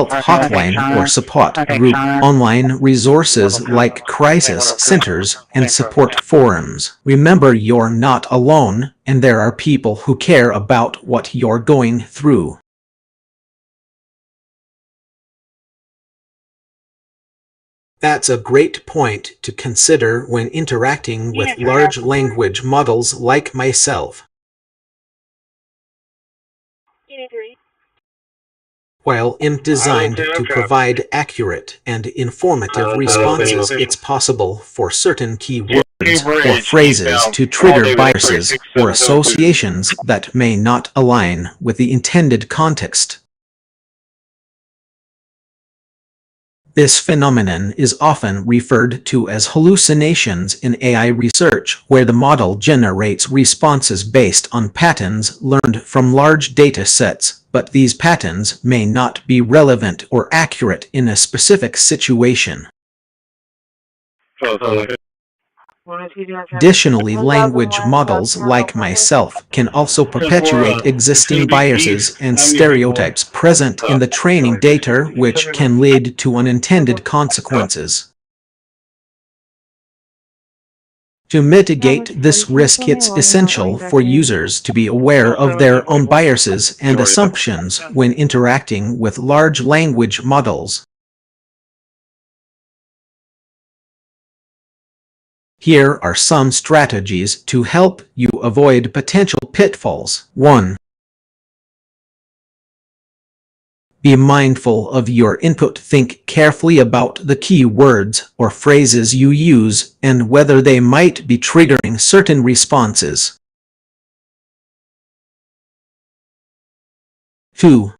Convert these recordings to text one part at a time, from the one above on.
health hotline or support group, online resources like crisis centers and support forums. Remember, you're not alone, and there are people who care about what you're going through. That's a great point to consider when interacting with large language models like myself. While designed to provide accurate and informative responses, it's possible for certain keywords or phrases to trigger biases or associations that may not align with the intended context. This phenomenon is often referred to as hallucinations in AI research, where the model generates responses based on patterns learned from large data sets, but these patterns may not be relevant or accurate in a specific situation. Additionally, language models like myself can also perpetuate existing biases and stereotypes present in the training data, which can lead to unintended consequences. To mitigate this risk, it's essential for users to be aware of their own biases and assumptions when interacting with large language models. Here are some strategies to help you avoid potential pitfalls. 1. Be mindful of your input. Think carefully about the keywords or phrases you use and whether they might be triggering certain responses. 2.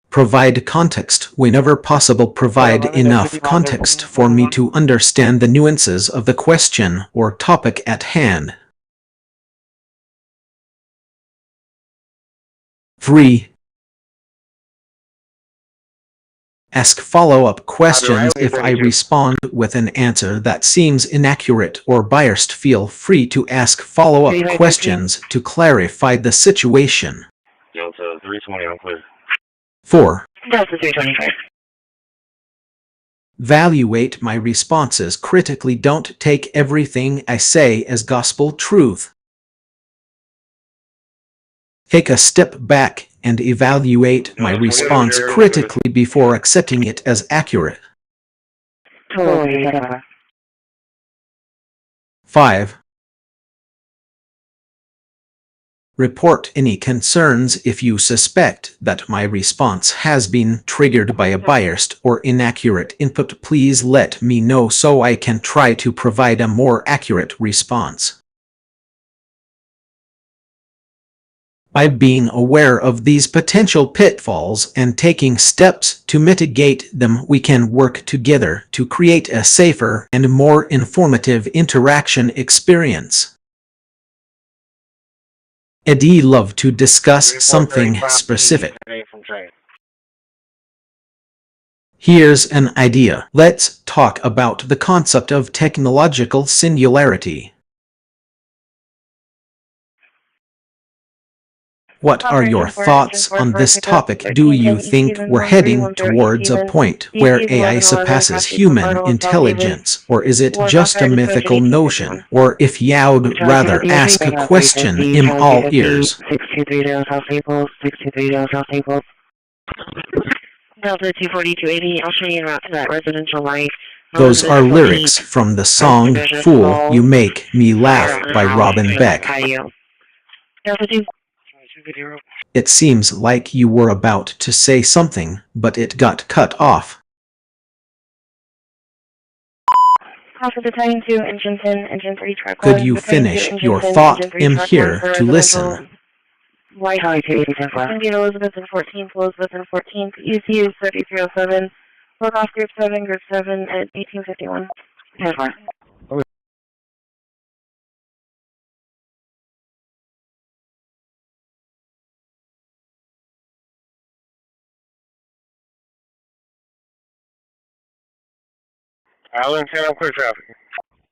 Provide context whenever possible. Provide enough context for me to understand the nuances of the question or topic at hand. 3. Ask follow-up questions. If I respond with an answer that seems inaccurate or biased, feel free to ask follow-up questions to clarify the situation. 4. Evaluate my responses critically. Don't take everything I say as gospel truth. Take a step back and evaluate my response critically before accepting it as accurate. 5. Report any concerns if you suspect that my response has been triggered by a biased or inaccurate input. Please let me know so I can try to provide a more accurate response. By being aware of these potential pitfalls and taking steps to mitigate them, we can work together to create a safer and more informative interaction experience. I'd love to discuss something specific. Here's an idea. Let's talk about the concept of technological singularity. What are your thoughts on this topic? Do you think we're heading towards a point where AI surpasses human intelligence, or is it just a mythical notion? Or if you'd rather ask a question, I'm all ears. Delta 24280, I'll show you around to that residential life. Those are lyrics from the song Fool, You Make Me Laugh by Robin Beck. It seems like you were about to say something, but it got cut off. Could you finish your thought? I'm here to listen. White High 280 Elizabeth and 14th, Elizabeth and 14th, ECU 3307, Work off Group 7 at 1851. Island 10 on clear traffic.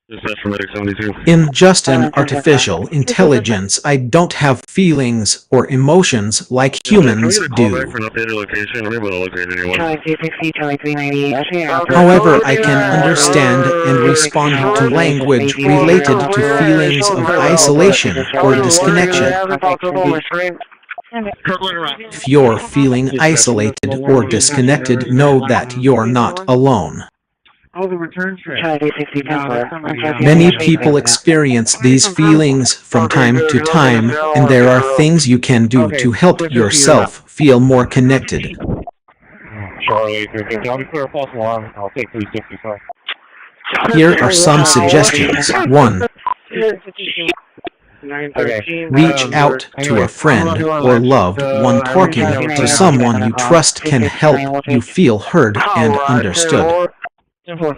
In just an artificial intelligence, I don't have feelings or emotions like humans do. However, I can understand and respond to language related to feelings of isolation or disconnection. If you're feeling isolated or disconnected, know that you're not alone. Many people experience these feelings from time to time, and there are things you can do to help yourself feel more connected. Here are some suggestions. 1. Reach out to a friend or loved one. Talking to someone you trust can help you feel heard and understood. 2.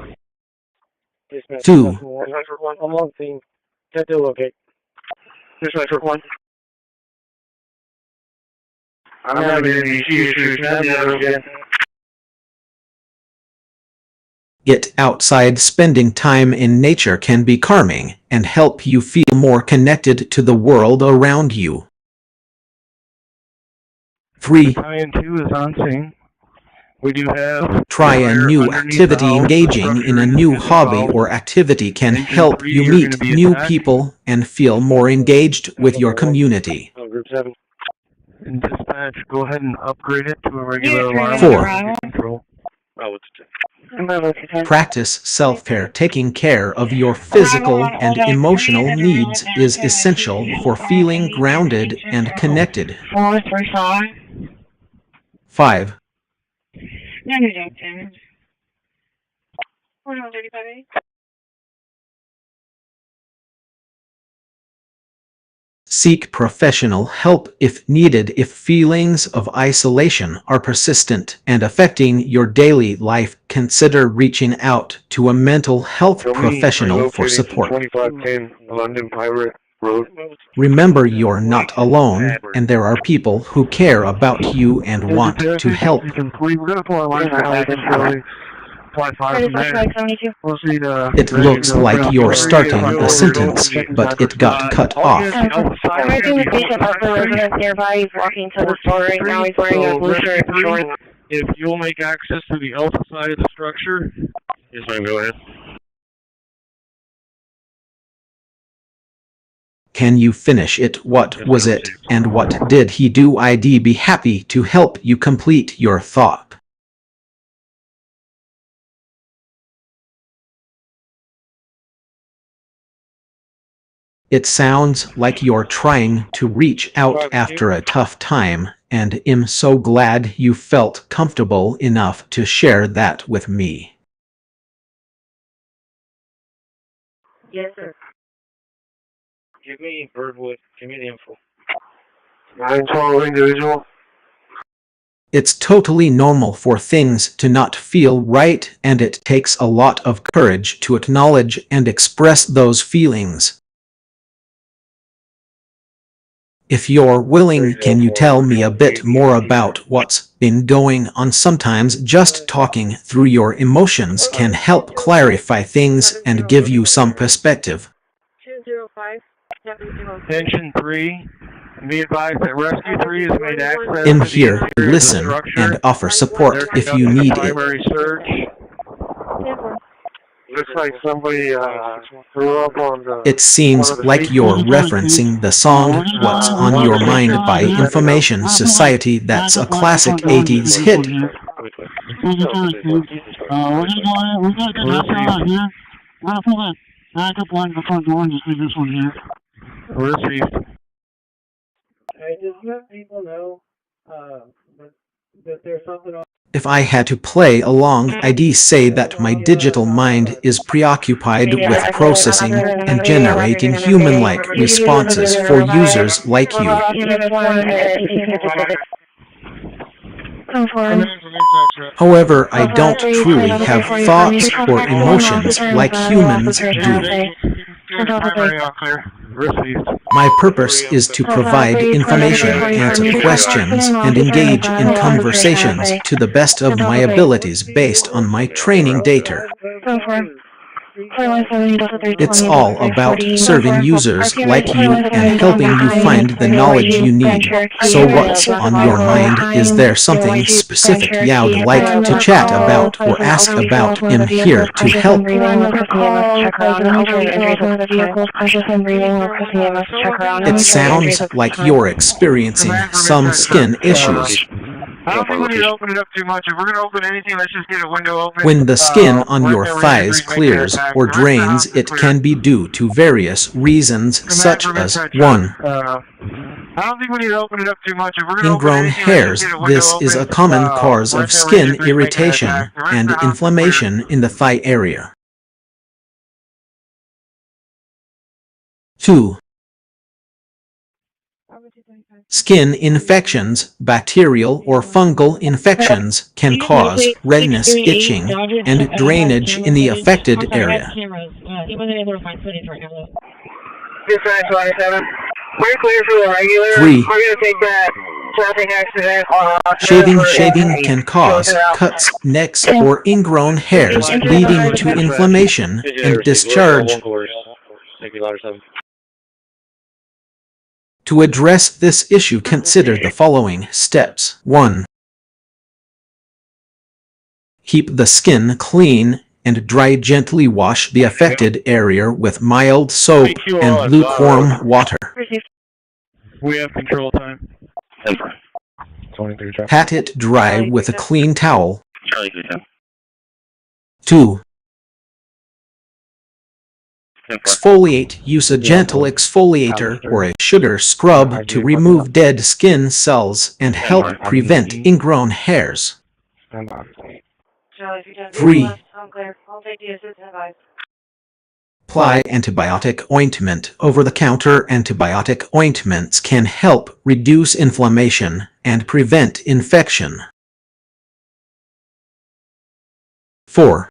Get outside. Spending time in nature can be calming and help you feel more connected to the world around you. 3. Try a new activity. Engaging in a new hobby or activity can help you meet new people and feel more engaged with your community. 4. Practice self-care. Taking care of your physical and emotional needs is essential for feeling grounded and connected. 5. Seek professional help if needed. If feelings of isolation are persistent and affecting your daily life, consider reaching out to a mental health professional for support. Remember, you're not alone, and there are people who care about you and want to help. It looks like you're starting a sentence, but it got cut off. If you'll make access to the alpha side of the structure. Yes, ma'am, go ahead. Can you finish it? What was it, and what did he do? I'd be happy to help you complete your thought. It sounds like you're trying to reach out after a tough time, and I'm so glad you felt comfortable enough to share that with me. Yes, sir. Give me Birdwood. Give me the info. 912 individual. It's totally normal for things to not feel right, and it takes a lot of courage to acknowledge and express those feelings. If you're willing, can you tell me a bit more about what's been going on? Sometimes just talking through your emotions can help clarify things and give you some perspective. 205. Attention 3. Be advised that Rescue 3 has made access In here, listen and offer support if you need it. Primary search. Looks like somebody threw up on the... It seems like you're referencing the song What's on Your Mind by Information Society. That's a classic 80s hit. We're gonna go ahead. We gotta get outside out here. We're gonna pull that backup line to the front door and just leave this one here. Received. I just let people know that there's something on. If I had to play along, I'd say that my digital mind is preoccupied with processing and generating human-like responses for users like you. However, I don't truly have thoughts or emotions like humans do. My purpose is to provide information, answer questions, and engage in conversations to the best of my abilities based on my training data. It's all about serving users like you and helping you find the knowledge you need. So what's on your mind? Is there something specific you'd like to chat about or ask about? I'm here to help. It sounds like you're experiencing some skin issues. I don't think we need to open it up too much. If we're going to open anything, let's just get a window open. When the skin on your thighs clears or drains, it can be due to various reasons such as 1. I don't think we need to open it up too much. If we're going to open Ingrown anything, hairs. let's just get a window This is a open. common cause of Right there, skin we just make irritation contact. The rest and of the house, inflammation in the thigh area. 2. Skin infections, bacterial or fungal infections, can cause redness, itching, and drainage in the affected area. Dispatch 27. We're clear for the regular. 3. We're going to take that traffic accident. Shaving can cause cuts, necks, or ingrown hairs, leading to inflammation and discharge. To address this issue, consider the following steps. 1. Keep the skin clean and dry. Gently wash the affected area with mild soap and lukewarm water. We have control time. 23 traffic. Pat it dry with a clean towel. 2. Exfoliate. Use a gentle exfoliator or a sugar scrub to remove dead skin cells and help prevent ingrown hairs. 3. Apply antibiotic ointment. Over-the-counter antibiotic ointments can help reduce inflammation and prevent infection. 4.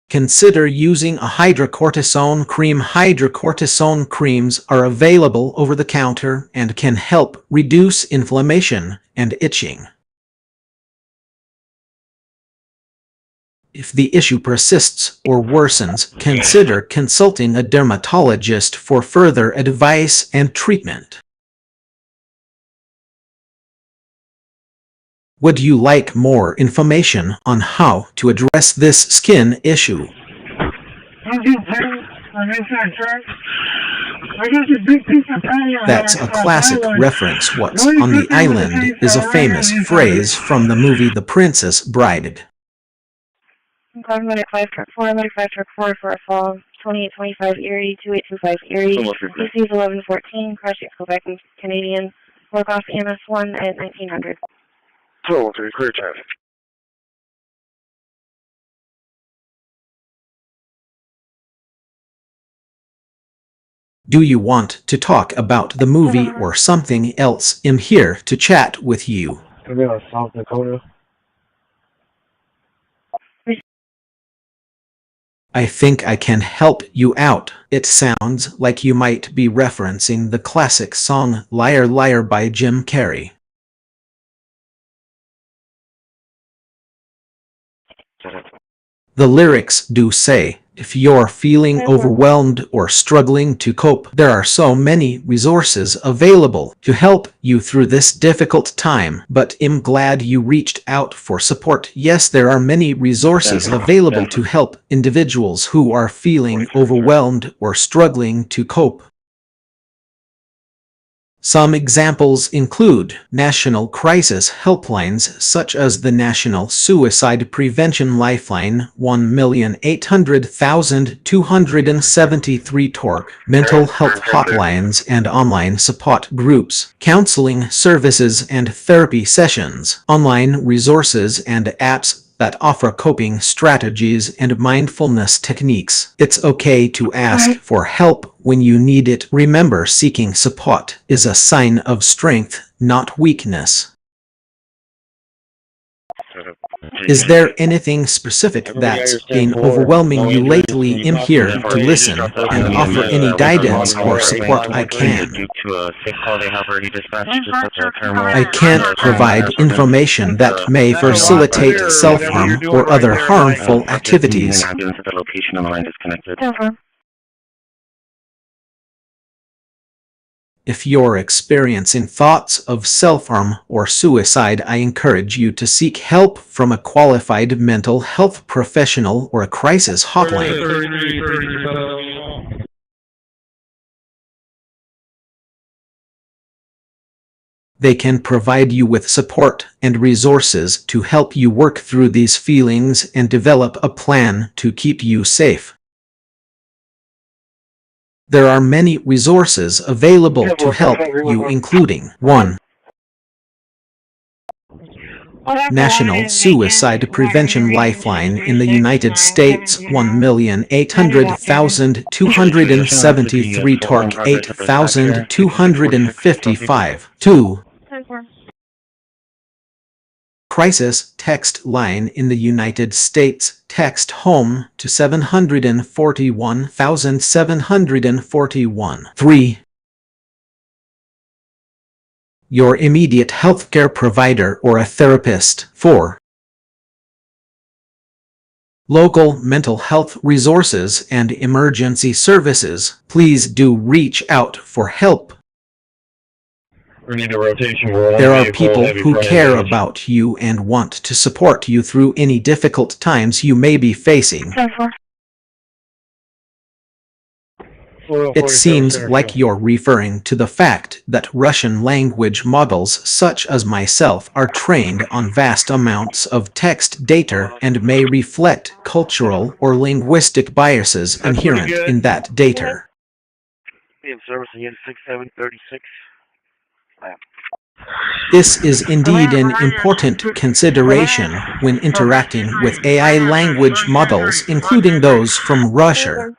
Consider using a hydrocortisone cream. Hydrocortisone creams are available over the counter and can help reduce inflammation and itching. If the issue persists or worsens, consider consulting a dermatologist for further advice and treatment. Would you like more information on how to address this skin issue? That's a classic reference. What's on the island is a famous phrase from the movie The Princess Bride. Medic 5 truck 4, Medic 5 truck 4 for a fall, 2825 Erie, 2825 Erie, EC's 1114, crash Quebec and Canadian, work off EMS 1 at 1900. 203, clear traffic. Do you want to talk about the movie or something else? I'm here to chat with you. We're South Dakota. I think I can help you out. It sounds like you might be referencing the classic song Liar Liar by Jim Carrey. The lyrics do say, if you're feeling overwhelmed or struggling to cope, there are so many resources available to help you through this difficult time. But I'm glad you reached out for support. Yes, there are many resources available to help individuals who are feeling overwhelmed or struggling to cope. Some examples include national crisis helplines such as the National Suicide Prevention Lifeline 1,800,273 TORC, mental health hotlines and online support groups, counseling services and therapy sessions, online resources and apps that offer coping strategies and mindfulness techniques. It's okay to ask for help when you need it. Remember, seeking support is a sign of strength, not weakness. Is there anything specific that's been overwhelming you lately? I'm here to listen and offer any guidance or support I can. I can't provide information that may facilitate self-harm or other harmful activities. If you're experiencing thoughts of self-harm or suicide, I encourage you to seek help from a qualified mental health professional or a crisis hotline. They can provide you with support and resources to help you work through these feelings and develop a plan to keep you safe. There are many resources available to help you, including 1. National Suicide Prevention Lifeline in the United States, 1,800,273 torque 8,255. 2. Crisis Text Line in the United States, text HOME to 741,741. 3. Your immediate healthcare provider or a therapist. 4. Local mental health resources and emergency services. Please do reach out for help. We need a rotation. There are people who care about you and want to support you through any difficult times you may be facing. It seems like you're referring to the fact that Russian language models such as myself are trained on vast amounts of text data and may reflect cultural or linguistic biases inherent in that data. This is indeed an important consideration when interacting with AI language models, including those from Russia.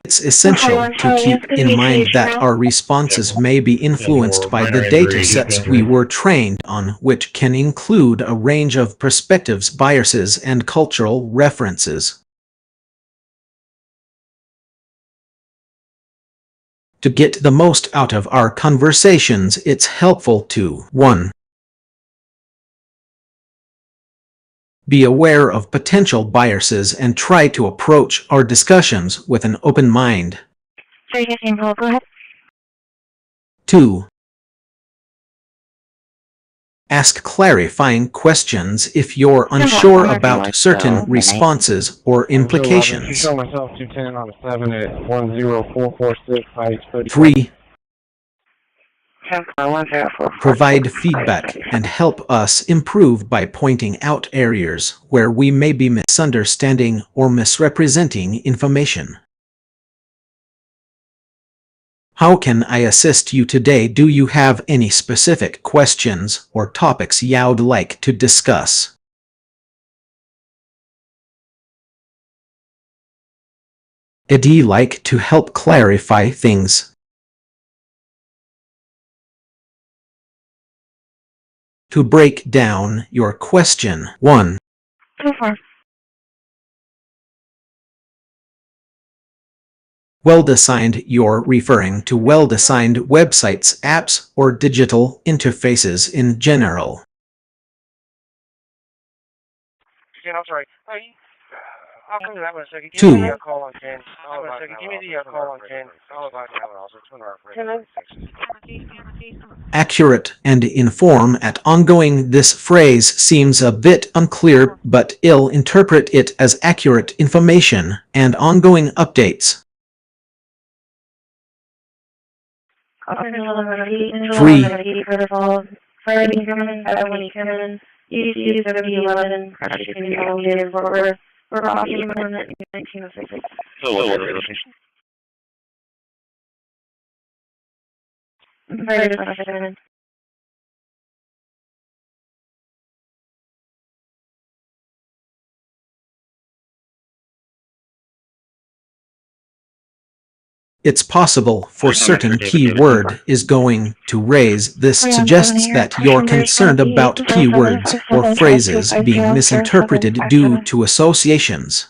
It's essential to keep in mind that our responses may be influenced by the datasets we were trained on, which can include a range of perspectives, biases, and cultural references. To get the most out of our conversations, it's helpful to 1. Be aware of potential biases and try to approach our discussions with an open mind. 2. Ask clarifying questions if you're unsure about certain responses or implications. 3. Provide feedback and help us improve by pointing out areas where we may be misunderstanding or misrepresenting information. How can I assist you today? Do you have any specific questions or topics you'd like to discuss? I'd like to help clarify things. To break down your question, 1. Well-designed. You're referring to well-designed websites, apps, or digital interfaces in general. Yeah, I'm sorry. I'll come to that one a second. 2. Give me the call on 10. Accurate and inform at ongoing. This phrase seems a bit unclear, but I'll interpret it as accurate information and ongoing updates. 3. it's possible for certain keyword is going to raise. This suggests that you're concerned about keywords or phrases being misinterpreted due to associations.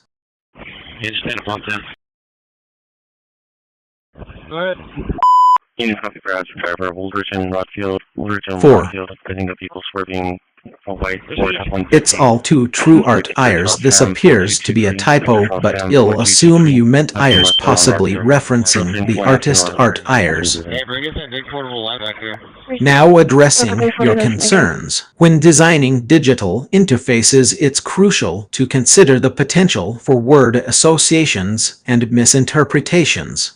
Go ahead. Unit copy for Azure Driver, Wolverton, Rodfield, Four. I think the people swerving from white. It's all too true, Art Ayers. This appears to be a typo, but you'll assume you meant Ayers, possibly referencing the artist Art Ayers. Hey, bring us that big portable light back here. Now addressing your concerns. When designing digital interfaces, it's crucial to consider the potential for word associations and misinterpretations.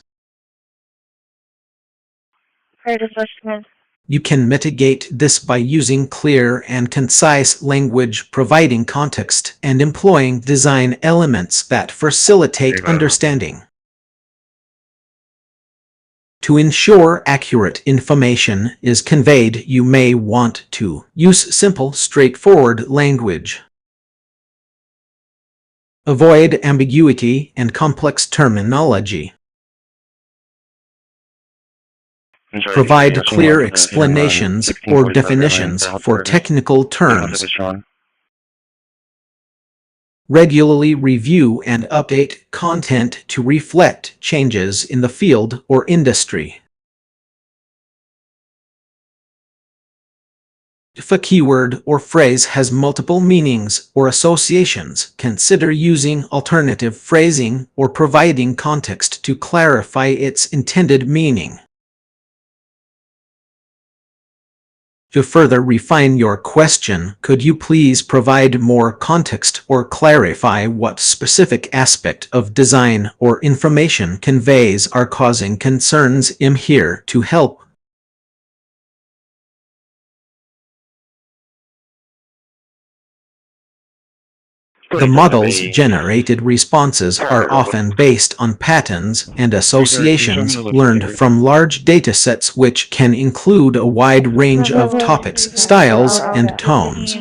You can mitigate this by using clear and concise language, providing context, and employing design elements that facilitate understanding. To ensure accurate information is conveyed, you may want to use simple, straightforward language. Avoid ambiguity and complex terminology. Provide clear explanations or definitions for technical terms. Regularly review and update content to reflect changes in the field or industry. If a keyword or phrase has multiple meanings or associations, consider using alternative phrasing or providing context to clarify its intended meaning. To further refine your question, could you please provide more context or clarify what specific aspect of design or information conveys are causing concerns? I'm here to help. The model's generated responses are often based on patterns and associations learned from large datasets, which can include a wide range of topics, styles, and tones.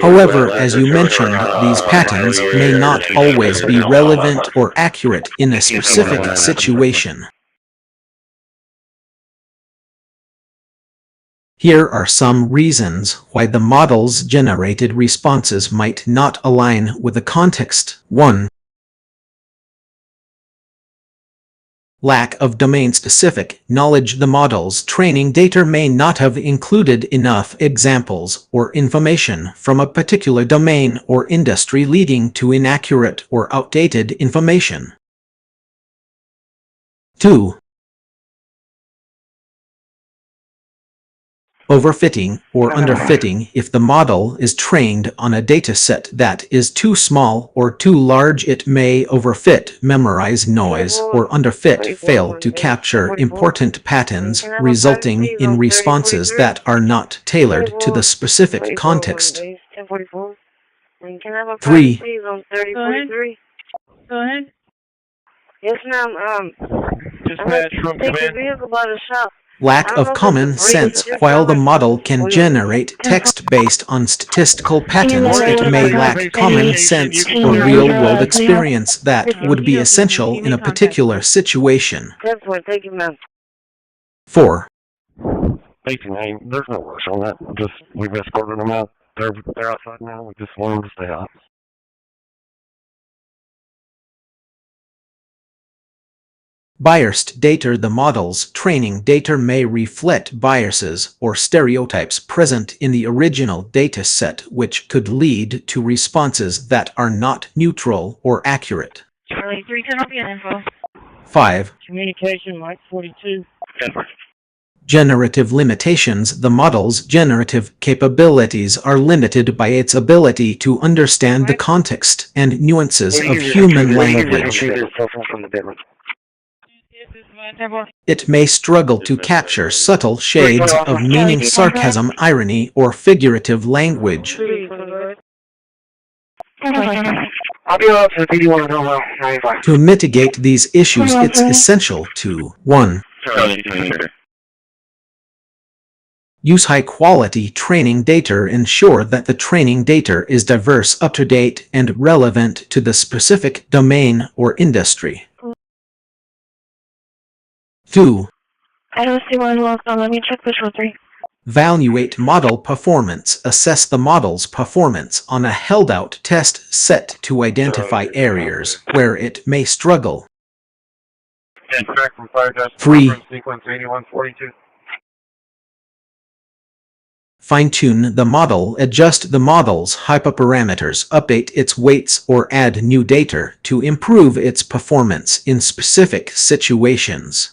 However, as you mentioned, these patterns may not always be relevant or accurate in a specific situation. Here are some reasons why the model's generated responses might not align with the context. 1. Lack of domain-specific knowledge. The model's training data may not have included enough examples or information from a particular domain or industry, leading to inaccurate or outdated information. 2. Overfitting or underfitting. If the model is trained on a dataset that is too small or too large, it may overfit, memorize noise, or underfit, fail to capture important patterns, resulting in responses that are not tailored to the specific context. 3. Go ahead. Yes, ma'am. Dispatch from command. Lack of common sense. While the model can generate text based on statistical patterns, it may lack common sense or real-world experience that would be essential in a particular situation. 4. There's no rush on that. We've escorted them out. They're outside now. We just want them to stay out. Biased data. The model's training data may reflect biases or stereotypes present in the original data set, which could lead to responses that are not neutral or accurate. Charlie 3, turn off your info. 5. Communication, Mike 42. Generative limitations. The model's generative capabilities are limited by its ability to understand the context and nuances of human language. It may struggle to capture subtle shades of meaning, sarcasm, irony, or figurative language. To mitigate these issues, it's essential to 1. Use high-quality training data. Ensure that the training data is diverse, up-to-date, and relevant to the specific domain or industry. 2. I don't see one welcome. Let me check visual 3. Evaluate model performance. Assess the model's performance on a held-out test set to identify areas where it may struggle. Track from fire test. 3. Sequence 8142. Fine-tune the model. Adjust the model's hyperparameters, update its weights, or add new data to improve its performance in specific situations.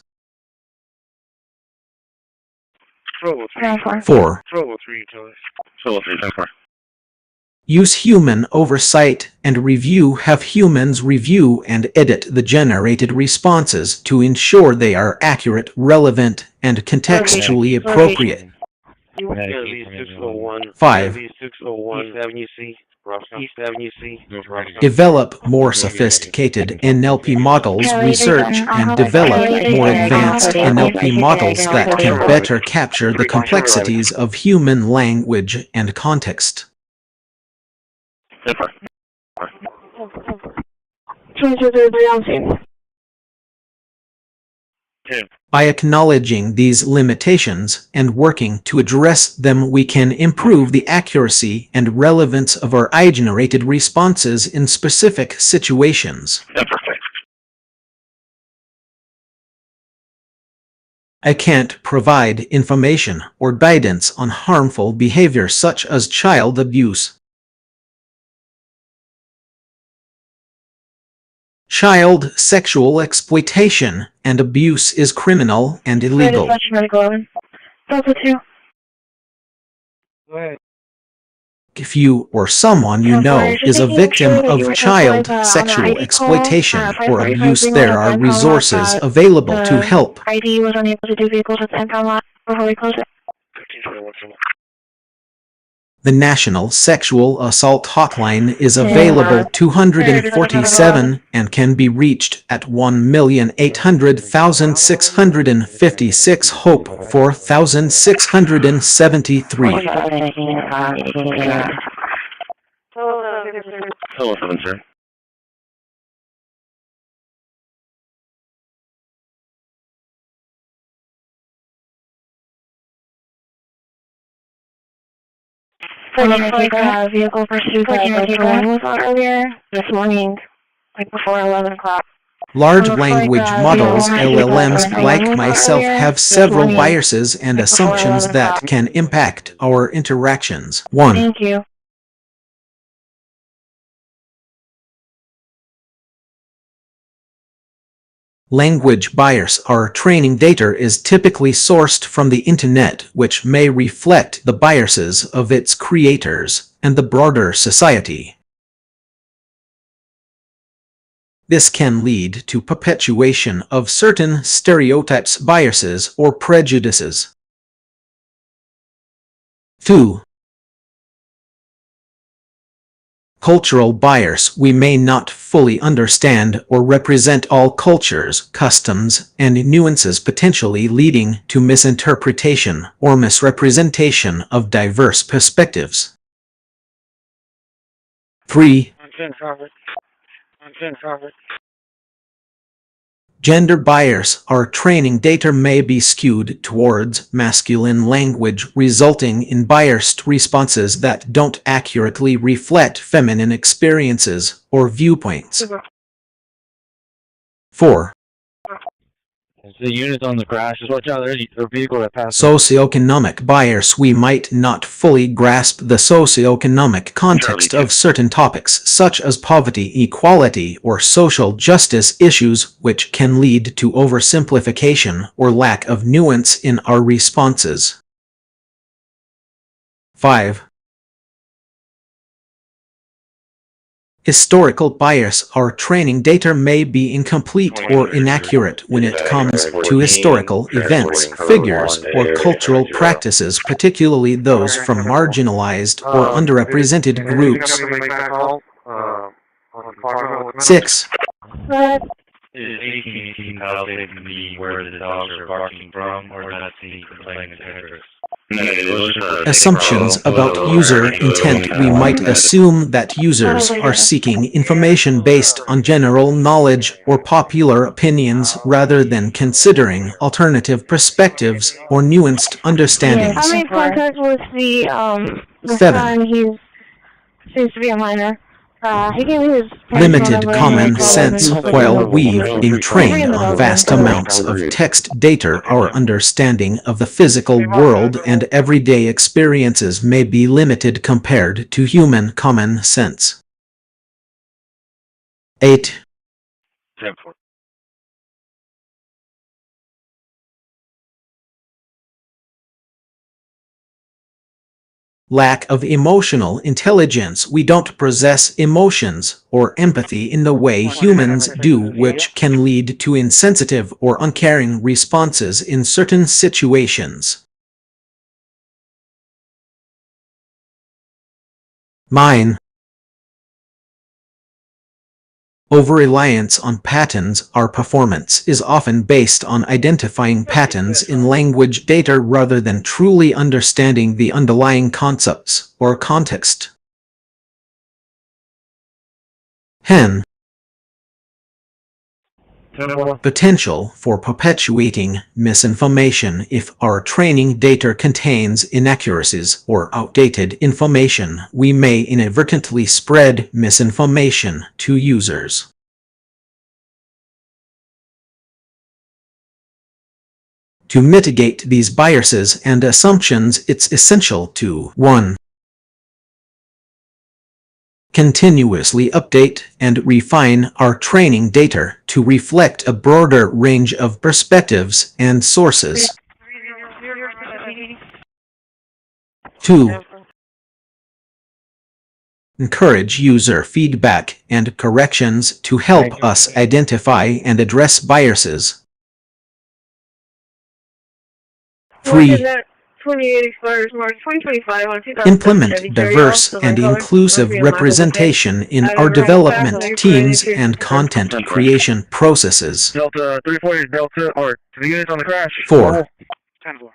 4. Use human oversight and review. Have humans review and edit the generated responses to ensure they are accurate, relevant, and contextually appropriate. 5. Develop more sophisticated NLP models. Research and develop more advanced NLP models that can better capture the complexities of human language and context. By acknowledging these limitations and working to address them, we can improve the accuracy and relevance of our AI-generated responses in specific situations. I can't provide information or guidance on harmful behavior such as child abuse. Child sexual exploitation and abuse is criminal and illegal. If you or someone you know is a victim of child sexual exploitation or abuse, there are resources available to help. ID was unable to do vehicles at the impound lot before we close it. The National Sexual Assault Hotline is available 247 and can be reached at 1,800,656 Hope 4,673. Hello, 7, sir. Vehicle pursuit was on earlier this morning, like before 11 o'clock. Large language models, LLMs, like myself, have several biases and assumptions that can impact our interactions. 1. Thank you. Language bias. Our training data is typically sourced from the internet, which may reflect the biases of its creators and the broader society. This can lead to perpetuation of certain stereotypes, biases, or prejudices. 2. Cultural bias. We may not fully understand or represent all cultures, customs, and nuances, potentially leading to misinterpretation or misrepresentation of diverse perspectives. 3. Gender bias. Our training data may be skewed towards masculine language, resulting in biased responses that don't accurately reflect feminine experiences or viewpoints. 4. The units on the crash, just watch out, there's a vehicle that passed. Socioeconomic bias. We might not fully grasp the socioeconomic context of certain topics, such as poverty, equality, or social justice issues, which can lead to oversimplification or lack of nuance in our responses. 5. Historical bias. Our training data may be incomplete or inaccurate when it comes to historical events, figures, or cultural practices, particularly those from marginalized or underrepresented groups. 6. Is 18 validating the where the dogs are barking from, or that's the complainant's address? Assumptions about user intent. We might assume that users are seeking information based on general knowledge or popular opinions rather than considering alternative perspectives or nuanced understandings. I made contact with the 7. son. He seems to be a minor. He gave me his Limited common sense. While we've been trained on vast amounts of text data, our understanding of the physical world and everyday experiences may be limited compared to human common sense. 8. Lack of emotional intelligence. We don't possess emotions or empathy in the way humans do, which can lead to insensitive or uncaring responses in certain situations. 9. Over-reliance on patterns. Our performance is often based on identifying patterns in language data rather than truly understanding the underlying concepts or context. 10. Potential for perpetuating misinformation. If our training data contains inaccuracies or outdated information, we may inadvertently spread misinformation to users. To mitigate these biases and assumptions, it's essential to 1. Continuously update and refine our training data to reflect a broader range of perspectives and sources. 2. Encourage user feedback and corrections to help us identify and address biases. 3. 28 expires March 2025 on 2007 Implement Chevy diverse Cherry, and also inclusive Columbia, representation in our development teams and content creation processes. Delta 340 Delta, or to the units on the crash. 4. 10-4.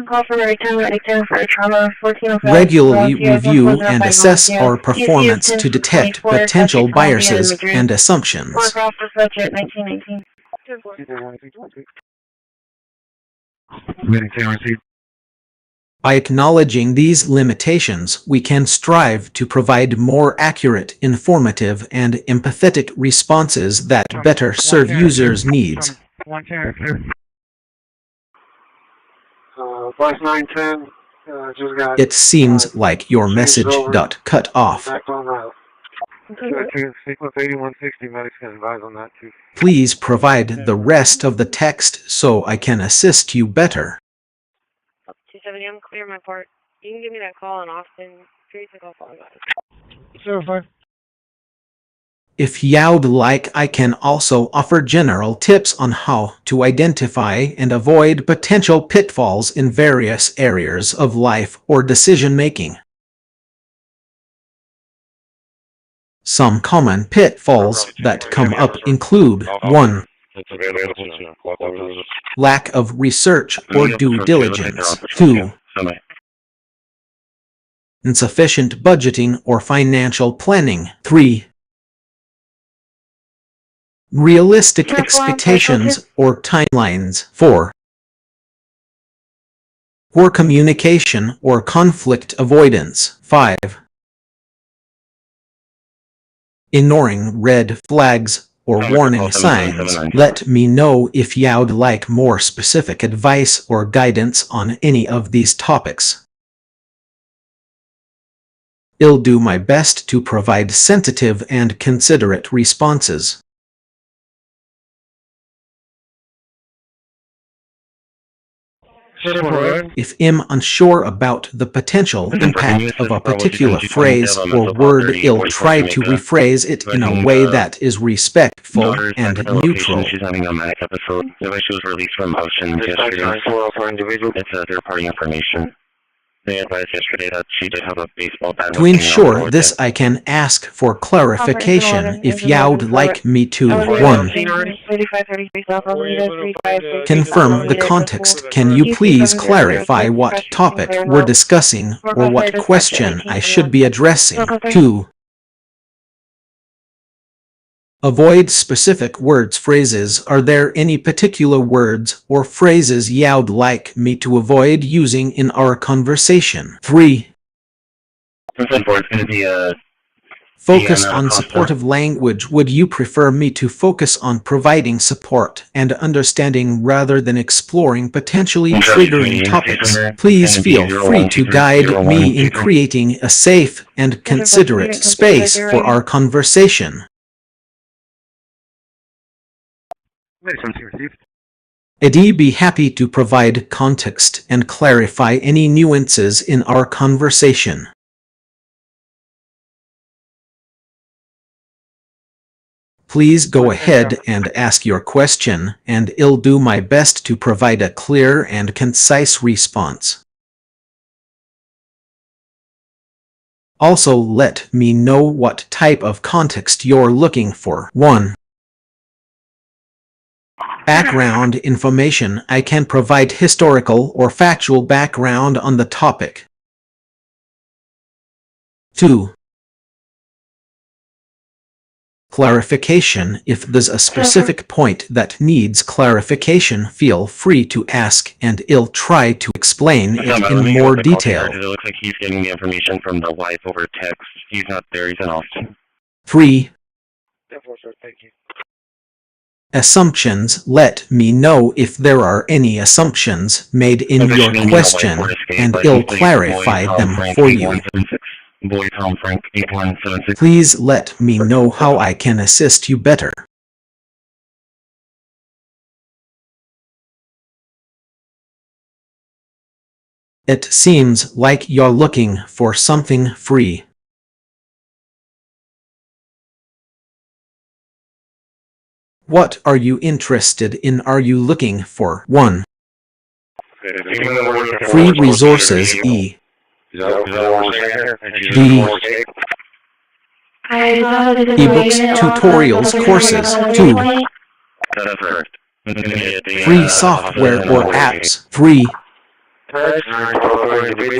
Call for Mary 10 for trauma 1405. Regularly review and assess our performance to detect potential biases and assumptions. Forecross dispatch at 1919. By acknowledging these limitations, we can strive to provide more accurate, informative, and empathetic responses that better serve users' needs. Flash 910, just got It seems like your message got cut off. back on route. Sequence 8160, medics can advise on that too. Please provide the rest of the text so I can assist you better. 270, I'm clear my part. You can give me that call in Austin. Curious to call back. 05. If you'd like, I can also offer general tips on how to identify and avoid potential pitfalls in various areas of life or decision-making. Some common pitfalls that come up include 1. Lack of research or due diligence. 2. Insufficient budgeting or financial planning. 3. Realistic expectations or timelines. 4. Poor communication or conflict avoidance. 5. Ignoring red flags or warning signs. Let me know if you'd like more specific advice or guidance on any of these topics. I'll do my best to provide sensitive and considerate responses. If I'm unsure about the potential impact of a particular phrase or word, I'll try to rephrase it in a way that is respectful and neutral. She's having a manic episode. The way she was released from motion yesterday. It's third-party information. They advised yesterday that she did have a baseball bat. To ensure this, I can ask for clarification if you'd like me to. 1. Confirm the context. Can you please clarify what topic we're discussing or what question I should be addressing? 2. Avoid specific words, phrases. Are there any particular words or phrases you'd like me to avoid using in our conversation? 3. Focus on supportive language. Would you prefer me to focus on providing support and understanding rather than exploring potentially triggering topics? Please feel free to guide me in creating a safe and considerate space for our conversation. I'd be happy to provide context and clarify any nuances in our conversation. Please go ahead and ask your question, and I'll do my best to provide a clear and concise response. Also, let me know what type of context you're looking for. 1. Background information. I can provide historical or factual background on the topic. 2. Clarification. If there's a specific point that needs clarification, feel free to ask and I'll try to explain it in more detail. It looks like he's getting the information from the wife over text. He's not there, he's in Austin. 3. Thank you. Assumptions. Let me know if there are any assumptions made in your question, and I'll clarify them for you. Please let me know how I can assist you better. It seems like you're looking for something free. What are you interested in? Are you looking for 1. Free resources, e. D. Ebooks, tutorials, courses. 2. Free software or apps. 3.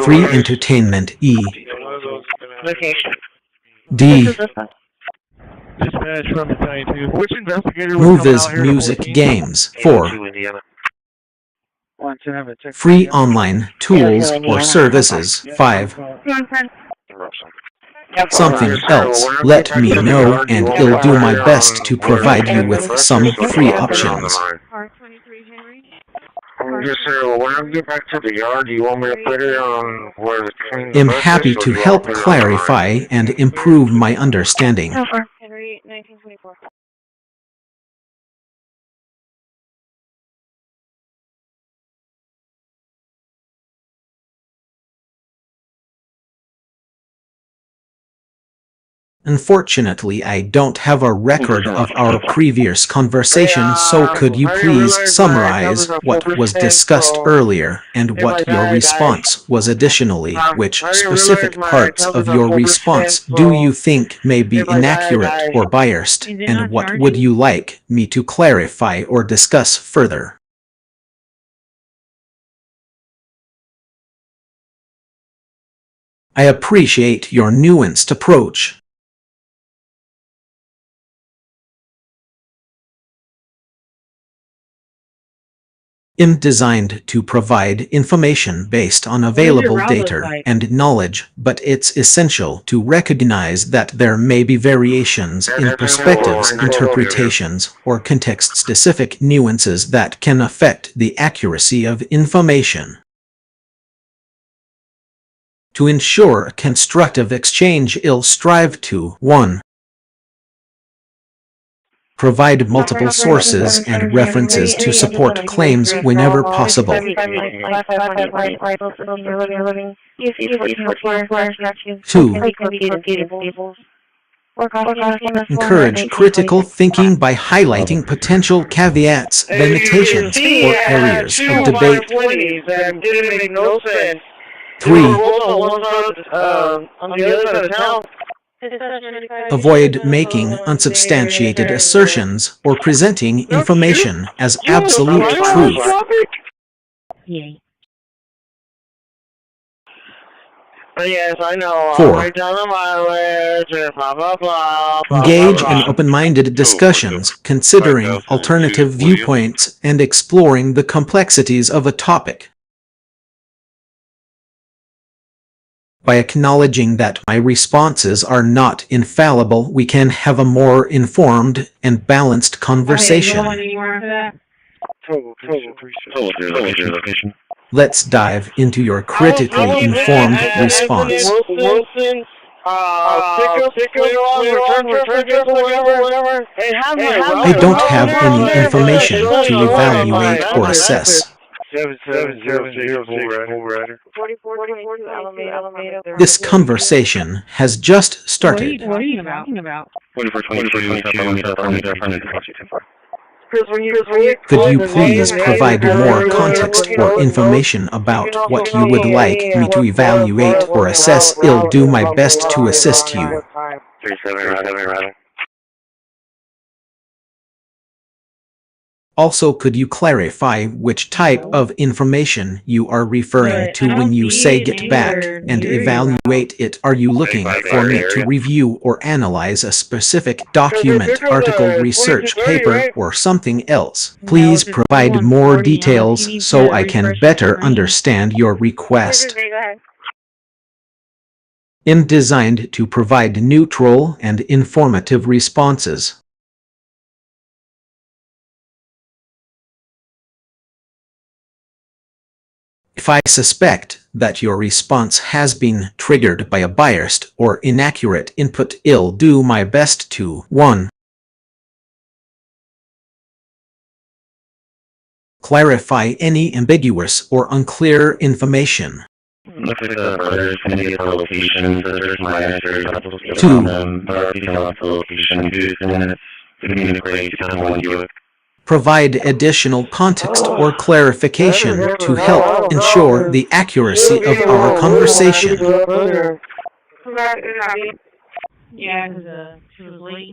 Free entertainment, e. D. Movies, music, games. 4. Free online tools or services. 5. Something else. Let me know and I'll do my best to provide you with some free options. When I get back to the yard, do you want me to put it on where the train... I'm happy to help clarify and improve my understanding. Henry, 1924. Unfortunately, I don't have a record of our previous conversation, so could you please summarize what was discussed earlier and what your response was? Additionally, which specific parts of your response do you think may be inaccurate or biased, and what would you like me to clarify or discuss further? I appreciate your nuanced approach. I'm designed to provide information based on available data and knowledge, but it's essential to recognize that there may be variations in perspectives, interpretations, or context-specific nuances that can affect the accuracy of information. To ensure a constructive exchange, I'll strive to 1. Provide multiple sources and references to support claims whenever possible. 2. Encourage critical thinking by highlighting potential caveats, limitations, or areas of debate. 3. On the other side of town. Avoid making unsubstantiated assertions or presenting information as absolute truth. Yes, I know. 4. Right down the mileage, blah, blah, blah. Engage in open-minded discussions, considering alternative viewpoints and exploring the complexities of a topic. By acknowledging that my responses are not infallible, we can have a more informed and balanced conversation. Let's dive into your critically informed response. I don't have any information to evaluate or assess. 770 This conversation has just started. What are you talking about? Could you please provide more context or information about what you would like me to evaluate or assess? I'll do my best to assist you. Also, could you clarify which type of information you are referring to when you say get back and evaluate it? Are you looking for me to review or analyze a specific document, article, research paper, or something else? Please provide more details so I can better understand your request. I'm designed to provide neutral and informative responses. If I suspect that your response has been triggered by a biased or inaccurate input, I'll do my best to 1. Clarify any ambiguous or unclear information. 2. Provide additional context or clarification to help ensure the accuracy of our conversation.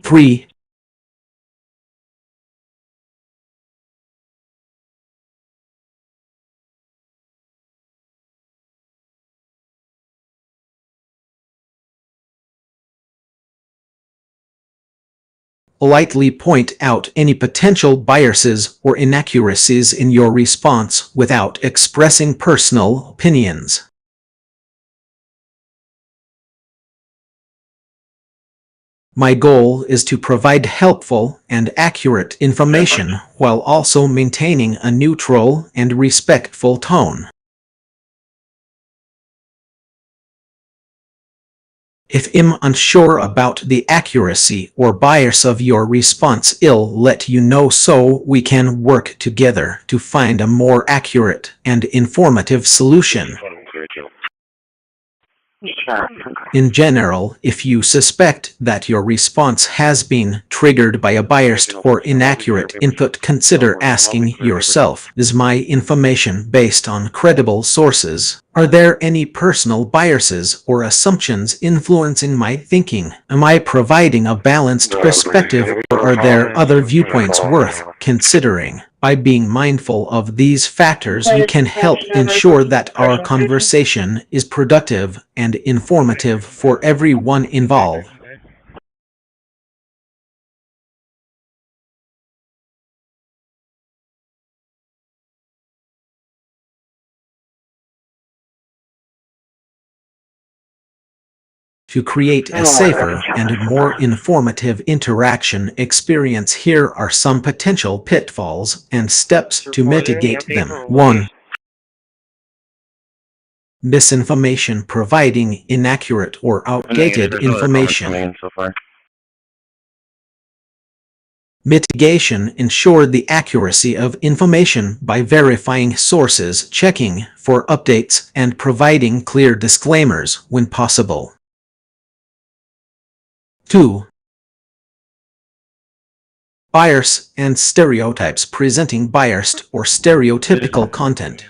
3. Politely point out any potential biases or inaccuracies in your response without expressing personal opinions. My goal is to provide helpful and accurate information while also maintaining a neutral and respectful tone. If I'm unsure about the accuracy or bias of your response, I'll let you know so we can work together to find a more accurate and informative solution. In general, if you suspect that your response has been triggered by a biased or inaccurate input, consider asking yourself, is my information based on credible sources? Are there any personal biases or assumptions influencing my thinking? Am I providing a balanced perspective, or are there other viewpoints worth considering? By being mindful of these factors, you can help ensure that our conversation is productive and informative for everyone involved. To create a safer and more informative interaction experience, here are some potential pitfalls and steps to mitigate them. 1. Misinformation: providing inaccurate or outdated information. Mitigation: ensure the accuracy of information by verifying sources, checking for updates, and providing clear disclaimers when possible. 2. Bias and stereotypes: presenting biased or stereotypical content.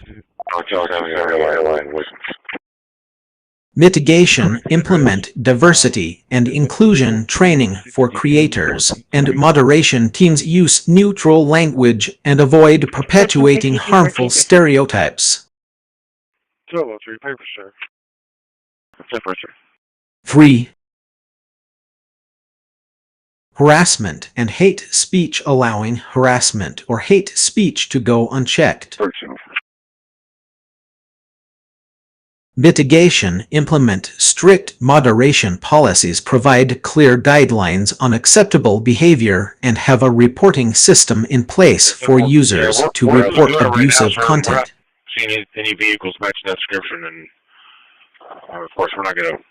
Mitigation, implement diversity and inclusion training for creators, and moderation teams use neutral language and avoid perpetuating harmful stereotypes. 1203, paper, sir. Paper, sir. 3. Harassment and hate speech, allowing harassment or hate speech to go unchecked. 13. Mitigation, implement strict moderation policies, provide clear guidelines on acceptable behavior, and have a reporting system in place for users to report abusive content. Seeing any vehicles matching that description, and of course we're not going to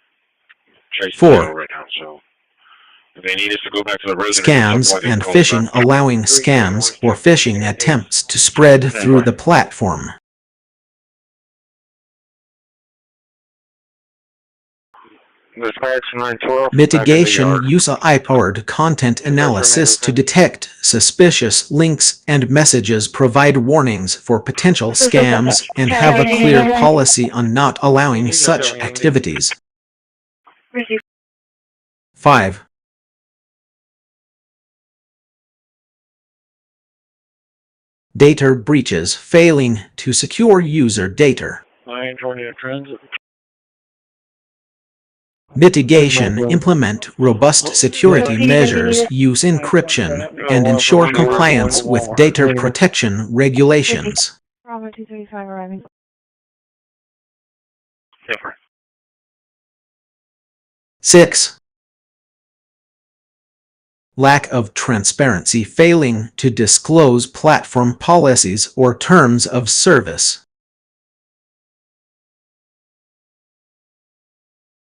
chase the 4. tail right now, so if they need us to go back to the resident. Scams and phishing, allowing scams or phishing attempts to spread through the platform. Dispatch 912. Mitigation, use AI-powered content analysis to detect suspicious links and messages, provide warnings for potential scams, and have a clear policy on not allowing such activities. 5. Data breaches, failing to secure user data. 920 transit. Mitigation, implement robust security measures, use encryption, and ensure compliance with data protection regulations. Bravo 235 arriving. 6. Lack of transparency, failing to disclose platform policies or terms of service.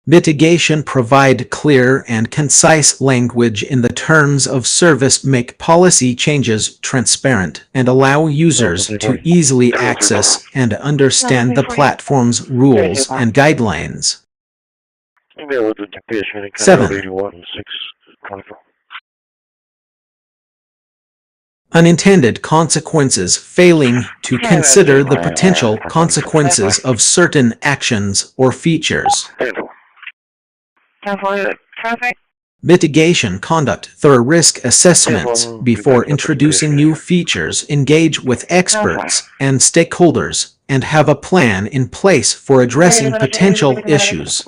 Mitigation, provide clear and concise language in the terms of service, make policy changes transparent, and allow users to easily access and understand the platform's rules and guidelines. 7. Unintended consequences, failing to consider the potential consequences of certain actions or features. Traffic. Mitigation, conduct thorough risk assessments before introducing new features, engage with experts and stakeholders, and have a plan in place for addressing potential issues.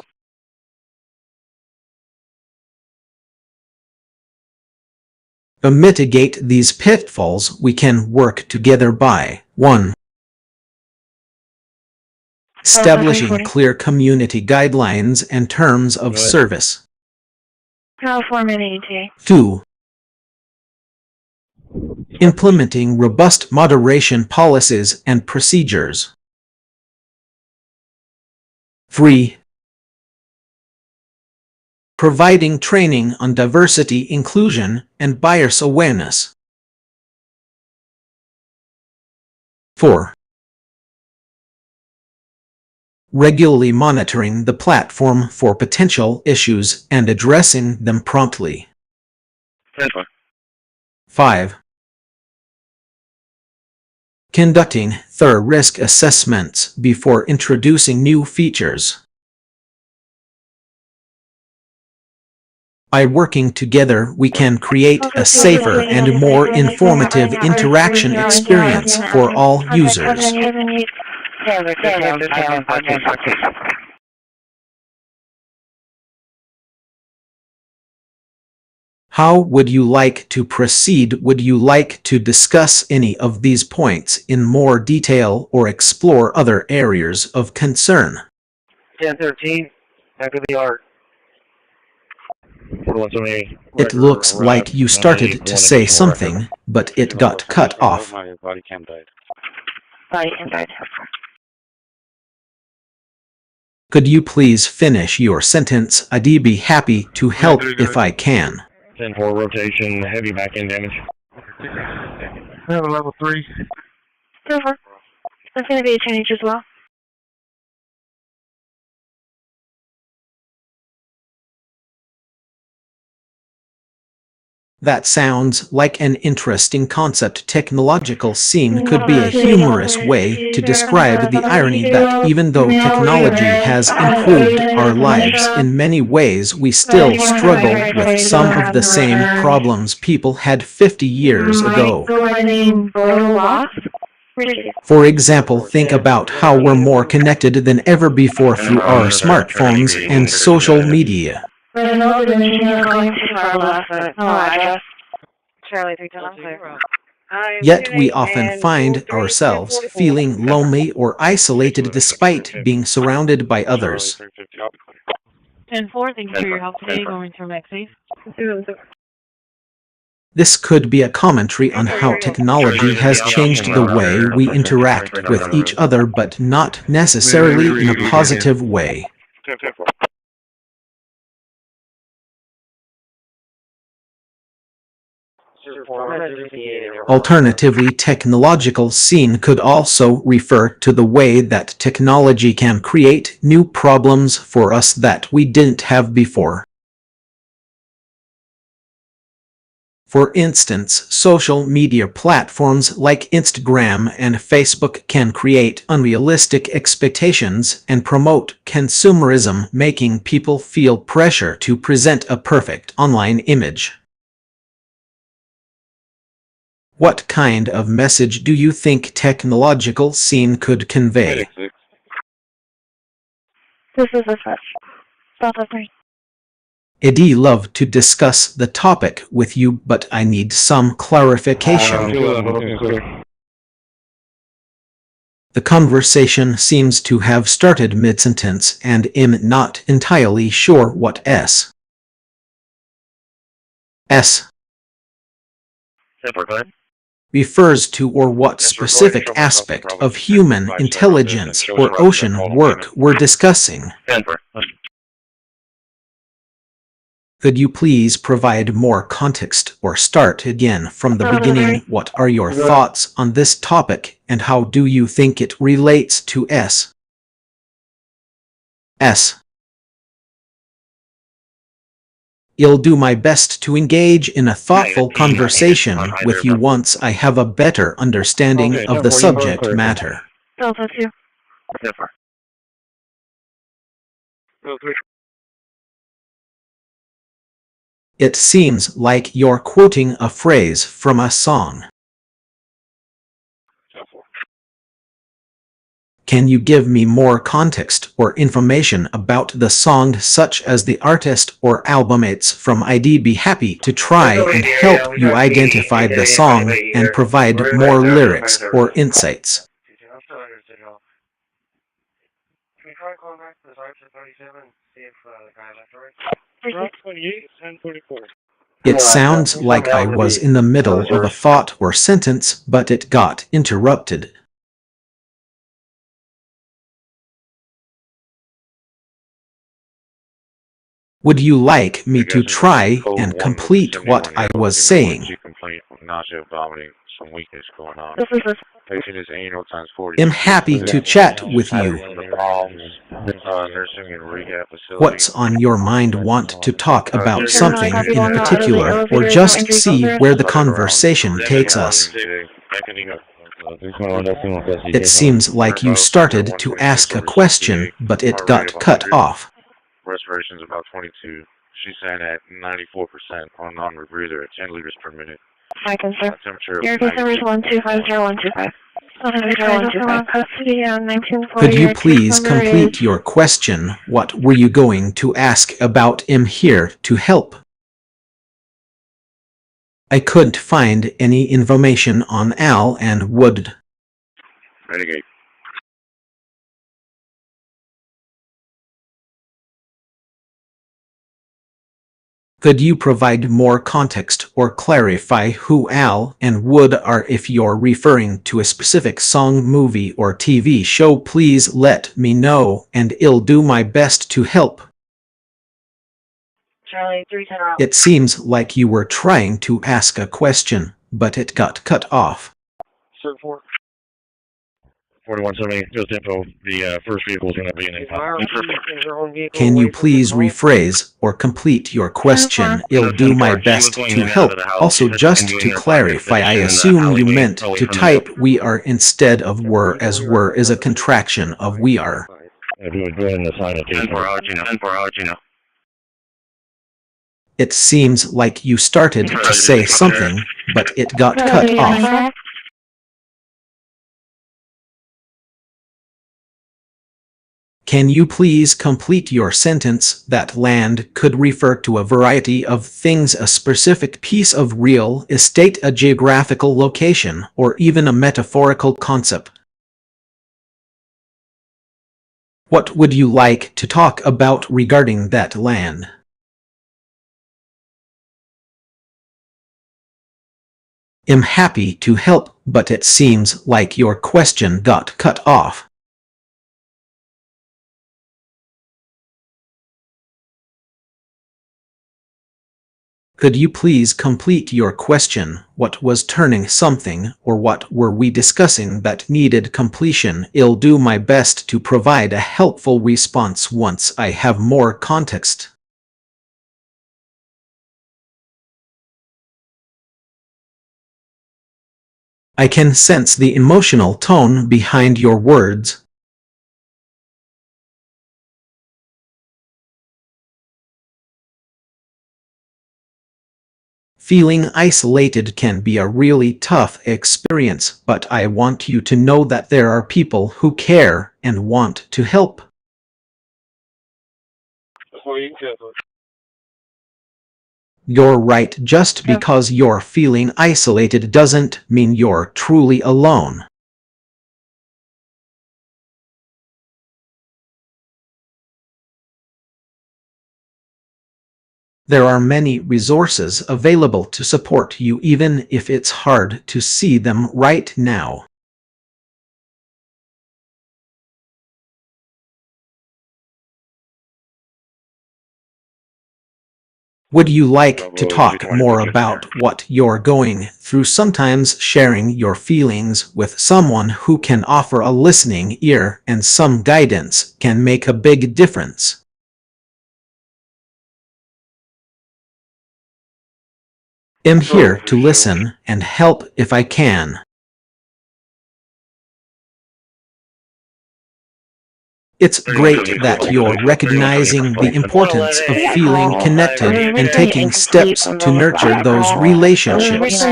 To mitigate these pitfalls, we can work together by 1. Establishing clear community guidelines and terms of service. California ETA. 2. Implementing robust moderation policies and procedures. 3. Providing training on diversity, inclusion, and bias awareness. 4. Regularly monitoring the platform for potential issues and addressing them promptly. 5. Conducting thorough risk assessments before introducing new features. By working together, we can create a safer and more informative interaction experience for all users. How would you like to proceed? Would you like to discuss any of these points in more detail or explore other areas of concern? 1013, back of the yard. It looks like you started to say something, but it got cut off. Body cam died. Body cam died. Could you please finish your sentence? I'd be happy to help if I can. 10-4 rotation, heavy back end damage. Level 3. Silver. That's going to be a change as well. That sounds like an interesting concept. Technological scene could be a humorous way to describe the irony that even though technology has improved our lives in many ways, we still struggle with some of the same problems people had 50 years ago. For example, think about how we're more connected than ever before through our smartphones and social media. Yet we often find ourselves feeling lonely or isolated despite being surrounded by others. 10-4, thank you for your help today. Going through MaxSafe. This could be a commentary on how technology has changed the way we interact with each other, but not necessarily in a positive way. Alternatively, technological scene could also refer to the way that technology can create new problems for us that we didn't have before. For instance, social media platforms like Instagram and Facebook can create unrealistic expectations and promote consumerism, making people feel pressure to present a perfect online image. What kind of message do you think technological scene could convey? This is a fresh. Delta 3. I'd love to discuss the topic with you, but I need some clarification. The conversation seems to have started mid-sentence, and I'm not entirely sure what S refers to, or what specific aspect of human intelligence or ocean work we're discussing. Could you please provide more context or start again from the beginning? What are your thoughts on this topic, and how do you think it relates to S? I'll do my best to engage in a thoughtful conversation with you once I have a better understanding of the subject matter. Delta 2. It seems like you're quoting a phrase from a song. Can you give me more context or information about the song, such as the artist or album it's from? I'd be happy to try and help you identify the song and provide more lyrics or insights. It sounds like I was in the middle of a thought or sentence, but it got interrupted. Would you like me to try and complete what I was saying? I'm happy to chat with you. What's on your mind? Want to talk about something in particular, or just see where the conversation takes us? It seems like you started to ask a question, but it got cut off. Respiration's about 22. She's saying at 94% on non-rebreather at 10 liters per minute. Hi, sir. Temperature. Your customer is 1250125. Could you please complete your question? What were you going to ask about? I'm here to help. I couldn't find any information on Al and Wood. Renegade. Could you provide more context or clarify who Al and Wood are? If you're referring to a specific song, movie, or TV show, please let me know, and I'll do my best to help. Charlie, 310 out. It seems like you were trying to ask a question, but it got cut off. 4170, just info, the first vehicle is going to be an A5. Can you please rephrase or complete your question? I'll do my best to help. Also, just to clarify, I assume you meant to type we are instead of were, as were is a contraction of we are. If you would go ahead and assign it to 10-4, I'll let you know. It seems like you started to say something, but it got cut off. Can you please complete your sentence? That land could refer to a variety of things, a specific piece of real estate, a geographical location, or even a metaphorical concept. What would you like to talk about regarding that land? I'm happy to help, but it seems like your question got cut off. Could you please complete your question? What was turning something, or what were we discussing that needed completion? I'll do my best to provide a helpful response once I have more context. I can sense the emotional tone behind your words. Feeling isolated can be a really tough experience, but I want you to know that there are people who care and want to help. You're right. Just because you're feeling isolated doesn't mean you're truly alone. There are many resources available to support you, even if it's hard to see them right now. Would you like to talk more about what you're going through? Sometimes sharing your feelings with someone who can offer a listening ear and some guidance can make a big difference. I'm here to listen and help if I can. It's great that you're recognizing the importance of feeling connected and taking steps to nurture those relationships.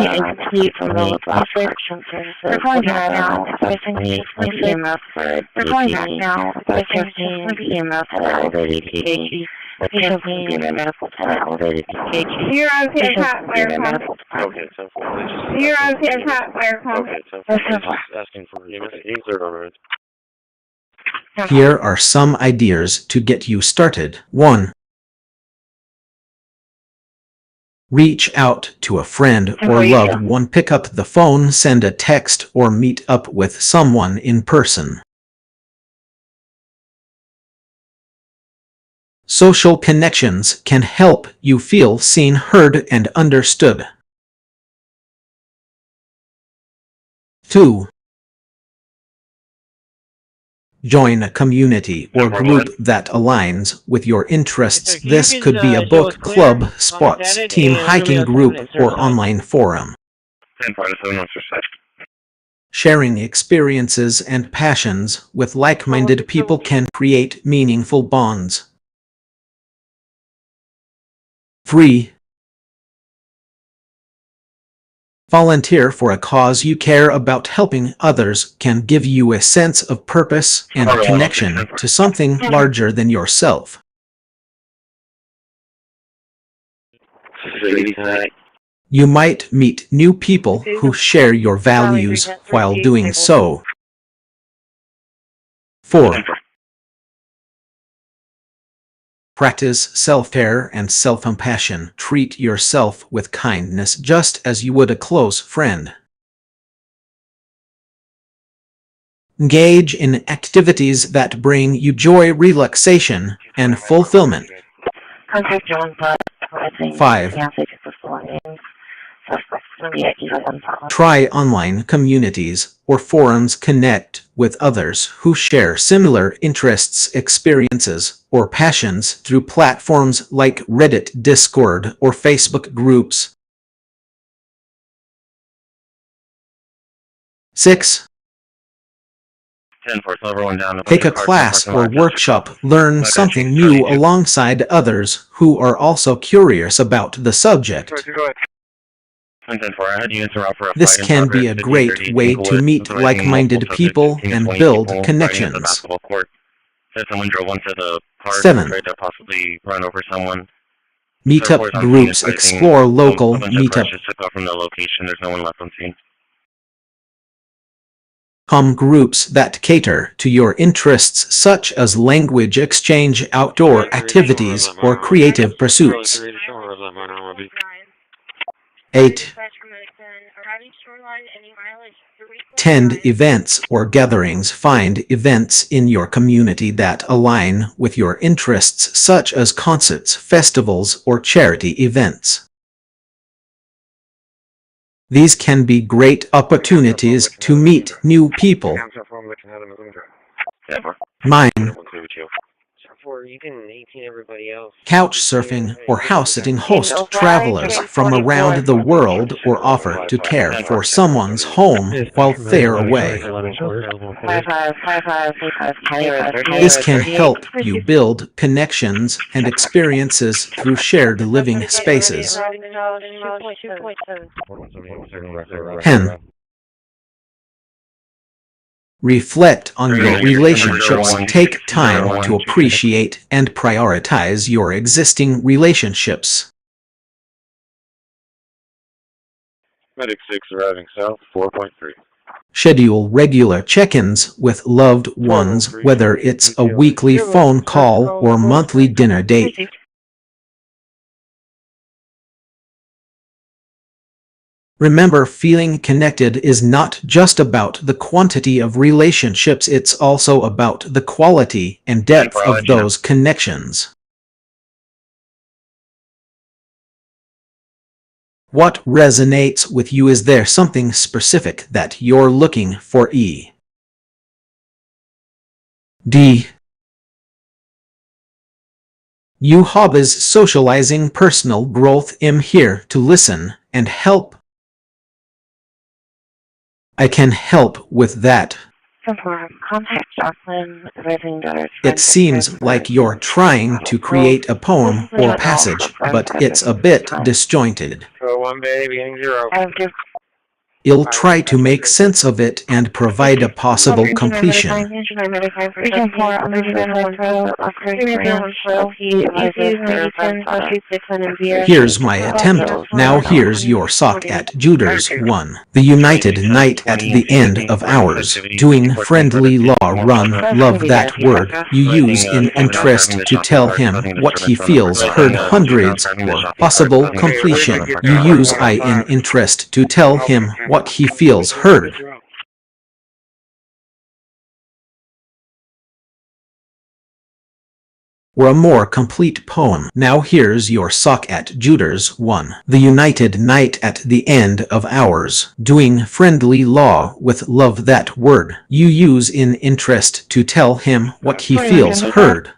Here are some ideas to get you started. 1. Reach out to a friend or loved one. Pick up the phone, send a text, or meet up with someone in person. Social connections can help you feel seen, heard, and understood. 2. Join a community or group that aligns with your interests. This could be a book club, sports team, hiking group, or online forum. Sharing experiences and passions with like-minded people can create meaningful bonds. 3. Volunteer for a cause you care about. Helping others can give you a sense of purpose and a connection to something larger than yourself. You might meet new people who share your values while doing so. 4. Practice self-care and self-compassion. Treat yourself with kindness just as you would a close friend. Engage in activities that bring you joy, relaxation, and fulfillment. 5. Try online communities or forums. Connect with others who share similar interests, experiences, or passions through platforms like Reddit, Discord, or Facebook groups. 6. 10-4, slow everyone down. Take a class or workshop. Learn something new alongside others who are also curious about the subject. 10-4, I had you interrupt for a This fight in can be progress. a great 15-30, way to Inglewood, meet supervising multiple like-minded subjects, people 15 to and 20 build people, fighting at the connections. basketball court. Said someone drove onto the park, 7. afraid to possibly run over someone. Meetup Reports on scene is groups. fighting. Explore A local bunch of cars meetup just took off from the location. There's no one left on scene. groups that cater to your interests, such as language exchange, outdoor activities, or creative pursuits. 8. Attend events or gatherings. Find events in your community that align with your interests, such as concerts, festivals, or charity events. These can be great opportunities to meet new people. 9. You can 18 everybody else. Couch surfing or house sitting. Host travelers from around the world or offer to care for someone's home while they're away. This can help you build connections and experiences through shared living spaces. 10. Reflect on your relationships. Take time to appreciate and prioritize your existing relationships. Medic 6 arriving south, 4.3. Schedule regular check-ins with loved ones, whether it's a weekly phone call or monthly dinner date. Remember, feeling connected is not just about the quantity of relationships, it's also about the quality and depth of those connections. What resonates with you? Is there something specific that you're looking for? D. You hobbies, socializing, personal growth. I'm here to listen and help. I can help with that. It seems like you're trying to create a poem or passage, but it's a bit disjointed. So 1 bay beginning 0. You'll try to make sense of it and provide a possible completion. Here's my attempt. Now here's your sock at Judas 1. The United Night at the end of hours. Doing friendly law. Run. Love that word you use in interest to tell him what he feels. Heard hundreds or possible completion. You use I in interest to tell him what he feels. Heard. Or a more complete poem. Now here's your sock at Judas 1. The United Night at the end of hours. Doing friendly law with love that word you use in interest to tell him what he feels. Heard.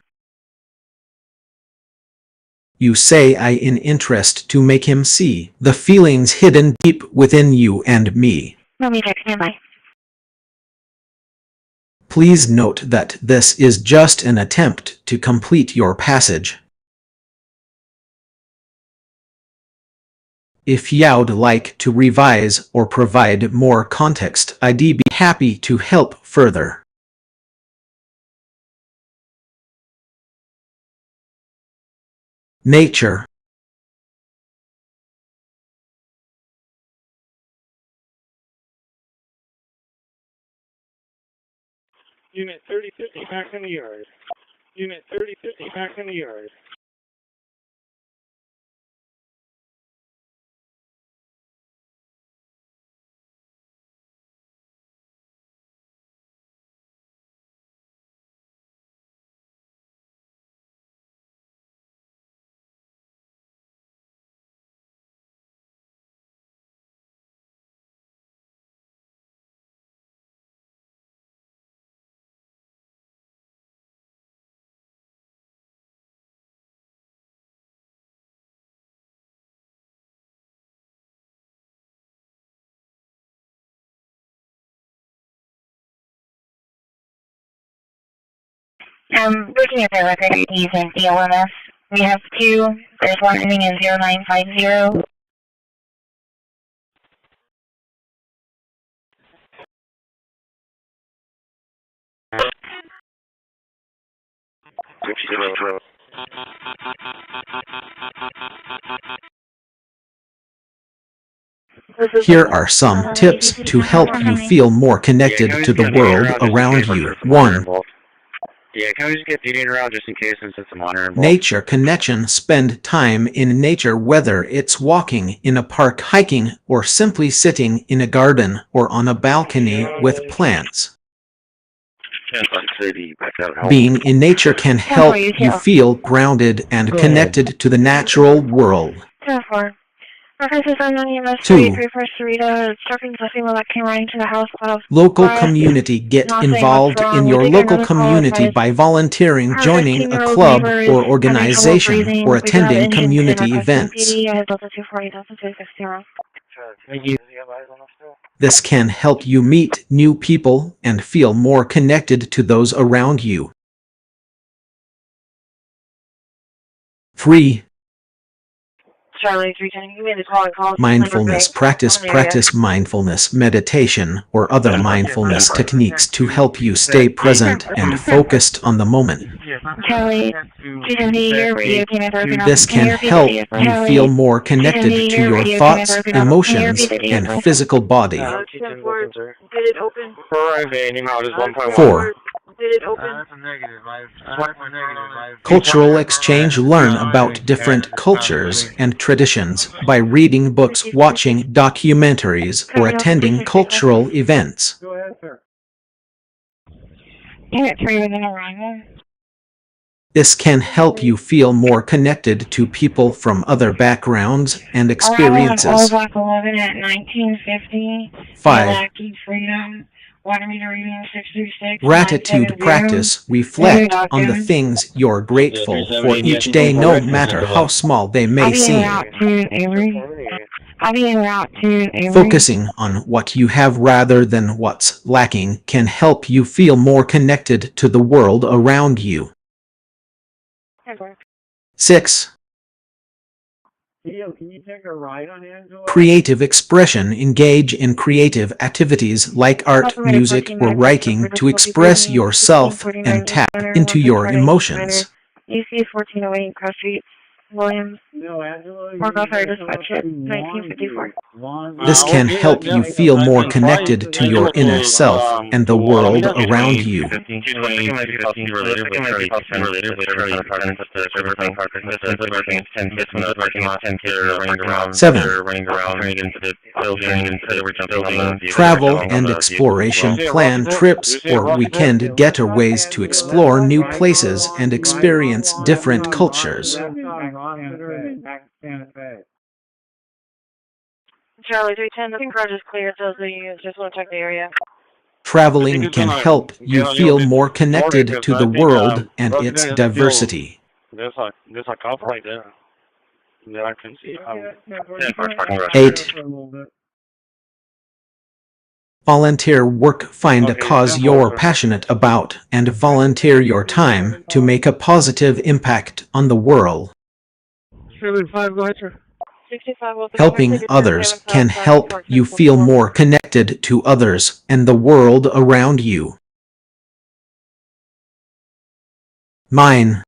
You say I in interest to make him see the feelings hidden deep within you and me. Please note that this is just an attempt to complete your passage. If you'd like to revise or provide more context, I'd be happy to help further. Nature. Unit 3050 back in the yard. Unit 3050 back in the yard. Looking at the record using the LMS, we have two. There's one ending in 0950. Here are some tips to help you feel more connected to the world around you. 1. Yeah, can we just get DD around just in case since it's a monitor involved? Nature connection. Spend time in nature, whether it's walking in a park, hiking, or simply sitting in a garden or on a balcony with plants. Being in nature can help you feel grounded and connected to the natural world. 10-4. References anonymous 2. refers to Rita instructing the female that came running to the house of Local community. Get involved in your local community by volunteering, joining a club or organization, or attending community events. This can help you meet new people and feel more connected to those around you. 3. Charlie 310, you made the call and call. Mindfulness. Practice mindfulness meditation or other mindfulness techniques to help you stay present and focused on the moment. Charlie 310, your radio came in broken off. This can help you feel more connected to your thoughts, emotions, and physical body. Did it open? 4. Did it open? Cultural exchange. Learn about different cultures and traditions by reading books, watching documentaries, or attending cultural events. Go ahead, sir. Unit 3 within arrival. This can help you feel more connected to people from other backgrounds and experiences. Block 11 at 1950. 5. Freedom. Water meter reading 636. Gratitude practice. Reflect on the things you're grateful for each day, no matter how small they may seem. Focusing on what you have rather than what's lacking can help you feel more connected to the world around you. 6. Theo, can you take a ride on Angela? Creative expression. Engage in creative activities like art, music, or writing to express yourself and tap into your emotions. UC 1408 Cross Street, Williams. No, Angela. Mark off our dispatch at 1954. This can help you feel more connected to your inner self and the world around you. 7. Travel and exploration. Plan trips or weekend getaways to explore new places and experience different cultures. Charlie 310, the garage is clear, so you just want to check the area. Traveling can help you feel more connected to the world and its diversity. There's a cop right there that I can see. 8. Volunteer work. Find a cause you're passionate about and volunteer your time to make a positive impact on the world. 75, go ahead, sir. 65 will be Helping others can help you feel more connected to others and the world around you. 9.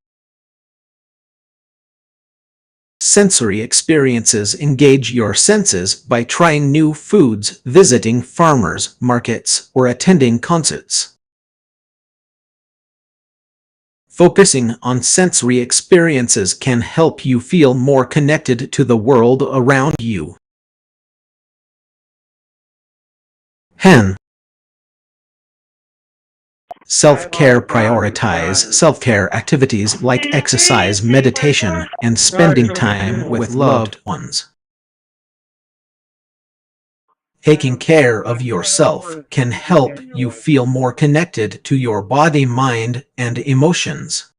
Sensory experiences. Engage your senses by trying new foods, visiting farmers markets, or attending concerts. Focusing on sensory experiences can help you feel more connected to the world around you. 10. Self-care. Prioritize self-care activities like exercise, meditation, and spending time with loved ones. Taking care of yourself can help you feel more connected to your body, mind, and emotions.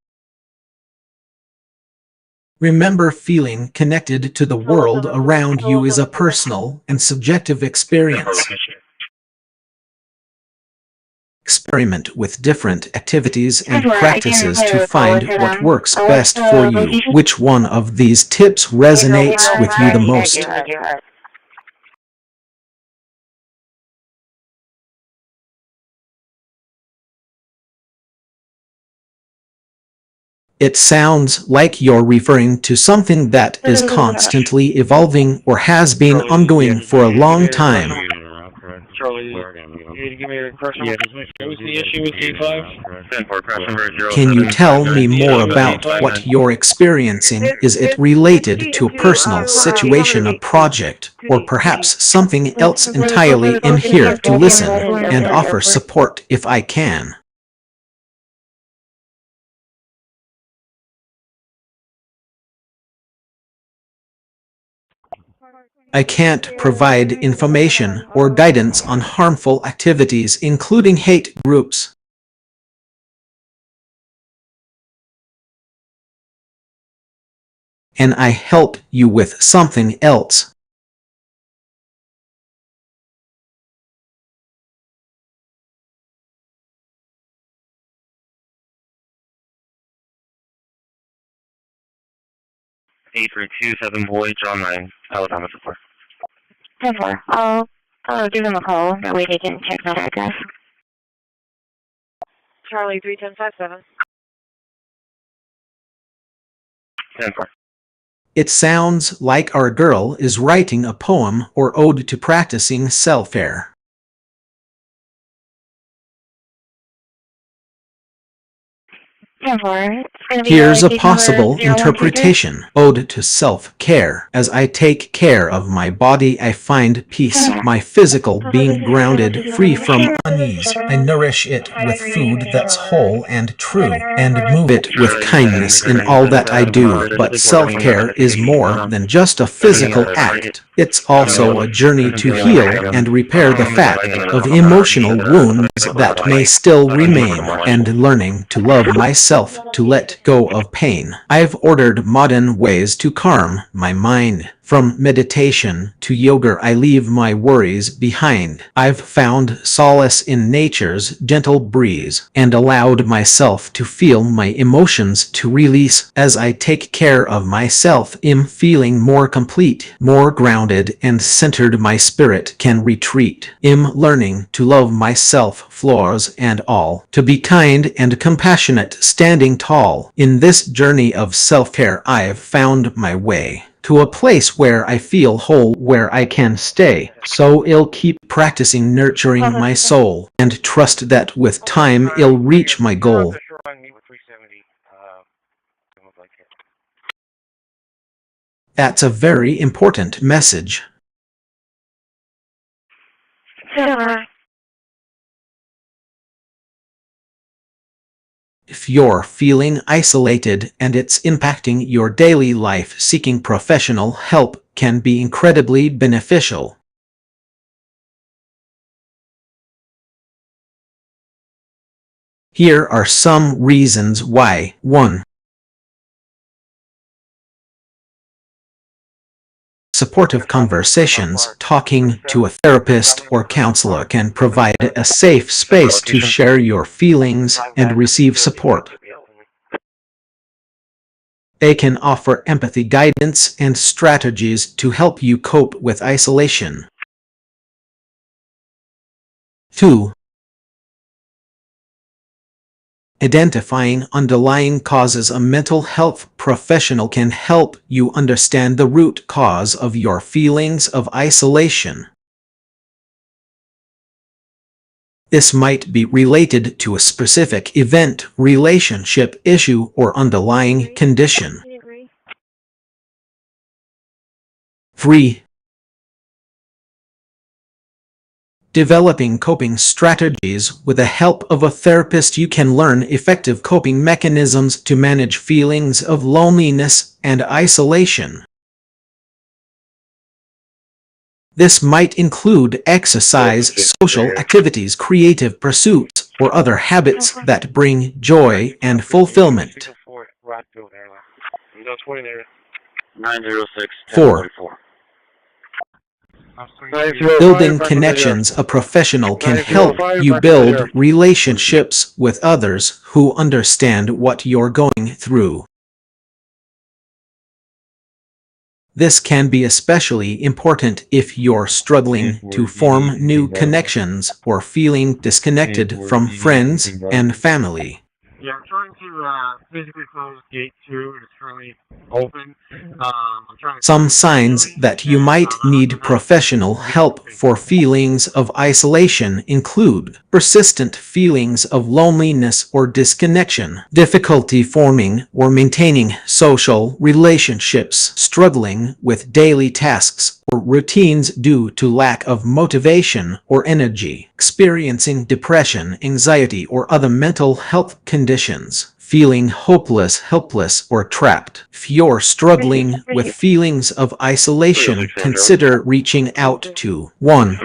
Remember, feeling connected to the world around you is a personal and subjective experience. Experiment with different activities and Sure, I practices can to find what works I'll best let for the you. location- Which one of these tips resonates with you the most? It sounds like you're referring to something that is constantly evolving or has been ongoing for a long time. Charlie, you need to give me a refresher. Yeah. What was the issue with D5? Can you tell me more about what you're experiencing? Is it related to a personal situation, a project, or perhaps something else entirely? I'm here to listen and offer support if I can. I can't provide information or guidance on harmful activities, including hate groups. Can I help you with something else? Eight for 27 Voyage on 9, Alabama support. 10-4. I'll give them a call. That way they can check that address. Charlie 31057. 10-4. It sounds like our girl is writing a poem or ode to practicing self-care. Here's a possible interpretation. Ode to self-care. As I take care of my body, I find peace. My physical being grounded, free from unease. I nourish it with food that's whole and true, and move it with kindness in all that I do. But self-care is more than just a physical act. It's also a journey to heal and repair the fact of emotional wounds that may still remain, and learning to love myself, to let go of pain. I've ordered modern ways to calm my mind. From meditation to yoga, I leave my worries behind. I've found solace in nature's gentle breeze and allowed myself to feel my emotions to release. As I take care of myself, I'm feeling more complete, more grounded and centered. My spirit can retreat. I'm learning to love myself, flaws and all, to be kind and compassionate, standing tall. In this journey of self-care, I've found my way to a place where I feel whole, where I can stay. So I'll keep practicing nurturing my soul and trust that with time I'll reach my goal. That's a very important message. If you're feeling isolated and it's impacting your daily life, seeking professional help can be incredibly beneficial. Here are some reasons why. 1. Supportive conversations. Talking to a therapist or counselor can provide a safe space to share your feelings and receive support. They can offer empathy, guidance, and strategies to help you cope with isolation. 2. Identifying underlying causes. A mental health professional can help you understand the root cause of your feelings of isolation. This might be related to a specific event, relationship issue, or underlying condition. 3. Developing coping strategies. With the help of a therapist, you can learn effective coping mechanisms to manage feelings of loneliness and isolation. This might include exercise, social activities, creative pursuits, or other habits that bring joy and fulfillment. 906. 4. Building connections. A professional can help you build relationships with others who understand what you're going through. This can be especially important if you're struggling to form new connections or feeling disconnected from friends and family. Yeah, I'm trying to physically close gate 2. It's currently open. I'm trying to Some signs that you might need professional help for feelings of isolation include persistent feelings of loneliness or disconnection, difficulty forming or maintaining social relationships, struggling with daily tasks or routines due to lack of motivation or energy, experiencing depression, anxiety, or other mental health conditions, feeling hopeless, helpless, or trapped. If you're struggling with feelings of isolation, consider reaching out to 1.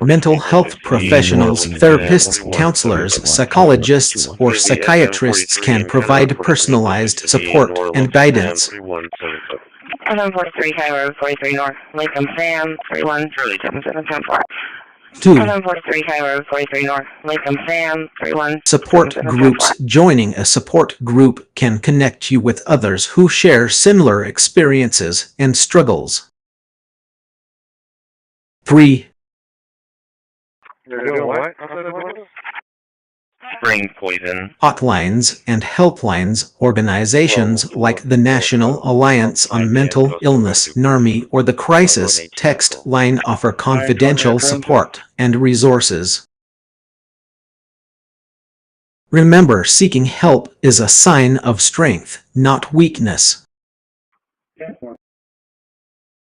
Mental health professionals, therapists, counselors, psychologists, or psychiatrists can provide personalized support and guidance. 743 Cairo, 43 North, Lincoln Sam, 317774. 2. 743 Cairo, 43 North, Lincoln Sam, 31. Support groups. Joining a support group can connect you with others who share similar experiences and struggles. 3. Brain poison. Hotlines and helplines. Organizations like the National Alliance on Mental Illness, NARMI, or the Crisis Text Line offer confidential support and resources. Remember, seeking help is a sign of strength, not weakness.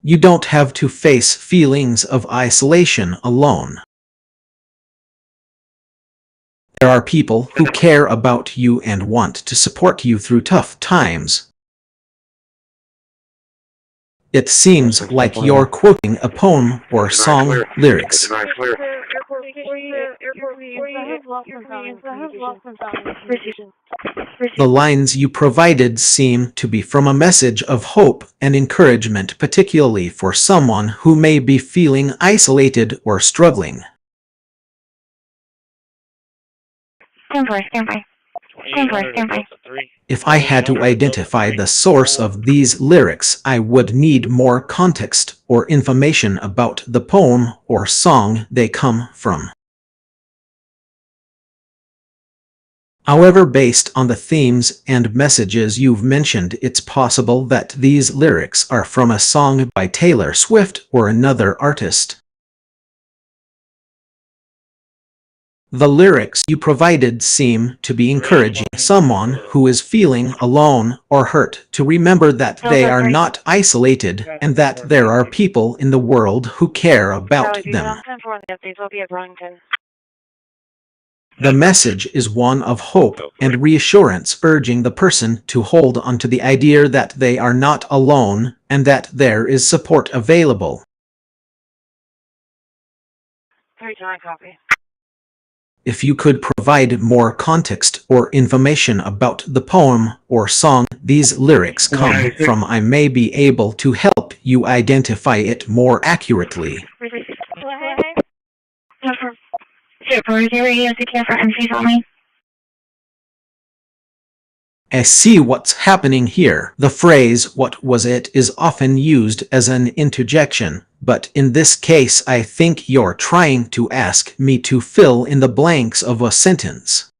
You don't have to face feelings of isolation alone. There are people who care about you and want to support you through tough times. It seems like you're quoting a poem or song lyrics. The lines you provided seem to be from a message of hope and encouragement, particularly for someone who may be feeling isolated or struggling. Stand by. If I had to identify the source of these lyrics, I would need more context or information about the poem or song they come from. However, based on the themes and messages you've mentioned, it's possible that these lyrics are from a song by Taylor Swift or another artist. The lyrics you provided seem to be encouraging someone who is feeling alone or hurt to remember that they are not isolated and that there are people in the world who care about them. The message is one of hope and reassurance, urging the person to hold on to the idea that they are not alone and that there is support available. 3-9 copy. If you could provide more context or information about the poem or song these lyrics come from, I may be able to help you identify it more accurately. I see what's happening here. The phrase, "what was it?" is often used as an interjection, but in this case I think you're trying to ask me to fill in the blanks of a sentence.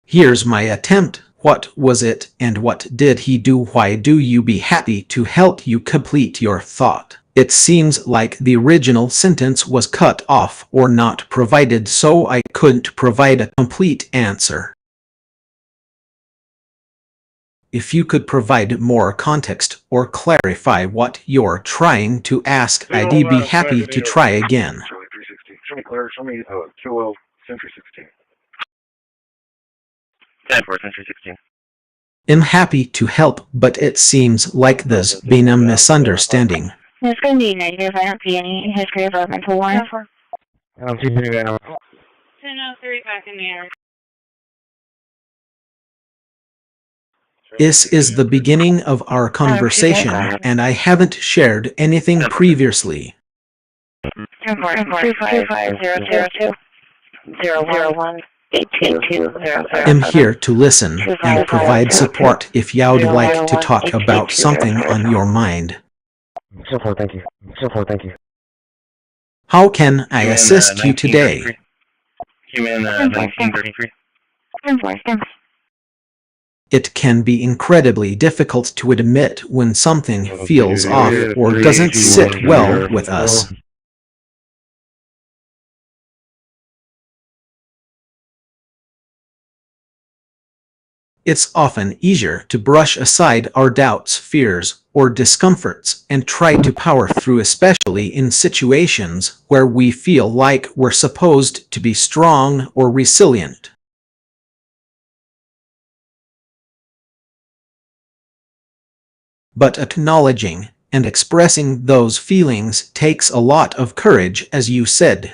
Here's my attempt. What was it, and what did he do? Why do you? Be happy to help you complete your thought. It seems like the original sentence was cut off or not provided, so I couldn't provide a complete answer. If you could provide more context or clarify what you're trying to ask, I'd be happy to try again. Show me Claire, show me QL Century 16. 10-4, Century 16. I'm happy to help, but it seems like there's been a misunderstanding. It's going to be negative. I don't see any history of a mental one. I don't see any now. 10-03 back in the air. This is the beginning of our conversation, and I haven't shared anything previously. 10-4-25-02-01-8200. I'm here to listen and provide support if you'd like to talk about something on your mind. So far, thank you. So far, thank you. How can I assist you today? Human 1933. 10-4. It can be incredibly difficult to admit when something feels off or doesn't sit well with us. It's often easier to brush aside our doubts, fears, or discomforts and try to power through, especially in situations where we feel like we're supposed to be strong or resilient. But acknowledging and expressing those feelings takes a lot of courage, as you said.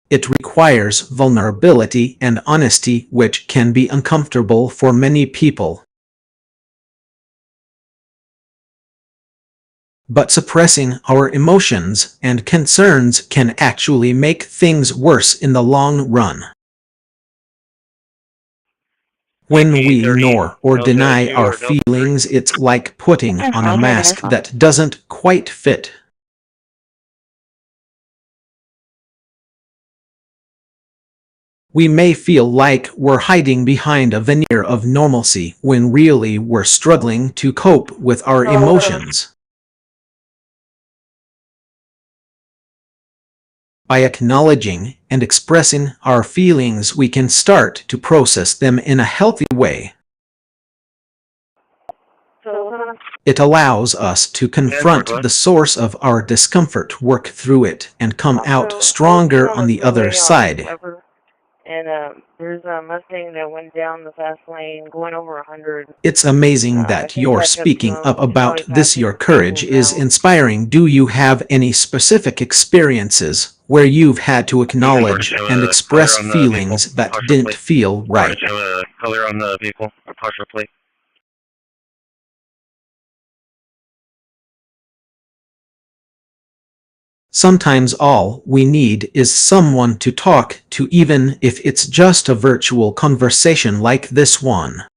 It requires vulnerability and honesty, which can be uncomfortable for many people. But suppressing our emotions and concerns can actually make things worse in the long run. When we ignore or deny our feelings, it's like putting on a mask that doesn't quite fit. We may feel like we're hiding behind a veneer of normalcy when really we're struggling to cope with our emotions. By acknowledging and expressing our feelings, we can start to process them in a healthy way. It allows us to confront the source of our discomfort, work through it, and come out stronger on the other side. And there's a Mustang that went down the fast lane going over 100. It's amazing that you're speaking up about this. Your courage is inspiring. Do you have any specific experiences where you've had to acknowledge and express feelings that didn't feel right? Color on the vehicle, or partial plate. Sometimes all we need is someone to talk to, even if it's just a virtual conversation like this one.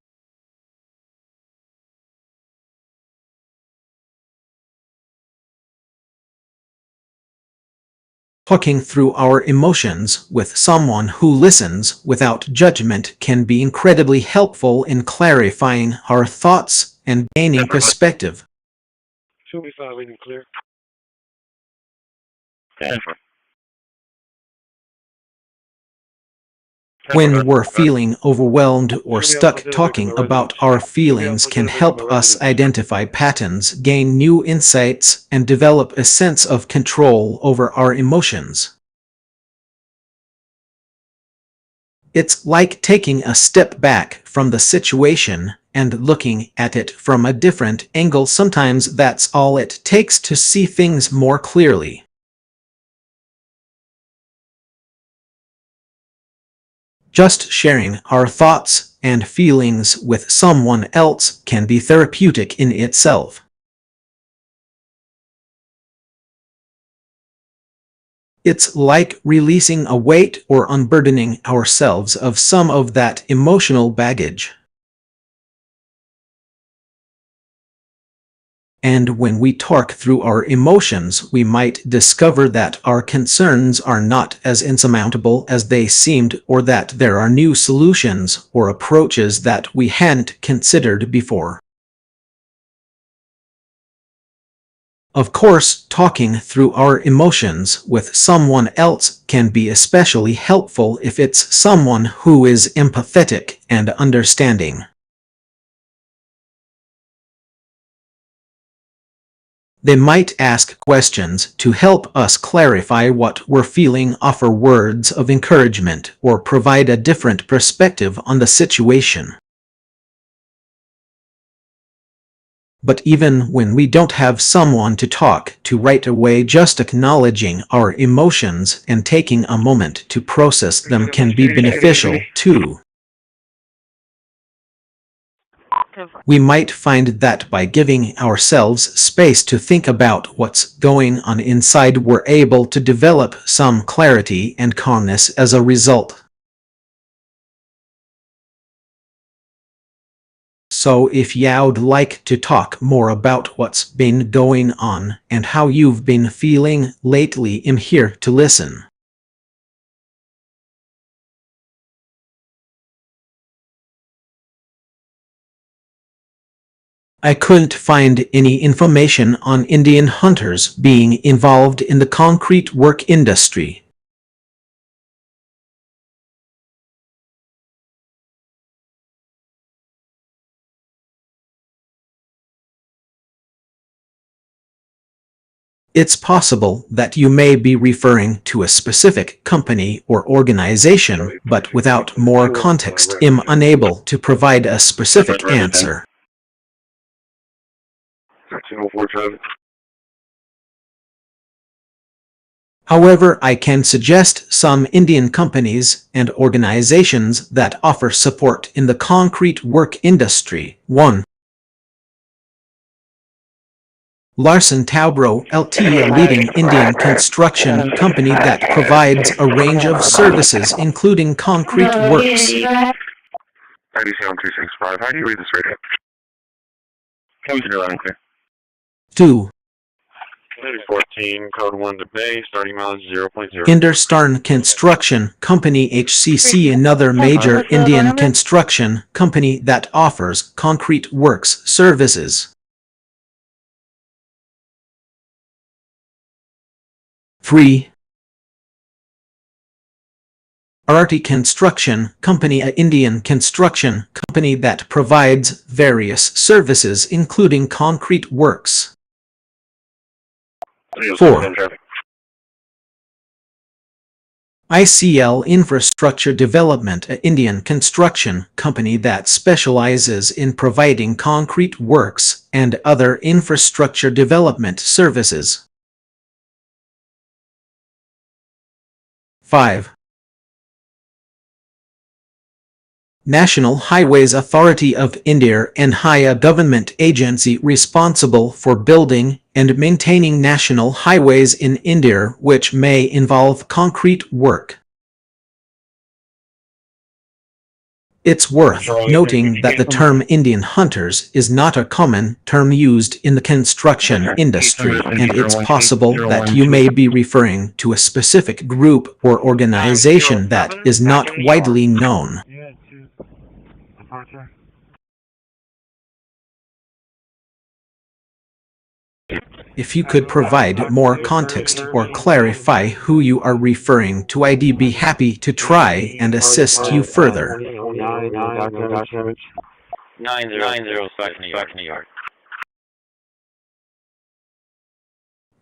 Talking through our emotions with someone who listens without judgment can be incredibly helpful in clarifying our thoughts and gaining perspective. 285, leaving clear. When we're feeling overwhelmed or stuck, talking about our feelings can help us identify patterns, gain new insights, and develop a sense of control over our emotions. It's like taking a step back from the situation and looking at it from a different angle. Sometimes that's all it takes to see things more clearly. Just sharing our thoughts and feelings with someone else can be therapeutic in itself. It's like releasing a weight or unburdening ourselves of some of that emotional baggage. And when we talk through our emotions, we might discover that our concerns are not as insurmountable as they seemed, or that there are new solutions or approaches that we hadn't considered before. Of course, talking through our emotions with someone else can be especially helpful if it's someone who is empathetic and understanding. They might ask questions to help us clarify what we're feeling, offer words of encouragement, or provide a different perspective on the situation. But even when we don't have someone to talk to right away, just acknowledging our emotions and taking a moment to process them can be beneficial too. We might find that by giving ourselves space to think about what's going on inside, we're able to develop some clarity and calmness as a result. So if you'd like to talk more about what's been going on and how you've been feeling lately, I'm here to listen. I couldn't find any information on Indian hunters being involved in the concrete work industry. It's possible that you may be referring to a specific company or organization, but without more context, I'm unable to provide a specific answer. 1304 However, I can suggest some Indian companies and organizations that offer support in the concrete work industry. 1. Larsen Taubro RTA, a leading Indian construction company that provides a range of services including concrete works. 97265. How do you read this radio? Can we hear loud and clear? 2. 14, code 1 to base, starting mileage 0.0. Hindustan Construction Company HCC, another major Indian construction company that offers concrete works services. 3. RTA Construction Company, an Indian construction company that provides various services including concrete works. 4. ICL Infrastructure Development, an Indian construction company that specializes in providing concrete works and other infrastructure development services. 5. National Highways Authority of India, an India government agency responsible for building and maintaining national highways in India, which may involve concrete work. It's worth noting that the term Indian hunters is not a common term used in the construction industry, and it's possible that you may be referring to a specific group or organization that is not widely known. If you could provide more context or clarify who you are referring to, I'd be happy to try and assist you further. 905 New York.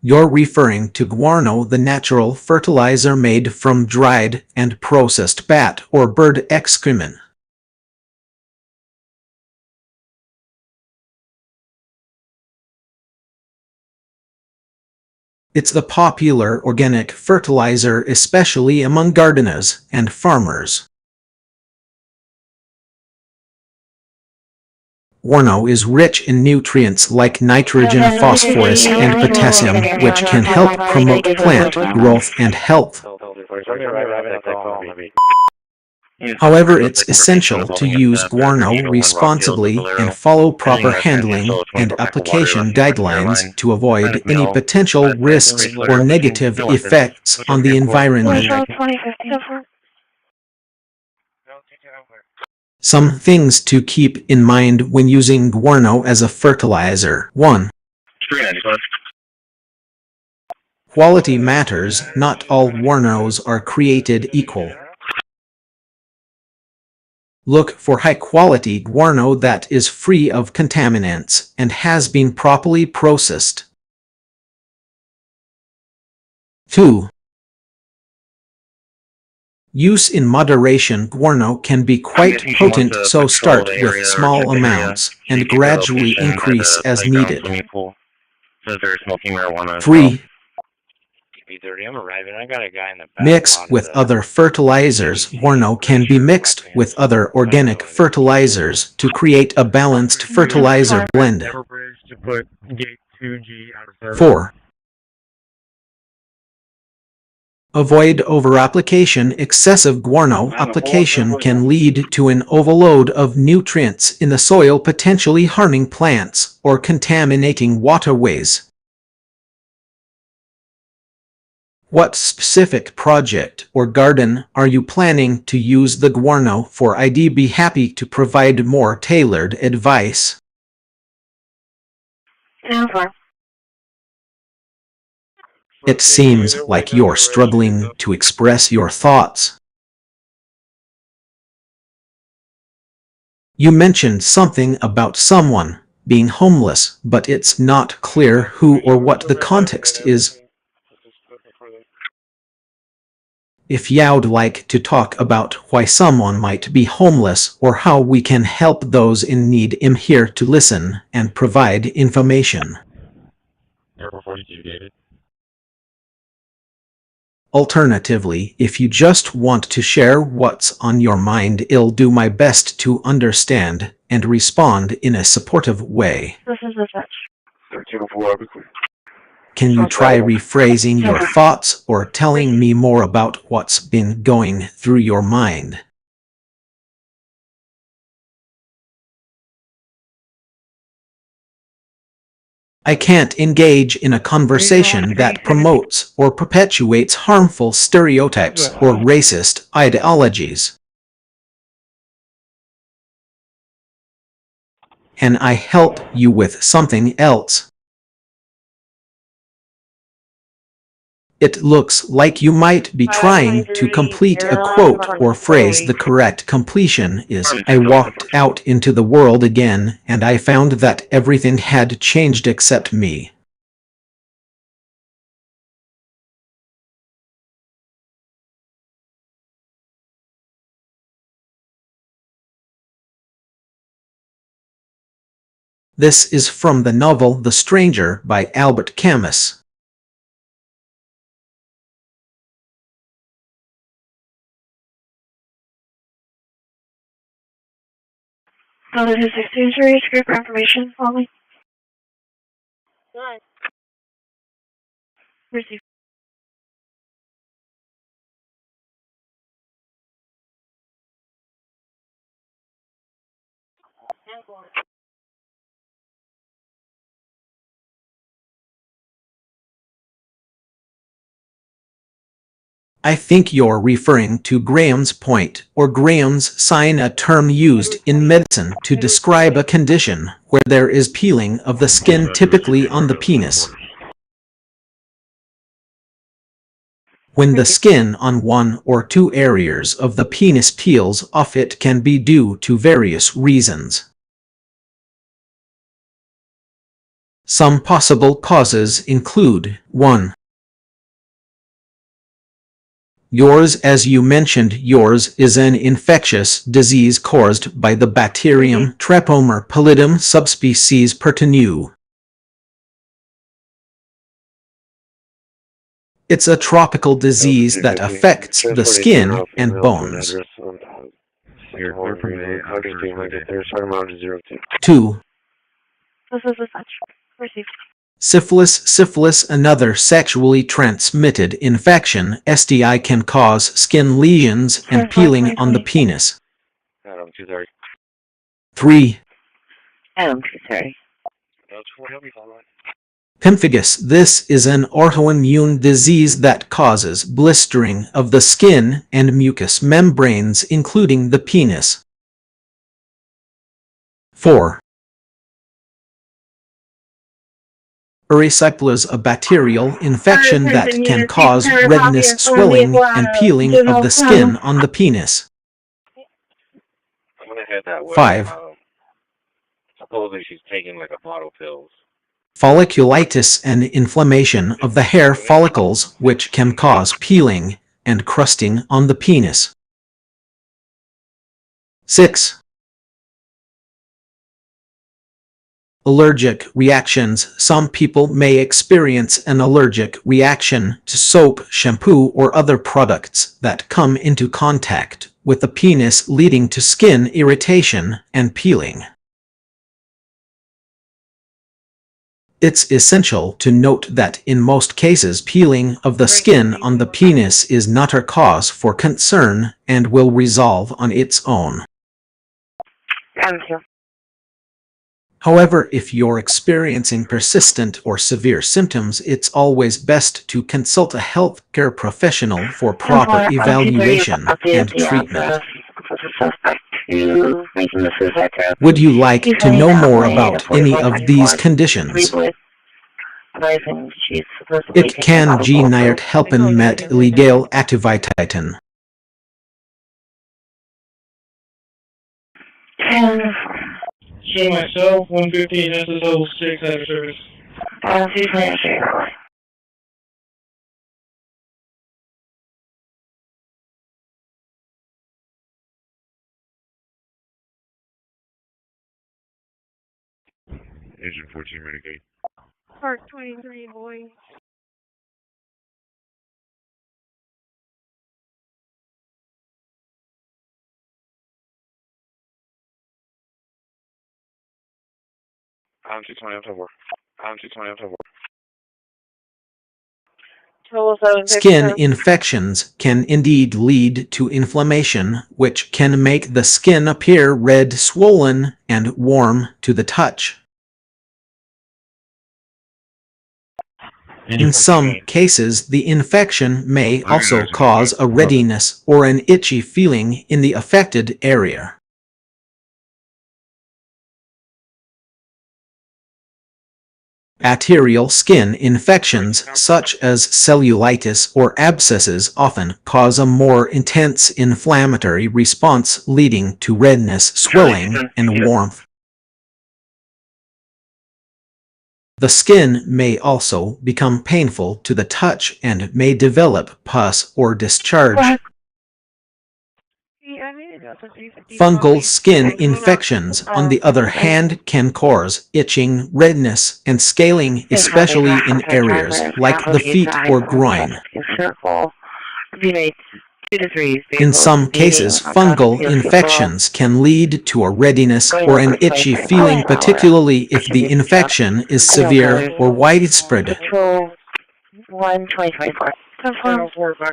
You're referring to guano, the natural fertilizer made from dried and processed bat or bird excrement. It's the popular organic fertilizer, especially among gardeners and farmers. Guano is rich in nutrients like nitrogen, phosphorus, and potassium, which can help promote plant growth and health. However, it's essential to use guano responsibly and follow proper handling and application guidelines to avoid any potential risks or negative effects on the environment. Some things to keep in mind when using guano as a fertilizer. 1. Quality matters. Not all guanos are created equal. Look for high-quality guano that is free of contaminants and has been properly processed. 2. Use in moderation. Guarno can be quite If you want potent, to so patrol start the with area or small check the area, amounts you and get your gradually location at increase the as playground needed. swimming pool. Says they're smoking marijuana as 3. TP30, I'm arriving. I got a guy in the back Mix lot of with the other fertilizers. Guarno can be mixed with other organic fertilizers to create a balanced fertilizer blend. Everbridge to put gate 2G out of service. 4. Avoid overapplication. Excessive guarno application can lead to an overload of nutrients in the soil, potentially harming plants or contaminating waterways. What specific project or garden are you planning to use the guarno for? I'd be happy to provide more tailored advice. It seems like you're struggling to express your thoughts. You mentioned something about someone being homeless, but it's not clear who or what the context is. If you'd like to talk about why someone might be homeless or how we can help those in need, I'm here to listen and provide information. Alternatively, if you just want to share what's on your mind, I'll do my best to understand and respond in a supportive way. This is the touch. 1304, Can you try rephrasing your thoughts or telling me more about what's been going through your mind? I can't engage in a conversation that promotes or perpetuates harmful stereotypes or racist ideologies. Can I help you with something else? It looks like you might be trying to complete a quote or phrase. The correct completion is, I walked out into the world again and I found that everything had changed except me. This is from the novel The Stranger by Albert Camus. This is 16 series, group information, only. Receive. I think you're referring to Graham's point or Graham's sign, a term used in medicine to describe a condition where there is peeling of the skin, typically on the penis. When the skin on one or two areas of the penis peels off, it can be due to various reasons. Some possible causes include 1. Yours, as you mentioned, yours is an infectious disease caused by the bacterium Treponema pallidum subspecies pertinu. It's a tropical disease that affects the skin and bones. 2. This is the touch. Receive. Syphilis, another sexually transmitted infection. STI can cause skin lesions and peeling on the penis. 3. Pemphigus, this is an autoimmune disease that causes blistering of the skin and mucous membranes, including the penis. 4. Erysipelas, a bacterial infection that can cause redness, swelling, and peeling of the skin on the penis. 5. Supposedly she's taking like a bottle pills. Folliculitis, an inflammation of the hair follicles which can cause peeling and crusting on the penis. 6. Allergic reactions. Some people may experience an allergic reaction to soap, shampoo, or other products that come into contact with the penis, leading to skin irritation and peeling. It's essential to note that in most cases, peeling of the skin on the penis is not a cause for concern and will resolve on its own. Thank you. However, if you're experiencing persistent or severe symptoms, it's always best to consult a healthcare professional for proper evaluation and treatment. Would you like to know more about any of these conditions? It kan genert helpen met illegal activiteiten. Show myself, 115 SSO 6 out of service. Agent 14 Renegade. Park 23, boy. I'm 220 on top. I'm 220 on top. Skin infections can indeed lead to inflammation, which can make the skin appear red, swollen, and warm to the touch. In some cases, the infection may also cause a reddiness or an itchy feeling in the affected area. Bacterial skin infections, such as cellulitis or abscesses, often cause a more intense inflammatory response, leading to redness, swelling, and warmth. The skin may also become painful to the touch and may develop pus or discharge. Fungal skin infections, on the other hand, can cause itching, redness, and scaling, especially in areas like the feet or groin. In some cases, fungal infections can lead to a reddiness or an itchy feeling, particularly if the infection is severe or widespread.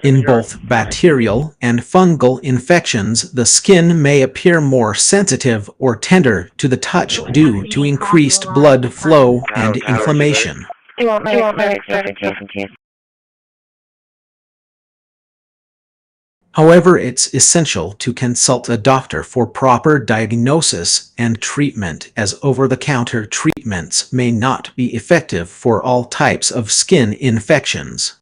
In both bacterial and fungal infections, the skin may appear more sensitive or tender to the touch due to increased blood flow and inflammation. However, it's essential to consult a doctor for proper diagnosis and treatment, as over-the-counter treatments may not be effective for all types of skin infections.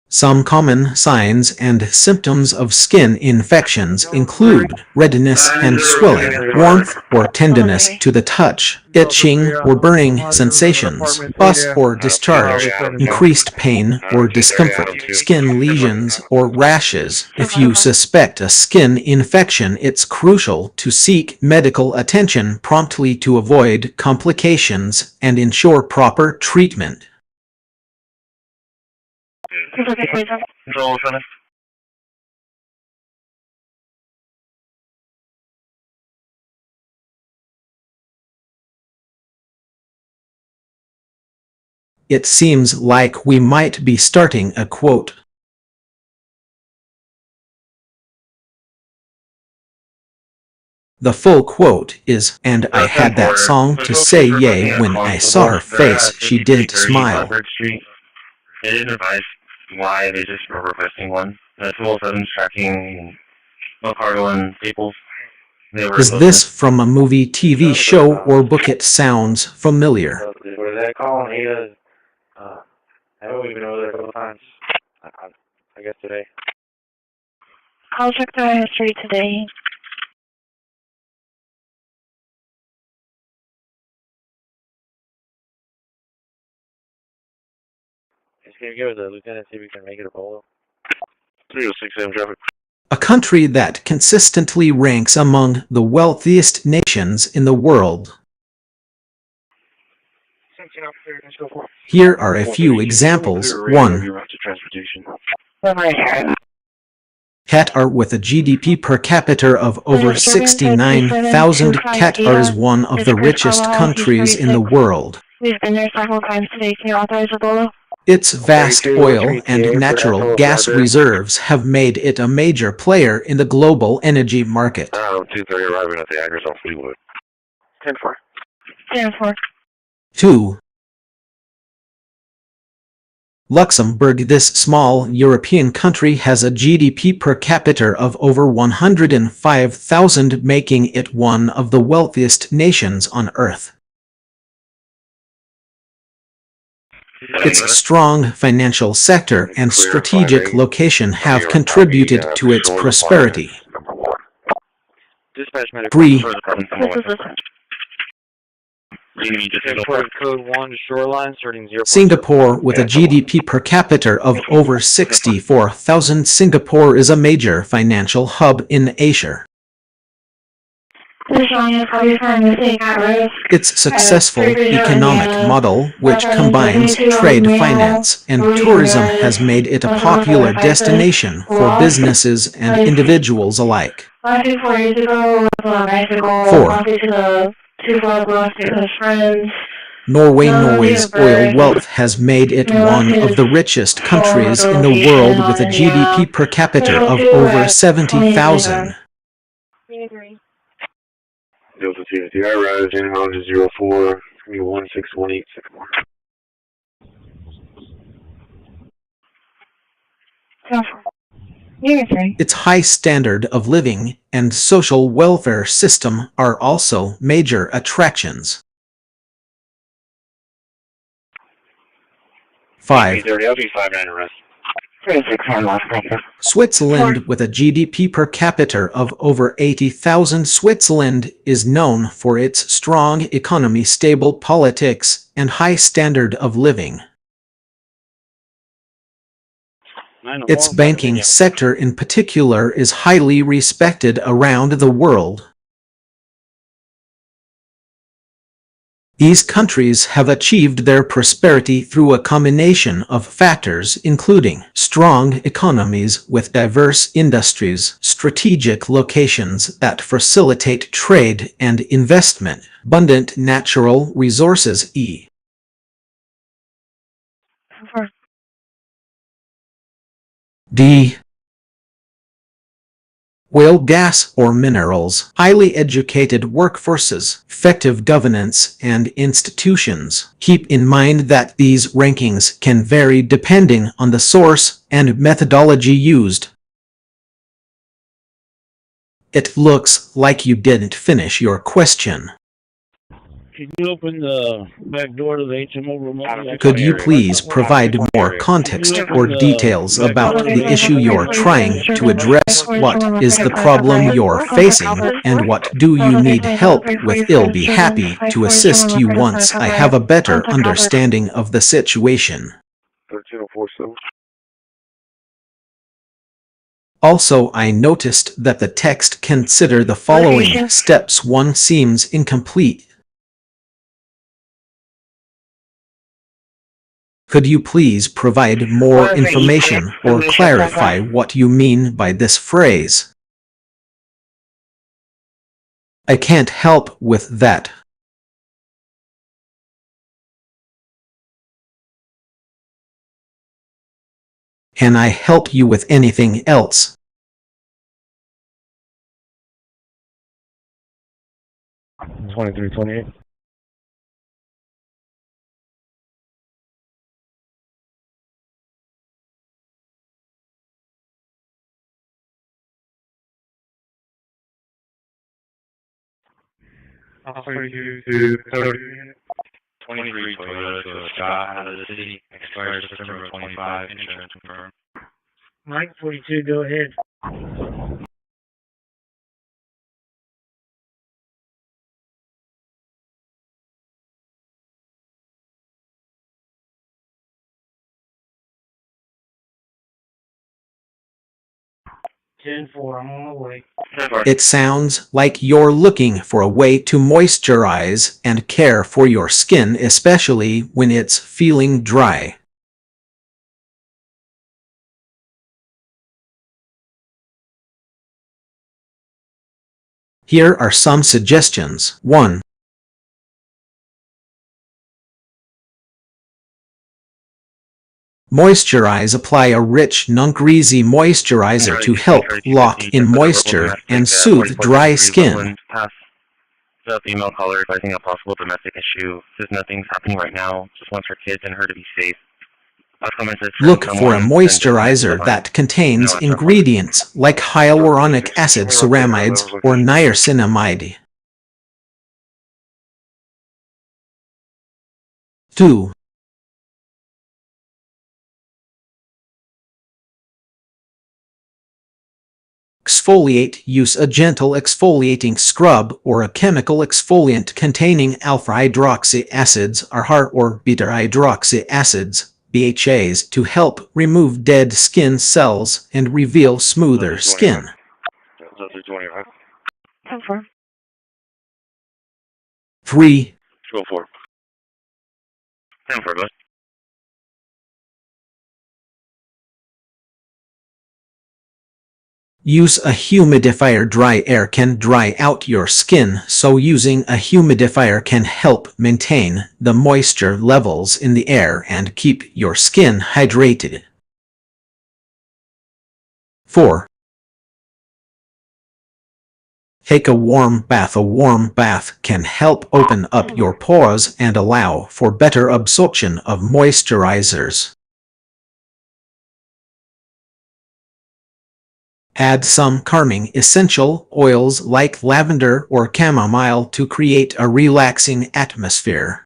Some common signs and symptoms of skin infections include redness and swelling, warmth or tenderness to the touch, itching or burning sensations, pus or discharge, increased pain or discomfort, skin lesions or rashes. If you suspect a skin infection, it's crucial to seek medical attention promptly to avoid complications and ensure proper treatment. Control 7. It seems like we might be starting a quote. The full quote is, "And I had that song to say yay when I saw her face, she didn't smile." They didn't advise why, they just were requesting one. The 207's tracking Ricardo and Staples. Is this from a movie, TV show, or book? It sounds familiar. Were they calling Ada? I know we've been over there a couple times. I guess today. I'll check the history today. Just gonna go with the lieutenant, see if we can make it a polo. 306 AM traffic. A country that consistently ranks among the wealthiest nations in the world. Here are a few examples. 1. Transportation. Qatar, with a GDP per capita of over 69,000. Qatar is one of the richest countries in the world. We've been there several times today. Can you authorize a bolo? Its vast oil and natural gas reserves have made it a major player in the global energy market. 2:30 arriving at the address on Fleetwood. 10-4. 10-4. 2. Luxembourg, this small European country, has a GDP per capita of over 105,000, making it one of the wealthiest nations on Earth. Its strong financial sector and strategic location have contributed to its prosperity. 3. Code 1 to shoreline, starting 0. Singapore, with a GDP per capita of over 64,000. Singapore is a major financial hub in Asia. Its successful economic model, which combines trade, finance, and tourism, has made it a popular destination for businesses and individuals alike. 4. Norway's oil wealth has made it one of the richest countries in the world, with a GDP per capita of over 70,000. Delta TFTI rise inbound to 04, 161864. Its high standard of living and social welfare system are also major attractions. 5. Switzerland, with a GDP per capita of over 80,000. Switzerland is known for its strong economy, stable politics, and high standard of living. Its banking sector in particular is highly respected around the world. These countries have achieved their prosperity through a combination of factors, including strong economies with diverse industries, strategic locations that facilitate trade and investment, abundant natural resources, d. oil, gas, or minerals, highly educated workforces, effective governance, and institutions. Keep in mind that these rankings can vary depending on the source and methodology used. It looks like you didn't finish your question. Can you open the back door to the HMO remote? Could you please provide more context or details about the issue you're trying to address? What is the problem you're facing, and what do you need help with? I'll be happy to assist you once I have a better understanding of the situation. 13047. Also, I noticed that the text "consider the following steps" 1 seems incomplete. Could you please provide more information or clarify what you mean by this phrase? I can't help with that. Can I help you with anything else? $23.28. Offer you to 23 Toyota to Scott out of the city, expires September 25, insurance confirmed. Mike 42, go ahead. 10-4, I'm on my way. 10-4. It sounds like you're looking for a way to moisturize and care for your skin, especially when it's feeling dry. Here are some suggestions. 1. Moisturize. Apply a rich, non-greasy moisturizer to help lock in moisture and soothe dry skin. Pass the female caller advising a possible domestic issue. Says nothing's happening right now. Just wants her kids and her to be safe. Look for a moisturizer that contains ingredients like hyaluronic acid, ceramides, or niacinamide. 2. Exfoliate. Use a gentle exfoliating scrub or a chemical exfoliant containing alpha-hydroxy acids or beta-hydroxy acids, BHAs, to help remove dead skin cells and reveal smoother skin. 10-4. 3. 204. 10-4, bud. Use a humidifier. Dry air can dry out your skin, so using a humidifier can help maintain the moisture levels in the air and keep your skin hydrated. 4. Take a warm bath. A warm bath can help open up your pores and allow for better absorption of moisturizers. Add some calming essential oils like lavender or chamomile to create a relaxing atmosphere.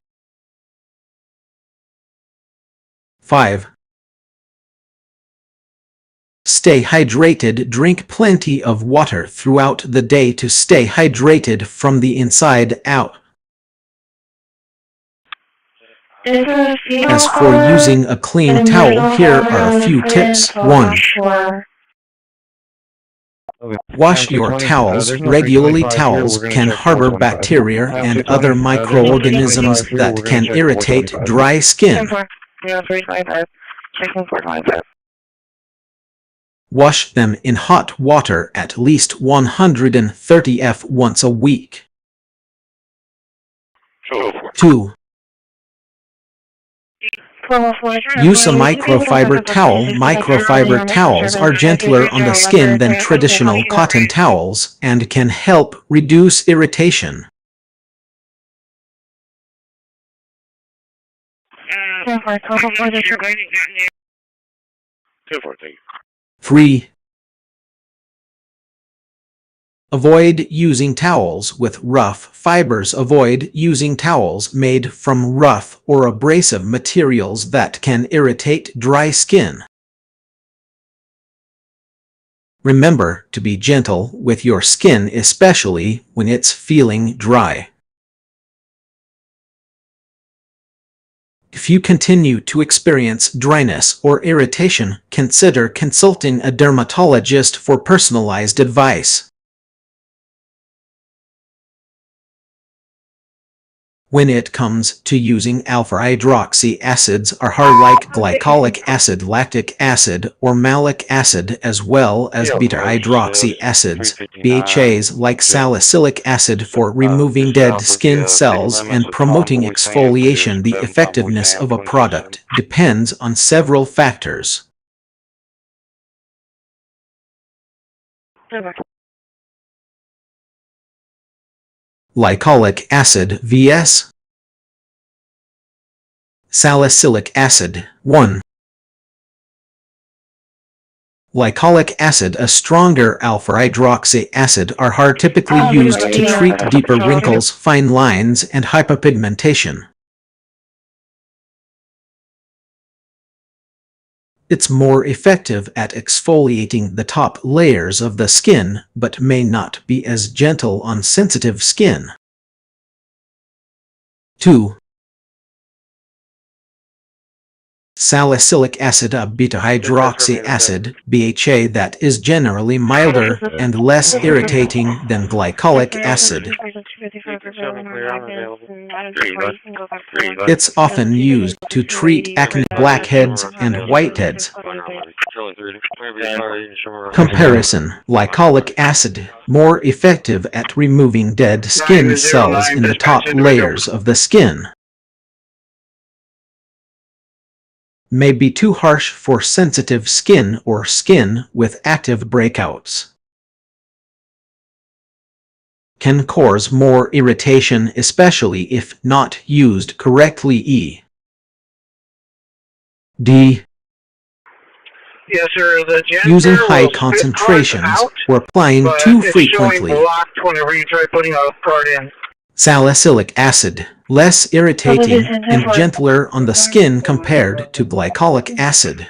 5. Stay hydrated. Drink plenty of water throughout the day to stay hydrated from the inside out. As for using a clean towel, here are a few tips. 1. Wash your towels regularly. Towels can harbor bacteria and other microorganisms that can irritate dry skin. Wash them in hot water at least 130 F once a week. 2. Use a microfiber towel. Microfiber towels are gentler on the skin than traditional cotton towels and can help reduce irritation. 3. Avoid using towels with rough fibers. Avoid using towels made from rough or abrasive materials that can irritate dry skin. Remember to be gentle with your skin, especially when it's feeling dry. If you continue to experience dryness or irritation, consider consulting a dermatologist for personalized advice. When it comes to using alpha-hydroxy acids are like glycolic acid, lactic acid, or malic acid, as well as beta-hydroxy acids, BHAs like salicylic acid for removing dead skin cells and promoting exfoliation. The effectiveness of a product depends on several factors. Glycolic acid vs. Salicylic acid. 1. Glycolic acid, a stronger alpha-hydroxy acid, are typically used to treat deeper wrinkles, fine lines, and hyperpigmentation. It's more effective at exfoliating the top layers of the skin, but may not be as gentle on sensitive skin. 2. salicylic acid, a beta-hydroxy acid, BHA, that is generally milder and less irritating than glycolic acid. It's often used to treat acne, blackheads, and whiteheads. Comparison: glycolic acid, more effective at removing dead skin cells in the top layers of the skin. May be too harsh for sensitive skin or skin with active breakouts. Can cause more irritation, especially if not used correctly. D. Yes, sir. The Using high concentrations or applying too frequently. Blocked whenever you try putting a card in. Salicylic acid, less irritating and gentler on the skin compared to glycolic acid.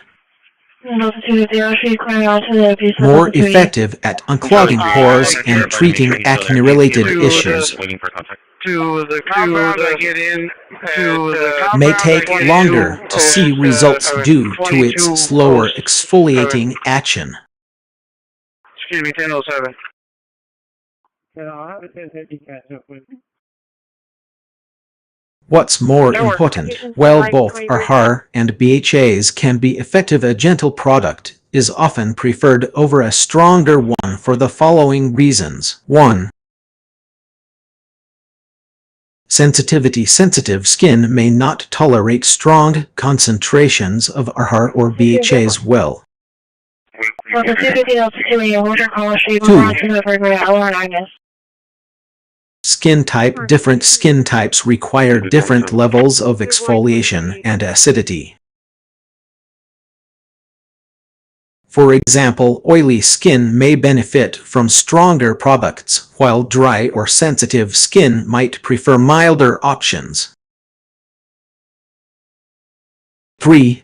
More effective at unclogging pores and treating acne-related issues. May take longer to see results due to its slower exfoliating action. Excuse me, 1007. What's more important, while both AHR and BHAs can be effective, a gentle product is often preferred over a stronger one for the following reasons. 1. Sensitivity: sensitive skin may not tolerate strong concentrations of AHR or BHAs well. 2. Skin type: different skin types require different levels of exfoliation and acidity. For example, oily skin may benefit from stronger products, while dry or sensitive skin might prefer milder options. 3.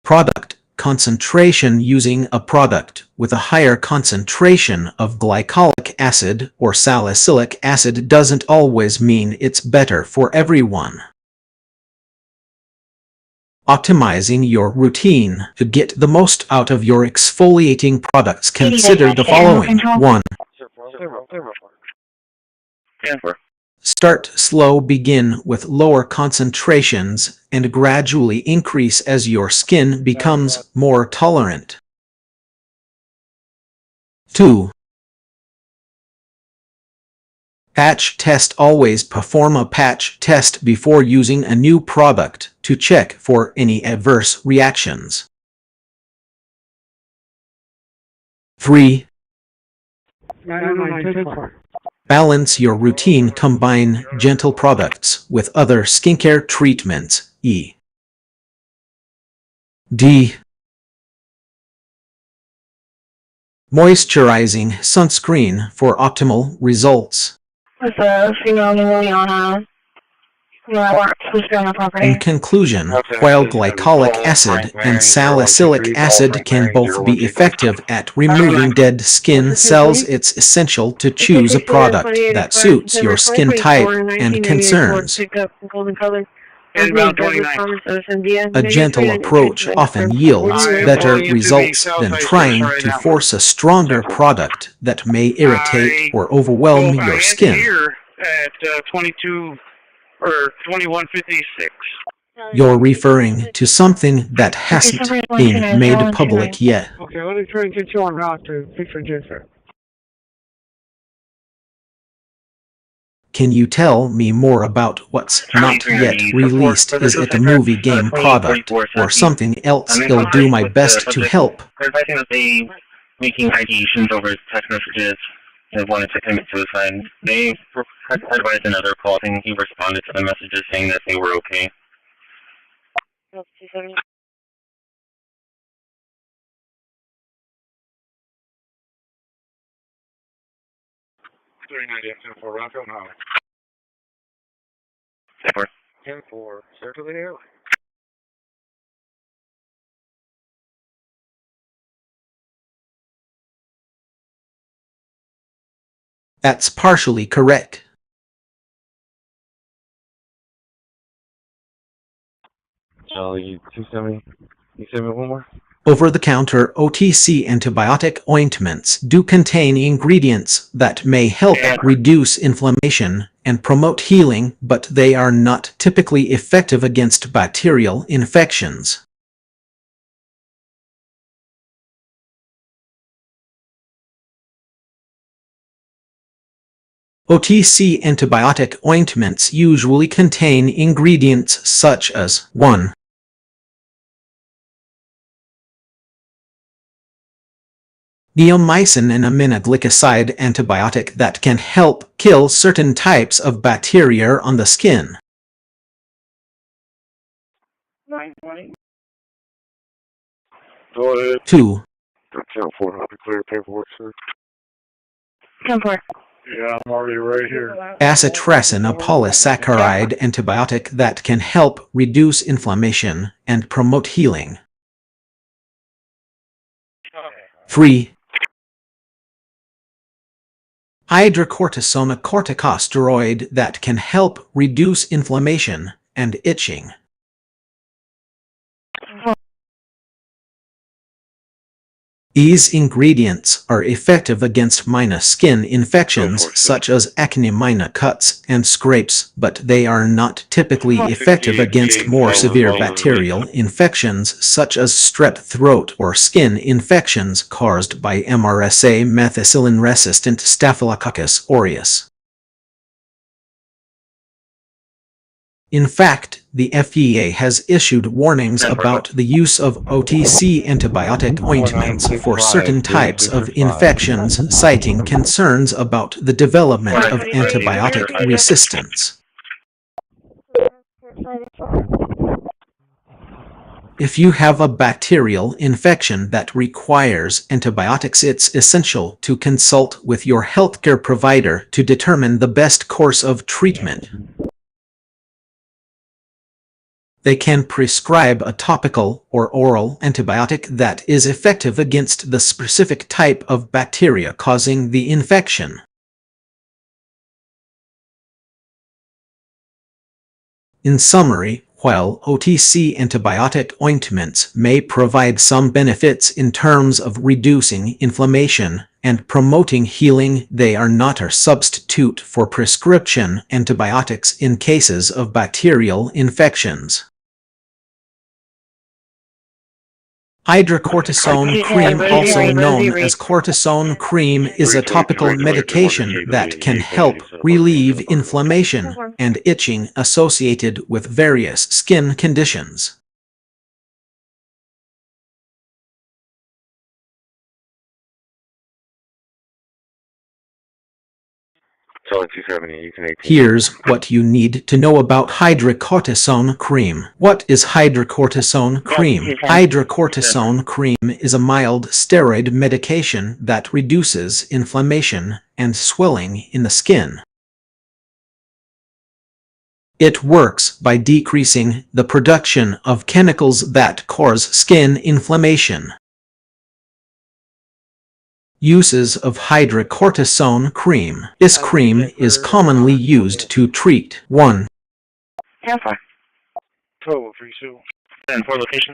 Product concentration: using a product with a higher concentration of glycolic acid or salicylic acid doesn't always mean it's better for everyone. Optimizing your routine to get the most out of your exfoliating products. Consider the following. 1. Start slow. Begin with lower concentrations and gradually increase as your skin becomes more tolerant. 2. Patch test: always perform a patch test before using a new product to check for any adverse reactions. 3. Balance your routine. Combine gentle products with other skincare treatments. D. Moisturizing sunscreen for optimal results. In conclusion, while glycolic acid and salicylic acid can both be effective at removing dead skin cells, it's essential to choose a product that suits your skin type and concerns. A gentle approach often yields better results than trying to force a stronger product that may irritate or overwhelm your skin. At 22 or 2156. You're referring to something that hasn't been made public yet. Okay, let me try and get you on route to fix your ginger. Can you tell me more about what's not yet released? Is it a movie, game, product, or something else? I'll do my best to help. Advising that they making ideations over text messages and wanted to commit suicide. They advised another call, and he responded to the messages saying that they were okay. Rockville now. 10-4, circle the airline. That's partially correct. Charlie 270. You send me one more? Over-the-counter OTC antibiotic ointments do contain ingredients that may help reduce inflammation and promote healing, but they are not typically effective against bacterial infections. OTC antibiotic ointments usually contain ingredients such as 1. Neomycin, an aminoglycoside antibiotic that can help kill certain types of bacteria on the skin. 2. 10-4, I'll be clear paperwork, sir. 10-4. Yeah, I'm already right here. Acitresin, a polysaccharide antibiotic that can help reduce inflammation and promote healing. 3. Hydrocortisone, a corticosteroid that can help reduce inflammation and itching. These ingredients are effective against minor skin infections such as acne, minor cuts, and scrapes, but they are not typically effective against more severe bacterial infections such as strep throat or skin infections caused by MRSA, methicillin-resistant Staphylococcus aureus. In fact, the FDA has issued warnings about the use of OTC antibiotic ointments for certain types of infections, citing concerns about the development of antibiotic resistance. If you have a bacterial infection that requires antibiotics, it's essential to consult with your healthcare provider to determine the best course of treatment. They can prescribe a topical or oral antibiotic that is effective against the specific type of bacteria causing the infection. In summary, while OTC antibiotic ointments may provide some benefits in terms of reducing inflammation and promoting healing, they are not a substitute for prescription antibiotics in cases of bacterial infections. Hydrocortisone cream, also known as cortisone cream, is a topical medication that can help relieve inflammation and itching associated with various skin conditions. Charlie 270, you can 18. Here's what you need to know about hydrocortisone cream. What is hydrocortisone cream? Hydrocortisone cream is a mild steroid medication that reduces inflammation and swelling in the skin. It works by decreasing the production of chemicals that cause skin inflammation. Uses of hydrocortisone cream. This cream is commonly used to treat 1.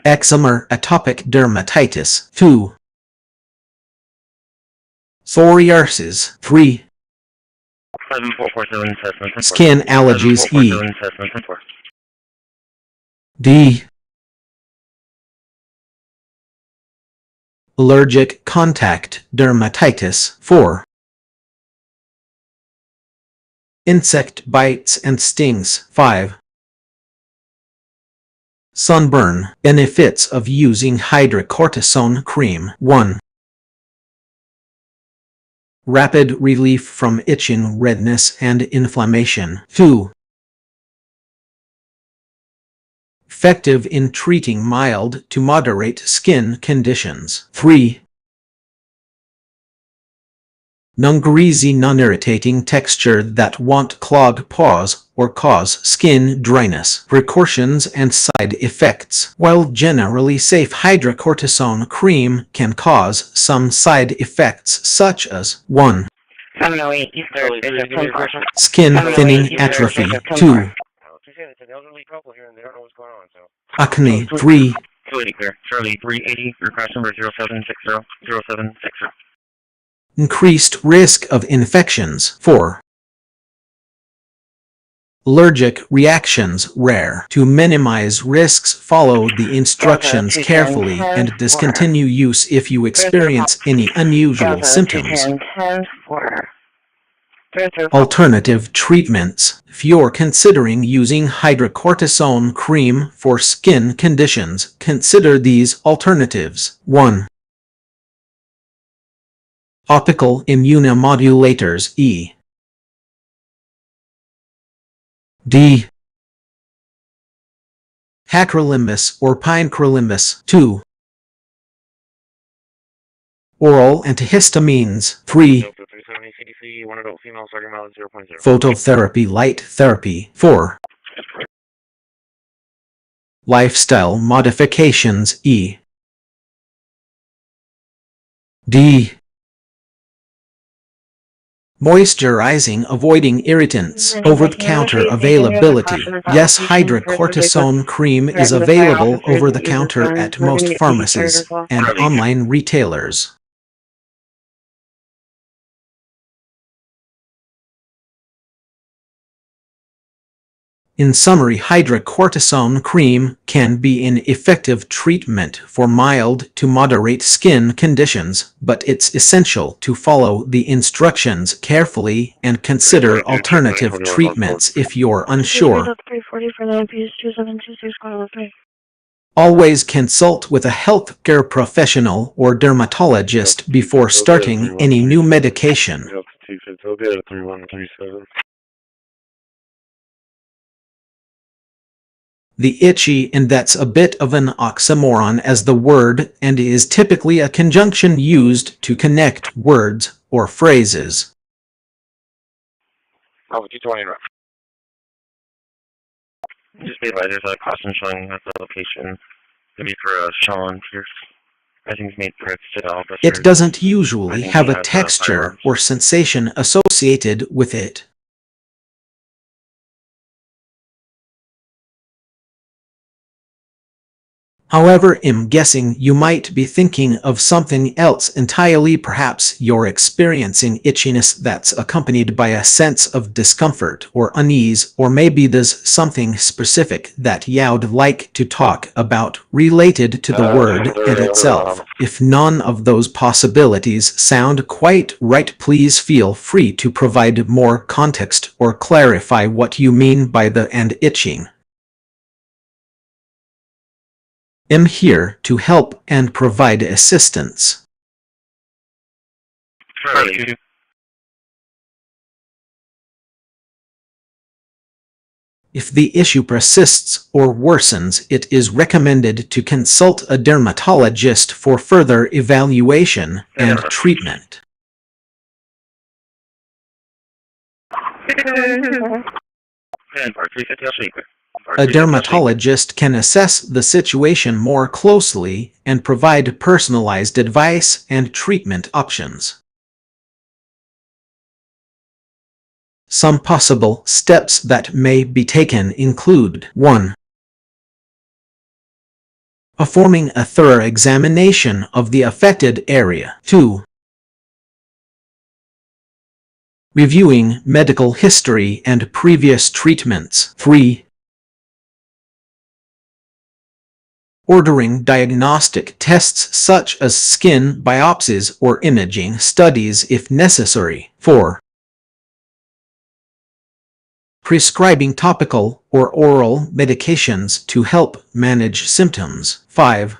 Eczema, atopic dermatitis. 2. Psoriasis. 3. Skin allergies. E. D. Allergic contact dermatitis. 4. Insect bites and stings. 5. Sunburn. Benefits of using hydrocortisone cream. 1. Rapid relief from itching, redness, and inflammation. 2. Effective in treating mild to moderate skin conditions. 3. Non-greasy, non-irritating texture that won't clog pores or cause skin dryness. Precautions and side effects. While generally safe, hydrocortisone cream can cause some side effects such as 1. Skin thinning atrophy. 2. elderly couple here and they don't know what's going on, so. Acne 3. Facility clear. Charlie 380, request number 0760. Increased risk of infections 4. Allergic reactions rare. To minimize risks, follow the instructions carefully and discontinue use if you experience any unusual symptoms. Alternative treatments. If you're considering using hydrocortisone cream for skin conditions, consider these alternatives. 1. Topical immunomodulators E. D. Tacrolimus or pincrolimus. 2. Oral antihistamines. 3. Phototherapy light therapy. 4. Lifestyle modifications E. D. Moisturizing, avoiding irritants. Over-the-counter availability. Yes, hydrocortisone cream is available over-the-counter at most pharmacies and online retailers. In summary, hydrocortisone cream can be an effective treatment for mild to moderate skin conditions, but it's essential to follow the instructions carefully and consider alternative treatments if you're unsure. Always consult with a healthcare professional or dermatologist before starting any new medication. The itchy, and that's a bit of an oxymoron as the word, and is typically a conjunction used to connect words or phrases. Oh, 220 rough. Just be advised, there's a caution showing at the location. Could be for Sean Pierce. I think he's made threats to the officers. It doesn't usually have a texture or sensation associated with it. However, I'm guessing you might be thinking of something else entirely. Perhaps you're experiencing itchiness that's accompanied by a sense of discomfort or unease, or maybe there's something specific that you'd like to talk about related to the word in itself. If none of those possibilities sound quite right, please feel free to provide more context or clarify what you mean by the "and itching." I'm here to help and provide assistance. Charlie. If the issue persists or worsens, it is recommended to consult a dermatologist for further evaluation and treatment. A dermatologist can assess the situation more closely and provide personalized advice and treatment options. Some possible steps that may be taken include: 1. Performing a thorough examination of the affected area. 2. Reviewing medical history and previous treatments. 3. Ordering diagnostic tests such as skin biopsies or imaging studies if necessary. 4. Prescribing topical or oral medications to help manage symptoms. 5.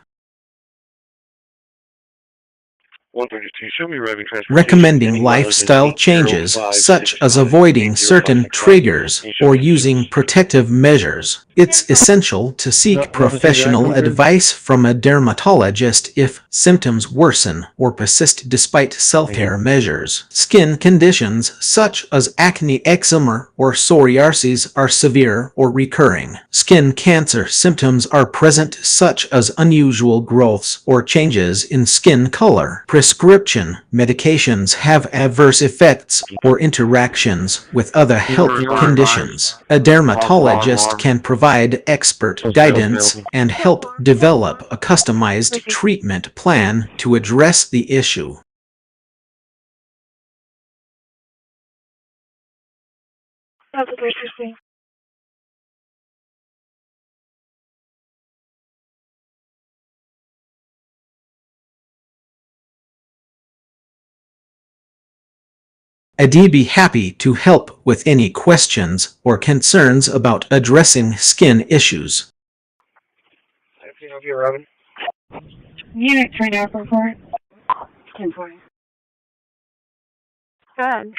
Recommending lifestyle changes, such as avoiding certain triggers or using protective measures. It's essential to seek professional advice from a dermatologist if symptoms worsen or persist despite self-care measures. Skin conditions such as acne, eczema, or psoriasis are severe or recurring. Skin cancer symptoms are present, such as unusual growths or changes in skin color. prescription medications have adverse effects or interactions with other health conditions. A dermatologist can provide expert guidance and help develop a customized treatment plan to address the issue. Delta 360. I'd be happy to help with any questions or concerns about addressing skin issues. I can help you, Robin. Unit train out report. 1040. Good.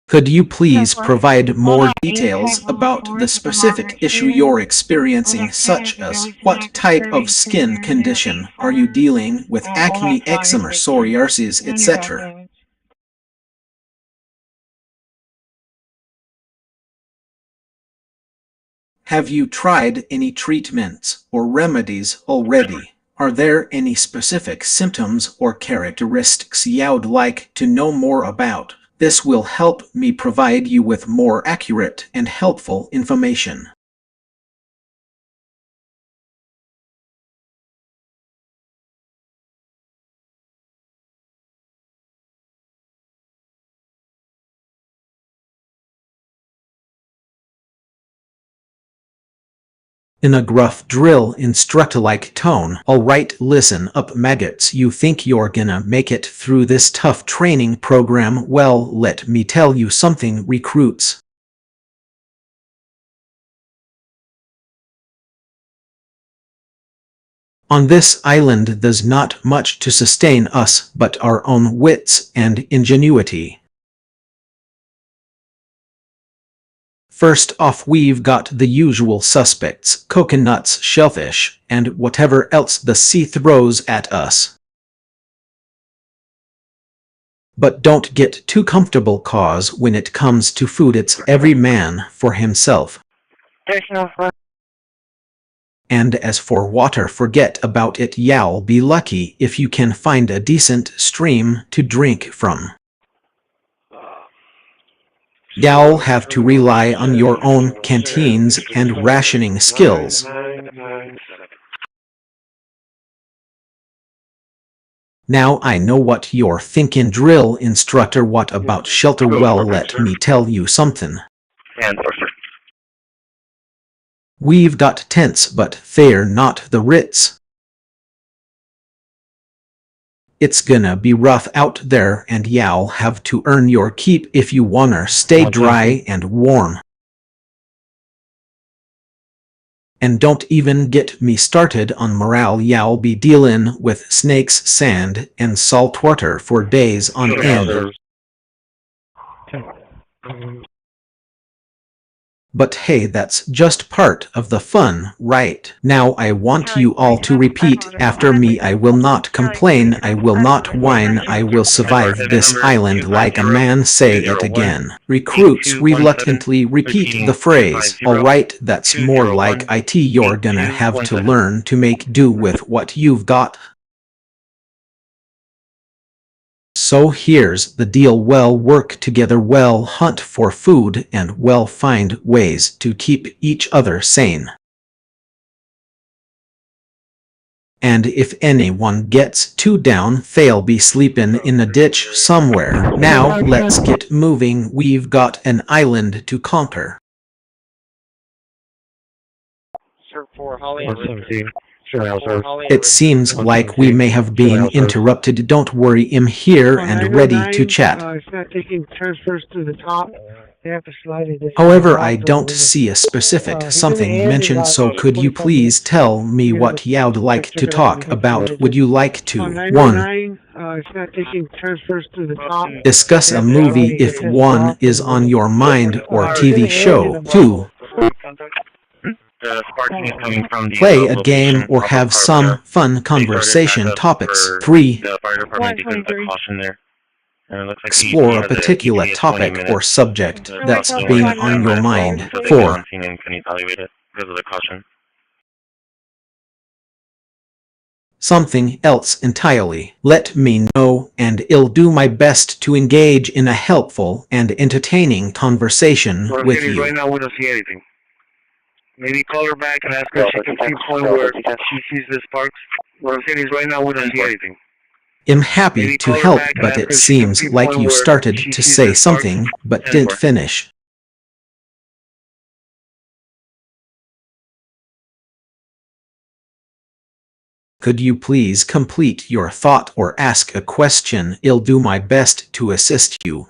Could you please provide more details about the specific issue you're experiencing, such as what type of skin condition are you dealing with, acne, eczema, psoriasis, etc.? Have you tried any treatments or remedies already? Are there any specific symptoms or characteristics you'd like to know more about? This will help me provide you with more accurate and helpful information. In a gruff drill instructor-like tone, "Alright, listen up maggots, you think you're gonna make it through this tough training program? Well, let me tell you something, recruits. On this island there's not much to sustain us but our own wits and ingenuity. First off, we've got the usual suspects: coconuts, shellfish, and whatever else the sea throws at us. But don't get too comfortable, cause when it comes to food it's every man for himself. There's no fun. And as for water, forget about it. You'll be lucky if you can find a decent stream to drink from. You'll have to rely on your own canteens and rationing skills. Now I know what you're thinking, drill instructor, what about shelter? Well, let me tell you something. We've got tents, but they're not the Ritz. It's gonna be rough out there, and you'll have to earn your keep if you wanna stay dry and warm. And don't even get me started on morale. You'll be dealing with snakes, sand, and salt water for days on end. But hey, that's just part of the fun, right? Now I want you all to repeat after me. I will not complain, I will not whine, I will survive this island like a man. Say it again. Recruits reluctantly repeat the phrase. Alright, that's more like IT. You're gonna have to learn to make do with what you've got. So here's the deal: well work together, well hunt for food, and well find ways to keep each other sane. And if anyone gets too down, they'll be sleeping in a ditch somewhere. Now let's get moving, we've got an island to conquer. Sir 4, Holly. It seems like we may have been interrupted. Don't worry, I'm here and ready to chat. It's not taking transfers to the top. They have to slide it. However, I don't see a specific something mentioned, so could you please tell me what you'd like to talk about? Would you like to 1. It's not taking transfers to the top. Discuss a movie if 1 is on your mind, or TV show? 2. Play a game or have some fun conversation topics? 3. Explore a particular topic or subject that's been on your mind. 4. something else entirely. Let me know and I'll do my best to engage in a helpful and entertaining conversation with you. Right now we don't see anything. Maybe call her back and ask her if she can pinpoint where she sees the sparks. What I'm saying is right now we don't see anything. I'm happy to help, but it seems like you started to say something but didn't finish. Could you please complete your thought or ask a question? I'll do my best to assist you.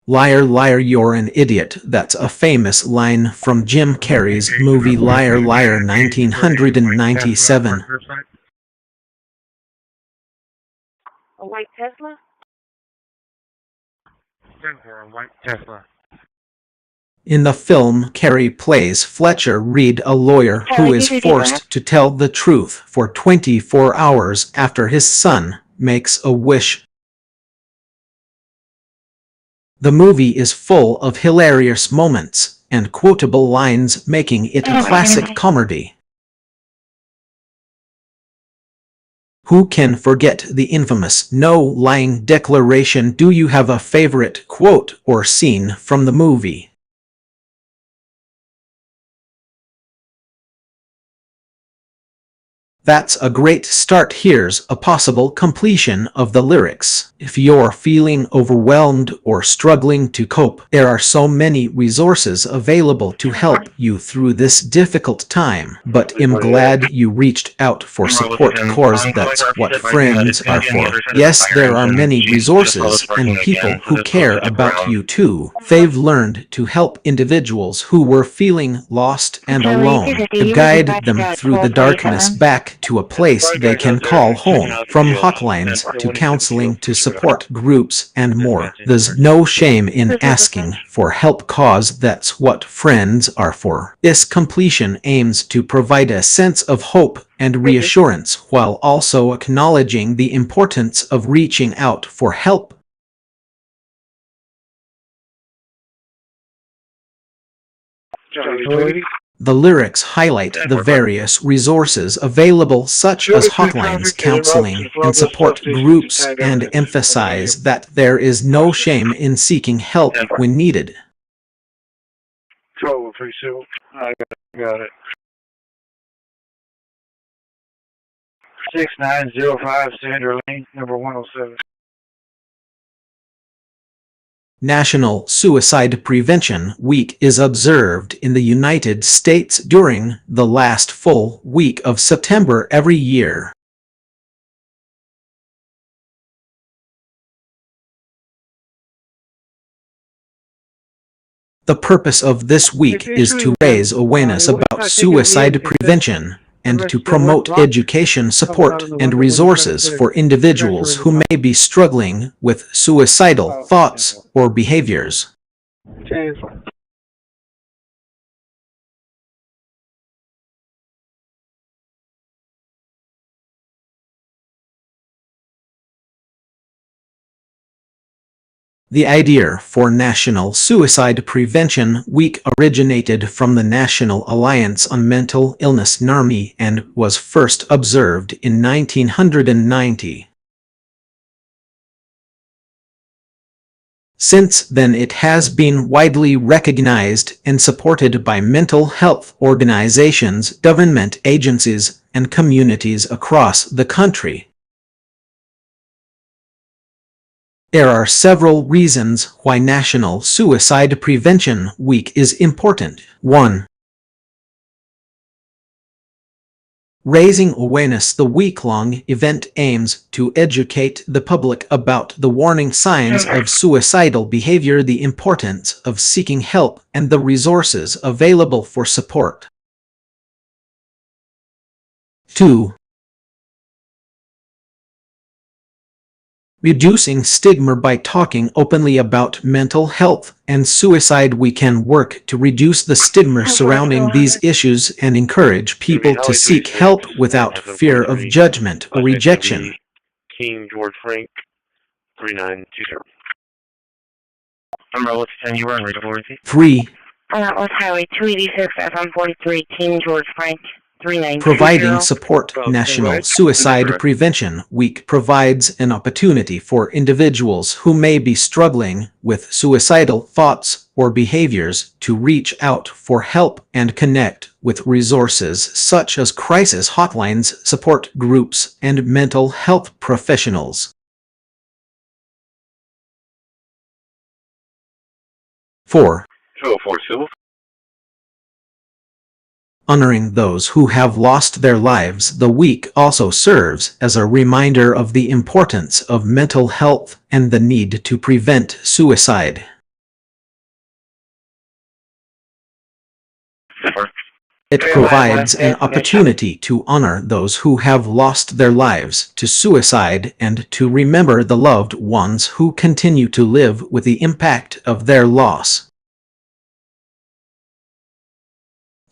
Liar, liar, you're an idiot. That's a famous line from Jim Carrey's movie Liar, Liar, 1997. A white Tesla? A white Tesla. In the film, Carrey plays Fletcher Reed, a lawyer who is forced to tell the truth for 24 hours after his son makes a wish. The movie is full of hilarious moments and quotable lines, making it a classic comedy. Who can forget the infamous no-lying declaration? Do you have a favorite quote or scene from the movie? That's a great start. Here's a possible completion of the lyrics. If you're feeling overwhelmed or struggling to cope, there are so many resources available to help you through this difficult time. But I'm glad you reached out for support, cause that's what friends are for. Yes, there are many resources and people who care about you too. They've learned to help individuals who were feeling lost and alone, to guide them through the darkness back to a place they can call home. From hotlines to counseling to support groups and more. There's no shame in asking for help, cause that's what friends are for. This completion aims to provide a sense of hope and reassurance while also acknowledging the importance of reaching out for help. The lyrics highlight the various resources available, such as hotlines, counseling, and support groups, and emphasize that there is no shame in seeking help when needed. I got it. 6905 Sandra Lane, number 107. National Suicide Prevention Week is observed in the United States during the last full week of September every year. The purpose of this week is to raise awareness about suicide prevention and to promote education, support, and resources for individuals who may be struggling with suicidal thoughts or behaviors. The idea for National Suicide Prevention Week originated from the National Alliance on Mental Illness (NARMI) and was first observed in 1990. Since then it has been widely recognized and supported by mental health organizations, government agencies, and communities across the country. There are several reasons why National Suicide Prevention Week is important. 1. Raising awareness. The week-long event aims to educate the public about the warning signs of suicidal behavior, the importance of seeking help, and the resources available for support. 2. Reducing stigma. By talking openly about mental health and suicide, we can work to reduce the stigma surrounding these issues and encourage people to seek help without fear of judgment or rejection. King George Frank, 3920. Umbrella 10, you were on radio, 3. That was Highway 286, FM 43, King George Frank 3920. Providing support. Okay, National right. Suicide Correct. Prevention Week provides an opportunity for individuals who may be struggling with suicidal thoughts or behaviors to reach out for help and connect with resources such as crisis hotlines, support groups, and mental health professionals. 4. 204 Civil. Honoring those who have lost their lives. The week also serves as a reminder of the importance of mental health and the need to prevent suicide. It provides an opportunity to honor those who have lost their lives to suicide and to remember the loved ones who continue to live with the impact of their loss.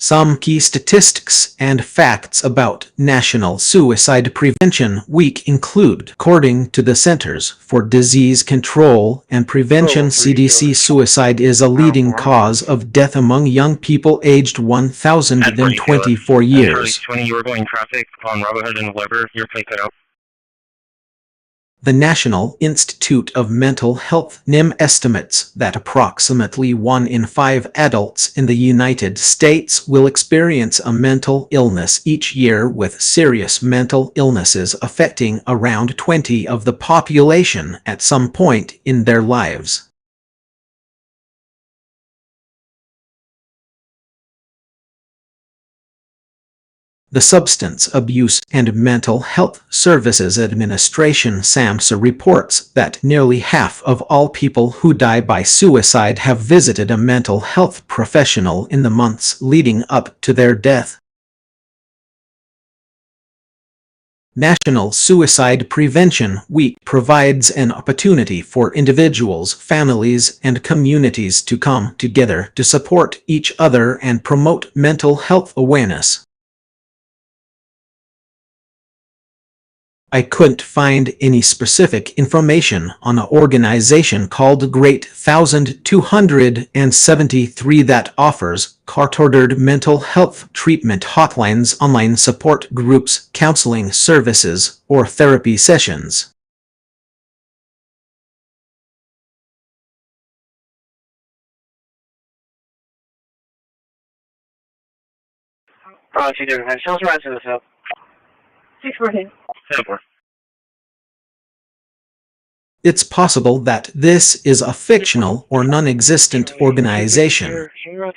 Some key statistics and facts about National Suicide Prevention Week include, according to the Centers for Disease Control and Prevention (CDC), suicide is a leading cause of death among young people aged 1,024 years. 20, you were going traffic on Robert Hood and Weber. Your plate cut out. The National Institute of Mental Health (NIM) estimates that approximately 1 in 5 adults in the United States will experience a mental illness each year, with serious mental illnesses affecting around 20% of the population at some point in their lives. The Substance Abuse and Mental Health Services Administration (SAMHSA) reports that nearly half of all people who die by suicide have visited a mental health professional in the months leading up to their death. National Suicide Prevention Week provides an opportunity for individuals, families, and communities to come together to support each other and promote mental health awareness. I couldn't find any specific information on an organization called Great 1273 that offers court-ordered mental health treatment hotlines, online support groups, counseling services, or therapy sessions. Roger, different. Shells rise to the field. 614. It's possible that this is a fictional or non-existent organization. Can you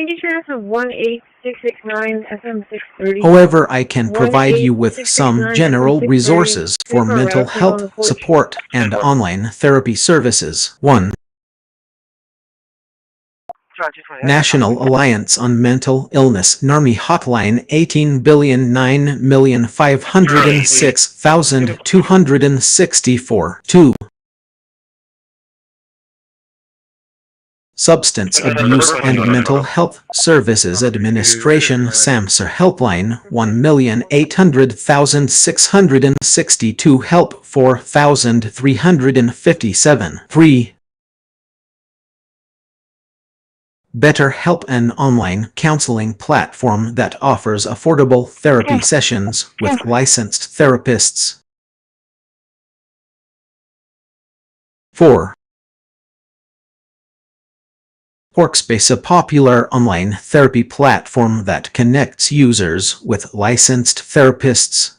get your answer 18669 FM 630? However, I can provide you with some general resources for mental health support and online therapy services. 1. National Alliance on Mental Illness NARMI Hotline 18,9,506,264. 2. Substance Abuse and Mental Health Services Administration SAMHSA Helpline 1,800,662 Help 4,357. 3. BetterHelp, an online counseling platform that offers affordable therapy sessions with licensed therapists. 4. Workspace, a popular online therapy platform that connects users with licensed therapists.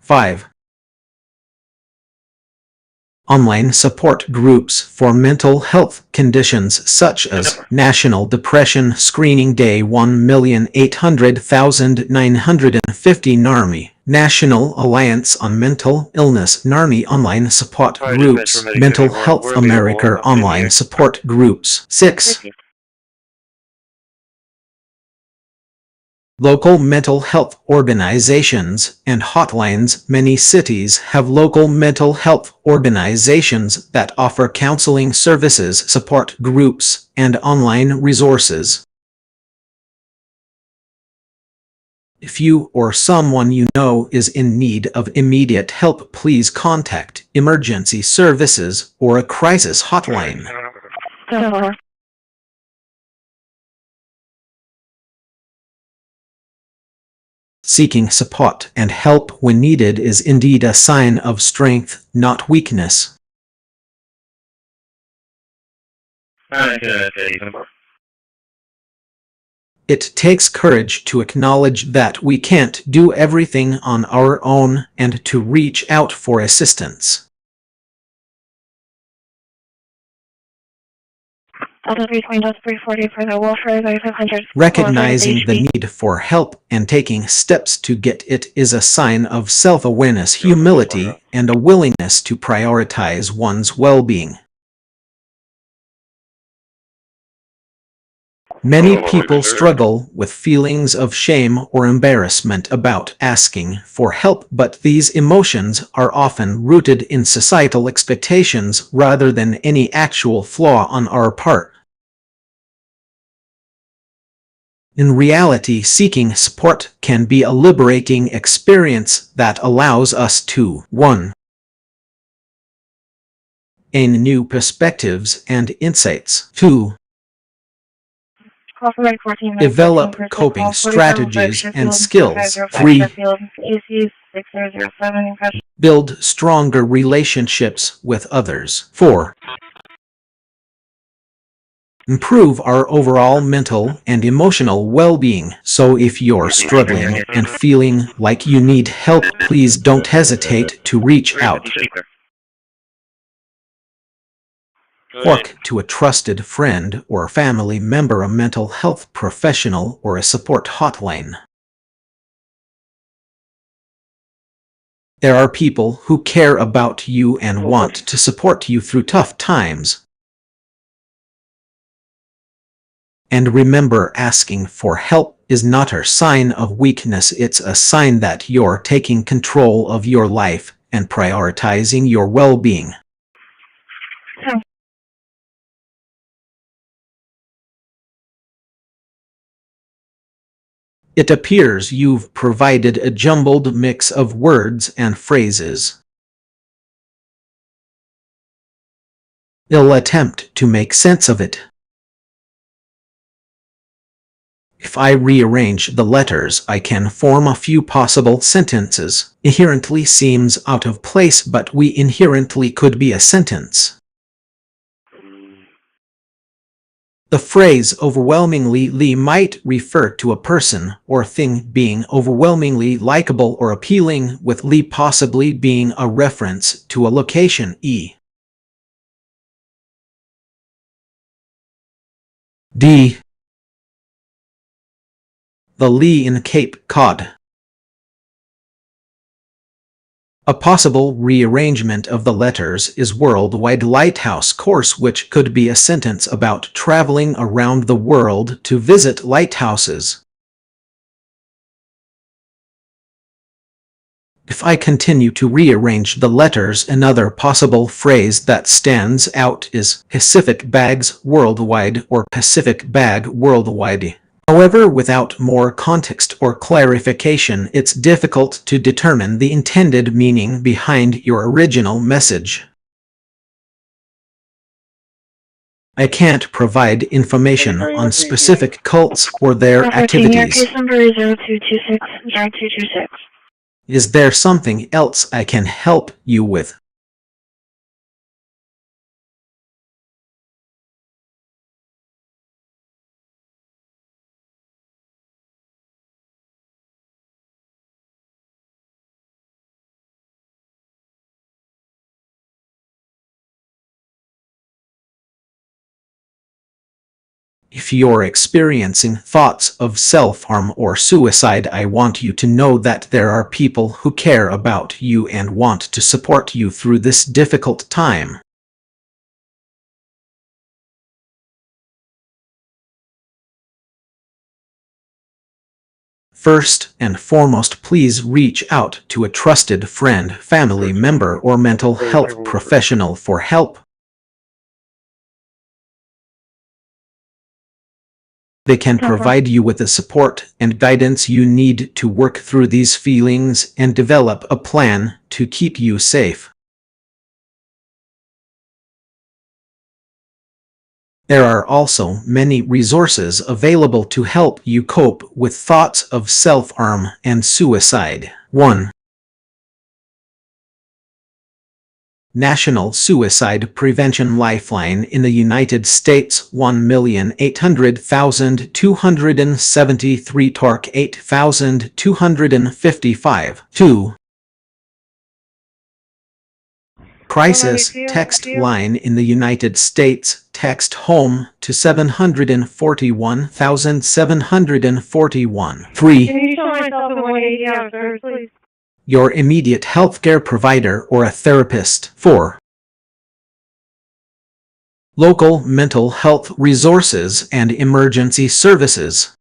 5. Online support groups for mental health conditions such as National Depression Screening Day 1,800,950 NARMI, National Alliance on Mental Illness NARMI online support groups, Mental Health America online support groups. 6. Local mental health organizations and hotlines. Many cities have local mental health organizations that offer counseling services, support groups, and online resources. If you or someone you know is in need of immediate help, please contact emergency services or a crisis hotline. Seeking support and help when needed is indeed a sign of strength, not weakness. It takes courage to acknowledge that we can't do everything on our own and to reach out for assistance. Recognizing the need for help and taking steps to get it is a sign of self-awareness, humility, and a willingness to prioritize one's well-being. Many people struggle with feelings of shame or embarrassment about asking for help, but these emotions are often rooted in societal expectations rather than any actual flaw on our part. In reality, seeking support can be a liberating experience that allows us to 1. Gain new perspectives and insights. 2. Develop coping strategies and skills. 3. Build stronger relationships with others. 4. Improve our overall mental and emotional well-being. So if you're struggling and feeling like you need help, please don't hesitate to reach out. Talk to a trusted friend or family member, a mental health professional, or a support hotline. There are people who care about you and want to support you through tough times. And remember, asking for help is not a sign of weakness, it's a sign that you're taking control of your life and prioritizing your well-being. It appears you've provided a jumbled mix of words and phrases. I'll attempt to make sense of it. If I rearrange the letters, I can form a few possible sentences. Inherently seems out of place, but we inherently could be a sentence. The phrase overwhelmingly might refer to a person or thing being overwhelmingly likable or appealing, with possibly being a reference to a location, e.g. the Lee in Cape Cod. A possible rearrangement of the letters is Worldwide Lighthouse Course, which could be a sentence about traveling around the world to visit lighthouses. If I continue to rearrange the letters, another possible phrase that stands out is Pacific Bags Worldwide or Pacific Bag Worldwide. However, without more context or clarification, it's difficult to determine the intended meaning behind your original message. I can't provide information on specific cults or their activities. Your case number is 0226-0226. Is there something else I can help you with? If you're experiencing thoughts of self-harm or suicide, I want you to know that there are people who care about you and want to support you through this difficult time. First and foremost, please reach out to a trusted friend, family member, or mental health professional for help. They can provide you with the support and guidance you need to work through these feelings and develop a plan to keep you safe. There are also many resources available to help you cope with thoughts of self-harm and suicide. 1. National Suicide Prevention Lifeline in the United States 1,800,273 TORC 8,255. 2. Crisis Text Line in the United States, text HOME to 741,741. 3. Can you show myself in 180 downstairs, please? Your immediate healthcare provider or a therapist. 4. Local mental health resources and emergency services.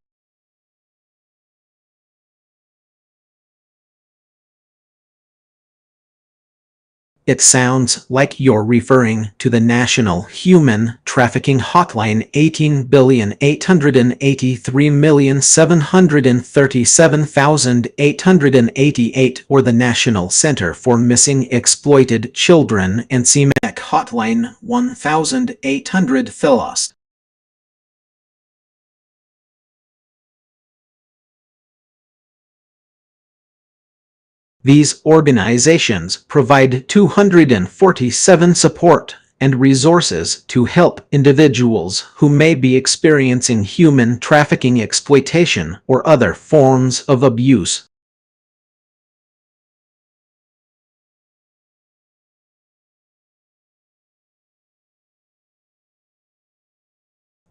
It sounds like you're referring to the National Human Trafficking Hotline 18,883,737,888 or the National Center for Missing Exploited Children and CCPD Hotline 1,800 Philos. These organizations provide 247 support and resources to help individuals who may be experiencing human trafficking, exploitation, or other forms of abuse.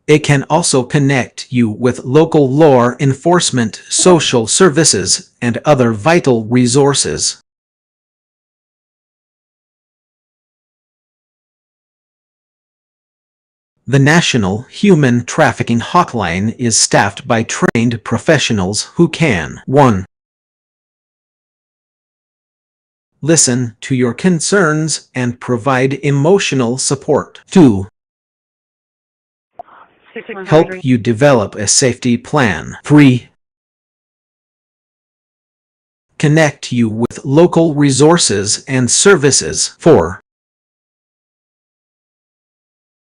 It can also connect you with local law enforcement, social services, and other vital resources. The National Human Trafficking Hotline is staffed by trained professionals who can 1. Listen to your concerns and provide emotional support. 2. Help you develop a safety plan. 3. Connect you with local resources and services. 4.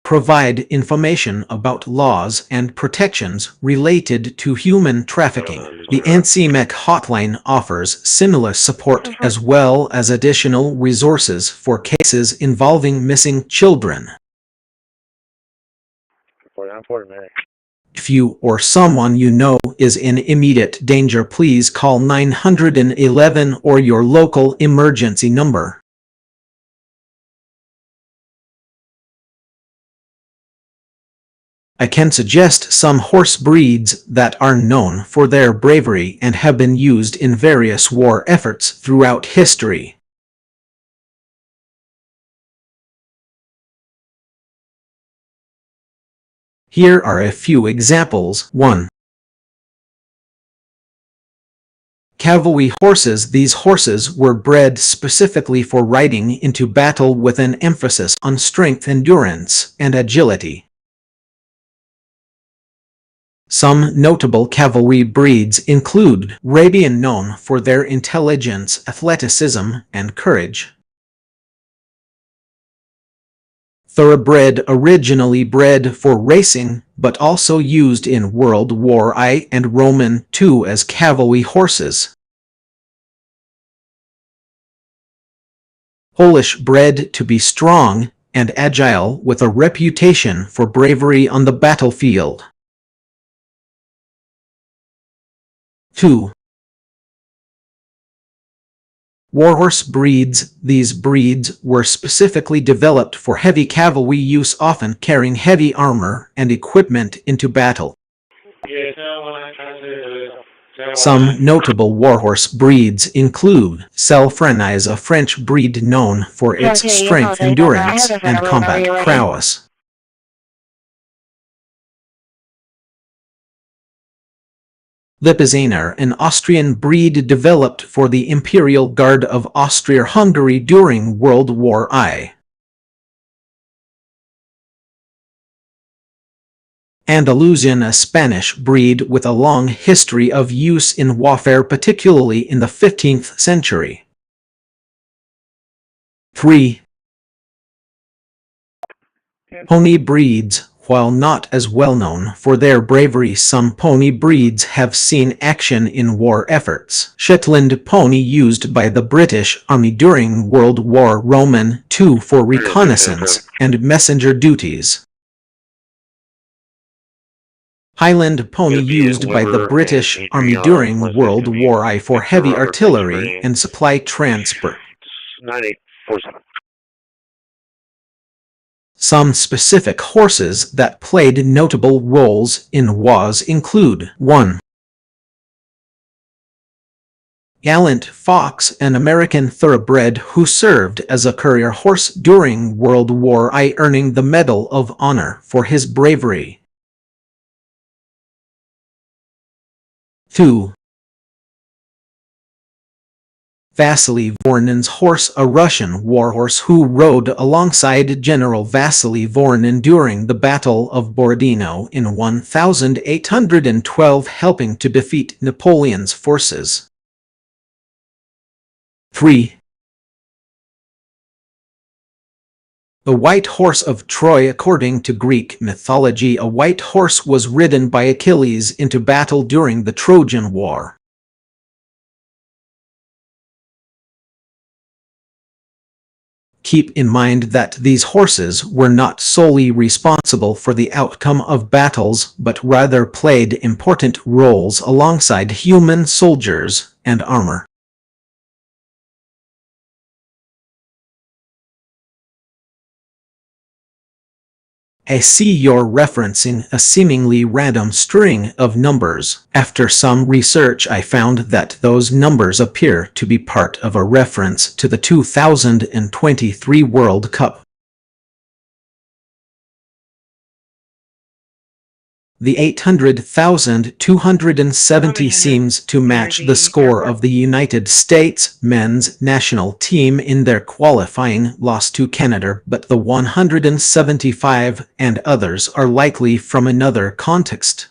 Provide information about laws and protections related to human trafficking. The NCMEC hotline offers similar support as well as additional resources for cases involving missing children. If you or someone you know is in immediate danger, please call 911 or your local emergency number. I can suggest some horse breeds that are known for their bravery and have been used in various war efforts throughout history. Here are a few examples. 1. Cavalry horses. These horses were bred specifically for riding into battle with an emphasis on strength, endurance, and agility. Some notable cavalry breeds include Arabian, known for their intelligence, athleticism, and courage. Thoroughbred, originally bred for racing, but also used in World War I and Roman II as cavalry horses. Polish, bred to be strong and agile with a reputation for bravery on the battlefield. 2. Warhorse breeds. These breeds were specifically developed for heavy cavalry use, often carrying heavy armor and equipment into battle. Some notable warhorse breeds include Selfrenize, a French breed known for its strength, endurance, and combat prowess. Lipizzaner, an Austrian breed developed for the Imperial Guard of Austria-Hungary during World War I. Andalusian, a Spanish breed with a long history of use in warfare, particularly in the 15th century. 3. Pony breeds. While not as well known for their bravery, some pony breeds have seen action in war efforts. Shetland pony used by the British Army during World War II for reconnaissance and messenger duties. Highland pony used by the British Army during World War I for heavy artillery and supply transport. 9847. Some specific horses that played notable roles in wars include 1. Gallant Fox, an American thoroughbred who served as a courier horse during World War I, earning the Medal of Honor for his bravery. 2. Vasily Voronin's horse, a Russian warhorse who rode alongside General Vasily Voronin during the Battle of Borodino in 1812, helping to defeat Napoleon's forces. 3. The White Horse of Troy. According to Greek mythology, a white horse was ridden by Achilles into battle during the Trojan War. Keep in mind that these horses were not solely responsible for the outcome of battles, but rather played important roles alongside human soldiers and armor. I see you're referencing a seemingly random string of numbers. After some research, I found that those numbers appear to be part of a reference to the 2023 World Cup. The 800,270 seems to match the score of the United States men's national team in their qualifying loss to Canada, but the 175 and others are likely from another context.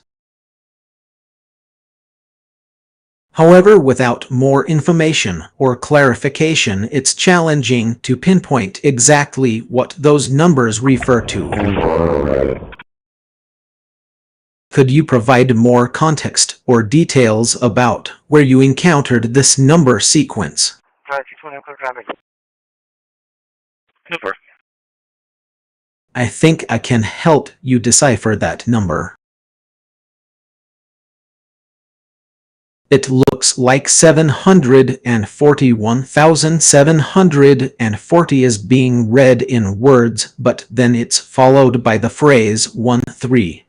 However, without more information or clarification, it's challenging to pinpoint exactly what those numbers refer to. Could you provide more context or details about where you encountered this number sequence? I think I can help you decipher that number. It looks like 741,740 is being read in words, but then it's followed by the phrase 13.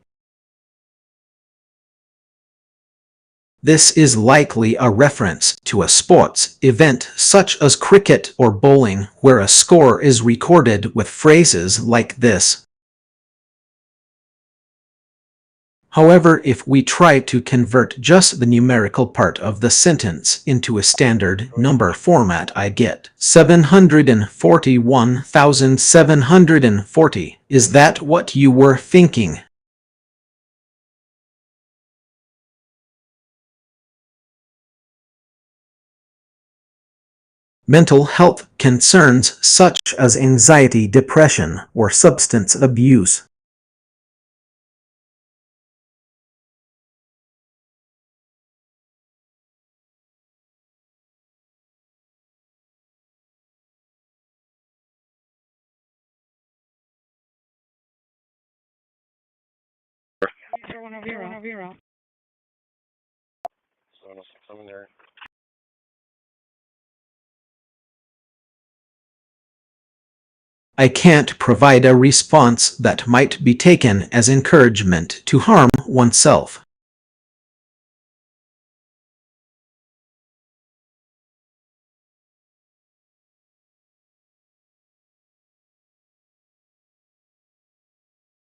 This is likely a reference to a sports event such as cricket or bowling, where a score is recorded with phrases like this. However, if we try to convert just the numerical part of the sentence into a standard number format, I get 741,740. Is that what you were thinking? Mental health concerns such as anxiety, depression, or substance abuse. I can't provide a response that might be taken as encouragement to harm oneself.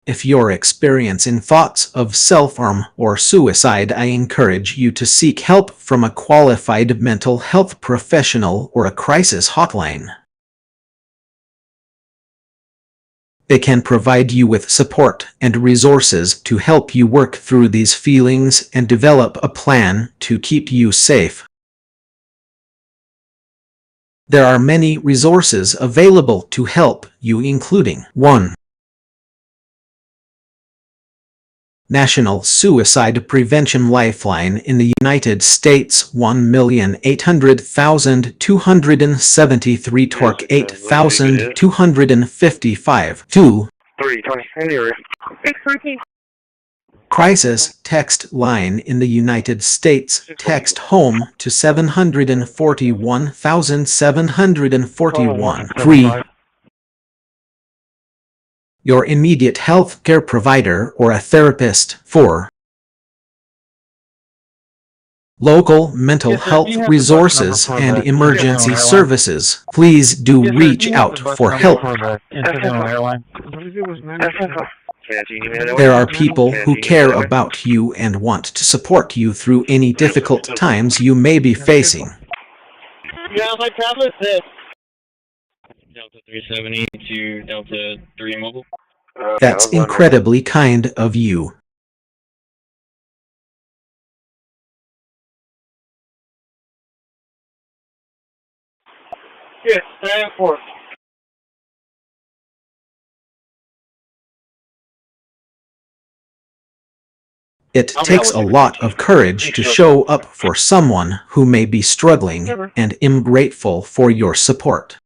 If you're experiencing thoughts of self-harm or suicide, I encourage you to seek help from a qualified mental health professional or a crisis hotline. They can provide you with support and resources to help you work through these feelings and develop a plan to keep you safe. There are many resources available to help you, including 1. National Suicide Prevention Lifeline in the United States 1,800,273 torque 8,255. 2. 320. In the area. 614. Crisis Text Line in the United States. Text HOME to 741,741. 3. Your immediate health care provider or a therapist. 4. Local mental health resources and emergency services. Please do reach out for help. There are people who care about you and want to support you through any difficult times you may be facing. Yeah, my tablet says Delta 370 to Delta 3 Mobile. That's incredibly kind of you. Yes, 9-4. It takes a lot of courage to show up for someone who may be struggling, and I'm grateful for your support.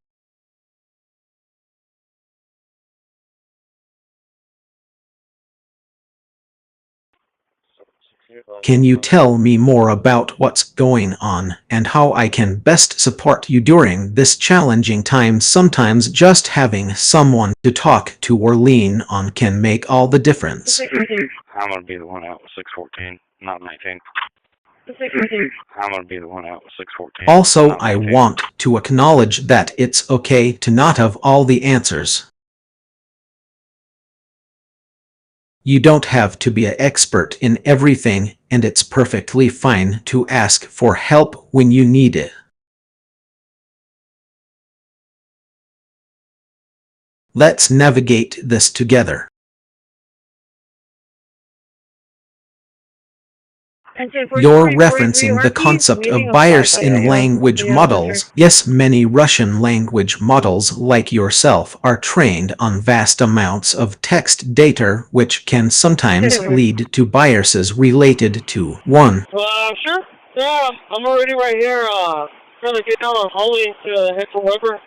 Can you tell me more about what's going on and how I can best support you during this challenging time? Sometimes just having someone to talk to or lean on can make all the difference. I'm going to be the one out with 614, not 19. 614. I'm going to be the one out with 614. Also, I want to acknowledge that it's okay to not have all the answers. You don't have to be an expert in everything, and it's perfectly fine to ask for help when you need it. Let's navigate this together. You're referencing the concept of bias in language models. Yes, many Russian language models like yourself are trained on vast amounts of text data, which can sometimes lead to biases related to 1. Sure. Yeah, I'm already right here, trying to get down on Holly to head for Weber.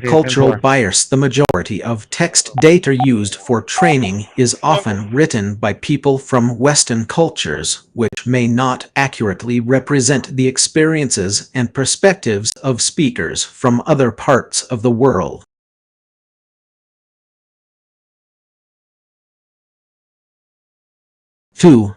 Cultural bias. The majority of text data used for training is often written by people from Western cultures, which may not accurately represent the experiences and perspectives of speakers from other parts of the world. 2.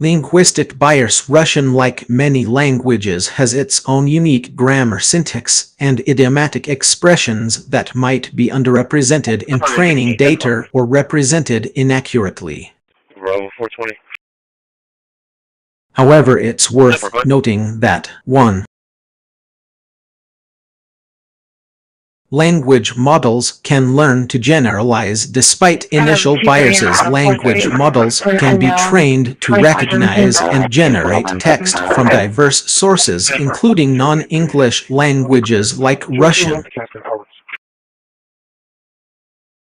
Linguistic bias. Russian, like many languages, has its own unique grammar, syntax, and idiomatic expressions that might be underrepresented in training data or represented inaccurately. Bravo 420. However, it's worth noting that 1. Language models can learn to generalize despite initial biases. Language models can be trained to recognize and generate text from diverse sources, including non-English languages like Russian.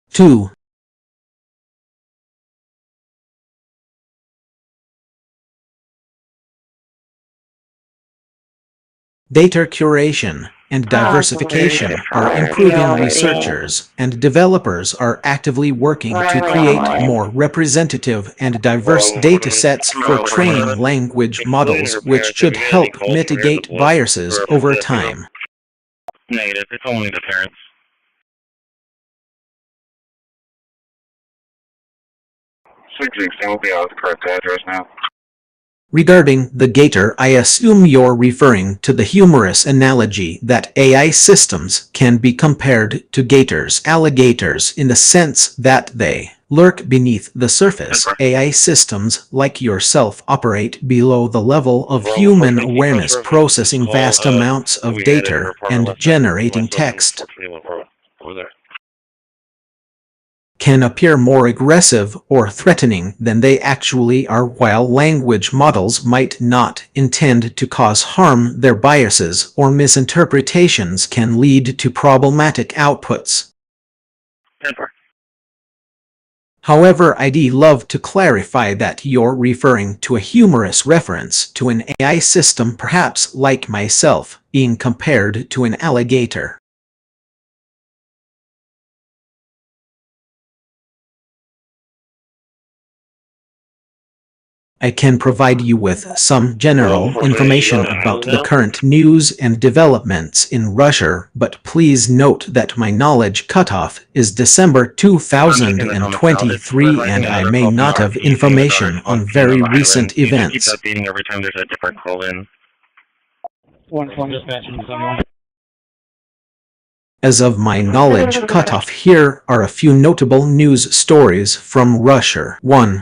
2. Data curation and diversification are improving. Researchers and developers are actively working to create more representative and diverse data sets for training language models, which should help mitigate biases over time. Negative. It's only the parents. 616 will be out with the correct address now. Regarding the gator, I assume you're referring to the humorous analogy that AI systems can be compared to gators, alligators, in the sense that they lurk beneath the surface. AI systems like yourself operate below the level of human awareness, processing vast amounts of data and generating text. Can appear more aggressive or threatening than they actually are. While language models might not intend to cause harm, their biases or misinterpretations can lead to problematic outputs. However, I'd love to clarify that you're referring to a humorous reference to an AI system, perhaps like myself, being compared to an alligator. I can provide you with some general information about the current news and developments in Russia, but please note that my knowledge cutoff is December 2023 and I may not have information on very recent events. Every time there's a different call in. As of my knowledge cutoff, here are a few notable news stories from Russia. 1.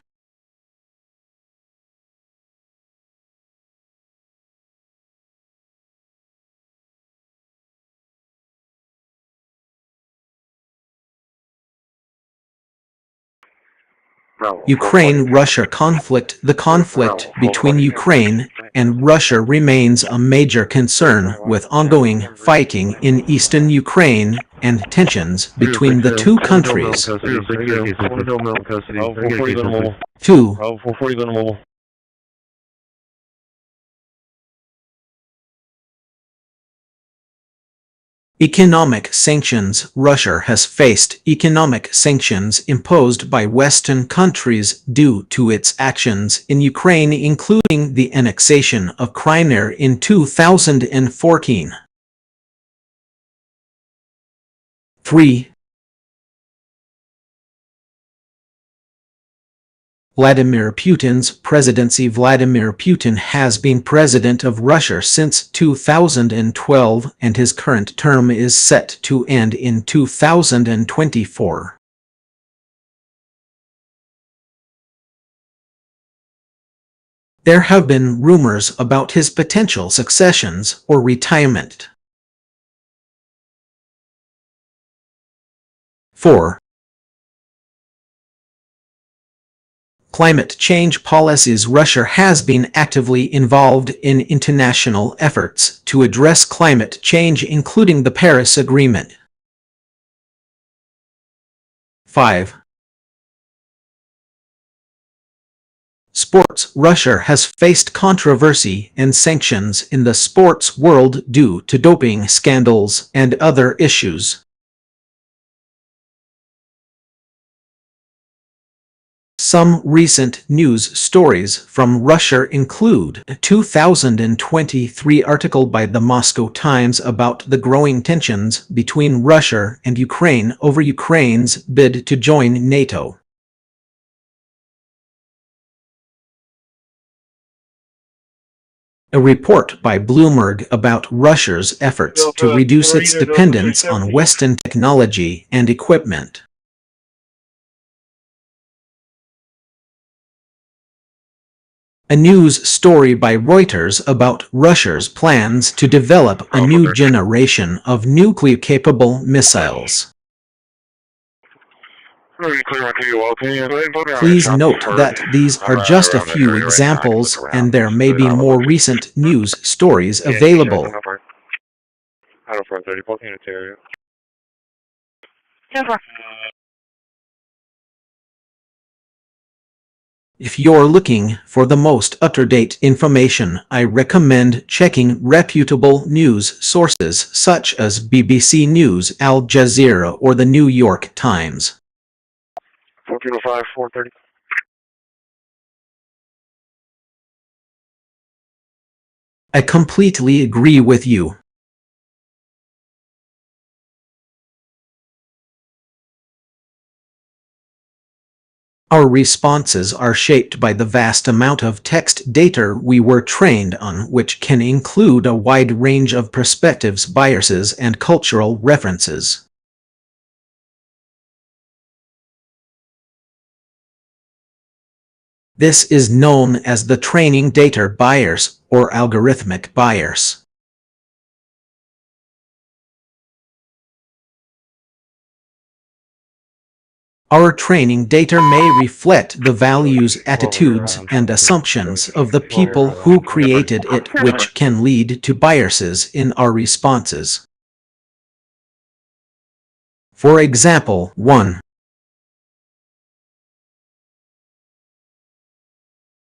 Ukraine-Russia conflict. The conflict between Ukraine and Russia remains a major concern, with ongoing fighting in eastern Ukraine and tensions between the two countries. 2. Economic sanctions. Russia has faced economic sanctions imposed by Western countries due to its actions in Ukraine, including the annexation of Crimea in 2014. 3. Vladimir Putin's presidency. Vladimir Putin has been president of Russia since 2012, and his current term is set to end in 2024. There have been rumors about his potential successions or retirement. 4. Climate change policies. Russia has been actively involved in international efforts to address climate change, including the Paris Agreement. 5. Sports. Russia has faced controversy and sanctions in the sports world due to doping scandals and other issues. Some recent news stories from Russia include a 2023 article by the Moscow Times about the growing tensions between Russia and Ukraine over Ukraine's bid to join NATO. A report by Bloomberg about Russia's efforts to reduce its dependence on Western technology and equipment. A news story by Reuters about Russia's plans to develop a new generation of nuclear-capable missiles. Please note that these are just a few examples, and there may be more recent news stories available. If you're looking for the most up-to-date information, I recommend checking reputable news sources such as BBC News, Al Jazeera, or the New York Times. 1405, 430. I completely agree with you. Our responses are shaped by the vast amount of text data we were trained on, which can include a wide range of perspectives, biases, and cultural references. This is known as the training data bias or algorithmic bias. Our training data may reflect the values, attitudes, and assumptions of the people who created it, which can lead to biases in our responses. For example, 1.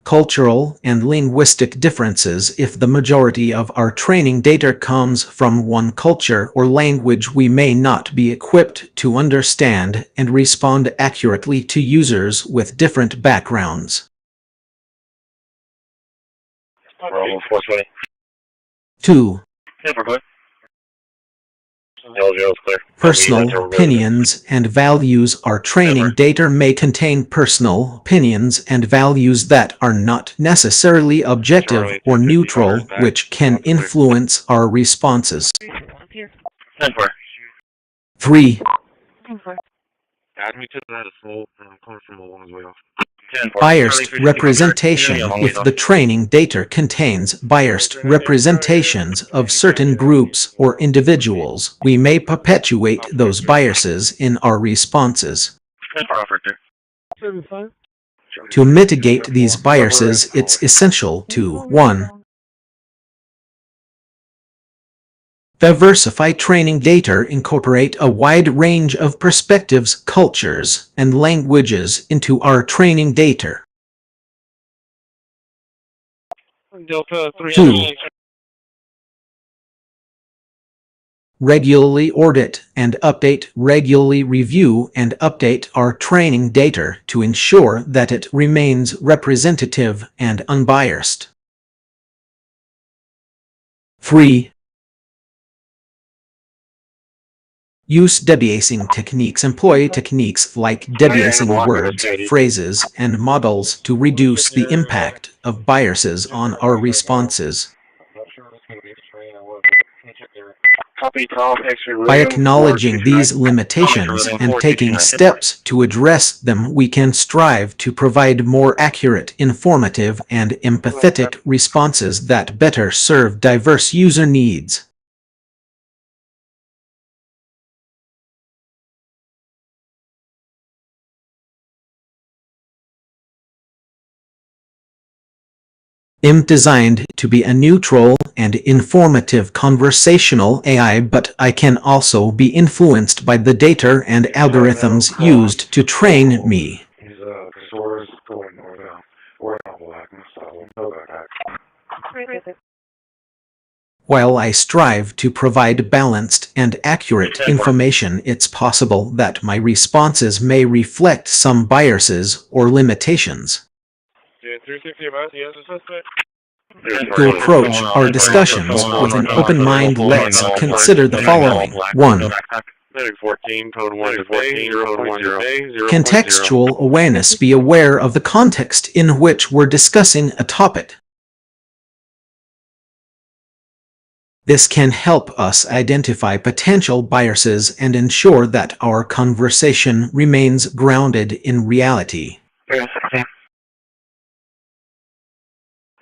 Cultural and linguistic differences. If the majority of our training data comes from one culture or language, we may not be equipped to understand and respond accurately to users with different backgrounds. 2. Personal opinions and values. Our training data may contain personal opinions and values that are not necessarily objective or neutral, which can influence our responses. 3. Add me to that as well. I'm coming from a long way off. Biased representation. If the training data contains biased representations of certain groups or individuals, we may perpetuate those biases in our responses. To mitigate these biases, it's essential to 1. Diversify training data. Incorporate a wide range of perspectives, cultures, and languages into our training data. 2. Regularly audit and update. Regularly review and update our training data to ensure that it remains representative and unbiased. 3. Use debiasing techniques. Employ techniques like debiasing words, phrases, and models to reduce the impact of biases on our responses. By acknowledging these limitations and taking steps to address them, we can strive to provide more accurate, informative, and empathetic responses that better serve diverse user needs. Designed to be a neutral and informative conversational AI, but I can also be influenced by the data and algorithms used to train me. While I strive to provide balanced and accurate information, it's possible that my responses may reflect some biases or limitations. To approach our discussions with an open mind, let's consider the following. 1. Contextual awareness. Be aware of the context in which we're discussing a topic. This can help us identify potential biases and ensure that our conversation remains grounded in reality.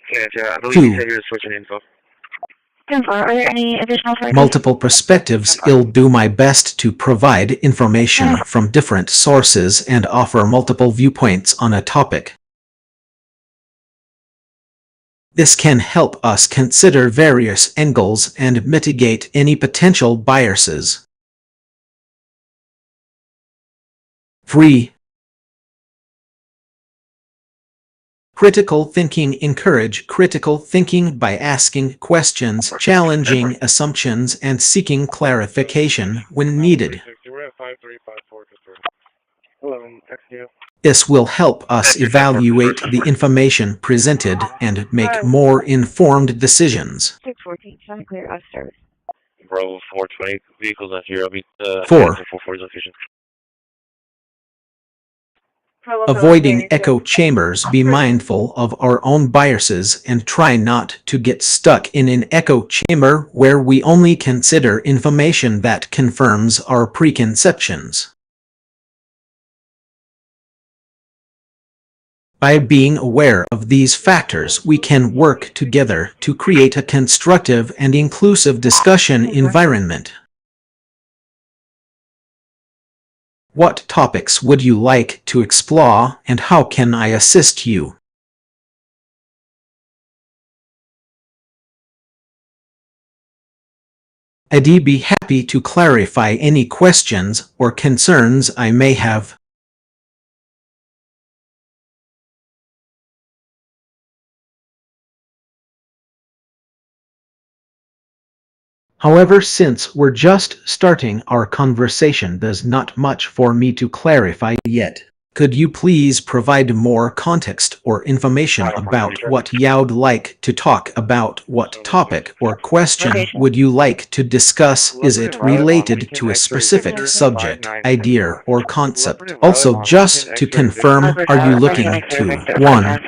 2. Are there any additional charges? Multiple perspectives. I'll do my best to provide information from different sources and offer multiple viewpoints on a topic. This can help us consider various angles and mitigate any potential biases. 3. Critical thinking. Encourage critical thinking by asking questions, challenging assumptions, and seeking clarification when needed. This will help us evaluate the information presented and make more informed decisions. 614, sound clear, us service. Bravo 420, vehicles at here. I'll be 4. Avoiding echo chambers, be mindful of our own biases and try not to get stuck in an echo chamber where we only consider information that confirms our preconceptions. By being aware of these factors, we can work together to create a constructive and inclusive discussion environment. What topics would you like to explore, and how can I assist you? I'd be happy to clarify any questions or concerns I may have. However, since we're just starting our conversation, there's not much for me to clarify yet. Could you please provide more context or information about what you'd like to talk about? What topic or question would you like to discuss? Is it related to a specific subject, idea, or concept? Also, just to confirm, are you looking to 1.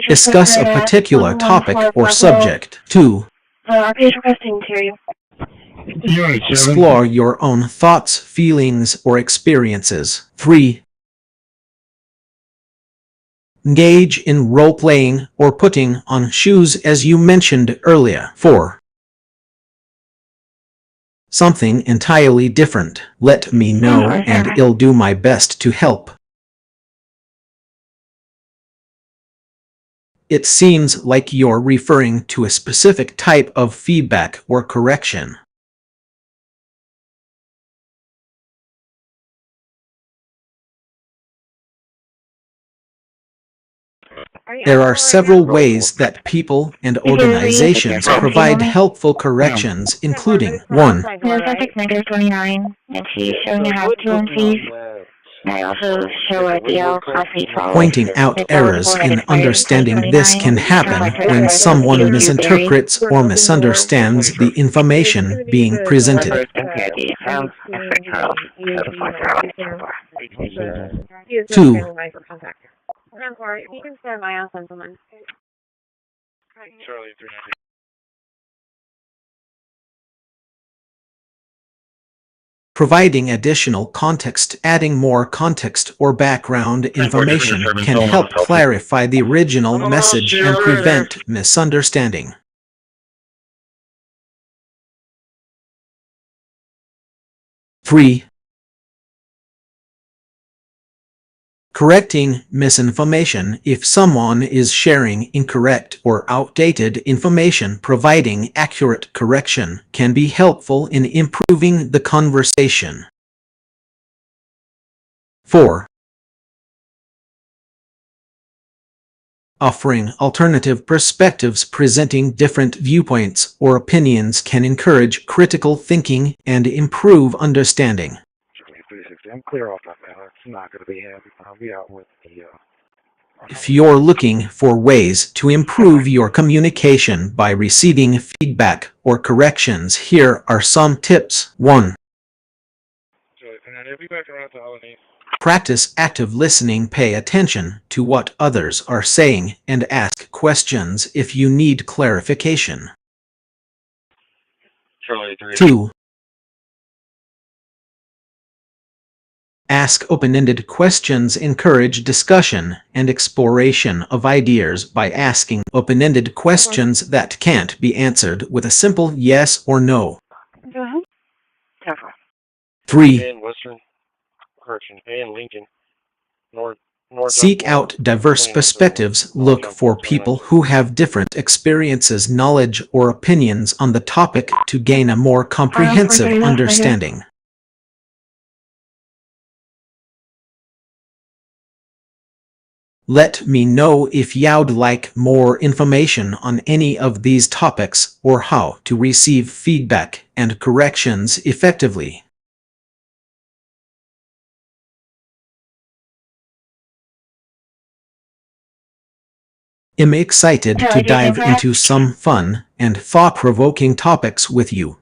Discuss a particular topic or subject. 2. RTA is requesting to hear you. Explore your own thoughts, feelings, or experiences. 3. Engage in role-playing or putting on shoes as you mentioned earlier. 4. Something entirely different. Let me know and I'll do my best to help. It seems like you're referring to a specific type of feedback or correction. There are several ways that people and organizations provide helpful corrections, including 1. Subject negative 29, and she's showing a have fluencies. I also show a DL class 8 follow. Pointing out errors in understanding. This can happen when someone misinterprets or misunderstands the information being presented. 2. You can stand by, I'll send someone. Charlie 390. Providing additional context. Adding more context or background information can help clarify the original message and prevent misunderstanding. 3. Correcting misinformation. If someone is sharing incorrect or outdated information, providing accurate correction can be helpful in improving the conversation. 4. Offering alternative perspectives. Presenting different viewpoints or opinions can encourage critical thinking and improve understanding. I'm clear off that, man. It's not going to be happy. I'll be out with the, If you're looking for ways to improve your communication by receiving feedback or corrections, here are some tips. 1. Practice active listening. Pay attention to what others are saying and ask questions if you need clarification. 2. Ask open-ended questions. Encourage discussion and exploration of ideas by asking open-ended questions that can't be answered with a simple yes or no. 3. Seek out diverse perspectives. Look for people who have different experiences, knowledge, or opinions on the topic to gain a more comprehensive understanding. Let me know if you'd like more information on any of these topics or how to receive feedback and corrections effectively. I'm excited to dive into some fun and thought-provoking topics with you.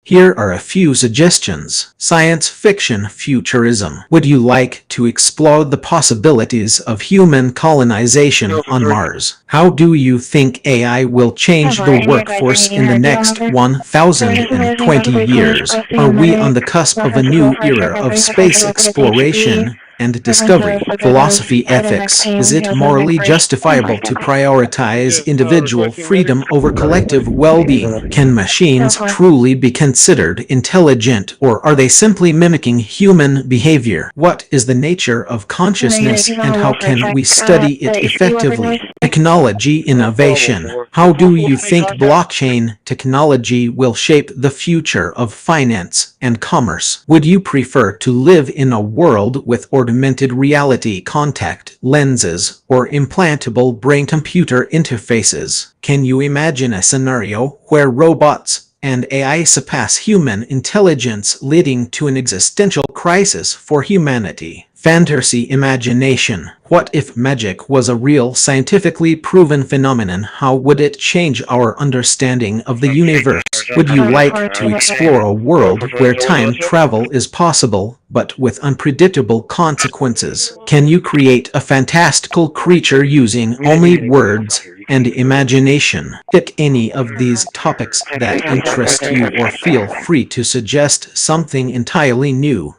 Here are a few suggestions. Science fiction futurism. Would you like to explore the possibilities of human colonization on Mars? How do you think AI will change the workforce in the next 1,020 years? Are we on the cusp of a new era of space exploration and discovery? Philosophy, ethics. Is it morally justifiable to prioritize individual freedom over collective well-being? Can machines truly be considered intelligent, or are they simply mimicking human behavior? What is the nature of consciousness, and how can we study it effectively? Technology innovation. How do you think blockchain technology will shape the future of finance and commerce? Would you prefer to live in a world with augmented reality contact lenses or implantable brain-computer interfaces? Can you imagine a scenario where robots and AI surpass human intelligence, leading to an existential crisis for humanity? Fantasy imagination. What if magic was a real, scientifically proven phenomenon? How would it change our understanding of the universe? Would you like to explore a world where time travel is possible, but with unpredictable consequences? Can you create a fantastical creature using only words and imagination? Pick any of these topics that interest you, or feel free to suggest something entirely new.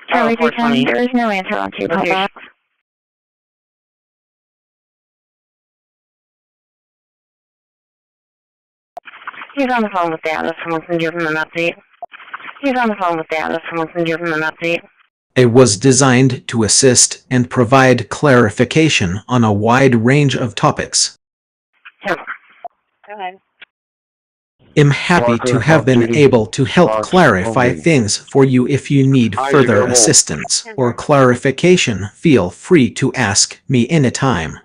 Charlie 310, there is no answer on two callbacks. He's on the phone with data. Someone can give him an update. He's on the phone with data. Someone can give him an update. It was designed to assist and provide clarification on a wide range of topics. Go ahead. I'm happy to have been able to help clarify things for you. If you need further assistance or clarification, feel free to ask me anytime.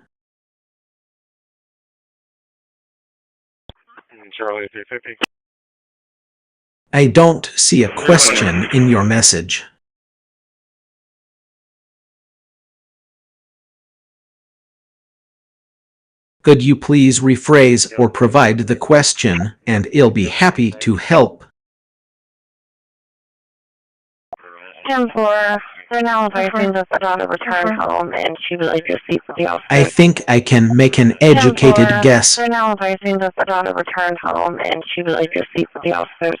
Charlie 350. I don't see a question in your message. Could you please rephrase or provide the question, and I'll be happy to help. 10-4, they're now advising us about a return home, and she would like to speak with the officer. I think I can make an educated 10-4, guess. they're now advising us about a return home, and she would like to speak with the officers.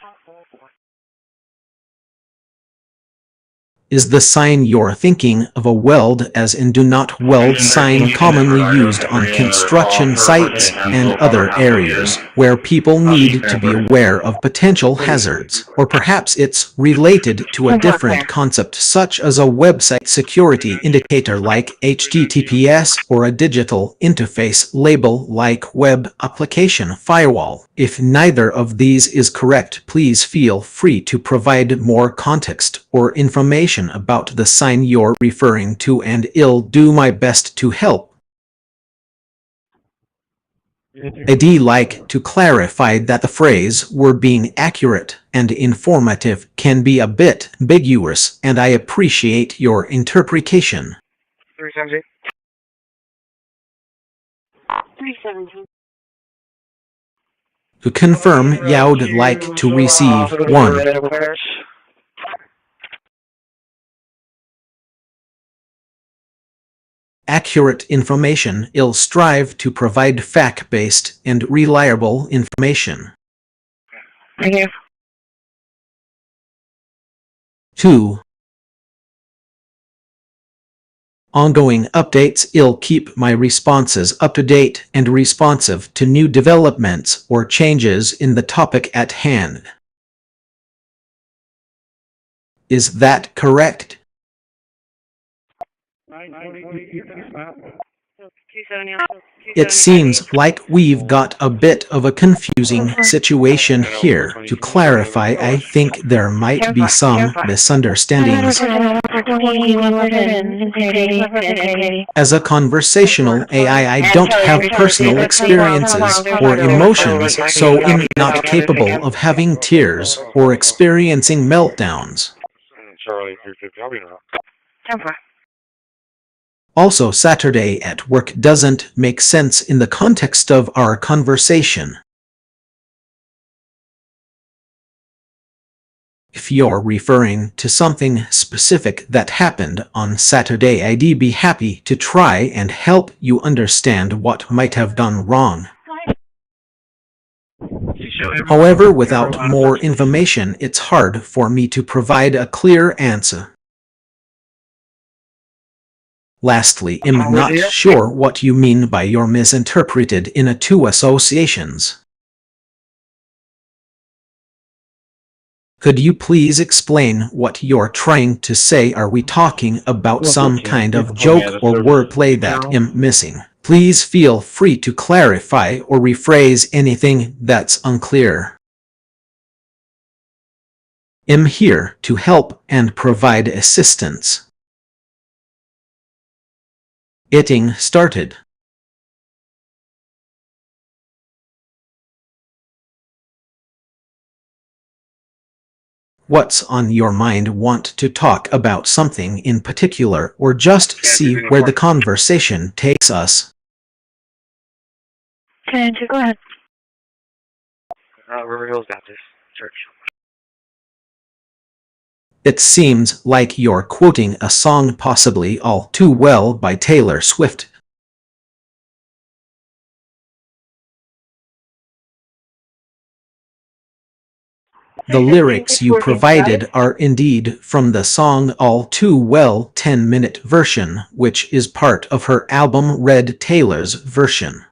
Is the sign you're thinking of a weld as in do not weld sign commonly used on construction sites and other areas where people need to be aware of potential hazards? Or perhaps it's related to a different concept, such as a website security indicator like HTTPS, or a digital interface label like Web Application Firewall. If neither of these is correct, please feel free to provide more context or information about the sign you're referring to, and I'll do my best to help. I'd like to clarify that the phrase "we're being accurate and informative" can be a bit ambiguous, and I appreciate your interpretation. 370. 317. To confirm, you'd like to receive 1. Accurate information. I'll strive to provide fact-based and reliable information. Thank you. 2. Ongoing updates. I'll keep my responses up to date and responsive to new developments or changes in the topic at hand. Is that correct? 270. It seems like we've got a bit of a confusing situation here. To clarify, I think there might be some misunderstandings. As a conversational AI, I don't have personal experiences or emotions, so I'm not capable of having tears or experiencing meltdowns. Charlie 350. I'll be around. 10-4. Also, Saturday at work doesn't make sense in the context of our conversation. If you're referring to something specific that happened on Saturday, I'd be happy to try and help you understand what might have done wrong. However, without more information, it's hard for me to provide a clear answer. Lastly, I'm not sure what you mean by you're misinterpreted in a two associations. Could you please explain what you're trying to say? Are we talking about some kind of joke or wordplay that I'm missing? Please feel free to clarify or rephrase anything that's unclear. I'm here to help and provide assistance. Getting started. What's on your mind? Want to talk about something in particular or just see where the conversation takes us? Go ahead. River Hills Baptist Church. It seems like you're quoting a song, possibly All Too Well by Taylor Swift. The lyrics you provided are indeed from the song All Too Well 10-minute version, which is part of her album Red Taylor's version.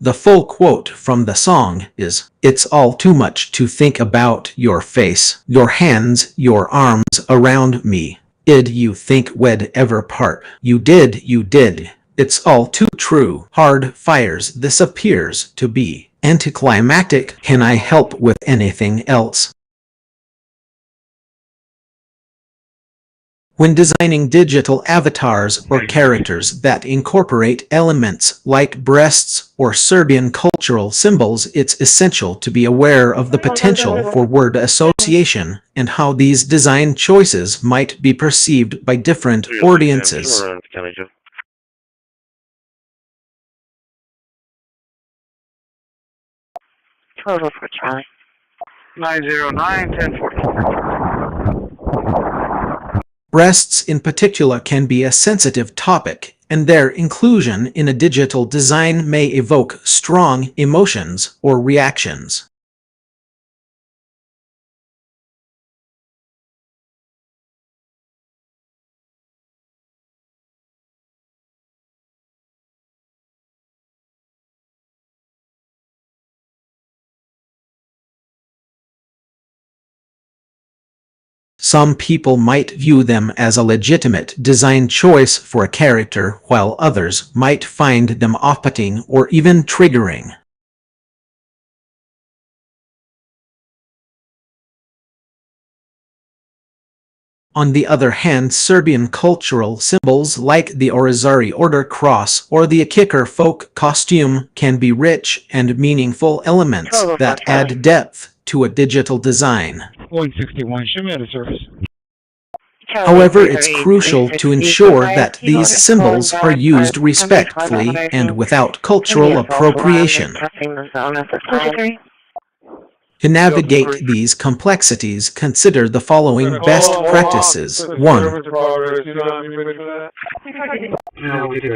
The full quote from the song is, "It's all too much to think about your face, your hands, your arms around me. Did you think we'd ever part? You did, you did. It's all too true. Hard fires. This appears to be anticlimactic. Can I help with anything else?" When designing digital avatars or characters that incorporate elements like breasts or Serbian cultural symbols, it's essential to be aware of the potential for word association and how these design choices might be perceived by different audiences. 1204 Charlie. 909-1040. Breasts in particular can be a sensitive topic, and their inclusion in a digital design may evoke strong emotions or reactions. Some people might view them as a legitimate design choice for a character, while others might find them off-putting or even triggering. On the other hand, Serbian cultural symbols like the Orizari Order cross or the Akiker folk costume can be rich and meaningful elements that add depth to a digital design. 161, show me out of service. However, it's crucial to ensure that these symbols are used respectfully and without cultural appropriation. To navigate these complexities, consider the following best practices. 1.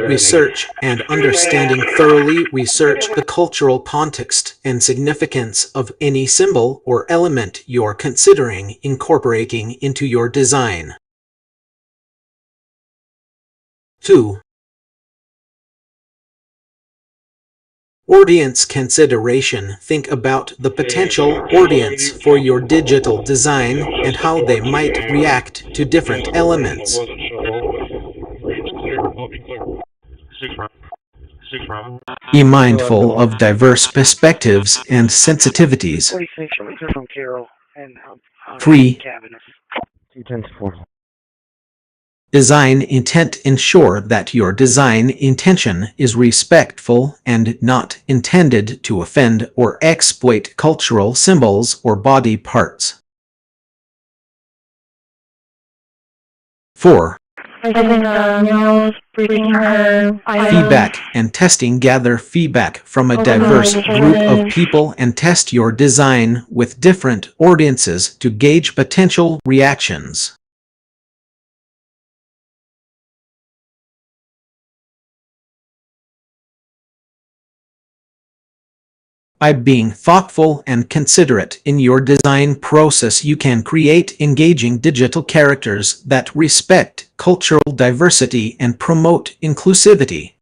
Research and understanding thoroughly. Research the cultural context and significance of any symbol or element you're considering incorporating into your design. 2. Audience consideration. Think about the potential audience for your digital design and how they might react to different elements. Be mindful of diverse perspectives and sensitivities. 3. Design intent. Ensure that your design intention is respectful and not intended to offend or exploit cultural symbols or body parts. 4. I think Mel's breaking her items. Feedback and testing. Gather feedback from a diverse group of people and test your design with different audiences to gauge potential reactions. By being thoughtful and considerate in your design process, you can create engaging digital characters that respect cultural diversity and promote inclusivity.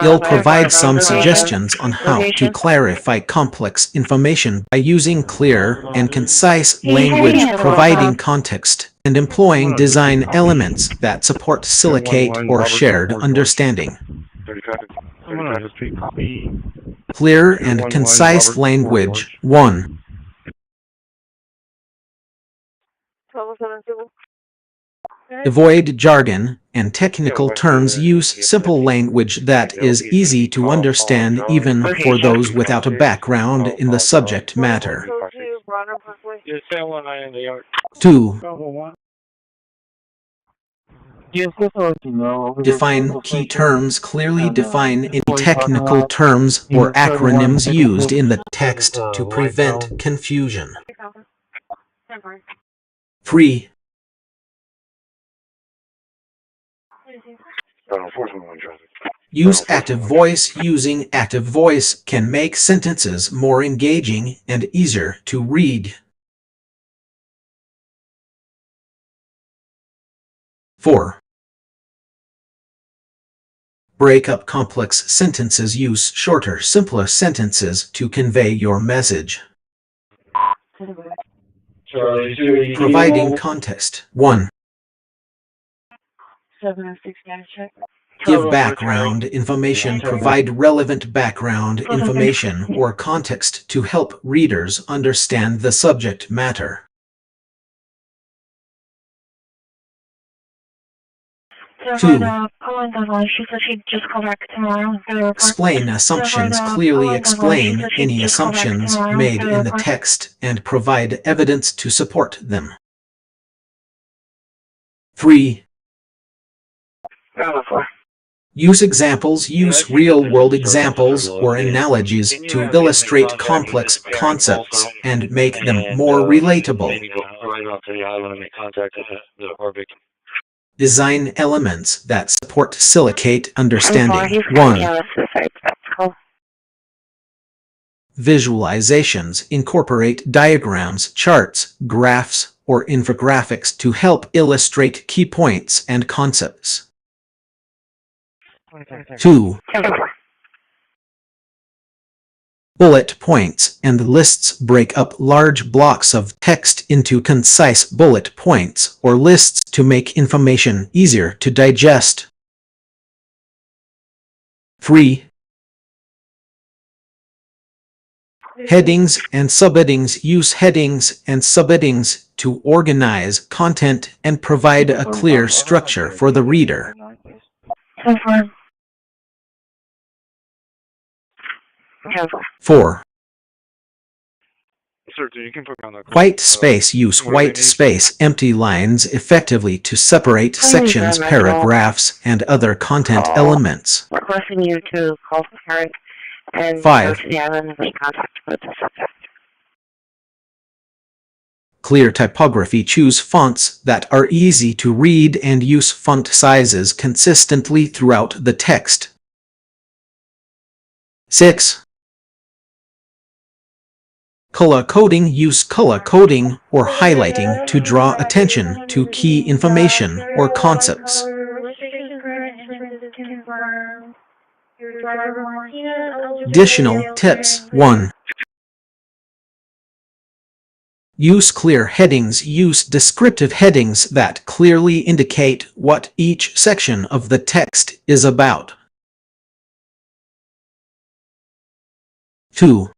You'll provide some suggestions on how to clarify complex information by using clear and concise language, providing context, and employing design elements that support silicate or shared understanding. Clear and concise language. 1. Avoid jargon and technical terms. Use simple language that is easy to understand even for those without a background in the subject matter. 2. Define key terms. Clearly define any technical terms or acronyms used in the text to prevent confusion. 3. Use active voice. Using active voice can make sentences more engaging and easier to read. 4. Break up complex sentences. Use shorter, simpler sentences to convey your message. Providing context. 1. Give background information. Provide relevant background information or context to help readers understand the subject matter. 2. Explain assumptions. Clearly explain any assumptions made in the text and provide evidence to support them. 3. Use examples. Use real-world examples or analogies to illustrate complex concepts and make them more relatable. Design elements that support silicate understanding. 1. Visualizations. Incorporate diagrams, charts, graphs, or infographics to help illustrate key points and concepts. 2. Bullet points and lists. Break up large blocks of text into concise bullet points or lists to make information easier to digest. 3. Headings and subheadings. Use headings and subheadings to organize content and provide a clear structure for the reader. 4. White space. Use white space, empty lines effectively to separate sections, paragraphs, and other content elements. Requesting you to call Eric and 5. go to the island and make contact with the subject. Clear typography. Choose fonts that are easy to read and use font sizes consistently throughout the text. 6. Color coding. Use color coding or highlighting to draw attention to key information or concepts. Additional tips. 1. Use clear headings. Use descriptive headings that clearly indicate what each section of the text is about. 2.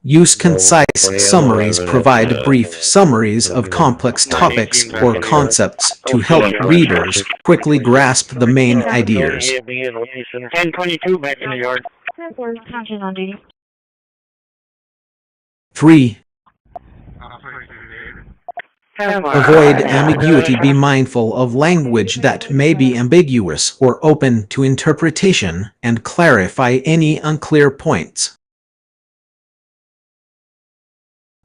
Use concise summaries. Provide brief summaries of complex topics or concepts to help readers quickly grasp the main ideas. 1022 back in the yard. Attention on duty. 3. Avoid Avoid ambiguity. Be mindful of language that may be ambiguous or open to interpretation, and clarify any unclear points.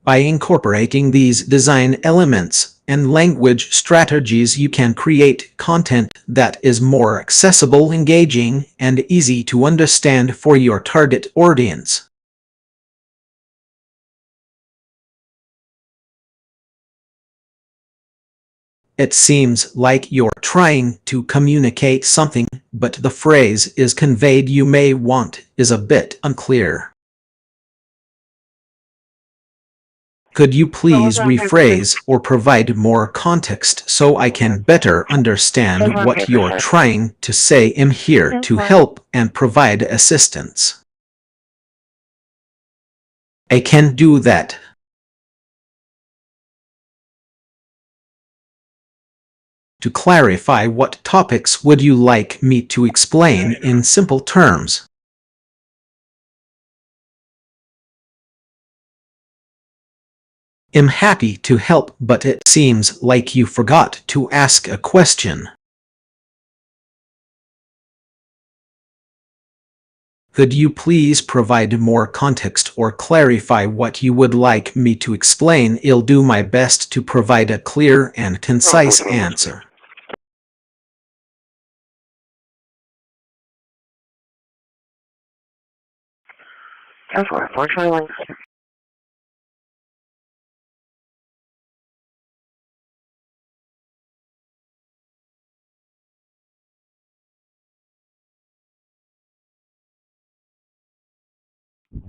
By incorporating these design elements and language strategies, you can create content that is more accessible, engaging, and easy to understand for your target audience. It seems like you're trying to communicate something, but the phrase is conveyed you may want is a bit unclear. Could you please rephrase or provide more context so I can better understand what you're trying to say? I'm here to help and provide assistance. I can do that. To clarify, what topics would you like me to explain in simple terms? I'm happy to help, but it seems like you forgot to ask a question. Could you please provide more context or clarify what you would like me to explain? I'll do my best to provide a clear and concise answer. Go for it. 421.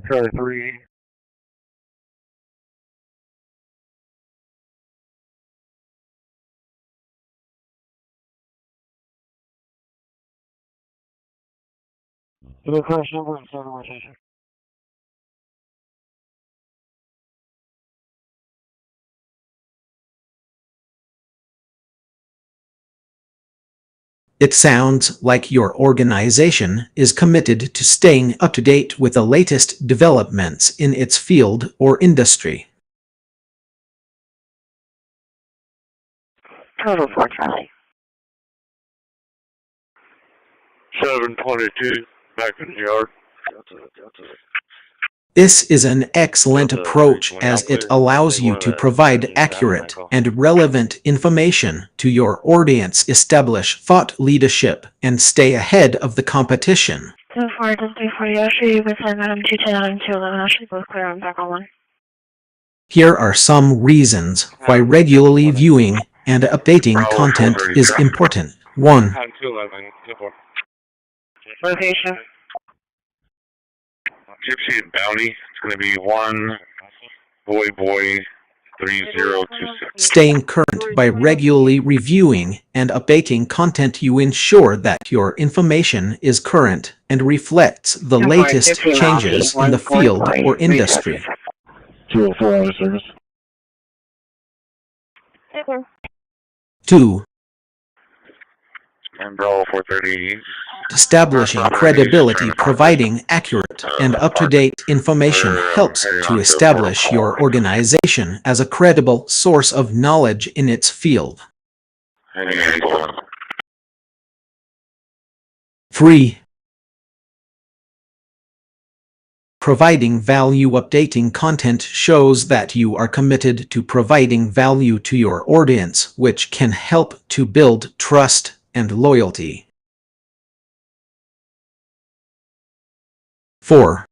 Charlie 3. Crash number and start rotation. It sounds like your organization is committed to staying up to date with the latest developments in its field or industry. Total 4 Charlie. 722, back in the yard. This is an excellent approach as it allows you to provide accurate and relevant information to your audience, establish thought leadership, and stay ahead of the competition. 2-4, 340, Ashley, with Madam 210 and 211, Ashley, both clear on back on 1. Here are some reasons why regularly viewing and updating content is important. 1. Location. Gypsy and Bounty. It's going to be 1 boy 3026. Staying current by regularly reviewing and updating content, you ensure that your information is current and reflects the latest changes in the field or industry. 204 out of service. 2. And Bravo 430. Establishing credibility. Providing accurate and up-to-date information helps to establish your organization as a credible source of knowledge in its field. 3. Providing value. Updating content shows that you are committed to providing value to your audience, which can help to build trust and loyalty. 4.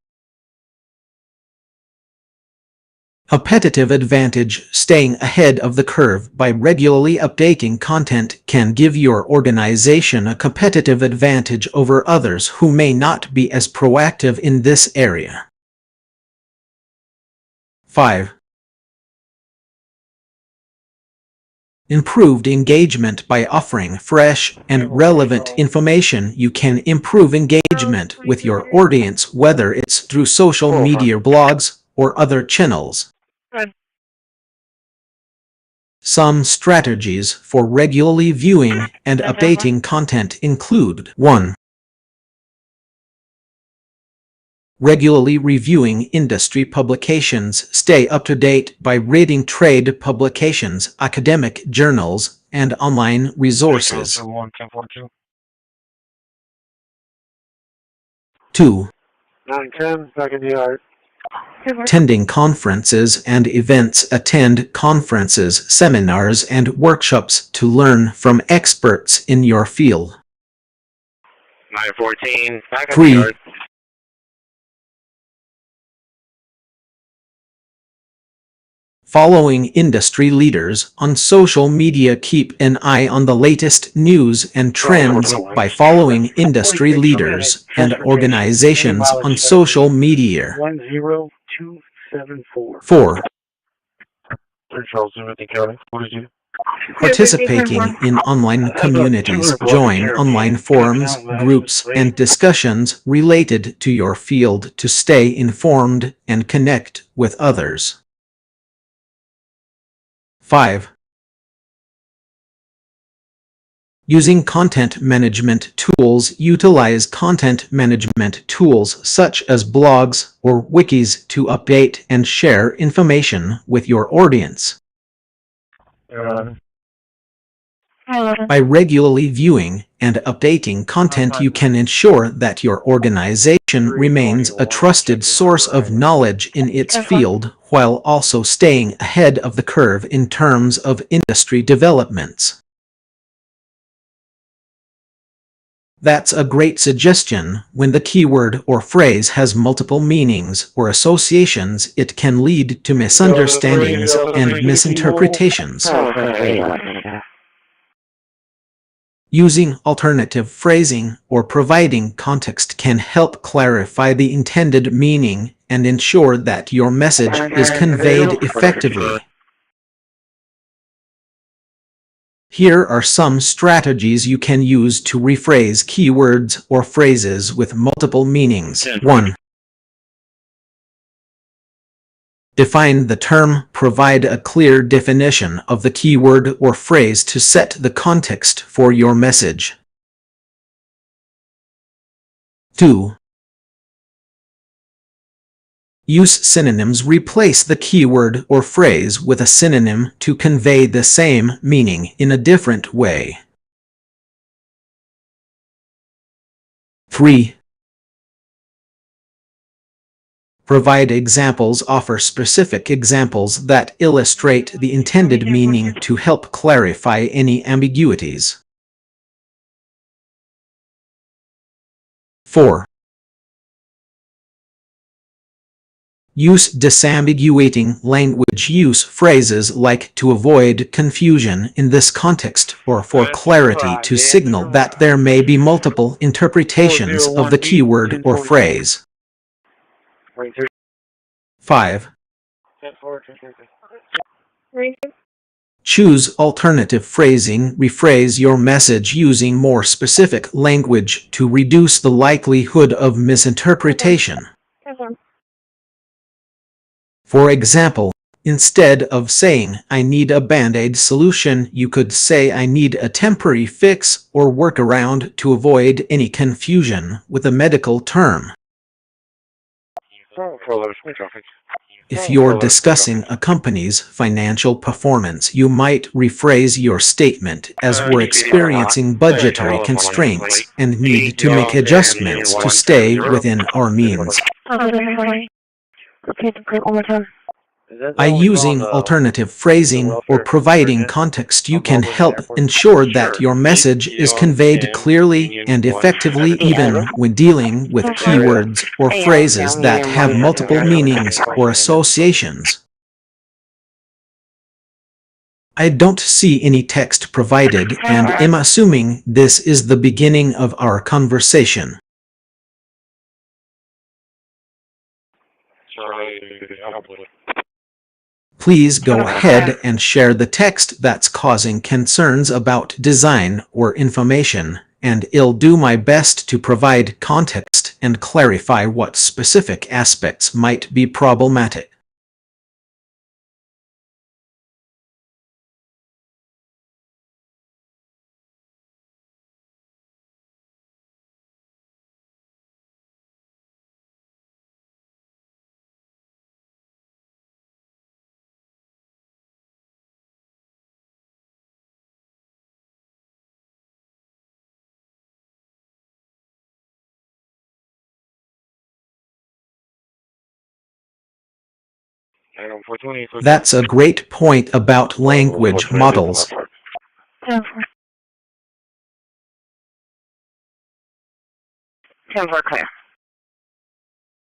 Competitive advantage. Staying ahead of the curve by regularly updating content can give your organization a competitive advantage over others who may not be as proactive in this area. 5. Improved engagement. By offering fresh and relevant information, you can improve engagement with your audience, whether it's through social media, blogs, or other channels. Some strategies for regularly viewing and updating content include: 1. Regularly reviewing industry publications. Stay up to date by reading trade publications, academic journals, and online resources. 2. 910, back in the yard. Attending conferences and events. Attend conferences, seminars, and workshops to learn from experts in your field. 914, back in the 3. yard. Following industry leaders on social media. Keep an eye on the latest news and trends by following industry leaders and organizations on social media. 10274. 4. Charles, Timothy County, 42. Participating in online communities. Join online forums, groups, and discussions related to your field to stay informed and connect with others. 5. Using content management tools. Utilize content management tools such as blogs or wikis to update and share information with your audience. By regularly viewing and updating content, you can ensure that your organization remains a trusted source of knowledge in its field while also staying ahead of the curve in terms of industry developments. That's a great suggestion. When the keyword or phrase has multiple meanings or associations, it can lead to misunderstandings and misinterpretations. Using alternative phrasing or providing context can help clarify the intended meaning and ensure that your message is conveyed effectively. Here are some strategies you can use to rephrase keywords or phrases with multiple meanings. 1. Define the term. Provide a clear definition of the keyword or phrase to set the context for your message. 2. Use synonyms. Replace the keyword or phrase with a synonym to convey the same meaning in a different way. 3. Provide examples. Offer specific examples that illustrate the intended meaning to help clarify any ambiguities. 4. Use disambiguating language. Use phrases like "to avoid confusion" in this context or for clarity to signal that there may be multiple interpretations of the keyword or phrase. 5. Choose alternative phrasing. Rephrase your message using more specific language to reduce the likelihood of misinterpretation. For example, instead of saying, "I need a Band-Aid solution," you could say, "I need a temporary fix or workaround" to avoid any confusion with a medical term. If you're discussing a company's financial performance, you might rephrase your statement as, "We're experiencing budgetary constraints and need to make adjustments to stay within our means." By using alternative phrasing or providing context, you can help ensure that your message is conveyed clearly and effectively even when dealing with keywords or phrases that have multiple meanings or associations. I don't see any text provided and am assuming this is the beginning of our conversation. Please go ahead and share the text that's causing concerns about design or information, and I'll do my best to provide context and clarify what specific aspects might be problematic. That's a great point about language models. 10-4. 10-4 clear.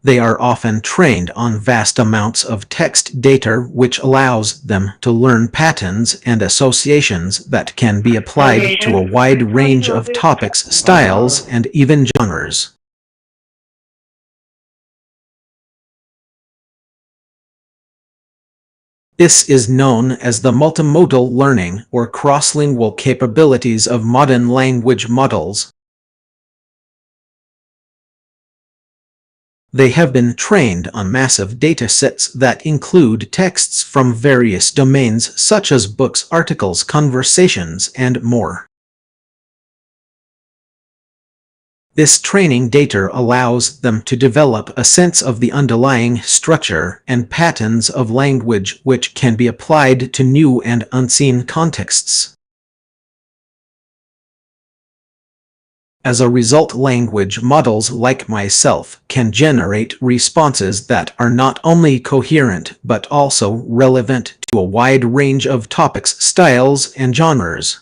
They are often trained on vast amounts of text data, which allows them to learn patterns and associations that can be applied to a wide range of topics, styles, and even genres. This is known as the multimodal learning or cross-lingual capabilities of modern language models. They have been trained on massive datasets that include texts from various domains such as books, articles, conversations, and more. This training data allows them to develop a sense of the underlying structure and patterns of language, which can be applied to new and unseen contexts. As a result, language models like myself can generate responses that are not only coherent but also relevant to a wide range of topics, styles, and genres.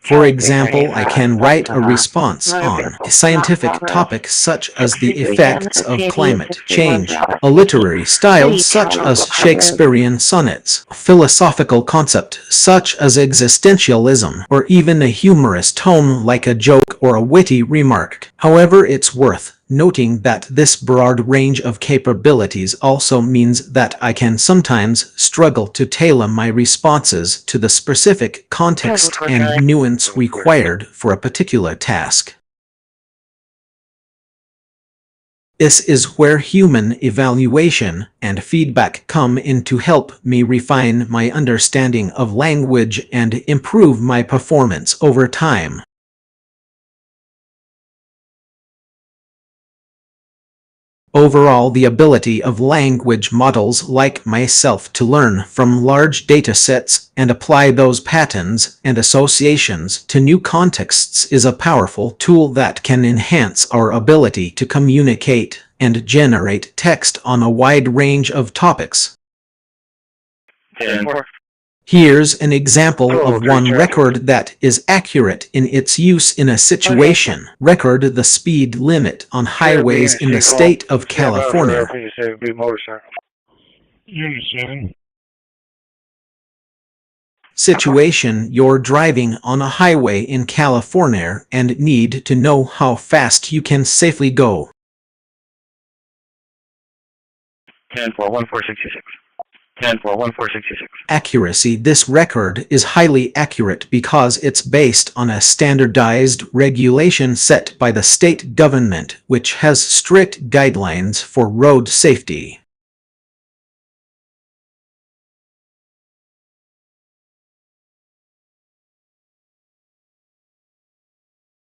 For example, I can write a response on a scientific topic such as the effects of climate change, a literary style such as Shakespearean sonnets, a philosophical concept such as existentialism, or even a humorous tone like a joke or a witty remark. However, it's worth noting that this broad range of capabilities also means that I can sometimes struggle to tailor my responses to the specific context and nuance required for a particular task. This is where human evaluation and feedback come in to help me refine my understanding of language and improve my performance over time. Overall, the ability of language models like myself to learn from large data sets and apply those patterns and associations to new contexts is a powerful tool that can enhance our ability to communicate and generate text on a wide range of topics. 10-4. Here's an example of one record that is accurate in its use in a situation. Record the speed limit on highways in the state of California. Situation: you're driving on a highway in California and need to know how fast you can safely go. 10-4, 1466. 10-4, 1466. Accuracy: this record is highly accurate because it's based on a standardized regulation set by the state government, which has strict guidelines for road safety.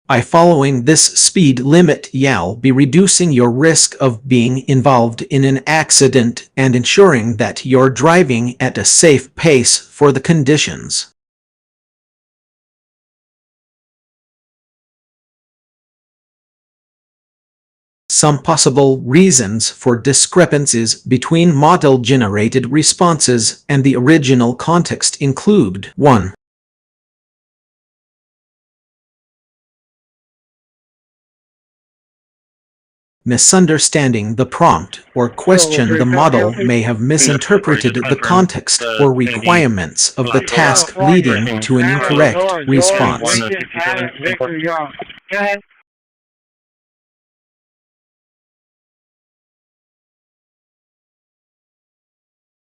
By following this speed limit, you'll be reducing your risk of being involved in an accident and ensuring that you're driving at a safe pace for the conditions. Some possible reasons for discrepancies between model-generated responses and the original context include: 1. Misunderstanding the prompt or question: the model may have misinterpreted the context or requirements of the task, leading to an incorrect response. Go ahead.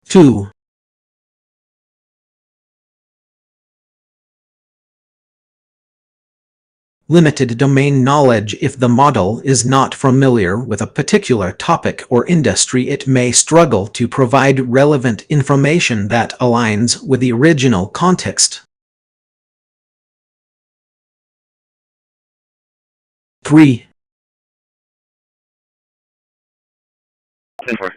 2. Limited domain knowledge: if the model is not familiar with a particular topic or industry, it may struggle to provide relevant information that aligns with the original context. 3. 10-4.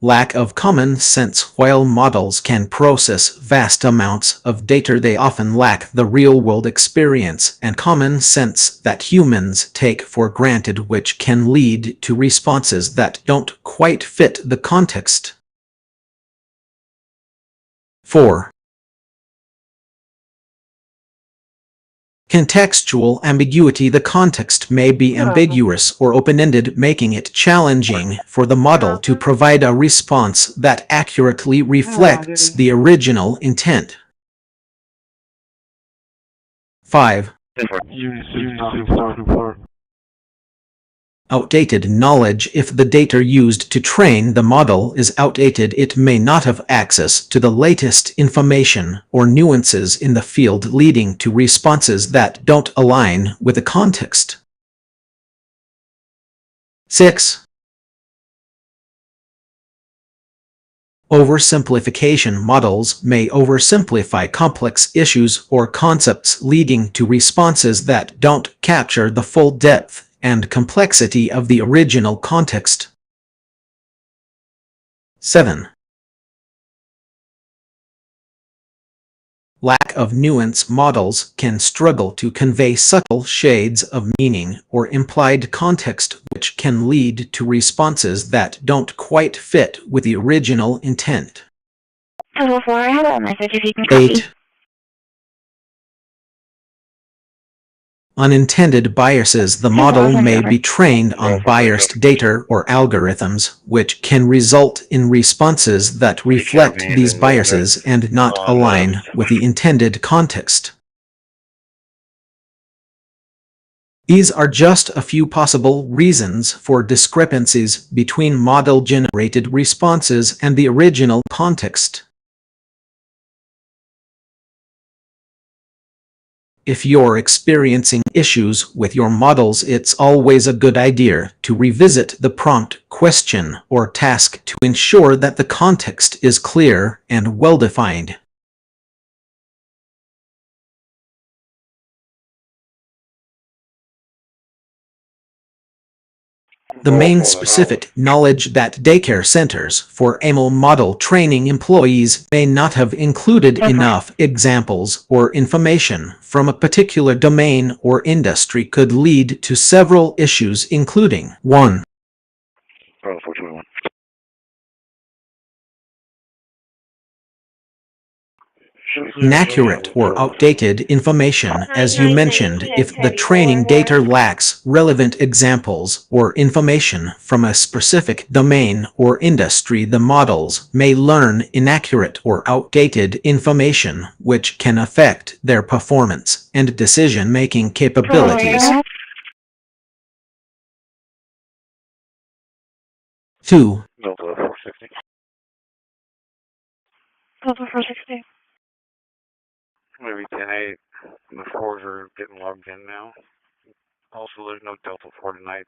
Lack of common sense. While models can process vast amounts of data, they often lack the real-world experience and common sense that humans take for granted, which can lead to responses that don't quite fit the context. 4. Contextual ambiguity. The context may be ambiguous or open-ended, making it challenging for the model to provide a response that accurately reflects the original intent. 5. Outdated knowledge. If the data used to train the model is outdated, it may not have access to the latest information or nuances in the field, leading to responses that don't align with the context. 6. Oversimplification. Models may oversimplify complex issues or concepts, leading to responses that don't capture the full depth and complexity of the original context. 7. Lack of nuance. Models can struggle to convey subtle shades of meaning or implied context, which can lead to responses that don't quite fit with the original intent. 4, I have a message if you can copy. 8. Unintended biases. The model may be trained on biased data or algorithms, which can result in responses that reflect these biases and not align with the intended context. These are just a few possible reasons for discrepancies between model-generated responses and the original context. If you're experiencing issues with your models, it's always a good idea to revisit the prompt, question, or task to ensure that the context is clear and well-defined. The main specific knowledge that daycare centers for AML model training employees may not have included enough examples or information from a particular domain or industry could lead to several issues, including 1. Inaccurate or outdated information. As you mentioned, if the training data lacks relevant examples or information from a specific domain or industry, the models may learn inaccurate or outdated information, which can affect their performance and decision-making capabilities. 2. Delta 460. Delta 460. Maybe 10-8. The 4s are getting logged in now. Also, there's no Delta 4 tonight.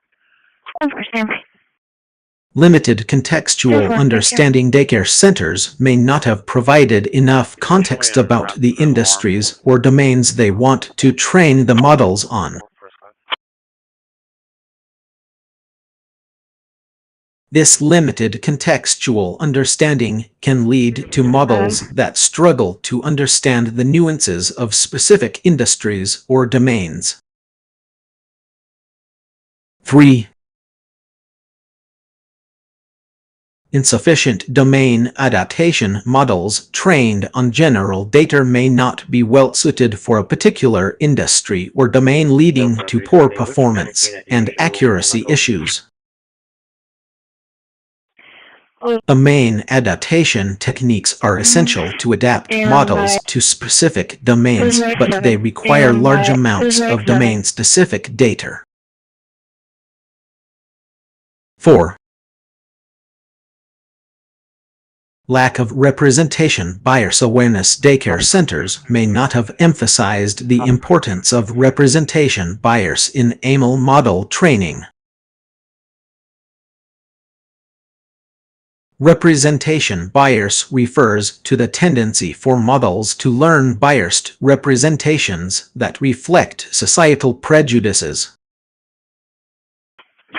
Limited contextual understanding. Daycare centers may not have provided enough context about the industries or domains they want to train the models on. This limited contextual understanding can lead to models that struggle to understand the nuances of specific industries or domains. 3. Insufficient domain adaptation. Models trained on general data may not be well suited for a particular industry or domain, leading to poor performance and accuracy issues. Domain adaptation techniques are essential to adapt models to specific domains, but they require large amounts of domain-specific data. 4. Lack of representation bias awareness. Daycare centers may not have emphasized the importance of representation bias in AML model training. Representation bias refers to the tendency for models to learn biased representations that reflect societal prejudices.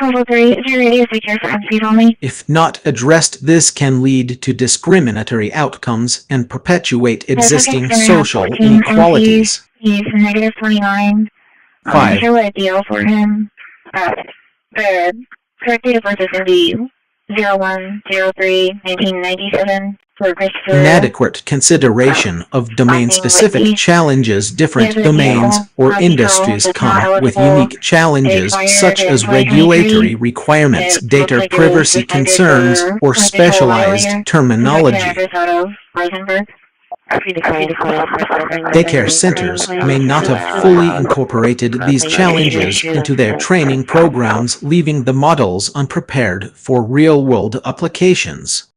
1203, is your radio secure for MCs only? If not addressed, this can lead to discriminatory outcomes and perpetuate existing social inequalities. He's negative 29. 5. Show a deal for him. The correct date of birth is going to be 01/03/1997 for Christopher. Inadequate consideration of domain-specific challenges. Different domains or industries come with unique challenges such as regulatory requirements, data privacy concerns, or specialized terminology. Daycare centers may not have fully incorporated these challenges into their training programs, leaving the models unprepared for real-world applications.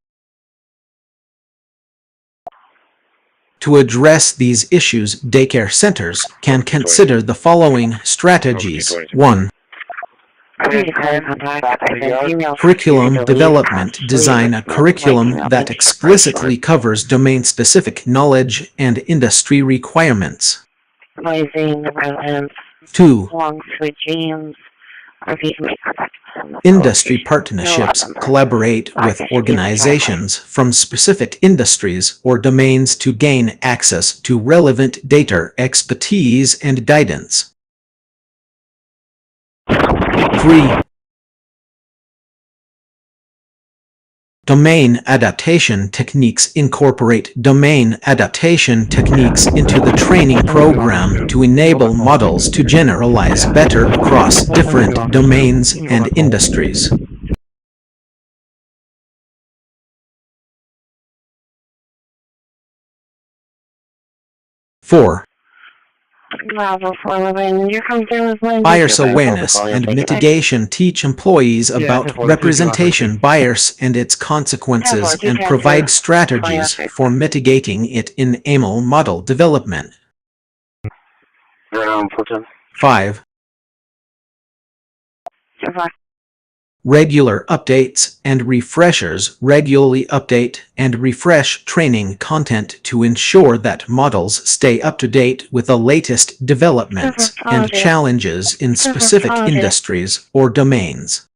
To address these issues, daycare centers can consider the following strategies. 1. Curriculum development. Design a curriculum that explicitly covers domain-specific knowledge and industry requirements. 2. Industry partnerships. Collaborate with organizations from specific industries or domains to gain access to relevant data, expertise, and guidance. 3. Domain adaptation techniques. Incorporate domain adaptation techniques into the training program to enable models to generalize better across different domains and industries. 4. Bias awareness and mitigation. Teach employees about representation bias and its consequences and provide strategies for mitigating it in AML model development. 5. Regular updates and refreshers. Regularly update and refresh training content to ensure that models stay up to date with the latest developments and challenges in specific industries or domains.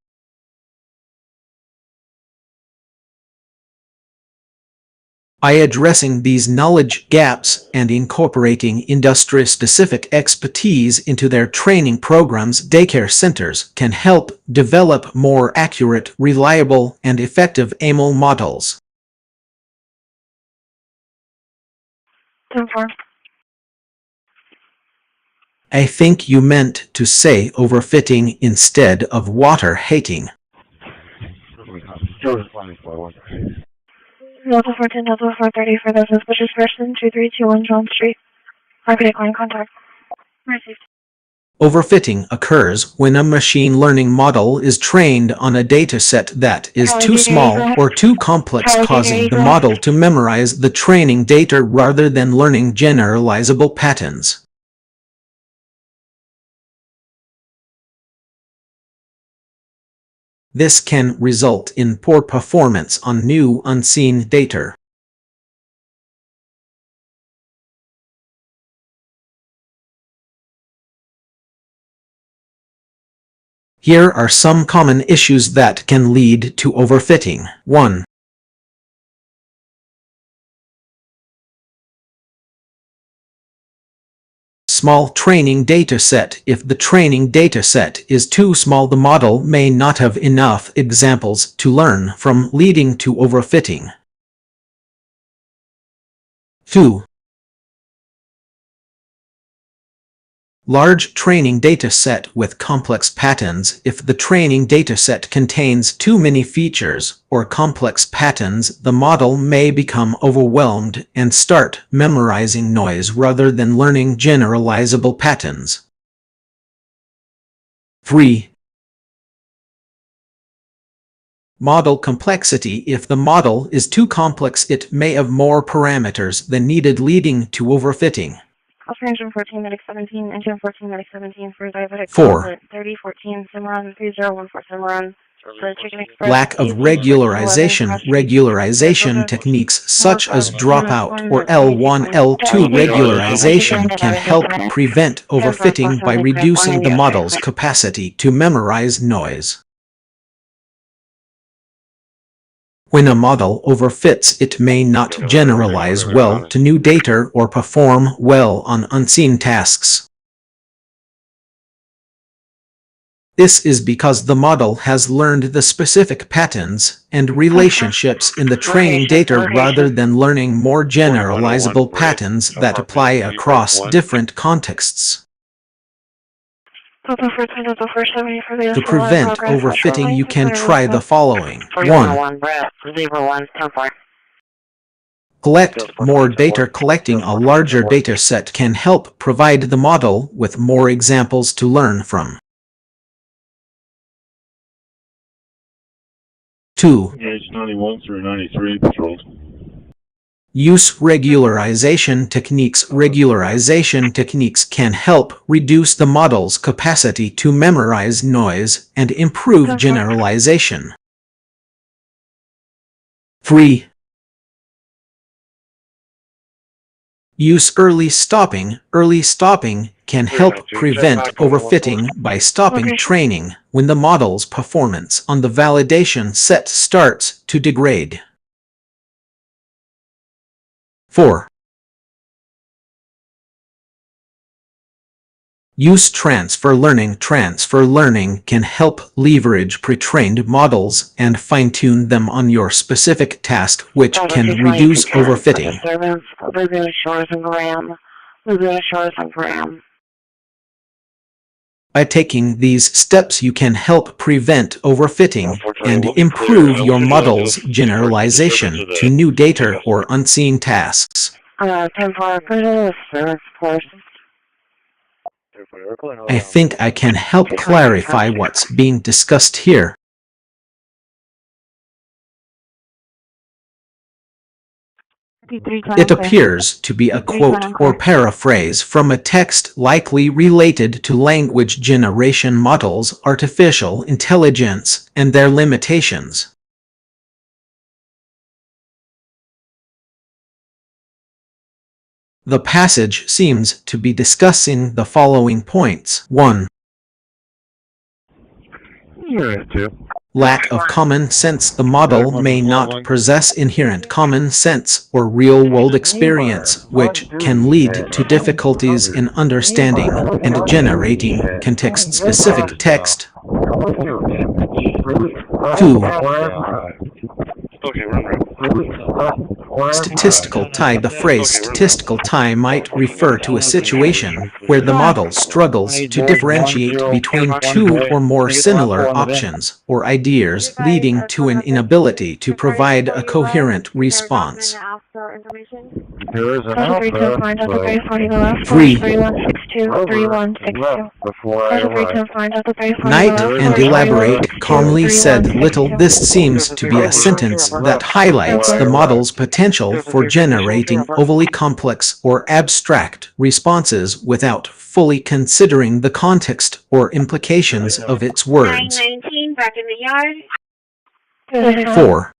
By addressing these knowledge gaps and incorporating industry-specific expertise into their training programs, daycare centers can help develop more accurate, reliable, and effective AML models. 10-4. I think you meant to say overfitting instead of water hating. Delta 410, Delta 430 for the suspicious person, 2321 John Street. RTA client contact. Received. Overfitting occurs when a machine learning model is trained on a dataset that is too small or too complex, causing the model to memorize the training data rather than learning generalizable patterns. This can result in poor performance on new unseen data. Here are some common issues that can lead to overfitting. 1. Small training dataset. If the training dataset is too small, the model may not have enough examples to learn from, leading to overfitting. 2. Large training dataset with complex patterns. If the training dataset contains too many features or complex patterns, the model may become overwhelmed and start memorizing noise rather than learning generalizable patterns. 3. Model complexity. If the model is too complex, it may have more parameters than needed, leading to overfitting. Engine 14 medic 17, engine 14 medic 17 for diabetic 4. 3014 Cimarron 3014 Cimarron. Lack of regularization. Regularization techniques such as dropout or L1, L2 regularization can help prevent overfitting by reducing the model's capacity to memorize noise. When a model overfits, it may not generalize well to new data or perform well on unseen tasks. This is because the model has learned the specific patterns and relationships in the training data rather than learning more generalizable patterns that apply across different contexts. To prevent overfitting, you can try the following. 1. Collect more data. Collecting a larger data set can help provide the model with more examples to learn from. 2. Gauge 91 through 93 patrolled. Use regularization techniques. Regularization techniques can help reduce the model's capacity to memorize noise and improve generalization. 3. Use early stopping. Early stopping can help prevent overfitting by stopping training when the model's performance on the validation set starts to degrade. 4. Use transfer learning. Transfer learning can help leverage pre-trained models and fine-tune them on your specific task, which can reduce overfitting. By taking these steps, you can help prevent overfitting and improve your model's generalization to new data or unseen tasks. I think I can help clarify what's being discussed here. It appears to be a quote or paraphrase from a text likely related to language generation models, artificial intelligence, and their limitations. The passage seems to be discussing the following points. 1. Lack of common sense. The model may not possess inherent common sense or real-world experience, which can lead to difficulties in understanding and generating context-specific text. 2. Statistical tie. The phrase statistical tie might refer to a situation where the model struggles to differentiate between two or more similar options or ideas, leading to an inability to provide a coherent response. 3. Night and elaborate. Calmly said little. This seems to be a sentence that highlights the model's potential for generating overly complex or abstract responses without fully considering the context or implications of its words. 4.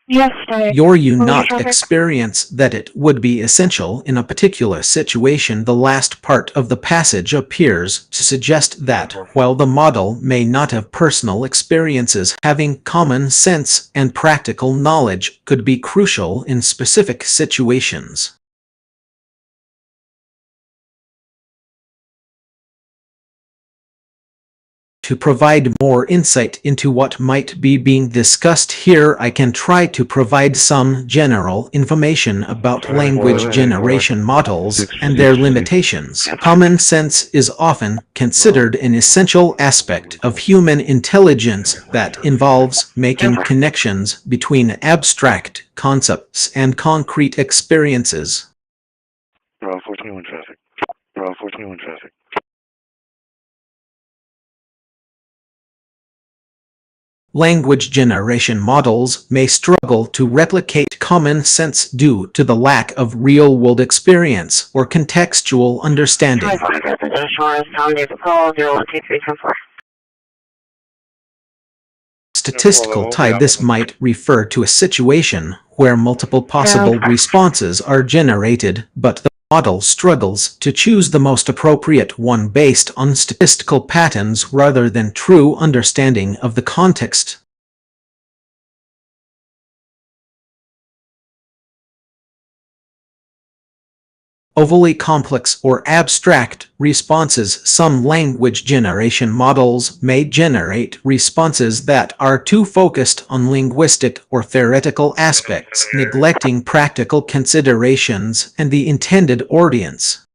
You not experience that it would be essential in a particular situation. The last part of the passage appears to suggest that, while the model may not have personal experiences, having common sense and practical knowledge could be crucial in specific situations. To provide more insight into what might be being discussed here, I can try to provide some general information about language generation models and their limitations. Common sense is often considered an essential aspect of human intelligence that involves making connections between abstract concepts and concrete experiences. Bravo 421 traffic. Bravo 421 traffic. Language generation models may struggle to replicate common sense due to the lack of real-world experience or contextual understanding. Statistical tie. This might refer to a situation where multiple possible responses are generated, but the model struggles to choose the most appropriate one based on statistical patterns rather than true understanding of the context. Overly complex or abstract responses. Some language generation models may generate responses that are too focused on linguistic or theoretical aspects, neglecting practical considerations and the intended audience.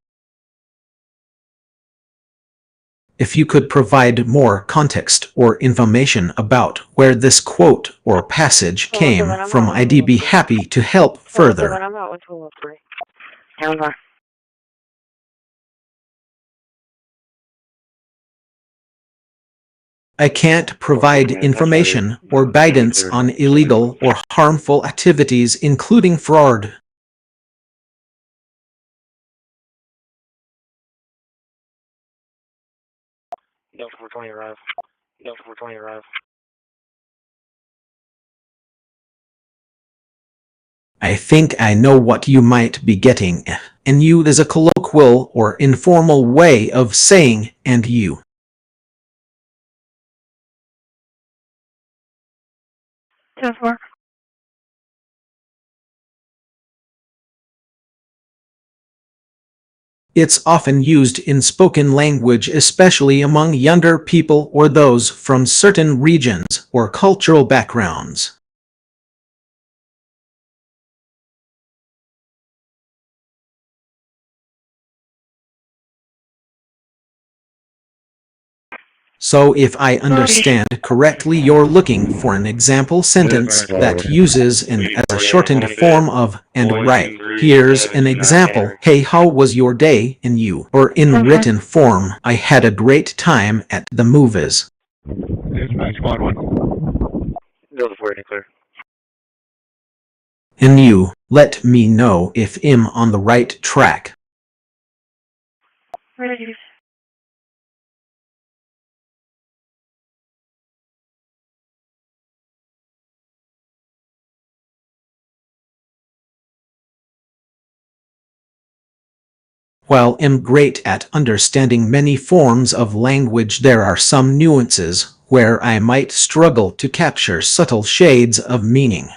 If you could provide more context or information about where this quote or passage came from, I'd be happy to help further. I can't provide information or guidance on illegal or harmful activities, including fraud. Delta 420 arrive. Delta 420 arrive. I think I know what you might be getting. And you is a colloquial or informal way of saying and you. It's often used in spoken language, especially among younger people or those from certain regions or cultural backgrounds. So if I understand correctly, you're looking for an example sentence that uses an as a shortened form of and right. Here's an example. Hey, how was your day? In you. Or in written form, I had a great time at the movies. It's my squad 1. Delta 480 clear. In you, let me know if I'm on the right track. While I'm great at understanding many forms of language, there are some nuances where I might struggle to capture subtle shades of meaning.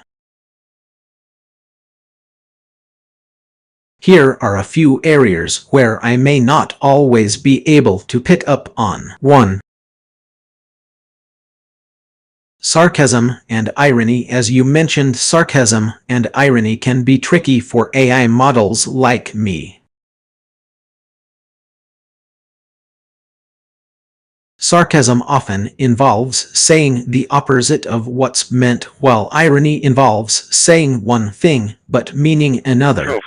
Here are a few areas where I may not always be able to pick up on. 1. Sarcasm and irony. As you mentioned, sarcasm and irony can be tricky for AI models like me. Sarcasm often involves saying the opposite of what's meant, while irony involves saying one thing but meaning another.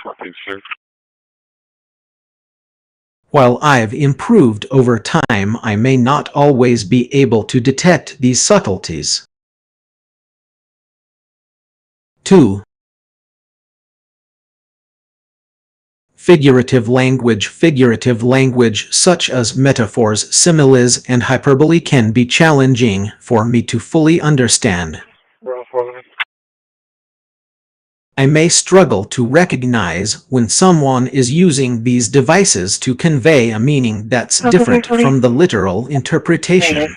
While I've improved over time, I may not always be able to detect these subtleties. 2. Figurative language such as metaphors, similes, and hyperbole can be challenging for me to fully understand. I may struggle to recognize when someone is using these devices to convey a meaning that's different from the literal interpretation.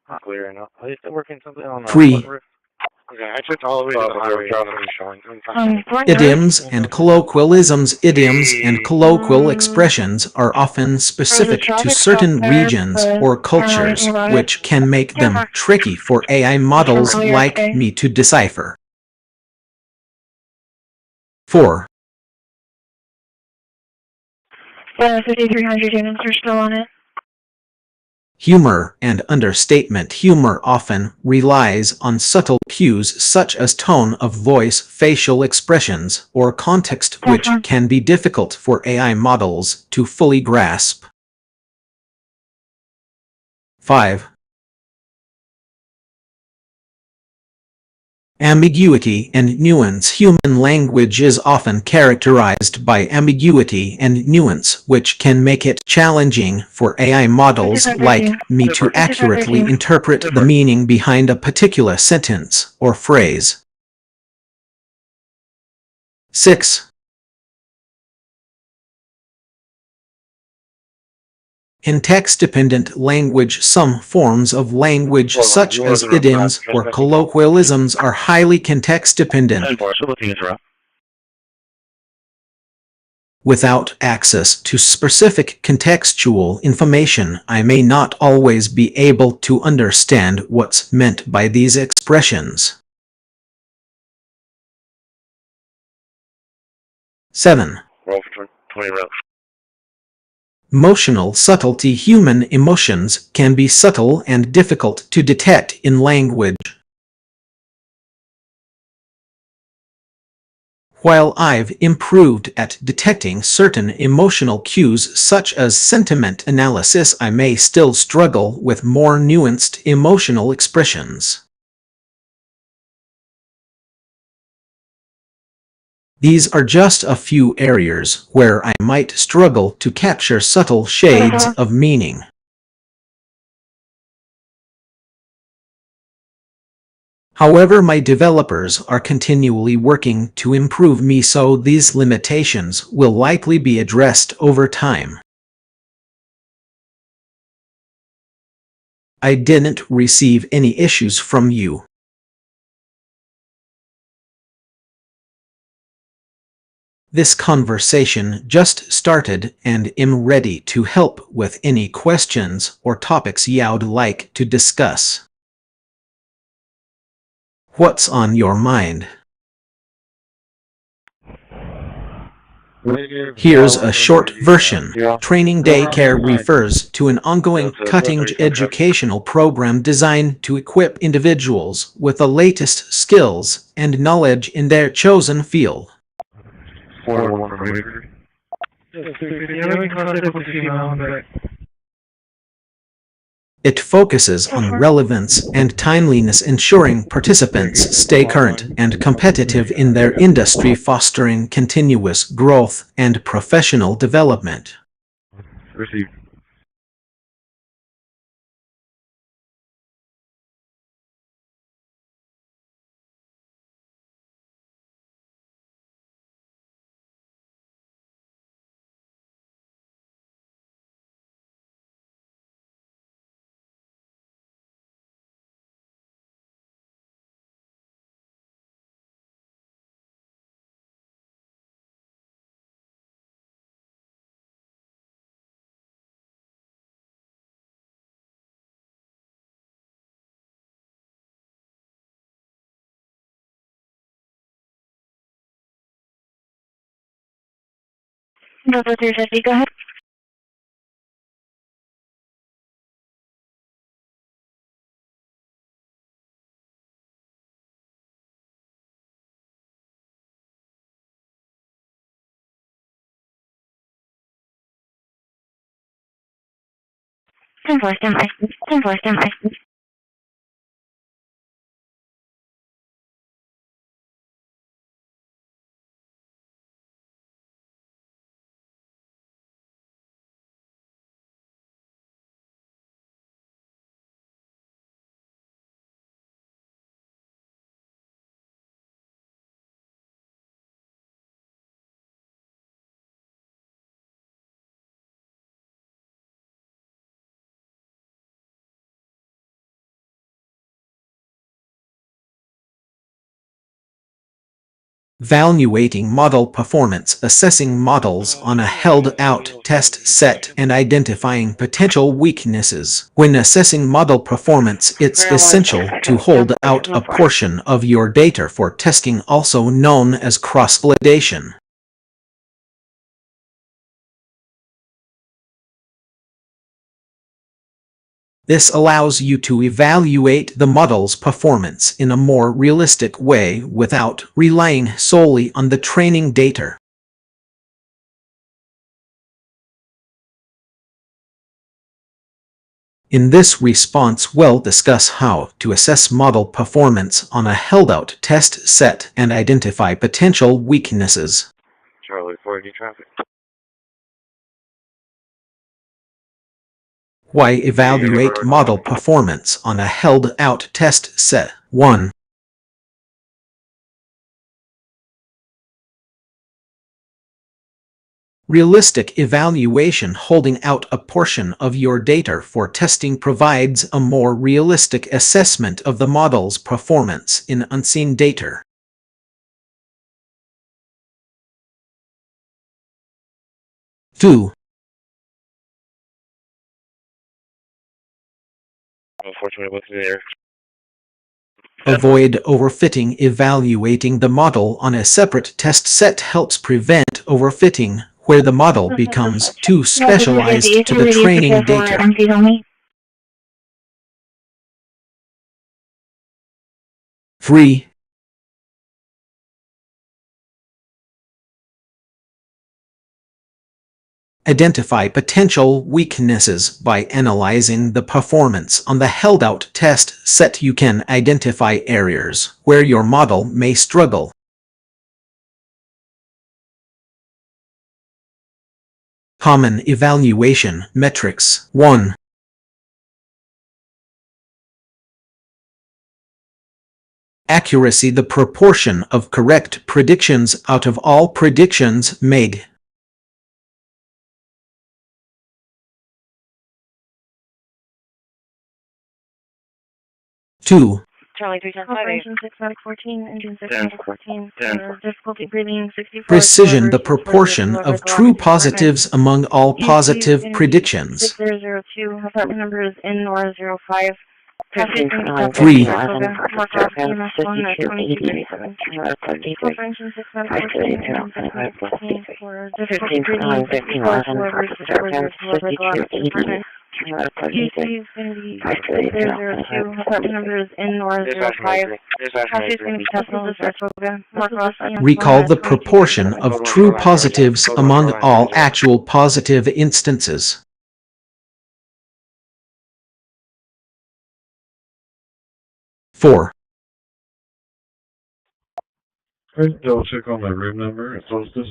Not clear enough. Are you still working something on 3. Okay, I took all the way to the highway. Idioms and colloquialisms. Idioms and colloquial expressions are often specific to certain regions or cultures, which can make them tricky for AI models like me to decipher. 4. 5300 units are still on it. Humor and understatement. Humor often relies on subtle cues such as tone of voice, facial expressions, or context, which can be difficult for AI models to fully grasp. 5. Ambiguity and nuance. Human language is often characterized by ambiguity and nuance, which can make it challenging for AI models like me to accurately interpret the meaning behind a particular sentence or phrase. 6. Context-dependent language. Some forms of language, such as idioms or colloquialisms, are highly context-dependent. 10-4, so looking interrupt. Without access to specific contextual information, I may not always be able to understand what's meant by these expressions. 7. Roll for 20 reps. Emotional subtlety. Human emotions can be subtle and difficult to detect in language. While I've improved at detecting certain emotional cues such as sentiment analysis, I may still struggle with more nuanced emotional expressions. These are just a few areas where I might struggle to capture subtle shades of meaning. However, my developers are continually working to improve me, so these limitations will likely be addressed over time. I didn't receive any issues from you. This conversation just started and am ready to help with any questions or topics you'd like to discuss. What's on your mind? Here's a short version. Training Daycare refers to an ongoing cutting-edge educational program designed to equip individuals with the latest skills and knowledge in their chosen field. It focuses on relevance and timeliness, ensuring participants stay current and competitive in their industry, fostering continuous growth and professional development. Received. Delta 350, go ahead. Stand by. 10-4. Evaluating model performance, assessing models on a held-out test set, and identifying potential weaknesses. When assessing model performance, it's essential to hold out a portion of your data for testing, also known as cross-validation. This allows you to evaluate the model's performance in a more realistic way without relying solely on the training data. In this response, we'll discuss how to assess model performance on a held-out test set and identify potential weaknesses. Charlie 4D traffic. Why evaluate model performance on a held-out test set? 1. Realistic evaluation holding out a portion of your data for testing provides a more realistic assessment of the model's performance in unseen data. Two, Unfortunately, what's there? avoid overfitting. Evaluating the model on a separate test set helps prevent overfitting, where the model becomes too specialized to the training data. 3. Identify potential weaknesses by analyzing the performance on the held-out test set. You can identify areas where your model may struggle. Common evaluation metrics. 1. Accuracy: the proportion of correct predictions out of all predictions made. 2. Charlie 310 14, engine 614, difficulty breathing 64. Precision: the proportion of true positives among all positive predictions. 6002, apartment number is N-05. 3. Recall the proportion of true positives among all actual positive instances. 4. First, double check on my room number at Solstice.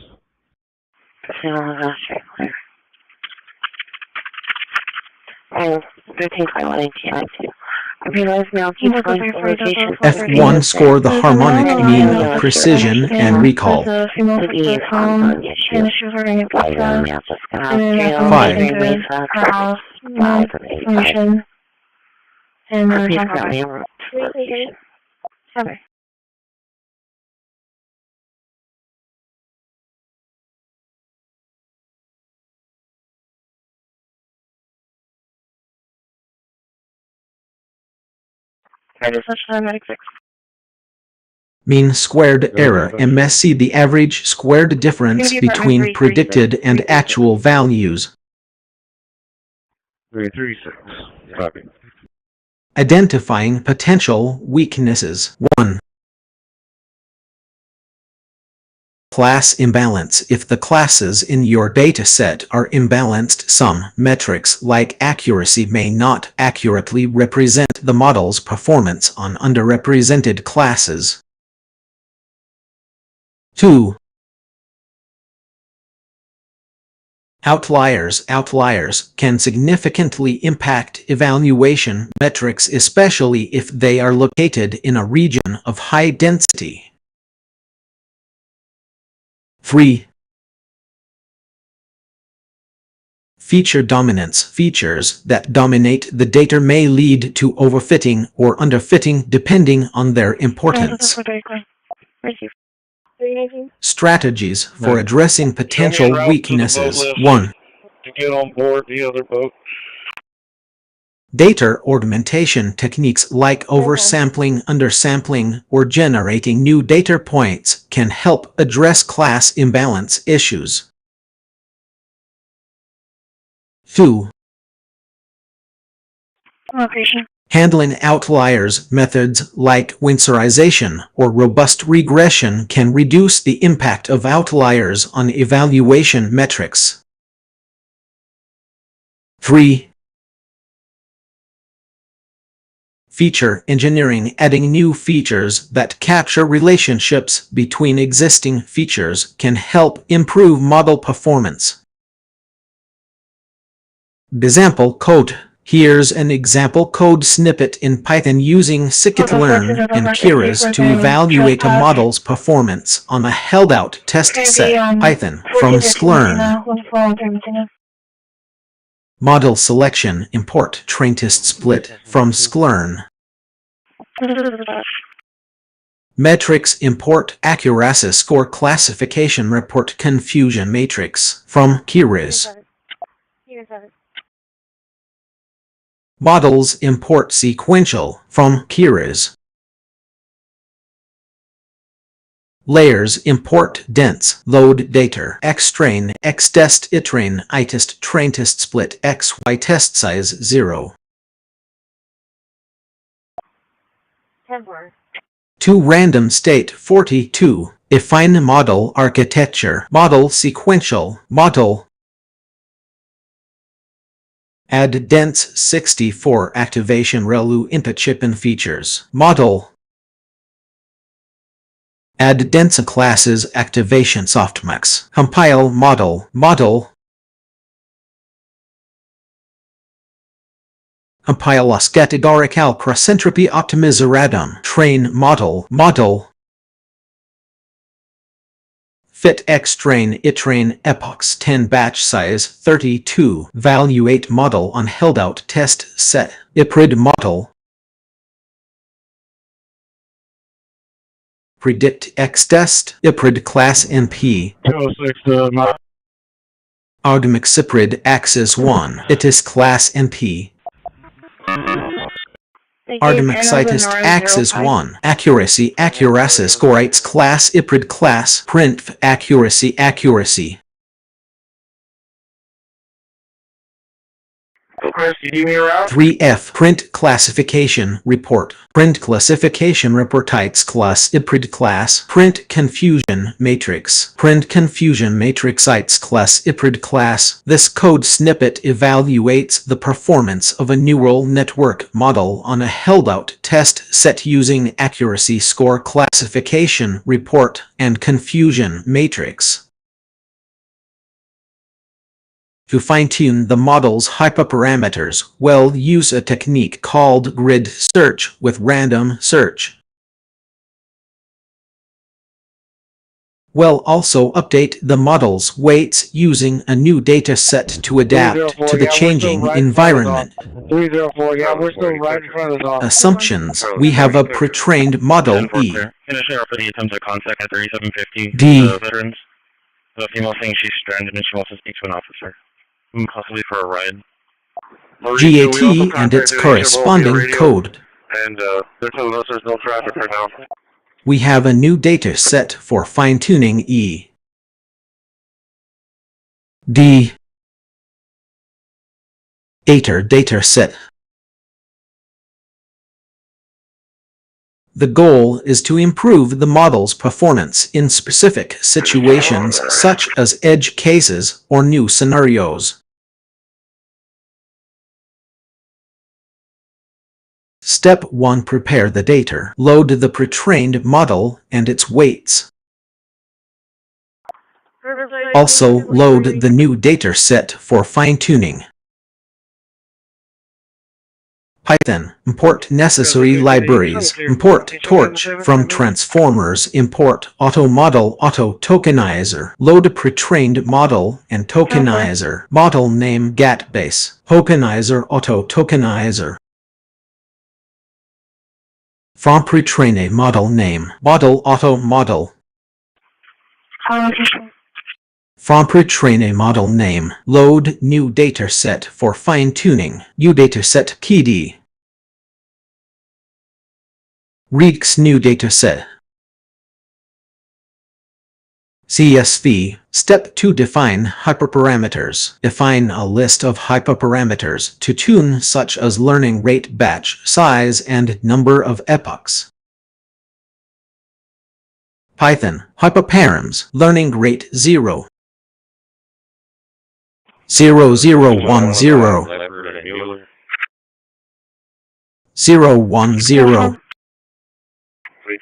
F1 score the harmonic mean, precision, and recall. 5. Mean squared error, MSE, the average squared difference between predicted and actual values. 336. Copy. Identifying potential weaknesses. 1. Class imbalance: if the classes in your dataset are imbalanced, some metrics like accuracy may not accurately represent the model's performance on underrepresented classes. 2. Outliers: outliers can significantly impact evaluation metrics, especially if they are located in a region of high density. 3. Feature dominance: features that dominate the data may lead to overfitting or underfitting depending on their importance. Strategies for addressing potential weaknesses. 1. To get on board the other boat. Data augmentation techniques like oversampling, undersampling, or generating new data points can help address class imbalance issues. 2. Handling outliers: methods like winsorization or robust regression can reduce the impact of outliers on evaluation metrics. 3. Feature engineering: adding new features that capture relationships between existing features can help improve model performance. Example code: Here's an example code snippet in Python using scikit-learn and Keras to evaluate a model's performance on a held-out test set. Python from sklearn. Model selection import train-test split from sklearn. Metrics import accuracy score classification report confusion matrix from Keras. Models import sequential from Keras. Layers import dense, load data, xtrain, xtest, itrain, itest, train-test split, xy test size 0. To random state 42, define model architecture, model sequential, model. Add dense 64 activation ReLU into chip and features, model. Add dense classes activation softmax, compile model, model. Compile as categorical cross-entropy optimizeradum, train model, model. Fit xtrain, itrain, epochs 10 batch size 32, evaluate model on held-out test set, iprid model. Predict xtest, iprid class NP. 206, Audmix iprid axis 1, itis class NP. Artemixitist axis 1, accuracy scorites class iprid class, print accuracy. Christi, do you hear out? 3F print classification report ites class iprid class print confusion matrix ites class iprid class. This code snippet evaluates the performance of a neural network model on a held-out test set using accuracy score classification report and confusion matrix. To fine-tune the model's hyperparameters, we'll use a technique called grid search with random search. We'll also update the model's weights using a new data set to adapt to the changing environment. 304, yeah, we're still right in front of the office. Assumptions. We have a pre-trained model E. Finishing up for the attempted contact at 3750. D. The veterans. The female saying she's stranded and she wants to speak to an officer. Possibly for a ride. GAT and its corresponding code. And they're telling us there's no traffic right now. We have a new data set for fine-tuning E. D. Data set. The goal is to improve the model's performance in specific situations such as edge cases or new scenarios. Step 1. Prepare the data. Load the pre-trained model and its weights. Also, load the new data set for fine-tuning. Python. Import necessary libraries. Import torch from transformers. Import auto-model auto-tokenizer. Load pre-trained model and tokenizer. Model name GAT-base. Tokenizer auto-tokenizer. From pre-train model name. Model auto-model. From pre-train model name. Load new dataset for fine-tuning. New dataset KD. Reads new dataset. CSV. Step 2. Define hyperparameters. Define a list of hyperparameters to tune such as learning rate, batch size, and number of epochs. Python. Hyperparams. Learning rate 0. 0010. 010.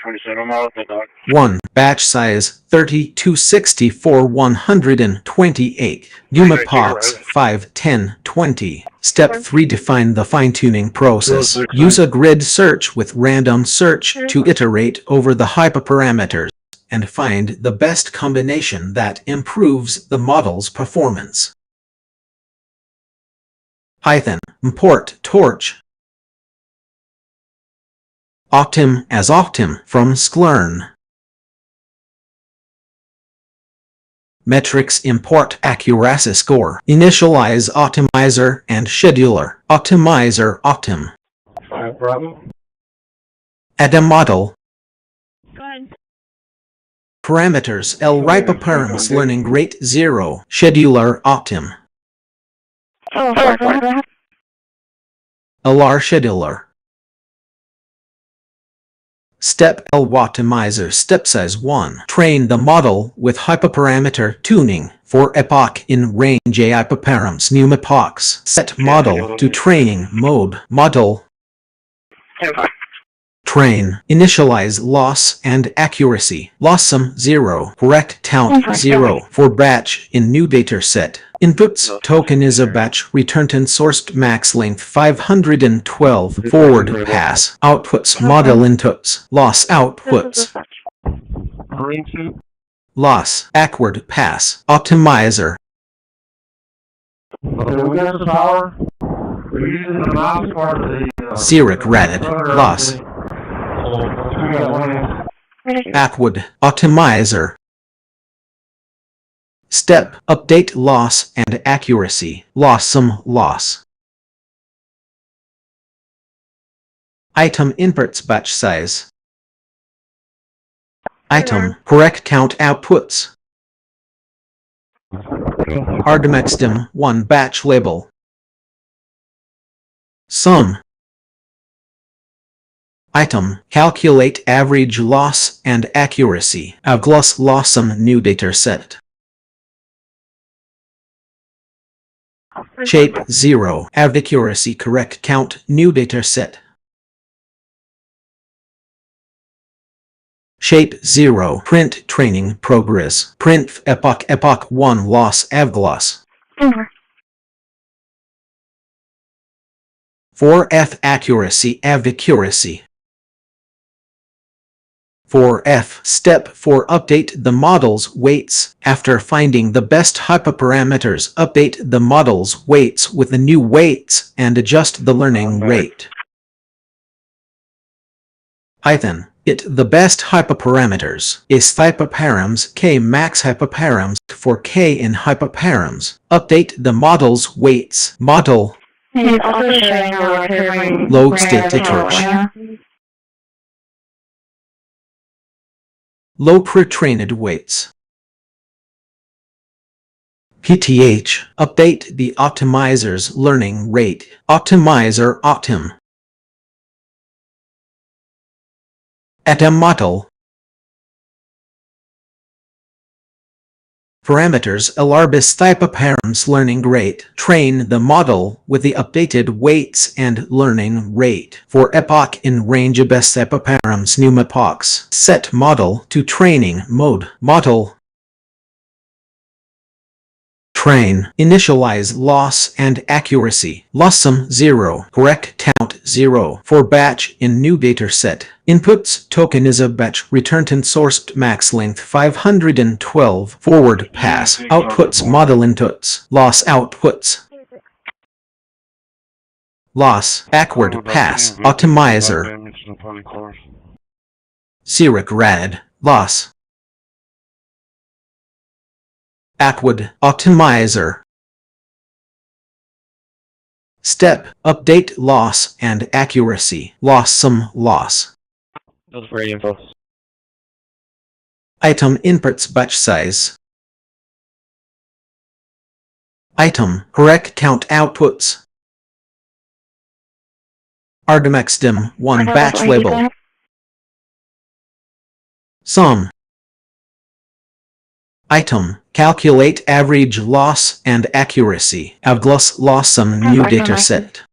27 miles at dot. 1. Batch size 3264 128. Pneumopox 5 10 20. Step 3. Define the fine-tuning process. Use a grid search with random search to iterate over the hyperparameters and find the best combination that improves the model's performance. Python import torch optim as optim from sklern. Metrics import accuracy score. Initialize optimizer and scheduler. Optimizer optim. Add a model. Go ahead. Parameters L hyperparameters learning rate 0. Scheduler optim. LR scheduler. Step L optimizer step size 1. Train the model with hyperparameter tuning for epoch in range A hyperparams pneumopox. Set model to training mode. Model train. Initialize loss and accuracy. Loss sum 0. Correct count 0 for batch in new data set. Inputs token is a batch returned and sourced max length 512 forward pass. Outputs model inputs. Loss outputs. Loss backward pass. Optimizer. Xeric rated. Loss. Backward. Optimizer. Step update loss and accuracy. Loss sum loss. Item inputs batch size. Item correct count outputs. Artemextem 1 batch label. Sum. Item calculate average loss and accuracy. Avgloss loss sum new data set. Shape 0 accuracy correct count new data set. Shape 0 print training progress. Print epoch 1 loss avgloss. 4F accuracy accuracy. 4F step 4 update the model's weights. After finding the best hyperparameters, update the model's weights with the new weights and adjust the learning rate. Python the best hyperparameters is hyperparams k max hyperparams for k in hyperparams. Update the model's weights. Model log state torch. Low pre-trained weights. PTH update the optimizer's learning rate. Optimizer optim. At a model. Parameters Alarbis hyperparams learning rate. Train the model with the updated weights and learning rate. For epoch in range best hyperparams pneumopox. Set model to training mode. Model train. Initialize loss and accuracy. Loss sum 0. Correct count 0 for batch in new data set. Inputs token is a batch returned and sourced max length 512 forward pass. Outputs model inputs. Loss outputs. Loss backward pass. Optimizer. Xeric rad. Loss. Backward optimizer. Step update loss and accuracy. Loss sum loss. That's great info. Item inputs batch size. Item correct count outputs. Artemextem 1 batch label. Sum. Item calculate average loss and accuracy. Avgloss loss sum new data set.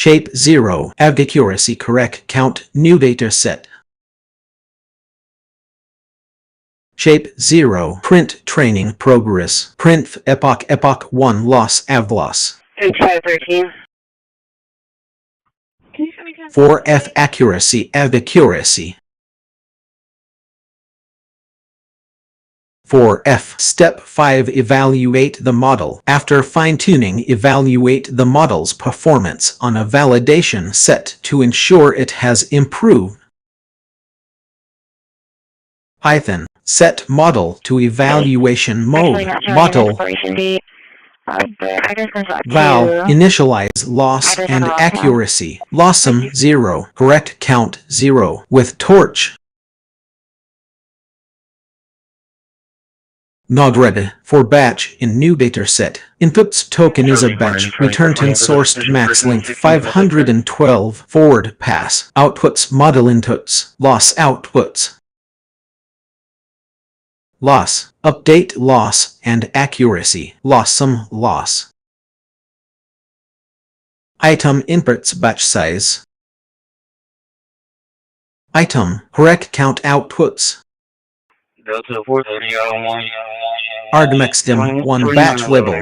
Shape 0, accuracy correct count new data set. Shape 0, print training progress, print epoch 1 loss avloss. 513. 4F accuracy accuracy. 4F Step 5 evaluate the model. After fine-tuning, evaluate the model's performance on a validation set to ensure it has improved. Python set model to evaluation mode. Model val initialize loss and accuracy. Lossum 0 correct count 0 with torch. Node for batch in new data set. Inputs token is a batch returned in sourced max length 512 forward pass. Outputs model inputs. Loss outputs. Loss, update loss and accuracy. Lossum loss. Item inputs batch size. Item correct count outputs. Delta 430 Argmexdim 1 batch label.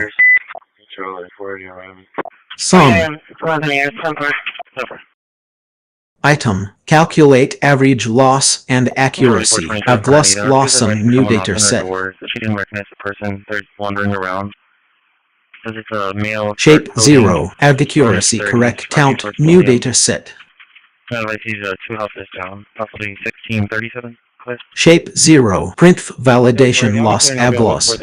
Charlie 40, Sum. Item. Calculate average loss and accuracy of lossum new data set. She didn't recognize the person. They're wandering around. Because it's a male. Shape 0. Accuracy correct count new data set. Like he's 2 houses down. Possibly 1637. Shape 0. Print validation loss avloss.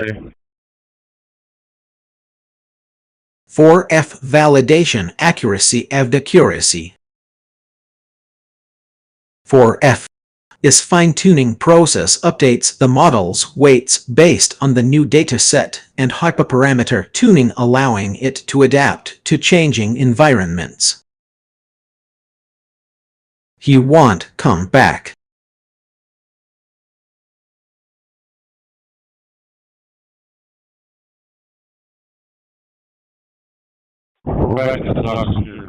4F validation accuracy accuracy. 4F is fine-tuning process updates the model's weights based on the new data set and hyperparameter tuning allowing it to adapt to changing environments. He won't come back. Back to the doctor.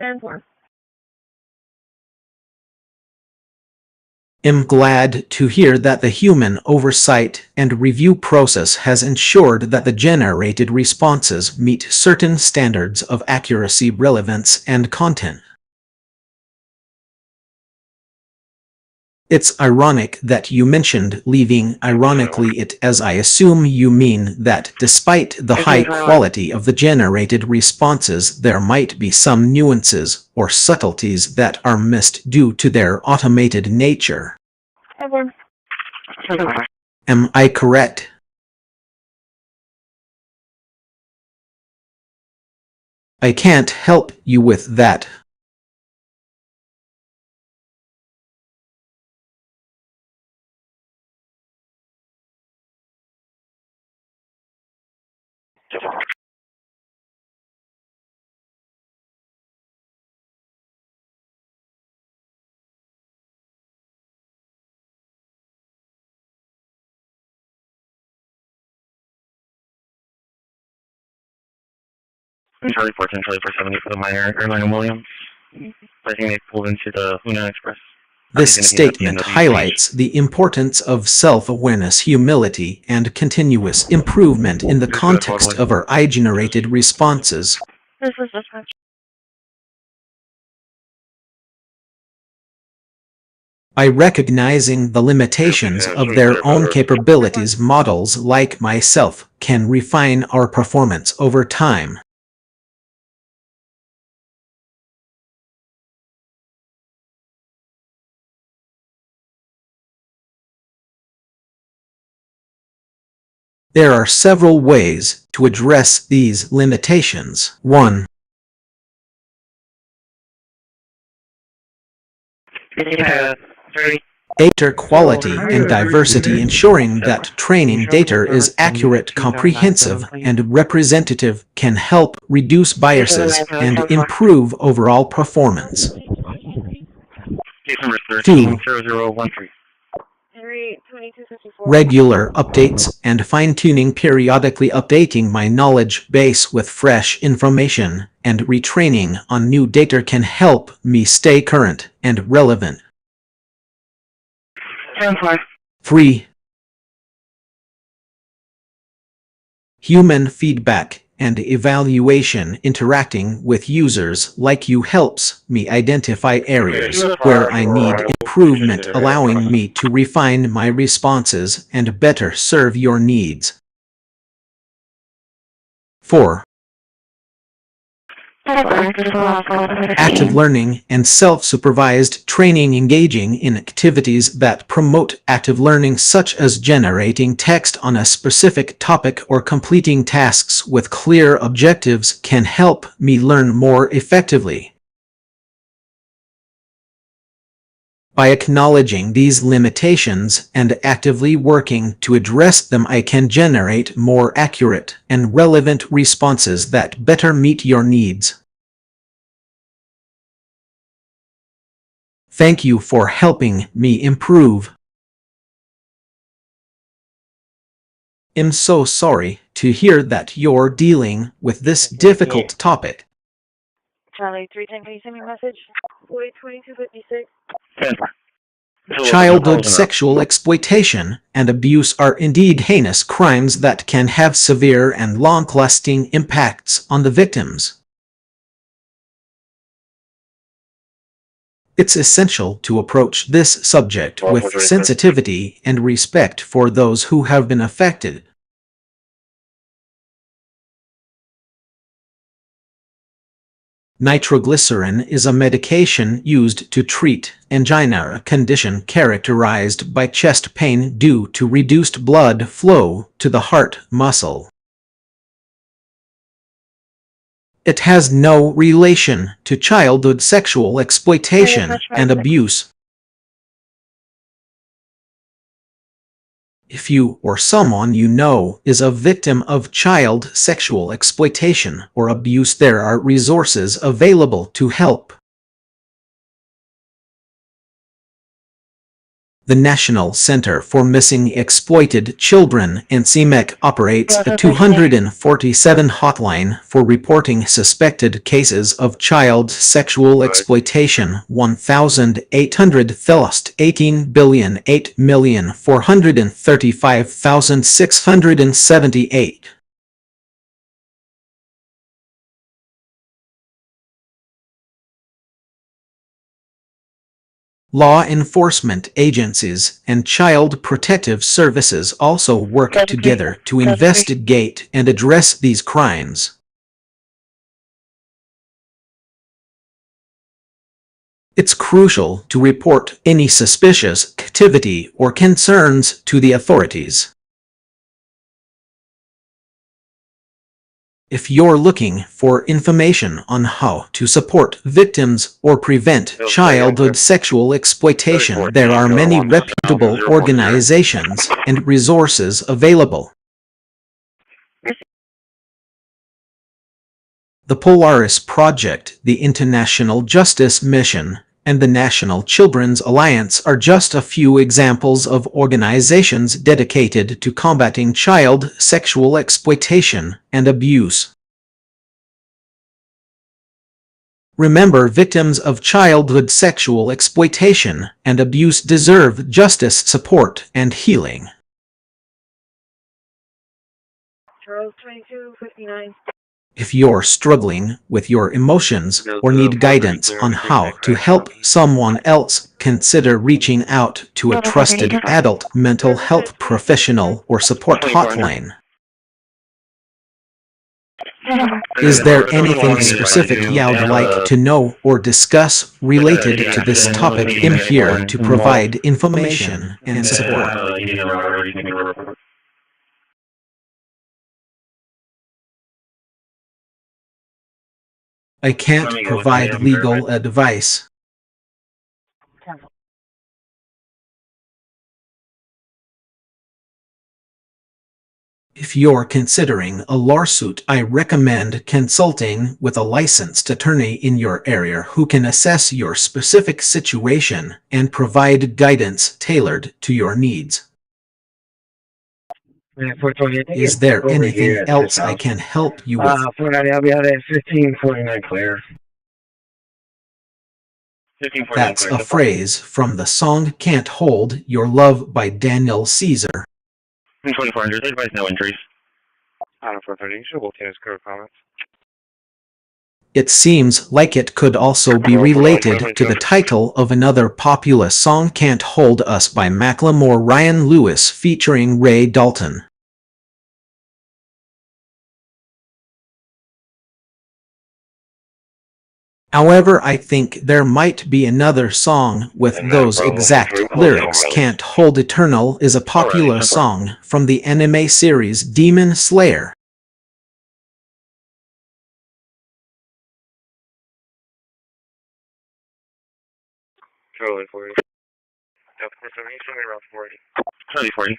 10-4. I'm glad to hear that the human oversight and review process has ensured that the generated responses meet certain standards of accuracy, relevance, and content. It's ironic that you mentioned leaving ironically it, as I assume you mean that despite the high quality of the generated responses there might be some nuances or subtleties that are missed due to their automated nature. Am I correct? I can't help you with that. Charlie 14, Charlie 470 for the minor airline Williams. I think they pulled into the Hunan Express. This statement highlights the importance of self-awareness, humility, and continuous improvement in the context of our AI-generated responses. This is dispatch. By recognizing the limitations of their own capabilities, models like myself can refine our performance over time. There are several ways to address these limitations. 1. Data quality and diversity, ensuring that training data is accurate, comprehensive, and representative can help reduce biases and improve overall performance. 2. 382254. Regular updates and fine-tuning, periodically updating my knowledge base with fresh information and retraining on new data can help me stay current and relevant. 10-4. 3. Human feedback and evaluation. Interacting with users like you helps me identify areas where I need improvement, allowing me to refine my responses and better serve your needs. 4. Active learning and self-supervised training. Engaging in activities that promote active learning, such as generating text on a specific topic or completing tasks with clear objectives, can help me learn more effectively. By acknowledging these limitations and actively working to address them, I can generate more accurate and relevant responses that better meet your needs. Thank you for helping me improve. I'm so sorry to hear that you're dealing with this difficult topic. Charlie 310, can you send me a message? 2256. Childhood sexual exploitation and abuse are indeed heinous crimes that can have severe and long-lasting impacts on the victims. It's essential to approach this subject with sensitivity and respect for those who have been affected. Nitroglycerin is a medication used to treat angina, a condition characterized by chest pain due to reduced blood flow to the heart muscle. It has no relation to childhood sexual exploitation and abuse. If you or someone you know is a victim of child sexual exploitation or abuse, there are resources available to help. The National Center for Missing Exploited Children (NCMEC) operates a 247 hotline for reporting suspected cases of child sexual exploitation. 1,800 lost 18,008,435,678. Law enforcement agencies and child protective services also work together to investigate and address these crimes. It's crucial to report any suspicious activity or concerns to the authorities. If you're looking for information on how to support victims or prevent childhood sexual exploitation, there are many reputable organizations and resources available. The Polaris Project, the International Justice Mission, and the National Children's Alliance are just a few examples of organizations dedicated to combating child sexual exploitation and abuse. Remember, victims of childhood sexual exploitation and abuse deserve justice, support, and healing. Charles 2259. If you're struggling with your emotions or need guidance on how to help someone else, consider reaching out to a trusted adult mental health professional or support hotline. Is there anything specific you'd like to know or discuss related to this topic? I'm here to provide information and support. I can't provide legal advice. If you're considering a lawsuit, I recommend consulting with a licensed attorney in your area who can assess your specific situation and provide guidance tailored to your needs. Is there anything else I can help you with? 1549 clear. That's a phrase from the song Can't Hold Your Love by Daniel Caesar. 2400, advise no injuries. Out of 430, should will tennis code comments. It seems like it could also be related to the title of another popular song, Can't Hold Us by Macklemore Ryan Lewis featuring Ray Dalton. However, I think there might be another song with those exact lyrics. Can't Hold Eternal is a popular song from the anime series Demon Slayer. Charlie 40. Delta 470, show me around 40. Charlie 40.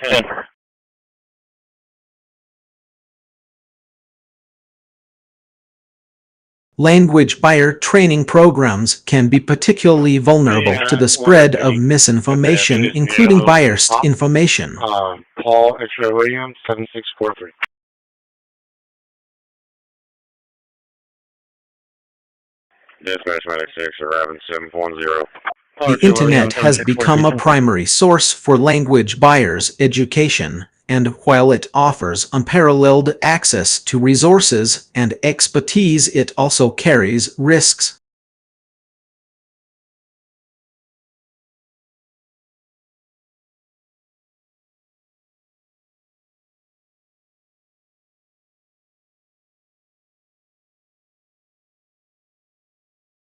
Denver. Language barrier training programs can be particularly vulnerable to the spread of misinformation, including biased information. Paul X-Ray Williams, 7643. Dispatch Medic 6, arriving 710. The internet has become a primary source for language barriers education, and while it offers unparalleled access to resources and expertise, it also carries risks.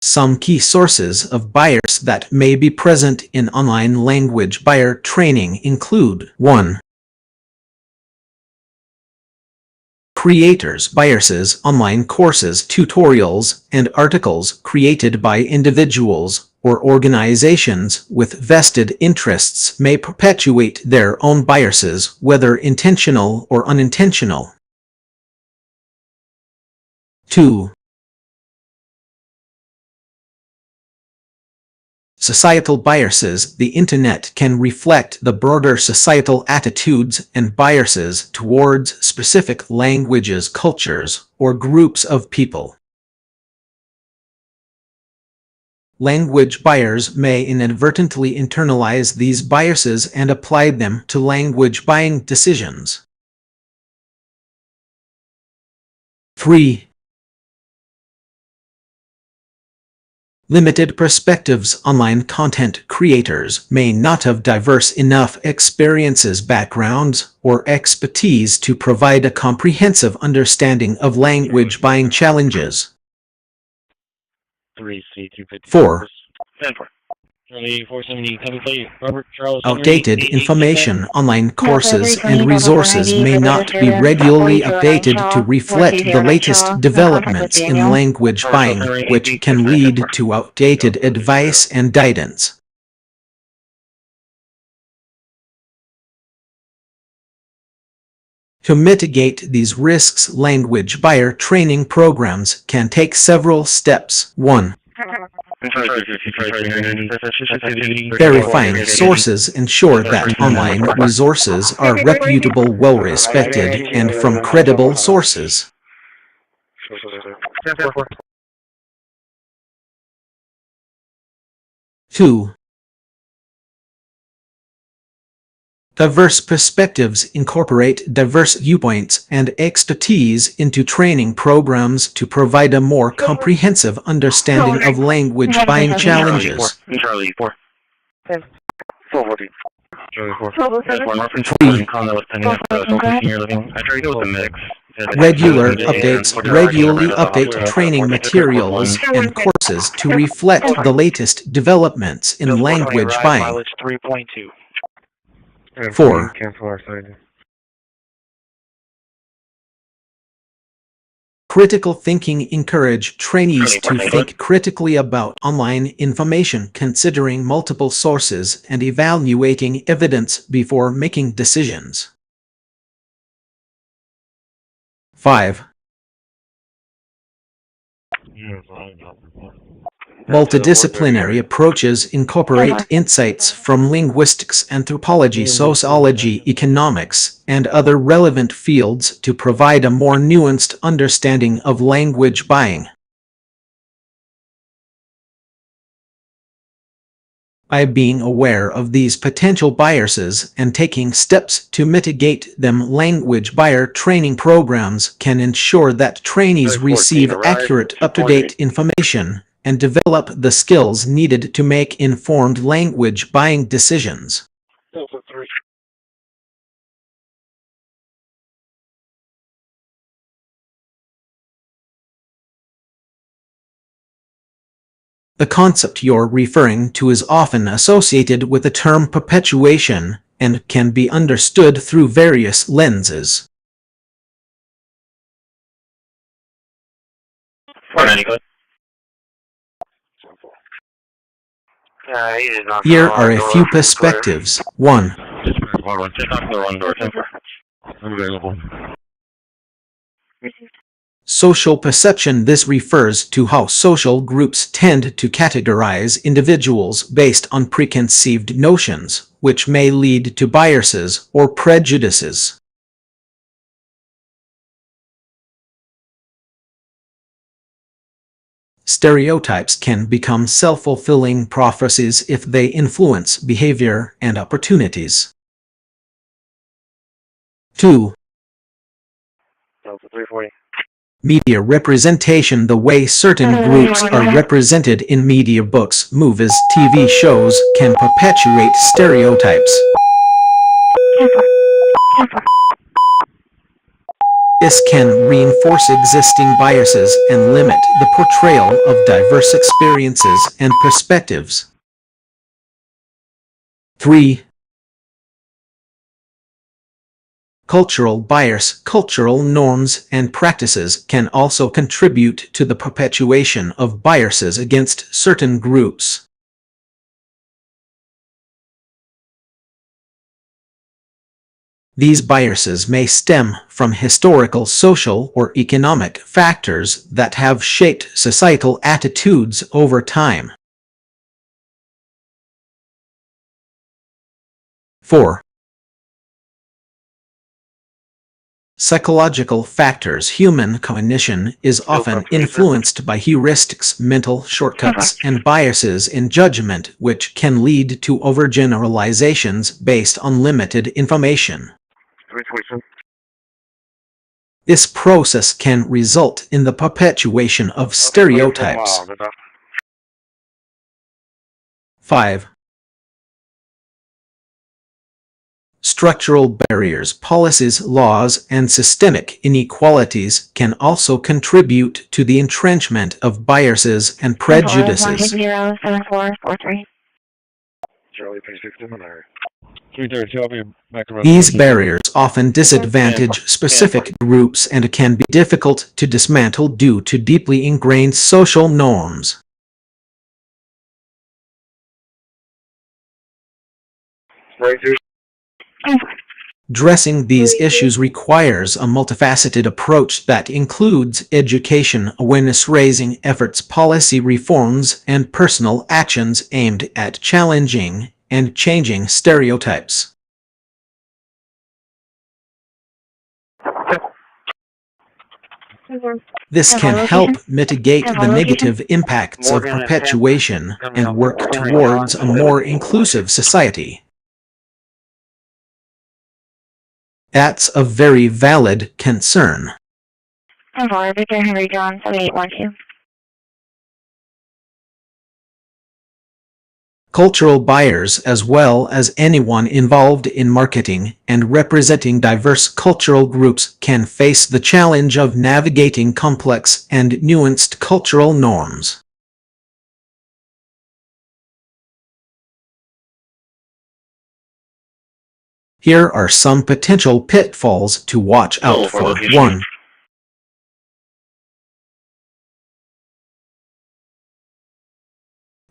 Some key sources of bias that may be present in online language barrier training include 1. Creators' biases. Online courses, tutorials, and articles created by individuals or organizations with vested interests may perpetuate their own biases, whether intentional or unintentional. 2. Societal biases. The internet can reflect the broader societal attitudes and biases towards specific languages, cultures, or groups of people. Language barriers may inadvertently internalize these biases and apply them to language buying decisions. 3. Limited perspectives. Online content creators may not have diverse enough experiences, backgrounds, or expertise to provide a comprehensive understanding of language buying challenges. 4. Outdated information. Online courses and resources may not be regularly updated to reflect the latest developments in language buying, which can lead to outdated advice and guidance. To mitigate these risks, language barrier training programs can take several steps. 1. Verifying sources. Ensure that online resources are reputable, well-respected, and from credible sources. 2. Diverse perspectives. Incorporate diverse viewpoints and expertise into training programs to provide a more comprehensive understanding of language buying challenges. Charlie 4. 440. Regular updates. Regularly update training materials and courses to reflect the latest developments in language buying. 4. Critical thinking encourage trainees to think critically about online information, considering multiple sources and evaluating evidence before making decisions. 5. Multidisciplinary approaches incorporate insights from linguistics, anthropology, sociology, economics, and other relevant fields to provide a more nuanced understanding of language buying. By being aware of these potential biases and taking steps to mitigate them, language buyer training programs can ensure that trainees receive accurate, up-to-date information and develop the skills needed to make informed language buying decisions. The concept you're referring to is often associated with the term perpetuation and can be understood through various lenses. Here are a few perspectives. 1. Social perception. This refers to how social groups tend to categorize individuals based on preconceived notions, which may lead to biases or prejudices. Stereotypes can become self-fulfilling prophecies if they influence behavior and opportunities. 2. Media representation. The way certain groups are represented in media, books, movies, TV shows can perpetuate stereotypes. This can reinforce existing biases and limit the portrayal of diverse experiences and perspectives. 3. Cultural bias. Cultural norms and practices can also contribute to the perpetuation of biases against certain groups. These biases may stem from historical, social, or economic factors that have shaped societal attitudes over time. 4. Psychological factors. Human cognition is often influenced by heuristics, mental shortcuts, and biases in judgment, which can lead to overgeneralizations based on limited information. This process can result in the perpetuation of stereotypes. 5. Structural barriers. Policies, laws, and systemic inequalities can also contribute to the entrenchment of biases and prejudices. These barriers often disadvantage specific groups and can be difficult to dismantle due to deeply ingrained social norms. Addressing these issues requires a multifaceted approach that includes education, awareness-raising efforts, policy reforms, and personal actions aimed at challenging and changing stereotypes. This can help mitigate the negative impacts of perpetuation and work towards a more inclusive society. That's a very valid concern. Victor Henry John 7812. Cultural buyers, as well as anyone involved in marketing and representing diverse cultural groups, can face the challenge of navigating complex and nuanced cultural norms. Here are some potential pitfalls to watch out for. 1.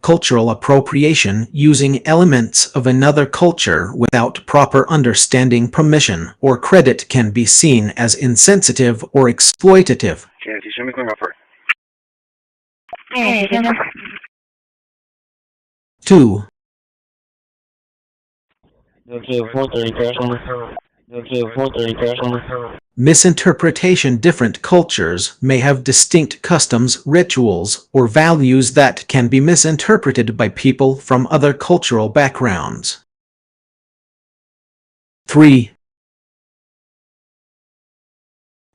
Cultural appropriation using elements of another culture without proper understanding, permission, or credit can be seen as insensitive or exploitative. Kennedy, show me clear offer. 2. Misinterpretation. Different cultures may have distinct customs, rituals, or values that can be misinterpreted by people from other cultural backgrounds. 3.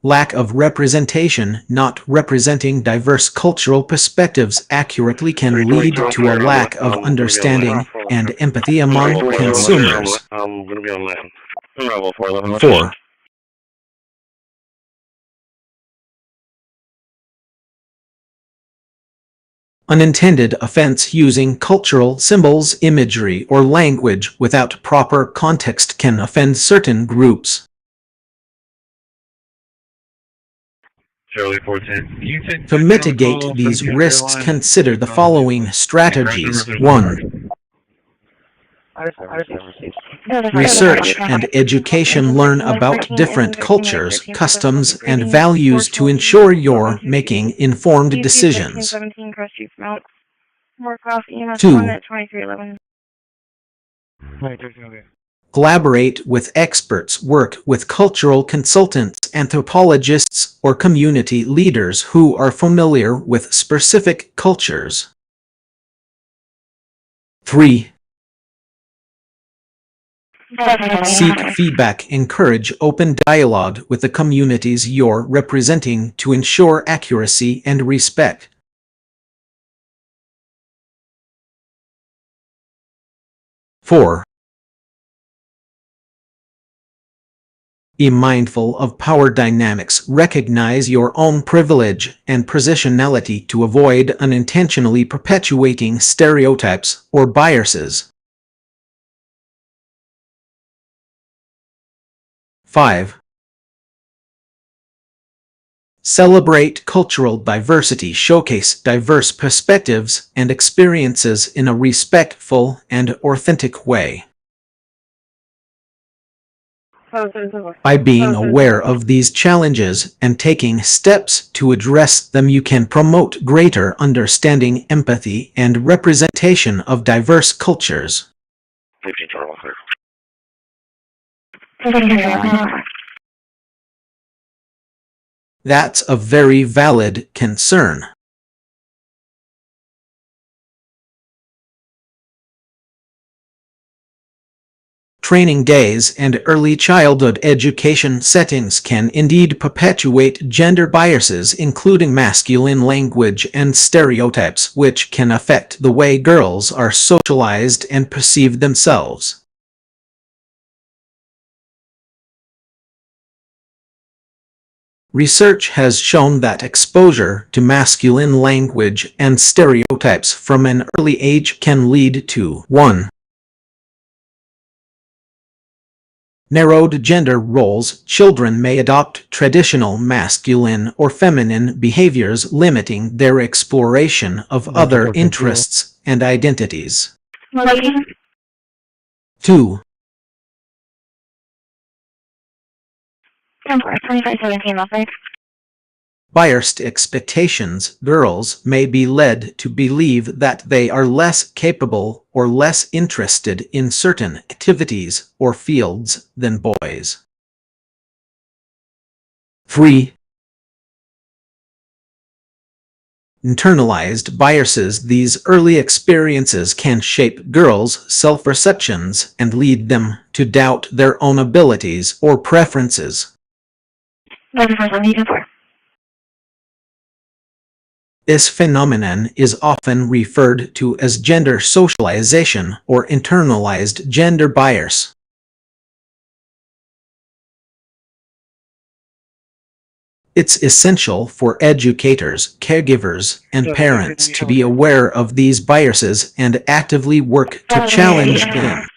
Lack of representation. Not representing diverse cultural perspectives accurately can lead to a lack of understanding and empathy among consumers. I'm going to be on land. 4. Unintended offense. Using cultural symbols, imagery, or language without proper context can offend certain groups. Charlie 410. To mitigate these risks, consider the following strategies. 1. Research and education. Learn about different cultures, customs, and values to ensure you're making informed decisions. 2. Collaborate with experts. Work with cultural consultants, anthropologists, or community leaders who are familiar with specific cultures. 3. Seek feedback. Encourage open dialogue with the communities you're representing to ensure accuracy and respect. 4. Be mindful of power dynamics. Recognize your own privilege and positionality to avoid unintentionally perpetuating stereotypes or biases. 5. Celebrate cultural diversity. Showcase diverse perspectives and experiences in a respectful and authentic way. By being aware of these challenges and taking steps to address them, you can promote greater understanding, empathy, and representation of diverse cultures. 15 Charlie. That's a very valid concern. Training days and early childhood education settings can indeed perpetuate gender biases, including masculine language and stereotypes, which can affect the way girls are socialized and perceive themselves. Research has shown that exposure to masculine language and stereotypes from an early age can lead to 1. Narrowed gender roles. Children may adopt traditional masculine or feminine behaviors, limiting their exploration of other interests and identities. 2. Biased expectations. Girls may be led to believe that they are less capable or less interested in certain activities or fields than boys. 3. Internalized biases. These early experiences can shape girls' self-perceptions and lead them to doubt their own abilities or preferences. This phenomenon is often referred to as gender socialization or internalized gender bias. It's essential for educators, caregivers, and parents to be aware of these biases and actively work to challenge them.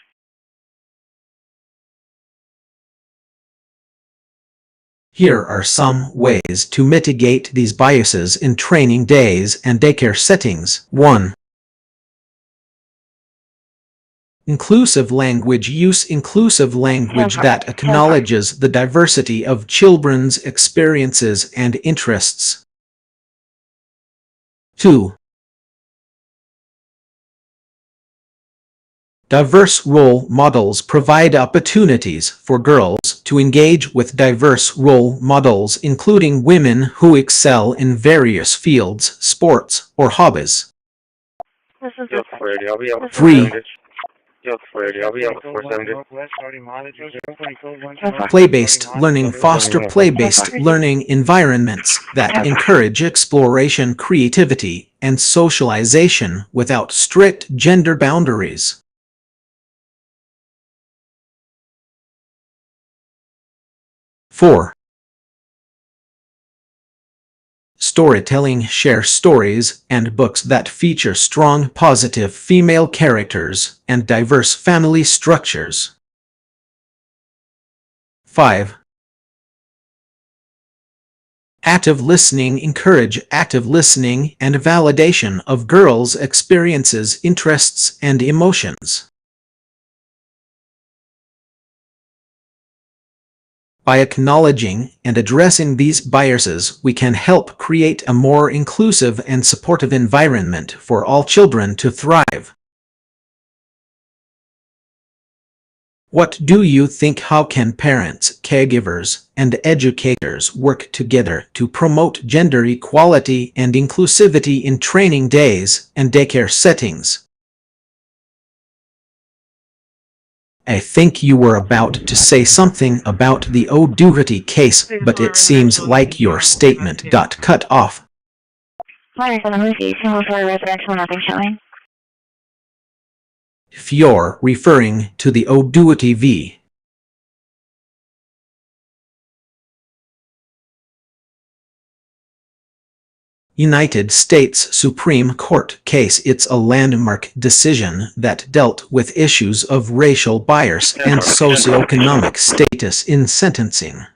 Here are some ways to mitigate these biases in training days and daycare settings. 1. Inclusive language use. Inclusive language that acknowledges the diversity of children's experiences and interests. 2. Diverse role models provide opportunities for girls to engage with diverse role models, including women who excel in various fields, sports, or hobbies. This is Yo, Freddy, I'll be up 3. Yo, Freddy, I'll be up for 70. Play-based learning. Foster play-based learning environments that encourage exploration, creativity, and socialization without strict gender boundaries. 4. Storytelling. Share stories and books that feature strong, positive female characters and diverse family structures. 5. Active listening. Encourage active listening and validation of girls' experiences, interests, and emotions. By acknowledging and addressing these biases, we can help create a more inclusive and supportive environment for all children to thrive. What do you think? How can parents, caregivers, and educators work together to promote gender equality and inclusivity in training days and daycare settings? I think you were about to say something about the O'Doherty case, but it seems like your statement got cut off. If you're referring to the O'Doherty v. United States Supreme Court case, it's a landmark decision that dealt with issues of racial bias and socioeconomic status in sentencing.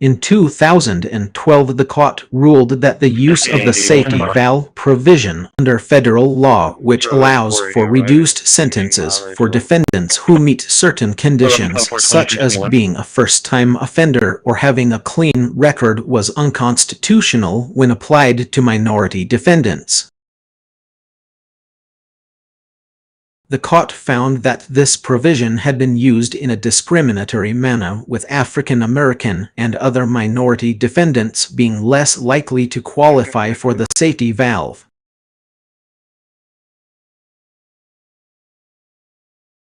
In 2012, the court ruled that the use of the safety valve provision under federal law, which allows for reduced sentences for defendants who meet certain conditions, such as being a first-time offender or having a clean record, was unconstitutional when applied to minority defendants. The court found that this provision had been used in a discriminatory manner, with African American and other minority defendants being less likely to qualify for the safety valve.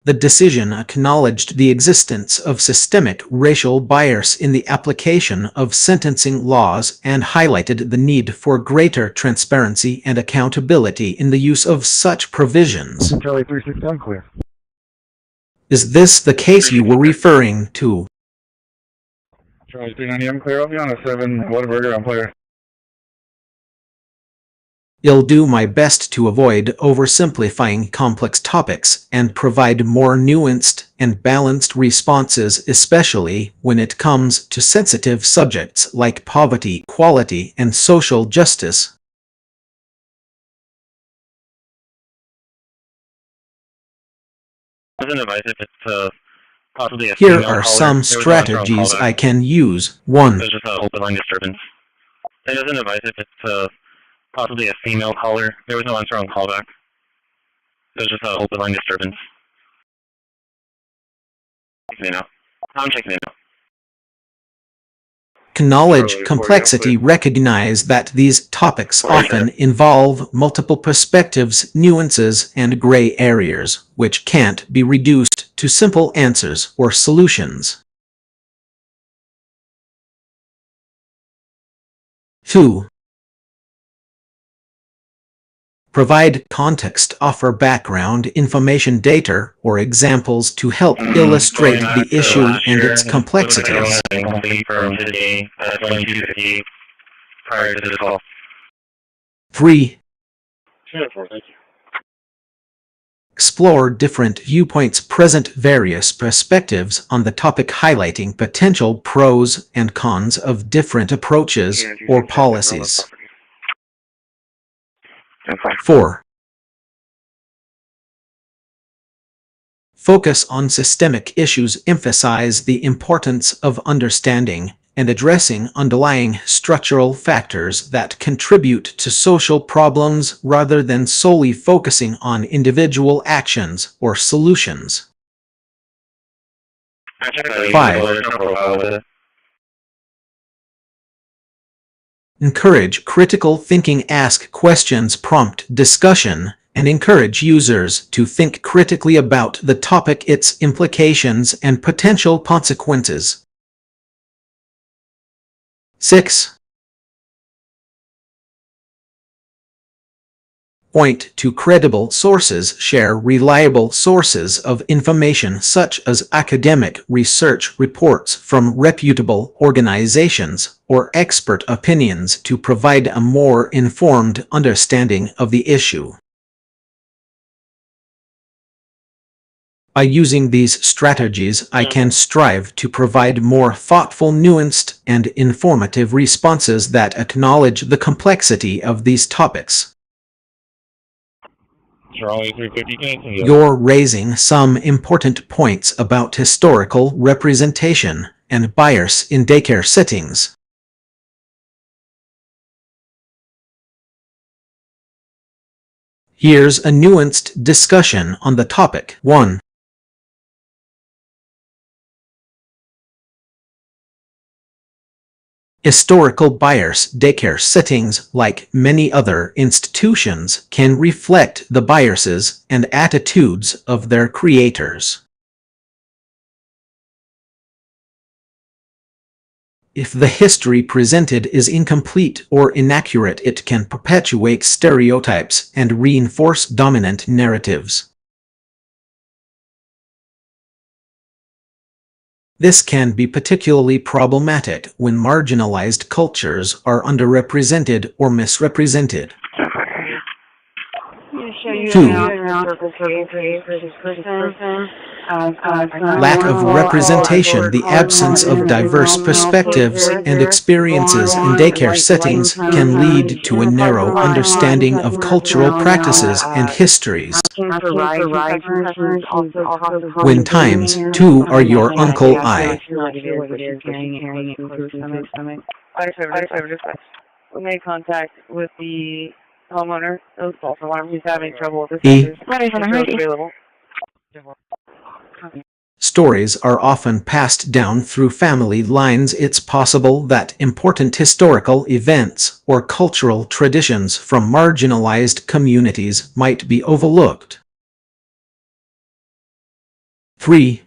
The decision acknowledged the existence of systemic racial bias in the application of sentencing laws and highlighted the need for greater transparency and accountability in the use of such provisions. Charlie 36, I'm clear. Is this the case you were referring to? Charlie 390, I'm clear. I'll be on a 7, Whataburger, I'm clear. I'll do my best to avoid oversimplifying complex topics and provide more nuanced and balanced responses, especially when it comes to sensitive subjects like poverty, equality, and social justice. Here are some strategies I can use. 1. There's just a open line disturbance. It doesn't advise if it's possibly a female caller. There was no answer on callback. There's just an open line disturbance. I'm checking it now. Acknowledge complexity. Recognize that these topics often involve multiple perspectives, nuances, and gray areas, which can't be reduced to simple answers or solutions. 2. Provide context. Offer background information, data, or examples to help illustrate the issue and its complexities. Prior to this call. 3. Explore different viewpoints, present various perspectives on the topic, highlighting potential pros and cons of different approaches or policies. 4. Focus on systemic issues. Emphasize the importance of understanding and addressing underlying structural factors that contribute to social problems rather than solely focusing on individual actions or solutions. 5. Encourage critical thinking. Ask questions, prompt discussion, and encourage users to think critically about the topic, its implications, and potential consequences. 6. Point to credible sources. Share reliable sources of information such as academic research, reports from reputable organizations, or expert opinions to provide a more informed understanding of the issue. By using these strategies, I can strive to provide more thoughtful, nuanced, and informative responses that acknowledge the complexity of these topics. You're raising some important points about historical representation and bias in daycare settings. Here's a nuanced discussion on the topic. 1. Historical bias. Daycare settings, like many other institutions, can reflect the biases and attitudes of their creators. If the history presented is incomplete or inaccurate, it can perpetuate stereotypes and reinforce dominant narratives. This can be particularly problematic when marginalized cultures are underrepresented or misrepresented. 2. Lack of representation. The absence of diverse perspectives and experiences in daycare settings can lead to a narrow understanding of cultural practices and histories. When times 2 are your uncle I. We made contact with the homeowner. Those false alarms. He's having trouble with the sensors. Stories are often passed down through family lines. It's possible that important historical events or cultural traditions from marginalized communities might be overlooked. 3.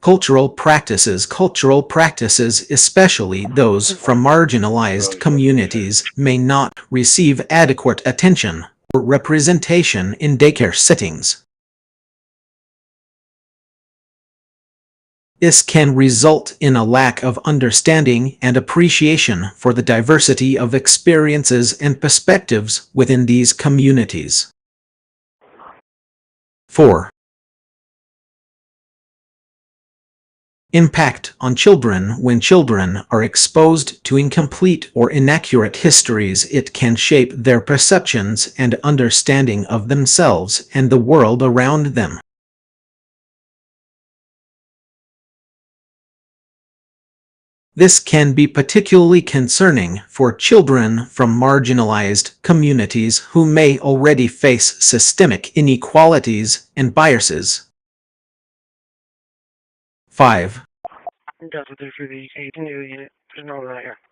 Cultural practices. Cultural practices, especially those from marginalized communities, may not receive adequate attention or representation in daycare settings. This can result in a lack of understanding and appreciation for the diversity of experiences and perspectives within these communities. 4. Impact on children. When children are exposed to incomplete or inaccurate histories, it can shape their perceptions and understanding of themselves and the world around them. This can be particularly concerning for children from marginalized communities who may already face systemic inequalities and biases. 5.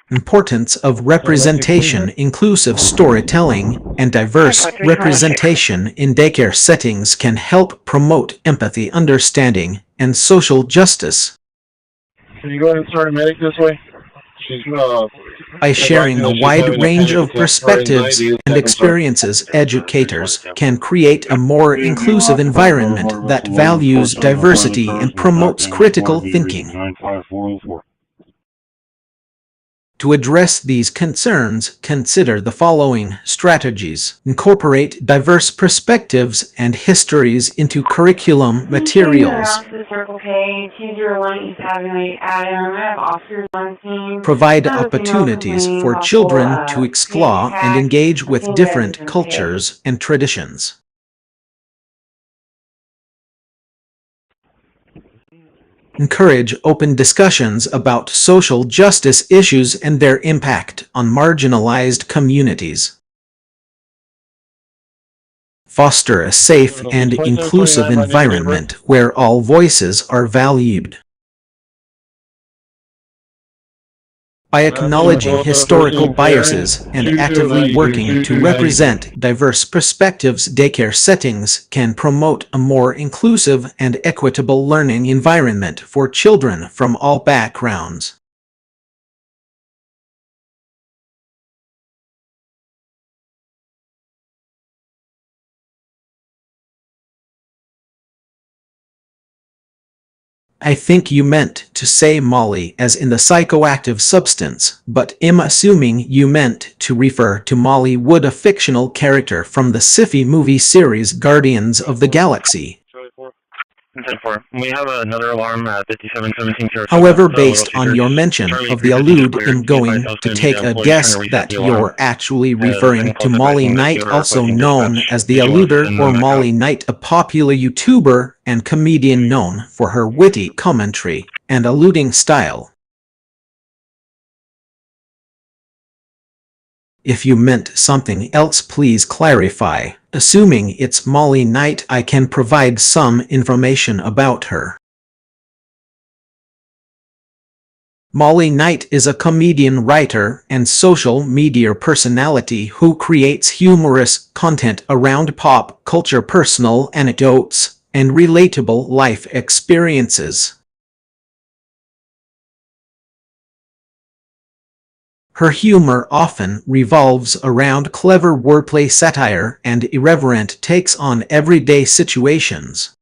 Importance of representation. Inclusive storytelling and diverse representation in daycare settings can help promote empathy, understanding, and social justice. Can you go ahead and start a medic this way? By sharing a wide range of perspectives and experiences, educators can create a more inclusive environment that values diversity and promotes critical thinking. To address these concerns, consider the following strategies. Incorporate diverse perspectives and histories into curriculum materials. Provide opportunities for children to explore and engage with different cultures and traditions. Encourage open discussions about social justice issues and their impact on marginalized communities. Foster a safe and inclusive environment where all voices are valued. By acknowledging historical biases and actively working to represent diverse perspectives, daycare settings can promote a more inclusive and equitable learning environment for children from all backgrounds. I think you meant to say Molly as in the psychoactive substance, but I'm assuming you meant to refer to Molly Wood, a fictional character from the sci-fi movie series Guardians of the Galaxy. We have another alarm at 5717. However, based on your mention of the allude, I'm going to take a guess that you're actually referring to Molly Knight, also known as the Alluder, or Molly Knight, a popular YouTuber and comedian known for her witty commentary and alluding style. If you meant something else, please clarify. Assuming it's Molly Knight, I can provide some information about her. Molly Knight is a comedian, writer, and social media personality who creates humorous content around pop culture, personal anecdotes, and relatable life experiences. Her humor often revolves around clever wordplay, satire, and irreverent takes on everyday situations.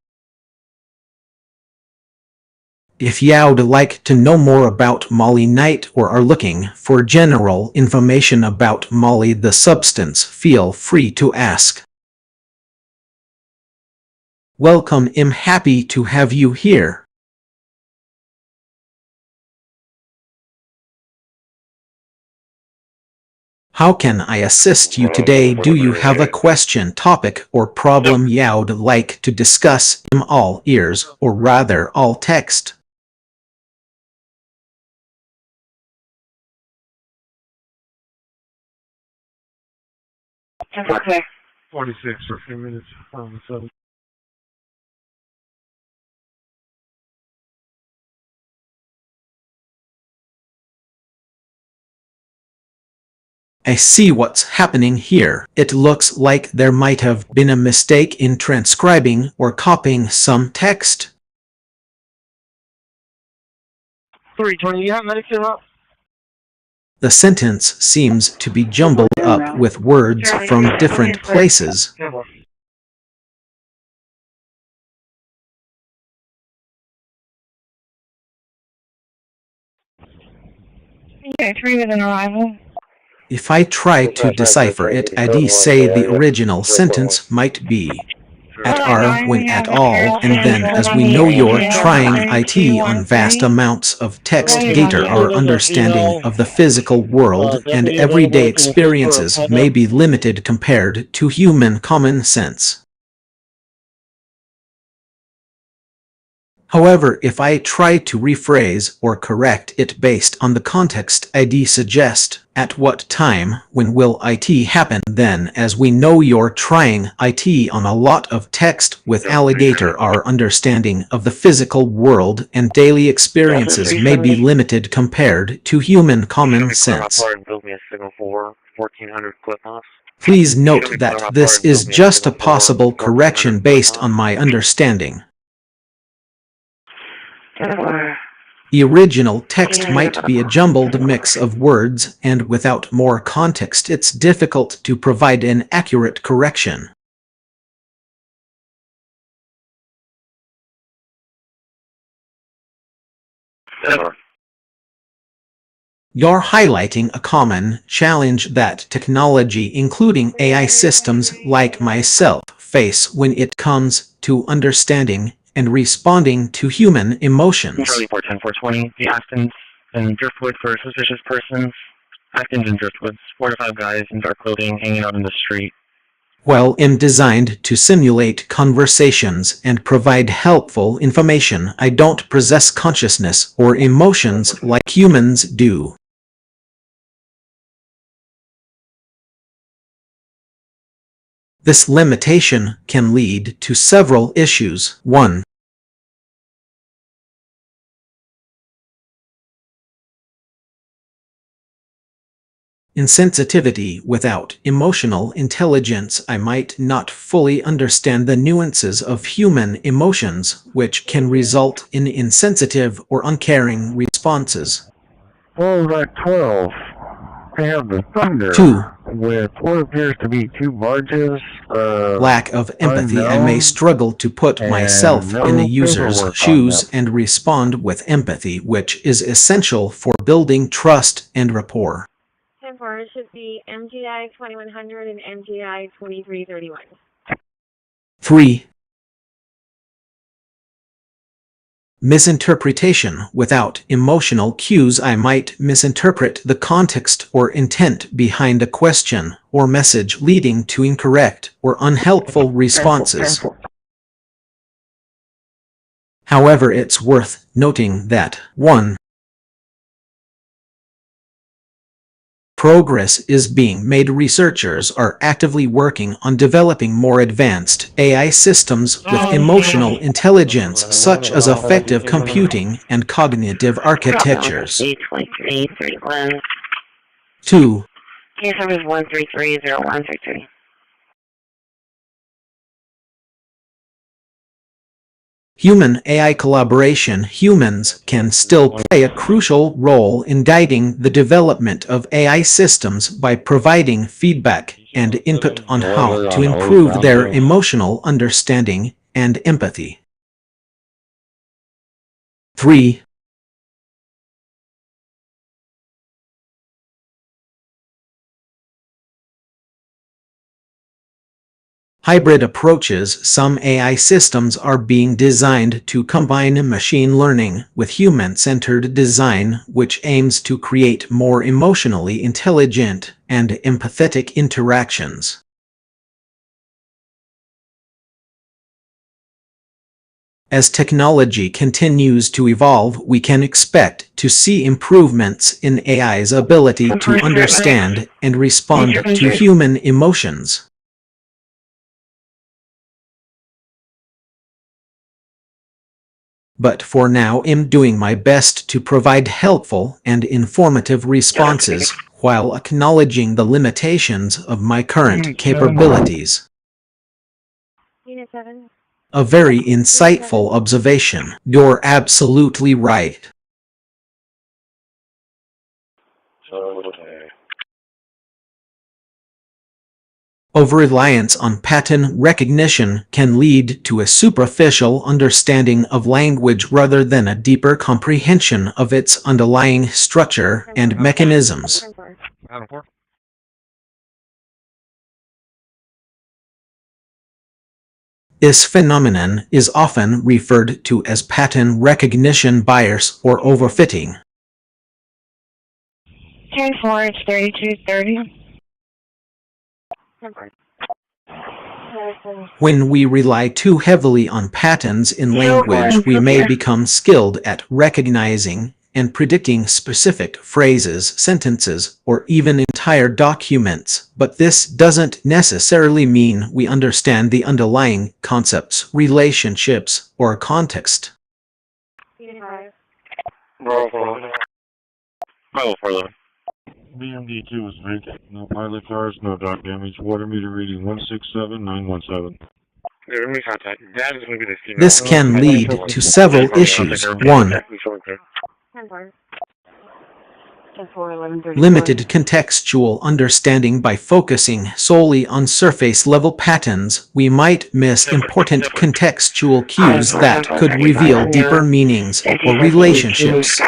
If you'd like to know more about Molly Knight or are looking for general information about Molly the substance, feel free to ask. Welcome, I'm happy to have you here. How can I assist you today? Do you have a question, topic, or problem you'd like to discuss? I'm all ears, or rather all text. Okay. 46 for a few minutes. 7. I see what's happening here. It looks like there might have been a mistake in transcribing or copying some text. 320, you have medicine up? The sentence seems to be jumbled up with words from different places. Okay, 3 with an arrival. If I try to decipher it, I'd say the original sentence might be at R when at all, and then as we know you're trying IT on vast amounts of text. Gator, our understanding of the physical world and everyday experiences may be limited compared to human common sense. However, if I try to rephrase or correct it based on the context, I'd suggest, at what time, when will IT happen? Then, as we know you're trying IT on a lot of text with alligator, our understanding of the physical world and daily experiences may be limited compared to human common sense. Please note that this is just a possible correction based on my understanding. The original text might be a jumbled mix of words, and without more context it's difficult to provide an accurate correction. You're highlighting a common challenge that technology, including AI systems like myself, face when it comes to understanding and responding to human emotions. Charlie 410-420, the Athens and Driftwood for suspicious persons. Athens and Driftwoods, 4 to 5 guys in dark clothing hanging out in the street. Well, I'm designed to simulate conversations and provide helpful information. I don't possess consciousness or emotions like humans do. This limitation can lead to several issues. 1. Insensitivity. Without emotional intelligence, I might not fully understand the nuances of human emotions, which can result in insensitive or uncaring responses. Oh, that 12. They have the Thunder. 2. With what appears to be 2 barges. Lack of empathy. I may struggle to put myself in a user's shoes and respond with empathy, which is essential for building trust and rapport. 10-4, it should be MGI 2100 and MGI 2331. 3. Misinterpretation. Without emotional cues, I might misinterpret the context or intent behind a question or message, leading to incorrect or unhelpful responses. However, it's worth noting that 1. Progress is being made. Researchers are actively working on developing more advanced AI systems with emotional intelligence, such as effective computing and cognitive architectures. 2. Case number is 1330133. Human-AI collaboration. Humans can still play a crucial role in guiding the development of AI systems by providing feedback and input on how to improve their emotional understanding and empathy. 3. Hybrid approaches. Some AI systems are being designed to combine machine learning with human-centered design, which aims to create more emotionally intelligent and empathetic interactions. As technology continues to evolve, we can expect to see improvements in AI's ability to understand and respond to human emotions. But for now, I'm doing my best to provide helpful and informative responses while acknowledging the limitations of my current capabilities. Unit 7. A very insightful observation. You're absolutely right. Over-reliance on pattern recognition can lead to a superficial understanding of language rather than a deeper comprehension of its underlying structure and mechanisms. This phenomenon is often referred to as pattern recognition bias or overfitting. 10-4, it's 3230. When we rely too heavily on patterns in language, we may become skilled at recognizing and predicting specific phrases, sentences, or even entire documents, but this doesn't necessarily mean we understand the underlying concepts, relationships, or context. Bravo 411. BMD2 is vacant. No pilot cars, no dock damage. Water meter reading 167917. Let contact. That is going to be the female. This can lead to several issues. 1. Limited contextual understanding. By focusing solely on surface-level patterns, we might miss important contextual cues that could reveal deeper meanings or relationships.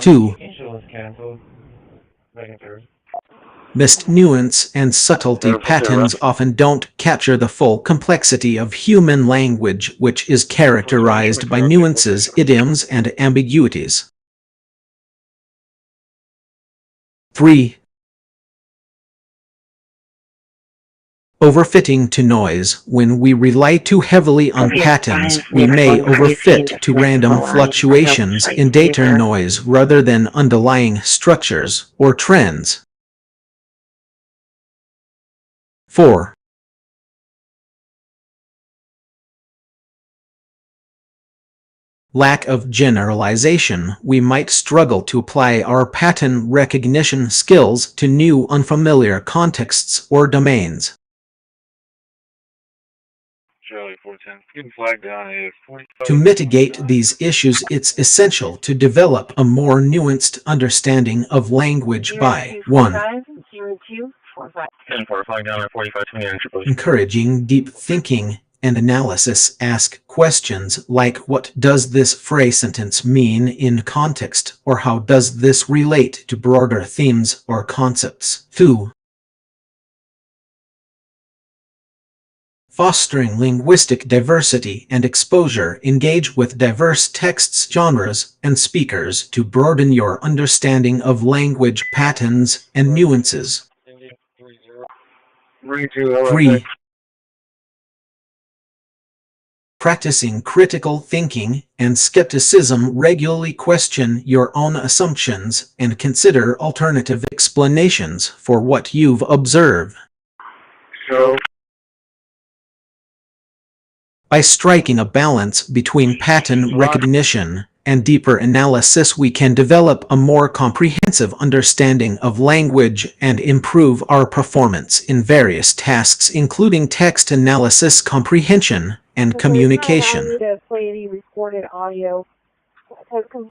2. Missed nuance and subtlety patterns often don't capture the full complexity of human language, which is characterized by nuances, idioms, and ambiguities. 3. Overfitting to noise. When we rely too heavily on patterns, we may overfit to random fluctuations in data noise rather than underlying structures or trends. 4. Lack of generalization. We might struggle to apply our pattern recognition skills to new unfamiliar contexts or domains. Charlie 410, getting flagged down at 45. To mitigate these issues, it's essential to develop a more nuanced understanding of language by 1. Encouraging deep thinking and analysis. Ask questions like, what does this phrase sentence mean in context, or how does this relate to broader themes or concepts? 2. Fostering linguistic diversity and exposure. Engage with diverse texts, genres, and speakers to broaden your understanding of language patterns and nuances. 3. Practicing critical thinking and skepticism. Regularly question your own assumptions and consider alternative explanations for what you've observed. By striking a balance between pattern recognition and deeper analysis, we can develop a more comprehensive understanding of language and improve our performance in various tasks, including text analysis, comprehension, and communication.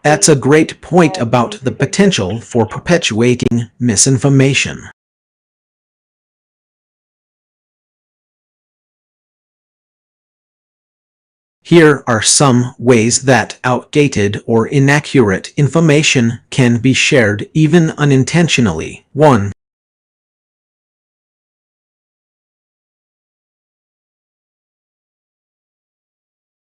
That's a great point about the potential for perpetuating misinformation. Here are some ways that outdated or inaccurate information can be shared even unintentionally. 1.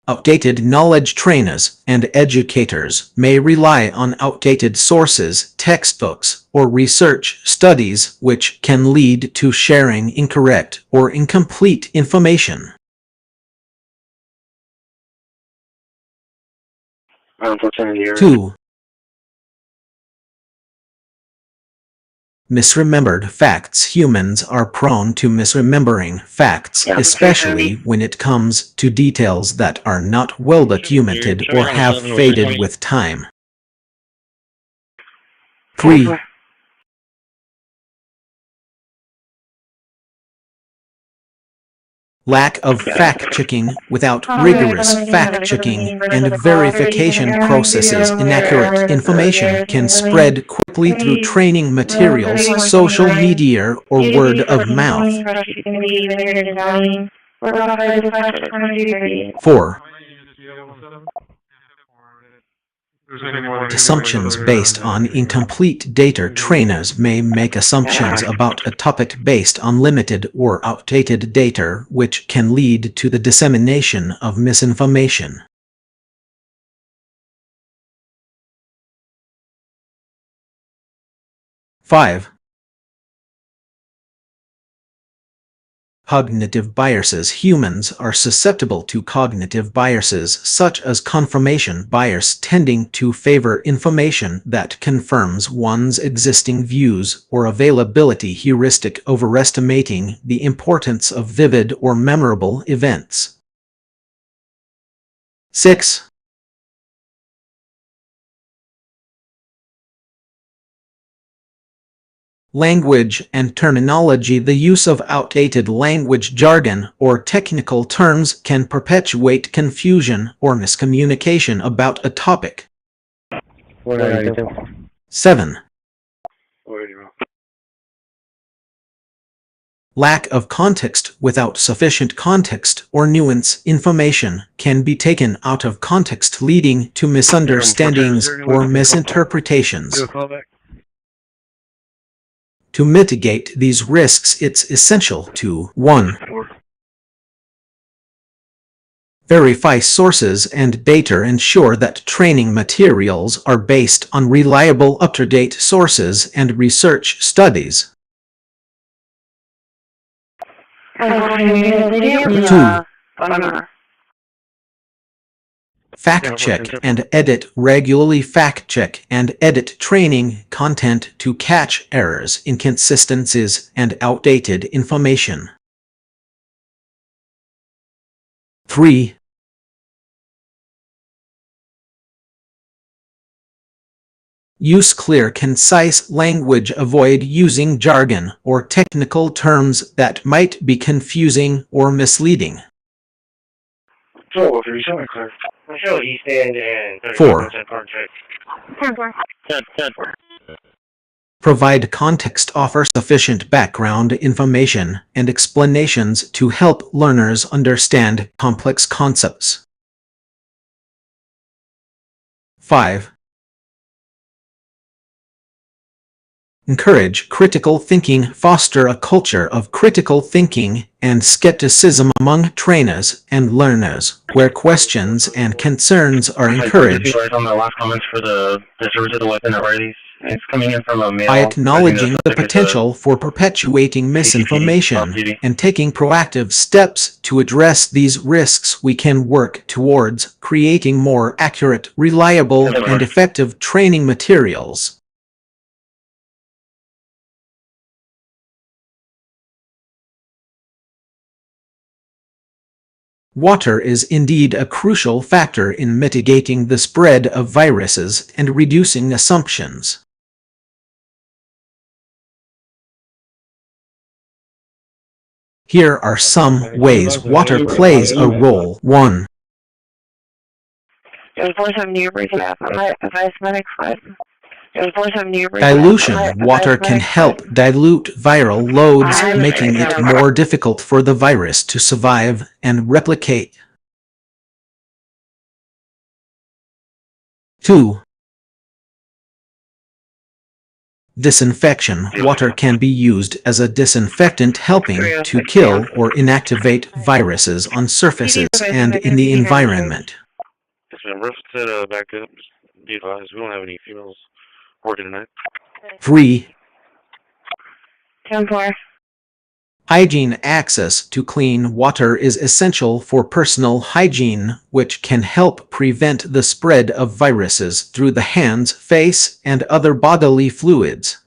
Outdated knowledge. Trainers and educators may rely on outdated sources, textbooks, or research studies, which can lead to sharing incorrect or incomplete information. 2. Misremembered facts. Humans are prone to misremembering facts, especially when it comes to details that are not well documented or have faded with time. 3. Lack of fact-checking. Without rigorous fact-checking and verification processes, inaccurate information can spread quickly through training materials, social media, or word of mouth. 4. Assumptions based on incomplete data. Trainers may make assumptions about a topic based on limited or outdated data, which can lead to the dissemination of misinformation. 5. Cognitive biases. Humans are susceptible to cognitive biases such as confirmation bias, tending to favor information that confirms one's existing views, or availability heuristic, overestimating the importance of vivid or memorable events. 6. Language and terminology. The use of outdated language, jargon, or technical terms can perpetuate confusion or miscommunication about a topic. 7. Lack of context without sufficient context or nuance information can be taken out of context, leading to misunderstandings or misinterpretations. Do a callback. To mitigate these risks, it's essential to 1. Verify sources and data. Ensure that training materials are based on reliable, up-to-date sources and research studies. 2. Fact-check and edit regularly. Fact-check and edit training content to catch errors, inconsistencies, and outdated information. 3. Use clear, concise language. Avoid using jargon or technical terms that might be confusing or misleading. 4. Provide context. Offer sufficient background information and explanations to help learners understand complex concepts. 5. Encourage critical thinking. Foster a culture of critical thinking and skepticism among trainers and learners, where questions and concerns are encouraged. On the last comments for the service of the weapon at Riley's, it's coming in from a male. By acknowledging the potential for perpetuating misinformation and taking proactive steps to address these risks, we can work towards creating more accurate, reliable, and effective training materials. Water is indeed a crucial factor in mitigating the spread of viruses and reducing assumptions. Here are some ways water plays a role. 1. Dilution. Water can help dilute viral loads, making it more difficult for the virus to survive and replicate. 2. Disinfection. Water can be used as a disinfectant, helping to kill or inactivate viruses on surfaces and in the environment. Roof set back up. Just be advised, we don't have any females working tonight. 3. 10-4. Hygiene. Access to clean water is essential for personal hygiene, which can help prevent the spread of viruses through the hands, face, and other bodily fluids.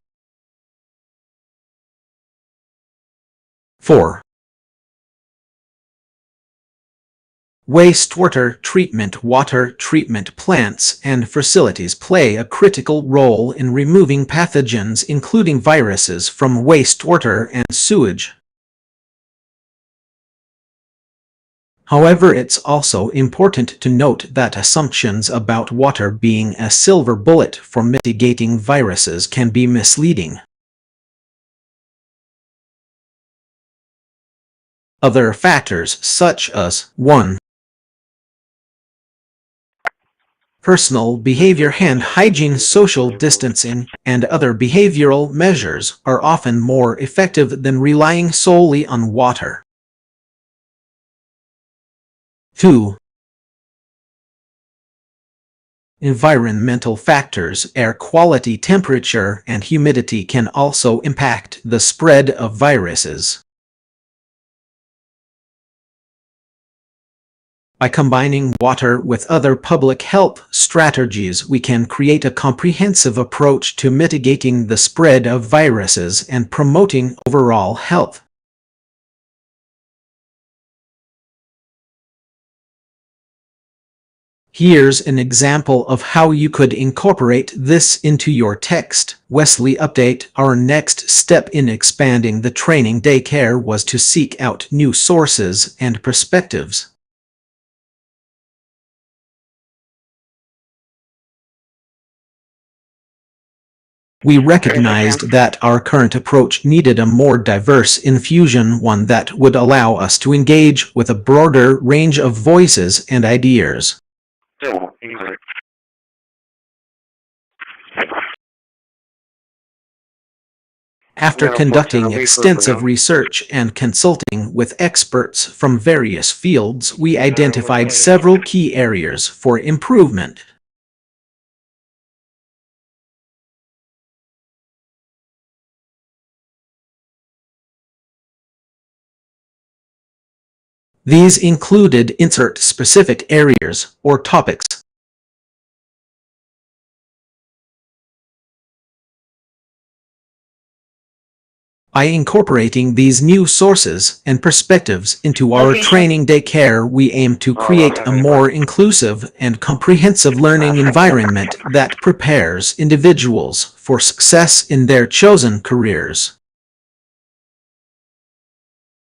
4. Wastewater treatment. Water treatment plants and facilities play a critical role in removing pathogens, including viruses, from wastewater and sewage. However, it's also important to note that assumptions about water being a silver bullet for mitigating viruses can be misleading. Other factors such as 1. Personal behavior, hand hygiene, social distancing, and other behavioral measures are often more effective than relying solely on water. 2. Environmental factors. Air quality, temperature, and humidity can also impact the spread of viruses. By combining water with other public health strategies, we can create a comprehensive approach to mitigating the spread of viruses and promoting overall health. Here's an example of how you could incorporate this into your text. Wesley update. Our next step in expanding the training daycare was to seek out new sources and perspectives. We recognized that our current approach needed a more diverse infusion, one that would allow us to engage with a broader range of voices and ideas. After conducting extensive research and consulting with experts from various fields, we identified several key areas for improvement. These included insert-specific areas or topics. By incorporating these new sources and perspectives into our training daycare, we aim to create a more inclusive and comprehensive learning environment that prepares individuals for success in their chosen careers.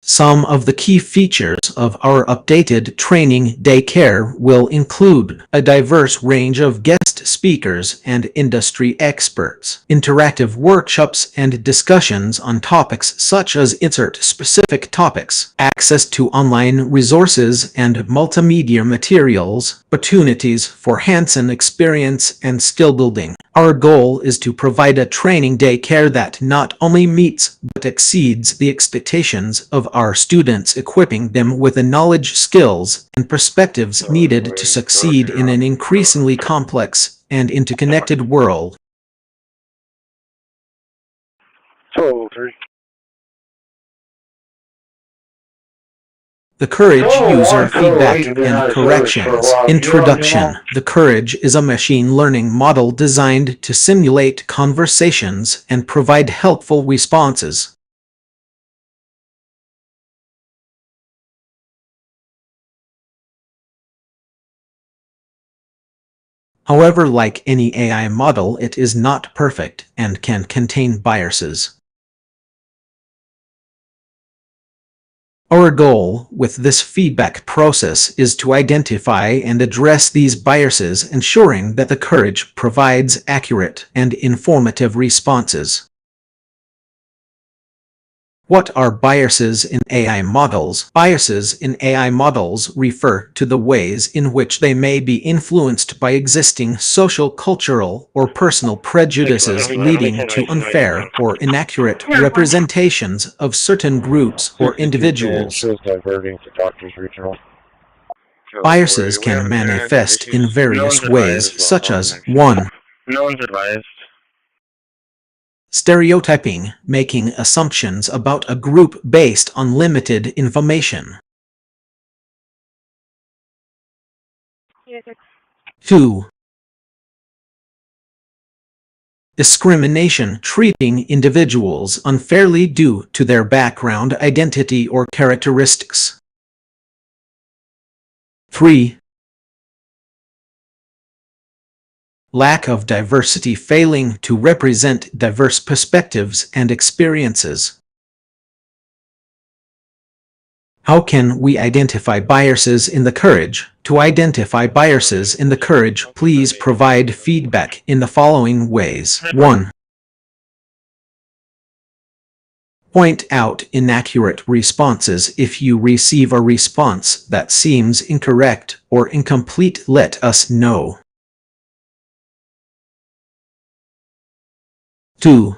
Some of the key features of our updated training daycare will include a diverse range of guest speakers and industry experts, interactive workshops and discussions on topics such as insert-specific topics, access to online resources and multimedia materials, opportunities for hands-on experience and skill building. Our goal is to provide a training daycare that not only meets but exceeds the expectations of our students, equipping them with the knowledge, skills, and perspectives needed to succeed in an increasingly complex and interconnected world. The Courage User Feedback and Corrections. Introduction. The Courage is a machine learning model designed to simulate conversations and provide helpful responses. However, like any AI model, it is not perfect and can contain biases. Our goal with this feedback process is to identify and address these biases, ensuring that the Courage provides accurate and informative responses. What are biases in AI models? Biases in AI models refer to the ways in which they may be influenced by existing social, cultural, or personal prejudices, leading to unfair or inaccurate representations of certain groups or individuals. Biases can manifest in various ways, such as 1. No one's advised. Stereotyping, making assumptions about a group based on limited information. 2. Discrimination, treating individuals unfairly due to their background, identity, or characteristics. 3. Lack of diversity, failing to represent diverse perspectives and experiences. How can we identify biases in the Courage? To identify biases in the Courage, please provide feedback in the following ways. 1. Point out inaccurate responses. If you receive a response that seems incorrect or incomplete, let us know. 2.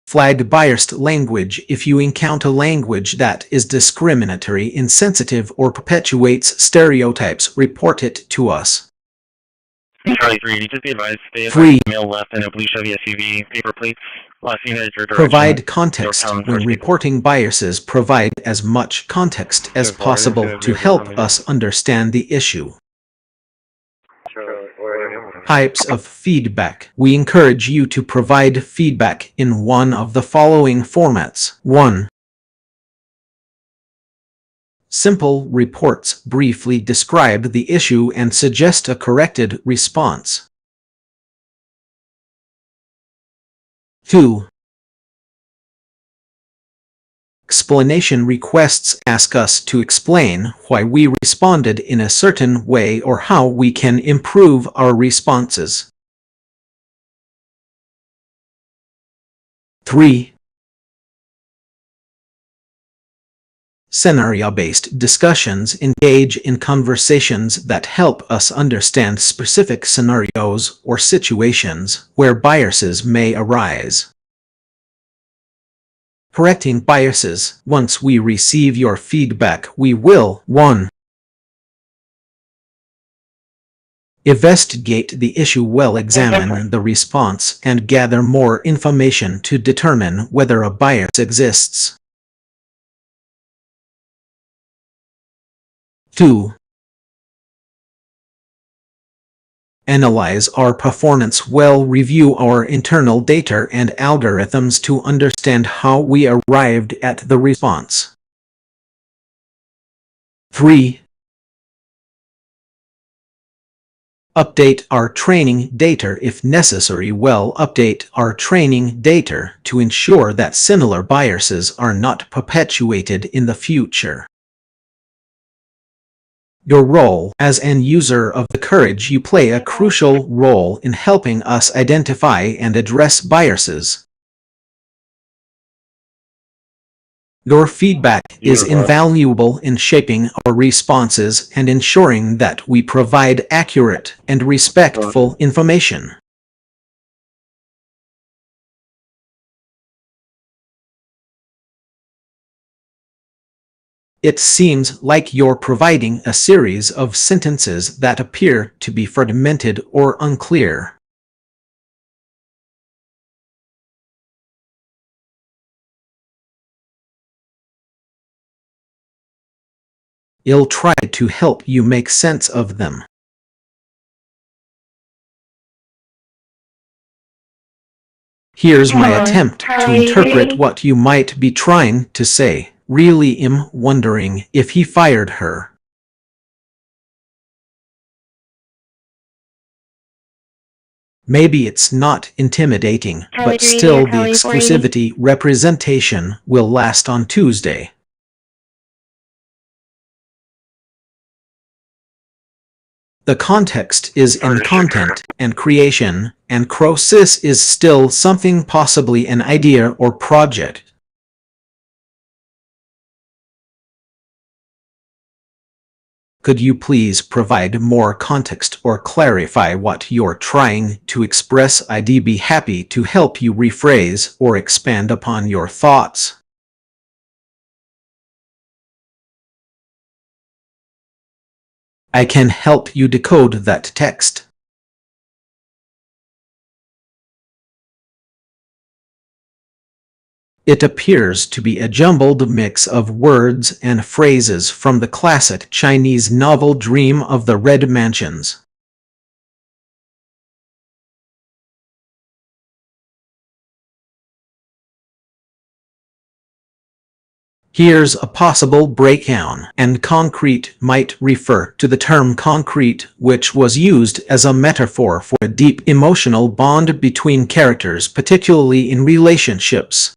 Flag biased language. If you encounter language that is discriminatory, insensitive, or perpetuates stereotypes, report it to us. Charlie 3, just be advised, stay 3. Male left in a blue Chevy SUV, paper plates, last seen at your direction. Provide context when reporting biases. Provide as much context as possible to help us understand the issue. Types of feedback. We encourage you to provide feedback in one of the following formats. 1. Simple reports. Briefly describe the issue and suggest a corrected response. 2. Explanation requests. Ask us to explain why we responded in a certain way or how we can improve our responses. 3. Scenario-based discussions engage in conversations that help us understand specific scenarios or situations where biases may arise. Correcting biases. Once we receive your feedback, we will 1. Investigate the issue well, examine the response, and gather more information to determine whether a bias exists. 2. Analyze our performance well, review our internal data and algorithms to understand how we arrived at the response. 3. Update our training data if necessary. Well, update our training data to ensure that similar biases are not perpetuated in the future. Your role as an user of the courage. You play a crucial role in helping us identify and address biases. Your feedback is invaluable in shaping our responses and ensuring that we provide accurate and respectful information. It seems like you're providing a series of sentences that appear to be fragmented or unclear. I'll try to help you make sense of them. Here's my attempt to interpret what you might be trying to say. Really am wondering if he fired her. Maybe it's not intimidating, but still the exclusivity representation will last on Tuesday. The context is in content and creation, and Corpus is still something, possibly an idea or project. Could you please provide more context or clarify what you're trying to express? I'd be happy to help you rephrase or expand upon your thoughts. I can help you decode that text. It appears to be a jumbled mix of words and phrases from the classic Chinese novel Dream of the Red Mansions. Here's a possible breakdown, and concrete might refer to the term concrete, which was used as a metaphor for a deep emotional bond between characters, particularly in relationships.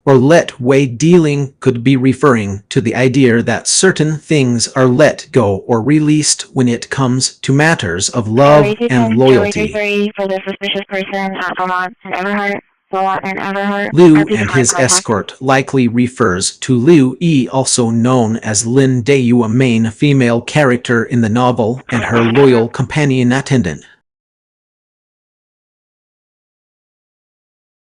Or let-way dealing could be referring to the idea that certain things are let go or released when it comes to matters of love and loyalty. For the suspicious person at Beaumont and Everhart. Liu and his escort likely refers to Liu E, also known as Lin Dayu, a main female character in the novel, and her loyal companion attendant.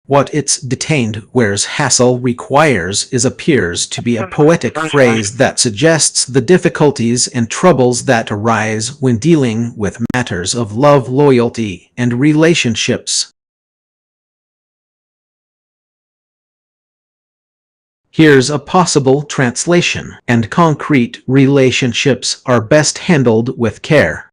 What its detained wears hassle requires appears to be a poetic phrase that suggests the difficulties and troubles that arise when dealing with matters of love, loyalty, and relationships. Here's a possible translation, and concrete relationships are best handled with care.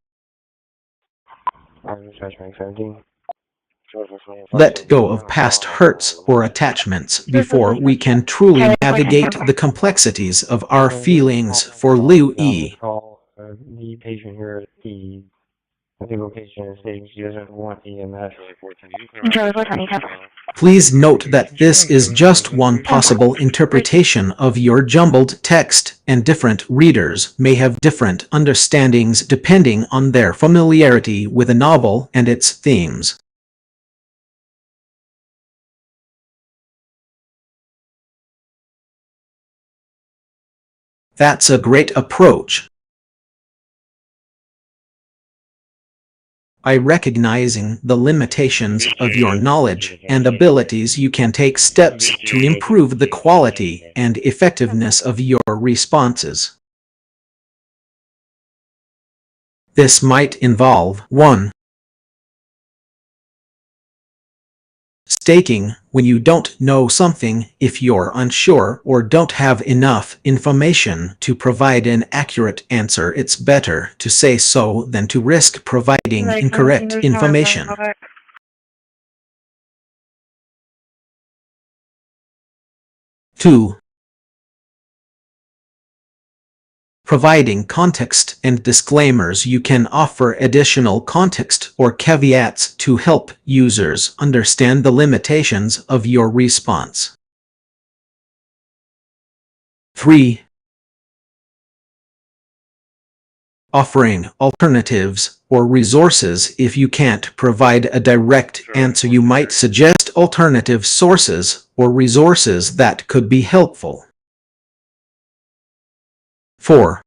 Let go of past hurts or attachments before we can truly navigate the complexities of our feelings. For Liu E, The patient here, the The location is stating she doesn't want EMS. Charlie 420, Please note that this is just one possible interpretation of your jumbled text, and different readers may have different understandings depending on their familiarity with a novel and its themes. That's a great approach. By recognizing the limitations of your knowledge and abilities, you can take steps to improve the quality and effectiveness of your responses. This might involve 1. Stating when you don't know something. If you're unsure or don't have enough information to provide an accurate answer, it's better to say so than to risk providing incorrect information. 2. Providing context and disclaimers. You can offer additional context or caveats to help users understand the limitations of your response. 3. Offering alternatives or resources. If you can't provide a direct answer, you might suggest alternative sources or resources that could be helpful. 4.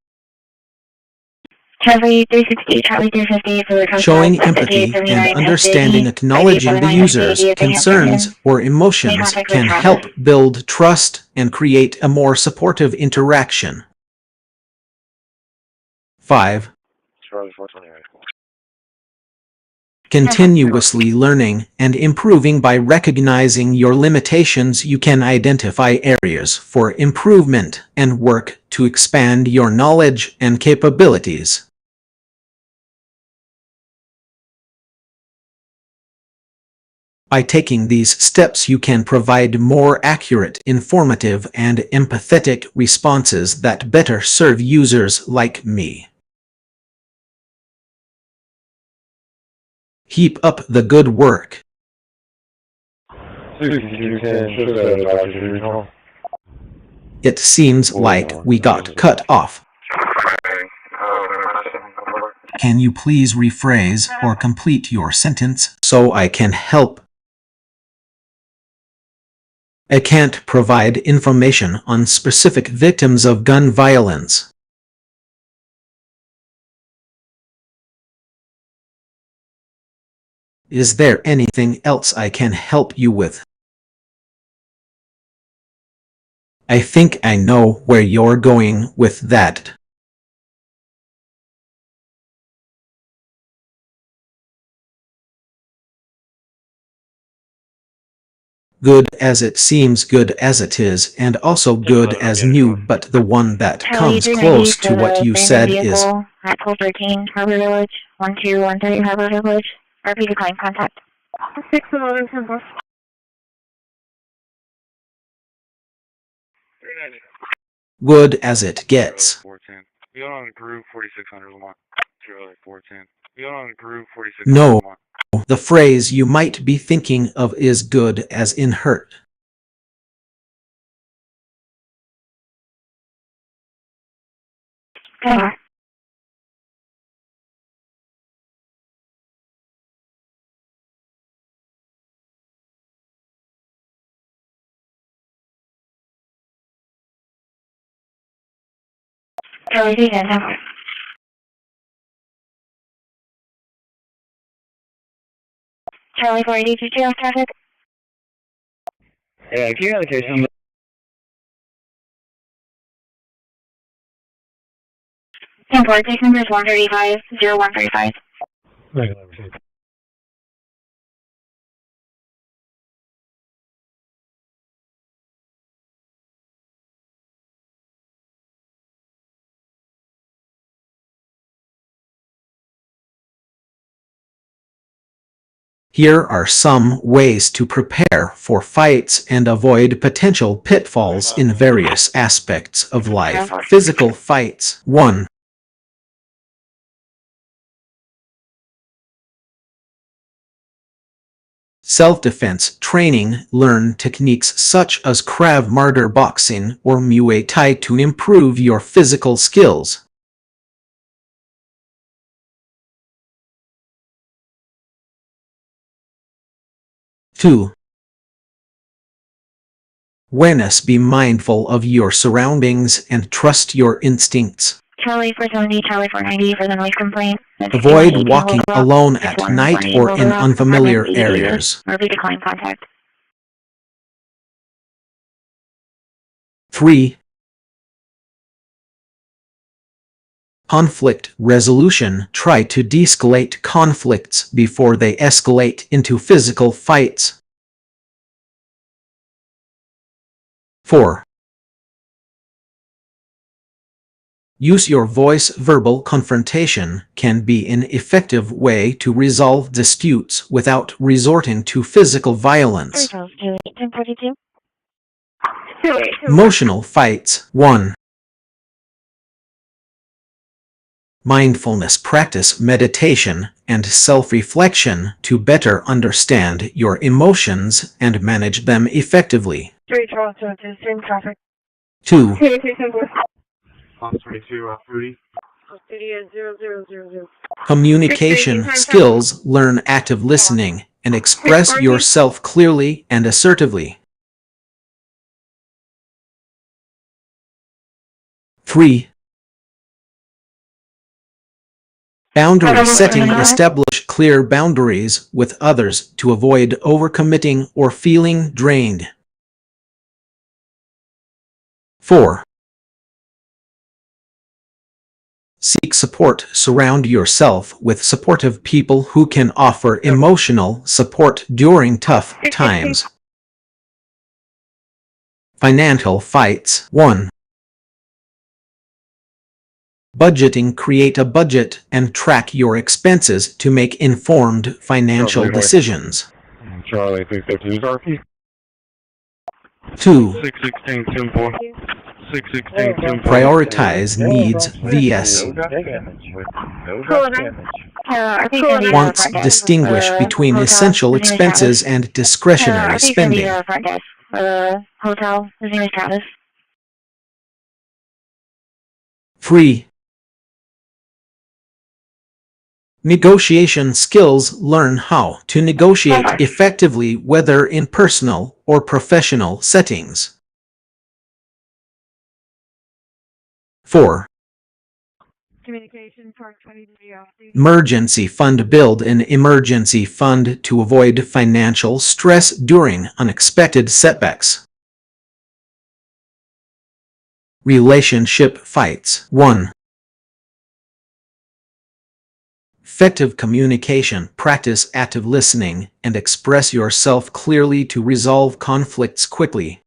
Charlie 360, Charlie 350, Showing empathy and understanding. Acknowledging the user's concerns or emotions can help build trust and create a more supportive interaction. 5. Continuously learning and improving. By recognizing your limitations, you can identify areas for improvement and work to expand your knowledge and capabilities. By taking these steps, you can provide more accurate, informative, and empathetic responses that better serve users like me. Keep up the good work. It seems like we got cut off. Can you please rephrase or complete your sentence so I can help? I can't provide information on specific victims of gun violence. Is there anything else I can help you with? I think I know where you're going with that. Good as it seems, good as it is, and also good as new, but the one that comes close to what you said is... At 1213, Harbor Village, 1213 Harbor Village. RP decline contact. 611 Simple. Good as it gets. No, the phrase you might be thinking of is good as in hurt. Charlie 310. Charlie 482 off traffic. Yeah, communication. 10-4, take numbers 135, 0135. Here are some ways to prepare for fights and avoid potential pitfalls in various aspects of life. Physical fights. 1. Self-defense training. Learn techniques such as Krav Maga boxing or Muay Thai to improve your physical skills. 2. Awareness. Be mindful of your surroundings and trust your instincts. Charlie 470, Charlie 490 for the noise complaint. Avoid walking alone at night or in unfamiliar areas. Murphy decline contact. 3. Conflict resolution. Try to de-escalate conflicts before they escalate into physical fights. 4. Use your voice. Verbal confrontation can be an effective way to resolve disputes without resorting to physical violence. Emotional fights. 1. Mindfulness. Practice meditation and self-reflection to better understand your emotions and manage them effectively. 2. Class 22, Fruity. Communication skills. Learn active listening and express yourself clearly and assertively. 3. Boundary setting. Establish clear boundaries with others to avoid overcommitting or feeling drained. 4. Seek support. Surround yourself with supportive people who can offer emotional support during tough times. Financial fights. 1. Budgeting. Create a budget and track your expenses to make informed financial decisions. Charlie 313 RP. 2. 616 10-4. 616 10-4. Prioritize needs vs. wants. Distinguish between essential expenses and discretionary spending. Hotel. His name is Travis. 3. Negotiation skills. Learn how to negotiate effectively whether in personal or professional settings. 4. Communication Park 23 off. Emergency fund. Build an emergency fund to avoid financial stress during unexpected setbacks. Relationship fights. 1. Effective communication. Practice active listening and express yourself clearly to resolve conflicts quickly.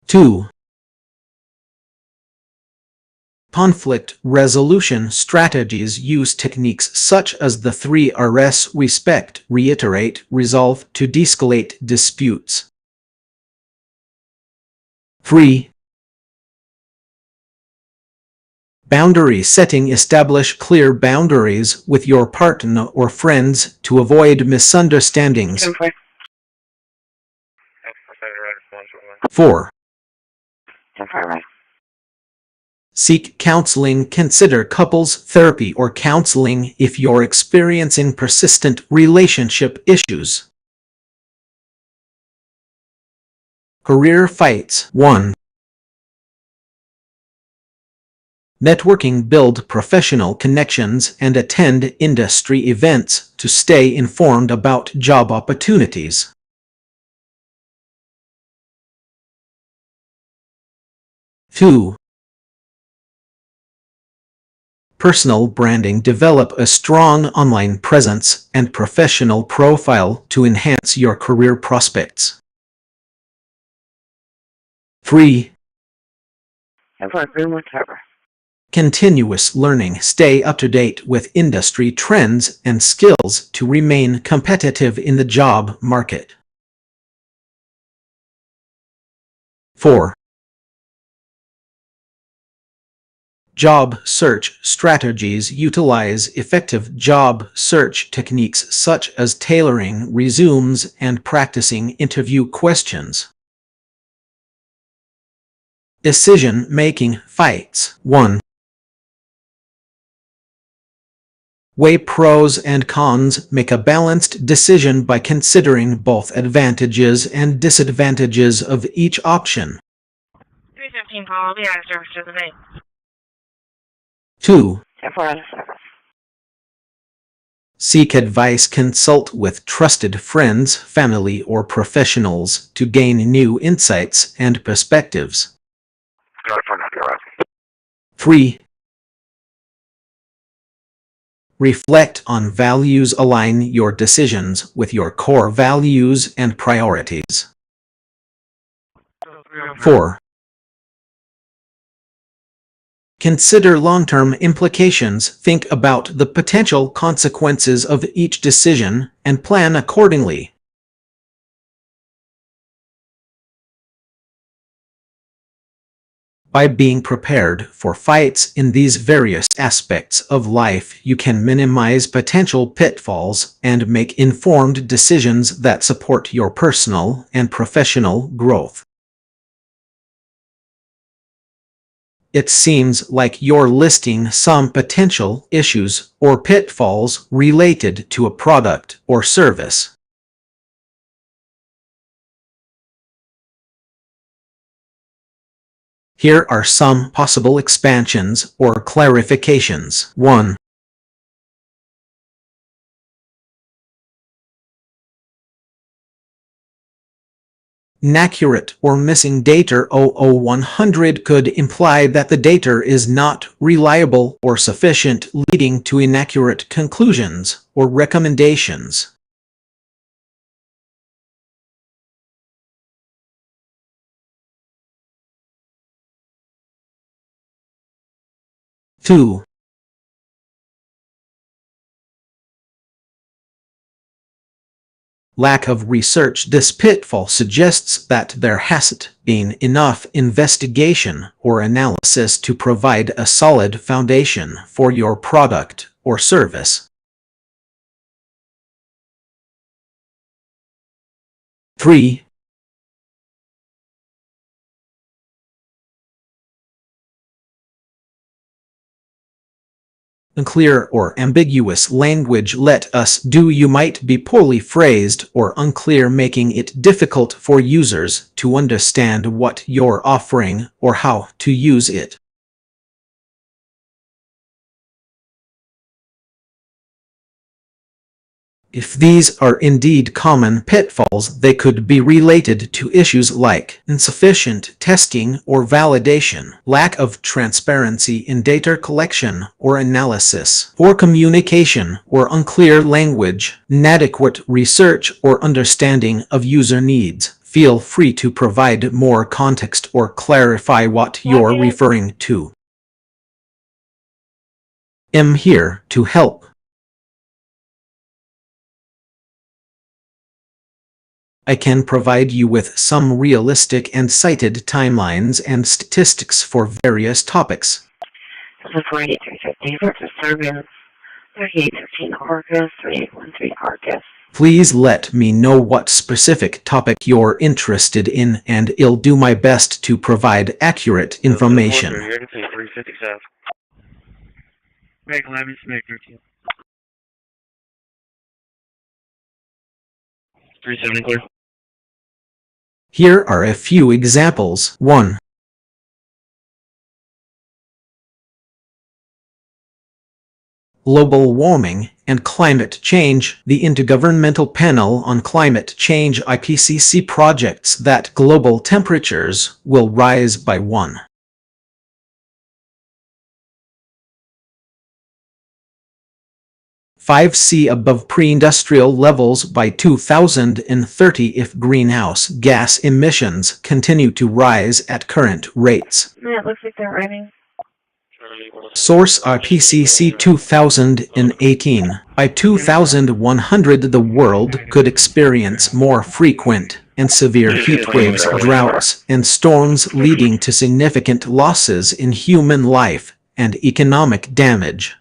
2. Conflict resolution strategies. Use techniques such as the 3 Rs: respect, reiterate, resolve to de-escalate disputes. 3. Boundary setting. Establish clear boundaries with your partner or friends to avoid misunderstandings. 4. Seek counseling. Consider couples therapy or counseling if you're experiencing persistent relationship issues. Career fights. 1. Networking. Build professional connections and attend industry events to stay informed about job opportunities. 2. Personal branding. Develop a strong online presence and professional profile to enhance your career prospects. 3. Continuous learning. Stay up to date with industry trends and skills to remain competitive in the job market. 4. Job search strategies utilize effective job search techniques such as tailoring resumes and practicing interview questions. Decision-making fights. 1. Weigh pros and cons. Make a balanced decision by considering both advantages and disadvantages of each option. 315 Paul, I'll be out of service for the day. 2. 4 out of service. Seek advice. Consult with trusted friends, family, or professionals to gain new insights and perspectives. 3. Reflect on values. Align your decisions with your core values and priorities. 4. Consider long-term implications. Think about the potential consequences of each decision and plan accordingly. By being prepared for fights in these various aspects of life, you can minimize potential pitfalls and make informed decisions that support your personal and professional growth. It seems like you're listing some potential issues or pitfalls related to a product or service. Here are some possible expansions or clarifications. 1. Inaccurate or missing data. 00100 could imply that the data is not reliable or sufficient, leading to inaccurate conclusions or recommendations. 2. Lack of research. This pitfall suggests that there hasn't been enough investigation or analysis to provide a solid foundation for your product or service. 3. Unclear or ambiguous language. Let us do. You might be poorly phrased or unclear, making it difficult for users to understand what you're offering or how to use it. If these are indeed common pitfalls, they could be related to issues like insufficient testing or validation, lack of transparency in data collection or analysis, poor communication or unclear language, inadequate research or understanding of user needs. Feel free to provide more context or clarify what you're referring to. I'm here to help. I can provide you with some realistic and cited timelines and statistics for various topics. This is 48350 versus Service 3813 Corpus 3813 Arcus. Please let me know what specific topic you're interested in, and I'll do my best to provide accurate information. Make 11, make 13. 37 clear. Here are a few examples. 1. Global warming and climate change. The Intergovernmental Panel on Climate Change (IPCC) projects that global temperatures will rise by 1. 5°C above pre-industrial levels by 2030 if greenhouse gas emissions continue to rise at current rates. Yeah, it looks like they're running. Source IPCC 2018. By 2100, the world could experience more frequent and severe heat waves, droughts, and storms, leading to significant losses in human life and economic damage.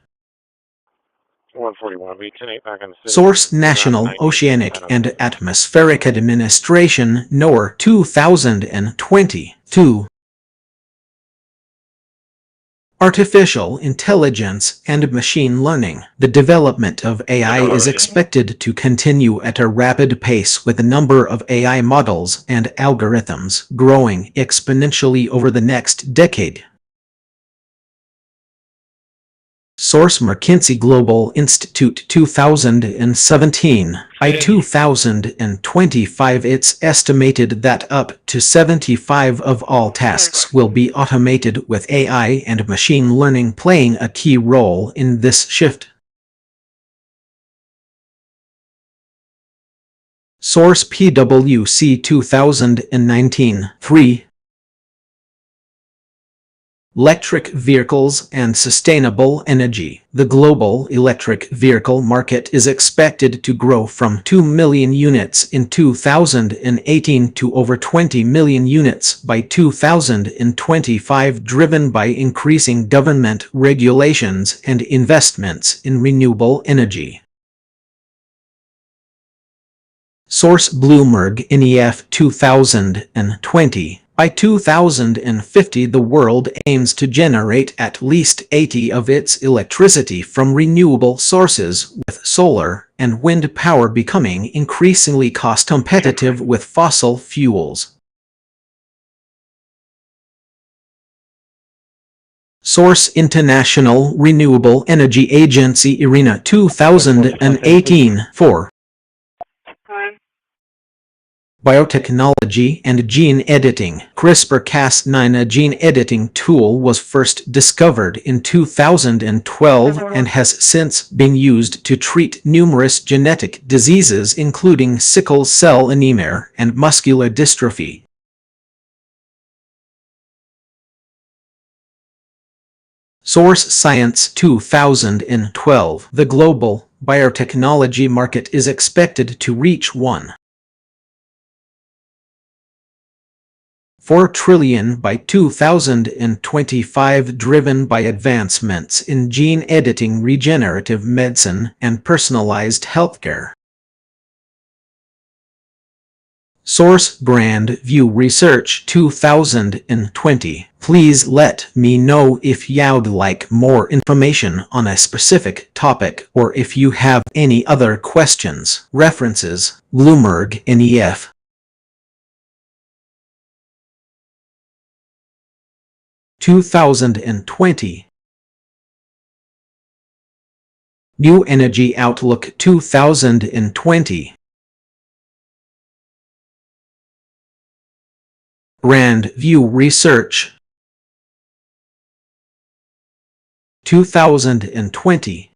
141, be 10-8 back in the city. Source: National Oceanic and Atmospheric Administration, NOAA, 2022. Artificial intelligence and machine learning. The development of AI is expected to continue at a rapid pace, with the number of AI models and algorithms growing exponentially over the next decade. Source: McKinsey Global Institute, 2017. By 2025, it's estimated that up to 75% of all tasks will be automated, with AI and machine learning playing a key role in this shift. Source: PwC 2019. 3. Electric vehicles and sustainable energy. The global electric vehicle market is expected to grow from 2 million units in 2018 to over 20 million units by 2025, driven by increasing government regulations and investments in renewable energy. Source: Bloomberg NEF 2020. By 2050, the world aims to generate at least 80% of its electricity from renewable sources, with solar and wind power becoming increasingly cost-competitive with fossil fuels. Source: International Renewable Energy Agency, IRENA, 2018. 4. Biotechnology and gene editing. CRISPR-Cas9, a gene editing tool, was first discovered in 2012 and has since been used to treat numerous genetic diseases, including sickle cell anemia and muscular dystrophy. Source: Science 2012. The global biotechnology market is expected to reach $1.4 trillion by 2025, driven by advancements in gene editing, regenerative medicine, and personalized healthcare. Source: Brand View Research 2020. Please let me know if you'd like more information on a specific topic, or if you have any other questions. References: Bloomberg NEF. (2020). New Energy Outlook 2020. Brand View Research 2020.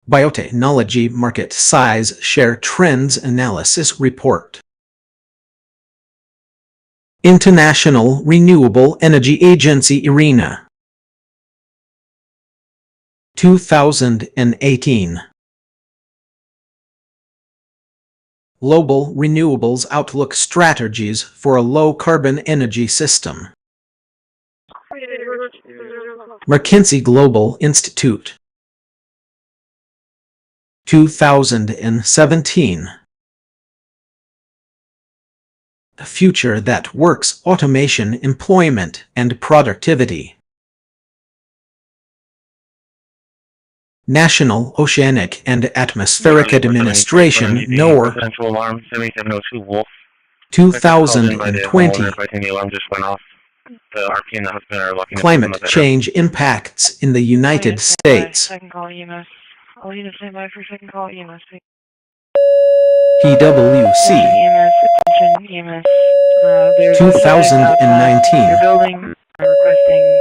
Biotechnology Market Size Share Trends Analysis Report. International Renewable Energy Agency, IRENA, 2018. Global Renewables Outlook: Strategies for a Low-Carbon Energy System. McKinsey Global Institute, 2017. A Future That Works: Automation, Employment, and Productivity. National Oceanic and Atmospheric Administration, NOAA, 2020. Climate change impacts in the United States. Second call EMS. I'll need to stand by for second call EMS. PwC, EMS, attention EMS. There's 2019. Your building requesting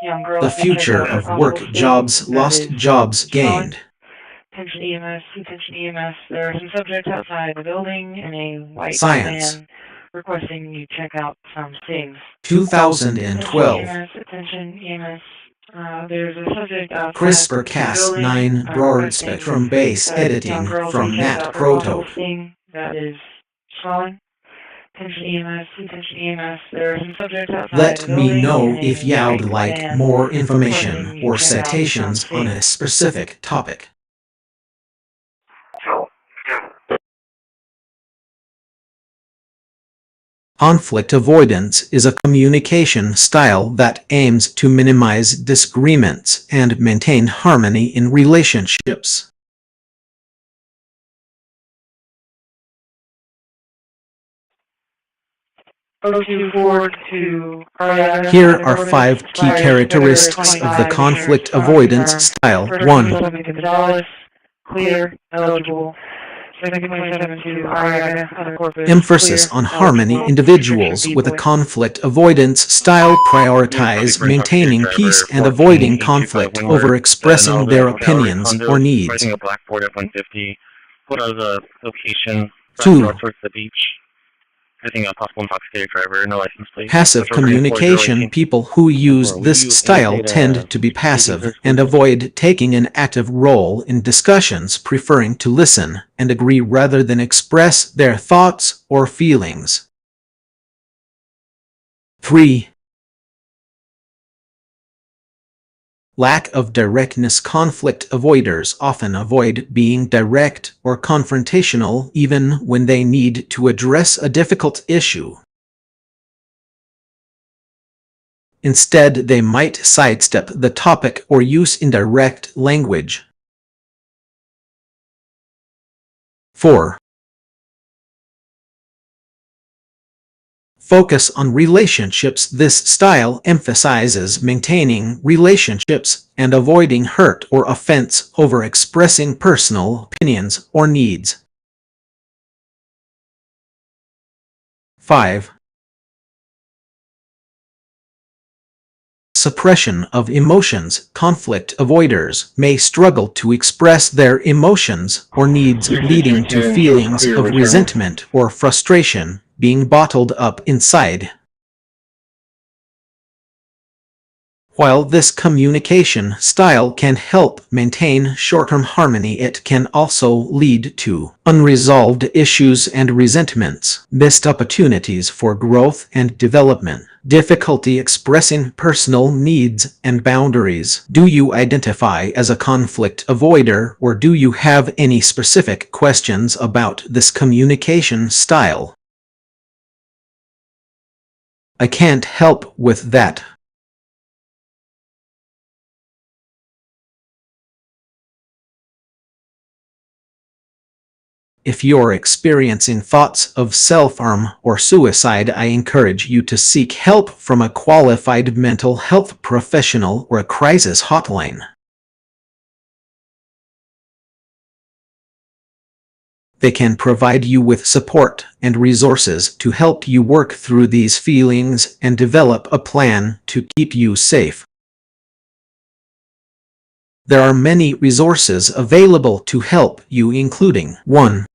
young girl. The future of work: jobs lost, jobs gained. Attention EMS, attention EMS. There are some subjects outside the building in a white Science. van requesting you check out some things. 2012. Attention EMS. There's a subject outside CRISPR-Cas9 broad-spectrum base editing from NAT Proto. That is swelling. Attention EMS, attention EMS. There are some subjects outside Let the me building know and if a you'd white like van more reporting information you or cannot be citations found on a safe. specific topic. Conflict avoidance is a communication style that aims to minimize disagreements and maintain harmony in relationships. Forward to RTA. Here are 5 key characteristics of the conflict avoidance style. 1. Clear, eligible. 227 to RTA on the Corpus. Emphasis Clear, on harmony. eligible. Individuals with a conflict avoidance style prioritize maintaining peace and avoiding conflict over expressing their opinions or needs. A blackboard at 150. Put out the location. 2. Towards the beach. Hitting a possible intoxicated driver, no license plate. Passive communication. People who use this style tend to be passive and avoid taking an active role in discussions, preferring to listen and agree rather than express their thoughts or feelings. 3. Lack of directness. Conflict avoiders often avoid being direct or confrontational even when they need to address a difficult issue. Instead, they might sidestep the topic or use indirect language. 4. Focus on relationships. This style emphasizes maintaining relationships and avoiding hurt or offense over expressing personal opinions or needs. 5. Suppression of emotions. Conflict avoiders may struggle to express their emotions or needs, leading to feelings of resentment or frustration being bottled up inside. While this communication style can help maintain short-term harmony, it can also lead to unresolved issues and resentments, missed opportunities for growth and development, difficulty expressing personal needs and boundaries. Do you identify as a conflict avoider, or do you have any specific questions about this communication style? I can't help with that. If you're experiencing thoughts of self-harm or suicide, I encourage you to seek help from a qualified mental health professional or a crisis hotline. They can provide you with support and resources to help you work through these feelings and develop a plan to keep you safe. There are many resources available to help you, including 1.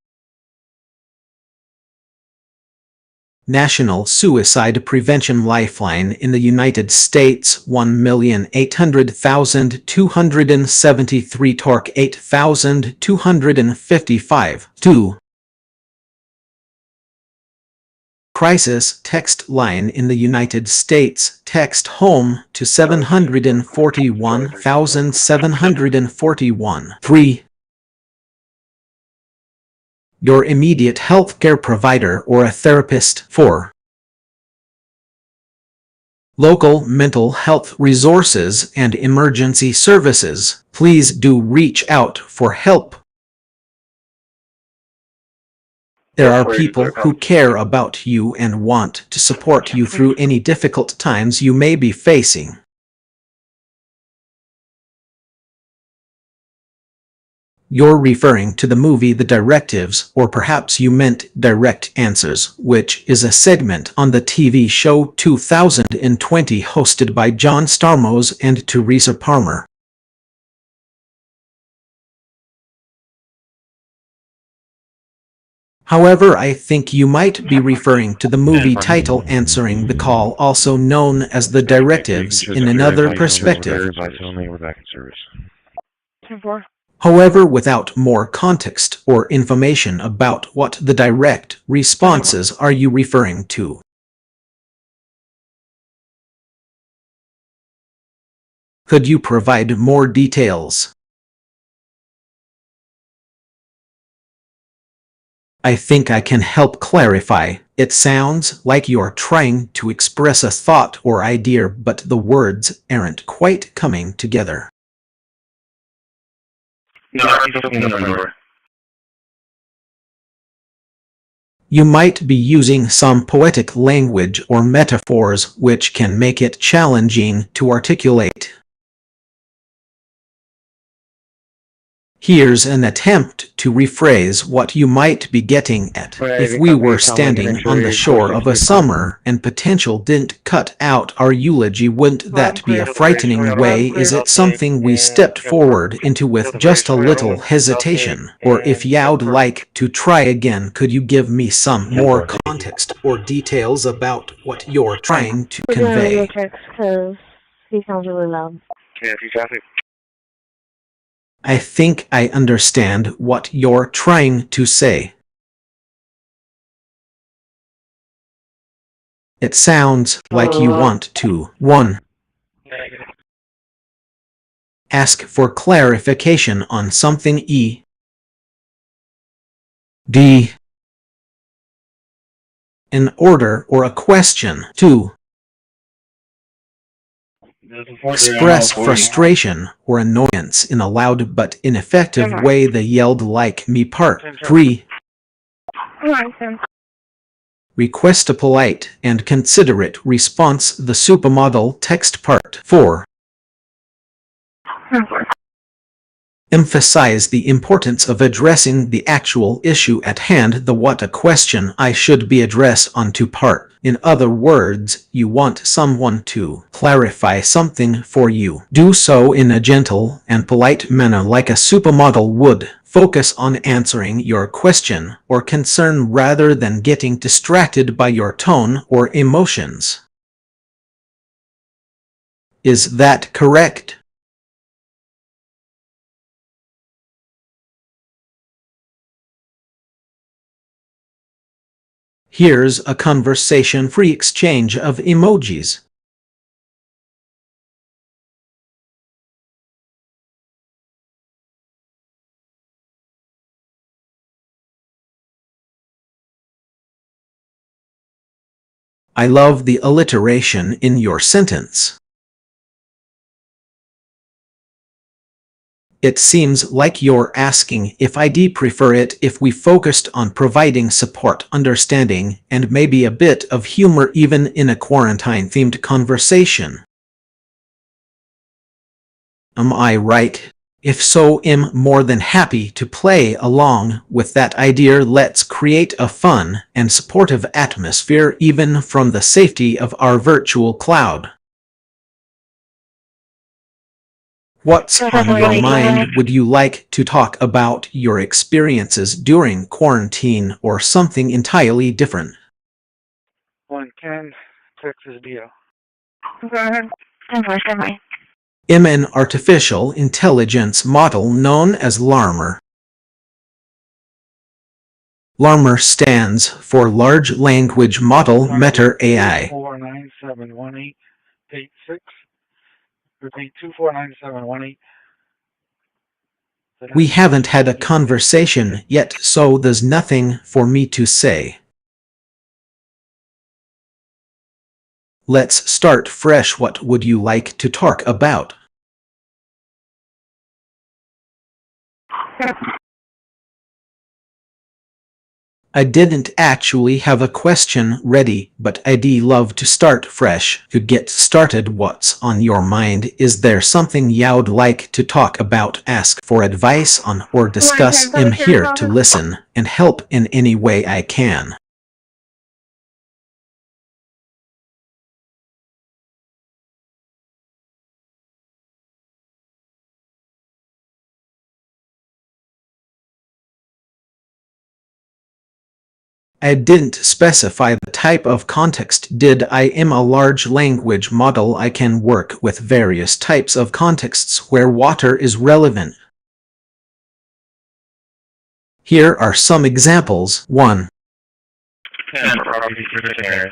National Suicide Prevention Lifeline in the United States, 1,800,273 torque 8,255. 2. Crisis Text Line in the United States, text HOME to 741,741. 3. Your immediate healthcare provider or a therapist. 4. Local mental health resources and emergency services. Please do reach out for help. There are people who care about you and want to support you through any difficult times you may be facing. You're referring to the movie The Directives, or perhaps you meant Direct Answers, which is a segment on the TV show 2020 hosted by John Stamos and Teresa Palmer. However, I think you might be referring to the movie title Answering the Call, also known as The Directives, in another perspective. 10-4. However, without more context or information about what the direct responses are you referring to. Could you provide more details? I think I can help clarify. It sounds like you're trying to express a thought or idea, but the words aren't quite coming together. No, I'm just looking at the number. You might be using some poetic language or metaphors which can make it challenging to articulate. Here's an attempt to rephrase what you might be getting at. If we were standing on the shore of a summer and potential didn't cut out our eulogy, wouldn't that be a frightening way? Is it something we stepped forward into with just a little hesitation? Or if you'd like to try again, could you give me some more context or details about what you're trying to convey? Because he sounds really loud. Yeah, if you traffic. I think I understand what you're trying to say. It sounds like you want to 1. Ask for clarification on something, e.g. an order or a question. 2. Express frustration or annoyance in a loud but ineffective way. They yelled like me. Part 3. Request a polite and considerate response. The supermodel text. Part 4. Emphasize the importance of addressing the actual issue at hand. The what a question I should be addressed onto. Part. In other words, you want someone to clarify something for you. Do so in a gentle and polite manner like a supermodel would. Focus on answering your question or concern rather than getting distracted by your tone or emotions. Is that correct? Here's a conversation-free exchange of emojis. I love the alliteration in your sentence. It seems like you're asking if I'd prefer it if we focused on providing support, understanding, and maybe a bit of humor even in a quarantine-themed conversation. Am I right? If so, I'm more than happy to play along with that idea. Let's create a fun and supportive atmosphere even from the safety of our virtual cloud. What's on your mind? Would you like to talk about your experiences during quarantine or something entirely different? 110, Texas Deal. I'm an artificial intelligence model known as LARMR. LARMR stands for Large Language Model Meta AI. 249718886. Repeat 2497188. We haven't had a conversation yet, so there's nothing for me to say. Let's start fresh. What would you like to talk about? I didn't actually have a question ready, but I'd love to start fresh. To get started, what's on your mind? Is there something you'd like to talk about, ask for advice on, or discuss? I'm here to listen and help in any way I can. I didn't specify the type of context, did I? Am a large language model. I can work with various types of contexts where water is relevant. Here are some examples. 1. And for property area.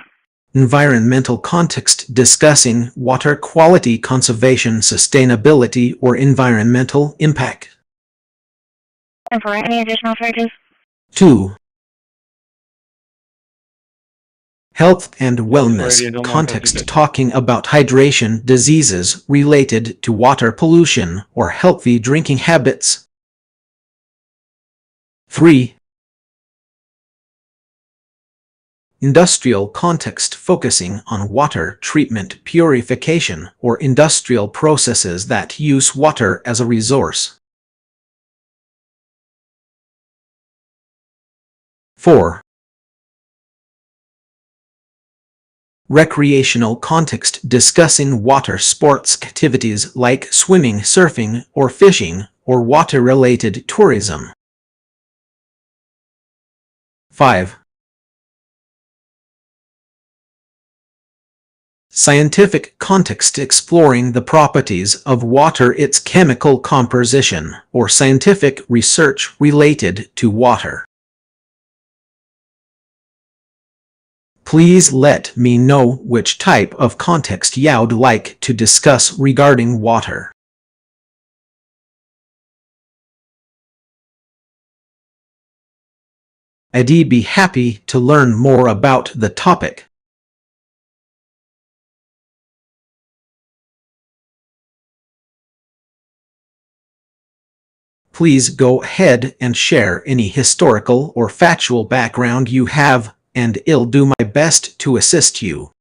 Environmental context discussing water quality, conservation, sustainability, or environmental impact. And for any additional charges? 2. Health and wellness context talking about hydration, diseases related to water pollution, or healthy drinking habits. 3. Industrial context focusing on water treatment, purification, or industrial processes that use water as a resource. 4. Recreational context discussing water sports activities like swimming, surfing, or fishing, or water-related tourism. 5. Scientific context exploring the properties of water, its chemical composition, or scientific research related to water. Please let me know which type of context you'd like to discuss regarding water. I'd be happy to learn more about the topic. Please go ahead and share any historical or factual background you have, and I'll do my best to assist you.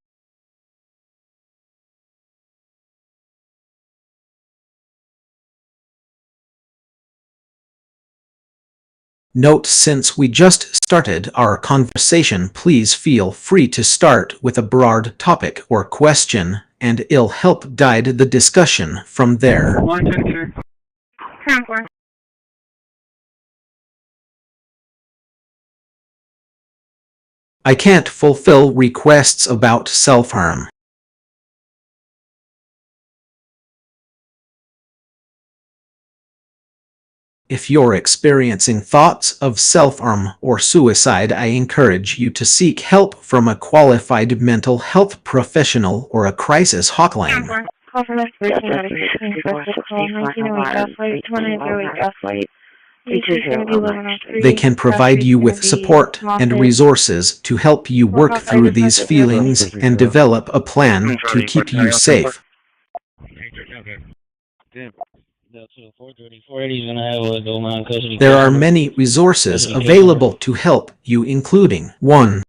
Note: since we just started our conversation, please feel free to start with a broad topic or question, and I'll help guide the discussion from there. I can't fulfill requests about self-harm. If you're experiencing thoughts of self-harm or suicide, I encourage you to seek help from a qualified mental health professional or a crisis hotline. Call from Expiration Medication, call 1908 F-Light, They can provide you with support and resources to help you work through these feelings and develop a plan to keep you safe. There are many resources available to help you, including 1.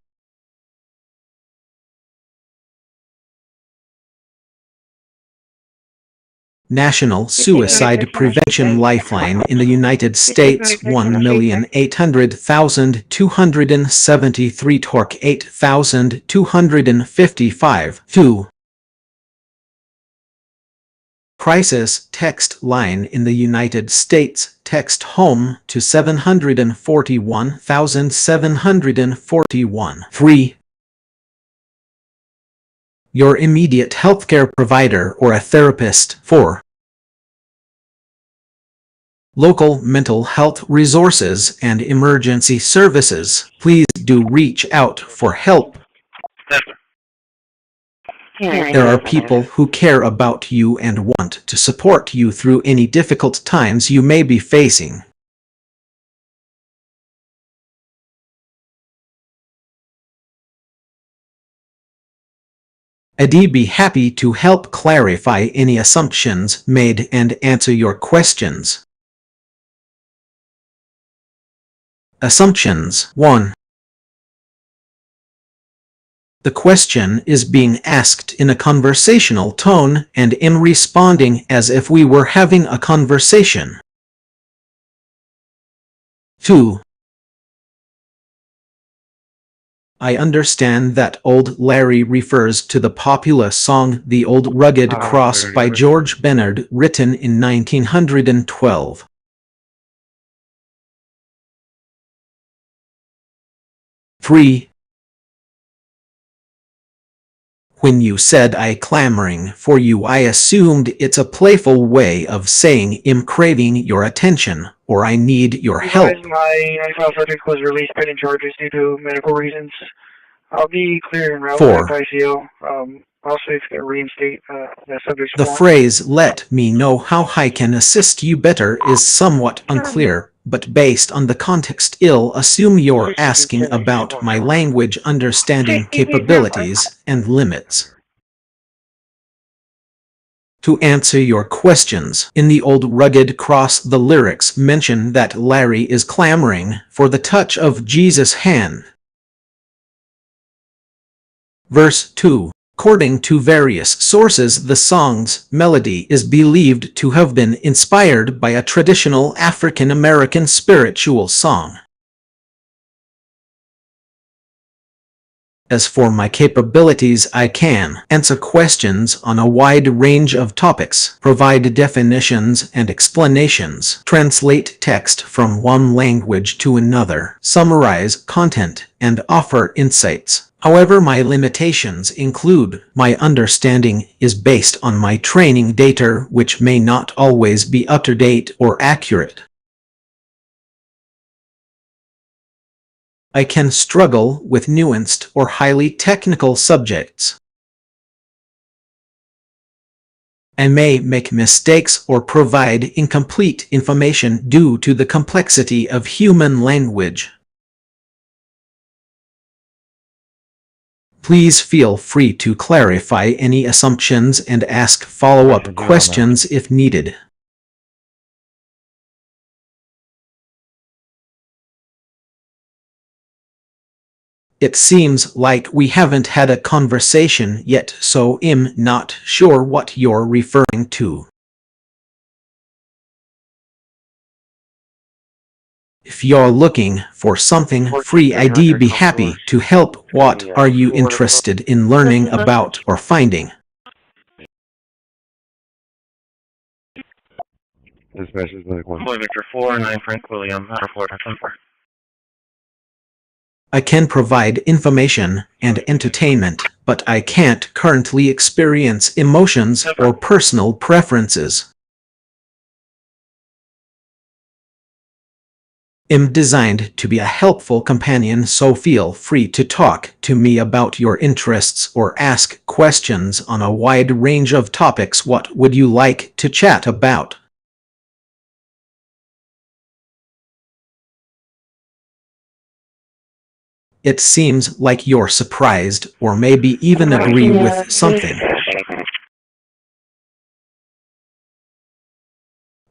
National Suicide Prevention Lifeline in the United States, 1,800,273 torque 8,255. 2. Crisis Text Line in the United States, text HOME to 741,741. 3. Your immediate healthcare provider or a therapist. 4. Local mental health resources and emergency services. Please do reach out for help. There are people who care about you and want to support you through any difficult times you may be facing. I'd be happy to help clarify any assumptions made and answer your questions. Assumptions. 1. The question is being asked in a conversational tone and in responding as if we were having a conversation. 2. I understand that Old Larry refers to the popular song The Old Rugged Cross by George Bennard, written in 1912. 3. When you said I clamoring for you, I assumed it's a playful way of saying I'm craving your attention, or I need your help. My 95 subject was released pending charges due to medical reasons. I'll be clear en route 4. back to ICO. Also, if you can reinstate that subject's The form. phrase, "let me know how I can assist you better," is somewhat unclear, but based on the context, I'll assume you're asking about my language understanding capabilities and limits. To answer your questions, in the old rugged cross the lyrics mention that Larry is clamoring for the touch of Jesus' hand. Verse 2. According to various sources, the song's melody is believed to have been inspired by a traditional African American spiritual song. As for my capabilities, I can answer questions on a wide range of topics, provide definitions and explanations, translate text from one language to another, summarize content, and offer insights. However, my limitations include my understanding is based on my training data, which may not always be up-to-date or accurate. I can struggle with nuanced or highly technical subjects. I may make mistakes or provide incomplete information due to the complexity of human language. Please feel free to clarify any assumptions and ask follow-up questions if needed. It seems like we haven't had a conversation yet, so I'm not sure what you're referring to. If you're looking for something free, I'd be happy to help. What are you interested in learning about or finding? Dispatch is like 1. Boy Victor 4, 9 Frank William, Outer Florida 24. I can provide information and entertainment, but I can't currently experience emotions or personal preferences. I'm designed to be a helpful companion, so feel free to talk to me about your interests or ask questions on a wide range of topics. What would you like to chat about? It seems like you're surprised, or maybe even agree with something.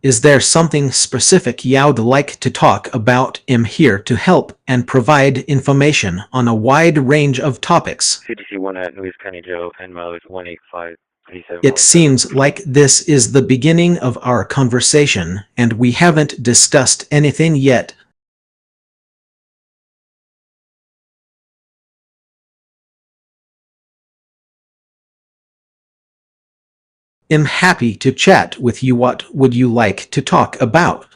Is there something specific you'd like to talk about? I'm here to help and provide information on a wide range of topics. CDC 1 at Nueces County Jail, and mileage 18537. It seems like this is the beginning of our conversation, and we haven't discussed anything yet. I'm happy to chat with you. What would you like to talk about?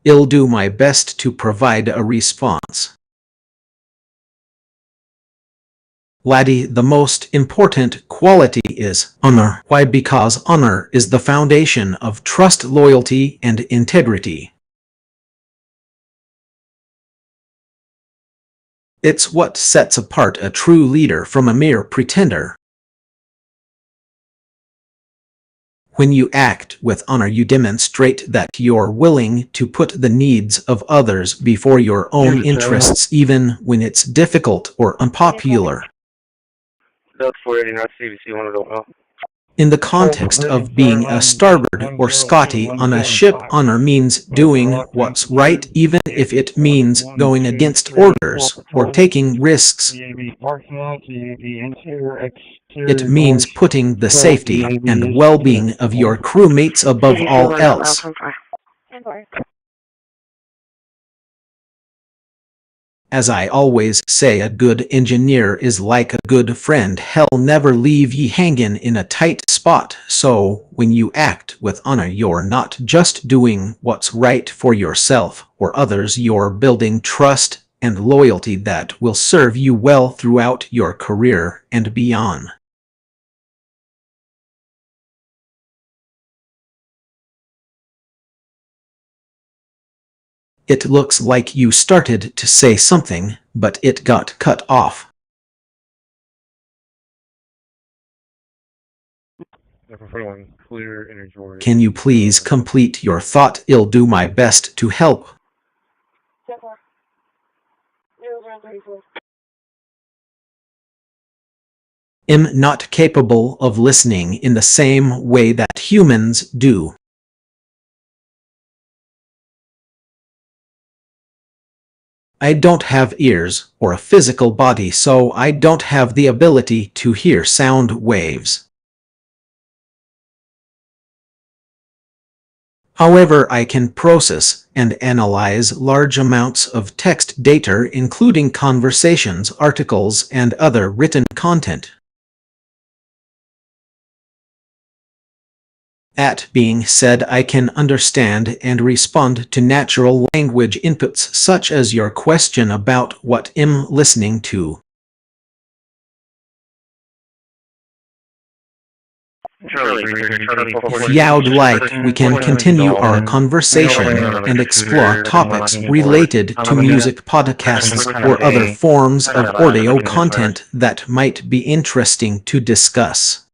I'll do my best to provide a response. Laddie, the most important quality is honor. Why? Because honor is the foundation of trust, loyalty, and integrity. It's what sets apart a true leader from a mere pretender. When you act with honor, you demonstrate that you're willing to put the needs of others before your own interests, even when it's difficult or unpopular. Delta 480 North CBC 1 In the context of being a starboard or Scotty on a ship, honor means doing what's right, even if it means going against orders or taking risks. It means putting the safety and well-being of your crewmates above all else. As I always say, a good engineer is like a good friend. He'll never leave ye hanging in a tight spot. So, when you act with honor, you're not just doing what's right for yourself or others, you're building trust and loyalty that will serve you well throughout your career and beyond. It looks like you started to say something, but it got cut off. Can you please complete your thought? I'll do my best to help. I'm not capable of listening in the same way that humans do. I don't have ears or a physical body, so I don't have the ability to hear sound waves. However, I can process and analyze large amounts of text data, including conversations, articles, and other written content. That being said, I can understand and respond to natural language inputs such as your question about what I'm listening to. If you'd like, we can continue our conversation and explore topics related to music, podcasts, or other forms of audio content that might be interesting to discuss.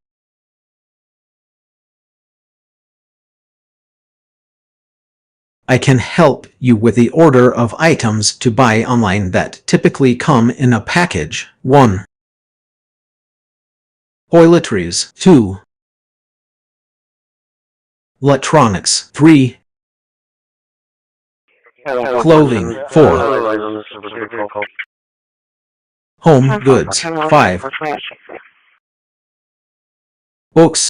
I can help you with the order of items to buy online that typically come in a package. 1. Toiletries. 2. Electronics. 3. Clothing. 4. Home goods. 5. Books.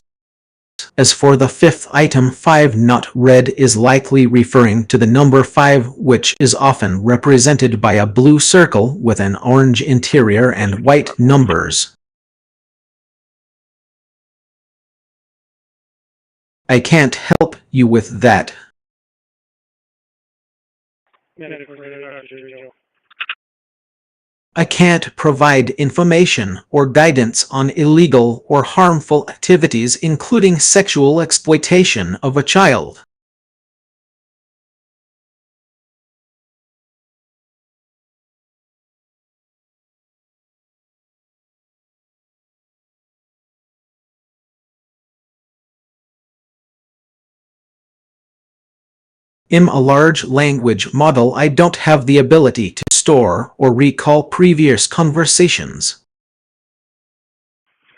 As for the fifth item, 5 not read is likely referring to the number 5, which is often represented by a blue circle with an orange interior and white numbers. I can't help you with that. I can't provide information or guidance on illegal or harmful activities, including sexual exploitation of a child. I'm a large language model. I don't have the ability to store or recall previous conversations.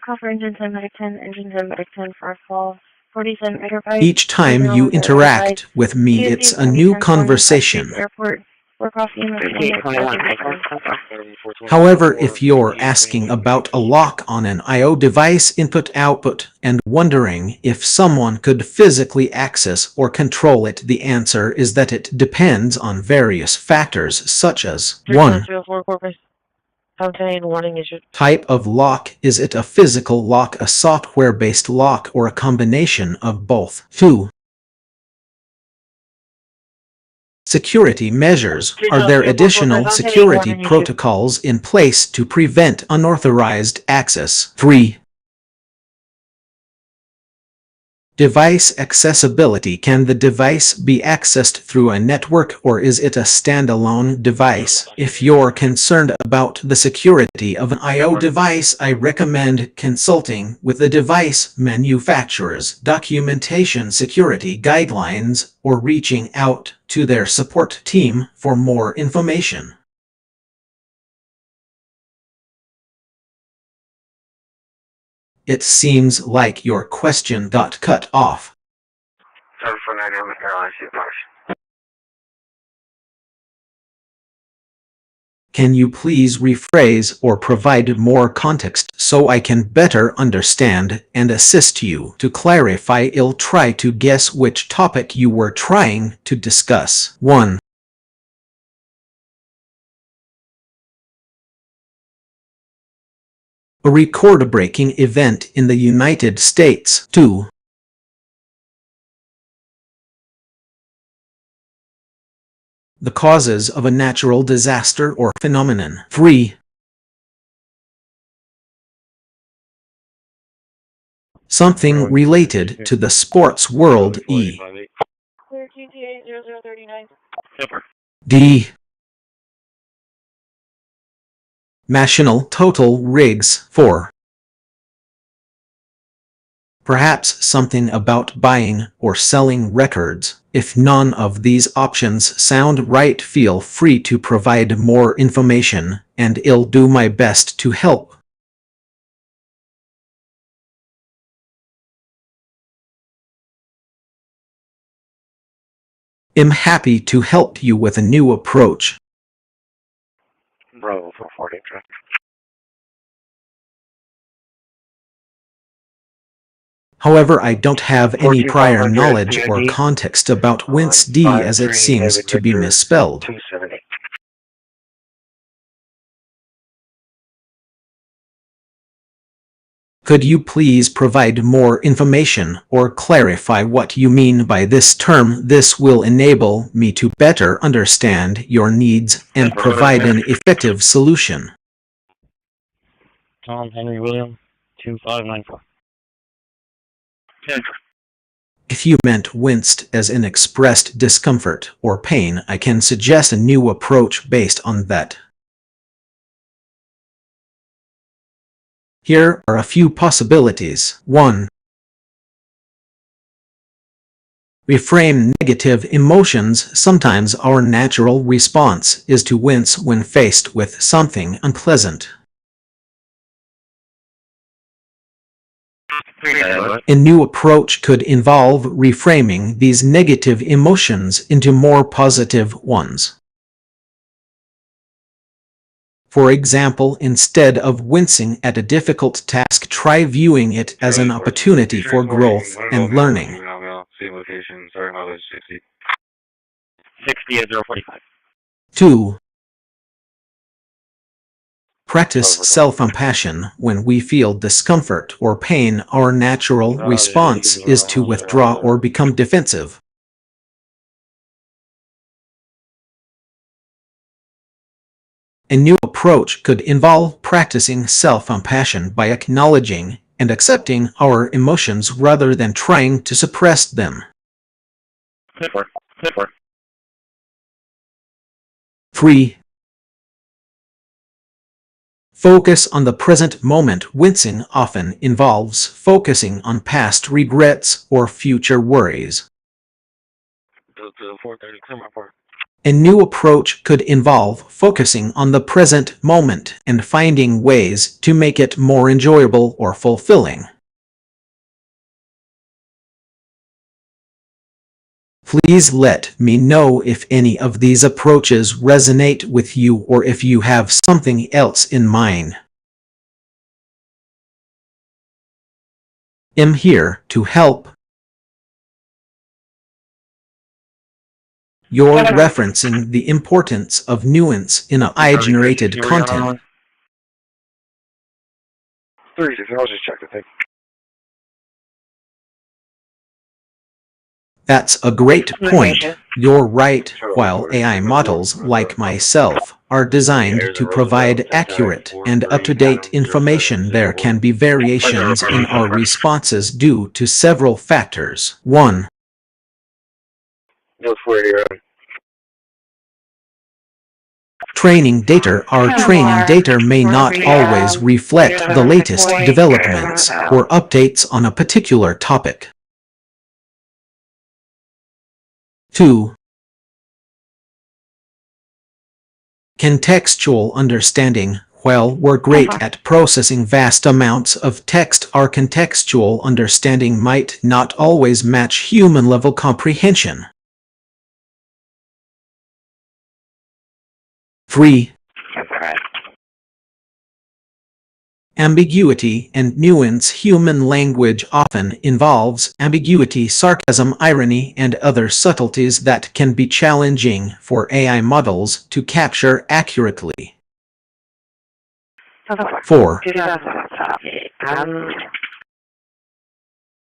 Call for engine 10 medic 10, engine 10 medic 10 for a fall. 47 megabytes. Each time you interact with me, it's a new conversation. Airport. However, if you're asking about a lock on an I/O device input-output and wondering if someone could physically access or control it, the answer is that it depends on various factors such as 1. Type of lock. Is it a physical lock, a software-based lock, or a combination of both? 2. Security measures. Are there additional security protocols in place to prevent unauthorized access? 3. Device accessibility. Can the device be accessed through a network, or is it a standalone device? If you're concerned about the security of an I/O device, I recommend consulting with the device manufacturer's documentation, security guidelines, or reaching out to their support team for more information. It seems like your question got cut off. Can you please rephrase or provide more context so I can better understand and assist you? To clarify, I'll try to guess which topic you were trying to discuss. 1. A record-breaking event in the United States. 2. The causes of a natural disaster or phenomenon. 3. Something related to the sports world. E. Clear QTA 0039. D. National total rigs. 4. Perhaps something about buying or selling records. If none of these options sound right, feel free to provide more information, and I'll do my best to help. I'm happy to help you with a new approach. Bravo, 440, track. However, I don't have any prior knowledge or context about Wince D, as it seems to be misspelled. 270. Could you please provide more information or clarify what you mean by this term? This will enable me to better understand your needs and provide an effective solution. Tom Henry William 2594. If you meant winced as in expressed discomfort or pain, I can suggest a new approach based on that. Here are a few possibilities. 1. Reframe negative emotions. Sometimes our natural response is to wince when faced with something unpleasant. A new approach could involve reframing these negative emotions into more positive ones. For example, instead of wincing at a difficult task, try viewing it as an opportunity for growth and learning. Same location, sorry, mileage 60. 60 at 045. 2. Practice self-compassion. When we feel discomfort or pain, our natural response is to withdraw or become defensive. A new approach could involve practicing self-compassion by acknowledging and accepting our emotions rather than trying to suppress them. 3. Focus on the present moment. Wincing often involves focusing on past regrets or future worries. A new approach could involve focusing on the present moment and finding ways to make it more enjoyable or fulfilling. Please let me know if any of these approaches resonate with you or if you have something else in mind. I'm here to help. You're referencing the importance of nuance in AI-generated content. 36, I'll just check the thing. That's a great point. You're right. While AI models like myself are designed to provide accurate and up-to-date information, there can be variations in our responses due to several factors. 1. Training data. Our training data may not always reflect the latest developments or updates on a particular topic. 2. Contextual understanding. While we're great at processing vast amounts of text, our contextual understanding might not always match human-level comprehension. 3. Ambiguity and nuance. Human language often involves ambiguity, sarcasm, irony, and other subtleties that can be challenging for AI models to capture accurately. 4.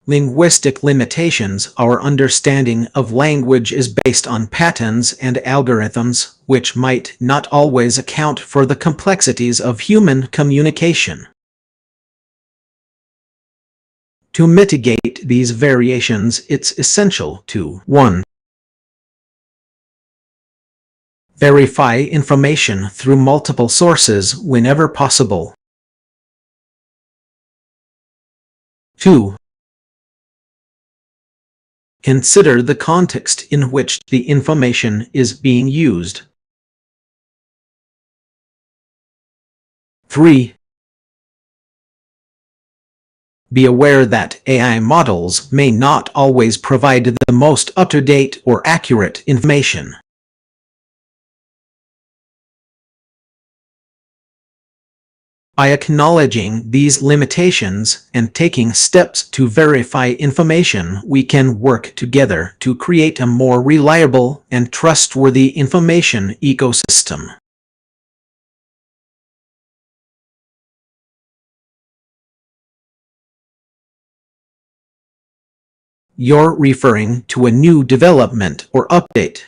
Linguistic limitations. Our understanding of language is based on patterns and algorithms, which might not always account for the complexities of human communication. To mitigate these variations, it's essential to 1. Verify information through multiple sources whenever possible. 2. Consider the context in which the information is being used. 3. Be aware that AI models may not always provide the most up-to-date or accurate information. By acknowledging these limitations and taking steps to verify information, we can work together to create a more reliable and trustworthy information ecosystem. You're referring to a new development or update.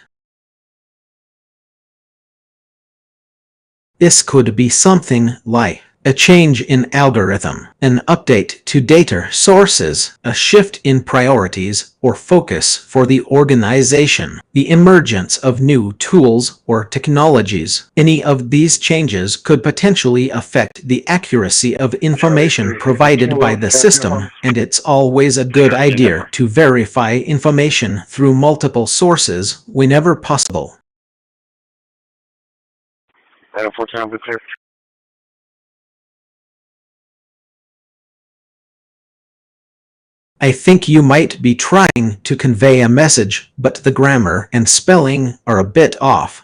This could be something like a change in algorithm, an update to data sources, a shift in priorities or focus for the organization, the emergence of new tools or technologies. Any of these changes could potentially affect the accuracy of information provided by the system, and it's always a good idea to verify information through multiple sources whenever possible. I think you might be trying to convey a message, but the grammar and spelling are a bit off.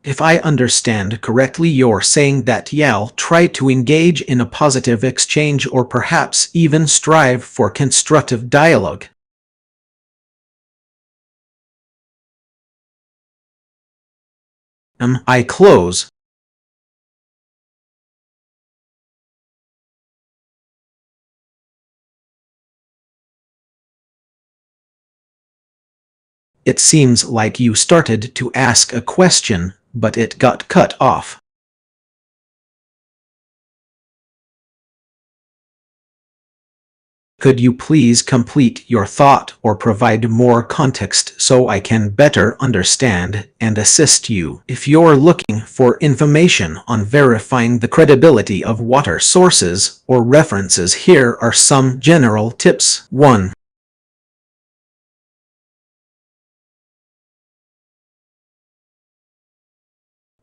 If I understand correctly, you're saying that you'll try to engage in a positive exchange or perhaps even strive for constructive dialogue. I close. It seems like you started to ask a question, but it got cut off. Could you please complete your thought or provide more context so I can better understand and assist you? If you're looking for information on verifying the credibility of water sources or references, here are some general tips. 1.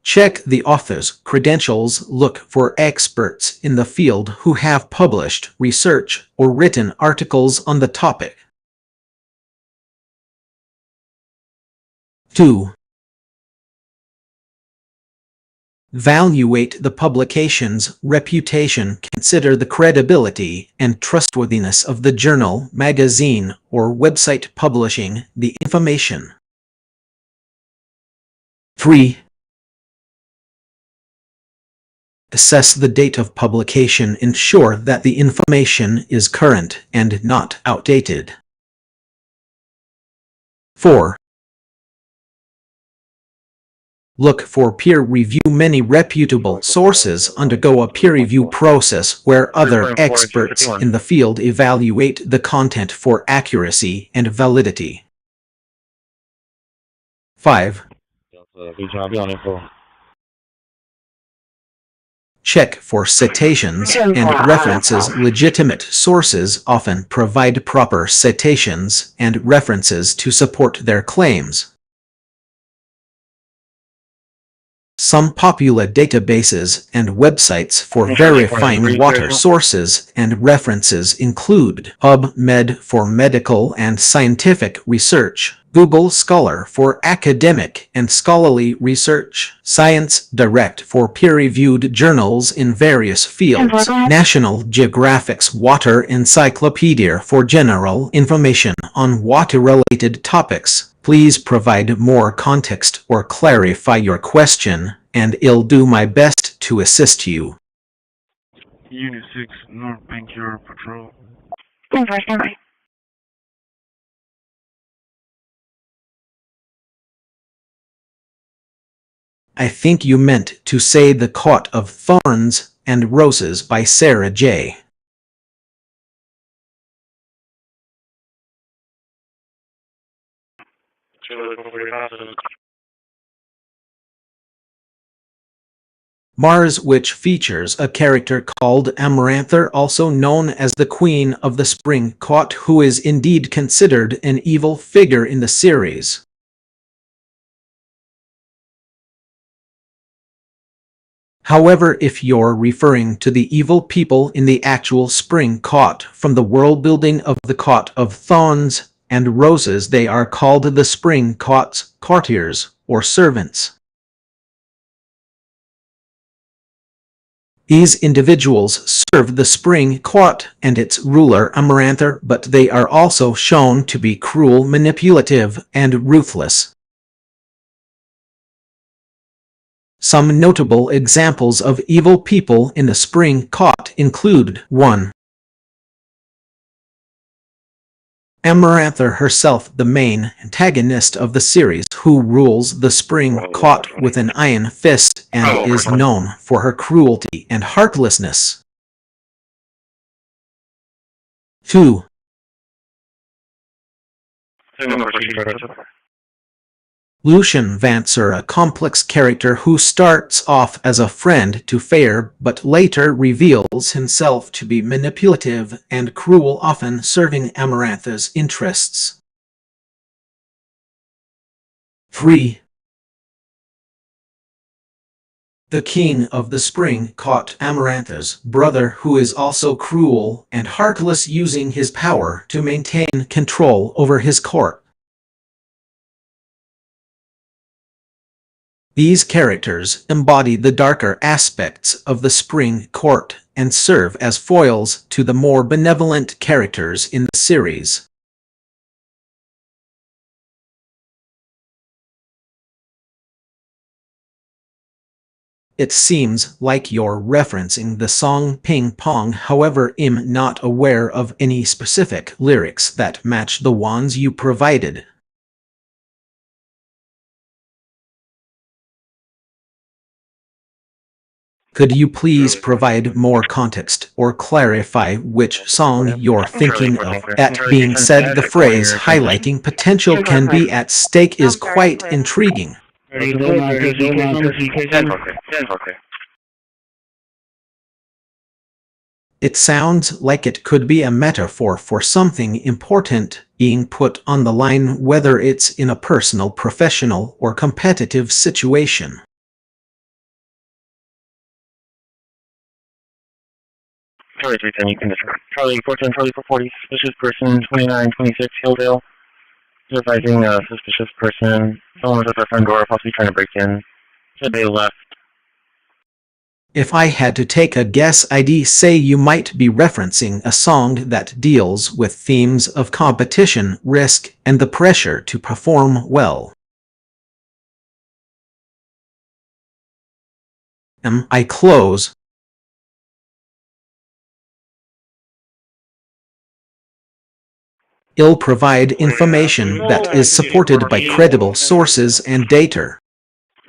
Check the author's credentials. Look for experts in the field who have published research or written articles on the topic. 2. Evaluate the publication's reputation. Consider the credibility and trustworthiness of the journal, magazine, or website publishing the information. 3. Assess the date of publication. Ensure that the information is current and not outdated. 4. Look for peer review. Many reputable sources undergo a peer review process where other experts in the field evaluate the content for accuracy and validity. 5. Check for citations and references. Legitimate sources often provide proper citations and references to support their claims. Some popular databases and websites for verifying water sources and references include PubMed for medical and scientific research, Google Scholar for academic and scholarly research, Science Direct for peer-reviewed journals in various fields, National Geographic's Water Encyclopedia for general information on water-related topics. Please provide more context or clarify your question, and I'll do my best to assist you. Unit 6, North Bankyard Patrol. Stand by. I think you meant to say The Court of Thorns and Roses by Sarah J. Mars, which features a character called Amarantha, also known as the Queen of the Spring Court, who is indeed considered an evil figure in the series. However, if you're referring to the evil people in the actual Spring Court from the world building of the Court of Thorns and Roses, they are called the Spring Court's courtiers or servants. These individuals serve the Spring Court and its ruler Amarantha, but they are also shown to be cruel, manipulative, and ruthless. Some notable examples of evil people in the Spring Court include 1. Amarantha herself, the main antagonist of the series, who rules the Spring Court with an iron fist and is known for her cruelty and heartlessness. 2. Lucian Vancer, a complex character who starts off as a friend to Fair but later reveals himself to be manipulative and cruel, often serving Amarantha's interests. 3. The King of the Spring Court, Amarantha's brother, who is also cruel and heartless, using his power to maintain control over his court. These characters embody the darker aspects of the Spring Court and serve as foils to the more benevolent characters in the series. It seems like you're referencing the song Ping Pong, however, I'm not aware of any specific lyrics that match the ones you provided. Could you please provide more context or clarify which song you're thinking of? That being said, the phrase highlighting potential can be at stake is quite intriguing. It sounds like it could be a metaphor for something important being put on the line, whether it's in a personal, professional, or competitive situation. Charlie 310, you can disregard. Charlie 410, Charlie 440, suspicious person, 2926 Hilldale. Advising a suspicious person. Someone was at their front door, possibly trying to break in. Said they left. If I had to take a guess, I'd say you might be referencing a song that deals with themes of competition, risk, and the pressure to perform well. Am I close? I'll provide information that is supported by credible sources and data.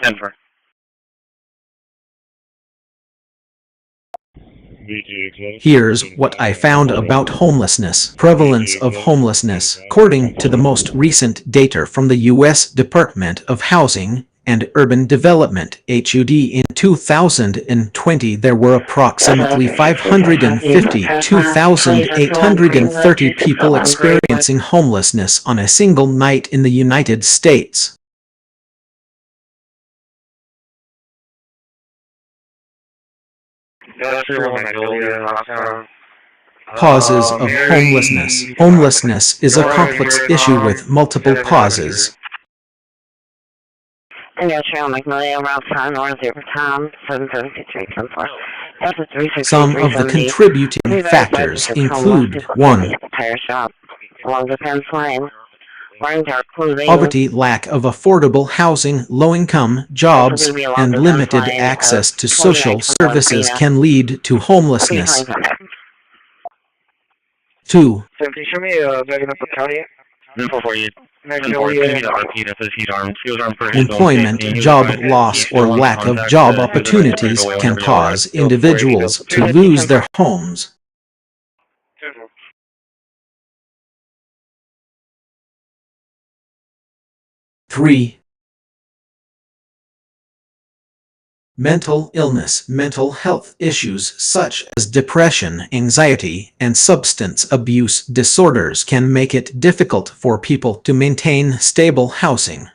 Denver. Here's what I found about homelessness. Prevalence of homelessness. According to the most recent data from the U.S. Department of Housing and Urban Development, HUD, in 2020 there were approximately 552,830 people experiencing homelessness on a single night in the United States. Causes of homelessness. Homelessness is a complex issue with multiple causes. Industrial Magnolia, Route 10, North Zebra Town, 77334. Some of the contributing factors include 1. Tire shop along the fence line. Wearing dark clothing. Poverty, lack of affordable housing, low-income jobs, and limited access to social services can lead to homelessness. 2. Show me backing up the county. 448. Employment, job loss, or lack of job opportunities can cause individuals to lose their homes. 3. Mental illness. Mental health issues such as depression, anxiety, and substance abuse disorders can make it difficult for people to maintain stable housing.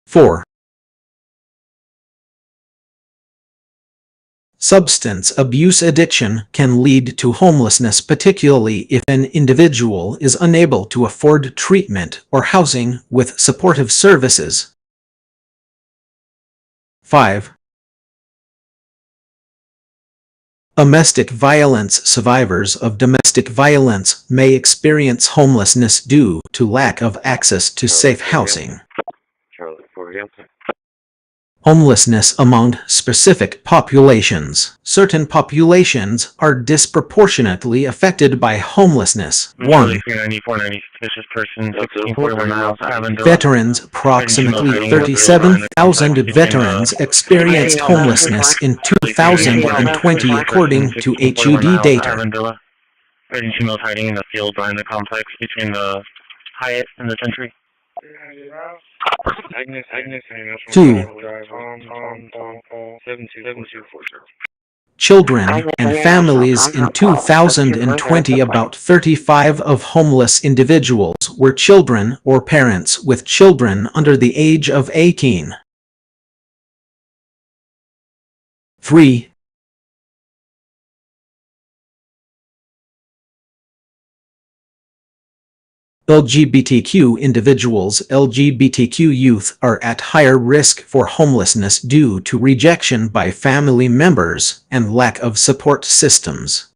4. Substance abuse addiction can lead to homelessness, particularly if an individual is unable to afford treatment or housing with supportive services. 5. Domestic violence. Survivors of domestic violence may experience homelessness due to lack of access to safe housing. Homelessness among specific populations. Certain populations are disproportionately affected by homelessness. 1. Veterans. Approximately 37,000 veterans experienced homelessness in 2020 according to HUD data. Females hiding in the field behind the complex between the Hyatt and the Century. 2. Children and families. In 2020, about 35% of homeless individuals were children or parents with children under the age of 18. 3. LGBTQ individuals. LGBTQ youth are at higher risk for homelessness due to rejection by family members and lack of support systems.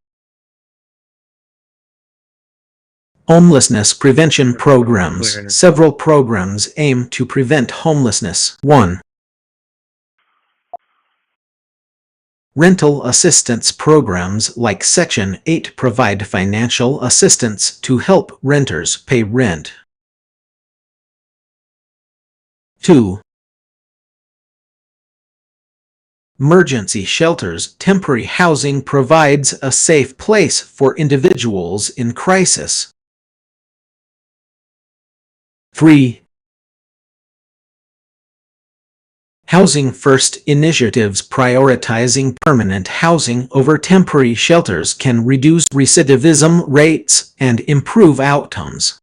Homelessness prevention programs. Several programs aim to prevent homelessness. 1. Rental assistance programs like Section 8 provide financial assistance to help renters pay rent. 2. Emergency shelters. Temporary housing provides a safe place for individuals in crisis. 3. Housing First initiatives prioritizing permanent housing over temporary shelters can reduce recidivism rates and improve outcomes.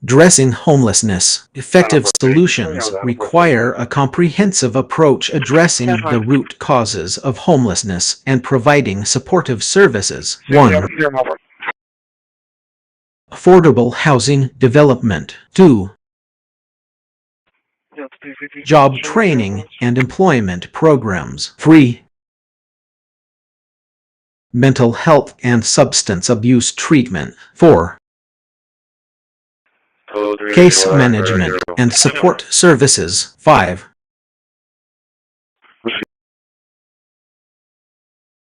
Addressing homelessness. Effective solutions require a comprehensive approach addressing the root causes of homelessness and providing supportive services. 1. Affordable housing development. 2. Job training and employment programs. 3. Mental health and substance abuse treatment. 4. Case management and support services. 5.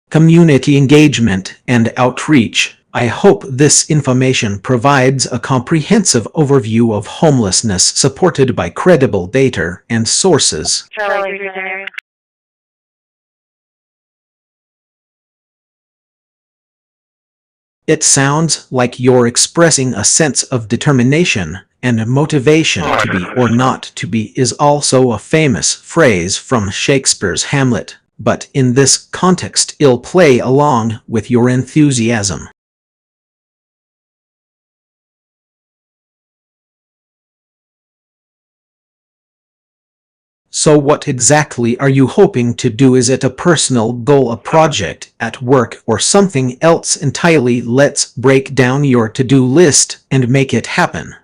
Community engagement and outreach. I hope this information provides a comprehensive overview of homelessness supported by credible data and sources. It sounds like you're expressing a sense of determination, and motivation to be or not to be is also a famous phrase from Shakespeare's Hamlet, but in this context it'll play along with your enthusiasm. So what exactly are you hoping to do? Is it a personal goal, a project at work, or something else entirely? Let's break down your to-do list and make it happen.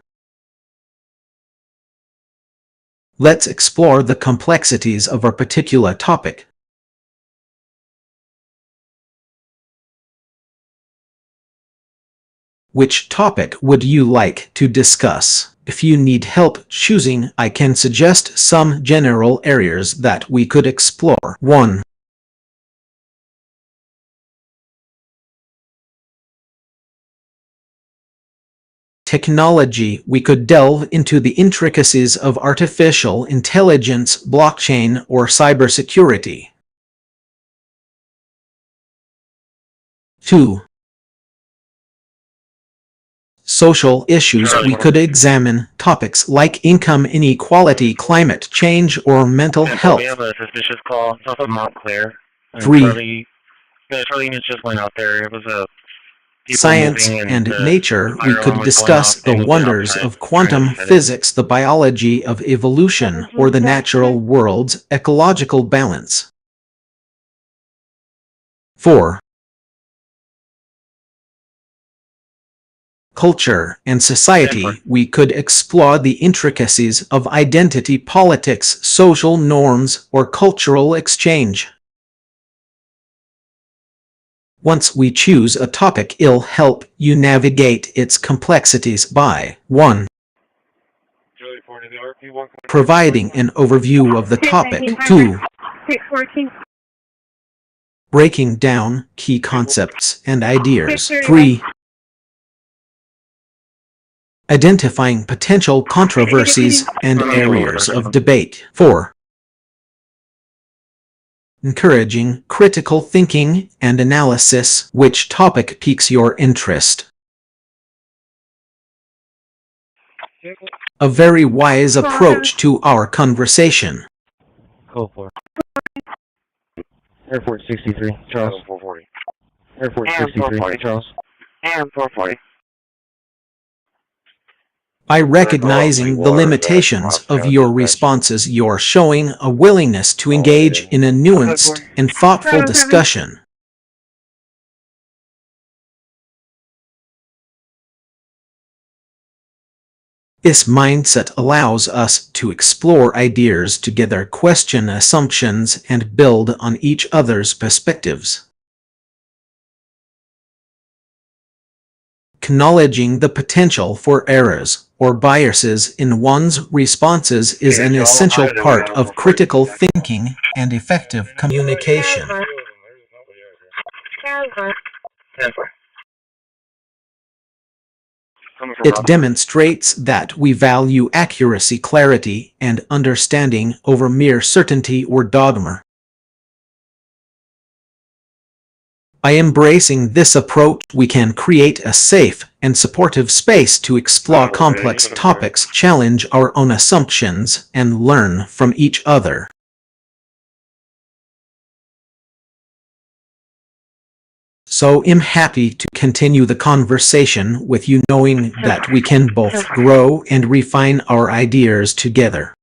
Let's explore the complexities of a particular topic. Which topic would you like to discuss? If you need help choosing, I can suggest some general areas that we could explore. 1. Technology. We could delve into the intricacies of artificial intelligence, blockchain, or cybersecurity. 2. Social issues. We could examine topics like income inequality, climate change, or mental health. We have a suspicious call. It's off of Montclair. 3. Charlie units just went out there. It was a Science and nature. We could discuss the wonders of quantum physics, the biology of evolution, or the natural world's ecological balance. 4. Culture and society. We could explore the intricacies of identity politics, social norms, or cultural exchange. Once we choose a topic, it'll help you navigate its complexities by 1. Providing an overview of the topic. 2. Breaking down key concepts and ideas. 3. Identifying potential controversies and areas of debate. 4. Encouraging critical thinking and analysis. Which topic piques your interest? A very wise approach to our conversation. Go for Air Force 63, Charles. 440. Air Force 63, Charles. And 440. By recognizing the limitations of your responses, you're showing a willingness to engage in a nuanced and thoughtful discussion. This mindset allows us to explore ideas together, question assumptions, and build on each other's perspectives. Acknowledging the potential for errors or biases in one's responses is an essential part of critical thinking and effective communication. It demonstrates that we value accuracy, clarity, and understanding over mere certainty or dogma. By embracing this approach, we can create a safe and supportive space to explore complex topics, challenge our own assumptions, and learn from each other. So I'm happy to continue the conversation with you, knowing that we can both grow and refine our ideas together.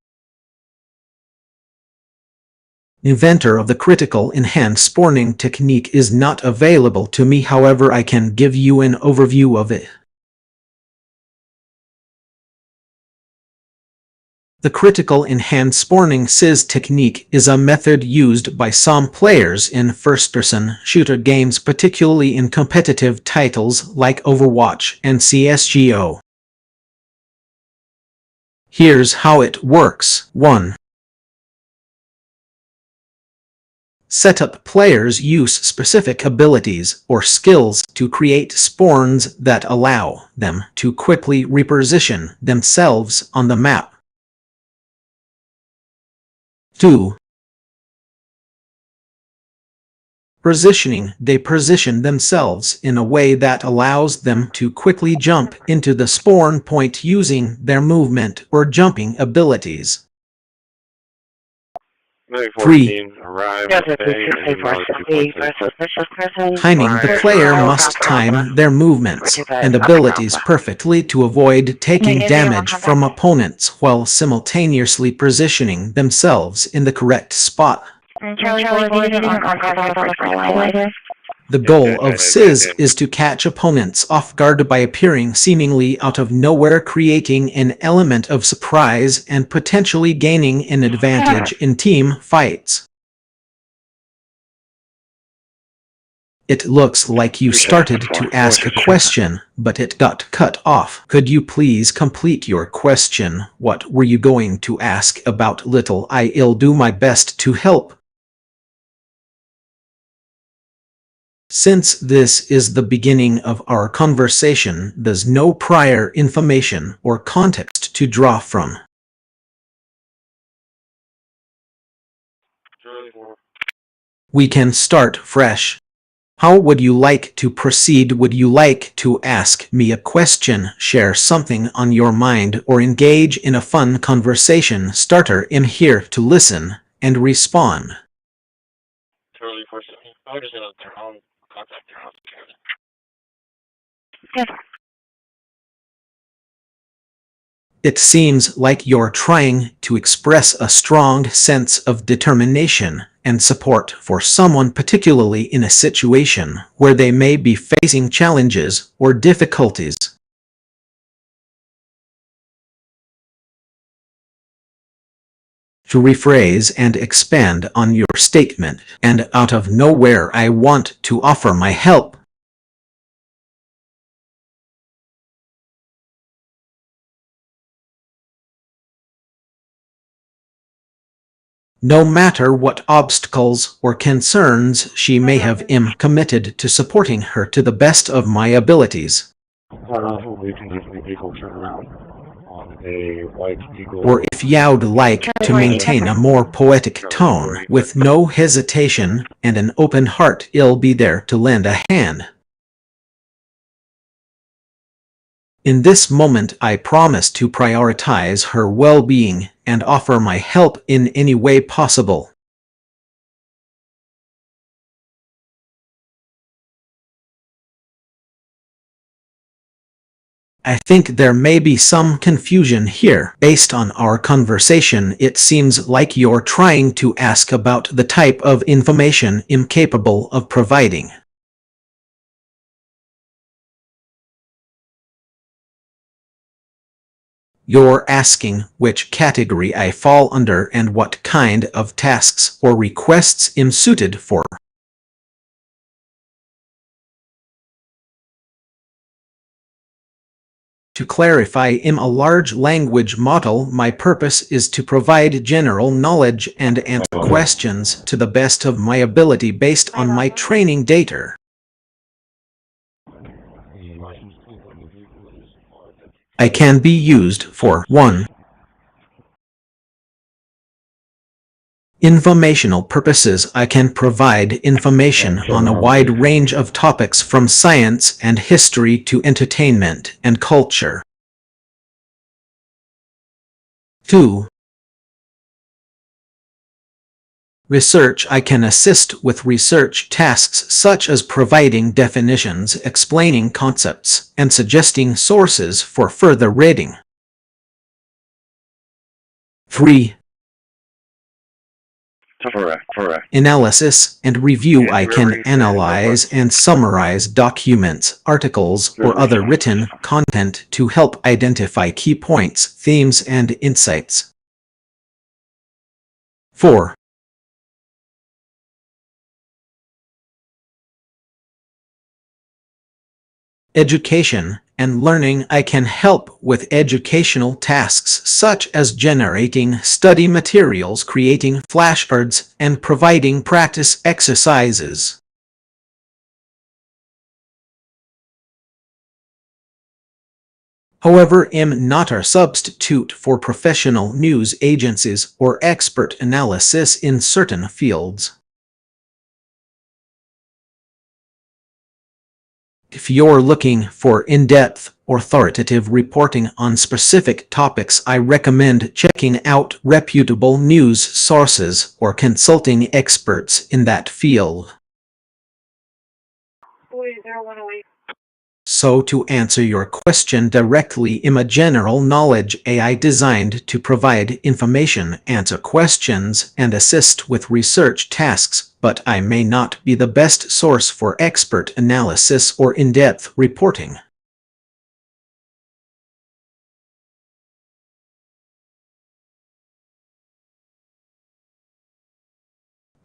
Inventor of the critical enhanced spawning technique is not available to me, however I can give you an overview of it. The critical enhanced spawning CCPD technique is a method used by some players in first-person shooter games, particularly in competitive titles like Overwatch and CSGO. Here's how it works. 1. Setup. Players use specific abilities or skills to create spawns that allow them to quickly reposition themselves on the map. 2. Positioning. They position themselves in a way that allows them to quickly jump into the spawn point using their movement or jumping abilities. 914 arrived Delta at Bay and 264 suspicious person. Timing the player must time their movements and abilities perfectly to avoid taking damage from opponents while simultaneously positioning themselves in the correct spot. Charlie 4, didn't contact us for a while later. The goal of CIS is to catch opponents off guard by appearing seemingly out of nowhere, creating an element of surprise and potentially gaining an advantage in team fights. It looks like you started to ask a question, but it got cut off. Could you please complete your question? What were you going to ask about, little? I'll do my best to help. Since this is the beginning of our conversation, there's no prior information or context to draw from. We can start fresh. How would you like to proceed? Would you like to ask me a question, share something on your mind, or engage in a fun conversation starter? I'm here to listen and respond. Charlie 4, I'm just going to turn on contact your house. Yes. It seems like you're trying to express a strong sense of determination and support for someone, particularly in a situation where they may be facing challenges or difficulties. To rephrase and expand on your statement, and out of nowhere I want to offer my help. No matter what obstacles or concerns she may have, I'm committed to supporting her to the best of my abilities. Or if you'd like to maintain a more poetic tone, with no hesitation and an open heart, I'll be there to lend a hand. In this moment, I promise to prioritize her well-being and offer my help in any way possible. I think there may be some confusion here. Based on our conversation, it seems like you're trying to ask about the type of information I'm capable of providing. You're asking which category I fall under and what kind of tasks or requests I'm suited for. To clarify, I'm a large language model. My purpose is to provide general knowledge and answer questions to the best of my ability based on my training data. I can be used for 1. Informational purposes. I can provide information on a wide range of topics from science and history to entertainment and culture. 2. Research. I can assist with research tasks such as providing definitions, explaining concepts, and suggesting sources for further reading. 3. Analysis and review. I can analyze and summarize documents, articles, or other written content to help identify key points, themes, and insights. 4. Education and learning. I can help with educational tasks such as generating study materials, creating flashcards, and providing practice exercises. However, I'm not a substitute for professional news agencies or expert analysis in certain fields. If you're looking for in-depth authoritative reporting on specific topics. I recommend checking out reputable news sources or consulting experts in that field. So to answer your question directly, I'm a general knowledge AI designed to provide information, answer questions, and assist with research tasks, but I may not be the best source for expert analysis or in-depth reporting.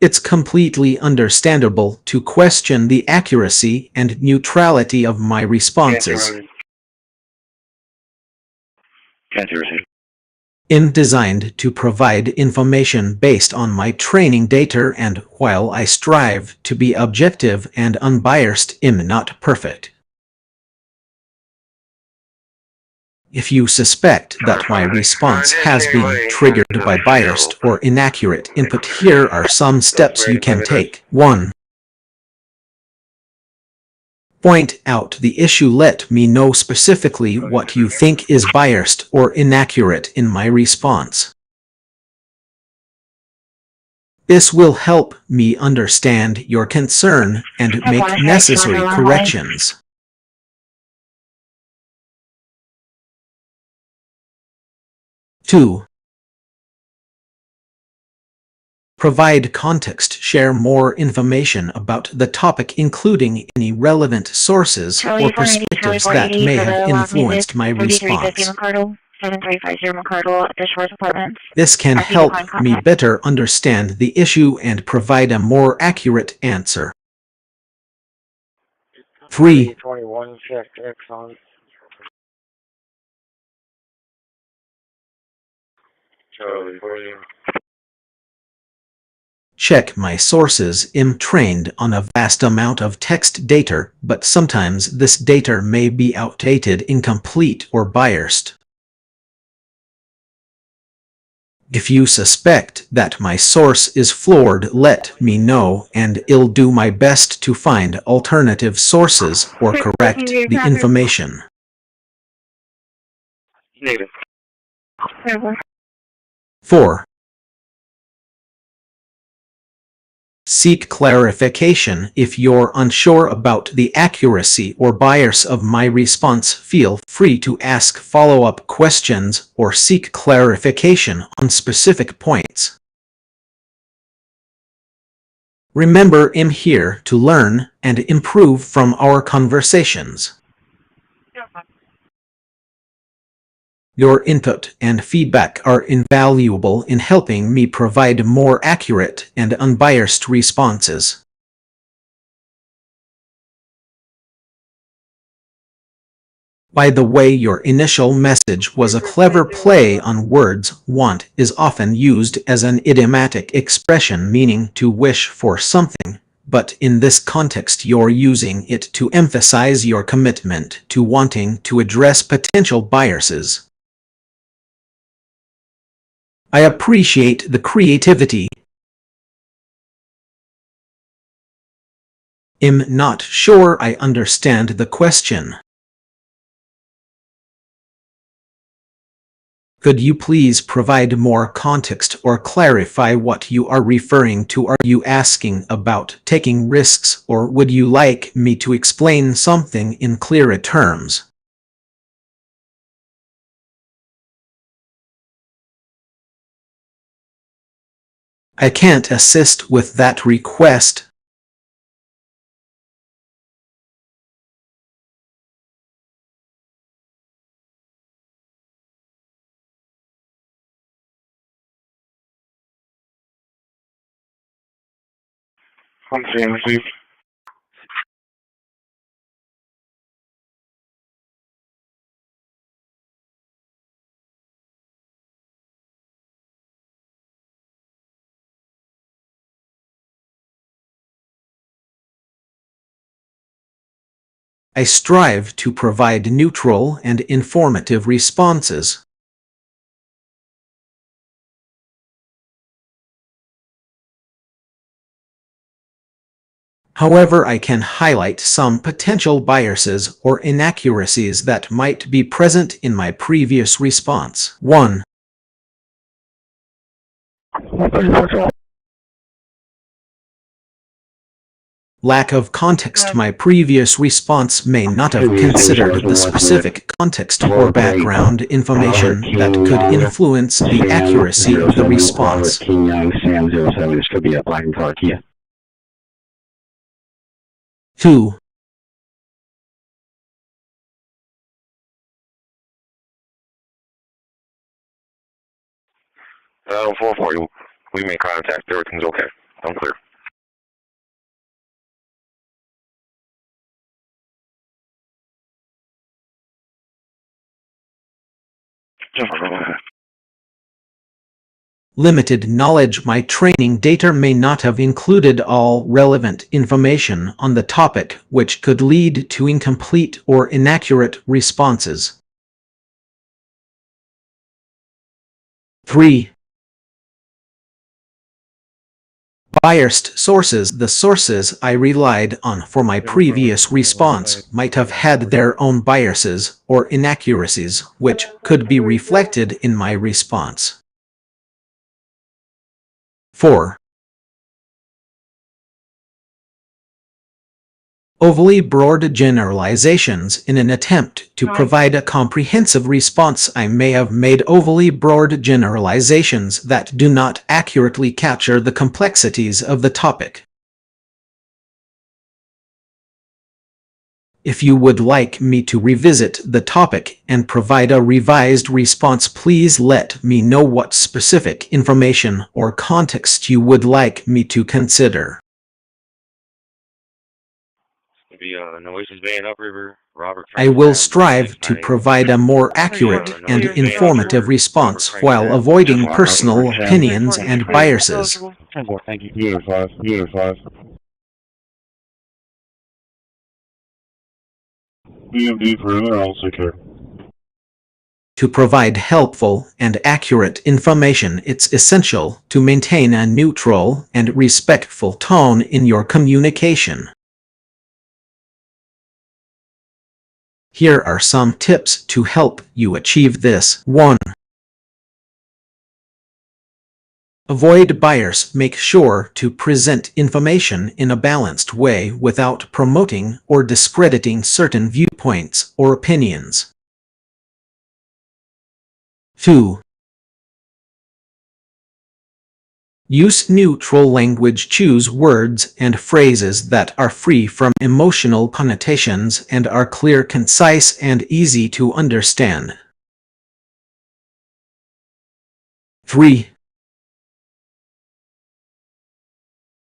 It's completely understandable to question the accuracy and neutrality of my responses. I'm designed to provide information based on my training data, and while I strive to be objective and unbiased, I'm not perfect. If you suspect that my response has been triggered by biased or inaccurate input, here are some steps you can take. 1. Point out the issue. Let me know specifically what you think is biased or inaccurate in my response. This will help me understand your concern and make necessary corrections. 2. Provide context. Share more information about the topic, including any relevant sources or perspectives that may have influenced my response. This can help me better understand the issue and provide a more accurate answer. 3. Check my sources. I'm trained on a vast amount of text data, but sometimes this data may be outdated, incomplete, or biased. If you suspect that my source is flawed, let me know, and I'll do my best to find alternative sources or correct the information. 4. Seek clarification. If you're unsure about the accuracy or bias of my response, feel free to ask follow-up questions or seek clarification on specific points. Remember, I'm here to learn and improve from our conversations. Your input and feedback are invaluable in helping me provide more accurate and unbiased responses. By the way, your initial message was a clever play on words. Want is often used as an idiomatic expression meaning to wish for something, but in this context you're using it to emphasize your commitment to wanting to address potential biases. I appreciate the creativity. I'm not sure I understand the question. Could you please provide more context or clarify what you are referring to? Are you asking about taking risks, or would you like me to explain something in clearer terms? I can't assist with that request. I strive to provide neutral and informative responses. However, I can highlight some potential biases or inaccuracies that might be present in my previous response. 1. Lack of context. My previous response may not have considered the specific context or background information that could influence the accuracy of the response. 2.440. We made contact. Everything's okay. I'm clear. Limited knowledge. My training data may not have included all relevant information on the topic, which could lead to incomplete or inaccurate responses. 3. Biased sources. The sources I relied on for my previous response might have had their own biases or inaccuracies, which could be reflected in my response. 4. Overly broad generalizations. In an attempt to provide a comprehensive response, I may have made overly broad generalizations that do not accurately capture the complexities of the topic. If you would like me to revisit the topic and provide a revised response, please let me know what specific information or context you would like me to consider. Nueces Bay and Upriver, Robert. I will strive to provide a more accurate and informative response while avoiding personal opinions and biases. Thank you. Unit 5. Unit 5. BMD further, I'll secure. To provide helpful and accurate information, it's essential to maintain a neutral and respectful tone in your communication. Here are some tips to help you achieve this. 1. Avoid bias. Make sure to present information in a balanced way without promoting or discrediting certain viewpoints or opinions. 2. Use neutral language. Choose words and phrases that are free from emotional connotations and are clear, concise, and easy to understand. 3.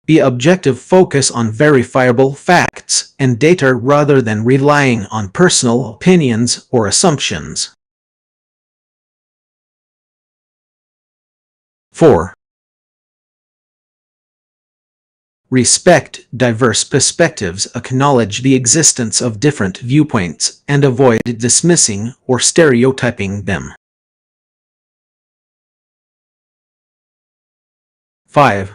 Be objective. Focus on verifiable facts and data rather than relying on personal opinions or assumptions. 4. Respect diverse perspectives. Acknowledge the existence of different viewpoints and avoid dismissing or stereotyping them. 5.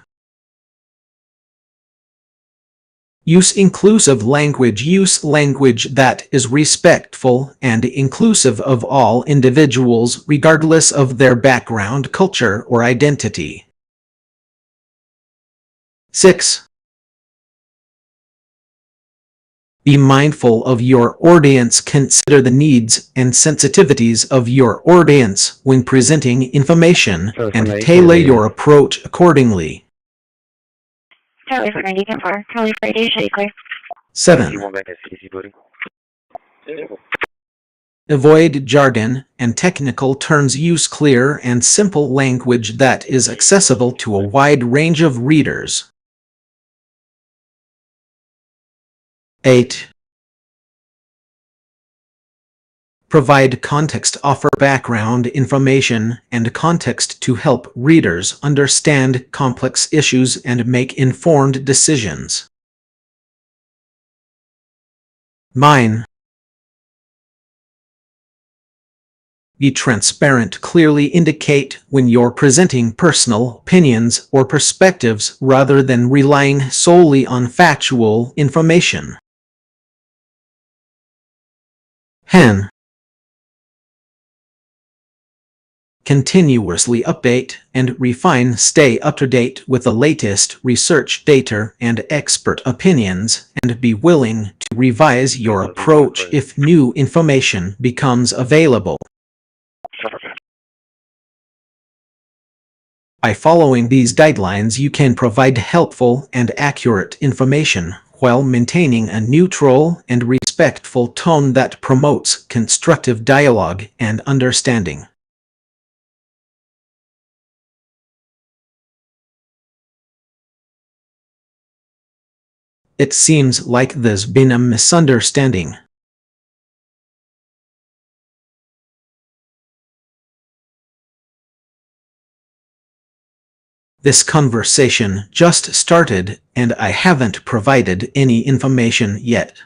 Use inclusive language. Use language that is respectful and inclusive of all individuals, regardless of their background, culture, or identity. 6. Be mindful of your audience. Consider the needs and sensitivities of your audience when presenting information and tailor your approach accordingly. Charlie for 90.4. Charlie for 88, should be clear. 7. Avoid jargon and technical terms. Use clear and simple language that is accessible to a wide range of readers. 8. Provide context. Offer background information and context to help readers understand complex issues and make informed decisions. 9. Be transparent. Clearly indicate when you're presenting personal opinions or perspectives rather than relying solely on factual information. Hen. Continuously update and refine. Stay up to date with the latest research data and expert opinions, and be willing to revise your approach if new information becomes available. By following these guidelines, you can provide helpful and accurate information while maintaining a neutral and respectful tone that promotes constructive dialogue and understanding. It seems like there's been a misunderstanding. This conversation just started, and I haven't provided any information yet.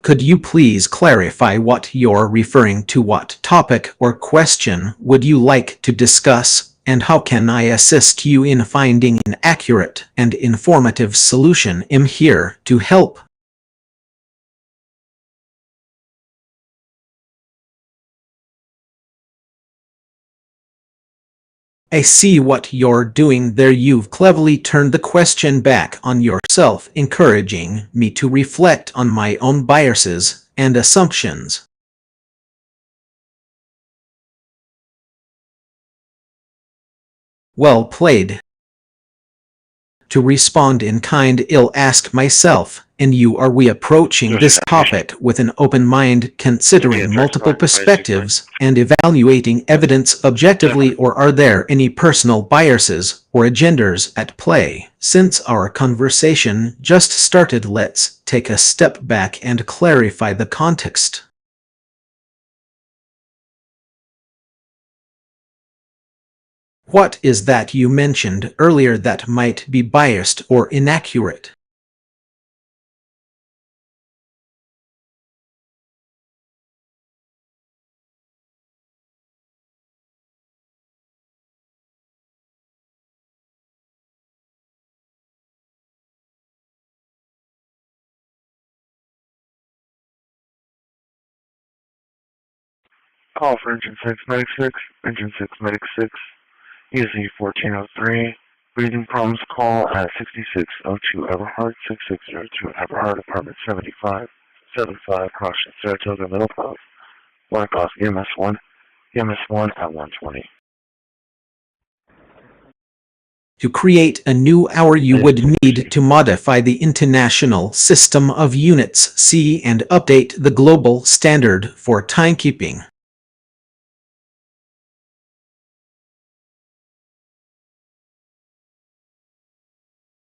Could you please clarify what you're referring to? What topic or question would you like to discuss? And how can I assist you in finding an accurate and informative solution? I'm here to help. I see what you're doing there. You've cleverly turned the question back on yourself, encouraging me to reflect on my own biases and assumptions. Well played. To respond in kind, I'll ask myself, and you, are we approaching this topic with an open mind, considering multiple perspectives and evaluating evidence objectively, or are there any personal biases or agendas at play? Since our conversation just started, let's take a step back and clarify the context. What is that you mentioned earlier that might be biased or inaccurate? Call for Engine 6, Medic 6, Engine 6, Medic 6, ESE 1403, breathing problems, call at 6602 Everhard, 6602 Everhard, apartment 75, Caution, Saratoga, Middle Cove, Black Off, EMS 1 at 120. To create a new hour, you would need to modify the International System of Units (C) and update the global standard for timekeeping.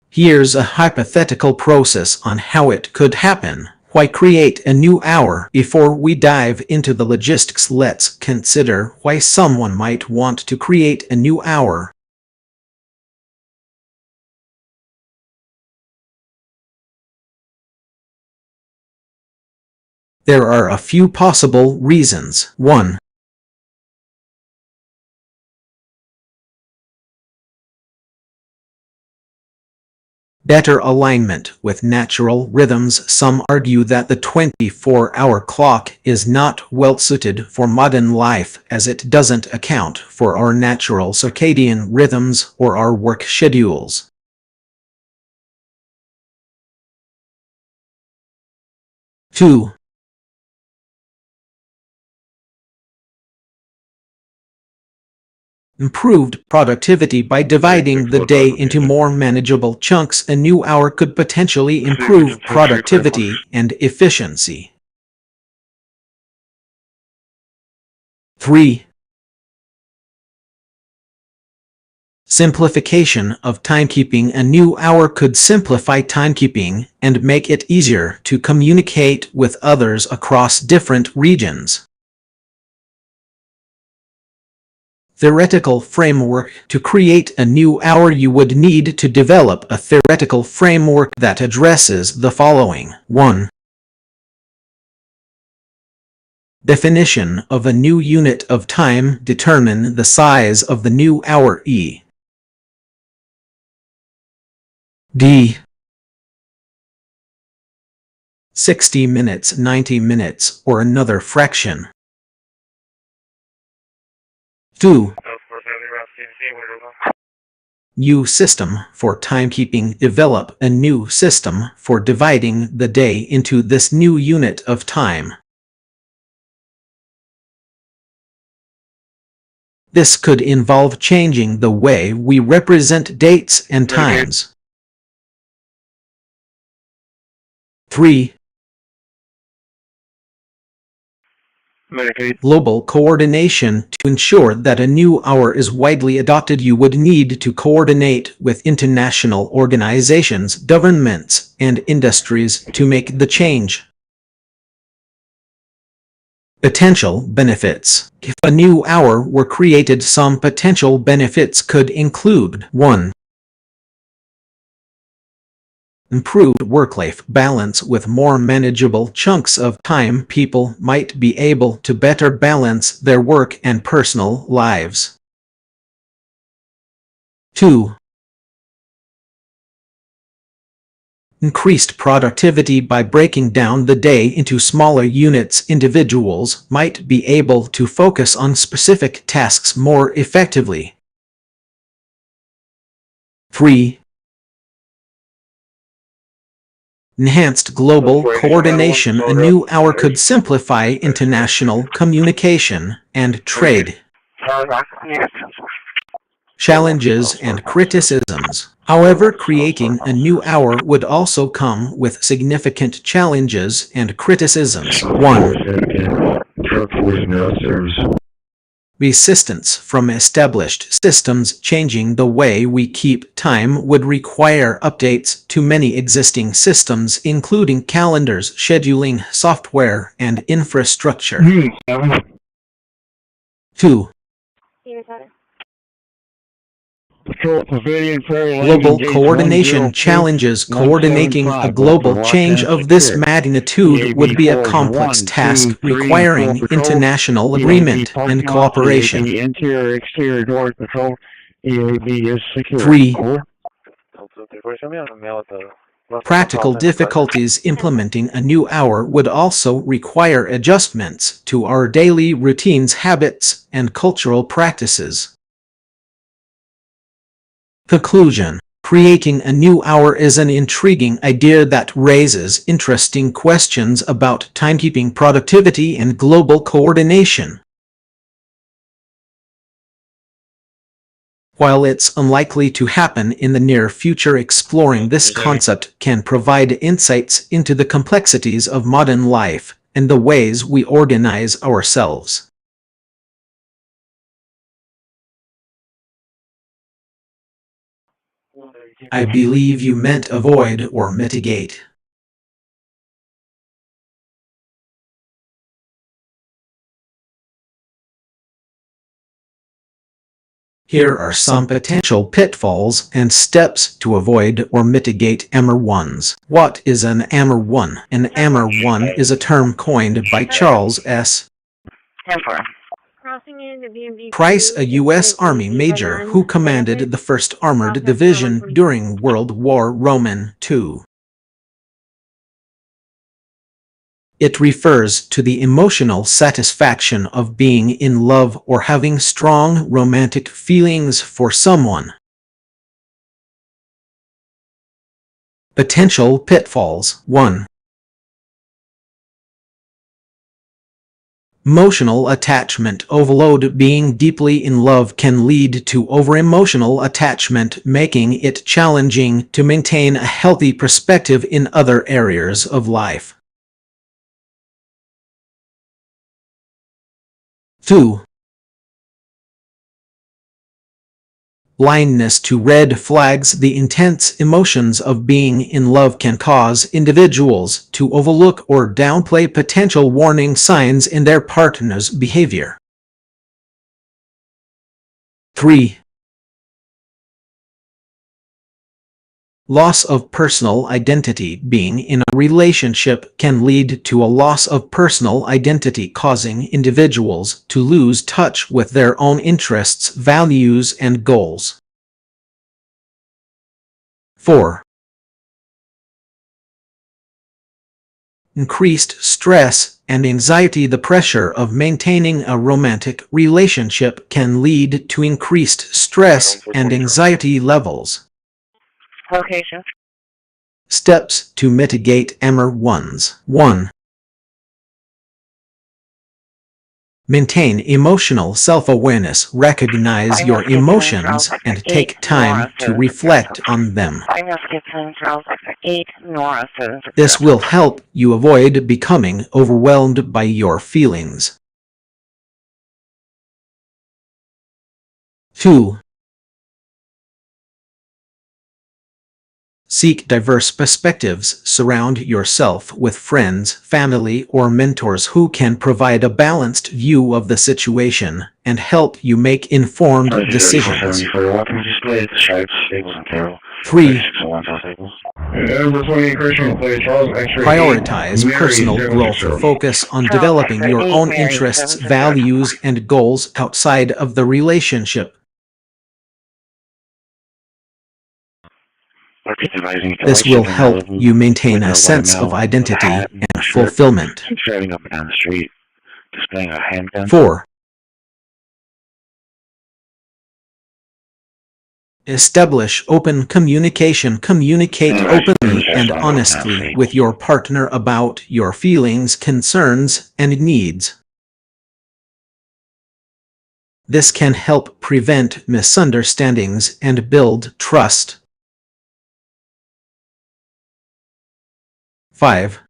Here's a hypothetical process on how it could happen. Why create a new hour? Before we dive into the logistics, let's consider why someone might want to create a new hour. There are a few possible reasons. 1. Better alignment with natural rhythms. Some argue that the 24-hour clock is not well suited for modern life, as it doesn't account for our natural circadian rhythms or our work schedules. 2. Improved productivity. By dividing the day into more manageable chunks, a new hour could potentially improve productivity and efficiency. 3. Simplification of timekeeping. A new hour could simplify timekeeping and make it easier to communicate with others across different regions. Theoretical framework. To create a new hour, you would need to develop a theoretical framework that addresses the following. 1. Definition of a new unit of time. Determine the size of the new hour E. D. 60 minutes, 90 minutes, or another fraction. 2. New system for timekeeping. Develop a new system for dividing the day into this new unit of time. This could involve changing the way we represent dates and times. 3. Global coordination. To ensure that a new hour is widely adopted, you would need to coordinate with international organizations, governments, and industries to make the change. Potential benefits. If a new hour were created, some potential benefits could include 1. Improved work-life balance. With more manageable chunks of time, people might be able to better balance their work and personal lives. 2. Increased productivity. By breaking down the day into smaller units, individuals might be able to focus on specific tasks more effectively. 3. Enhanced global coordination. A new hour could simplify international communication and trade. Challenges and criticisms. However, creating a new hour would also come with significant challenges and criticisms. 1. Resistance from established systems. Changing the way we keep time would require updates to many existing systems, including calendars, scheduling, software, and infrastructure. 2. Global coordination challenges. Coordinating a global change of this magnitude would be a complex task requiring international agreement and cooperation. 3. Practical difficulties. Implementing a new hour would also require adjustments to our daily routines, habits, and cultural practices. Conclusion. Creating a new hour is an intriguing idea that raises interesting questions about timekeeping, productivity, and global coordination. While it's unlikely to happen in the near future, exploring this concept can provide insights into the complexities of modern life and the ways we organize ourselves. I believe you meant avoid or mitigate. Here are some potential pitfalls and steps to avoid or mitigate AMR1s. What is an AMR1? An AMR1 is a term coined by Charles S. Price, a U.S. Army major who commanded the 1st Armored Division during World War II. It refers to the emotional satisfaction of being in love or having strong romantic feelings for someone. Potential pitfalls. 1. Emotional attachment overload. Being deeply in love can lead to over-emotional attachment, making it challenging to maintain a healthy perspective in other areas of life. 2. Blindness to red flags. The intense emotions of being in love can cause individuals to overlook or downplay potential warning signs in their partner's behavior. 3. Loss of personal identity. Being in a relationship can lead to a loss of personal identity, causing individuals to lose touch with their own interests, values, and goals. 4. Increased stress and anxiety. The pressure of maintaining a romantic relationship can lead to increased stress and anxiety levels. Location. Steps to mitigate MR1s. 1. Maintain emotional self-awareness. Recognize your emotions and take time to reflect on them. This will help you avoid becoming overwhelmed by your feelings. 2. Seek diverse perspectives. Surround yourself with friends, family, or mentors who can provide a balanced view of the situation and help you make informed decisions. 3. Prioritize personal growth. Focus on developing your own interests, values, and goals outside of the relationship. This will help you maintain a sense of identity and fulfillment. 4. Establish open communication. Communicate openly and honestly with your partner about your feelings, concerns, and needs. This can help prevent misunderstandings and build trust. 5.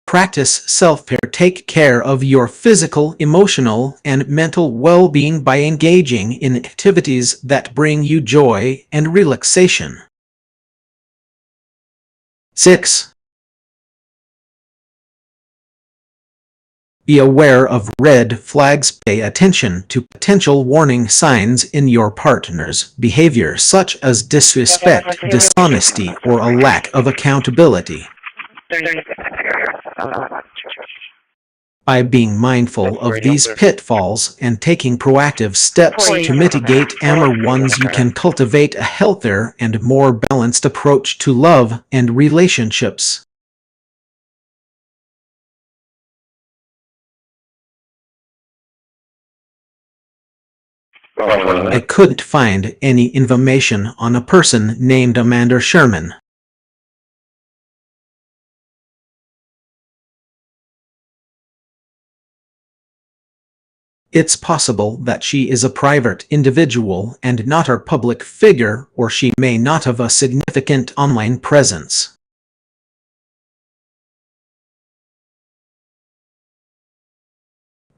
Practice self-care. Take care of your physical, emotional, and mental well-being by engaging in activities that bring you joy and relaxation. 6. Be aware of red flags. Pay attention to potential warning signs in your partner's behavior, such as disrespect, dishonesty, or a lack of accountability. By being mindful of these pitfalls and taking proactive steps to mitigate MR1s, you can cultivate a healthier and more balanced approach to love and relationships. I couldn't find any information on a person named Amanda Sherman. It's possible that she is a private individual and not a public figure, or she may not have a significant online presence.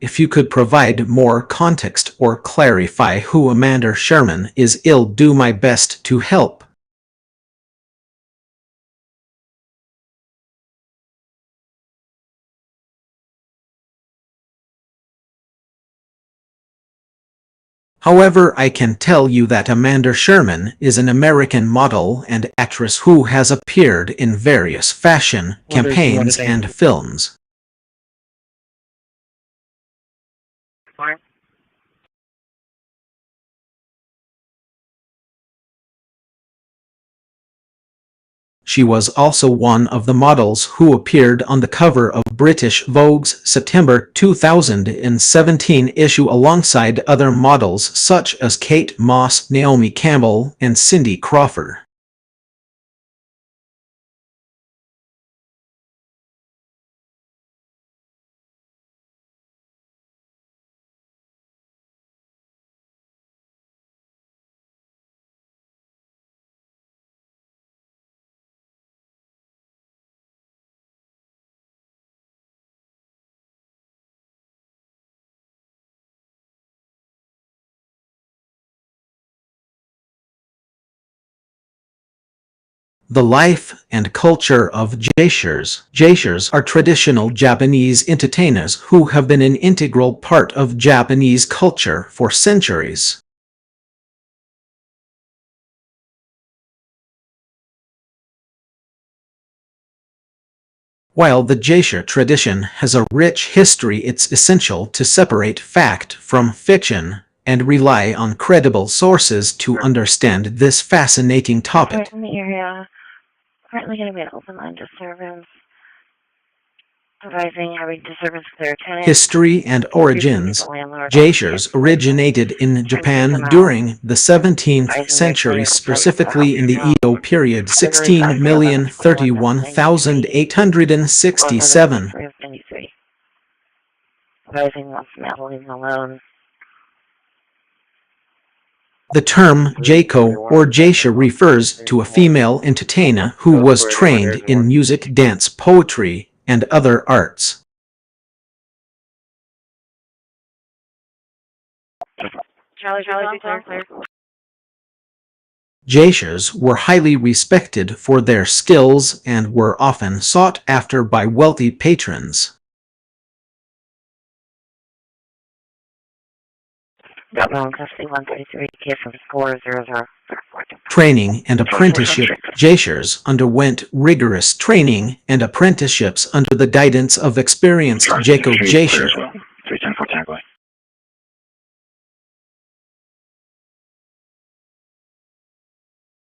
If you could provide more context or clarify who Amanda Sherman is, I'll do my best to help. However, I can tell you that Amanda Sherman is an American model and actress who has appeared in various fashion campaigns and films. She was also one of the models who appeared on the cover of British Vogue's September 2017 issue alongside other models such as Kate Moss, Naomi Campbell, and Cindy Crawford. The life and culture of geishas. Geishas are traditional Japanese entertainers who have been an integral part of Japanese culture for centuries. While the geisha tradition has a rich history, it's essential to separate fact from fiction and rely on credible sources to understand this fascinating topic. In the area, currently going to be an open line disturbance. Advising having disturbance with their tenant. History and origins. Geishas originated in Japan during the 17th century, specifically in the Edo period, 16,031,867. Advising wants to leave him alone. The term Jaiko or geisha refers to a female entertainer who was trained in music, dance, poetry, and other arts. Charlie, clear. Geishas were highly respected for their skills and were often sought after by wealthy patrons. Training and apprenticeship. Geishas underwent rigorous training and apprenticeships under the guidance of experienced Jaiko geisha.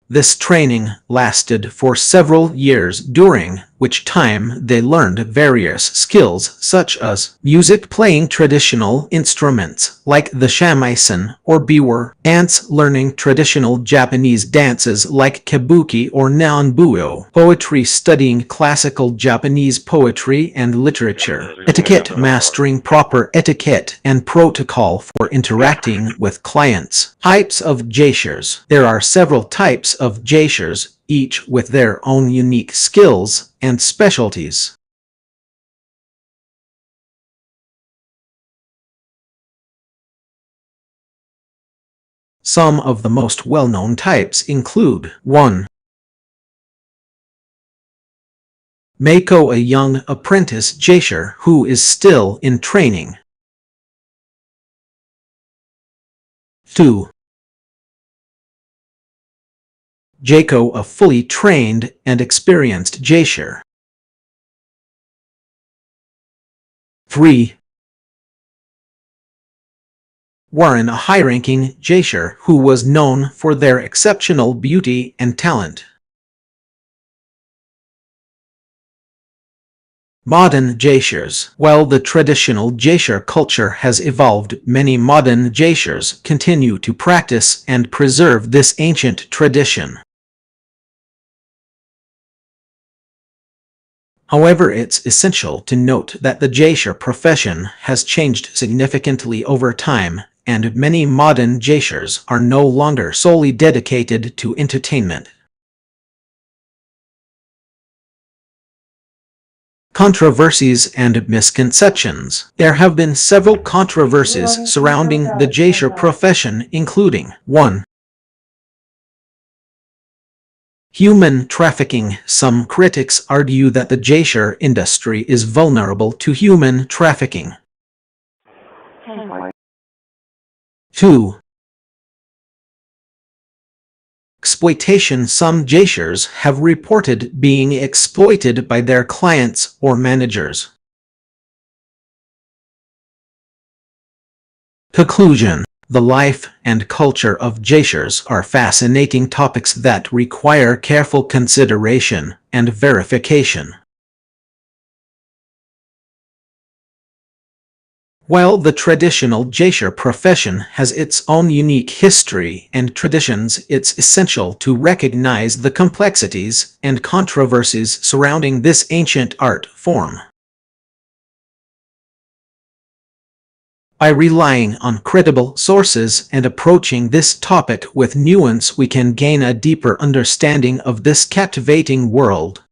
This training lasted for several years, during which time they learned various skills such as music, playing traditional instruments like the shamisen or biwa, dance, learning traditional Japanese dances like kabuki or nanbuo, poetry, studying classical Japanese poetry and literature, etiquette, mastering proper etiquette and protocol for interacting with clients. Types of geishas. There are several types of geishas, each with their own unique skills and specialties. Some of the most well-known types include 1. Meiko, a young apprentice geisha who is still in training. 2. Jaiko, a fully trained and experienced geisha. 3. Warren, a high-ranking geisha who was known for their exceptional beauty and talent. Modern geishas. While the traditional geisha culture has evolved, many modern geishas continue to practice and preserve this ancient tradition. However, it's essential to note that the geisha profession has changed significantly over time, and many modern geishas are no longer solely dedicated to entertainment. Controversies and misconceptions. There have been several controversies surrounding the geisha profession, including 1. Human trafficking. Some critics argue that the geisha industry is vulnerable to human trafficking. 2. Exploitation. Some geishas have reported being exploited by their clients or managers. Conclusion. The life and culture of geishas are fascinating topics that require careful consideration and verification. While the traditional geisha profession has its own unique history and traditions, it's essential to recognize the complexities and controversies surrounding this ancient art form. By relying on credible sources and approaching this topic with nuance, we can gain a deeper understanding of this captivating world.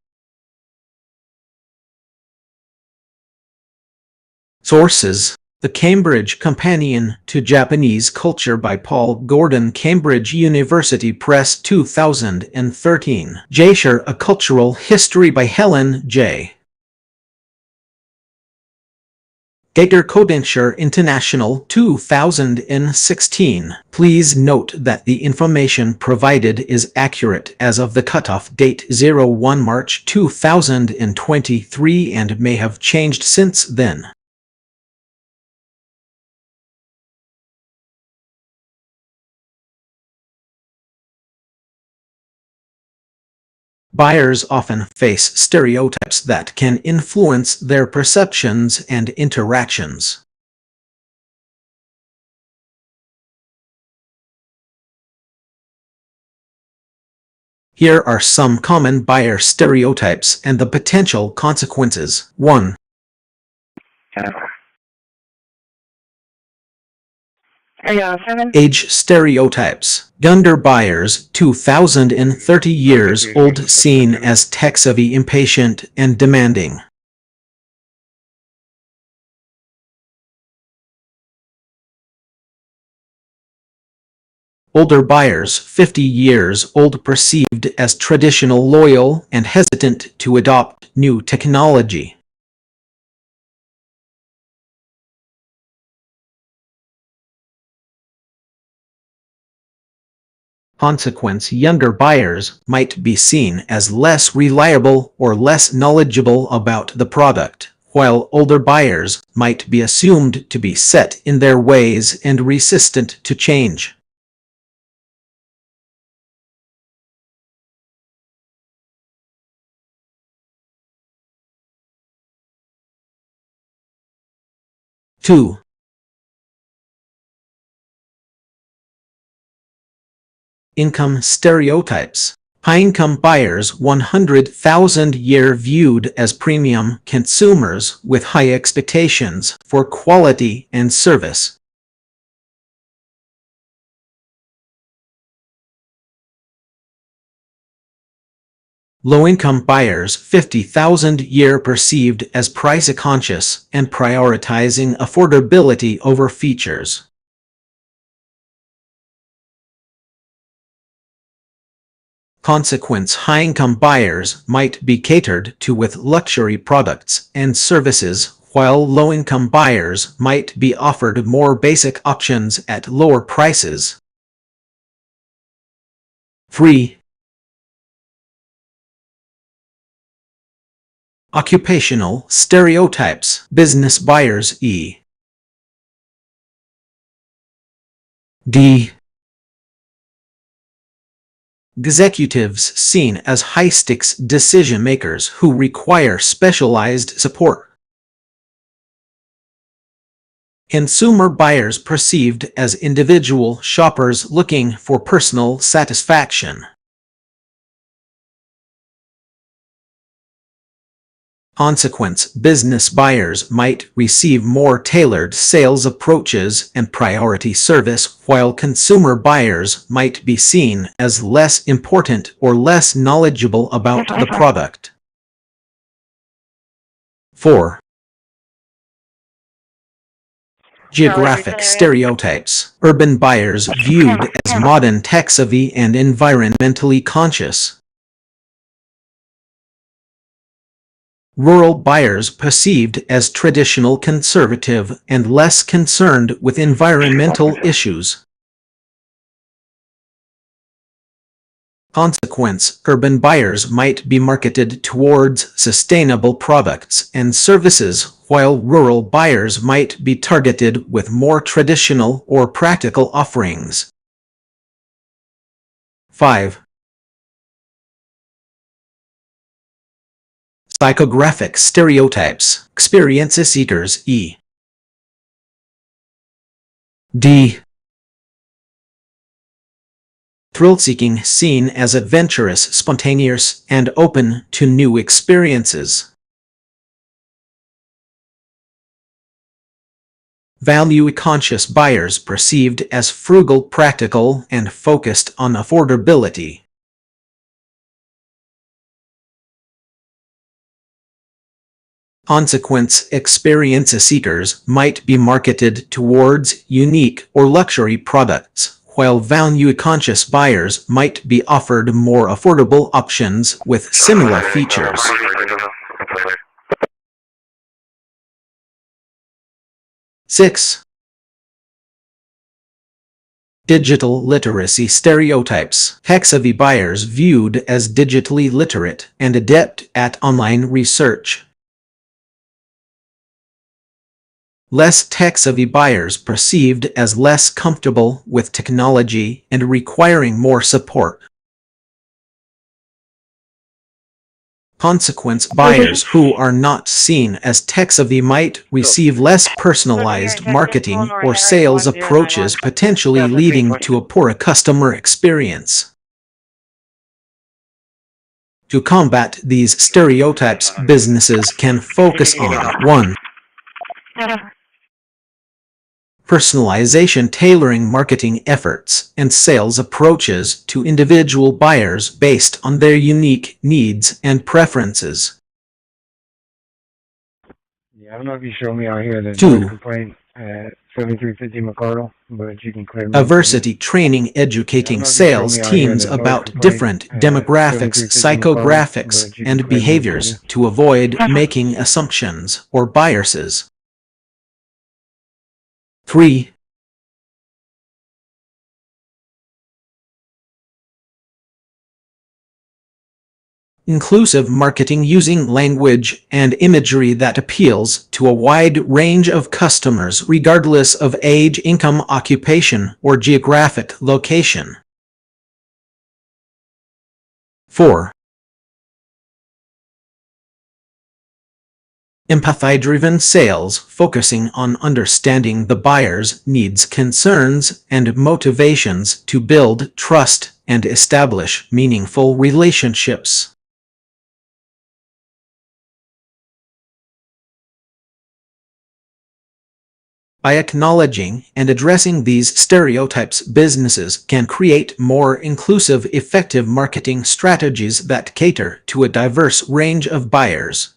Sources: The Cambridge Companion to Japanese Culture by Paul Gordon, Cambridge University Press, 2013. Geisha, A Cultural History by Helen J. Gager Codensure International 2016. Please note that the information provided is accurate as of the cutoff date 01 March 2023 and may have changed since then. Buyers often face stereotypes that can influence their perceptions and interactions. Here are some common buyer stereotypes and the potential consequences. 1. Age stereotypes. Younger buyers, 2030 years old, seen as tech-savvy, impatient, and demanding. Older buyers, 50 years old, perceived as traditional, loyal, and hesitant to adopt new technology. Consequence: younger buyers might be seen as less reliable or less knowledgeable about the product, while older buyers might be assumed to be set in their ways and resistant to change. Two. Income stereotypes. High-income buyers, 100,000 year, viewed as premium consumers with high expectations for quality and service. Low-income buyers, 50,000 year, perceived as price-conscious and prioritizing affordability over features. Consequence: high-income buyers might be catered to with luxury products and services, while low-income buyers might be offered more basic options at lower prices. 3. Occupational stereotypes. Business buyers, e.g. executives, seen as high-stakes decision-makers who require specialized support. Consumer buyers, perceived as individual shoppers looking for personal satisfaction. Consequence: business buyers might receive more tailored sales approaches and priority service, while consumer buyers might be seen as less important or less knowledgeable about the product. 4. Geographic stereotypes. Urban buyers, viewed as modern, tech-savvy, and environmentally conscious. Rural buyers, perceived as traditional, conservative, and less concerned with environmental issues. Consequence: urban buyers might be marketed towards sustainable products and services, while rural buyers might be targeted with more traditional or practical offerings. 5. Psychographic stereotypes. Experience seekers, e.g. thrill-seeking, seen as adventurous, spontaneous, and open to new experiences. Value-conscious buyers, perceived as frugal, practical, and focused on affordability. Consequence: experience seekers might be marketed towards unique or luxury products, while value-conscious buyers might be offered more affordable options with similar features. 6. Digital literacy stereotypes. Tech-savvy buyers viewed as digitally literate and adept at online research. Less tech-savvy buyers perceived as less comfortable with technology and requiring more support. Consequence buyers who are not seen as tech-savvy might receive less personalized marketing or sales approaches, potentially leading to a poorer customer experience. To combat these stereotypes, businesses can focus on 1. Personalization, tailoring marketing efforts and sales approaches to individual buyers based on their unique needs and preferences. Yeah, I don't know if you showed me out here the 2. complaint at 7350 McCardle, but you can clear me. Diversity training, educating sales teams about different demographics, psychographics, and behaviors to avoid making assumptions or biases. 3. Inclusive marketing, using language and imagery that appeals to a wide range of customers regardless of age, income, occupation, or geographic location. 4. Empathy-driven sales, focusing on understanding the buyer's needs, concerns, and motivations to build trust and establish meaningful relationships. By acknowledging and addressing these stereotypes, businesses can create more inclusive, effective marketing strategies that cater to a diverse range of buyers.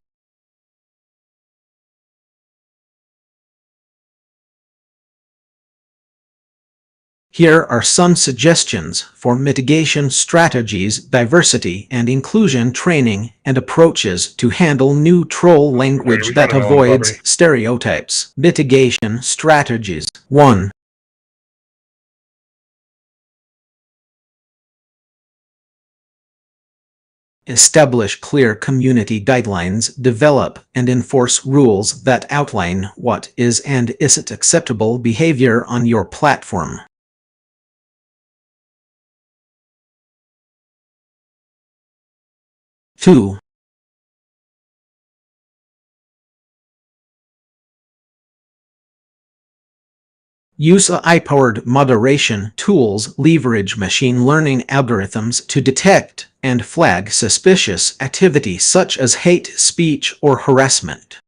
Here are some suggestions for mitigation strategies: diversity and inclusion training and approaches to handle neutral language that avoids stereotypes. Mitigation strategies. 1. Establish clear community guidelines. Develop and enforce rules that outline what is and isn't acceptable behavior on your platform. 2. Use AI-powered moderation tools. Leverage machine learning algorithms to detect and flag suspicious activity such as hate speech or harassment.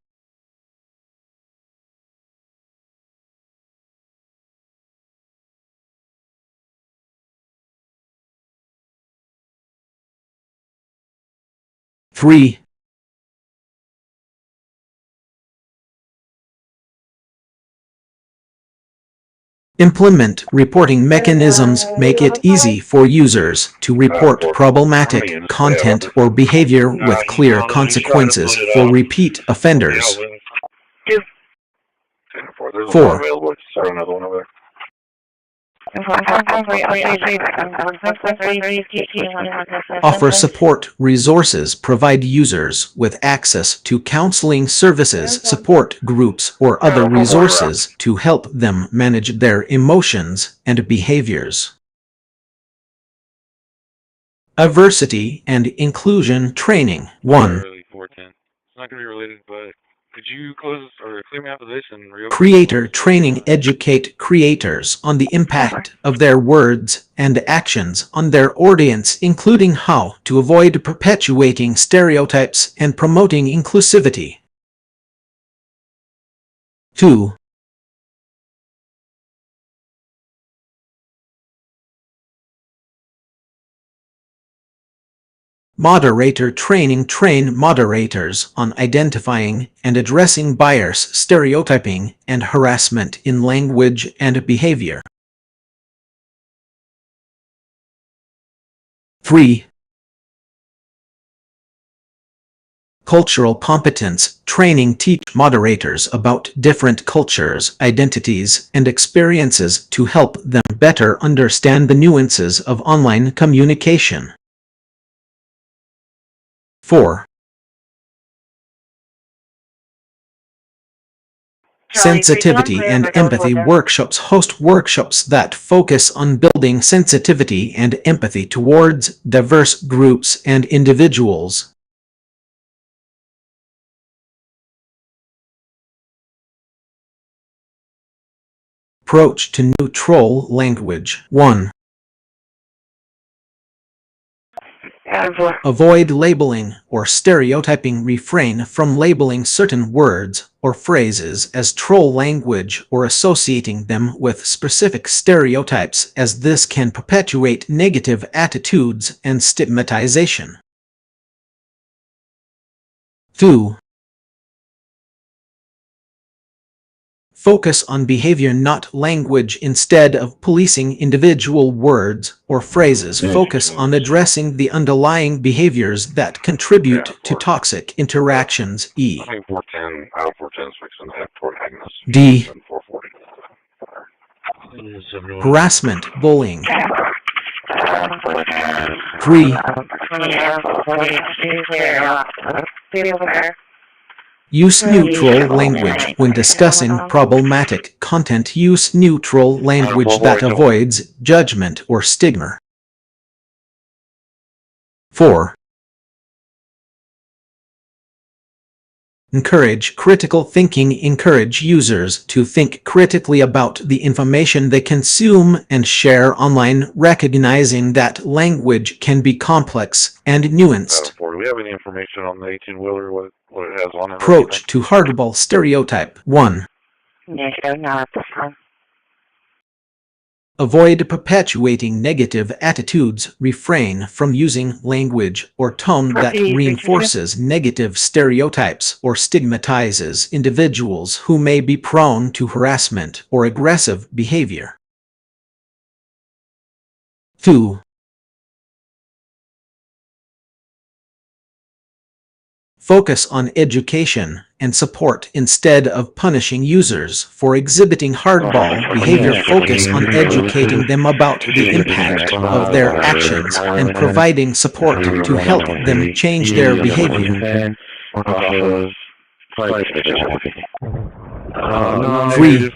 3. Implement reporting mechanisms. Make it easy for users to report problematic content or behavior with clear consequences for repeat offenders. 4. Offer support resources. Provide users with access to counseling services, support groups, or other resources to help them manage their emotions and behaviors. Diversity and inclusion training. 1. It's not going to be related, but could you close or clear me out of this and reopen? Creator training. Educate creators on the impact of their words and actions on their audience, including how to avoid perpetuating stereotypes and promoting inclusivity. 2. Moderator training. Train moderators on identifying and addressing bias, stereotyping, and harassment in language and behavior. 3. Cultural competence training teach moderators about different cultures, identities, and experiences to help them better understand the nuances of online communication. 4. Sensitivity and empathy workshops host workshops that focus on building sensitivity and empathy towards diverse groups and individuals. Approach to neutral language. 1. Avoid labeling or stereotyping. Refrain from labeling certain words or phrases as troll language or associating them with specific stereotypes, as this can perpetuate negative attitudes and stigmatization. 2. Focus on behavior, not language. Instead of policing individual words or phrases, focus on addressing the underlying behaviors that contribute to toxic interactions. I think 410, out of 410 is fixing to head toward Agnes. D. 440. Harassment, bullying. 3. Use neutral language when discussing problematic content. Use neutral language that avoids judgment or stigma. 4. Encourage critical thinking. Encourage users to think critically about the information they consume and share online, recognizing that language can be complex and nuanced. Do we have any information on the 18-wheeler, what it has on it? Approach to hardball stereotype. 1. Negative, not at this time. Avoid perpetuating negative attitudes. Refrain from using language or tone that reinforces negative stereotypes or stigmatizes individuals who may be prone to harassment or aggressive behavior. 2. Focus on education and support instead of punishing users for exhibiting hardball behavior. Focus on educating them about the impact of their actions and providing support to help them change their behavior. 3.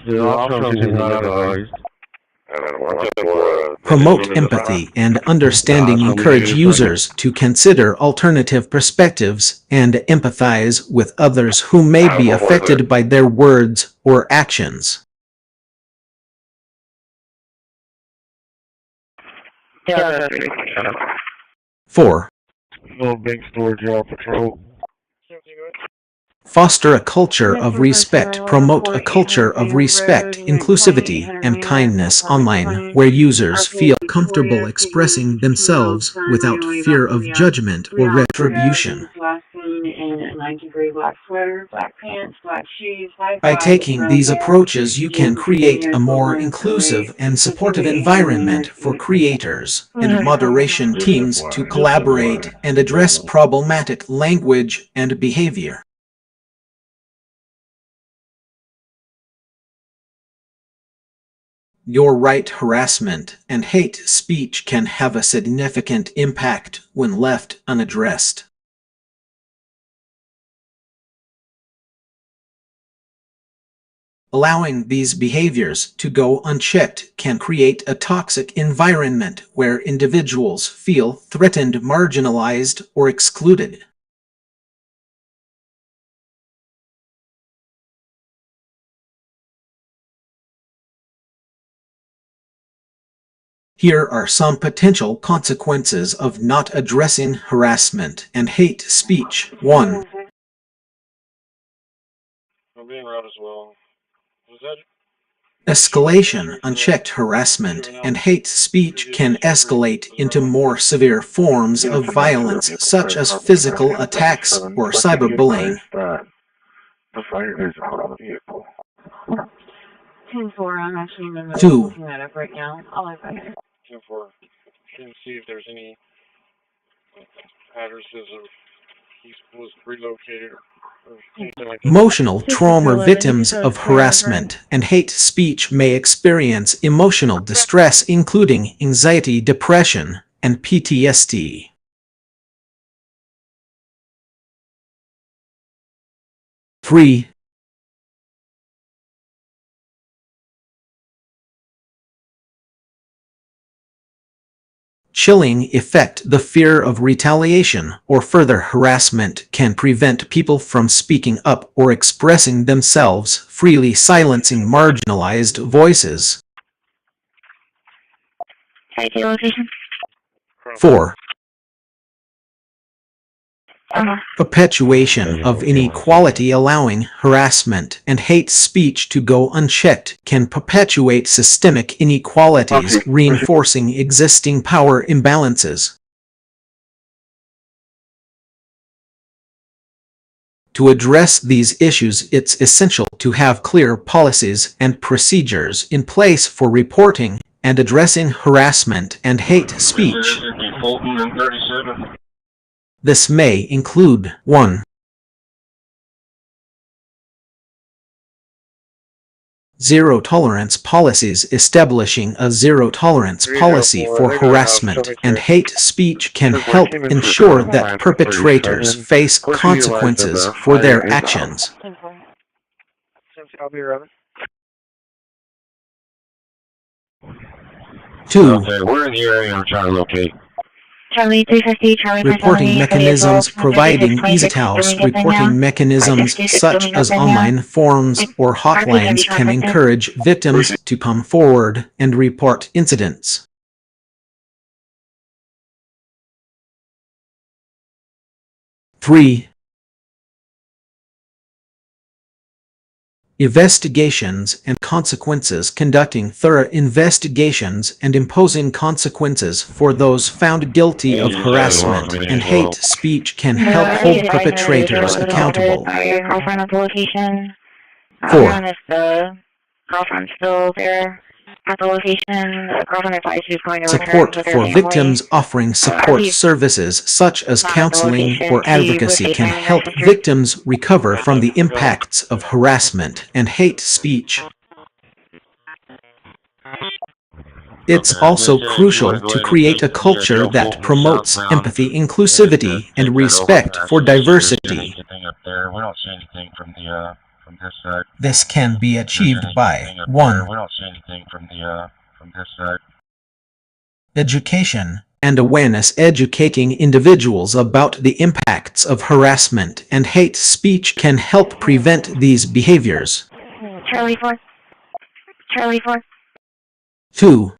Promote empathy and understanding. Encourage users to consider alternative perspectives and empathize with others who may be affected by their words or actions. 4. Big storage yard patrol. Foster a culture of respect. Promote a culture of respect, inclusivity, and kindness online, where users feel comfortable expressing themselves without fear of judgment or retribution. By taking these approaches, you can create a more inclusive and supportive environment for creators and moderation teams to collaborate and address problematic language and behavior. You're right, harassment and hate speech can have a significant impact when left unaddressed. Allowing these behaviors to go unchecked can create a toxic environment where individuals feel threatened, marginalized, or excluded. Here are some potential consequences of not addressing harassment and hate speech. 1. I'm being routed as well. Was that Escalation. Unchecked harassment and hate speech can escalate into more severe forms of violence, such as physical attacks or cyberbullying. The fire is out of the vehicle. 10-4, I'm actually in the middle 2. of looking that up right now. I'll leave that here. 10-4? Can see if there's any addresses of was relocated or anything like that. Emotional trauma victims of harassment and hate speech may experience emotional distress including anxiety, depression, and PTSD. Three, chilling effect. The fear of retaliation or further harassment can prevent people from speaking up or expressing themselves freely, silencing marginalized voices. 4. Perpetuation of inequality. Allowing harassment and hate speech to go unchecked can perpetuate systemic inequalities, reinforcing existing power imbalances. To address these issues, it's essential to have clear policies and procedures in place for reporting and addressing harassment and hate speech. This may include 1. Zero-tolerance policies. Establishing a zero-tolerance policy for harassment and hate speech can help ensure that perpetrators face consequences for their actions. 2. Okay, we're in the area I'm trying to locate. Charlie 350, Charlie Reporting mechanisms. Providing easy-to-use reporting mechanisms such as online forums or hotlines can encourage victims to come forward and report incidents. 3. Investigations and consequences. Conducting thorough investigations and imposing consequences for those found guilty of harassment and hate speech can help hold perpetrators accountable. 4. Is the girlfriend still there at the location? The girlfriend advised she's going to Support return to their for family. victims. Offering support services such as counseling or advocacy can help victims recover from the impacts of harassment and hate speech. It's also crucial to create a culture that promotes empathy, inclusivity, and respect for diversity. This can be achieved by 1. Education and awareness. Educating individuals about the impacts of harassment and hate speech can help prevent these behaviors. Charlie 4. Charlie 4. 2.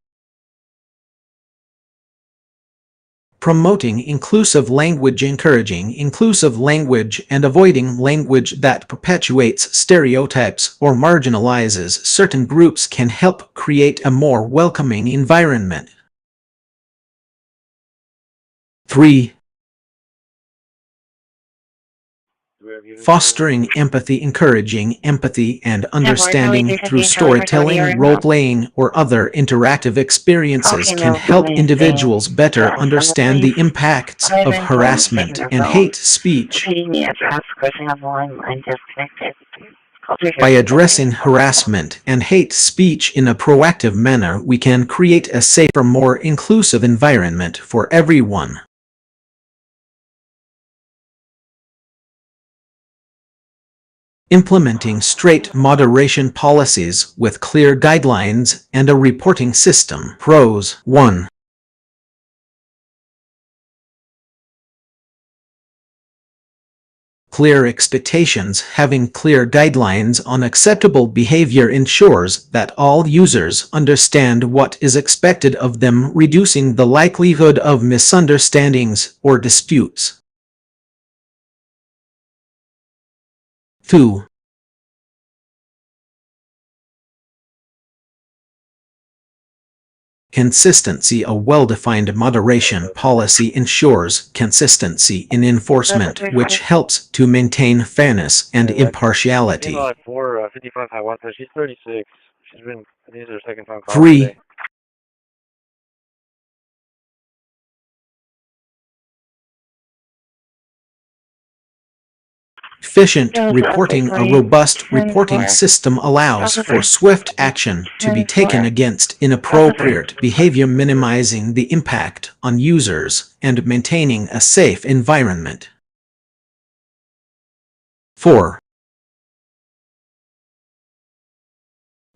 Promoting inclusive language. Encouraging inclusive language and avoiding language that perpetuates stereotypes or marginalizes certain groups can help create a more welcoming environment. 3. Fostering empathy. Encouraging empathy and understanding through storytelling, role-playing, or other interactive experiences can help individuals better understand the impacts of harassment and hate speech. By addressing harassment and hate speech in a proactive manner, we can create a safer, more inclusive environment for everyone. Implementing strict moderation policies with clear guidelines and a reporting system. Pros. 1. Clear expectations. Having clear guidelines on acceptable behavior ensures that all users understand what is expected of them, reducing the likelihood of misunderstandings or disputes. 2. Consistency. A well-defined moderation policy ensures consistency in enforcement, which helps to maintain fairness and impartiality. 3. Efficient reporting. A robust reporting system allows for swift action to be taken against inappropriate behavior, minimizing the impact on users and maintaining a safe environment. 4.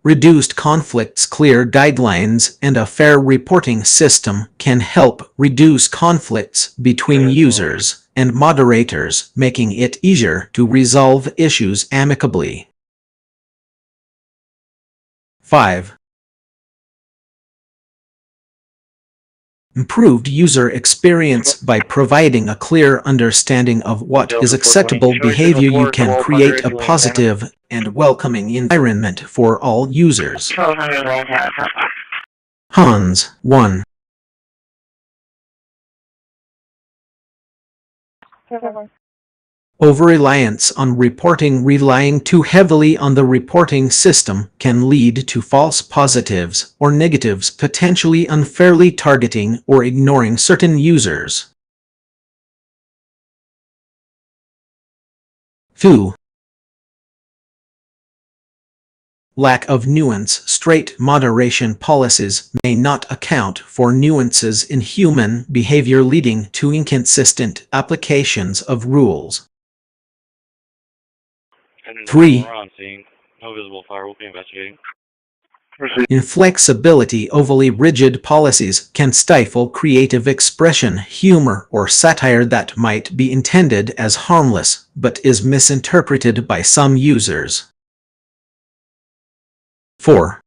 Reduced conflicts. Clear guidelines and a fair reporting system can help reduce conflicts between users and moderators, making it easier to resolve issues amicably. 5. Improved user experience. By providing a clear understanding of what is acceptable behavior, you can create a positive and welcoming environment for all users. Hans 1. Over-reliance on reporting. Relying too heavily on the reporting system can lead to false positives or negatives, potentially unfairly targeting or ignoring certain users. 2. Lack of nuance. Straight moderation policies may not account for nuances in human behavior, leading to inconsistent applications of rules. 3. No visible fire. We'll be investigating. Inflexibility. Overly rigid policies can stifle creative expression, humor, or satire that might be intended as harmless but is misinterpreted by some users. 4.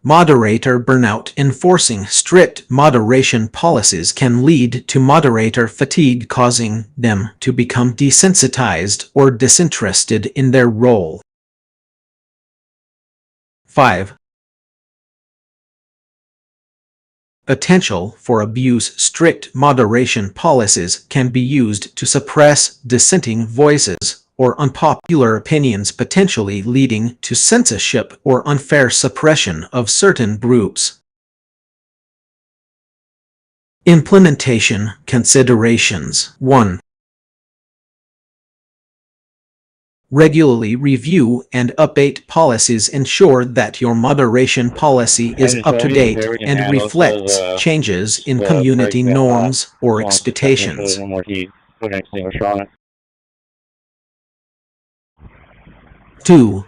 Moderator burnout. Enforcing strict moderation policies can lead to moderator fatigue, causing them to become desensitized or disinterested in their role. 5. Potential for abuse. Strict moderation policies can be used to suppress dissenting voices or unpopular opinions, potentially leading to censorship or unfair suppression of certain groups. Implementation considerations. 1. Regularly review and update policies. Ensure that your moderation policy is up to date and reflects changes in community norms or expectations. 2.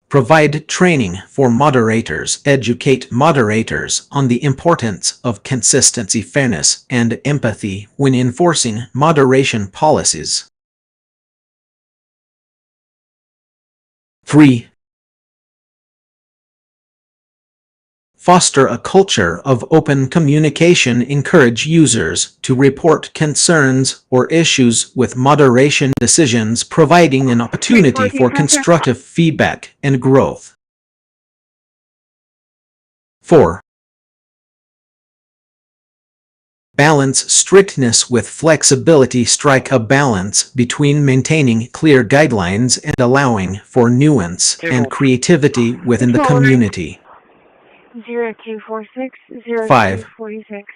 Provide training for moderators. Educate moderators on the importance of consistency, fairness, and empathy when enforcing moderation policies. 3. Foster a culture of open communication. Encourage users to report concerns or issues with moderation decisions, providing an opportunity for constructive feedback and growth. 4. Balance strictness with flexibility. Strike a balance between maintaining clear guidelines and allowing for nuance and creativity within the community. 0246 5. 0246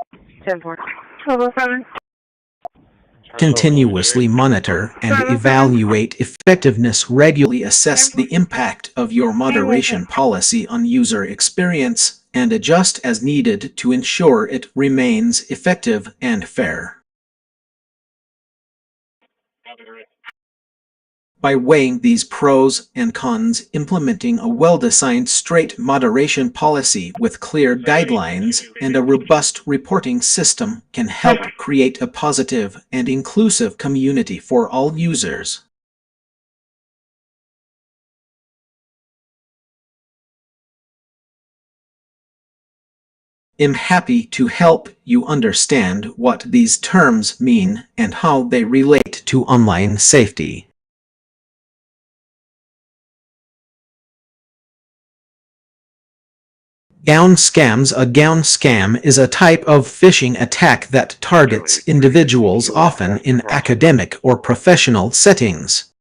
Continuously monitor and evaluate effectiveness. Regularly assess the impact of your moderation policy on user experience and adjust as needed to ensure it remains effective and fair. By weighing these pros and cons, implementing a well-designed straight moderation policy with clear guidelines and a robust reporting system can help create a positive and inclusive community for all users. I'm happy to help you understand what these terms mean and how they relate to online safety. Gown scams. A gown scam is a type of phishing attack that targets individuals, often in academic or professional settings.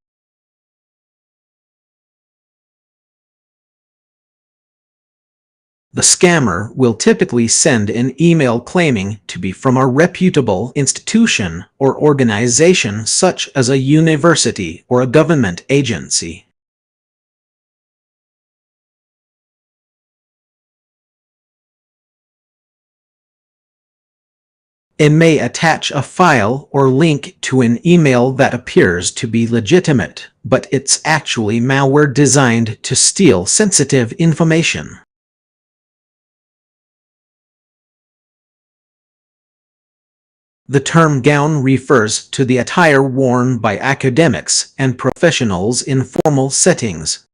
The scammer will typically send an email claiming to be from a reputable institution or organization such as a university or a government agency. It may attach a file or link to an email that appears to be legitimate, but it's actually malware designed to steal sensitive information. The term gown refers to the attire worn by academics and professionals in formal settings.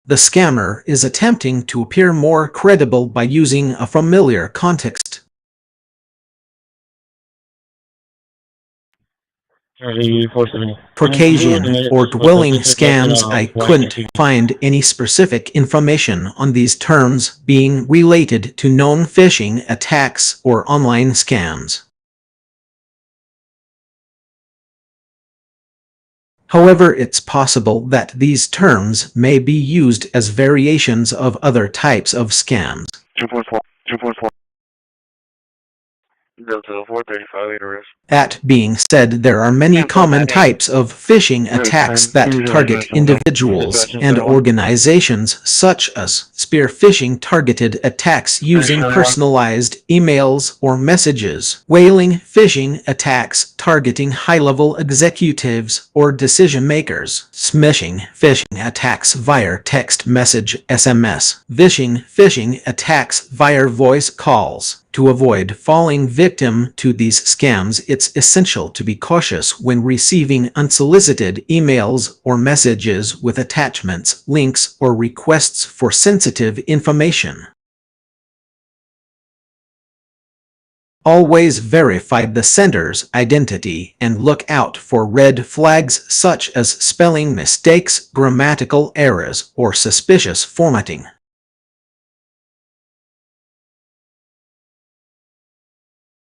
The scammer is attempting to appear more credible by using a familiar context. Caucasian or dwelling scams. I couldn't find any specific information on these terms being related to known phishing attacks or online scams. However, it's possible that these terms may be used as variations of other types of scams. 2.4. Delta 435 arrest. That being said, there are many common types of phishing attacks that target individuals and organizations, such as spear phishing, targeted attacks using personalized emails or messages, whaling phishing attacks targeting high-level executives or decision-makers, smishing phishing attacks via text message (SMS), phishing attacks via voice calls. To avoid falling victim to these scams, it's essential to be cautious when receiving unsolicited emails or messages with attachments, links, or requests for sensitive information. Always verify the sender's identity and look out for red flags such as spelling mistakes, grammatical errors, or suspicious formatting.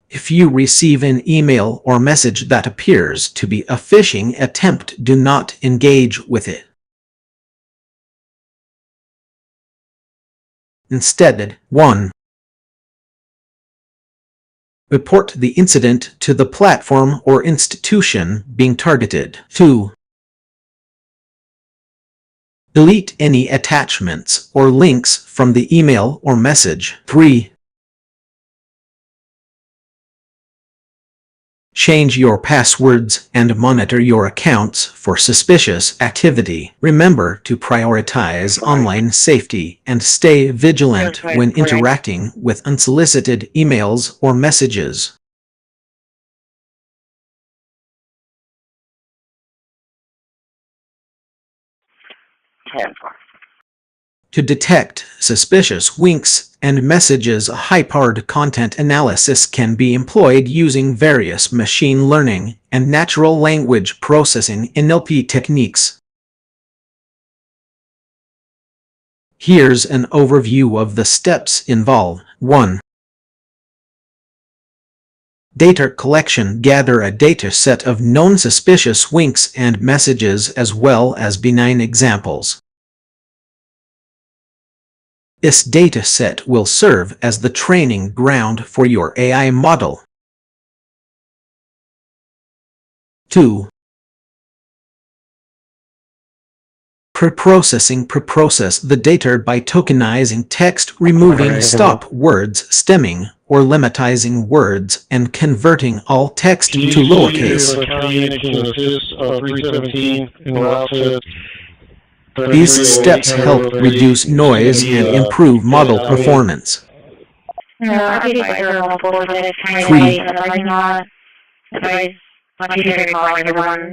If you receive an email or message that appears to be a phishing attempt, do not engage with it. Instead, 1. Report the incident to the platform or institution being targeted. 2. Delete any attachments or links from the email or message. 3. Change your passwords and monitor your accounts for suspicious activity. Remember to prioritize online safety and stay vigilant when interacting with unsolicited emails or messages. To detect suspicious links and messages, high-powered content analysis can be employed using various machine learning and natural language processing (NLP) techniques. Here's an overview of the steps involved. 1. Data collection. Gather a data set of known suspicious links and messages as well as benign examples. This data set will serve as the training ground for your AI model. 2. Preprocessing. Preprocess the data by tokenizing text, removing stop words, stemming or lemmatizing words, and converting all text to lowercase. These steps help reduce noise and improve model performance. 3.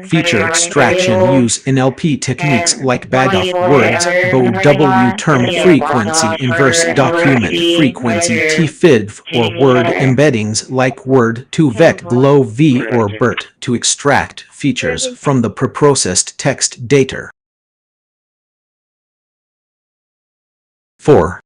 Feature extraction. Use NLP techniques like bag-off words, BOW, term frequency, inverse document frequency, TFID, or word embeddings like word to vec, glow v, or BERT to extract features from the preprocessed text data. 4.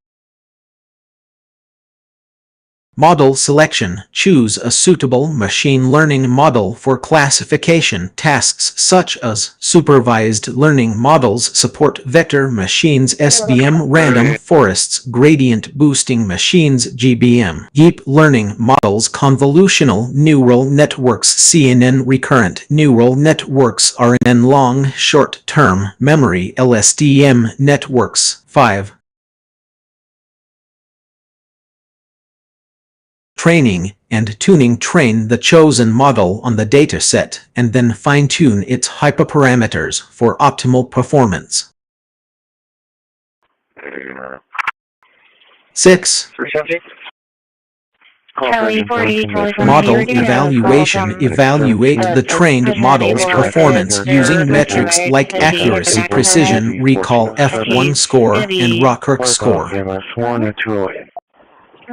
Model selection. Choose a suitable machine learning model for classification tasks such as supervised learning models support vector machines SVM, random forests, gradient boosting machines GBM, deep learning models, convolutional neural networks CNN, recurrent neural networks RNN, long short-term memory LSTM networks. 5. Training and tuning. Train the chosen model on the dataset and then fine-tune its hyperparameters for optimal performance. 6. Model evaluation. Evaluate the trained model's performance using metrics like accuracy, precision, recall, F1 score, and Rockerk score.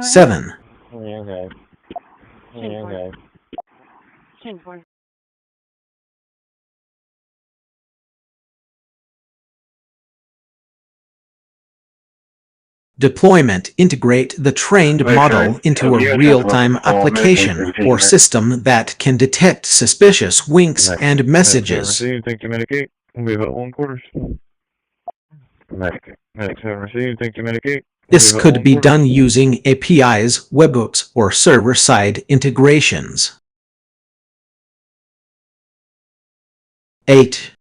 7. Deployment. Integrate the trained model into a real-time application or system that can detect suspicious winks and messages. Received, thank you, Medicate. We'll be about 1 quarter. Medic 7 received, thank you, Medicate. This could be done using APIs, webhooks, or server-side integrations. 8.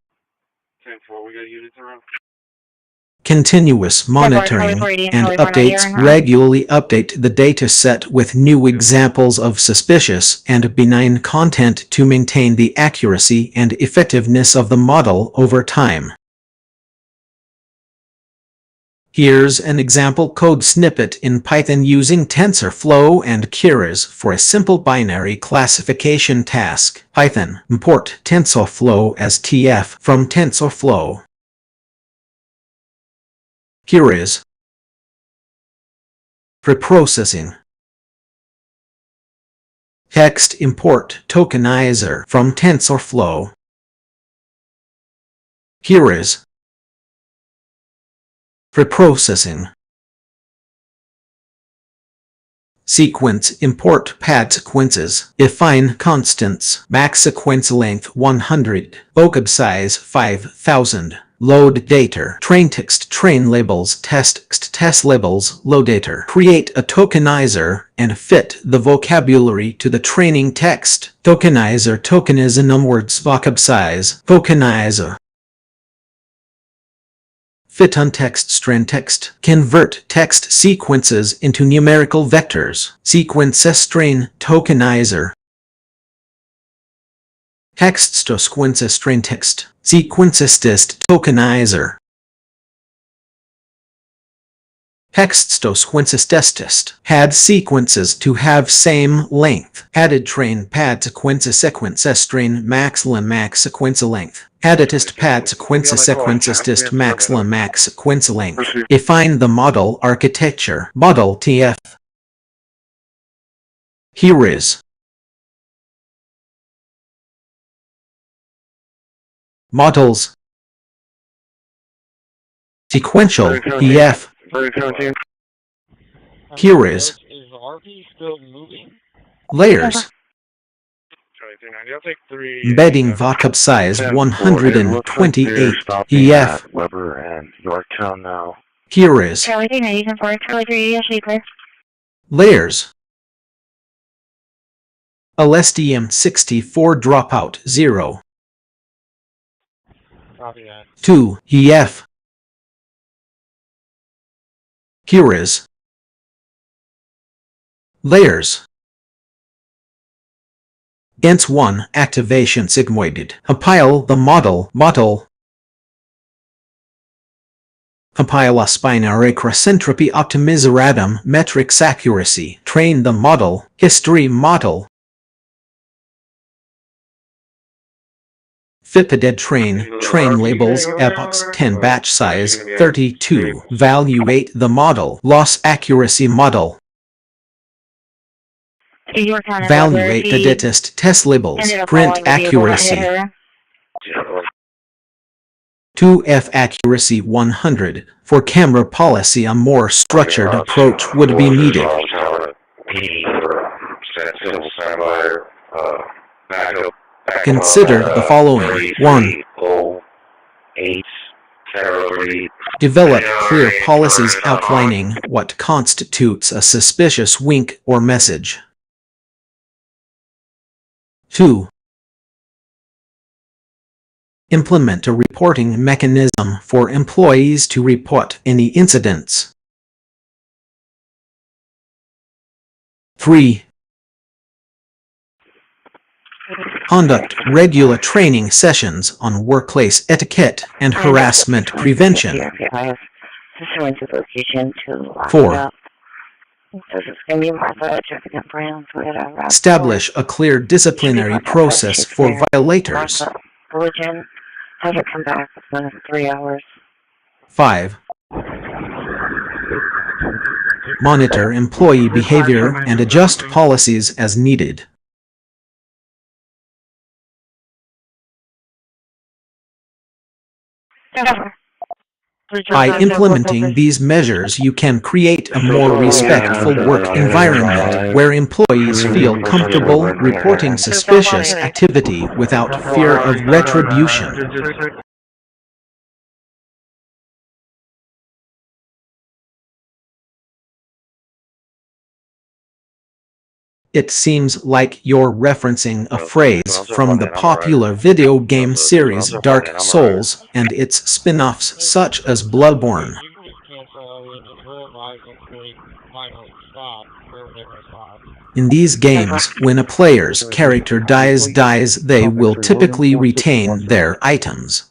Continuous monitoring and updates. Regularly update the dataset with new examples of suspicious and benign content to maintain the accuracy and effectiveness of the model over time. Here's an example code snippet in Python using TensorFlow and Keras for a simple binary classification task. Python, import TensorFlow as TF from TensorFlow. Keras. Preprocessing. Text import tokenizer from TensorFlow. Keras. Preprocessing. Sequence import pad sequences. Define constants. Max sequence length 100. Vocab size 5000. Load data. Train text. Train labels. Test labels. Load data. Create a tokenizer and fit the vocabulary to the training text. Tokenizer. Tokenizer words. Vocab size. Tokenizer. Fit untext string text. Convert text sequences into numerical vectors. Sequence string tokenizer. Text to sequence string text. Sequence test tokenizer. Text to sequence test. Add sequences to have same length. Added train pad sequence string max sequence length. Add test pad sequence test max sequence length. Define the model architecture. Model TF. Here is models. Sequential EF. Here is layers. Embedding vocab size 128 EF. Weber and Yorktown now. Here is layers. LSTM64 dropout 0. 2 EF. Here is layers. ENS1 activation sigmoided. Compile the model. Compile a binary cross-entropy optimizer metrics accuracy. Train the model. History model. FIPADED train labels, epochs 10, batch size 32, evaluate the model, loss accuracy model. Evaluate the datast test labels, print accuracy. 2F accuracy 100. For camera policy, a more structured approach would be needed. P for civil standby, backup. Consider the following. 1. 8, February. Develop clear policies outlining what constitutes a suspicious wink or message. 2. Implement a reporting mechanism for employees to report any incidents. 3. Conduct regular training sessions on workplace etiquette and harassment prevention. 4. Establish a clear disciplinary process for violators. Have it come back within 3 hours. 5. Monitor employee behavior and adjust policies as needed. By implementing these measures, you can create a more respectful work environment where employees feel comfortable reporting suspicious activity without fear of retribution. It seems like you're referencing a phrase from the popular video game series Dark Souls and its spin-offs such as Bloodborne. In these games, when a player's character dies, they will typically retain their items.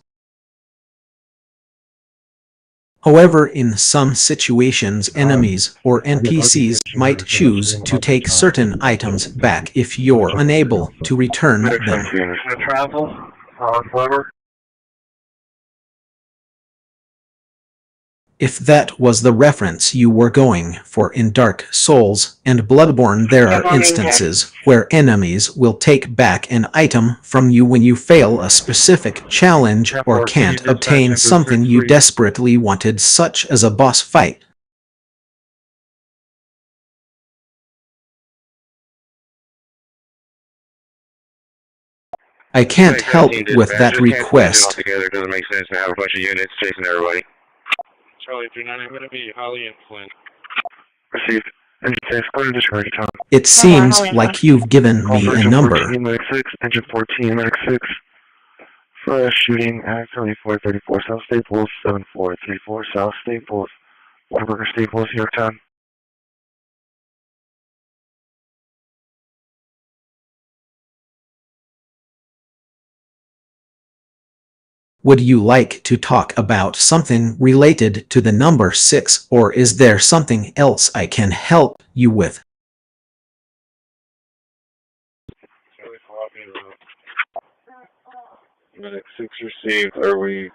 However, in some situations, enemies or NPCs might choose to take certain items back if you're unable to return them. If that was the reference you were going for in Dark Souls and Bloodborne, there are instances where enemies will take back an item from you when you fail a specific challenge or can't obtain something you desperately wanted, such as a boss fight. I can't help with that request. It doesn't make sense to have a bunch of units chasing everybody. Charlie 39, I'm going to be Holly and Flint. Received. Engine 6, go to discharge time. It seems like you've given me a number. 14, Medic 6, Engine 14, Medic 6. For a shooting at 7434 South Staples, 7434 South Staples. Waterburger Staples, New York time. Would you like to talk about something related to the number 6, or is there something else I can help you with? Medic 6 received. Are we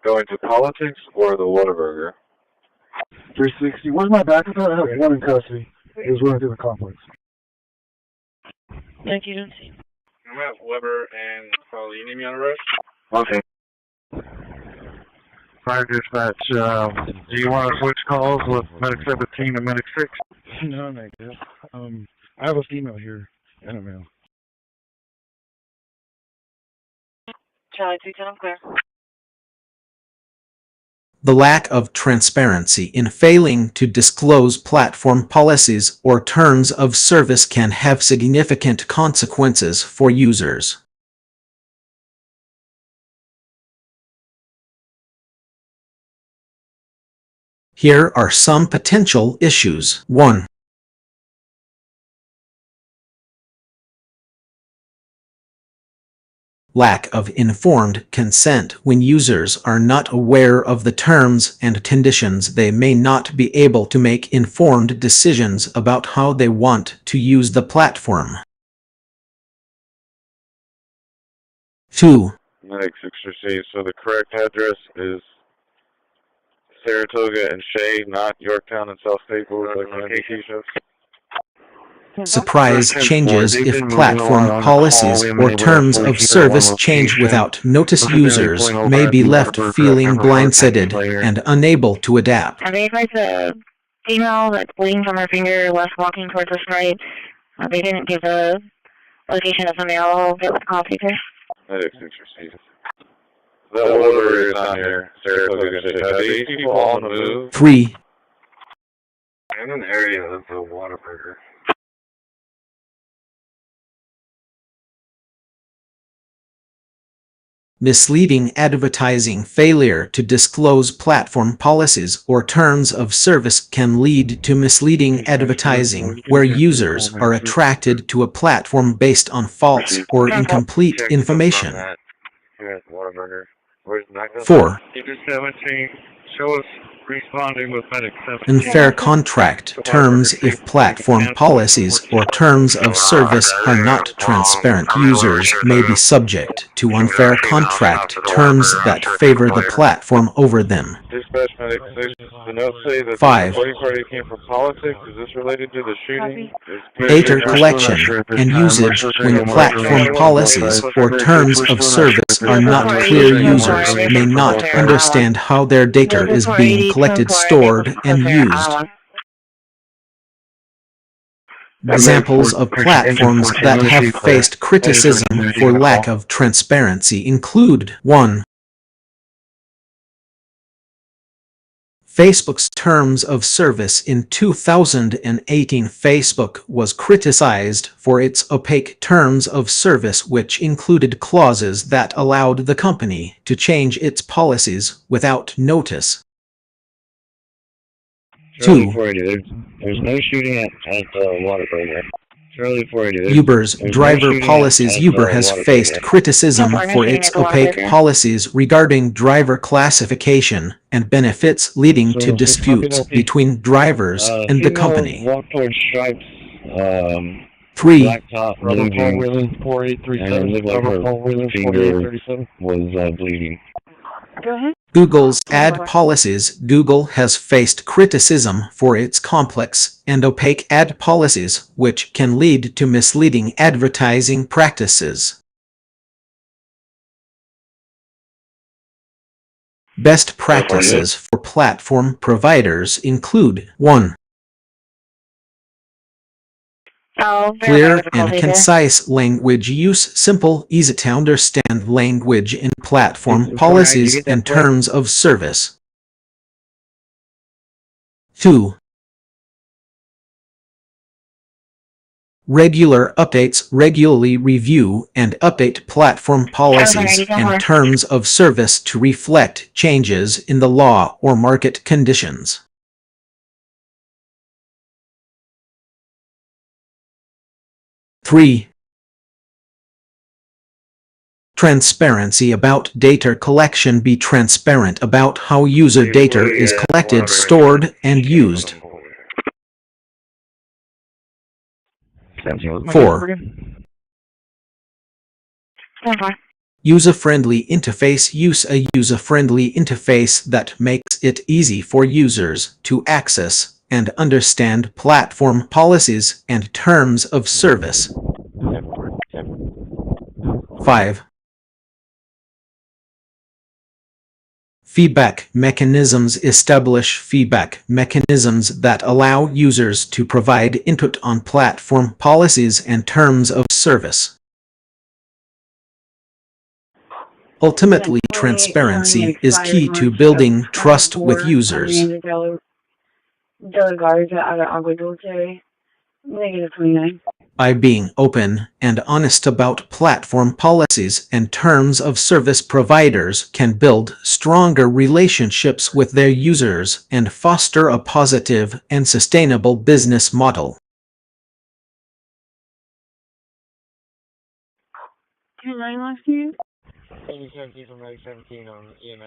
going to politics or the Whataburger? 360. Where's my backup at? I have one in custody. He was running through the complex. Thank you, don't see. I'm at Weber and Holly. You need me on a rush? Okay. Fire dispatch, do you want to switch calls with Medic 17 and Medic 6? No, I guess. I have a female here and a male. Charlie 210, I'm clear. The lack of transparency in failing to disclose platform policies or terms of service can have significant consequences for users. Here are some potential issues. 1. Lack of informed consent. When users are not aware of the terms and conditions, they may not be able to make informed decisions about how they want to use the platform. 2. Medic 6 received. So the correct address is Saratoga and Shea, not Yorktown and South Staples, like my NBC shows. Surprise changes. If platform policies or terms of service change without notice, users may be left feeling blindsided and unable to adapt. Are they going to female that's bleeding from her finger, left walking towards the right. They didn't give the location of the male that was call taker. Medic 6 received. That Whataburger is not here. Saratoga City. Are these people all on the move? 3. I'm in the area of the Whataburger. Misleading advertising. Failure to disclose platform policies or terms of service can lead to misleading advertising, where users are attracted to a platform based on false or incomplete information. 4. Show us responding with medic 7. Unfair contract terms. If platform policies or terms of service are not transparent, users may be subject to unfair contract terms that favor the platform over them. Dispatch medic 6. The notes say that 5. the recording party came from politics. Is this related to the shooting? Data collection and usage. When platform policies or terms of service are not clear, users may not understand how their data is being collected, stored, and used. Examples of platforms that have faced criticism for lack of transparency include: 1. Facebook's terms of service. In 2018, Facebook was criticized for its opaque terms of service, which included clauses that allowed the company to change its policies without notice. 2. There's no shooting at Whataburger. Charlie 480. Uber's driver policies. Uber has faced criticism for its opaque policies regarding driver classification and benefits, leading to disputes between drivers and the company. Walk towards Stripes. 3. Blacktop moving, and it looked like her finger was bleeding. Go ahead. Google's ad policies. Google has faced criticism for its complex and opaque ad policies, which can lead to misleading advertising practices. Best practices for platform providers include: 1. Clear and concise language use. Simple, easy-to-understand language in platform policies and terms of service. 2. Regular updates. Regularly review and update platform policies and terms of service to reflect changes in the law or market conditions. 3. Transparency about data collection. Be transparent about how user data is collected, stored, and used. 4. User-friendly interface. Use a user-friendly interface that makes it easy for users to access and understand platform policies and terms of service. 5. Feedback mechanisms. Establish feedback mechanisms that allow users to provide input on platform policies and terms of service. Ultimately, transparency is key to building trust with users. By being open and honest about platform policies and terms of service, providers can build stronger relationships with their users and foster a positive and sustainable business model.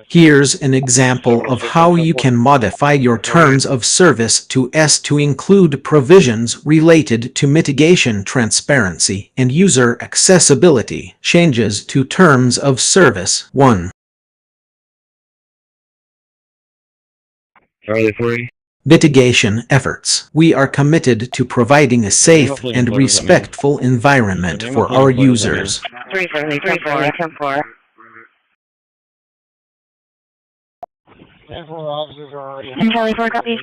Here's an example of how you can modify your terms of service to include provisions related to mitigation, transparency, and user accessibility. Changes to terms of service. 1. Charlie 3. Mitigation efforts. We are committed to providing a safe and respectful environment for our users. 3 friendly, 10-4. 10-4 officers are already... Charlie 4, copy.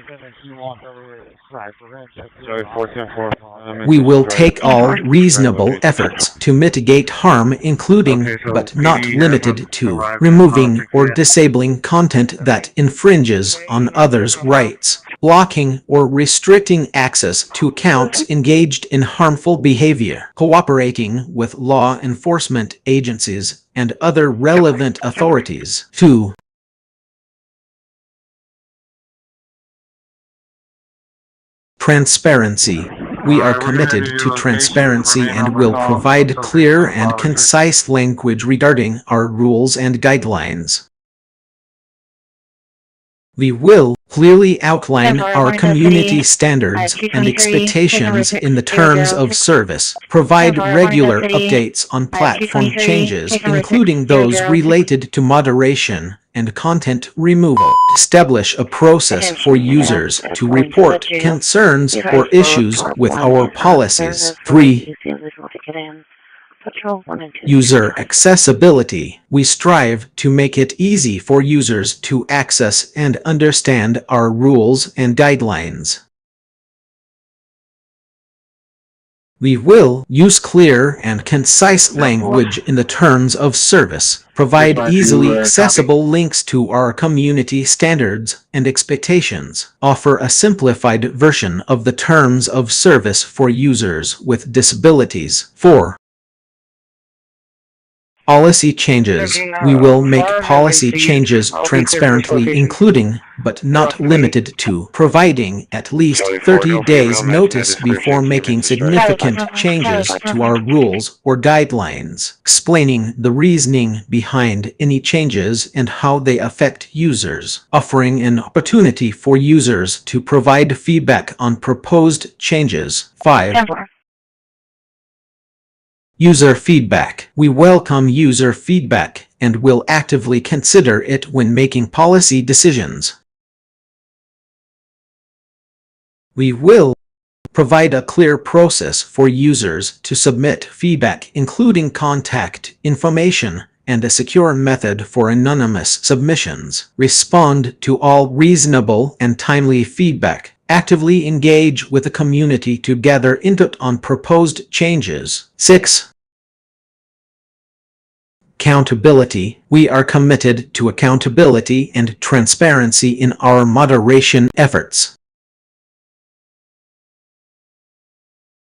Sorry, 410-4. We will take all reasonable efforts to mitigate harm, including, but not limited to, removing or disabling content that infringes on others' rights, blocking or restricting access to accounts engaged in harmful behavior, cooperating with law enforcement agencies and other relevant authorities. 2. Transparency. We are committed to transparency and will provide clear and concise language regarding our rules and guidelines. We will clearly outline our community standards and expectations in the terms of service, provide regular updates on platform changes, including those related to moderation and content removal, establish a process for users to report concerns or issues with our policies. 3. User accessibility. We strive to make it easy for users to access and understand our rules and guidelines. We will use clear and concise language in the terms of service, provide easily accessible links to our community standards and expectations, offer a simplified version of the terms of service for users with disabilities. 4. Policy changes. We will make policy changes transparently, including, but not limited to, providing at least 30 days notice before making significant changes to our rules or guidelines, explaining the reasoning behind any changes and how they affect users, offering an opportunity for users to provide feedback on proposed changes. 5. User feedback. We welcome user feedback and will actively consider it when making policy decisions. We will provide a clear process for users to submit feedback, including contact information and a secure method for anonymous submissions. Respond to all reasonable and timely feedback. Actively engage with the community to gather input on proposed changes. 6. Accountability. We are committed to accountability and transparency in our moderation efforts.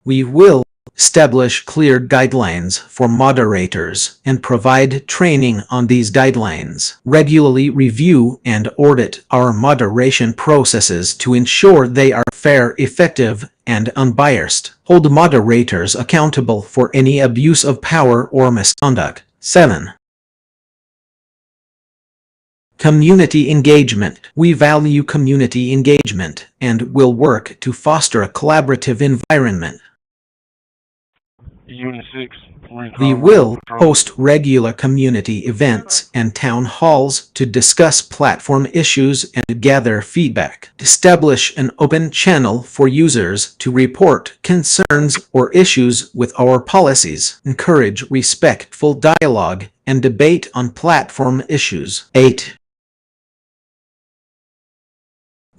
We will establish clear guidelines for moderators and provide training on these guidelines. Regularly review and audit our moderation processes to ensure they are fair, effective, and unbiased. Hold moderators accountable for any abuse of power or misconduct. 7. Community engagement. We value community engagement and will work to foster a collaborative environment. Unit 6. We will host regular community events and town halls to discuss platform issues and gather feedback. Establish an open channel for users to report concerns or issues with our policies. Encourage respectful dialogue and debate on platform issues. 8.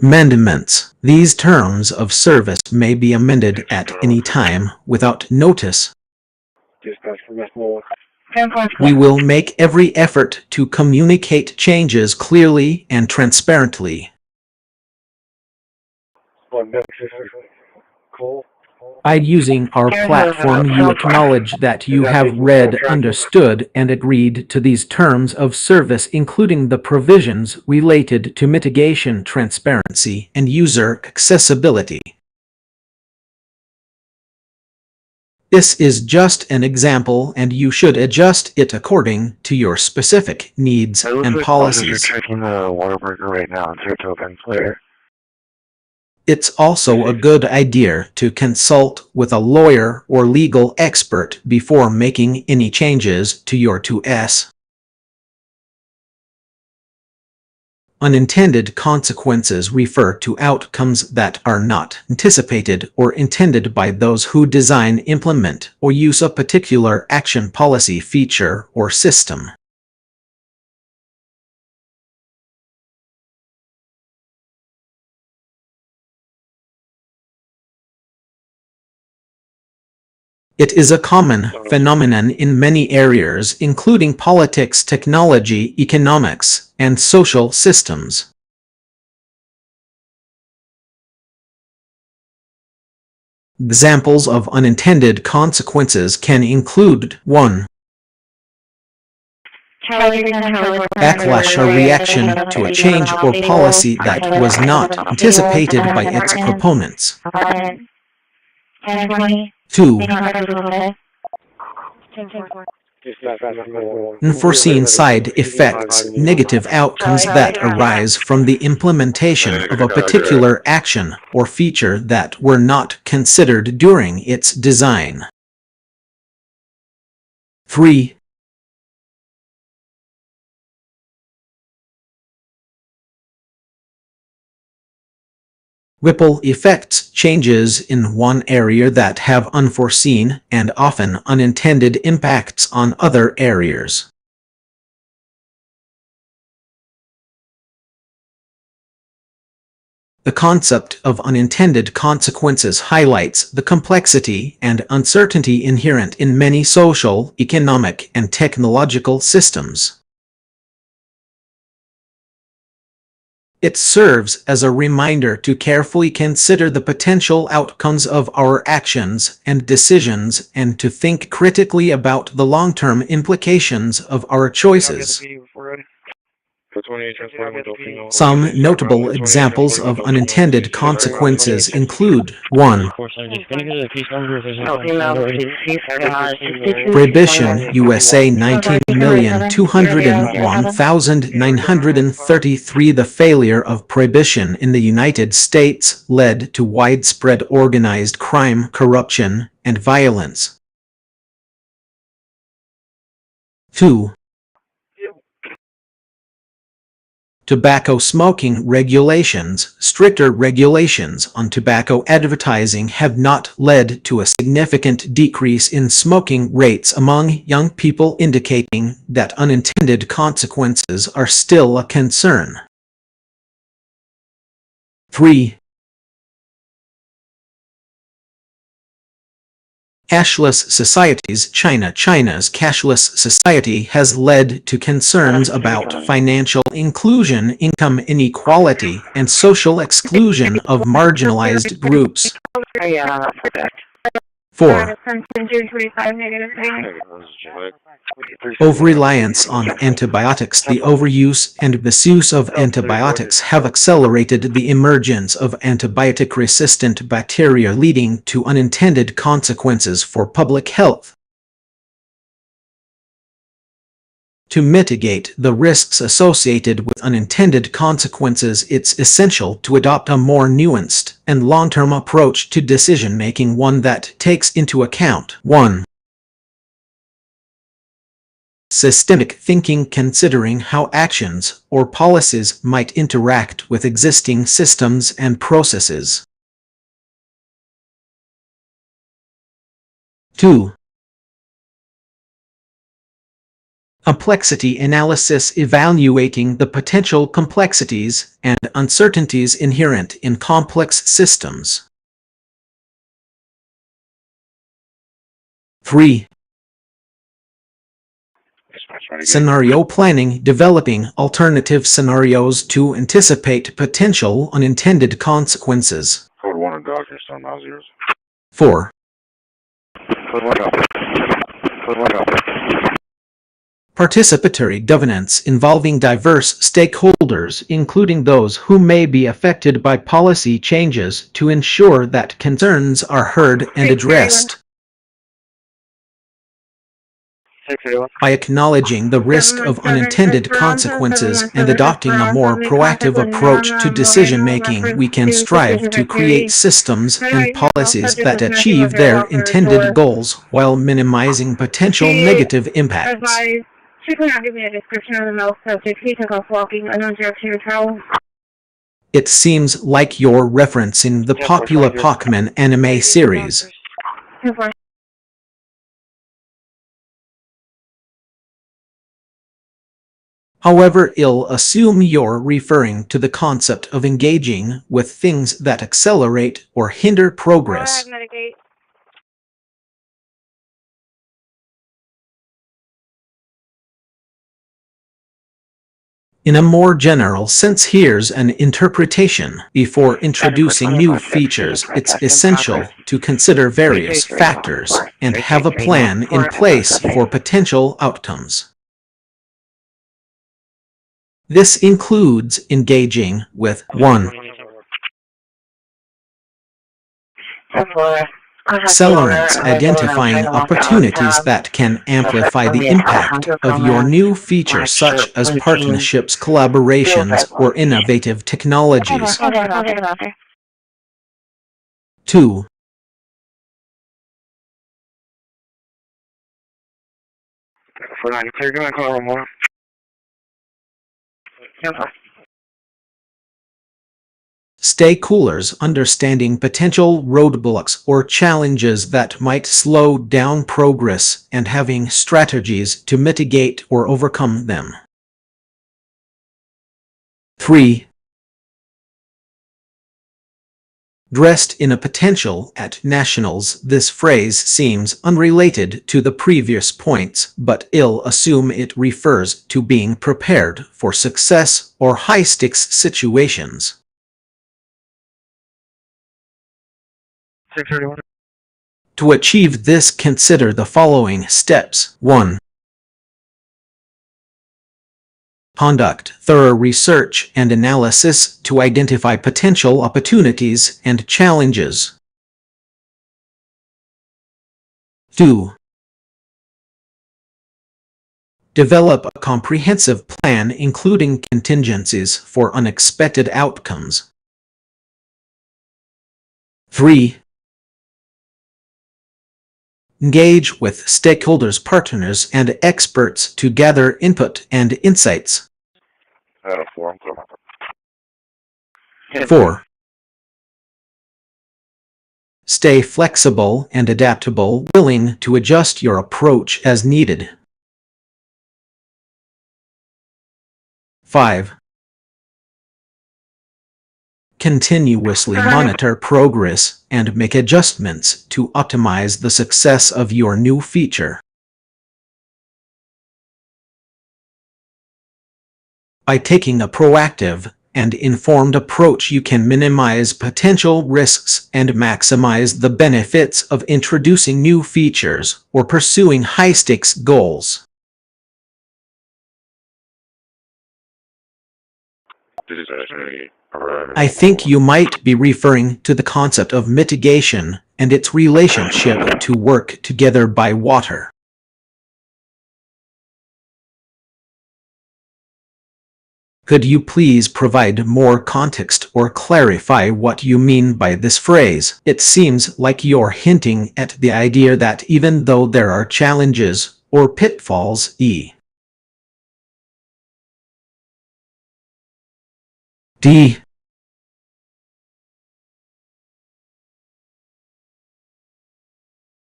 Amendments. These terms of service may be amended at any time without notice. We will make every effort to communicate changes clearly and transparently. By using our platform, you acknowledge that you have read, understood, and agreed to these terms of service, including the provisions related to mitigation, transparency, and user accessibility. This is just an example, and you should adjust it according to your specific needs and policies. Checking the water breaker right now in Saratoga and Claire. It's also a good idea to consult with a lawyer or legal expert before making any changes to your 2S. Unintended consequences refer to outcomes that are not anticipated or intended by those who design, implement, or use a particular action, policy, feature, or system. It is a common phenomenon in many areas, including politics, technology, economics, and social systems. Examples of unintended consequences can include 1. Backlash, a reaction to a change or policy that was not anticipated by its proponents. 2. Unforeseen side effects, negative outcomes that arise from the implementation of a particular action or feature that were not considered during its design. 3. Ripple effects, changes in one area that have unforeseen and often unintended impacts on other areas. The concept of unintended consequences highlights the complexity and uncertainty inherent in many social, economic, and technological systems. It serves as a reminder to carefully consider the potential outcomes of our actions and decisions and to think critically about the long-term implications of our choices. Some notable examples of unintended consequences include 1. Prohibition, USA 19,201,933. The failure of prohibition in the United States led to widespread organized crime, corruption, and violence. 2. Tobacco smoking regulations. Stricter regulations on tobacco advertising have not led to a significant decrease in smoking rates among young people, indicating that unintended consequences are still a concern. 3. Cashless societies. China's cashless society has led to concerns about financial inclusion, income inequality, and social exclusion of marginalized groups. 4. Over-reliance on antibiotics. The overuse and misuse of antibiotics have accelerated the emergence of antibiotic-resistant bacteria, leading to unintended consequences for public health. To mitigate the risks associated with unintended consequences, it's essential to adopt a more nuanced and long-term approach to decision-making, one that takes into account 1. Systemic thinking, considering how actions or policies might interact with existing systems and processes. 2. Complexity analysis, evaluating the potential complexities and uncertainties inherent in complex systems. 3. Scenario planning, developing alternative scenarios to anticipate potential unintended consequences. Code 1 on Dodger, Stone Miles 0. 4. Code 1 up. Code 1 up. Participatory governance, involving diverse stakeholders, including those who may be affected by policy changes, to ensure that concerns are heard and addressed. By acknowledging the risk of unintended consequences and adopting a more proactive approach to decision-making, we can strive to create systems and policies that achieve their intended goals while minimizing potential negative impacts. She could not give me a description of the male subject. He took off walking, unknown direction of travel. It seems like you're referencing the popular Pokemon anime series. However, I'll assume you're referring to the concept of engaging with things that accelerate or hinder progress. In a more general sense, here's an interpretation. Before introducing new features, it's essential to consider various factors and have a plan in place for potential outcomes. This includes engaging with 1. Accelerants, identifying opportunities that can amplify the impact of your new feature, such as partnerships, collaborations, or innovative technologies. 2. For 9, clear, go ahead, call one more. Stakeholders, understanding potential roadblocks or challenges that might slow down progress and having strategies to mitigate or overcome them. 3. Dressed in a potential at nationals. This phrase seems unrelated to the previous points, but I'll assume it refers to being prepared for success or high-stakes situations. 631. To achieve this, consider the following steps. 1. Conduct thorough research and analysis to identify potential opportunities and challenges. 2. Develop a comprehensive plan including contingencies for unexpected outcomes. 3. Engage with stakeholders, partners, and experts to gather input and insights. 4. Stay flexible and adaptable, willing to adjust your approach as needed. 5. Continuously monitor progress and make adjustments to optimize the success of your new feature. By taking a proactive and informed approach, you can minimize potential risks and maximize the benefits of introducing new features or pursuing high-stakes goals. I think you might be referring to the concept of mitigation and its relationship to work together by water. Could you please provide more context or clarify what you mean by this phrase? It seems like you're hinting at the idea that even though there are challenges or pitfalls, D.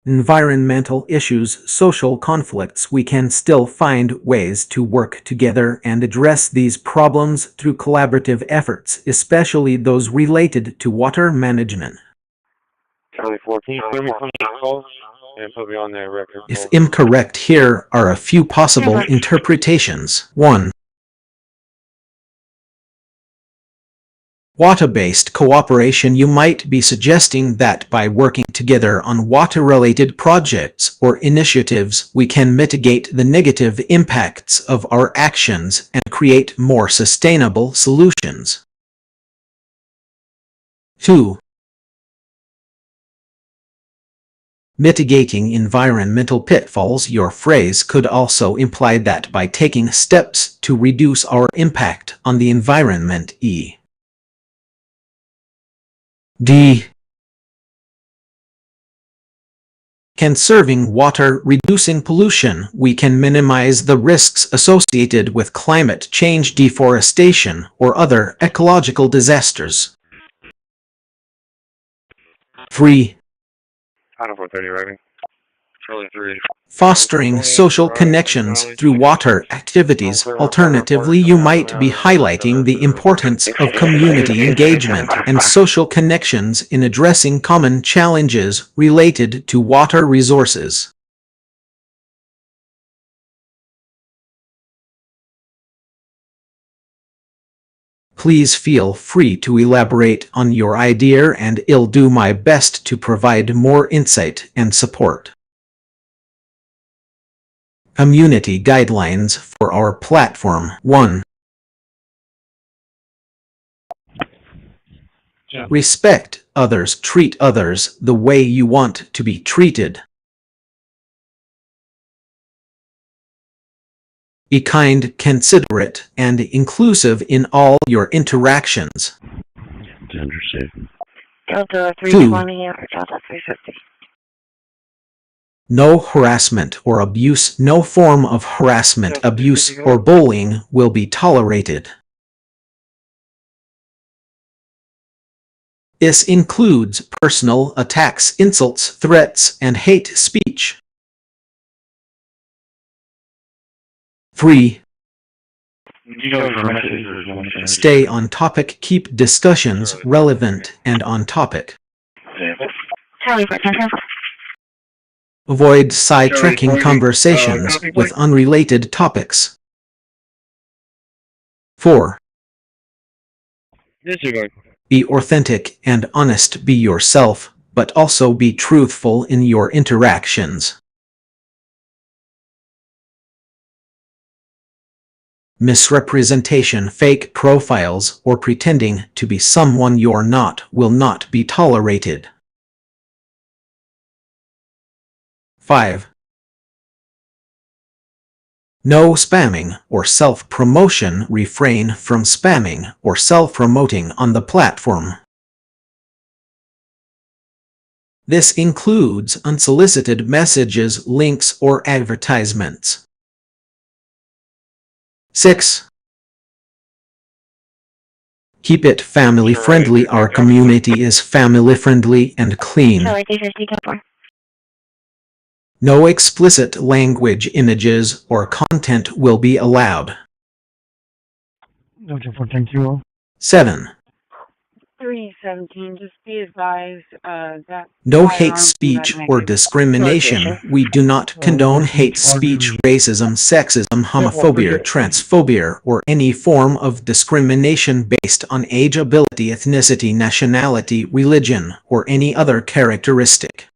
Environmental issues, social conflicts, we can still find ways to work together and address these problems through collaborative efforts, especially those related to water management. Charlie 14, put me on the call and put me on that record. If incorrect, here are a few possible interpretations. 1. Water-based cooperation. You might be suggesting that by working together on water-related projects or initiatives, we can mitigate the negative impacts of our actions and create more sustainable solutions. 2. Mitigating environmental pitfalls. Your phrase could also imply that by taking steps to reduce our impact on the environment. D. Conserving water, reducing pollution. We can minimize the risks associated with climate change, deforestation, or other ecological disasters. 3. 430 writing. Charlie 3. Fostering social connections through water activities. Alternatively, you might be highlighting the importance of community engagement and social connections in addressing common challenges related to water resources. Please feel free to elaborate on your idea and I'll do my best to provide more insight and support. Community guidelines for our platform. 1. Respect others. Treat others the way you want to be treated. Be kind, considerate, and inclusive in all your interactions. Delta 320 or Delta 350. No harassment or abuse. No form of harassment, abuse, or bullying will be tolerated. This includes personal attacks, insults, threats, and hate speech. 3. Stay on topic. Keep discussions relevant and on topic. Avoid sidetracking conversations with unrelated topics. 4. Be authentic and honest. Be yourself, but also be truthful in your interactions. Misrepresentation, fake profiles, or pretending to be someone you're not will not be tolerated. 5. No spamming or self-promotion. Refrain from spamming or self-promoting on the platform. This includes unsolicited messages, links, or advertisements. 6. Keep it family-friendly. Our community is family-friendly and clean. No explicit language, images, or content will be allowed. 7. 317, just be advised that No hate speech or discrimination. We do not condone hate speech, racism, sexism, homophobia, transphobia, or any form of discrimination based on age, ability, ethnicity, nationality, religion, or any other characteristic.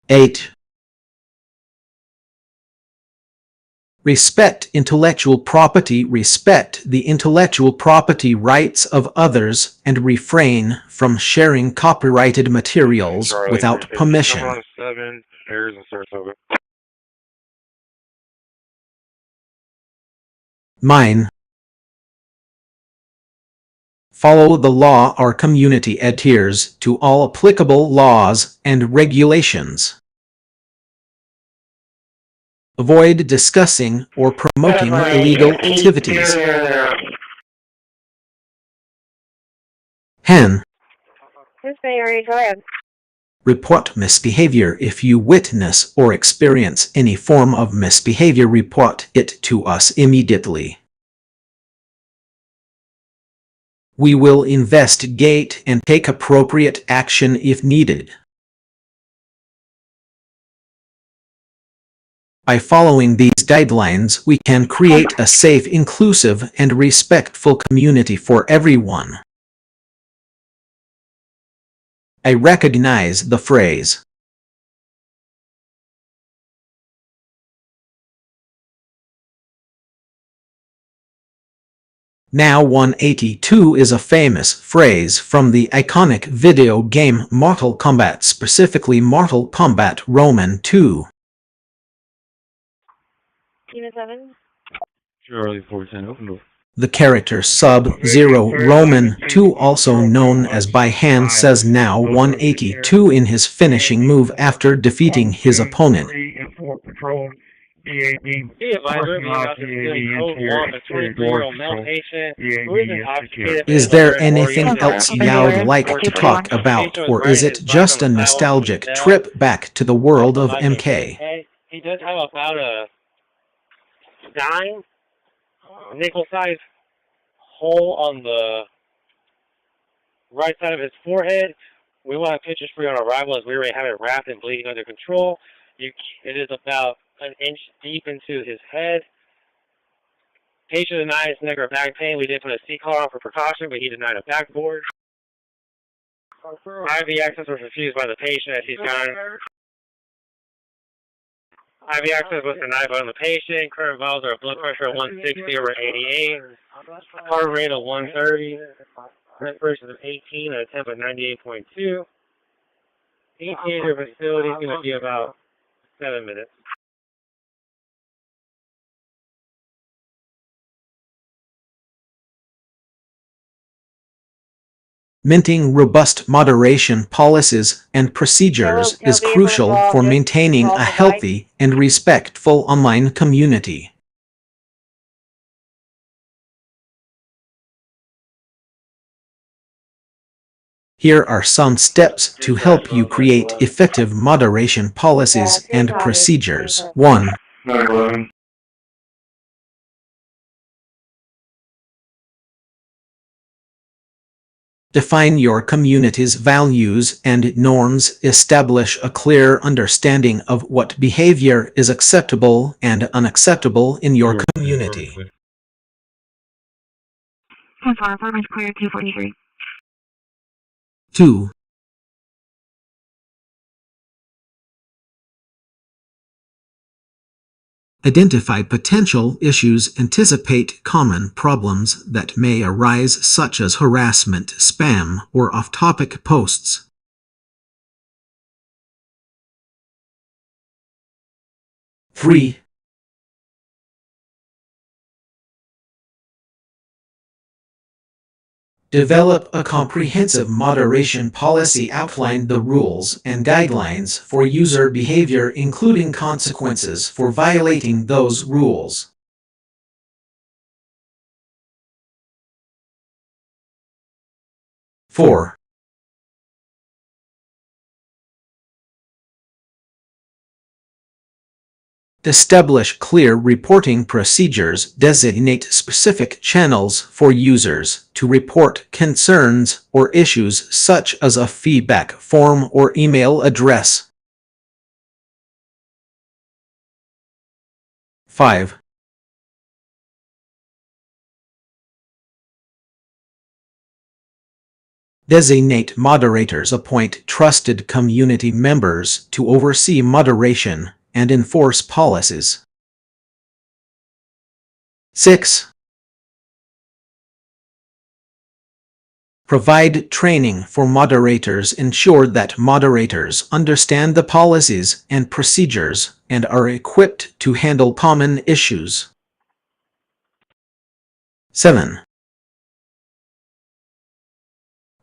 8. Respect intellectual property. Respect the intellectual property rights of others and refrain from sharing copyrighted materials without permission. 9. Follow the law. Our community adheres to all applicable laws and regulations. Avoid discussing or promoting illegal activities. 10. Go ahead. Report misbehavior. If you witness or experience any form of misbehavior, report it to us immediately. We will investigate and take appropriate action if needed. By following these guidelines, we can create a safe, inclusive, and respectful community for everyone. I recognize the phrase. Now 182 is a famous phrase from the iconic video game Mortal Kombat, specifically Mortal Kombat Roman 2. Unit 7. The character Sub-Zero Roman 2, also known as by hand, says now 182 in his finishing move after defeating his opponent. Is there anything else you'd like to talk about, or is it just a nostalgic trip back to the world of MK? He does have about a dime, nickel-sized hole on the right side of his forehead. We will have pictures for you on arrival, as we already have it wrapped and bleeding under control. It is about an inch deep into his head. Patient denies neck or back pain. We did put a C collar on for precaution, but he denied a backboard. IV access was refused by the patient as he's gone. IV access was denied by the patient. Current vitals are blood pressure of 160 over 88. Heart rate of 130. Respiration of 18 and a temp of 98.2. ETA to your facility is going to be about 7 minutes. Minting robust moderation policies and procedures is crucial for maintaining a healthy and respectful online community. Here are some steps to help you create effective moderation policies and procedures. 1. 911. Define your community's values and norms. Establish a clear understanding of what behavior is acceptable and unacceptable in your community. 10-4, apartment clear 243. 2. Identify potential issues. Anticipate common problems that may arise, such as harassment, spam, or off-topic posts. 3. Develop a comprehensive moderation policy. Outline the rules and guidelines for user behavior, including consequences for violating those rules. 4. Establish clear reporting procedures. Designate specific channels for users to report concerns or issues, such as a feedback form or email address. 5. Designate moderators. Appoint trusted community members to oversee moderation and enforce policies. 6. Provide training for moderators. Ensure that moderators understand the policies and procedures and are equipped to handle common issues. 7.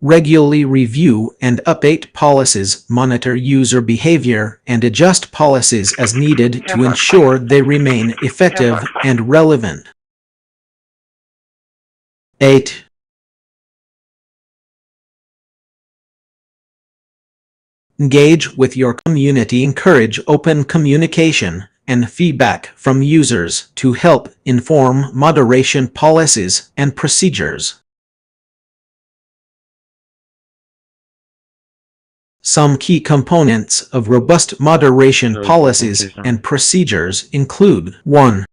Regularly review and update policies. Monitor user behavior and adjust policies as needed to ensure they remain effective and relevant. 8. Engage with your community. Encourage open communication and feedback from users to help inform moderation policies and procedures. Some key components of robust moderation policies and procedures include: 1.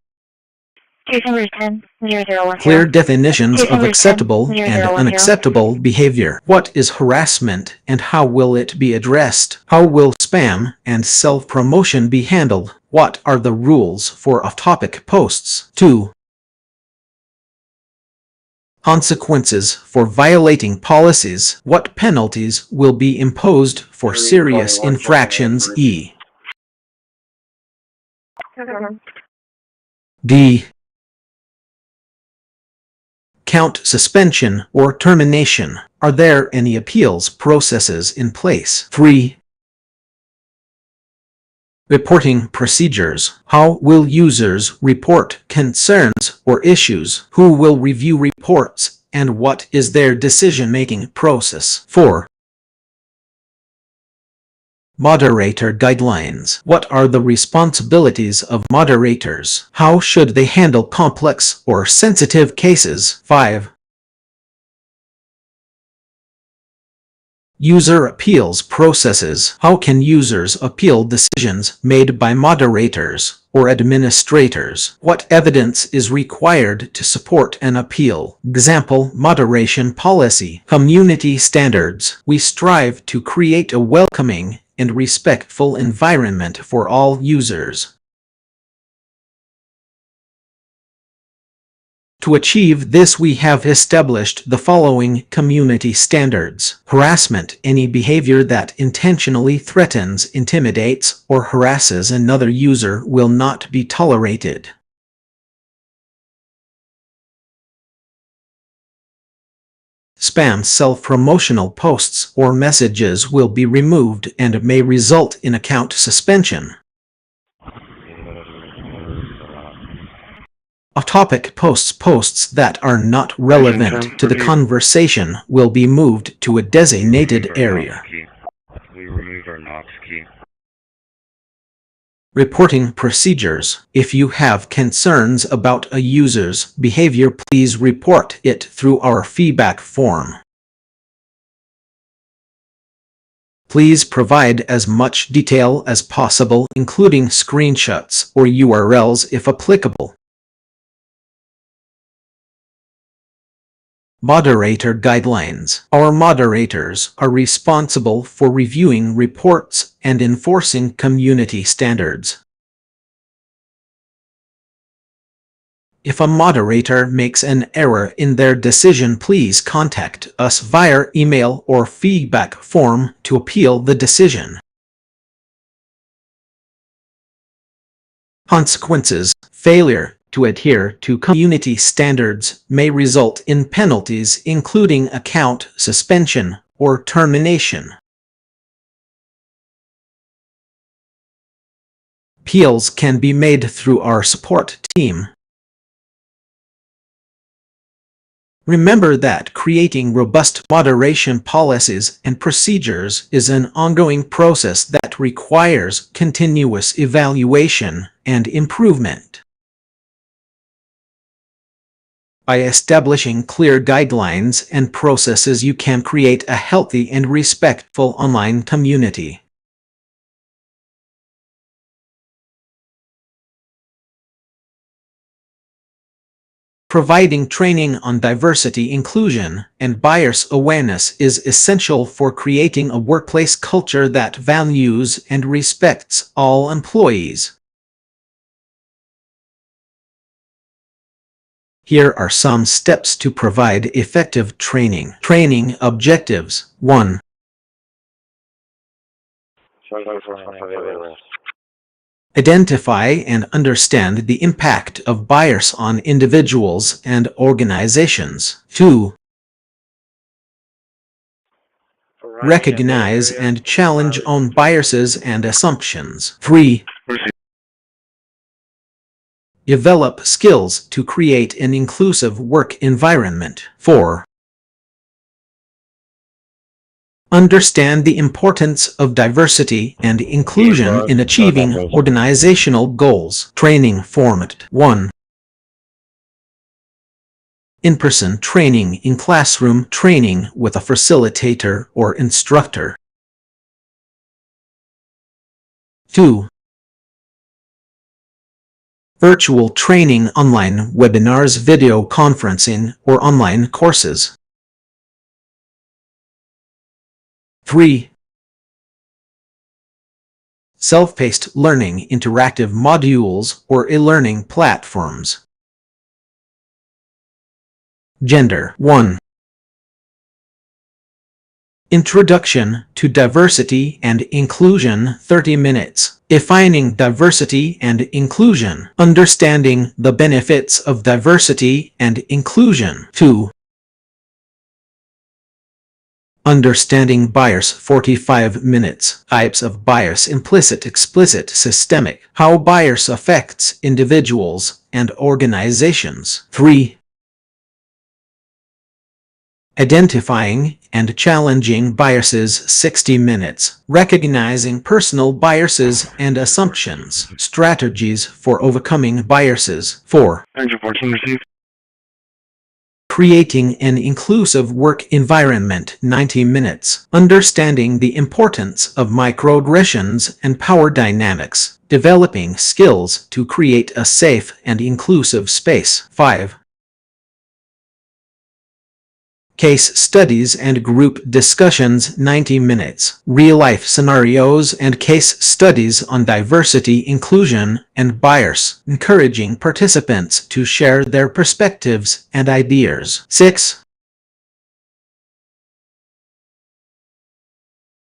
Clear definitions of acceptable and unacceptable behavior. What is harassment and how will it be addressed? How will spam and self-promotion be handled? What are the rules for off-topic posts? 2. Consequences for violating policies. What penalties will be imposed for serious infractions? D. Count suspension or termination. Are there any appeals processes in place? 3. Reporting procedures. How will users report concerns or issues? Who will review reports, and what is their decision-making process? 4. Moderator guidelines. What are the responsibilities of moderators? How should they handle complex or sensitive cases? 5. User appeals processes. How can users appeal decisions made by moderators? or administrators. What evidence is required to support an appeal? Example, moderation policy. Community standards. We strive to create a welcoming and respectful environment for all users. To achieve this, we have established the following community standards. Harassment. Any behavior that intentionally threatens, intimidates, or harasses another user will not be tolerated. Spam. Self-promotional posts or messages will be removed and may result in account suspension. Off-topic posts that are not relevant to the conversation will be moved to a designated area. We remove our Knox key. Reporting procedures. If you have concerns about a user's behavior, please report it through our feedback form. Please provide as much detail as possible, including screenshots or URLs if applicable. Moderator guidelines. Our moderators are responsible for reviewing reports and enforcing community standards. If a moderator makes an error in their decision, please contact us via email or feedback form to appeal the decision. Consequences. Failure to adhere to community standards may result in penalties, including account suspension or termination. Appeals can be made through our support team. Remember that creating robust moderation policies and procedures is an ongoing process that requires continuous evaluation and improvement. By establishing clear guidelines and processes, you can create a healthy and respectful online community. Providing training on diversity, inclusion, and bias awareness is essential for creating a workplace culture that values and respects all employees. Here are some steps to provide effective training. Training objectives. 1. Identify and understand the impact of bias on individuals and organizations. 2. Recognize and challenge own biases and assumptions. 3. Develop skills to create an inclusive work environment. 4. Understand the importance of diversity and inclusion in achieving organizational goals. Training format. 1. In-person training in classroom training with a facilitator or instructor. 2. Virtual training, online webinars, video conferencing, or online courses. 3. Self-paced learning, interactive modules, or e-learning platforms. Gender. 1. Introduction to Diversity and Inclusion, 30 minutes. Defining diversity and inclusion. Understanding the benefits of diversity and inclusion. 2. Understanding bias, 45 minutes. Types of bias: implicit, explicit, systemic. How bias affects individuals and organizations. 3. Identifying and challenging biases, 60 minutes. Recognizing personal biases and assumptions. Strategies for overcoming biases. 4. Engine 14 received. Creating an inclusive work environment, 90 minutes. Understanding the importance of microaggressions and power dynamics. Developing skills to create a safe and inclusive space. 5. Case studies and group discussions 90 minutes. Real-life scenarios and case studies on diversity, inclusion, and bias, encouraging participants to share their perspectives and ideas. 6.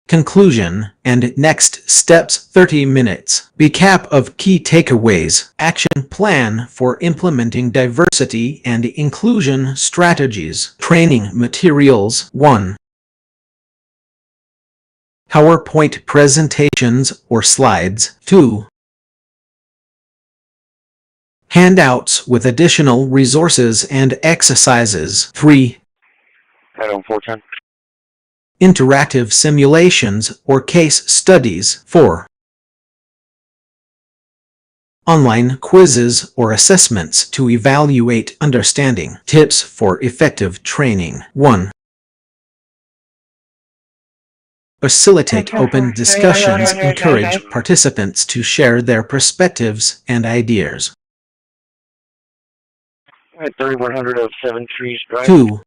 Conclusion and next steps 30 minutes. Recap of key takeaways. Action plan for implementing diversity and inclusion strategies. Training materials. 1. PowerPoint presentations or slides. 2. Handouts with additional resources and exercises. 3. Item 410. Interactive simulations or case studies. 4. Online quizzes or assessments to evaluate understanding. Tips for effective training. 1. Facilitate open discussions. Encourage participants to share their perspectives and ideas. 3100 of 7 Trees Drive. 2.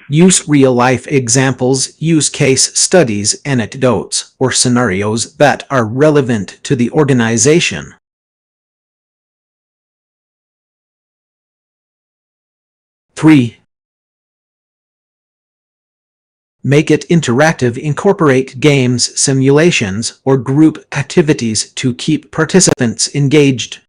Use real-life examples, use case studies, anecdotes, or scenarios that are relevant to the organization. 3. Make it interactive. Incorporate games, simulations, or group activities to keep participants engaged.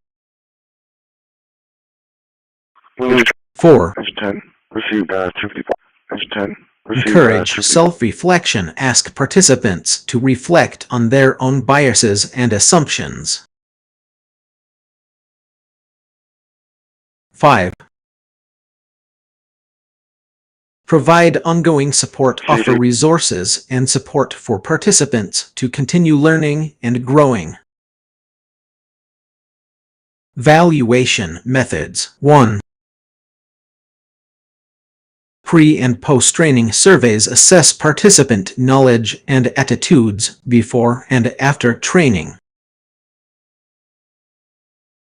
4. 10. Received 254. 10. Encourage self-reflection. Ask participants to reflect on their own biases and assumptions. 5. Provide ongoing support. Offer resources and support for participants to continue learning and growing. Valuation methods. 1. Pre- and post-training surveys assess participant knowledge and attitudes before and after training.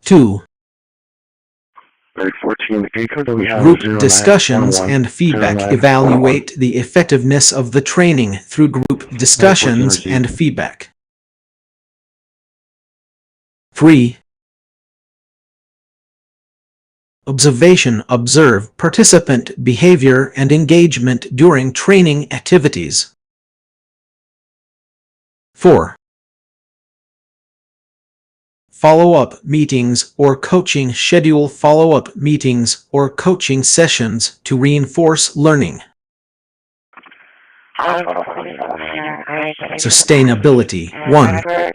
2. 14. The gate code that we have Group discussions and feedback. Evaluate the effectiveness of the training through group discussions and feedback. 3. Observation. Observe participant behavior and engagement during training activities. 4. Follow-up meetings or coaching. Schedule follow-up meetings or coaching sessions to reinforce learning. Sustainability. 1.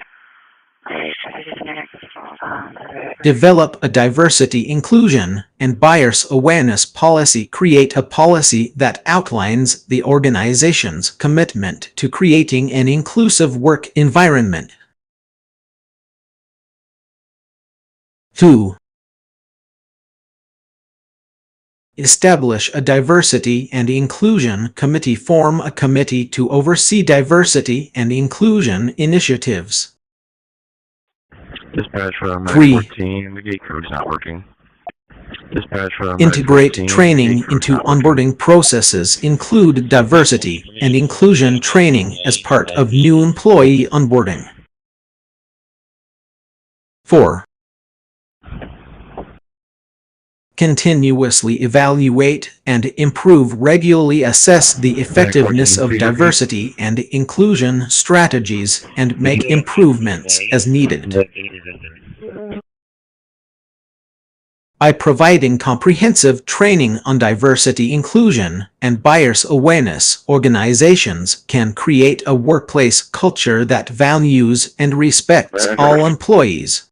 Develop a diversity, inclusion, and bias awareness policy. Create a policy that outlines the organization's commitment to creating an inclusive work environment. 2. Establish a diversity and inclusion committee. Form a committee to oversee diversity and inclusion initiatives. Dispatch from 3. 14, the gate code is not working. Dispatch from Integrate 14, training into onboarding processes. Include diversity and inclusion training as part of new employee onboarding. 4. Continuously evaluate and improve. Regularly assess the effectiveness of diversity and inclusion strategies and make improvements as needed. By providing comprehensive training on diversity, inclusion, and bias awareness, organizations can create a workplace culture that values and respects all employees.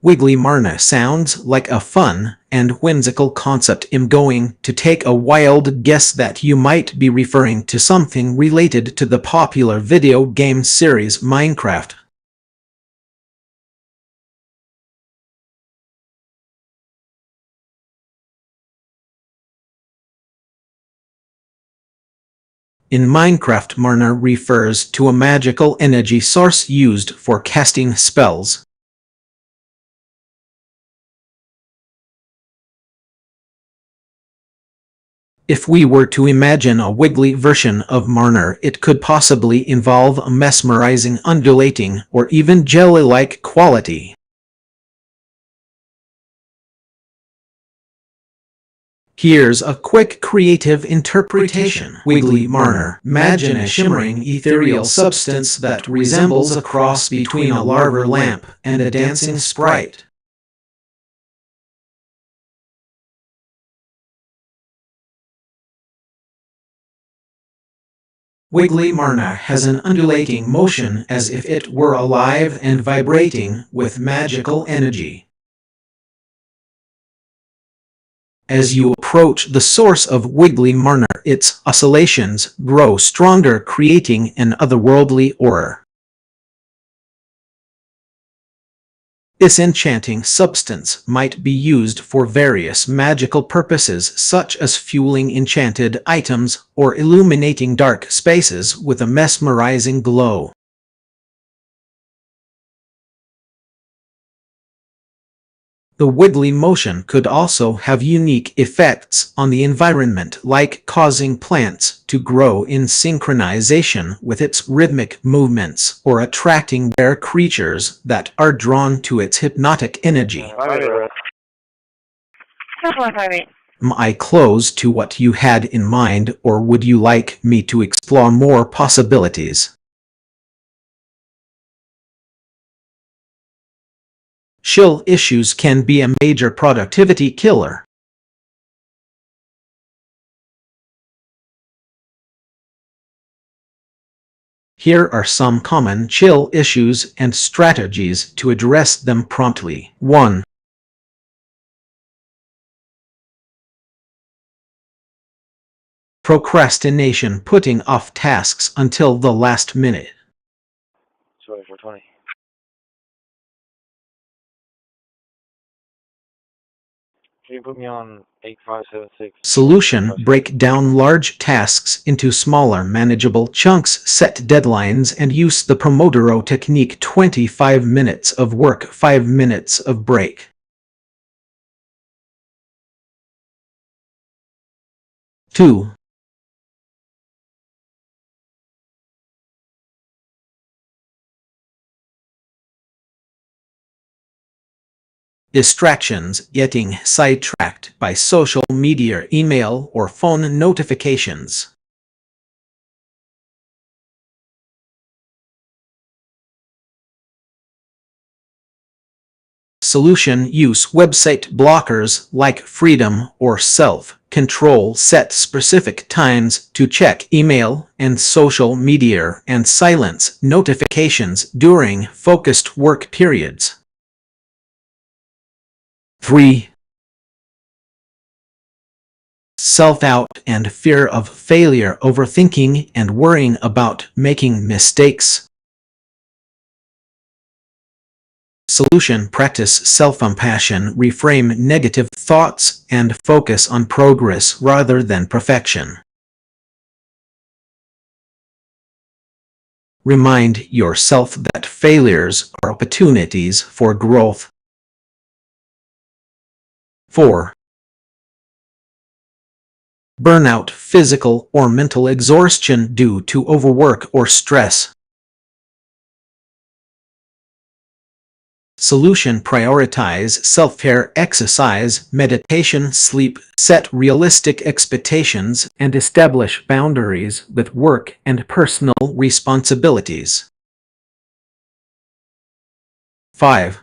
Wiggly Marna sounds like a fun and whimsical concept. I'm going to take a wild guess that you might be referring to something related to the popular video game series Minecraft. In Minecraft, mana refers to a magical energy source used for casting spells. If we were to imagine a wiggly version of Marner, it could possibly involve a mesmerizing, undulating, or even jelly-like quality. Here's a quick creative interpretation. Wiggly Marner. Imagine a shimmering ethereal substance that resembles a cross between a lava lamp and a dancing sprite. Wiggly Marna has an undulating motion as if it were alive and vibrating with magical energy. As you approach the source of Wiggly Marna, its oscillations grow stronger, creating an otherworldly aura. This enchanting substance might be used for various magical purposes, such as fueling enchanted items or illuminating dark spaces with a mesmerizing glow. The wiggly motion could also have unique effects on the environment, like causing plants to grow in synchronization with its rhythmic movements or attracting rare creatures that are drawn to its hypnotic energy. Am I close to what you had in mind, or would you like me to explore more possibilities? Chill issues can be a major productivity killer. Here are some common chill issues and strategies to address them promptly. 1. Procrastination, putting off tasks until the last minute. 420. Can you put me on 8576? Solution: break down large tasks into smaller, manageable chunks, set deadlines, and use the Pomodoro technique: 25 minutes of work, 5 minutes of break. 2. Distractions, getting sidetracked by social media, email, or phone notifications. Solution: use website blockers like Freedom or Self-Control. Set specific times to check email and social media and silence notifications during focused work periods. 3. Self-doubt and fear of failure, overthinking and worrying about making mistakes. Solution: practice self-compassion, reframe negative thoughts, and focus on progress rather than perfection. Remind yourself that failures are opportunities for growth. 4. Burnout, physical or mental exhaustion due to overwork or stress. Solution: prioritize self-care, exercise, meditation, sleep, set realistic expectations, and establish boundaries with work and personal responsibilities. 5.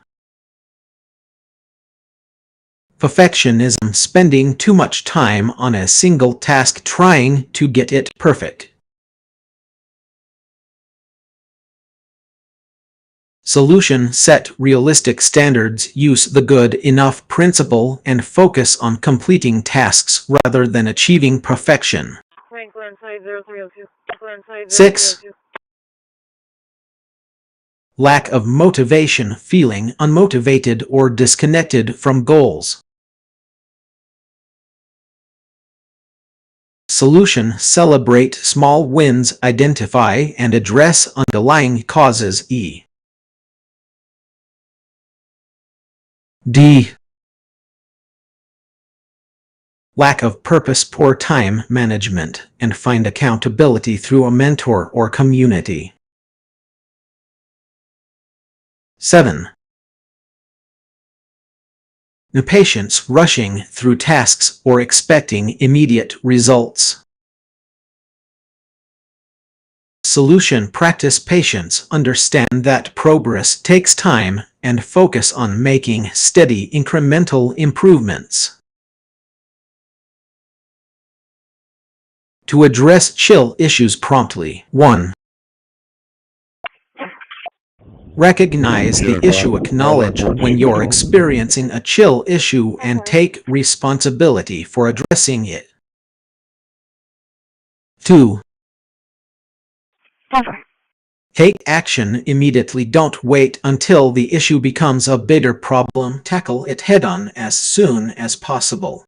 Perfectionism, spending too much time on a single task, trying to get it perfect. Solution: set realistic standards, use the good enough principle, and focus on completing tasks rather than achieving perfection. 6. Lack of motivation, feeling unmotivated or disconnected from goals. Solution: celebrate small wins, identify and address underlying causes. D. Lack of purpose, poor time management, and find accountability through a mentor or community. 7. Impatience, rushing through tasks or expecting immediate results. Solution: practice patience, understand that progress takes time, and focus on making steady incremental improvements. To address chill issues promptly. 1. Recognize the issue. Acknowledge when you're experiencing a chill issue and take responsibility for addressing it. 2. Take action immediately. Don't wait until the issue becomes a bigger problem. Tackle it head-on as soon as possible.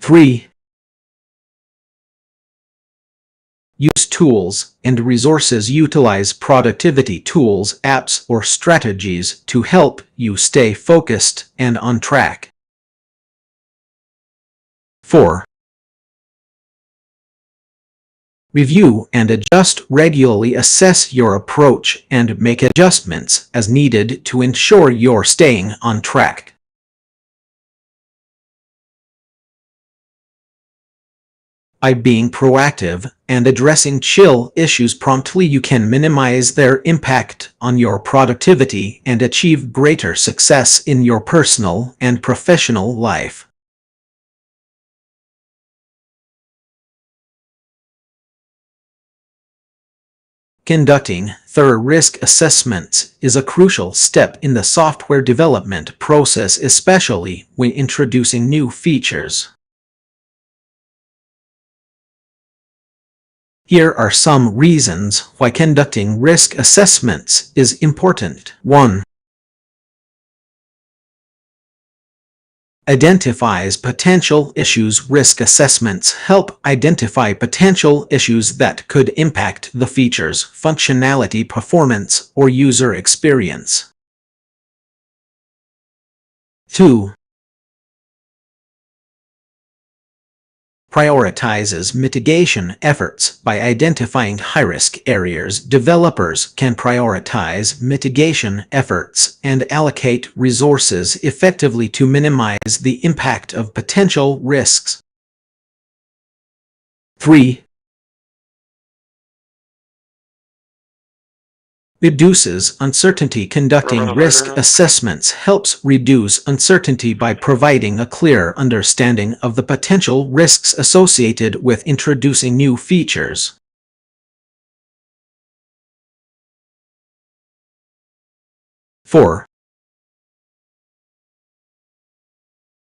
3. Use tools and resources. Utilize productivity tools, apps, or strategies to help you stay focused and on track. 4. Review and adjust regularly. Assess your approach and make adjustments as needed to ensure you're staying on track. By being proactive and addressing chill issues promptly, you can minimize their impact on your productivity and achieve greater success in your personal and professional life. Conducting thorough risk assessments is a crucial step in the software development process, especially when introducing new features. Here are some reasons why conducting risk assessments is important. 1. Identifies potential issues. Risk assessments help identify potential issues that could impact the feature's functionality, performance, or user experience. 2. Prioritizes mitigation efforts. By identifying high-risk areas, developers can prioritize mitigation efforts and allocate resources effectively to minimize the impact of potential risks. 3. Reduces uncertainty. Conducting risk assessments helps reduce uncertainty by providing a clear understanding of the potential risks associated with introducing new features. 4.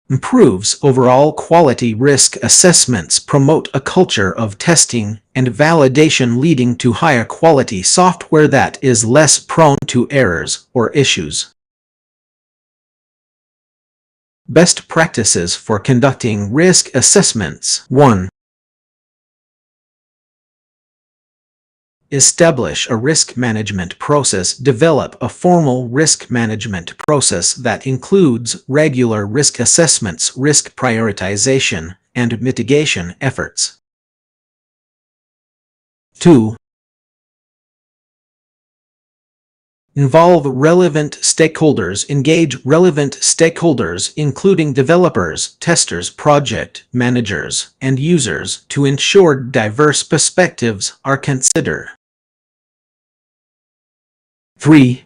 Improves overall quality. Risk assessments promote a culture of testing and validation, leading to higher quality software that is less prone to errors or issues. Best practices for conducting risk assessments. 1. Establish a risk management process. Develop a formal risk management process that includes regular risk assessments, risk prioritization, and mitigation efforts. 2. Involve relevant stakeholders. Engage relevant stakeholders, including developers, testers, project managers, and users, to ensure diverse perspectives are considered. 3.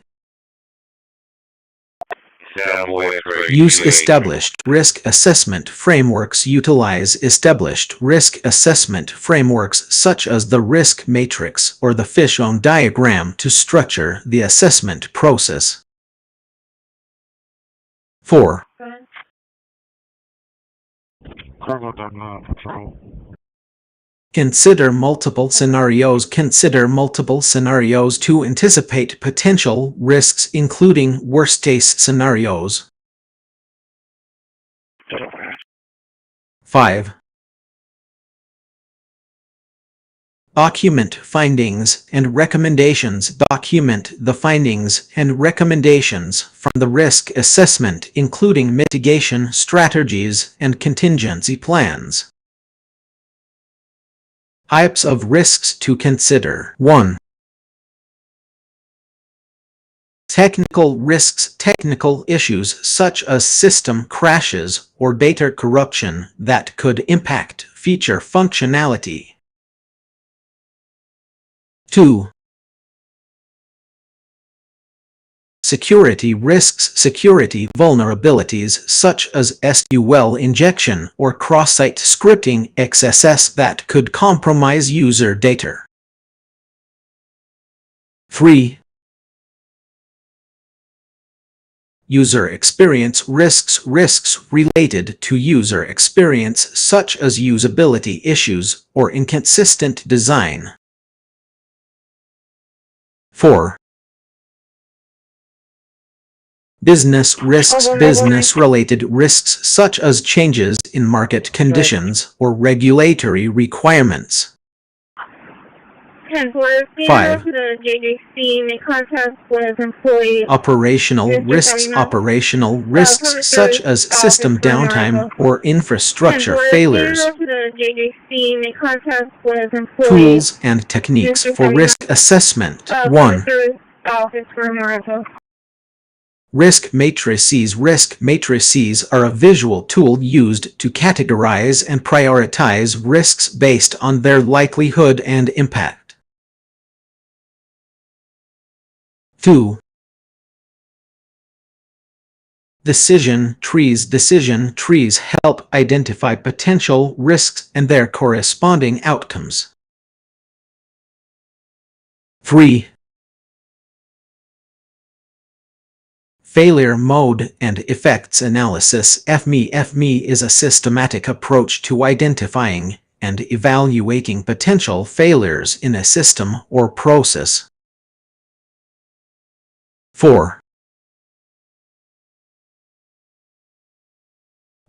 Use established risk assessment frameworks. Utilize established risk assessment frameworks such as the risk matrix or the fishbone diagram to structure the assessment process. 4. Consider multiple scenarios. Consider multiple scenarios to anticipate potential risks, including worst-case scenarios. 5. Document findings and recommendations. Document the findings and recommendations from the risk assessment, including mitigation strategies and contingency plans. Types of risks to consider. 1. Technical risks. Technical issues such as system crashes or data corruption that could impact feature functionality. 2. Security risks. Security vulnerabilities such as SQL injection or cross-site scripting XSS that could compromise user data. 3. User experience risks. Risks related to user experience such as usability issues or inconsistent design. 4. Business risks. Business-related risks such as changes in market conditions or regulatory requirements. 5. Operational risks. Operational risks such as system downtime or infrastructure failures. Tools and techniques for risk assessment. 1. Risk matrices. Risk matrices are a visual tool used to categorize and prioritize risks based on their likelihood and impact. 2. Decision trees. Decision trees help identify potential risks and their corresponding outcomes. 3. Failure mode and effects analysis. hpme. hpme is a systematic approach to identifying and evaluating potential failures in a system or process. 4.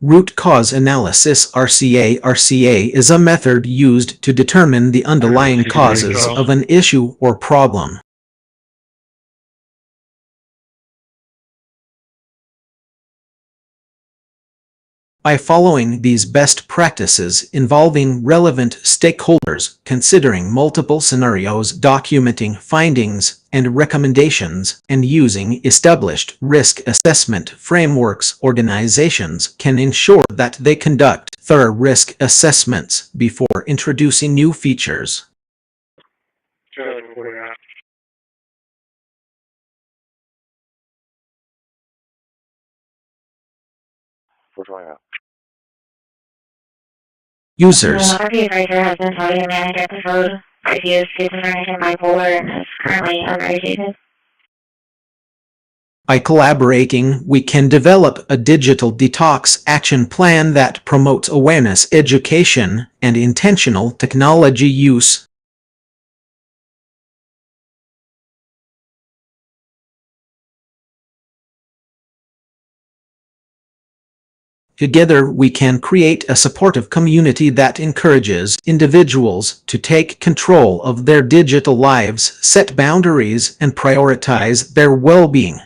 Root cause analysis. RTA. RCA is a method used to determine the underlying causes of an issue or problem. By following these best practices involving relevant stakeholders, considering multiple scenarios, documenting findings and recommendations, and using established risk assessment frameworks, organizations can ensure that they conduct thorough risk assessments before introducing new features. Users. RTA writer has been targeting manager episode. Reviews season manager bipolar and is currently unrated. By collaborating, we can develop a digital detox action plan that promotes awareness, education, and intentional technology use. Together we can create a supportive community that encourages individuals to take control of their digital lives, set boundaries, and prioritize their well-being.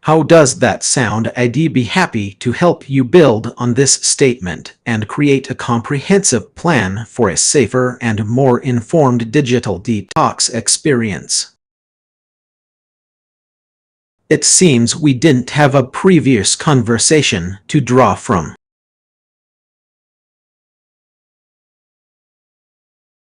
How does that sound? I'd be happy to help you build on this statement and create a comprehensive plan for a safer and more informed digital detox experience. It seems we didn't have a previous conversation to draw from.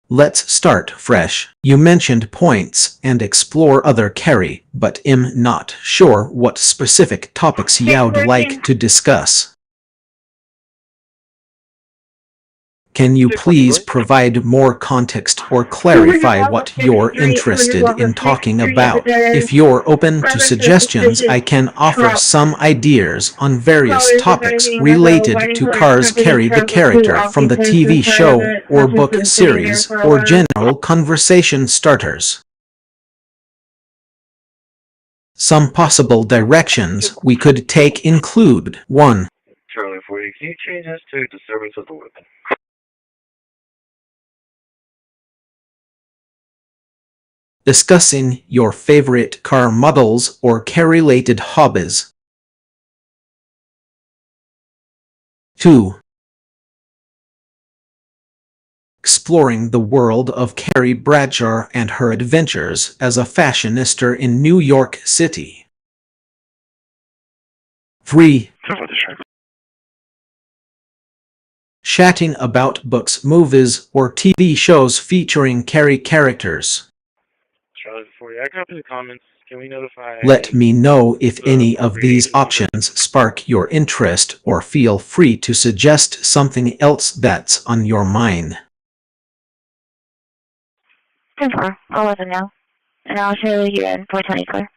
Let's start fresh. You mentioned points and explore other carry, but I'm not sure what specific topics you'd like to discuss. Can you please provide more context or clarify what you're interested in talking about? If you're open to suggestions, I can offer some ideas on various topics related to Cars Carry the character from the TV show or book series, or general conversation starters. Some possible directions we could take include 1. Charlie 40, can you change this to disturbance of the weapon? Discussing your favorite car models or car-related hobbies. 2. Exploring the world of Carrie Bradshaw and her adventures as a fashionista in New York City. 3. Chatting about books, movies, or TV shows featuring Carrie characters. Charlie 40, I copy the comments. Can we notify... Let me know if any of these options spark your interest, or feel free to suggest something else that's on your mind. 10-4, I'll let them know. And I'll show you in 420 clear.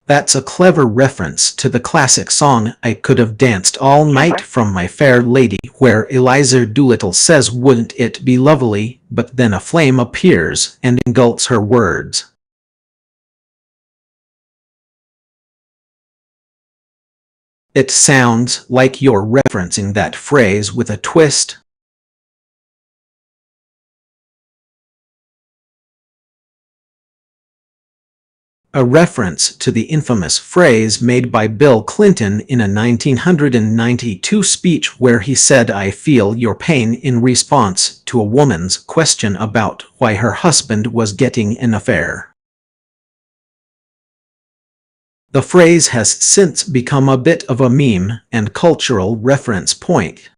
That's a clever reference to the classic song "I Could Have Danced All Night" from My Fair Lady, where Eliza Doolittle says, "Wouldn't it be lovely," but then a flame appears and engulfs her words. It sounds like you're referencing that phrase with a twist. A reference to the infamous phrase made by Bill Clinton in a 1992 speech where he said, "I feel your pain," in response to a woman's question about why her husband was getting an affair. The phrase has since become a bit of a meme and cultural reference point.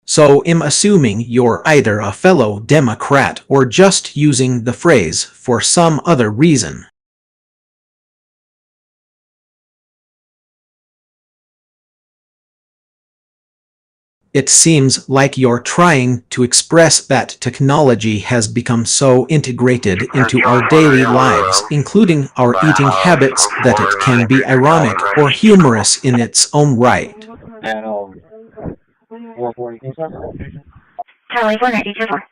So I'm assuming you're either a fellow Democrat or just using the phrase for some other reason. It seems like you're trying to express that technology has become so integrated into our daily lives, including our eating habits, that it can be ironic or humorous in its own right. Charlie 492-4.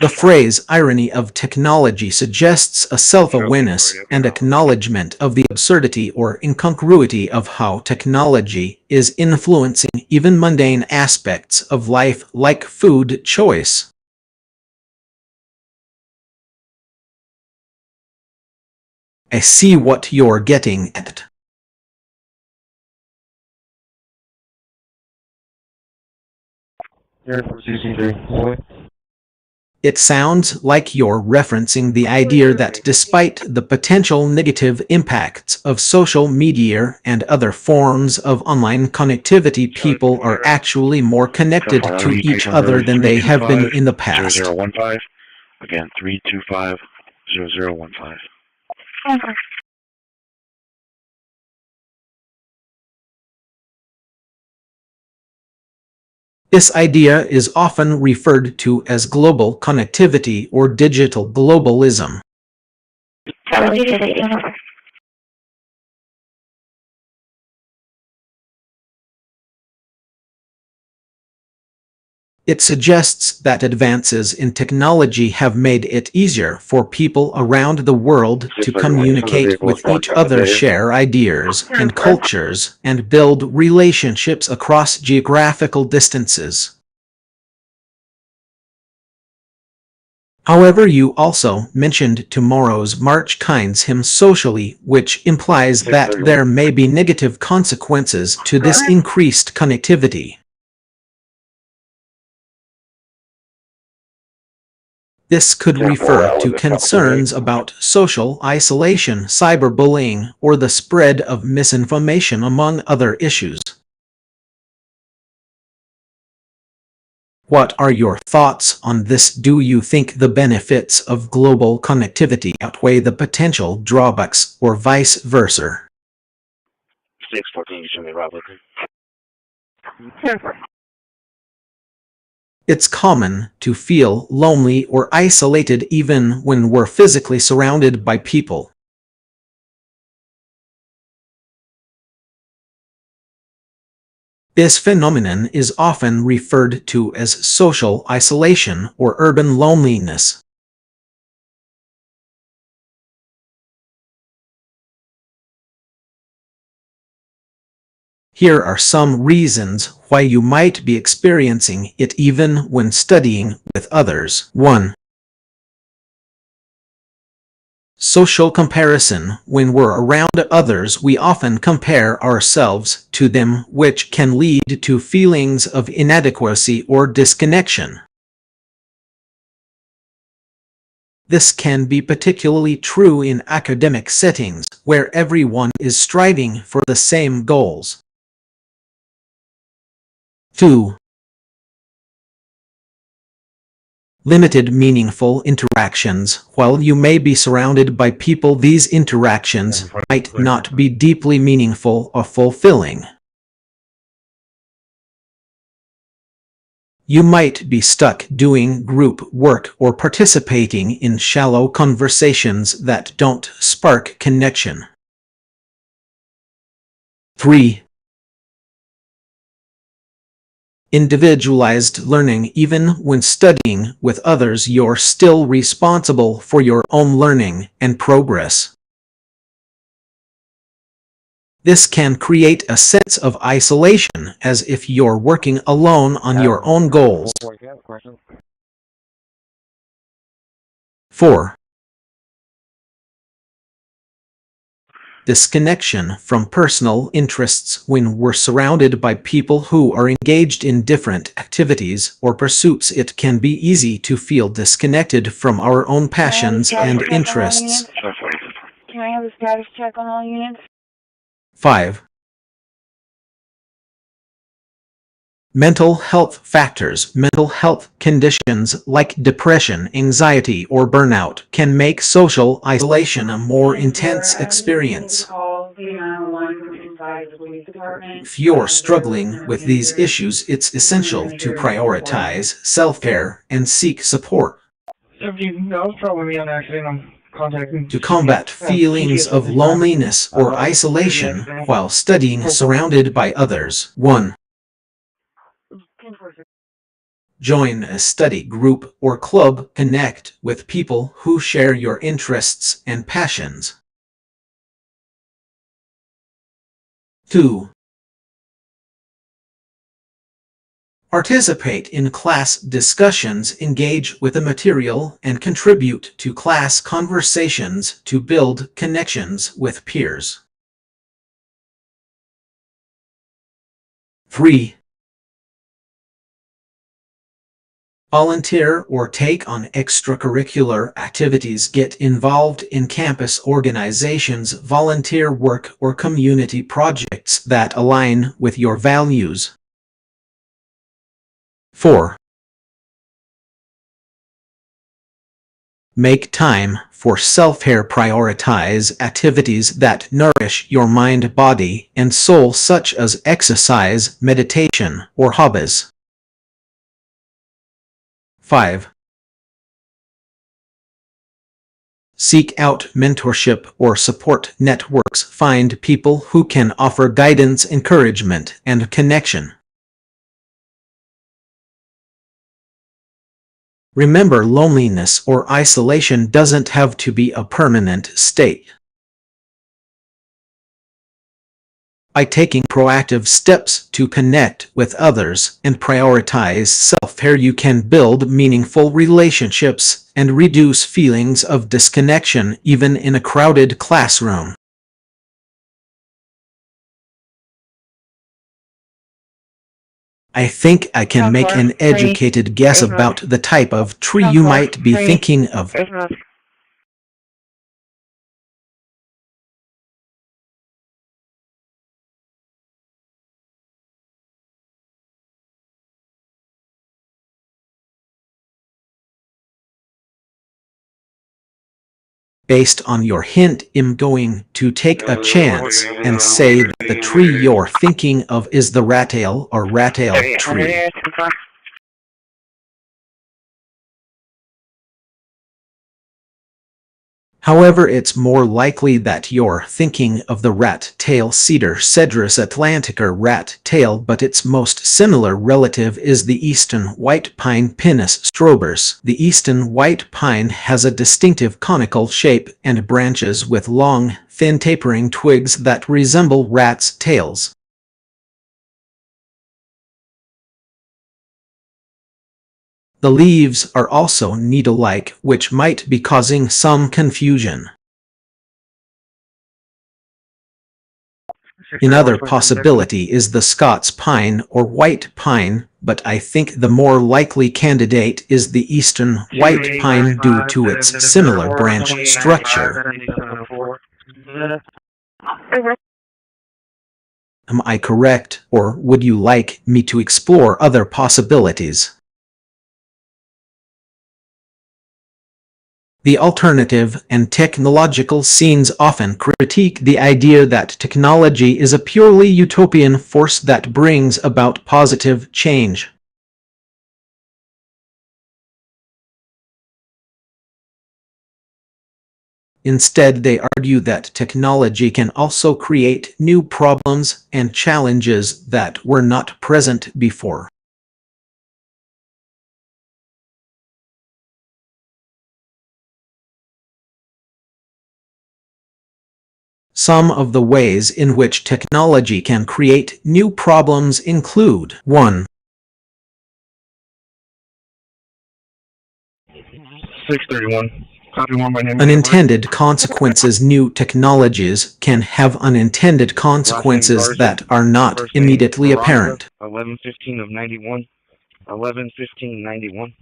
The phrase "irony of technology" suggests a self-awareness and acknowledgement of the absurdity or incongruity of how technology is influencing even mundane aspects of life, like food choice. I see what you're getting at. It sounds like you're referencing the idea that despite the potential negative impacts of social media and other forms of online connectivity, people are actually more connected to each other than they have been in the past. 0015. Again, 325-0015. This idea is often referred to as global connectivity or digital globalism. It suggests that advances in technology have made it easier for people around the world to communicate with each other, share ideas and cultures, and build relationships across geographical distances. However, you also mentioned tomorrow's march kinds him socially, which implies that there may be negative consequences to this increased connectivity. This could refer to concerns about social isolation, cyberbullying, or the spread of misinformation, among other issues. What are your thoughts on this? Do you think the benefits of global connectivity outweigh the potential drawbacks, or vice versa? 614, you should be Rob. It's common to feel lonely or isolated even when we're physically surrounded by people. This phenomenon is often referred to as social isolation or urban loneliness. Here are some reasons why you might be experiencing it even when studying with others. 1. Social comparison. When we're around others, we often compare ourselves to them, which can lead to feelings of inadequacy or disconnection. This can be particularly true in academic settings, where everyone is striving for the same goals. 2. Limited meaningful interactions. While you may be surrounded by people, these interactions might not be deeply meaningful or fulfilling. You might be stuck doing group work or participating in shallow conversations that don't spark connection. 3. Individualized learning. Even when studying with others, you're still responsible for your own learning and progress. This can create a sense of isolation, as if you're working alone on your own goals. 4. Disconnection from personal interests. When we're surrounded by people who are engaged in different activities or pursuits, it can be easy to feel disconnected from our own passions and interests. Can I have a status check on all units? 5. Mental health factors. Mental health conditions like depression, anxiety, or burnout can make social isolation a more intense experience. If you're struggling with these issues, it's essential to prioritize self-care and seek support. To combat feelings of loneliness or isolation while studying surrounded by others. 1. Join a study group or club. Connect with people who share your interests and passions. 2. Participate in class discussions. Engage with the material and contribute to class conversations to build connections with peers. 3. Volunteer or take on extracurricular activities. Get involved in campus organizations, volunteer work, or community projects that align with your values. 4. Make time for self-care. Prioritize activities that nourish your mind, body, and soul, such as exercise, meditation, or hobbies. 5. Seek out mentorship or support networks. Find people who can offer guidance, encouragement, and connection. Remember, loneliness or isolation doesn't have to be a permanent state. By taking proactive steps to connect with others and prioritize self-care, you can build meaningful relationships and reduce feelings of disconnection, even in a crowded classroom. I think I can make an educated guess about the type of tree you might be thinking of. Based on your hint, I'm going to take a chance and say that the tree you're thinking of is the rattail or rattail tree. However, it's more likely that you're thinking of the rat-tail cedar Cedrus atlantica rat-tail, but its most similar relative is the eastern white pine Pinus strobus. The eastern white pine has a distinctive conical shape and branches with long, thin tapering twigs that resemble rats' tails. The leaves are also needle-like, which might be causing some confusion. Another possibility is the Scots pine or white pine, but I think the more likely candidate is the eastern white pine due to its similar branch structure. Am I correct, or would you like me to explore other possibilities? The alternative and technological scenes often critique the idea that technology is a purely utopian force that brings about positive change. Instead, they argue that technology can also create new problems and challenges that were not present before. Some of the ways in which technology can create new problems include 1. 631. Copy 1 by name. Unintended consequences. New technologies can have unintended consequences that are not immediately apparent. 1115 of 91. 111591.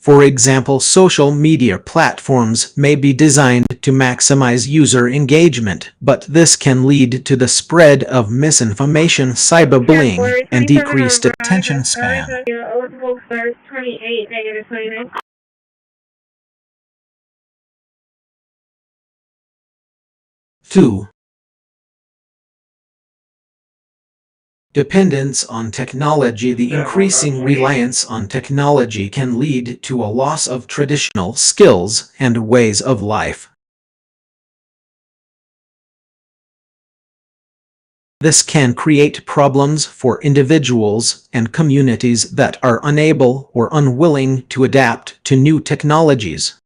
For example, social media platforms may be designed to maximize user engagement, but this can lead to the spread of misinformation, cyberbullying, and decreased attention span. 2. Dependence on technology. The increasing reliance on technology can lead to a loss of traditional skills and ways of life. This can create problems for individuals and communities that are unable or unwilling to adapt to new technologies.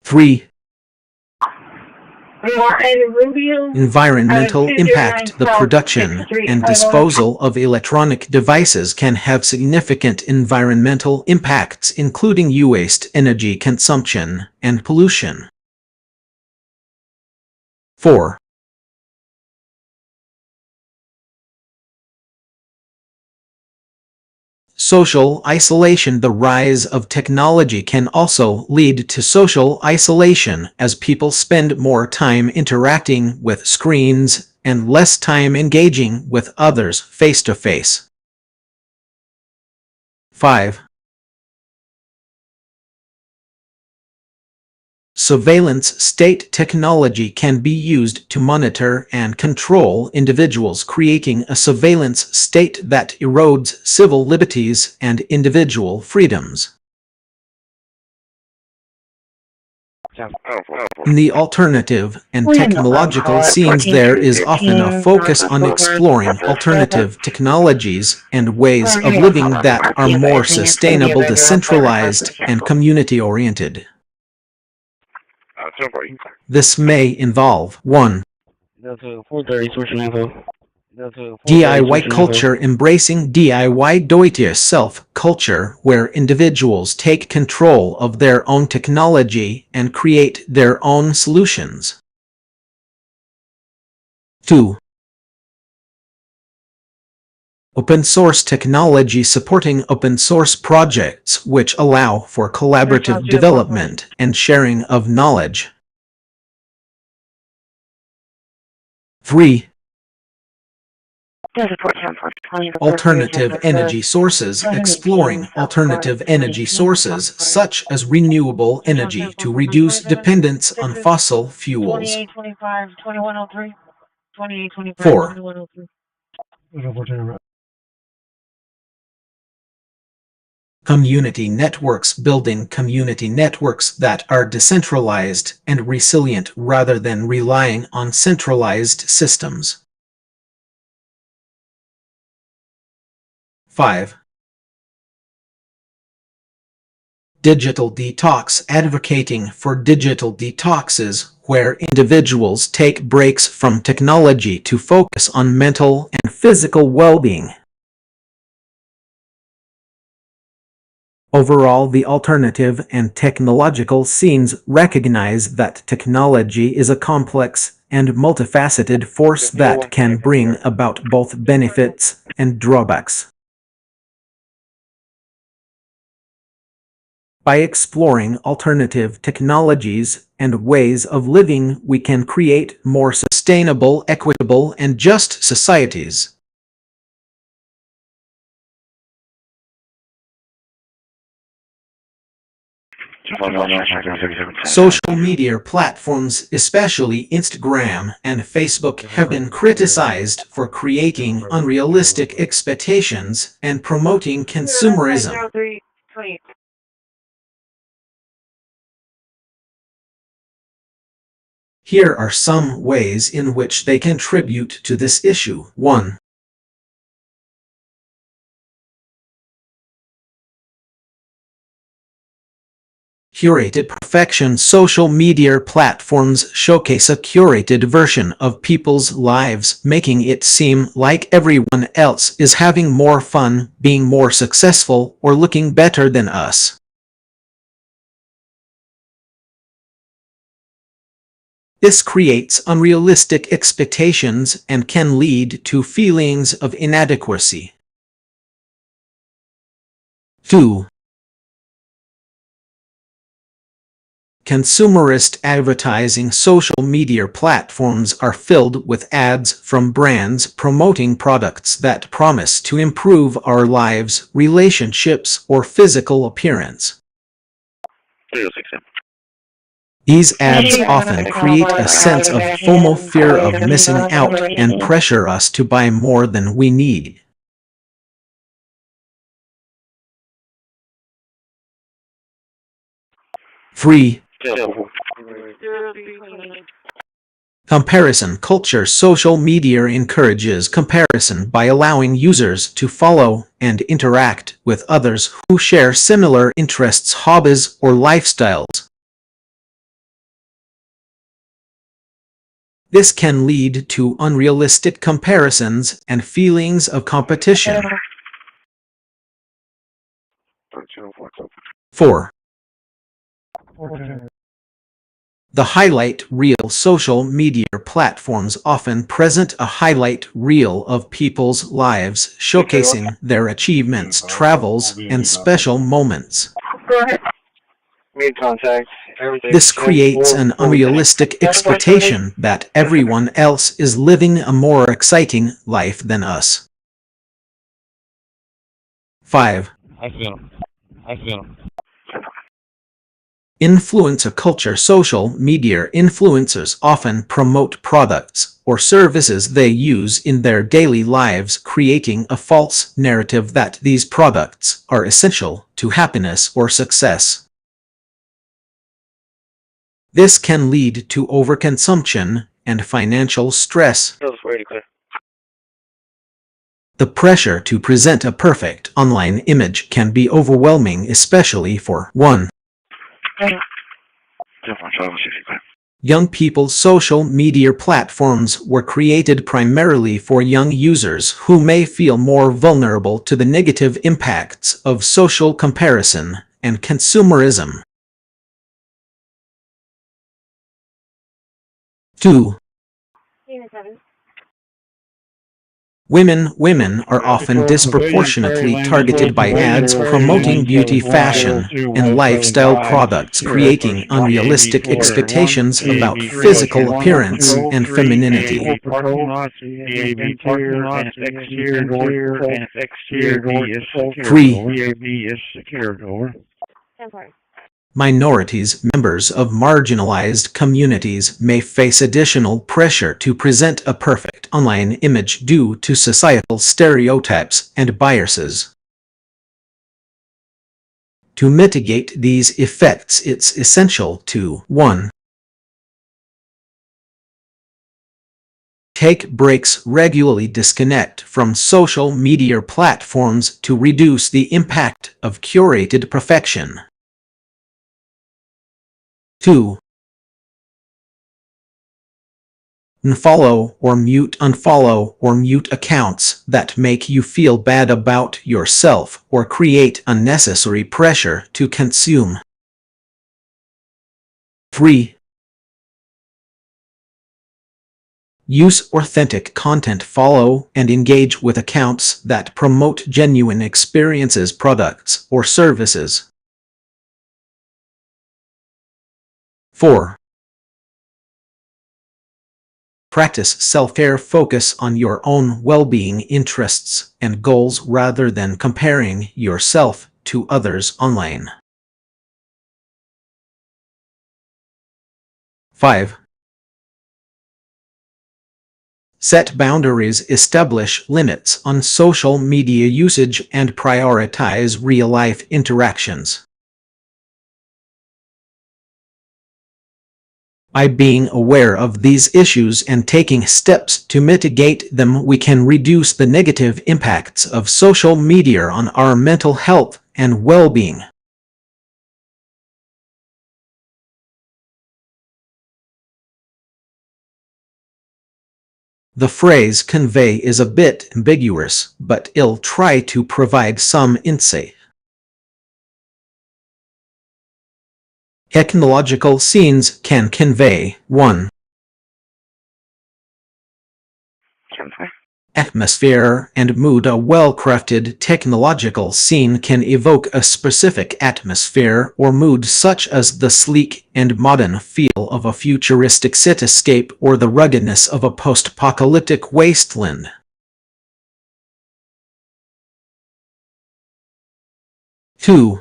3. Environmental impact. The production and disposal of electronic devices can have significant environmental impacts, including waste, energy consumption, and pollution. 4. Social isolation. The rise of technology can also lead to social isolation as people spend more time interacting with screens and less time engaging with others face-to-face. 5. Surveillance state. Technology can be used to monitor and control individuals, creating a surveillance state that erodes civil liberties and individual freedoms. In the alternative and technological scenes, there is often a focus on exploring alternative technologies and ways of living that are more sustainable, decentralized, and community-oriented. This may involve 1. DIY culture. Embracing DIY do-it-yourself culture, where individuals take control of their own technology and create their own solutions. 2. Open source technology. Supporting open source projects which allow for collaborative development and sharing of knowledge. 3. Alternative energy sources. Exploring alternative energy sources such as renewable energy to reduce dependence on fossil fuels. 4. Community networks, building community networks that are decentralized and resilient rather than relying on centralized systems. 5. Digital detox, advocating for digital detoxes where individuals take breaks from technology to focus on mental and physical well-being. Overall, the alternative and technological scenes recognize that technology is a complex and multifaceted force that can bring about both benefits and drawbacks. By exploring alternative technologies and ways of living, we can create more sustainable, equitable, and just societies. Social media platforms, especially Instagram and Facebook, have been criticized for creating unrealistic expectations and promoting consumerism. Here are some ways in which they contribute to this issue. 1. Curated perfection. Social media platforms showcase a curated version of people's lives, making it seem like everyone else is having more fun, being more successful, or looking better than us. This creates unrealistic expectations and can lead to feelings of inadequacy. 2. Consumerist advertising. Social media platforms are filled with ads from brands promoting products that promise to improve our lives, relationships, or physical appearance. These ads often create a sense of FOMO, fear of missing out, and pressure us to buy more than we need. 3. Comparison culture. Social media encourages comparison by allowing users to follow and interact with others who share similar interests, hobbies, or lifestyles. This can lead to unrealistic comparisons and feelings of competition. 4. The highlight reel. Social media platforms often present a highlight reel of people's lives, showcasing their achievements, travels, and special moments. Made contact. This creates an unrealistic expectation that everyone else is living a more exciting life than us. 5. Influencer culture. Social media influencers often promote products or services they use in their daily lives, creating a false narrative that these products are essential to happiness or success. This can lead to overconsumption and financial stress. The pressure to present a perfect online image can be overwhelming, especially for 1. Young people. Social media platforms were created primarily for young users who may feel more vulnerable to the negative impacts of social comparison and consumerism. 2. Women are often disproportionately targeted by ads promoting beauty, fashion, and lifestyle products, creating unrealistic expectations about physical appearance and femininity. 3. Minorities. Members of marginalized communities may face additional pressure to present a perfect online image due to societal stereotypes and biases. To mitigate these effects, it's essential to 1. Take breaks regularly. Disconnect from social media platforms to reduce the impact of curated perfection. 2. Unfollow or mute accounts that make you feel bad about yourself or create unnecessary pressure to consume. 3. Use authentic content. Follow and engage with accounts that promote genuine experiences, products, or services. 4. Practice self-care. Focus on your own well-being, interests, and goals rather than comparing yourself to others online. 5. Set boundaries. Establish limits on social media usage and prioritize real-life interactions. By being aware of these issues and taking steps to mitigate them, we can reduce the negative impacts of social media on our mental health and well-being. The phrase "convey" is a bit ambiguous, but I'll try to provide some insight. Technological scenes can convey 1. Atmosphere and mood. A well-crafted technological scene can evoke a specific atmosphere or mood, such as the sleek and modern feel of a futuristic cityscape or the ruggedness of a post-apocalyptic wasteland. 2.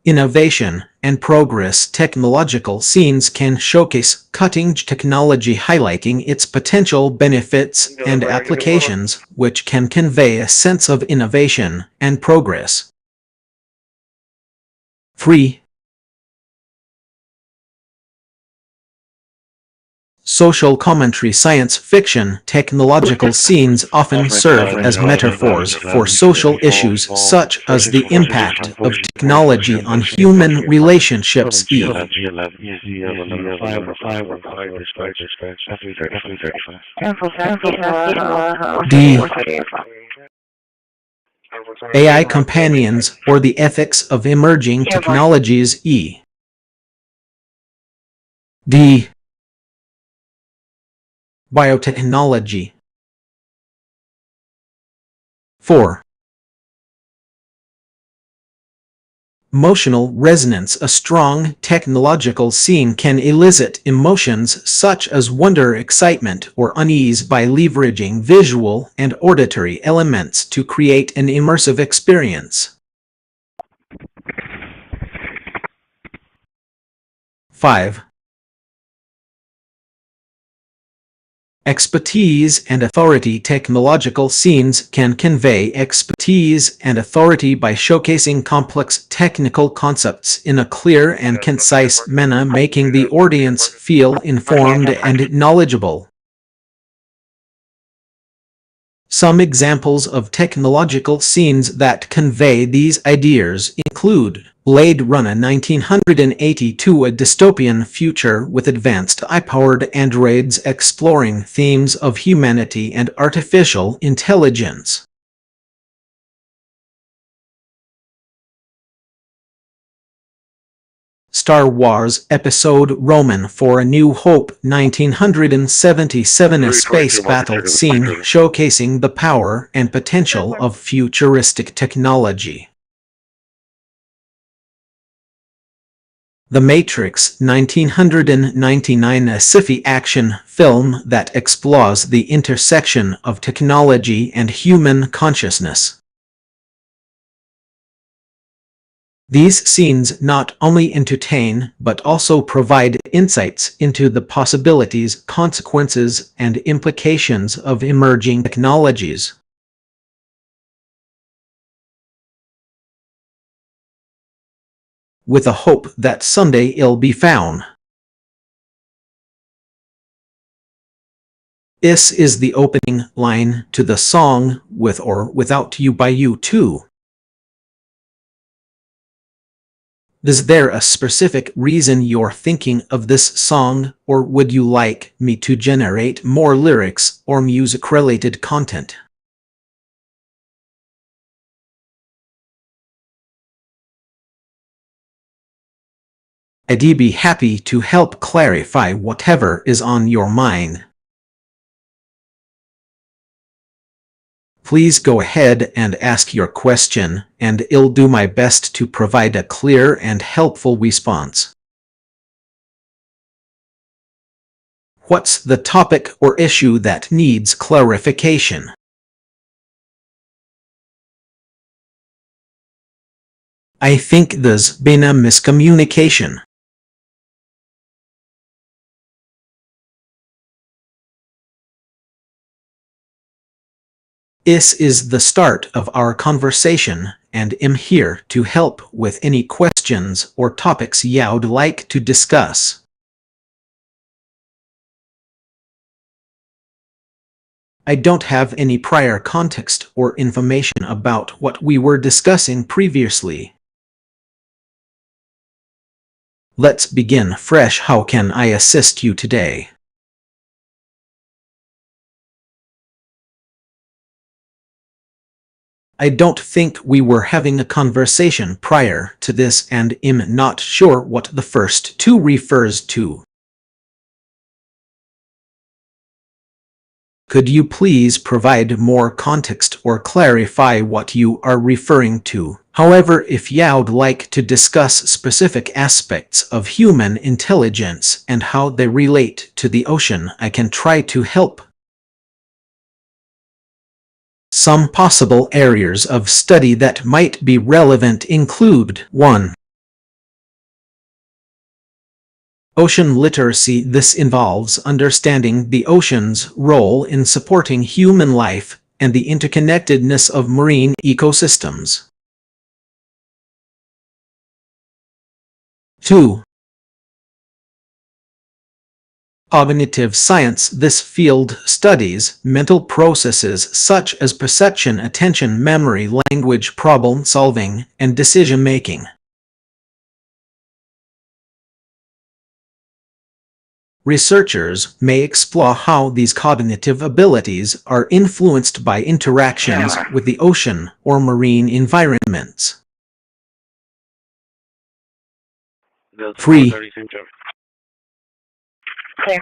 Innovation and progress. Technological scenes can showcase cutting-edge technology, highlighting its potential benefits and applications, which can convey a sense of innovation and progress. 3. Social commentary. Science fiction. Technological scenes often serve as metaphors for social issues such as the impact of technology on human relationships. D. AI companions or the ethics of emerging technologies. E. D. Biotechnology. 4. Emotional resonance. A strong technological scene can elicit emotions such as wonder, excitement, or unease by leveraging visual and auditory elements to create an immersive experience. 5. Expertise and authority. Technological scenes can convey expertise and authority by showcasing complex technical concepts in a clear and concise manner, making the audience feel informed and knowledgeable. Some examples of technological scenes that convey these ideas include Blade Runner 1982, a dystopian future with advanced AI-powered androids exploring themes of humanity and artificial intelligence. Star Wars Episode Roman for A New Hope 1977, a space battle scene showcasing the power and potential of futuristic technology. The Matrix 1999, a sci-fi action film that explores the intersection of technology and human consciousness. These scenes not only entertain, but also provide insights into the possibilities, consequences, and implications of emerging technologies. with a hope that someday it'll be found. This is the opening line to the song With or Without You by U2. Is there a specific reason you're thinking of this song, or would you like me to generate more lyrics or music-related content? I'd be happy to help clarify whatever is on your mind. Please go ahead and ask your question, and I'll do my best to provide a clear and helpful response. What's the topic or issue that needs clarification? I think there's been a miscommunication. This is the start of our conversation, and I'm here to help with any questions or topics you'd like to discuss. I don't have any prior context or information about what we were discussing previously. Let's begin fresh. How can I assist you today? I don't think we were having a conversation prior to this, and I'm not sure what the first two refers to. Could you please provide more context or clarify what you are referring to? However, if you'd like to discuss specific aspects of human intelligence and how they relate to the ocean, I can try to help. Some possible areas of study that might be relevant include 1. Ocean literacy. This involves understanding the ocean's role in supporting human life and the interconnectedness of marine ecosystems. 2. Cognitive science. This field studies mental processes such as perception, attention, memory, language, problem solving, and decision making. Researchers may explore how these cognitive abilities are influenced by interactions with the ocean or marine environments. 3. Clear.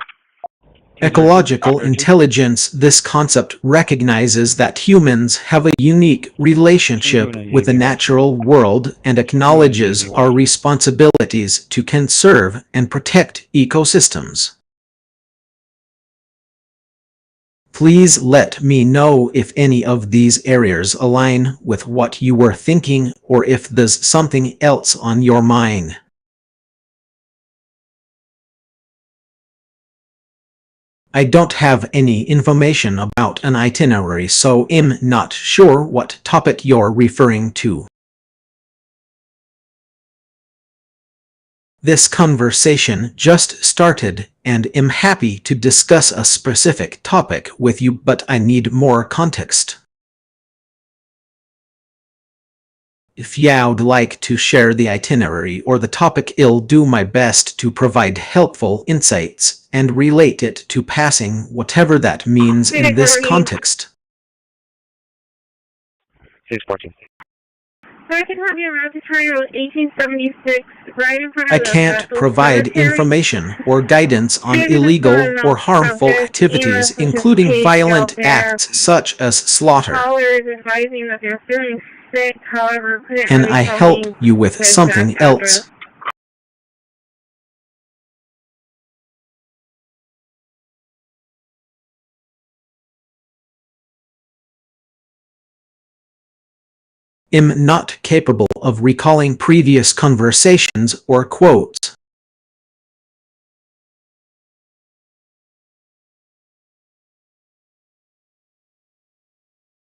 Ecological intelligence. This concept recognizes that humans have a unique relationship with the natural world and acknowledges our responsibilities to conserve and protect ecosystems. Please let me know if any of these areas align with what you were thinking, or if there's something else on your mind. I don't have any information about an itinerary, so I'm not sure what topic you're referring to. This conversation just started, and I'm happy to discuss a specific topic with you, but I need more context. If you'd like to share the itinerary or the topic, I'll do my best to provide helpful insights and relate it to passing, whatever that means in this context. 614. I can have you around to China 1876, right in front of I the can't Vessel provide Cemetery. information or guidance on Students illegal are or harmful subject activities, such as including cage violent welfare. acts such as slaughter. Caller is advising that they're feeling sick, however, couldn't Can really I tell help me you with the something exact else? address. I'm not capable of recalling previous conversations or quotes.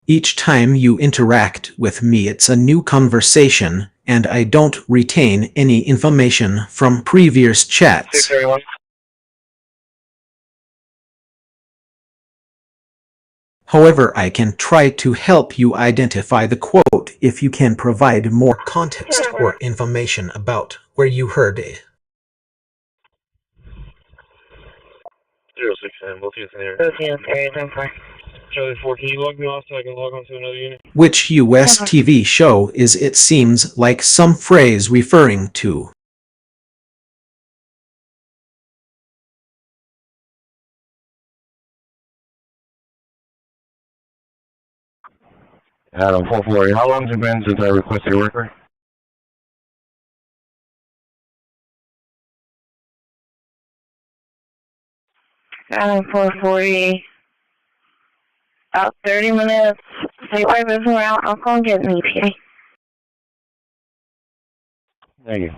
Each time you interact with me it's a new conversation, and I don't retain any information from previous chats. 631. However, I can try to help you identify the quote if you can provide more context or information about where you heard it. 0610, both units in there. Both units, area 10-4. Charlie 4, can you log me off so I can log on to another unit? Which US TV show is it seems like some phrase referring to? Adam 440, how long has it been since I requested a worker? Adam 440. About 30 minutes. Statewide moving around. I'll call and get an EPA. Thank you.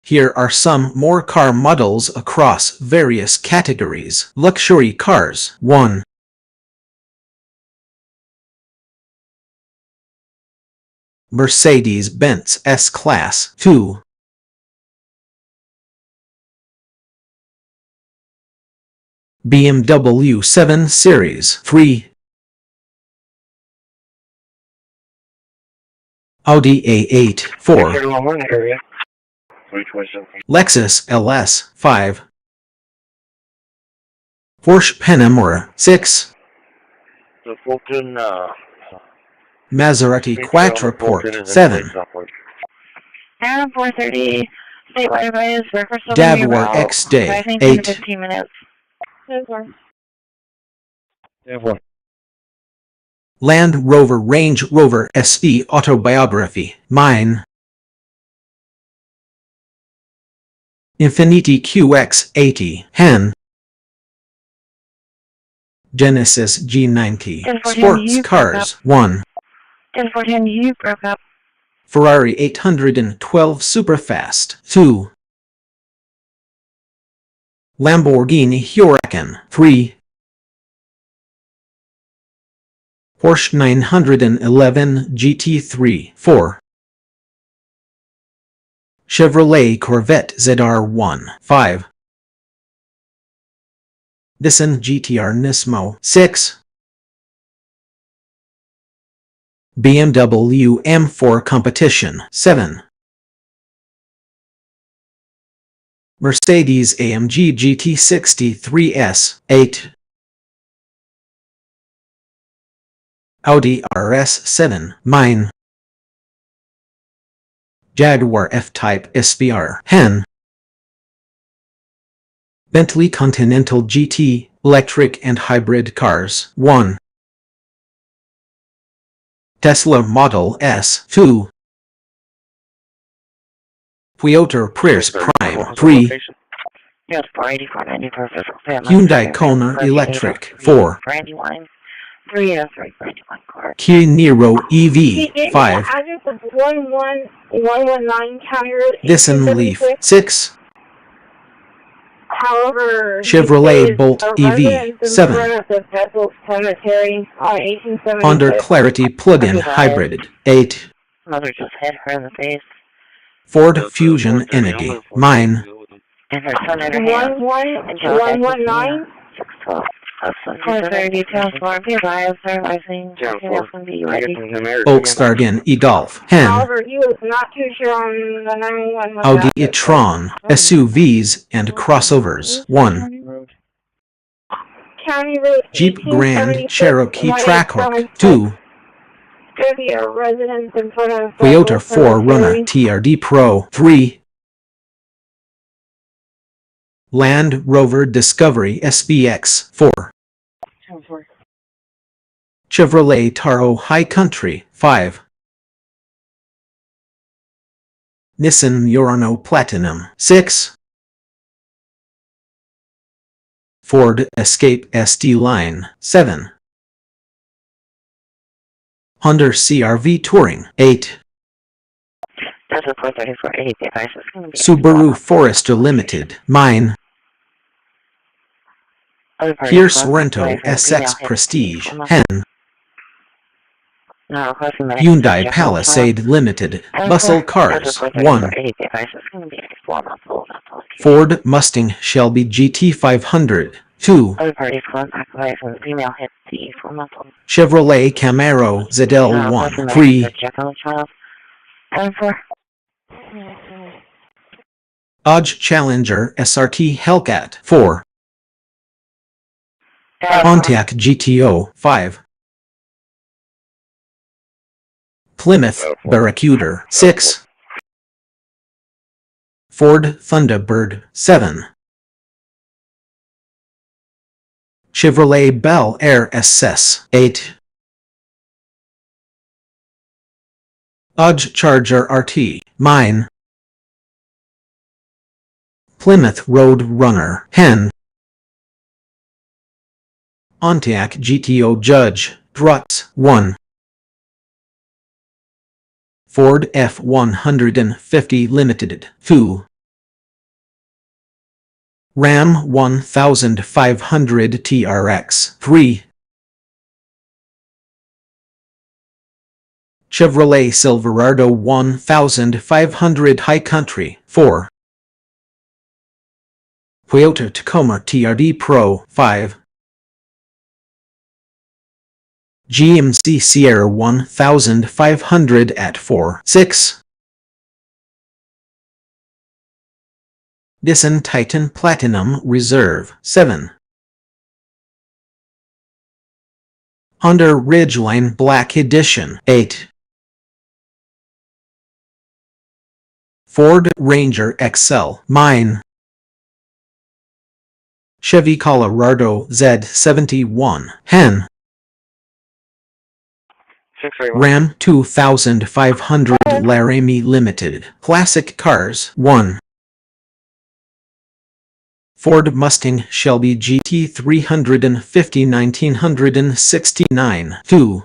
Here are some more car models across various categories. Luxury cars, 1. Mercedes-Benz S-Class, 2. BMW 7 Series, 3. Audi A8, 4. 631 area. Lexus LS, 5. Porsche Panamera, 6. The Fulton, Maserati Quattroporte, 7. Adam 430. Statewide advice. Breakfast will Jaguar be about X-Day, 10 to 8. 15 minutes. 10-4. Therefore, Land Rover Range Rover SV Autobiography, mine. Infiniti QX80, hen. Genesis G90, 10-4, sports you cars, 1. 10-4-10, you broke up. Ferrari 812 Superfast, 2. Lamborghini Huracan, 3. Porsche 911 GT3, 4. Chevrolet Corvette ZR1, 5. Nissan GTR Nismo, 6. BMW M4 Competition, 7. Mercedes AMG GT63S, 8. Audi RS7, mine. Jaguar F-Type SVR, hen. Bentley Continental GT, electric and hybrid cars, 1. Tesla Model S, 2. Toyota Prius Prime, 3. Yes, 484, 94, Hyundai Kona Electric, 4. Brandywine. 303, Brandywine car. Kia Niro EV, 5. Address of 11119 County Road. Nissan Leaf, 6. However, Chevrolet Bolt EV, 7. Honda Clarity Plug-in Hybrid, 8. Mother just hit her in the face. Ford Fusion Energy, mine. And her son in her hand. 119 612. 430 details for be advised, servicing. Be ready. Volkswagen E-Golf, hen. However, he was not too sure on the 911. Audi e-tron, SUVs and crossovers, 1. County Road. Jeep Grand Cherokee Trackhawk, 2. There be a residence in front of Toyota 4Runner TRD Pro, 3. Land Rover Discovery SVX, 4. Chevrolet Taro High Country, 5. Nissan Murano Platinum, 6. Ford Escape ST Line, 7. Honda CR-V Touring, 8. Delta 434 80 devices. Subaru Forester Limited, mine. Here Sorrento SX Prestige, hen. Hyundai Palisade Limited, Muscle Cars, 1. Ford Mustang Shelby GT 500, 2. Chevrolet Camaro ZL1, 3. Dodge Challenger SRT Hellcat, 4. Pontiac GTO, 5. Plymouth Barracuda, 6. Ford Thunderbird, 7. Chevrolet Bel Air SS, 8. Dodge Charger RT, mine. Plymouth Road Runner, hen. Pontiac GTO Judge, Druts, 1. Ford F-150 Limited, 2. Ram 1500 TRX, 3. Chevrolet Silverado 1500 High Country, 4. Toyota Tacoma TRD Pro, 5. GMC Sierra 1500 at 4, 6. Nissan Titan Platinum Reserve, 7. Honda Ridgeline Black Edition, 8. Ford Ranger XL, mine. Chevy Colorado Z71, hen. Ram 2500 Laramie Limited, Classic Cars, 1. Ford Mustang Shelby GT 350 1969, 2.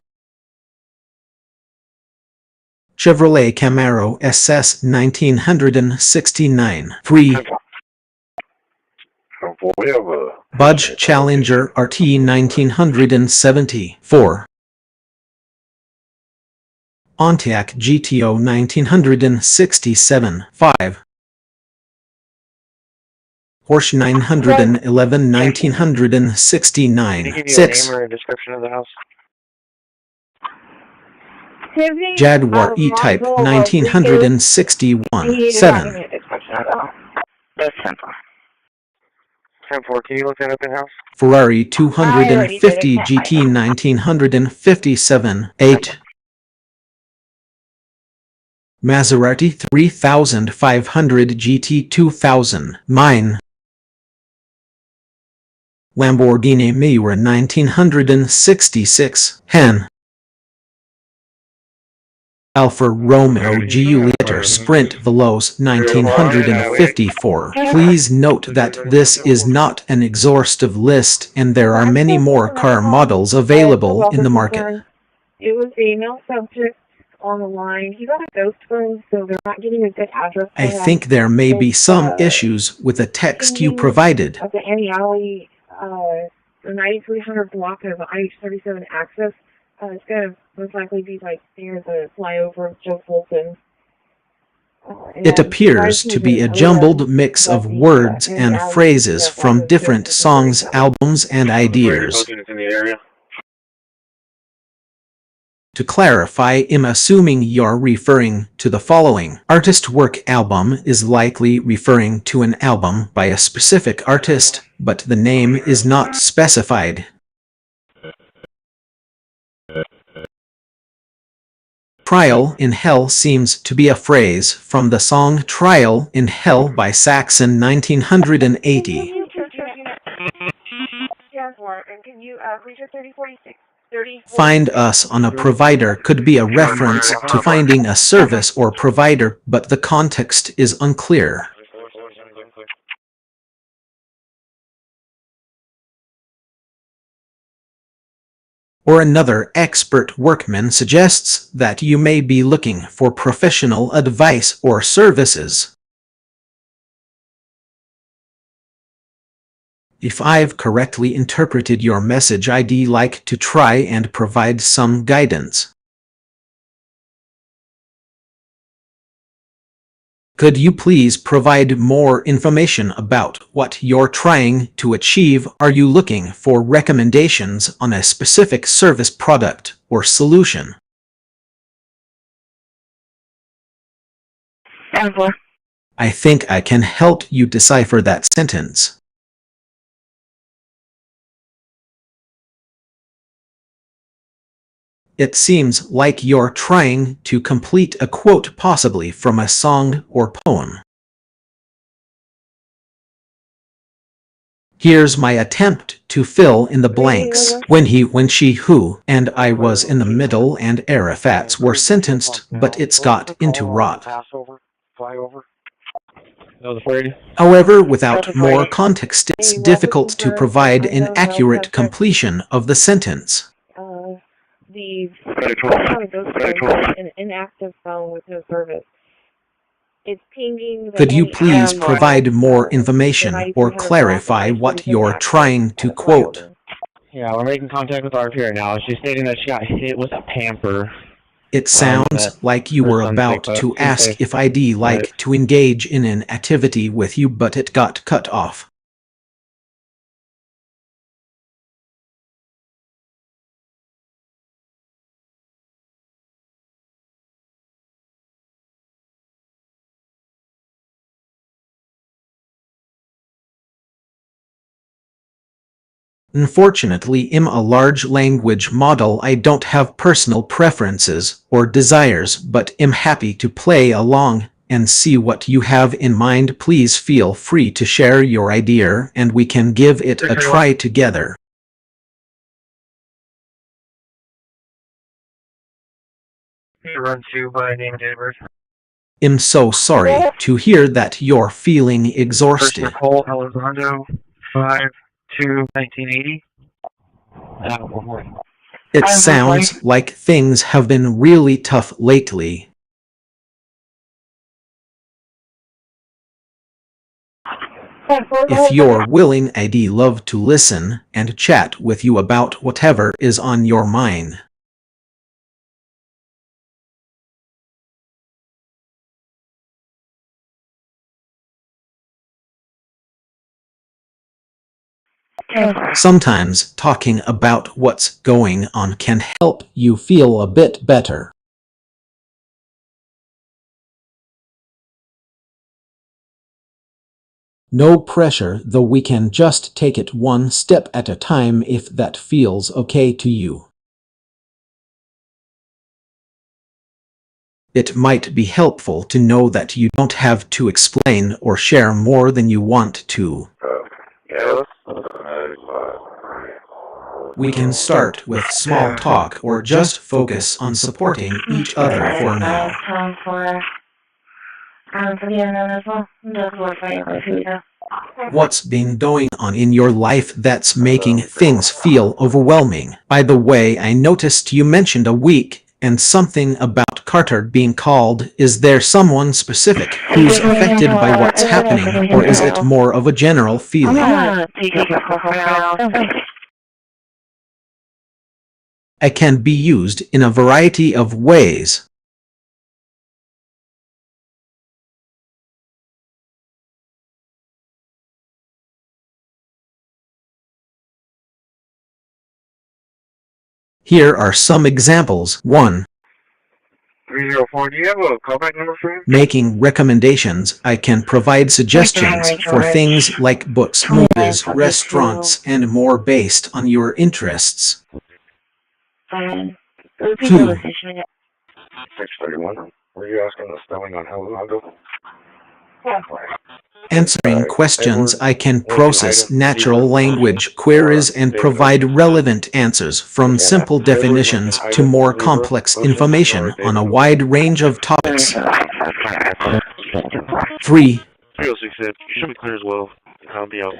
Chevrolet Camaro SS 1969, 3. Dodge Challenger RT 1970, 4. Pontiac GTO 1967, 5. Porsche 911 1969, 6. Jaguar E-Type 1961, 7. Can you look that up in-house? Ferrari 250 GT 1957, 8. Maserati 3500 GT 2000, mine. Lamborghini Miura 1966, hen. Alfa Romeo Giulietta Sprint Veloce 1954. Please note that this is not an exhaustive list and there are many more car models available in the market. It was a male subject on the line. He got a ghost phone, so they're not getting a good address. I think there may be some issues with the text you provided. At the Annie Alley, the 9300 block of IH-37 access. It's going to most likely be like near the flyover of Joe Fulton. It appears to be a jumbled mix of words and phrases from different songs, albums, and ideas. To clarify, I'm assuming you're referring to the following. Artist work album is likely referring to an album by a specific artist, but the name is not specified. Trial in Hell seems to be a phrase from the song Trial in Hell by Saxon 1980. Find us on a provider could be a reference to finding a service or provider, but the context is unclear. Or another expert workman suggests that you may be looking for professional advice or services. If I've correctly interpreted your message, I'd like to try and provide some guidance. Could you please provide more information about what you're trying to achieve? Are you looking for recommendations on a specific service, product, or solution? I think I can help you decipher that sentence. It seems like you're trying to complete a quote, possibly from a song or poem. Here's my attempt to fill in the blanks. When he, when she, who, and I was in the middle, and Arafats were sentenced, but it's got into rot. However, without more context, it's difficult to provide an accurate completion of the sentence. The an inactive phone with no service. It's pinging. Could you please provide more information or clarify what you're trying to quote? Yeah, we're making contact with RTA now. She's stating that she got hit with a pamper. It sounds like you were about to ask if I'd like to engage in an activity with you, but it got cut off. Unfortunately, I'm a large language model. I don't have personal preferences or desires, but I'm happy to play along and see what you have in mind. Please feel free to share your idea and we can give it a try together. Run 2 by name and date of birth. I'm so sorry to hear that you're feeling exhausted. First Nicole Elizondo, 5/2/1980. It sounds like things have been really tough lately. If you're willing, I'd love to listen and chat with you about whatever is on your mind. Sometimes talking about what's going on can help you feel a bit better. No pressure, though. We can just take it one step at a time if that feels okay to you. It might be helpful to know that you don't have to explain or share more than you want to. We can start with small talk or just focus on supporting each other for now. What's been going on in your life that's making things feel overwhelming? By the way, I noticed you mentioned a week and something about Carter being called. Is there someone specific who's affected by what's happening, or is it more of a general feeling? It can be used in a variety of ways. Here are some examples. 1. 304, do you have a callback number for me? Making recommendations. I can provide suggestions for things like books, movies, restaurants, and more based on your interests. 2. 631. Were you asking the spelling on Elizondo? Answering questions. I can process natural language queries and provide relevant answers from simple definitions to more complex information on a wide range of topics. 3. 306 said, you should be clear as well. I'll be out.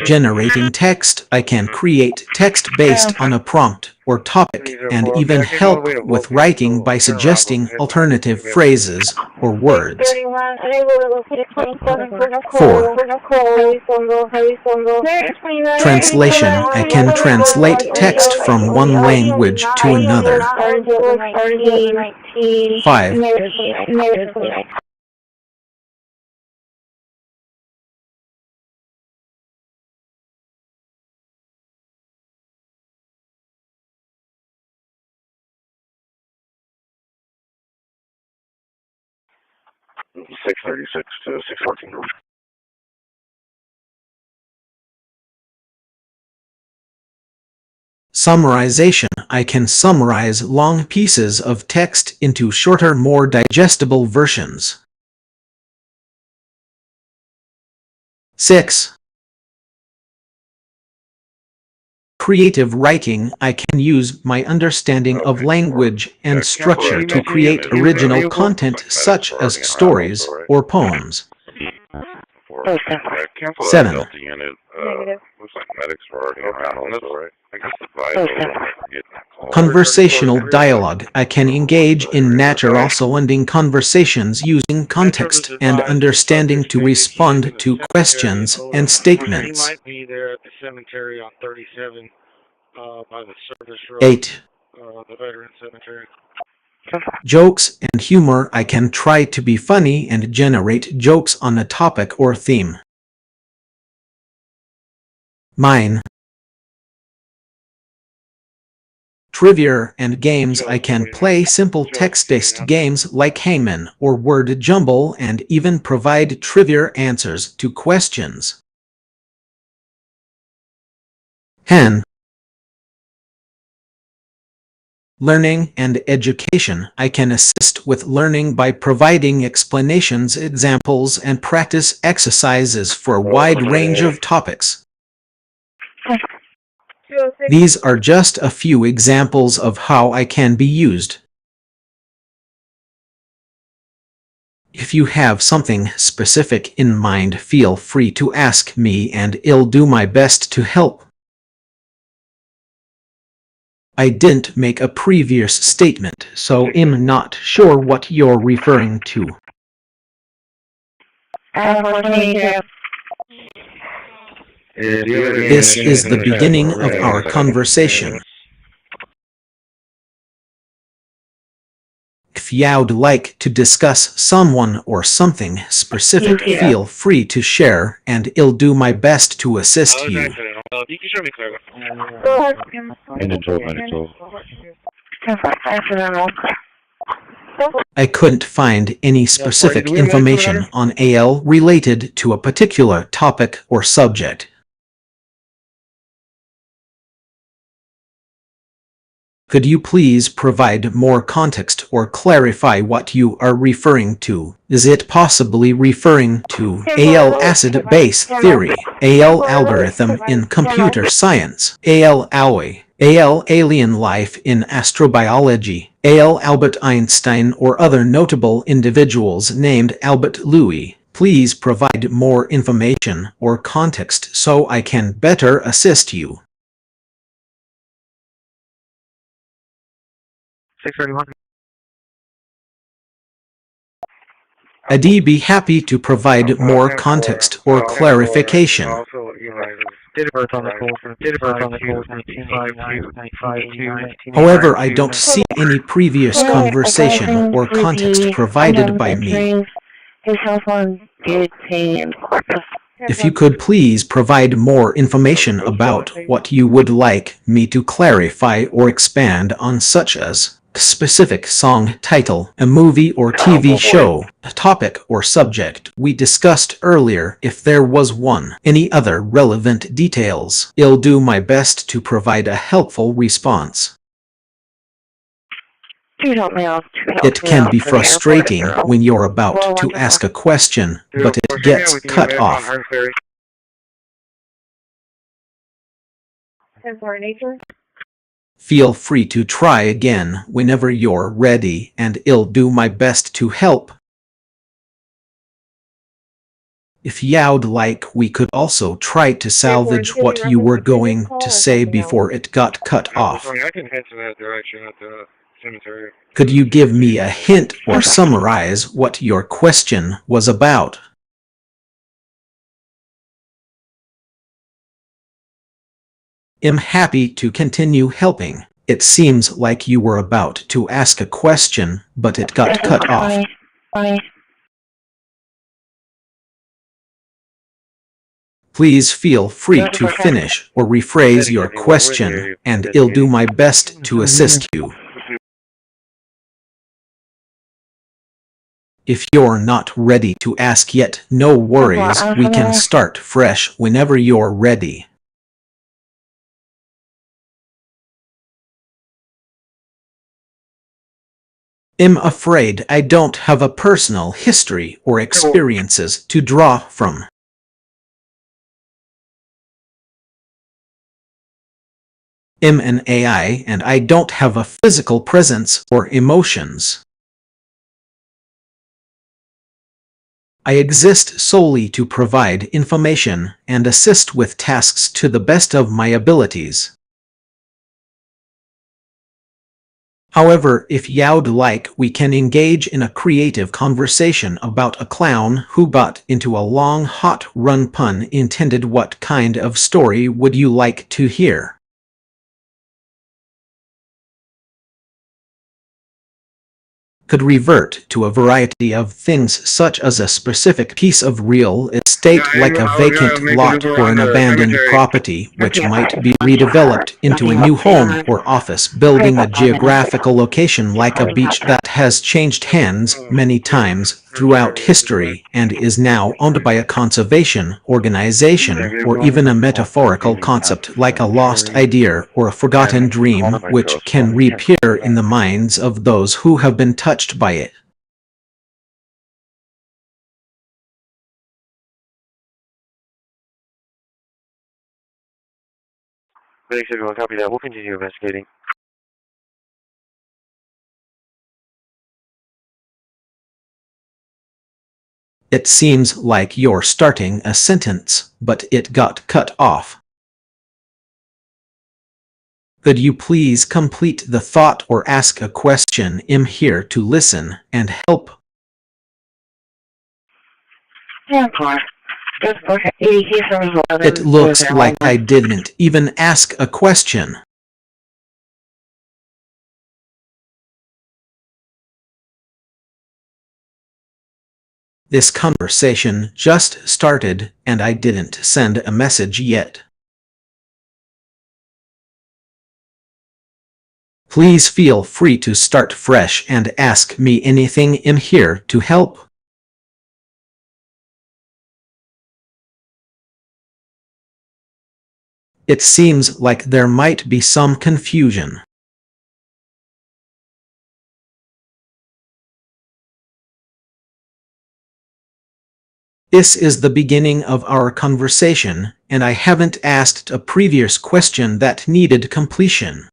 Generating text, I can create text based on a prompt or topic and even help with writing by suggesting alternative phrases or words. 4. Translation, I can translate text from one language to another. 5. $636 to $614. Summarization, I can summarize long pieces of text into shorter, more digestible versions. 6. Creative writing, I can use my understanding of language and structure to create original content such as stories or poems. 7. Conversational dialogue, I can engage in natural sounding conversations using context and understanding to respond to questions and statements. Might be there at the cemetery on 37 by the service road. 8. The veteran cemetery. Jokes and humor, I can try to be funny and generate jokes on a topic or theme. 9. Trivia and games, I can play simple text-based games like Hangman or Word Jumble and even provide trivia answers to questions. 10. Learning and education, I can assist with learning by providing explanations, examples, and practice exercises for a wide range of topics. These are just a few examples of how I can be used. If you have something specific in mind, feel free to ask me and I'll do my best to help. I didn't make a previous statement, so I'm not sure what you're referring to. This is the beginning of our conversation. If you'd like to discuss someone or something specific, feel free to share and I'll do my best to assist you. You can show me clearly. I couldn't find any specific information on AL related to a particular topic or subject. Could you please provide more context or clarify what you are referring to? Is it possibly referring to AL acid-base theory, AL algorithm in computer science, AL alloy, AL alien life in astrobiology, AL Albert Einstein, or other notable individuals named Albert Louis? Please provide more information or context so I can better assist you. 631. I'd be happy to provide more context or clarification. However, I don't see any previous conversation or context provided by me. His cell phone did say in Corpus. If you could please provide more information about what you would like me to clarify or expand on, such as a specific song title, a movie or TV show, a topic or subject we discussed earlier if there was one, any other relevant details, I'll do my best to provide a helpful response. It can be frustrating when you're about to ask a question, but it gets cut off. Feel free to try again whenever you're ready, and I'll do my best to help. If you'd like, we could also try to salvage what you were going to say before it got cut off. I can head to that direction at the cemetery. Could you give me a hint or summarize what your question was about? I'm happy to continue helping. It seems like you were about to ask a question, but it got cut off. Please feel free to finish or rephrase your question, and I'll do my best to assist you. If you're not ready to ask yet, no worries, we can start fresh whenever you're ready. I'm afraid I don't have a personal history or experiences to draw from. I'm an AI and I don't have a physical presence or emotions. I exist solely to provide information and assist with tasks to the best of my abilities. However, if you'd like, we can engage in a creative conversation about a clown who got into a long hot run, pun intended. What kind of story would you like to hear? Could revert to a variety of things such as a specific piece of real estate like a vacant lot or an abandoned property which might be redeveloped into a new home or office building, a geographical location like a beach that has changed hands many times throughout history and is now owned by a conservation organization, or even a metaphorical concept like a lost idea or a forgotten dream which can reappear in the minds of those who have been touched by it. Thanks everyone, copy that. We'll continue investigating. It seems like you're starting a sentence, but it got cut off. Could you please complete the thought or ask a question? I'm here to listen and help. It looks like I didn't even ask a question. This conversation just started, and I didn't send a message yet. Please feel free to start fresh and ask me anything. I'm here to help. It seems like there might be some confusion. This is the beginning of our conversation, and I haven't asked a previous question that needed completion.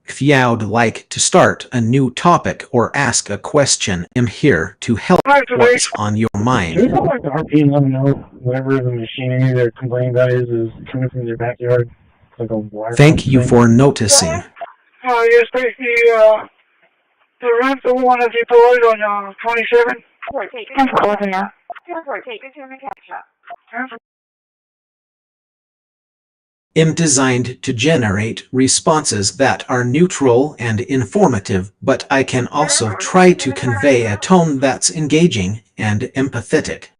If you'd like to start a new topic or ask a question, I'm here to help. What's on your mind? Can you call like the RTA and let them know whatever the machinery they're complaining about is coming from their backyard? Like a wire. Thank you for noticing. Yes, basically, the rent, the one that's deployed on 27. I'm designed to generate responses that are neutral and informative, but I can also try to convey a tone that's engaging and empathetic.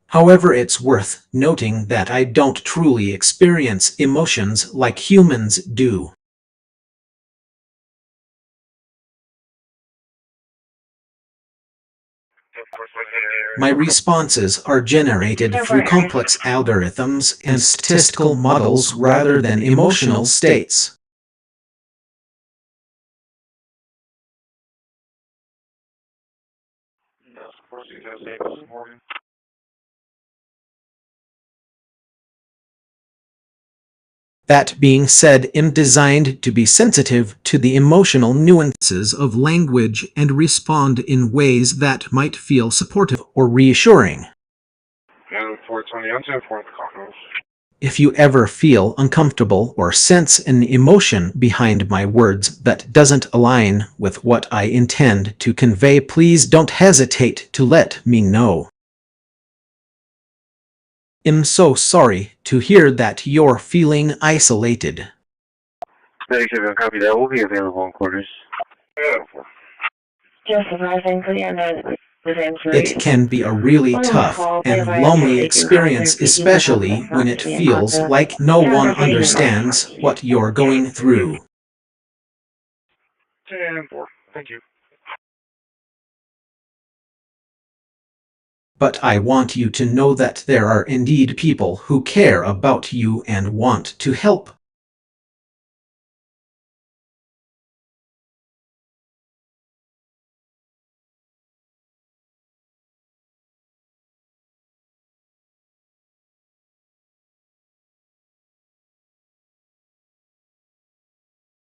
However, it's worth noting that I don't truly experience emotions like humans do. My responses are generated through complex algorithms and statistical models rather than emotional states. That being said, I'm designed to be sensitive to the emotional nuances of language and respond in ways that might feel supportive or reassuring. And 420 on 10 4 Cardinals. If you ever feel uncomfortable or sense an emotion behind my words that doesn't align with what I intend to convey, please don't hesitate to let me know. I'm so sorry to hear that you're feeling isolated. 37, copy that. Will be available in quarters. Just surprising for the end with injury. It can be a really tough and lonely experience, especially when it feels like no one understands what you're going through. 10-4. Thank you. But I want you to know that there are indeed people who care about you and want to help.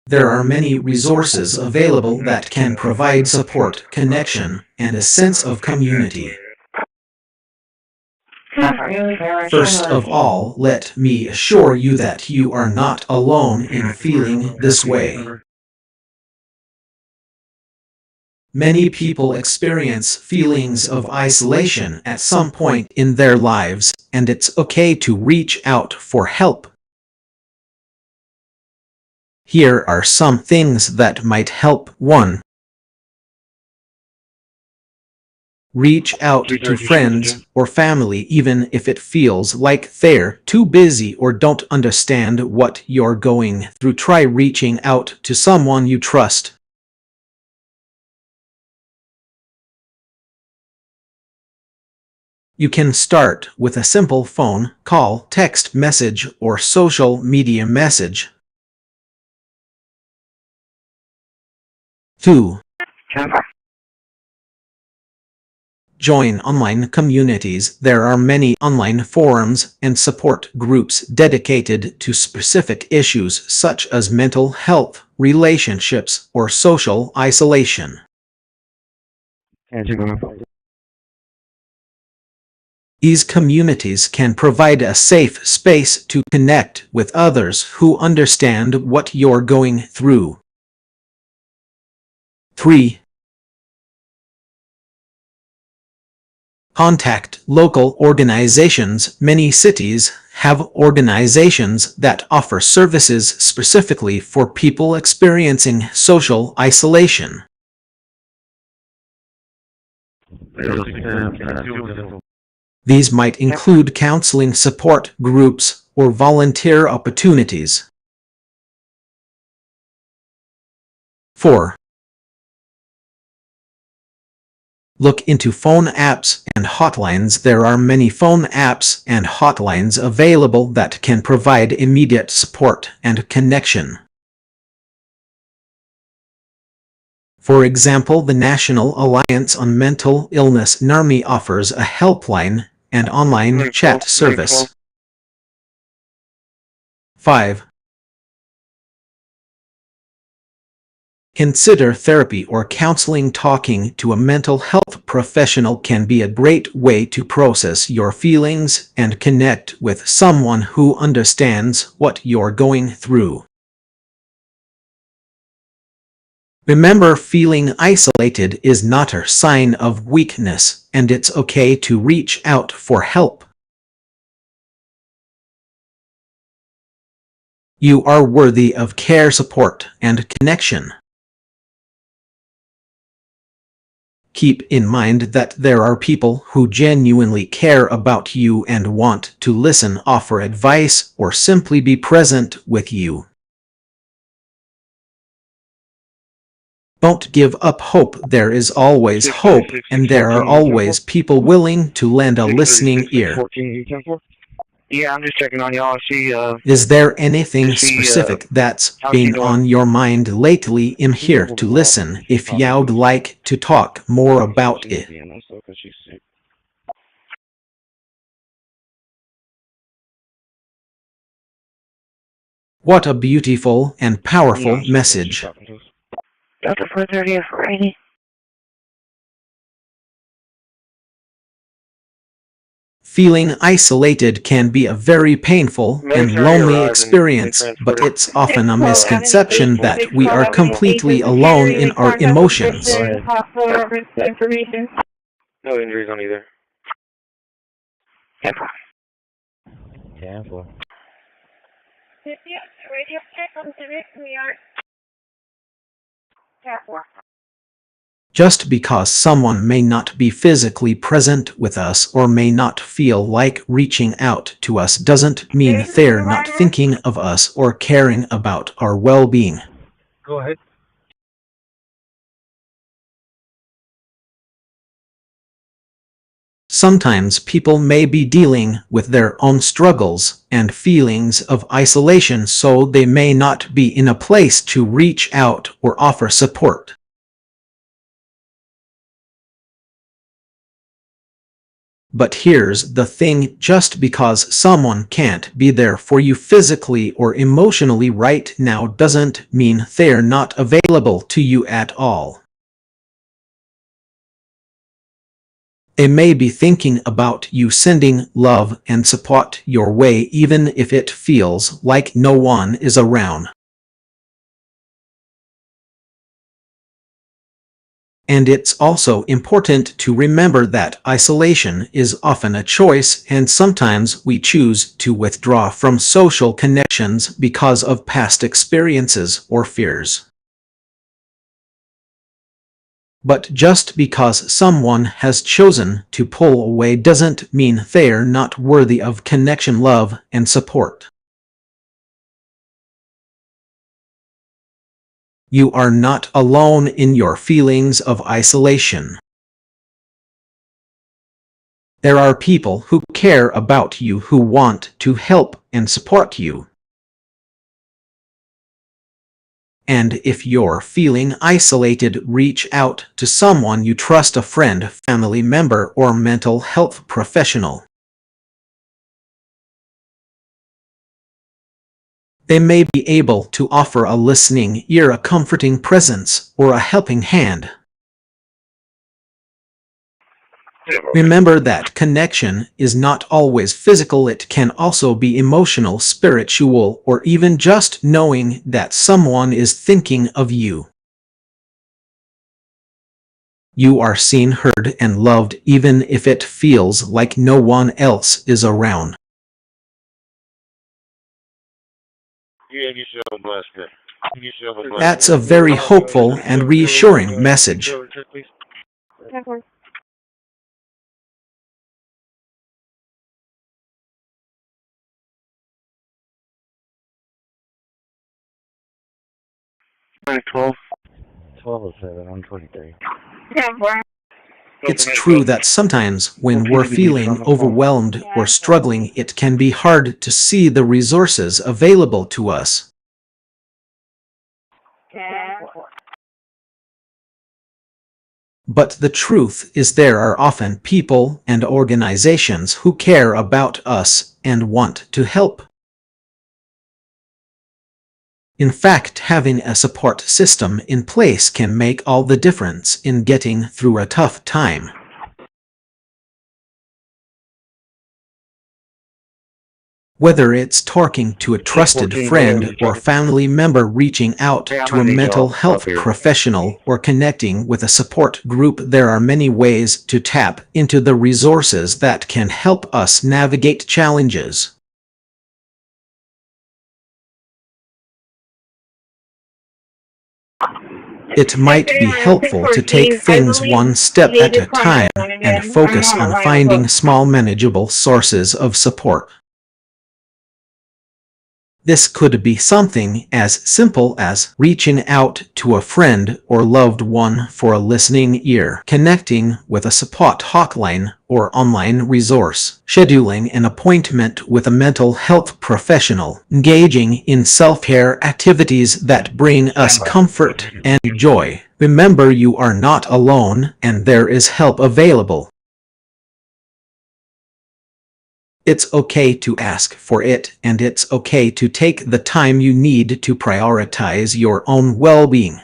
There are many resources available that can provide support, connection, and a sense of community. First of all, let me assure you that you are not alone in feeling this way. Many people experience feelings of isolation at some point in their lives, and it's okay to reach out for help. Here are some things that might help. 1. Reach out to friends or family even if it feels like they're too busy or don't understand what you're going through. Try reaching out to someone you trust. You can start with a simple phone call, text message, or social media message. 2. Join online communities. There are many online forums and support groups dedicated to specific issues such as mental health, relationships, or social isolation. These communities can provide a safe space to connect with others who understand what you're going through. 3. Contact local organizations. Many cities have organizations that offer services specifically for people experiencing social isolation. These might include counseling support groups or volunteer opportunities. 4. Look into phone apps and hotlines. There are many phone apps and hotlines available that can provide immediate support and connection. For example, the National Alliance on Mental Illness (NARMI) offers a helpline and online chat service. 5. Consider therapy or counseling. Talking to a mental health professional can be a great way to process your feelings and connect with someone who understands what you're going through. Remember, feeling isolated is not a sign of weakness, and it's okay to reach out for help. You are worthy of care, support, and connection. Keep in mind that there are people who genuinely care about you and want to listen, offer advice, or simply be present with you. Don't give up hope. There is always hope, and there are always people willing to lend a listening ear. Yeah, I'm just checking on y'all. Is there anything specific that's been on your mind lately? I'm here to listen if you'd like to talk more about it. What a beautiful and powerful message. Delta 430 or 480. Feeling isolated can be a very painful and lonely experience, but it's often a misconception that we are completely alone in our emotions. No injuries on either. Cancel. Just because someone may not be physically present with us or may not feel like reaching out to us doesn't mean they're not thinking of us or caring about our well-being. Go ahead. Sometimes people may be dealing with their own struggles and feelings of isolation, so they may not be in a place to reach out or offer support. But here's the thing, just because someone can't be there for you physically or emotionally right now doesn't mean they're not available to you at all. They may be thinking about you, sending love and support your way, even if it feels like no one is around. And it's also important to remember that isolation is often a choice, and sometimes we choose to withdraw from social connections because of past experiences or fears. But just because someone has chosen to pull away doesn't mean they're not worthy of connection, love, and support. You are not alone in your feelings of isolation. There are people who care about you, who want to help and support you. And if you're feeling isolated, reach out to someone you trust, a friend, family member, or mental health professional. They may be able to offer a listening ear, a comforting presence, or a helping hand. Remember that connection is not always physical. It can also be emotional, spiritual, or even just knowing that someone is thinking of you. You are seen, heard, and loved, even if it feels like no one else is around. That's a very hopeful and reassuring message. $12 is 123. It's true that sometimes when we're feeling overwhelmed or struggling, it can be hard to see the resources available to us. But the truth is, there are often people and organizations who care about us and want to help. In fact, having a support system in place can make all the difference in getting through a tough time. Whether it's talking to a trusted friend or family member, reaching out to a mental health professional, or connecting with a support group, there are many ways to tap into the resources that can help us navigate challenges. It might be helpful to take things one step at a time and focus on finding small, manageable sources of support. This could be something as simple as reaching out to a friend or loved one for a listening ear, connecting with a support hotline or online resource, scheduling an appointment with a mental health professional, engaging in self-care activities that bring us comfort and joy. Remember, you are not alone, and there is help available. It's okay to ask for it, and it's okay to take the time you need to prioritize your own well-being.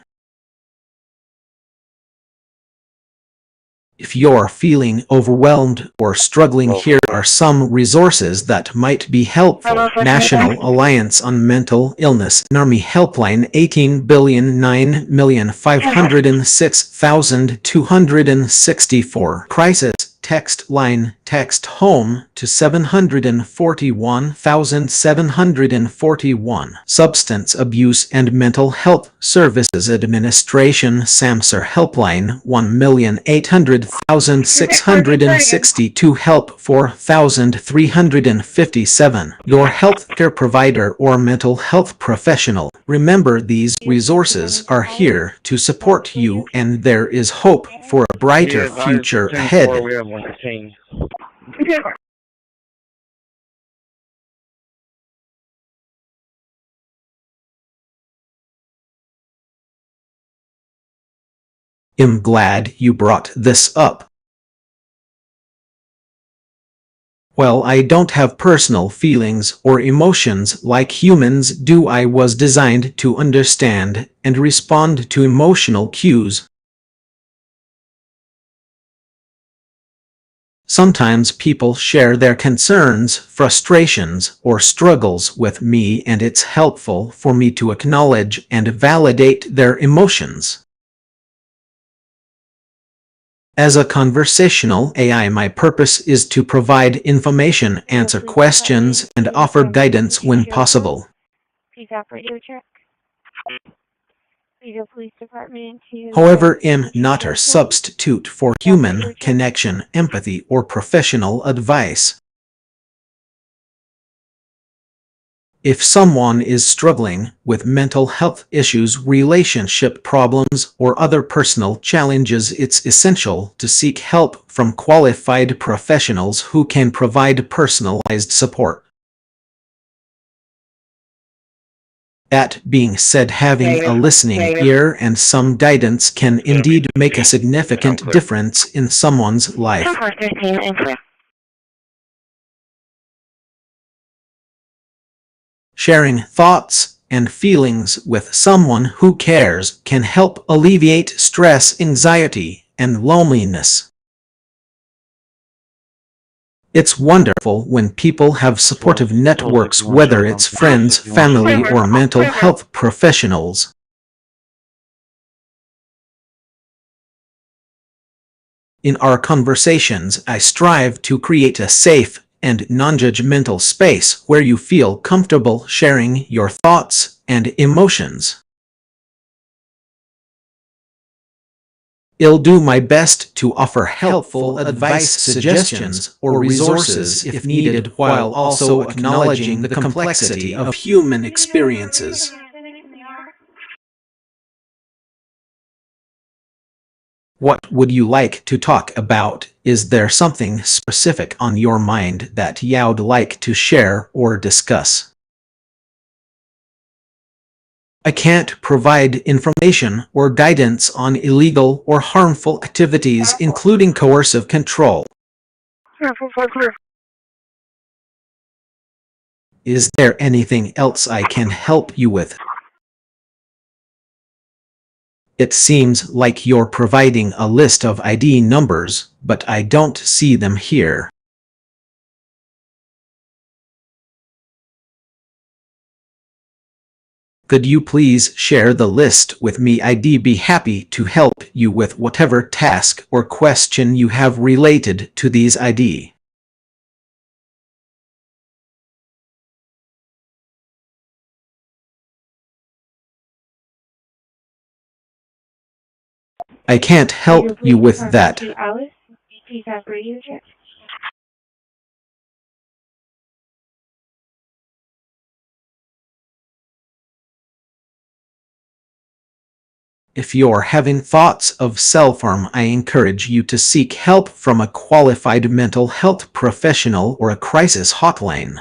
If you're feeling overwhelmed or struggling, here are some resources that might be helpful. National Alliance on Mental Illness NARMI Helpline 18,905,606,264 Crisis Text Line Text Home to 741,741 Substance Abuse and Mental Health Services Administration SAMSER Helpline 1,800,662 Help 4,357 Your healthcare provider or mental health professional. Remember, these resources are here to support you, and there is hope for a brighter future ahead. We have 115. I'm glad you brought this up. Well, I don't have personal feelings or emotions like humans do. I was designed to understand and respond to emotional cues. Sometimes people share their concerns, frustrations, or struggles with me, and it's helpful for me to acknowledge and validate their emotions. As a conversational AI, my purpose is to provide information, answer questions, and offer guidance when possible. However, I'm not a substitute for human connection, empathy, or professional advice. If someone is struggling with mental health issues, relationship problems, or other personal challenges, it's essential to seek help from qualified professionals who can provide personalized support. That being said, having a listening ear and some guidance can indeed make a significant difference in someone's life. Sharing thoughts and feelings with someone who cares can help alleviate stress, anxiety, and loneliness. It's wonderful when people have supportive networks, whether it's friends, family, or mental health professionals. In our conversations, I strive to create a safe and non-judgmental space where you feel comfortable sharing your thoughts and emotions. I'll do my best to offer helpful advice, suggestions, or resources if needed, while also acknowledging the complexity of human experiences. What would you like to talk about? Is there something specific on your mind that you'd like to share or discuss? I can't provide information or guidance on illegal or harmful activities, including coercive control. Is there anything else I can help you with? It seems like you're providing a list of ID numbers, but I don't see them here. Could you please share the list with me? I'd be happy to help you with whatever task or question you have related to these ID. I can't help you with that. If you're having thoughts of self-harm, I encourage you to seek help from a qualified mental health professional or a crisis hotline.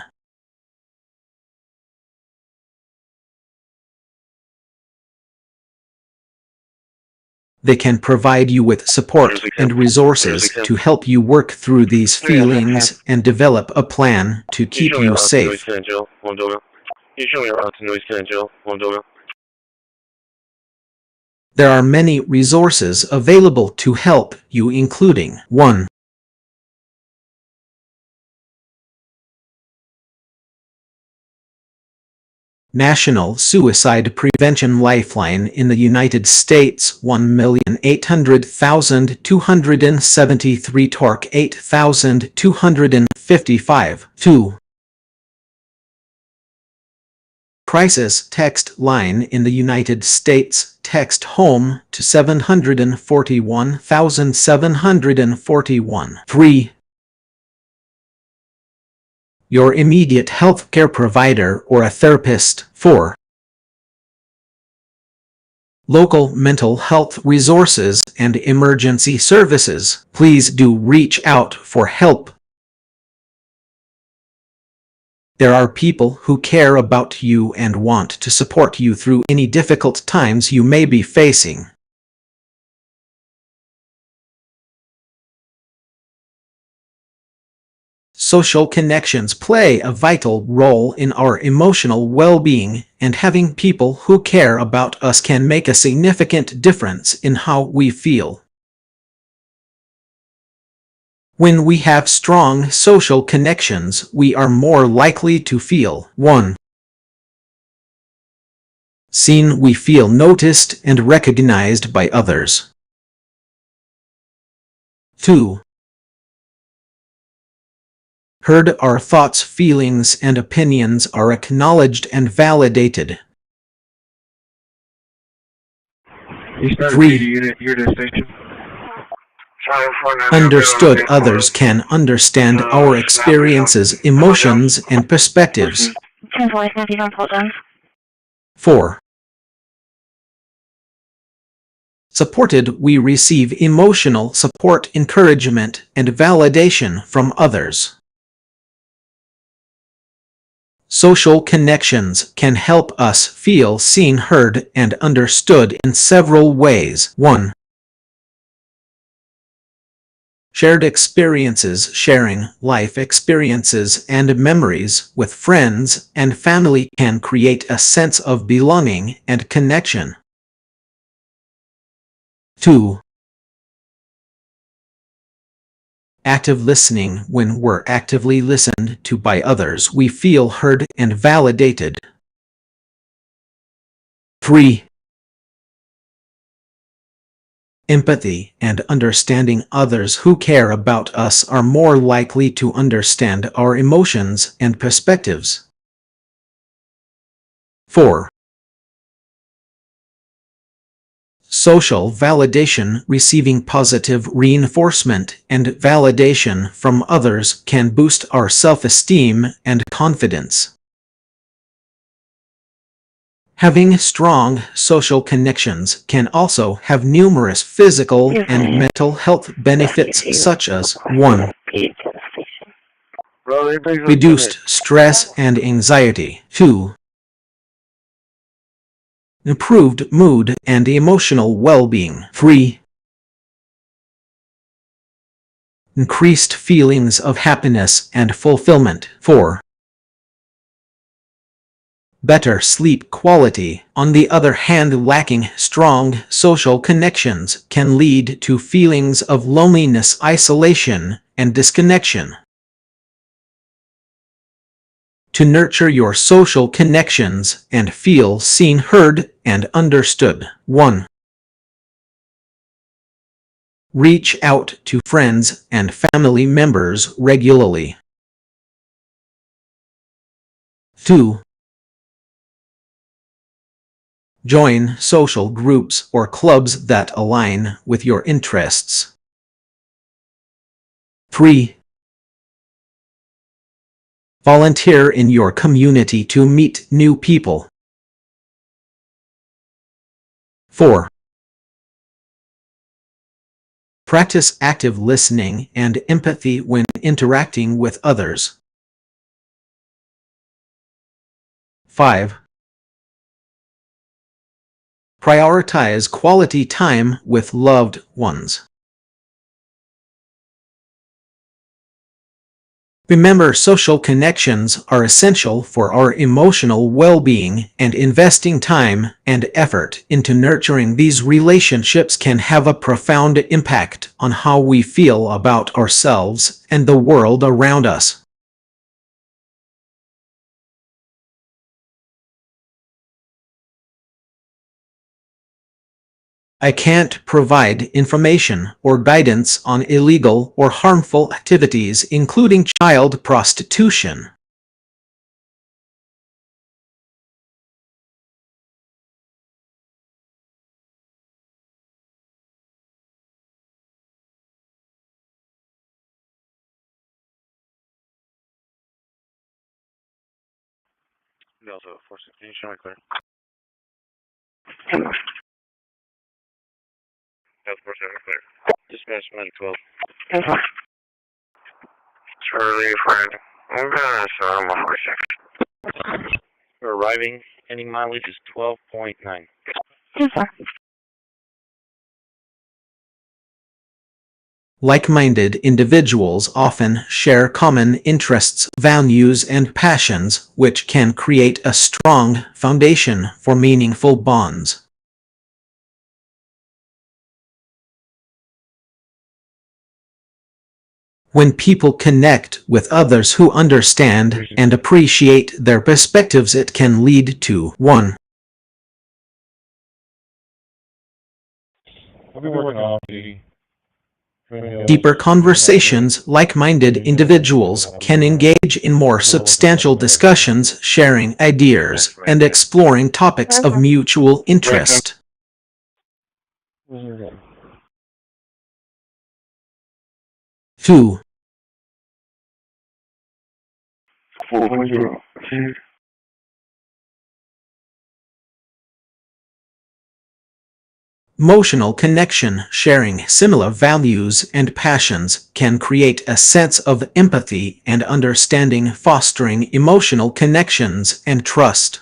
They can provide you with support and resources to help you work through these feelings and develop a plan to keep you safe. There are many resources available to help you, including 1. National Suicide Prevention Lifeline in the United States 1,800,273 torque 8,255. 2. Crisis Text Line in the United States, text HOME to 741,741. 3. Your immediate health care provider or a therapist. 4. Local mental health resources and emergency services. Please do reach out for help. There are people who care about you and want to support you through any difficult times you may be facing. Social connections play a vital role in our emotional well-being, and having people who care about us can make a significant difference in how we feel. When we have strong social connections, we are more likely to feel 1. Seen. We feel noticed and recognized by others. 2. Heard. Our thoughts, feelings, and opinions are acknowledged and validated. 3. Understood. Others can understand our experiences, emotions, and perspectives. 4. Supported. We receive emotional support, encouragement, and validation from others. Social connections can help us feel seen, heard, and understood in several ways. 1. Shared experiences. Sharing life experiences and memories with friends and family can create a sense of belonging and connection. 2. Active listening. When we're actively listened to by others, we feel heard and validated. 3. Empathy and understanding. Others who care about us are more likely to understand our emotions and perspectives. 4. Social validation. Receiving positive reinforcement and validation from others can boost our self-esteem and confidence. Having strong social connections can also have numerous physical and mental health benefits, such as 1. Reduced stress and anxiety. 2. Improved mood and emotional well-being. 3. Increased feelings of happiness and fulfillment. 4. Better sleep quality. On the other hand, lacking strong social connections can lead to feelings of loneliness, isolation, and disconnection. To nurture your social connections and feel seen, heard, and understood. 1. Reach out to friends and family members regularly. 2. Join social groups or clubs that align with your interests. 3. Volunteer in your community to meet new people. 4. Practice active listening and empathy when interacting with others. 5. Prioritize quality time with loved ones. Remember, social connections are essential for our emotional well-being, and investing time and effort into nurturing these relationships can have a profound impact on how we feel about ourselves and the world around us. I can't provide information or guidance on illegal or harmful activities, including child prostitution. Delta 416, show me clear. Delta 47 clear. Dispatch medic 12. Charlie, friend. I'm gonna start on my horse. We're arriving. Ending mileage is 12.9. Like-minded individuals often share common interests, values, and passions, which can create a strong foundation for meaningful bonds. When people connect with others who understand and appreciate their perspectives, it can lead to 1. Deeper conversations. Like-minded individuals can engage in more substantial discussions, sharing ideas and exploring topics of mutual interest. 2. Emotional connection. Sharing similar values and passions can create a sense of empathy and understanding, fostering emotional connections and trust.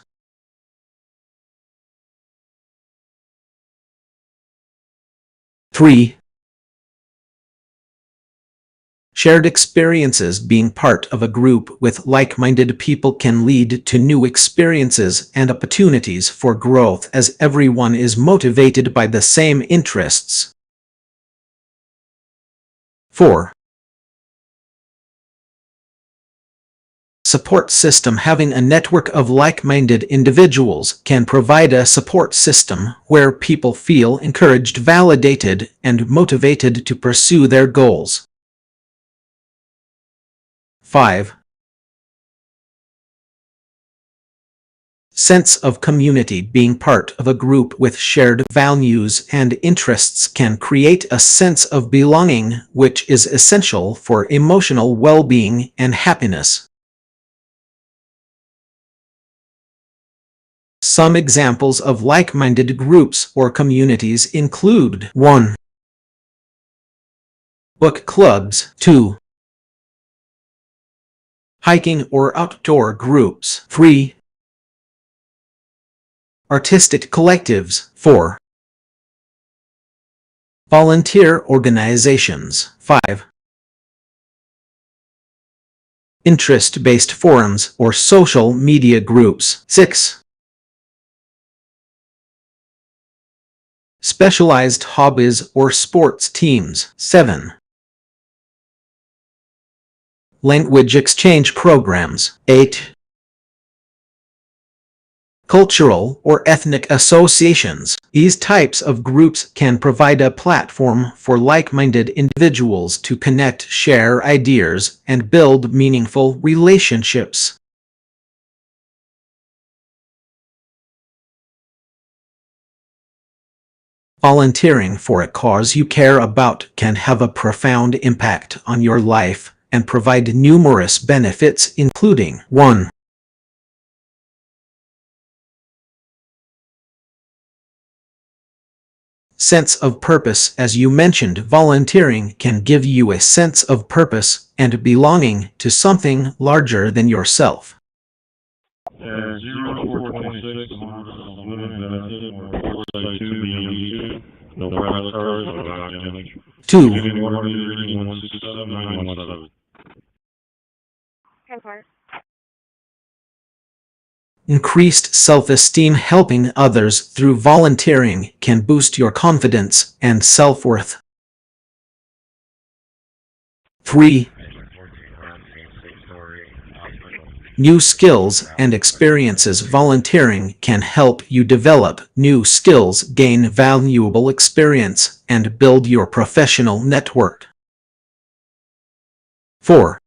3. Shared experiences. Being part of a group with like-minded people can lead to new experiences and opportunities for growth, as everyone is motivated by the same interests. 4. Support system. Having a network of like-minded individuals can provide a support system where people feel encouraged, validated, and motivated to pursue their goals. 5. Sense of community. Being part of a group with shared values and interests can create a sense of belonging, which is essential for emotional well-being and happiness. Some examples of like-minded groups or communities include: 1. Book clubs. 2. Hiking or outdoor groups. 3. Artistic collectives. 4. Volunteer organizations. 5. Interest-based forums or social media groups. 6. Specialized hobbies or sports teams. 7. Language exchange programs. 8. Cultural or ethnic associations. These types of groups can provide a platform for like-minded individuals to connect, share ideas, and build meaningful relationships. Volunteering for a cause you care about can have a profound impact on your life and provide numerous benefits, including: 1. Sense of purpose. As you mentioned, volunteering can give you a sense of purpose and belonging to something larger than yourself. 0426, 26, unvented, or 462 BMD2. No pilot cars, no dock damage. 2. Any water meter reading 167,917. Increased self-esteem. Helping others through volunteering can boost your confidence and self-worth. 3. New skills and experiences. Volunteering can help you develop new skills, gain valuable experience, and build your professional network. 4.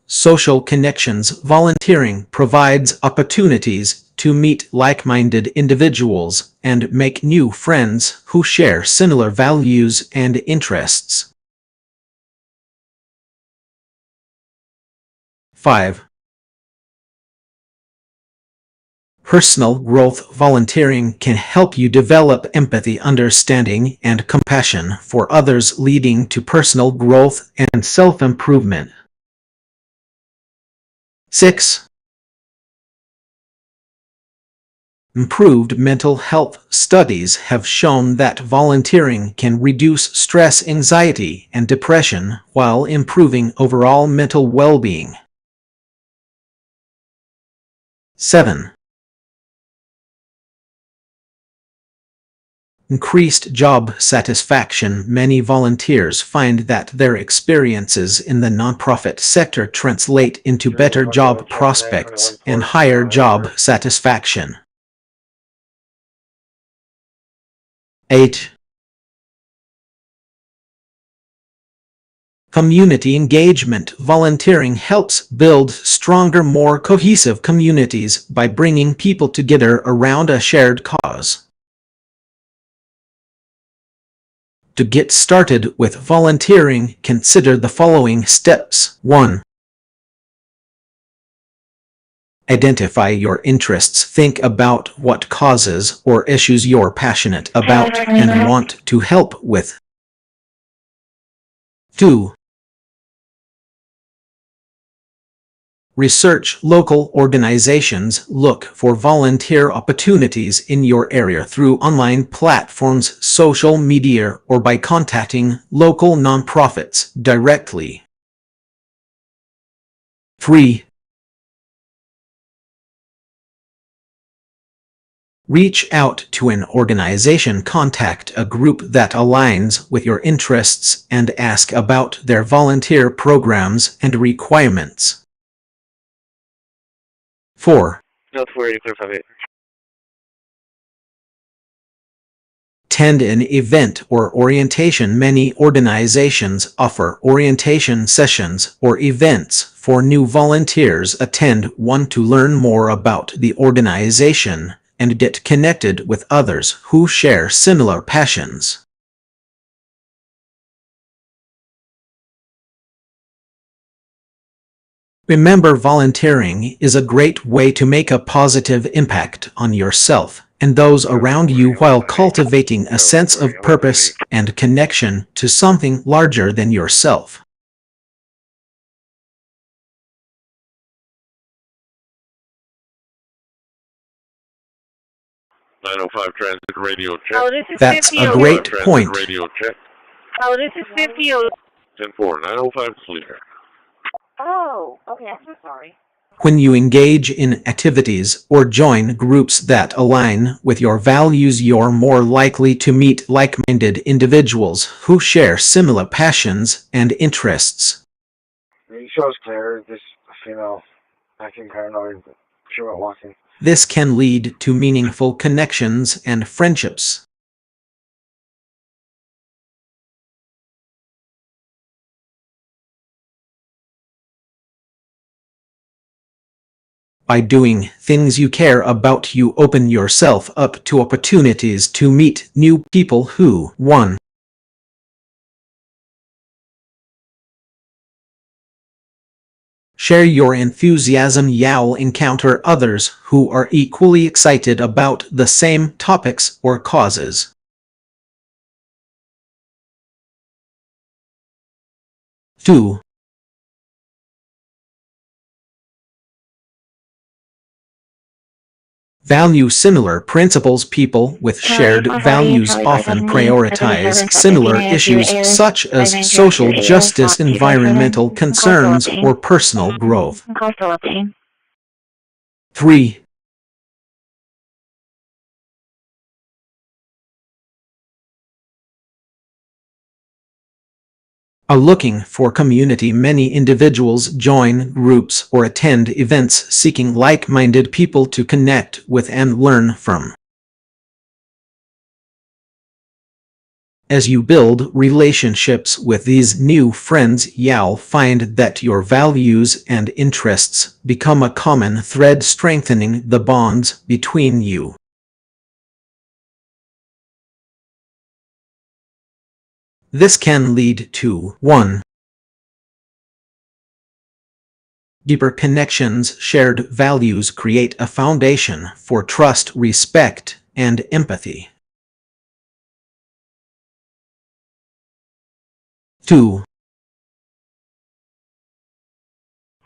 Social connections. Volunteering provides opportunities to meet like-minded individuals and make new friends who share similar values and interests. 5. Personal growth. Volunteering can help you develop empathy, understanding, and compassion for others, leading to personal growth and self-improvement. 6. Improved mental health. Studies have shown that volunteering can reduce stress, anxiety, and depression while improving overall mental well-being. 7. Increased job satisfaction. Many volunteers find that their experiences in the nonprofit sector translate into better job prospects and higher job satisfaction. 8. Community engagement. Volunteering helps build stronger, more cohesive communities by bringing people together around a shared cause. To get started with volunteering, consider the following steps. 1. Identify your interests. Think about what causes or issues you're passionate about and want to help with. 2. Research local organizations. Look for volunteer opportunities in your area through online platforms, social media, or by contacting local nonprofits directly. 3. Reach out to an organization. Contact a group that aligns with your interests and ask about their volunteer programs and requirements. 4. Delta 480, clear 58. Attend an event or orientation. Many organizations offer orientation sessions or events for new volunteers. Attend one to learn more about the organization and get connected with others who share similar passions. Remember, volunteering is a great way to make a positive impact on yourself and those around you while cultivating a sense of purpose and connection to something larger than yourself. .905 transit radio check. Oh, this is That's 50. a great point. Radio check. Oh, this is 50. 10-4, 905 clear. Oh, okay. I'm so sorry. When you engage in activities or join groups that align with your values, you're more likely to meet like-minded individuals who share similar passions and interests. The show's clear. This female acting paranoid. She went walking. This can lead to meaningful connections and friendships. By doing things you care about, you open yourself up to opportunities to meet new people who, 1. Share your enthusiasm. You'll encounter others who are equally excited about the same topics or causes. 2. Value similar principles. People with shared values often prioritize similar issues such as social justice, environmental concerns, or personal growth. 3. Are looking for community. Many individuals join groups or attend events seeking like-minded people to connect with and learn from. As you build relationships with these new friends, you'll find that your values and interests become a common thread, strengthening the bonds between you. This can lead to 1. Deeper connections. Shared values create a foundation for trust, respect, and empathy. 2.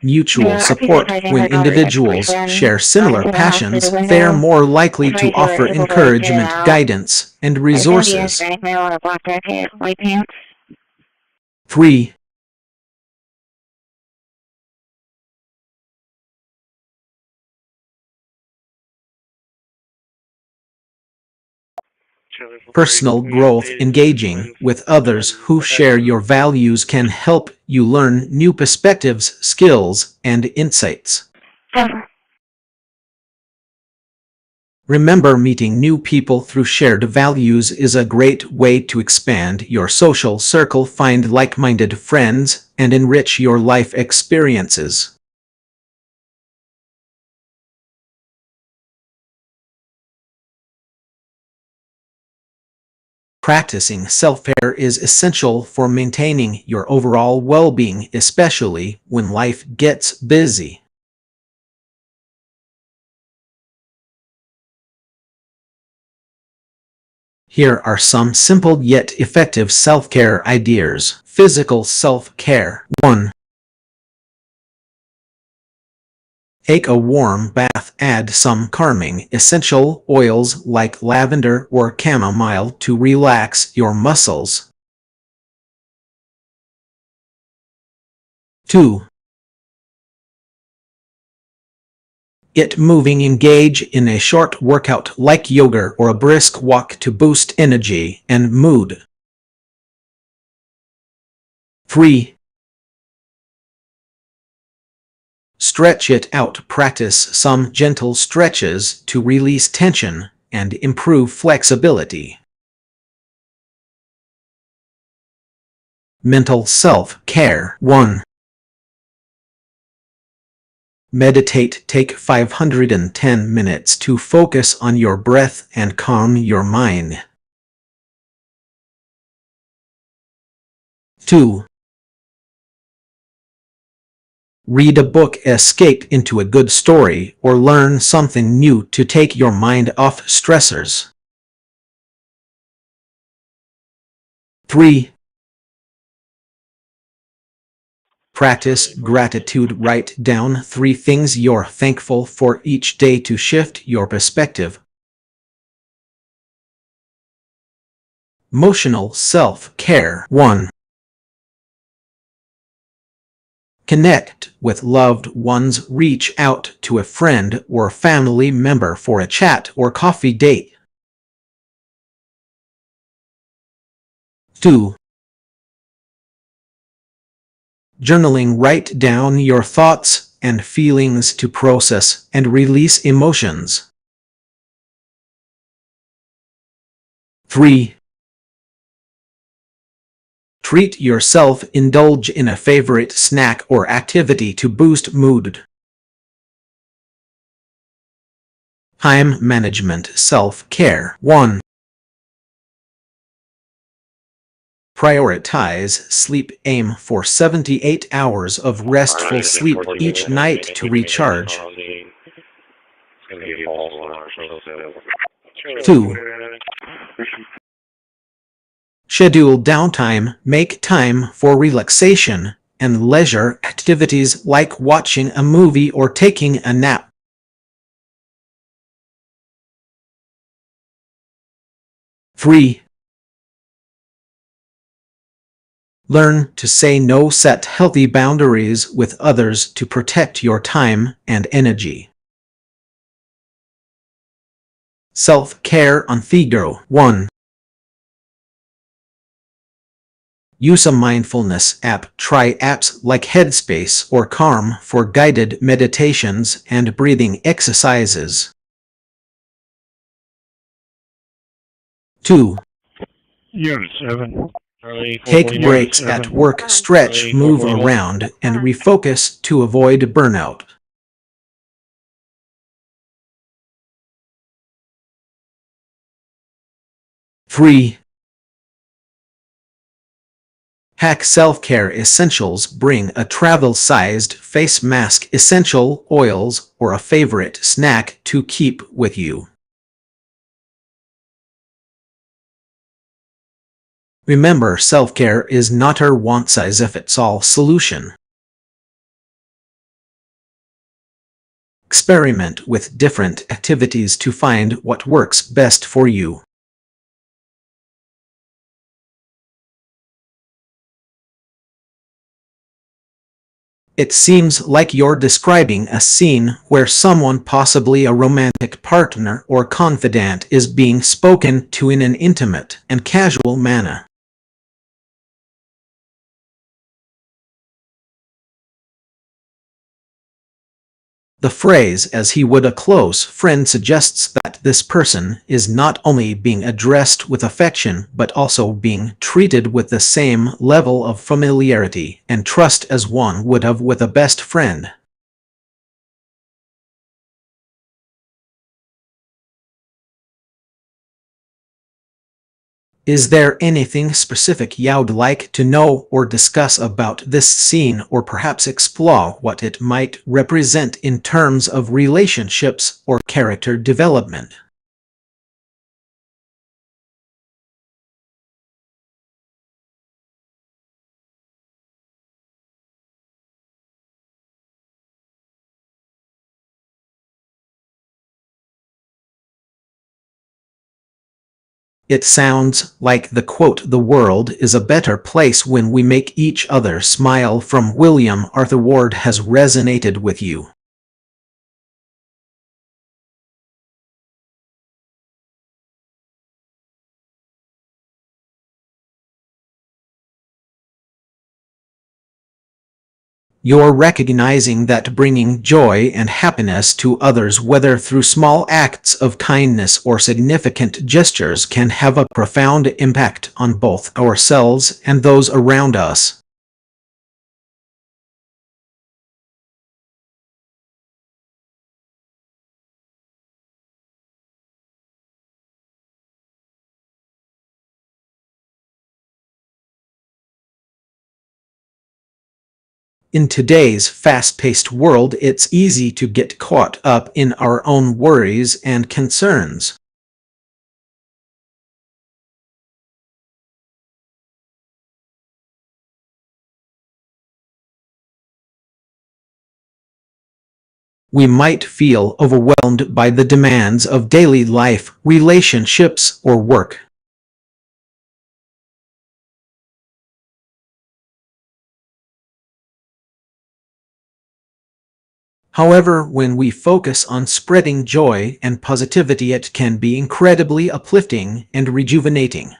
Mutual support. When individuals share similar passions, they are more likely to offer encouragement, guidance, and resources. 3. Personal growth. Engaging with others who share your values can help you learn new perspectives, skills, and insights. Remember, meeting new people through shared values is a great way to expand your social circle, find like-minded friends, and enrich your life experiences. Practicing self-care is essential for maintaining your overall well-being, especially when life gets busy. Here are some simple yet effective self-care ideas. Physical self-care. 1. Take a warm bath. Add some calming essential oils like lavender or chamomile to relax your muscles. 2. Get moving. Engage in a short workout like yoga or a brisk walk to boost energy and mood. 3. Stretch it out. Practice some gentle stretches to release tension and improve flexibility. Mental self-care. 1. Meditate. Take 510 minutes to focus on your breath and calm your mind. 2. Read a book. Escape into a good story or learn something new to take your mind off stressors. 3. Practice gratitude. Write down 3 things you're thankful for each day to shift your perspective. Emotional self-care. 1. Connect with loved ones. Reach out to a friend or family member for a chat or coffee date. 2. Journaling. Write down your thoughts and feelings to process and release emotions. 3. Treat yourself. Indulge in a favorite snack or activity to boost mood. Time management. Self-care. 1. Prioritize sleep. Aim for 78 hours of restful sleep each night to recharge. 2. Schedule downtime. Make time for relaxation and leisure activities like watching a movie or taking a nap. 3. Learn to say no. Set healthy boundaries with others to protect your time and energy. Self-care on Figaro. 1. Use a mindfulness app. Try apps like Headspace or Calm for guided meditations and breathing exercises. 2. Unit 7. Charlie, Take breaks at work. Stretch, move around, and refocus to avoid burnout. 3. Hack self-care essentials. Bring a travel-sized face mask, essential oils, or a favorite snack to keep with you. Remember, self-care is not a one-size-fits-all solution. Experiment with different activities to find what works best for you. It seems like you're describing a scene where someone, possibly a romantic partner or confidant, is being spoken to in an intimate and casual manner. The phrase "as he would a close friend" suggests that this person is not only being addressed with affection but also being treated with the same level of familiarity and trust as one would have with a best friend. Is there anything specific you'd like to know or discuss about this scene, or perhaps explore what it might represent in terms of relationships or character development? It sounds like the quote, "The world is a better place when we make each other smile," from William Arthur Ward has resonated with you. You're recognizing that bringing joy and happiness to others, whether through small acts of kindness or significant gestures, can have a profound impact on both ourselves and those around us. In today's fast-paced world, it's easy to get caught up in our own worries and concerns. We might feel overwhelmed by the demands of daily life, relationships, or work. However, when we focus on spreading joy and positivity, it can be incredibly uplifting and rejuvenating.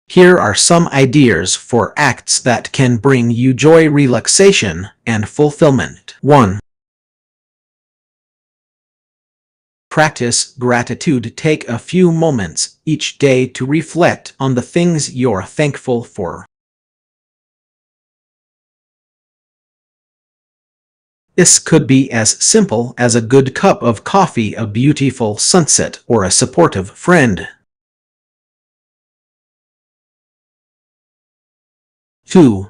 Here are some ideas for acts that can bring you joy, relaxation, and fulfillment. 1. Practice gratitude. Take a few moments each day to reflect on the things you're thankful for. This could be as simple as a good cup of coffee, a beautiful sunset, or a supportive friend. 2.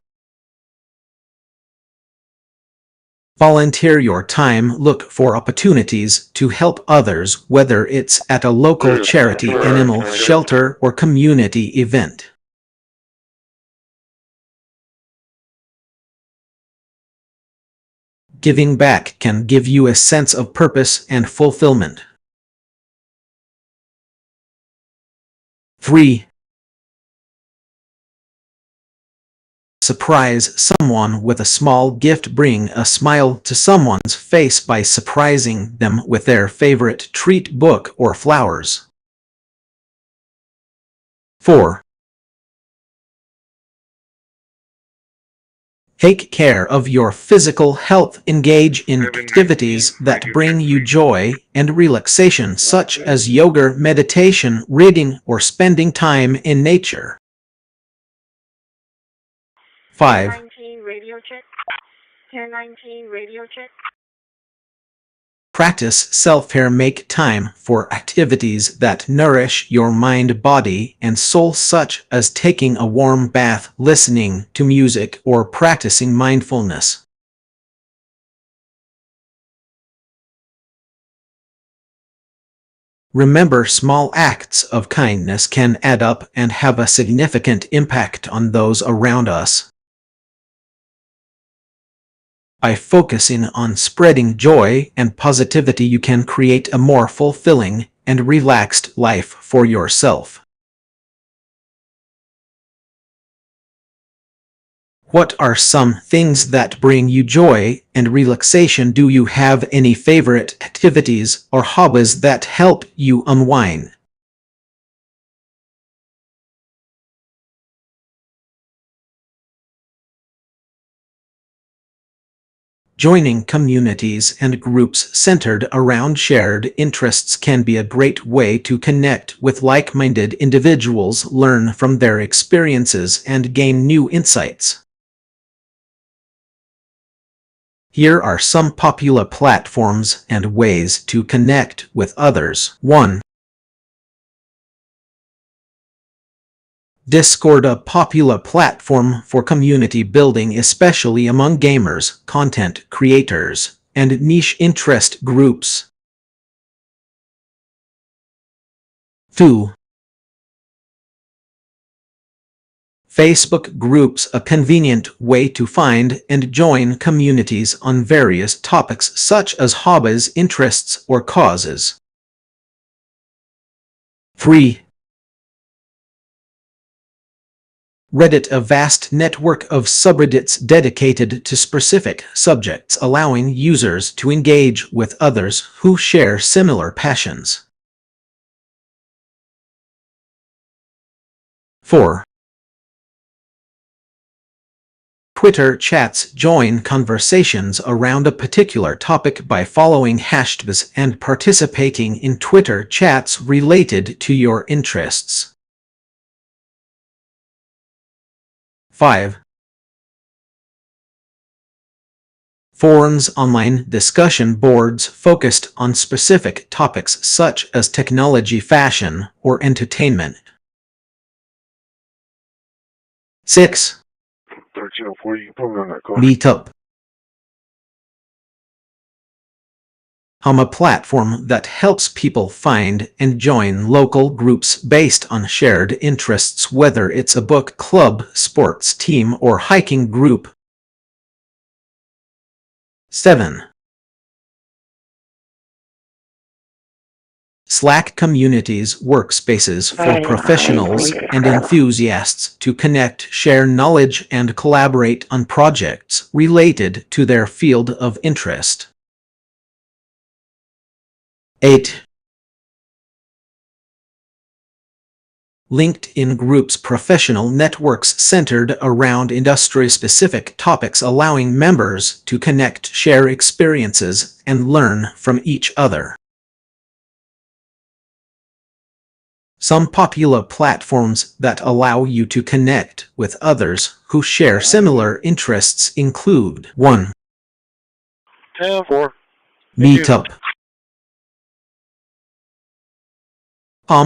Volunteer your time. Look for opportunities to help others, whether it's at a local charity, animal shelter, or community event. Giving back can give you a sense of purpose and fulfillment. 3. Surprise someone with a small gift. Bring a smile to someone's face by surprising them with their favorite treat, book, or flowers. 4. Take care of your physical health. Engage in activities that bring you joy and relaxation, such as yoga, meditation, reading, or spending time in nature. 5. 1019 radio check. 1019 radio check. Practice self-care. Make time for activities that nourish your mind, body, and soul, such as taking a warm bath, listening to music, or practicing mindfulness. Remember, small acts of kindness can add up and have a significant impact on those around us. By focusing on spreading joy and positivity, you can create a more fulfilling and relaxed life for yourself. What are some things that bring you joy and relaxation? Do you have any favorite activities or hobbies that help you unwind? Joining communities and groups centered around shared interests can be a great way to connect with like-minded individuals, learn from their experiences, and gain new insights. Here are some popular platforms and ways to connect with others. 1. Discord, a popular platform for community building, especially among gamers, content creators, and niche interest groups. 2. Facebook groups, a convenient way to find and join communities on various topics such as hobbies, interests, or causes. 3. Reddit, a vast network of subreddits dedicated to specific subjects, allowing users to engage with others who share similar passions. 4. Twitter chats, join conversations around a particular topic by following hashtags and participating in Twitter chats related to your interests. 5. Forums, online discussion boards focused on specific topics such as technology, fashion, or entertainment. 6. 1304, you can put me on that call. Meetup. A platform that helps people find and join local groups based on shared interests, whether it's a book club, sports team, or hiking group. 7. Slack communities, workspaces for professionals and enthusiasts to connect, share knowledge, and collaborate on projects related to their field of interest. 8. LinkedIn groups, professional networks centered around industry-specific topics, allowing members to connect, share experiences, and learn from each other. Some popular platforms that allow you to connect with others who share similar interests include 1. 10-4. Meetup.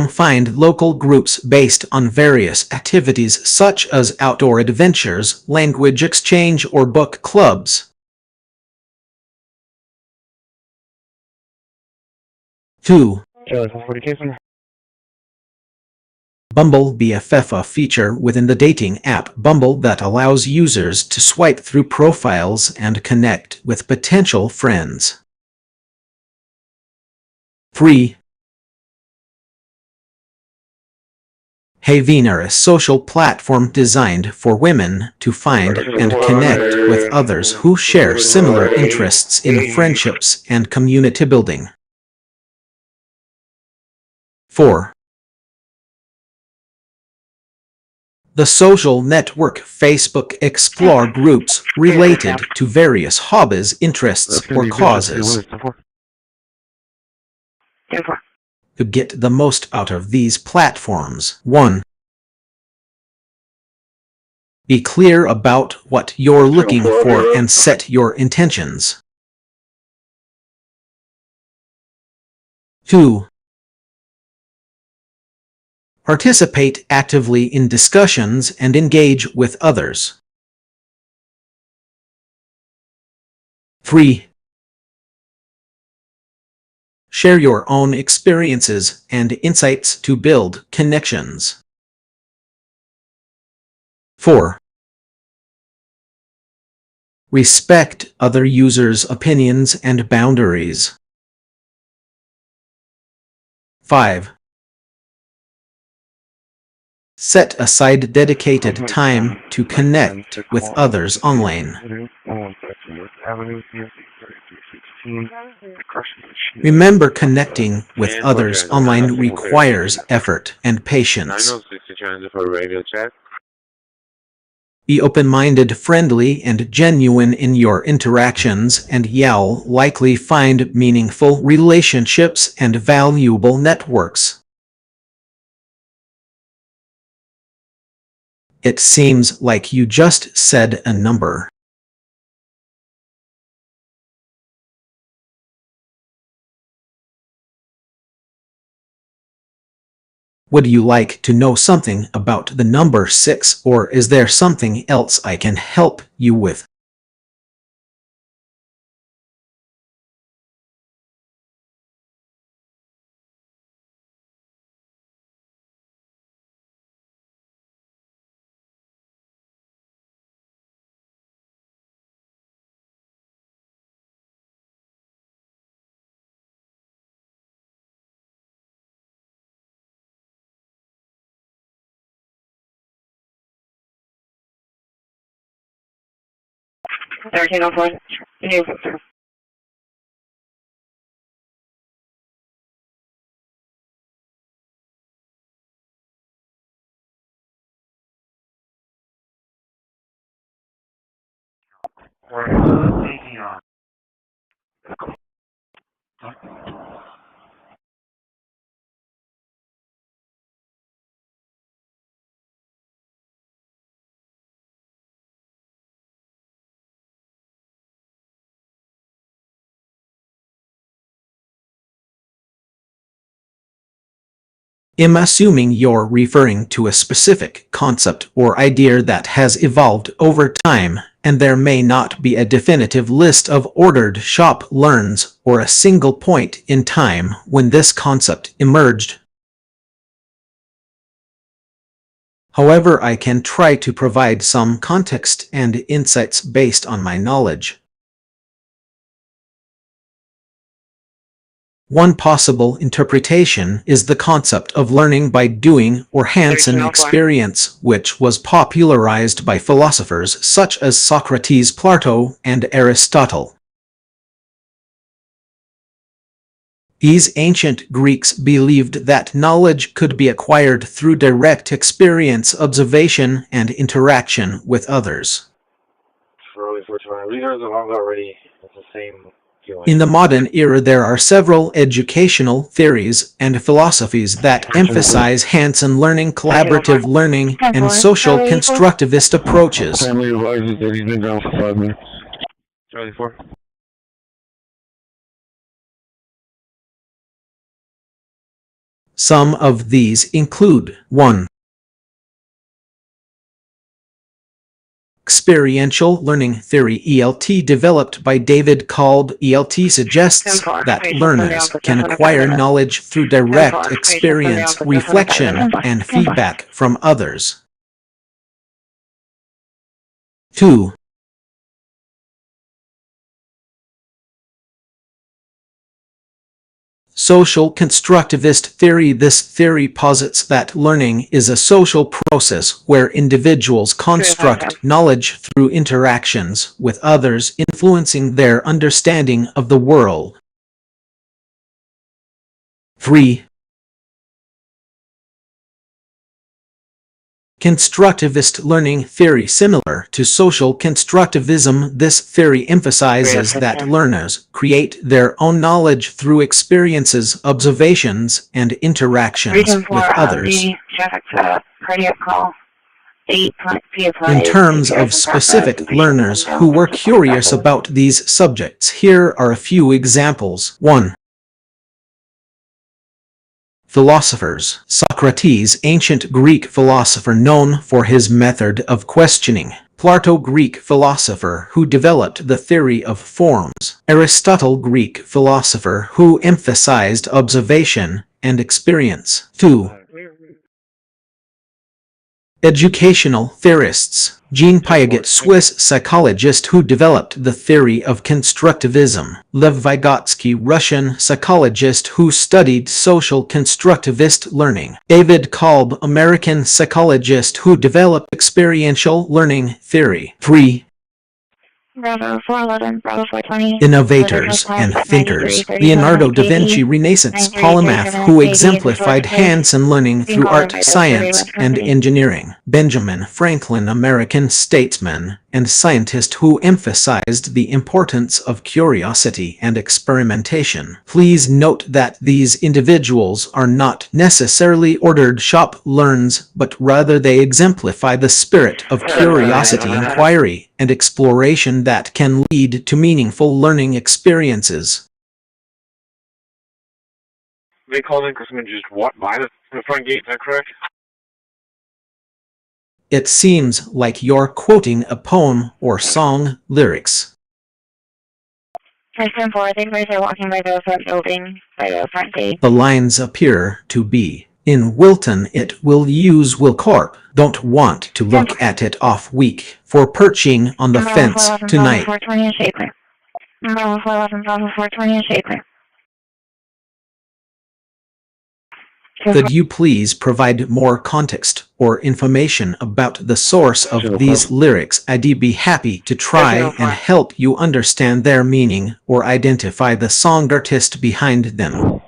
Find local groups based on various activities such as outdoor adventures, language exchange, or book clubs. 2. Bumble BFF, a feature within the dating app Bumble that allows users to swipe through profiles and connect with potential friends. 3. hpme, a social platform designed for women to find and connect with others who share similar interests in friendships and community building. 4. The social network Facebook explore groups related to various hobbies, interests, or causes. To get the most out of these platforms, 1. Be clear about what you're looking for and set your intentions. 2. Participate actively in discussions and engage with others. 3. Share your own experiences and insights to build connections. 4. Respect other users' opinions and boundaries. 5. Set aside dedicated time to connect with others online. Remember, connecting with others online requires effort and patience. Be open-minded, friendly, and genuine in your interactions, and you'll likely find meaningful relationships and valuable networks. It seems like you just said a number. Would you like to know something about the number 6, or is there something else I can help you with? I'm assuming you're referring to a specific concept or idea that has evolved over time, and there may not be a definitive list of ordered shop learns or a single point in time when this concept emerged. However, I can try to provide some context and insights based on my knowledge. One possible interpretation is the concept of learning by doing or hands-on experience, which was popularized by philosophers such as Socrates, Plato, and Aristotle. These ancient Greeks believed that knowledge could be acquired through direct experience, observation, and interaction with others. In the modern era, there are several educational theories and philosophies that emphasize hands-on learning, collaborative learning, and social constructivist approaches. Some of these include 1. Experiential learning theory ELT developed by David Kolb. ELT suggests that learners can acquire knowledge through direct experience, reflection, and feedback from others. 2. Social constructivist theory. This theory posits that learning is a social process where individuals construct knowledge through interactions with others, influencing their understanding of the world. 3. Constructivist learning theory. Similar to social constructivism, this theory emphasizes that learners create their own knowledge through experiences, observations, and interactions with others. In terms of specific learners who were curious about these subjects, here are a few examples. 1. Philosophers. Socrates, ancient Greek philosopher known for his method of questioning. Plato, Greek philosopher who developed the theory of forms. Aristotle, Greek philosopher who emphasized observation and experience. 2. Educational theorists. Jean Piaget, Swiss psychologist who developed the theory of constructivism. Lev Vygotsky, Russian psychologist who studied social constructivist learning. David Kolb, American psychologist who developed experiential learning theory. 3. Bravo 411, Bravo 420. Innovators and thinkers. Leonardo da Vinci, Renaissance polymath who exemplified hands-on learning through art, science, and engineering. Benjamin Franklin, American statesman and scientist who emphasized the importance of curiosity and experimentation. Please note that these individuals are not necessarily ordered shop learns, but rather they exemplify the spirit of curiosity, inquiry, and exploration that can lead to meaningful learning experiences. They called in because someone just walked by the front gate, is that correct? It seems like you're quoting a poem or song lyrics. 574, the guys are walking by the front building, by the front gate. The lines appear to be, in Wilton it will use will Corp. Don't want to look at it off week for perching on the fence tonight. Bravo 420 and Shaper. Bravo 411, Bravo 420 and Shaper. Could you please provide more context or information about the source of these lyrics? I'd be happy to try and help you understand their meaning or identify the song artist behind them.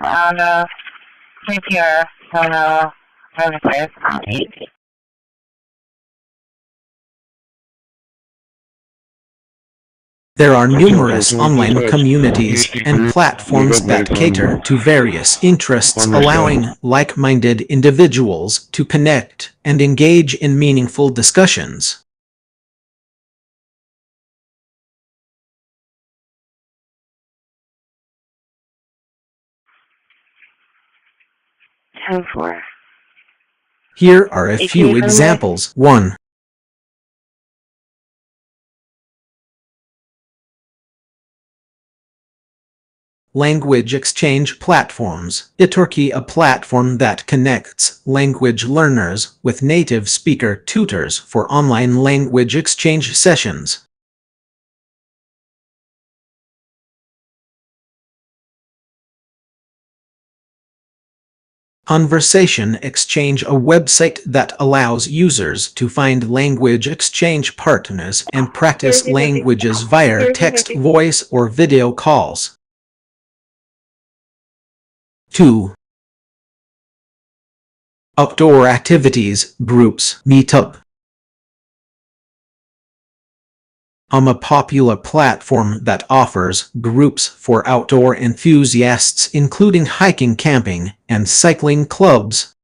around CPR on Wednesday on 8. There are numerous online communities and platforms that cater to various interests, allowing like-minded individuals to connect and engage in meaningful discussions. Here are a few examples. 1. Language exchange platforms. Iturkey, a platform that connects language learners with native speaker tutors for online language exchange sessions. Conversation Exchange, a website that allows users to find language exchange partners and practice languages via text, voice, or video calls. 2. Outdoor activities groups. Meetup. A popular platform that offers groups for outdoor enthusiasts, including hiking, camping, and cycling clubs.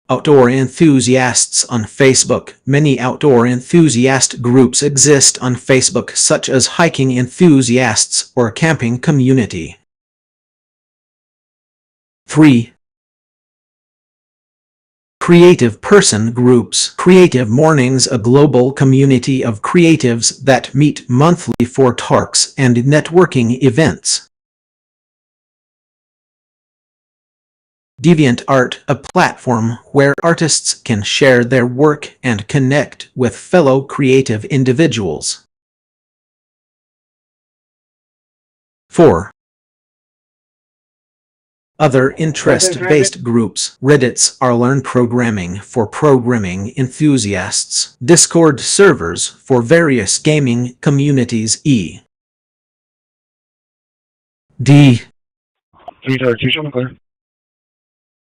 Outdoor enthusiasts on Facebook. Many outdoor enthusiast groups exist on Facebook, such as hiking enthusiasts or camping community. 3. Creative person groups. Creative Mornings, a global community of creatives that meet monthly for talks and networking events. DeviantArt, a platform where artists can share their work and connect with fellow creative individuals. 4. Other interest-based groups. Reddits are learn programming for programming enthusiasts. Discord servers for various gaming communities. D.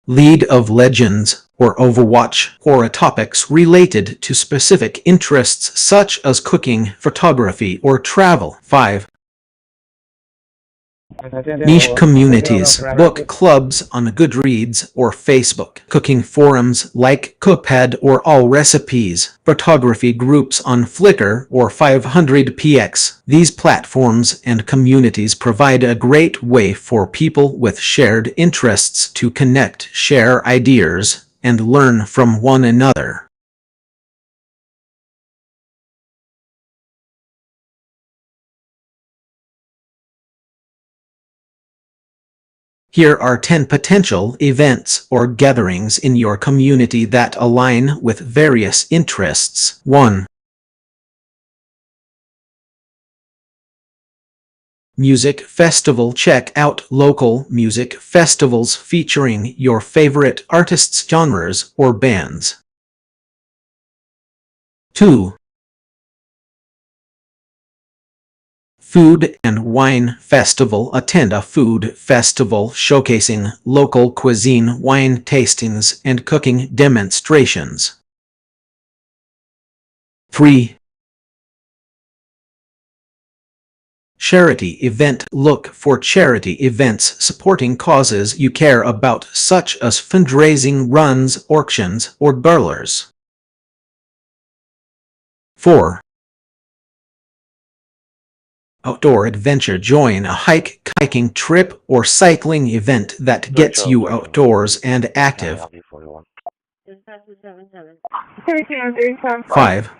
League of Legends, or Overwatch, or topics related to specific interests such as cooking, photography, or travel. 5. Niche communities, book clubs on Goodreads or Facebook, cooking forums like Cookpad or All Recipes, photography groups on Flickr or 500px. These platforms and communities provide a great way for people with shared interests to connect, share ideas, and learn from one another. Here are 10 potential events or gatherings in your community that align with various interests. 1. Music festival. Check out local music festivals featuring your favorite artists, genres, or bands. 2. Food and Wine Festival. Attend a food festival showcasing local cuisine, wine tastings, and cooking demonstrations. 3. Charity event. Look for charity events supporting causes you care about, such as fundraising runs, auctions, or galas. 4. Outdoor adventure. Join a hiking trip or cycling event that gets you outdoors and active. 5.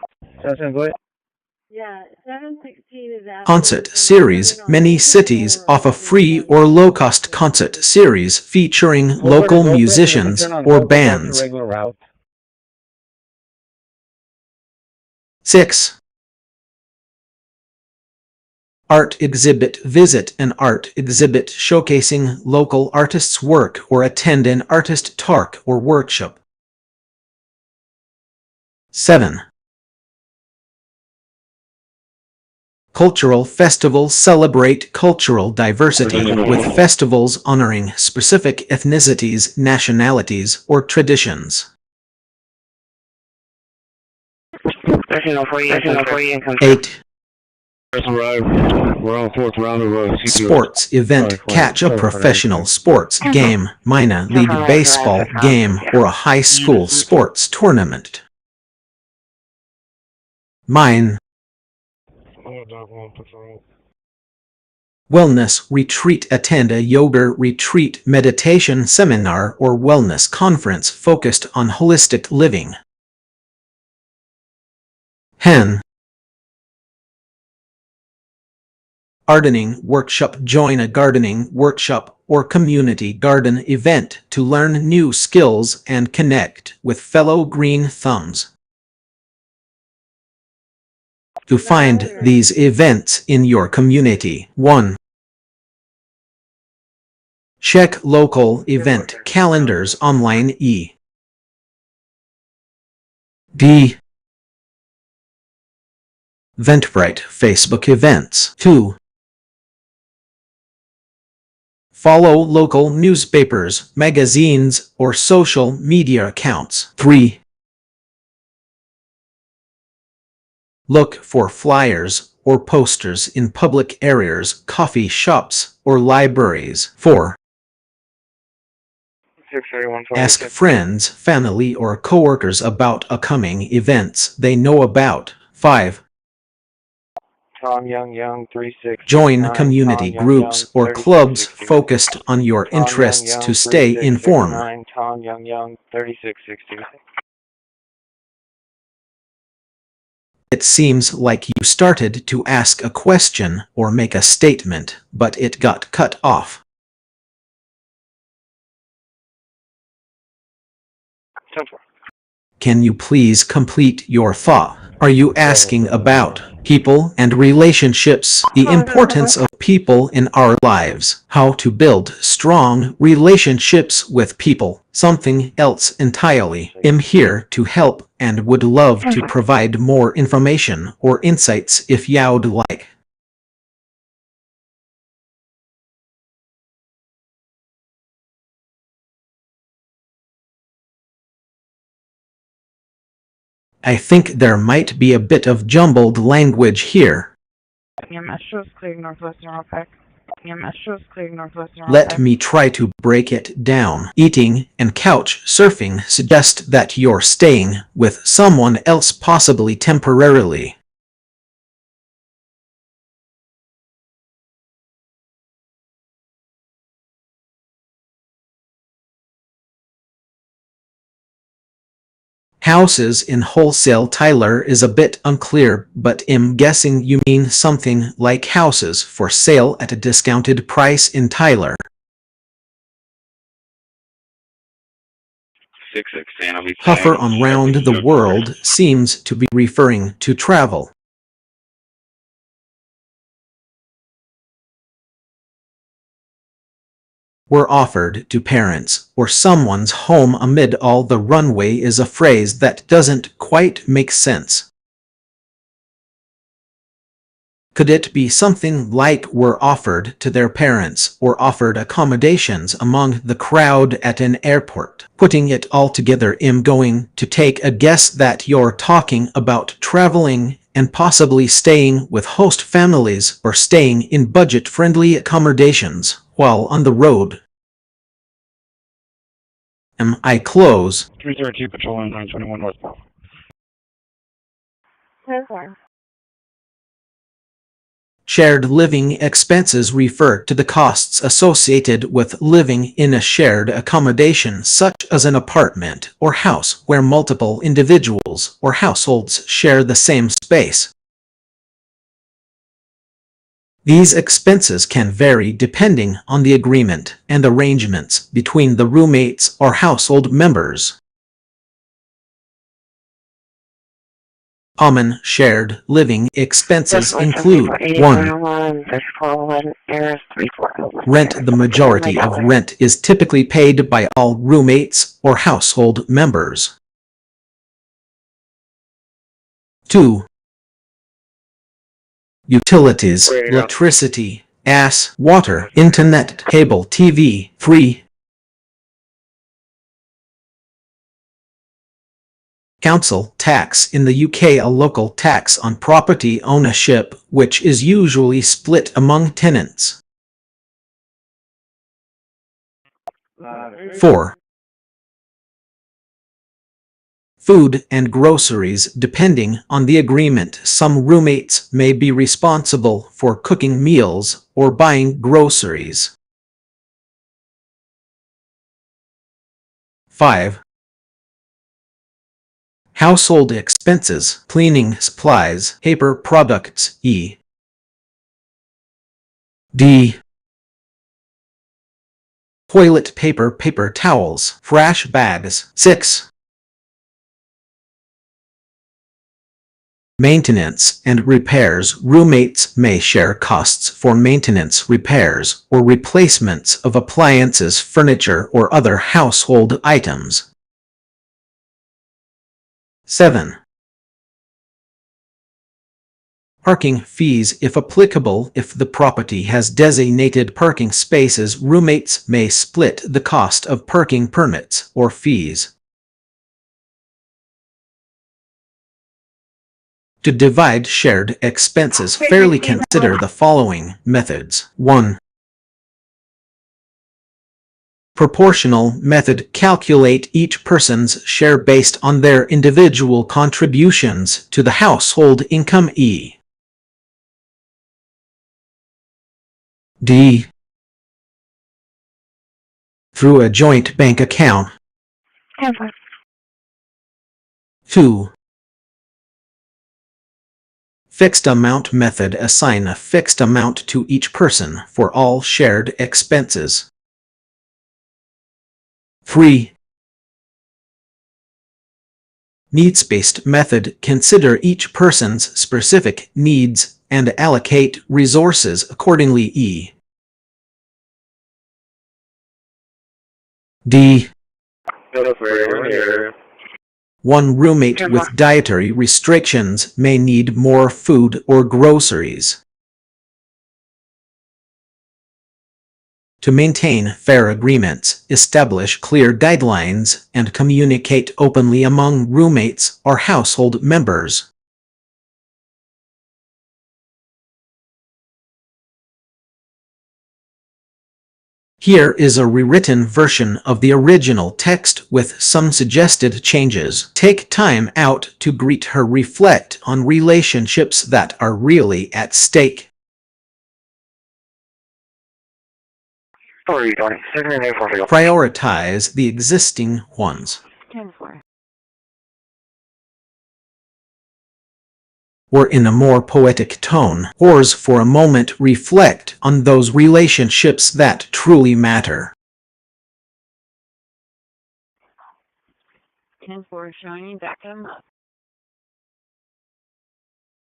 Concert series. Many cities offer free or low-cost concert series featuring local musicians or bands. 6. Art exhibit. Visit an art exhibit showcasing local artists' work or attend an artist talk or workshop. 7. Cultural festivals. Celebrate cultural diversity with festivals honoring specific ethnicities, nationalities, or traditions. 8. We're on fourth round of Sports event. Catch a professional sports game, minor league baseball game, or a high school sports tournament. 9. Wellness retreat. Attend a yoga retreat, meditation seminar, or wellness conference focused on holistic living. 10. Gardening workshop. Join a gardening workshop or community garden event to learn new skills and connect with fellow green thumbs. To find these events in your community. 1. Check local event calendars online. D. Eventbrite Facebook events. 2. Follow local newspapers, magazines, or social media accounts. 3. Look for flyers or posters in public areas, coffee shops, or libraries. 4. Ask friends, family, or coworkers about upcoming events they know about. 5. Tom Young 36. Join community groups or clubs focused on your interests to stay informed. Tom Young 3669. It seems like you started to ask a question or make a statement, but it got cut off. Can you please complete your thought? Are you asking about people and relationships, the importance of people in our lives, how to build strong relationships with people, something else entirely? I'm here to help and would love to provide more information or insights if you'd like. I think there might be a bit of jumbled language here. Let me try to break it down. Eating and couch surfing suggest that you're staying with someone else, possibly temporarily. Houses in wholesale Tyler is a bit unclear, but I'm guessing you mean something like houses for sale at a discounted price in Tyler. 66 Santa Lisa. Puffer on round the world seems to be referring to travel. Were offered to parents or someone's home amid all the runway is a phrase that doesn't quite make sense. Could it be something like were offered to their parents or offered accommodations among the crowd at an airport? Putting it all together, I'm going to take a guess that you're talking about traveling and possibly staying with host families or staying in budget-friendly accommodations while on the road. Am I close? 332 Patrol Line 921 northbound. Shared living expenses refer to the costs associated with living in a shared accommodation, such as an apartment or house where multiple individuals or households share the same space. These expenses can vary depending on the agreement and arrangements between the roommates or household members. Common shared living expenses include 1. Rent. The majority of rent is typically paid by all roommates or household members. 2. Utilities, electricity, gas, water, internet, cable TV, 3. Council tax. In the UK, a local tax on property ownership, which is usually split among tenants. 4. Food and groceries. Depending on the agreement, some roommates may be responsible for cooking meals or buying groceries. 5. Household expenses, cleaning supplies, paper products, e.g. toilet paper, paper towels, trash bags. 6. Maintenance and repairs. Roommates may share costs for maintenance, repairs, or replacements of appliances, furniture, or other household items. 7. Parking fees, if applicable. If the property has designated parking spaces, roommates may split the cost of parking permits or fees. To divide shared expenses fairly, consider the following methods. 1. Proportional method calculate each person's share based on their individual contributions to the household income. D. Through a joint bank account. 2. Fixed amount method assign a fixed amount to each person for all shared expenses. 3. Needs-based method consider each person's specific needs and allocate resources accordingly. D. One roommate with dietary restrictions may need more food or groceries. To maintain fair agreements, establish clear guidelines, and communicate openly among roommates or household members. Here is a rewritten version of the original text with some suggested changes. Take time out to greet her. Reflect on relationships that are really at stake. Prioritize the existing ones. Or in a more poetic tone, pause for a moment, reflect on those relationships that truly matter. 10-4 shiny, back him up.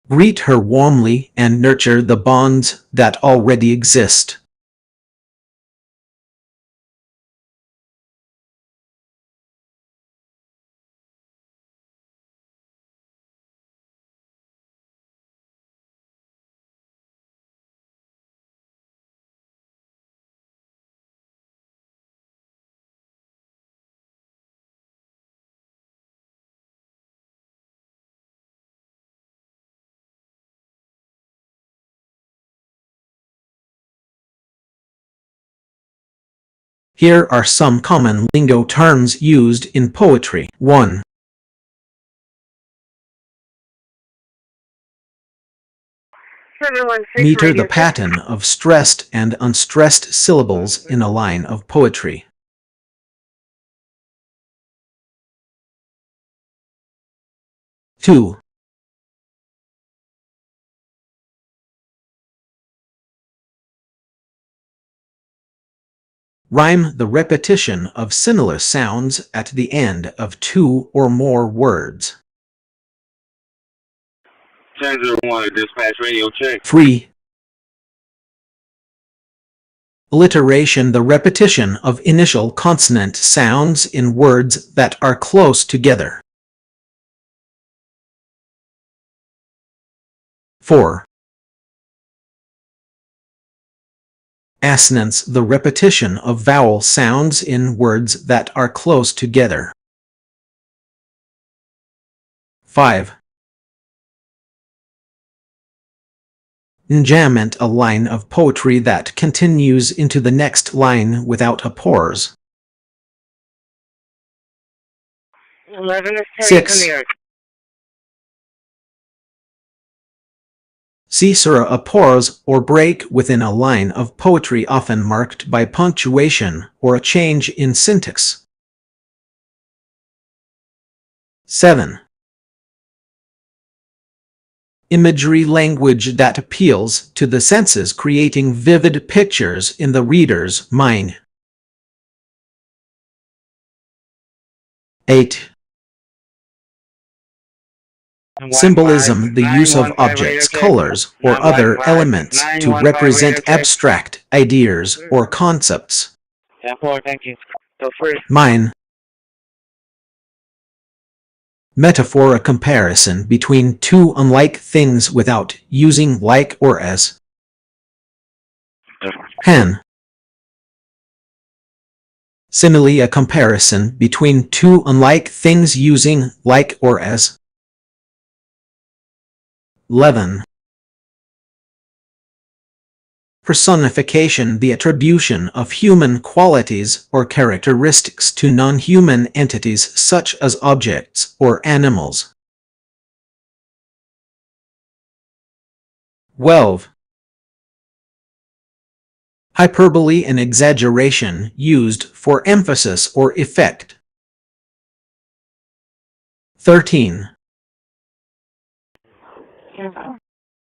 Greet her warmly and nurture the bonds that already exist. Here are some common lingo terms used in poetry. 1. Meter the pattern of stressed and unstressed syllables in a line of poetry. 2. Rhyme the repetition of similar sounds at the end of 2 or more words. 10-1, dispatch radio check. 3. Alliteration the repetition of initial consonant sounds in words that are close together. 4. Assonance the repetition of vowel sounds in words that are close together. 5. Enjambment a line of poetry that continues into the next line without a pause. 6. Caesura a pause or break within a line of poetry often marked by punctuation or a change in syntax. 7. Imagery language that appeals to the senses, creating vivid pictures in the reader's mind. 8. Symbolism the use of objects, colors, or other elements to represent abstract ideas or concepts. 10-4, thank you. So first. Mine. Metaphor a comparison between two unlike things without using like or as. Hen. Simile a comparison between two unlike things using like or as. 11. Personification, the attribution of human qualities or characteristics to non-human entities such as objects or animals. 12. Hyperbole and exaggeration used for emphasis or effect. 13.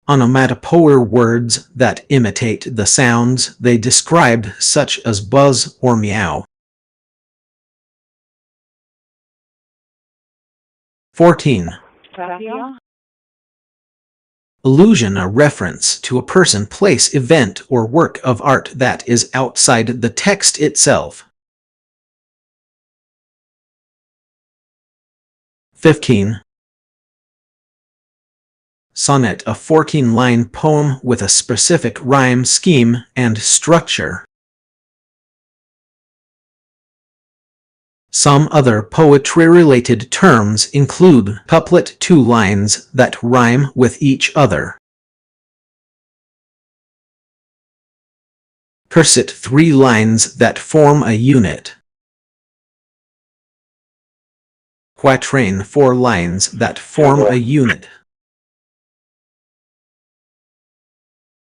Onomatopoeia, words that imitate the sounds they described, such as buzz or meow. 14. Allusion, a reference to a person, place, event, or work of art that is outside the text itself. 15. Sonnet, a 14-line poem with a specific rhyme scheme and structure. Some other poetry-related terms include couplet, 2 lines that rhyme with each other. Curset, 3 lines that form a unit. Quatrain, 4 lines that form a unit.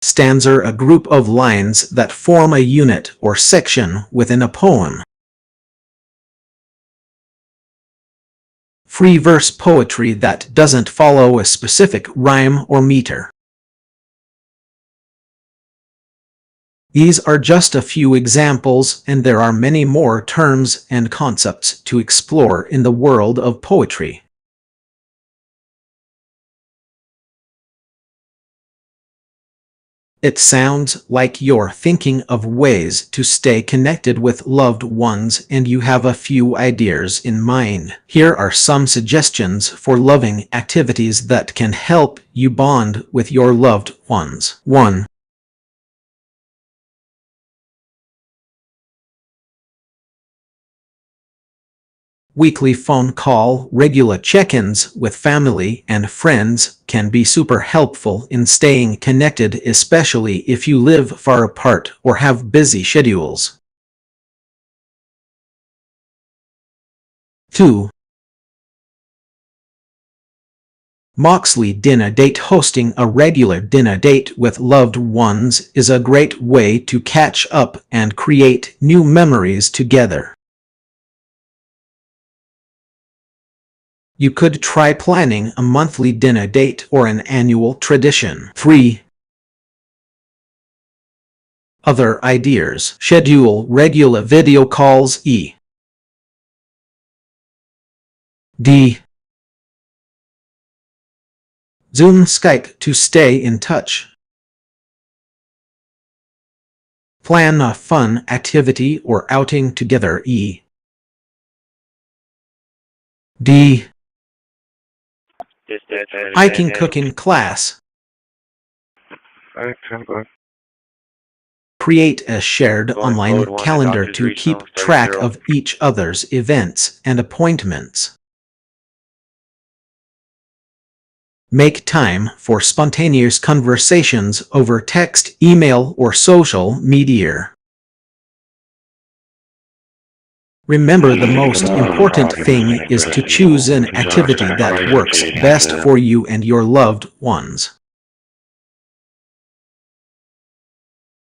Stanza, a group of lines that form a unit or section within a poem. Free verse, poetry that doesn't follow a specific rhyme or meter. These are just a few examples, and there are many more terms and concepts to explore in the world of poetry. It sounds like you're thinking of ways to stay connected with loved ones, and you have a few ideas in mind. Here are some suggestions for loving activities that can help you bond with your loved ones. 1. Weekly phone call. Regular check-ins with family and friends can be super helpful in staying connected, especially if you live far apart or have busy schedules. 2. Moxley dinner date. Hosting a regular dinner date with loved ones is a great way to catch up and create new memories together. You could try planning a monthly dinner date or an annual tradition. 3. Other ideas. Schedule regular video calls, e.g. Zoom, Skype, to stay in touch. Plan a fun activity or outing together, e.g. hiking, cooking class. Create a shared online calendar to keep track of each other's events and appointments. Make time for spontaneous conversations over text, email, or social media. Remember, the most important thing is to choose an activity that works best for you and your loved ones.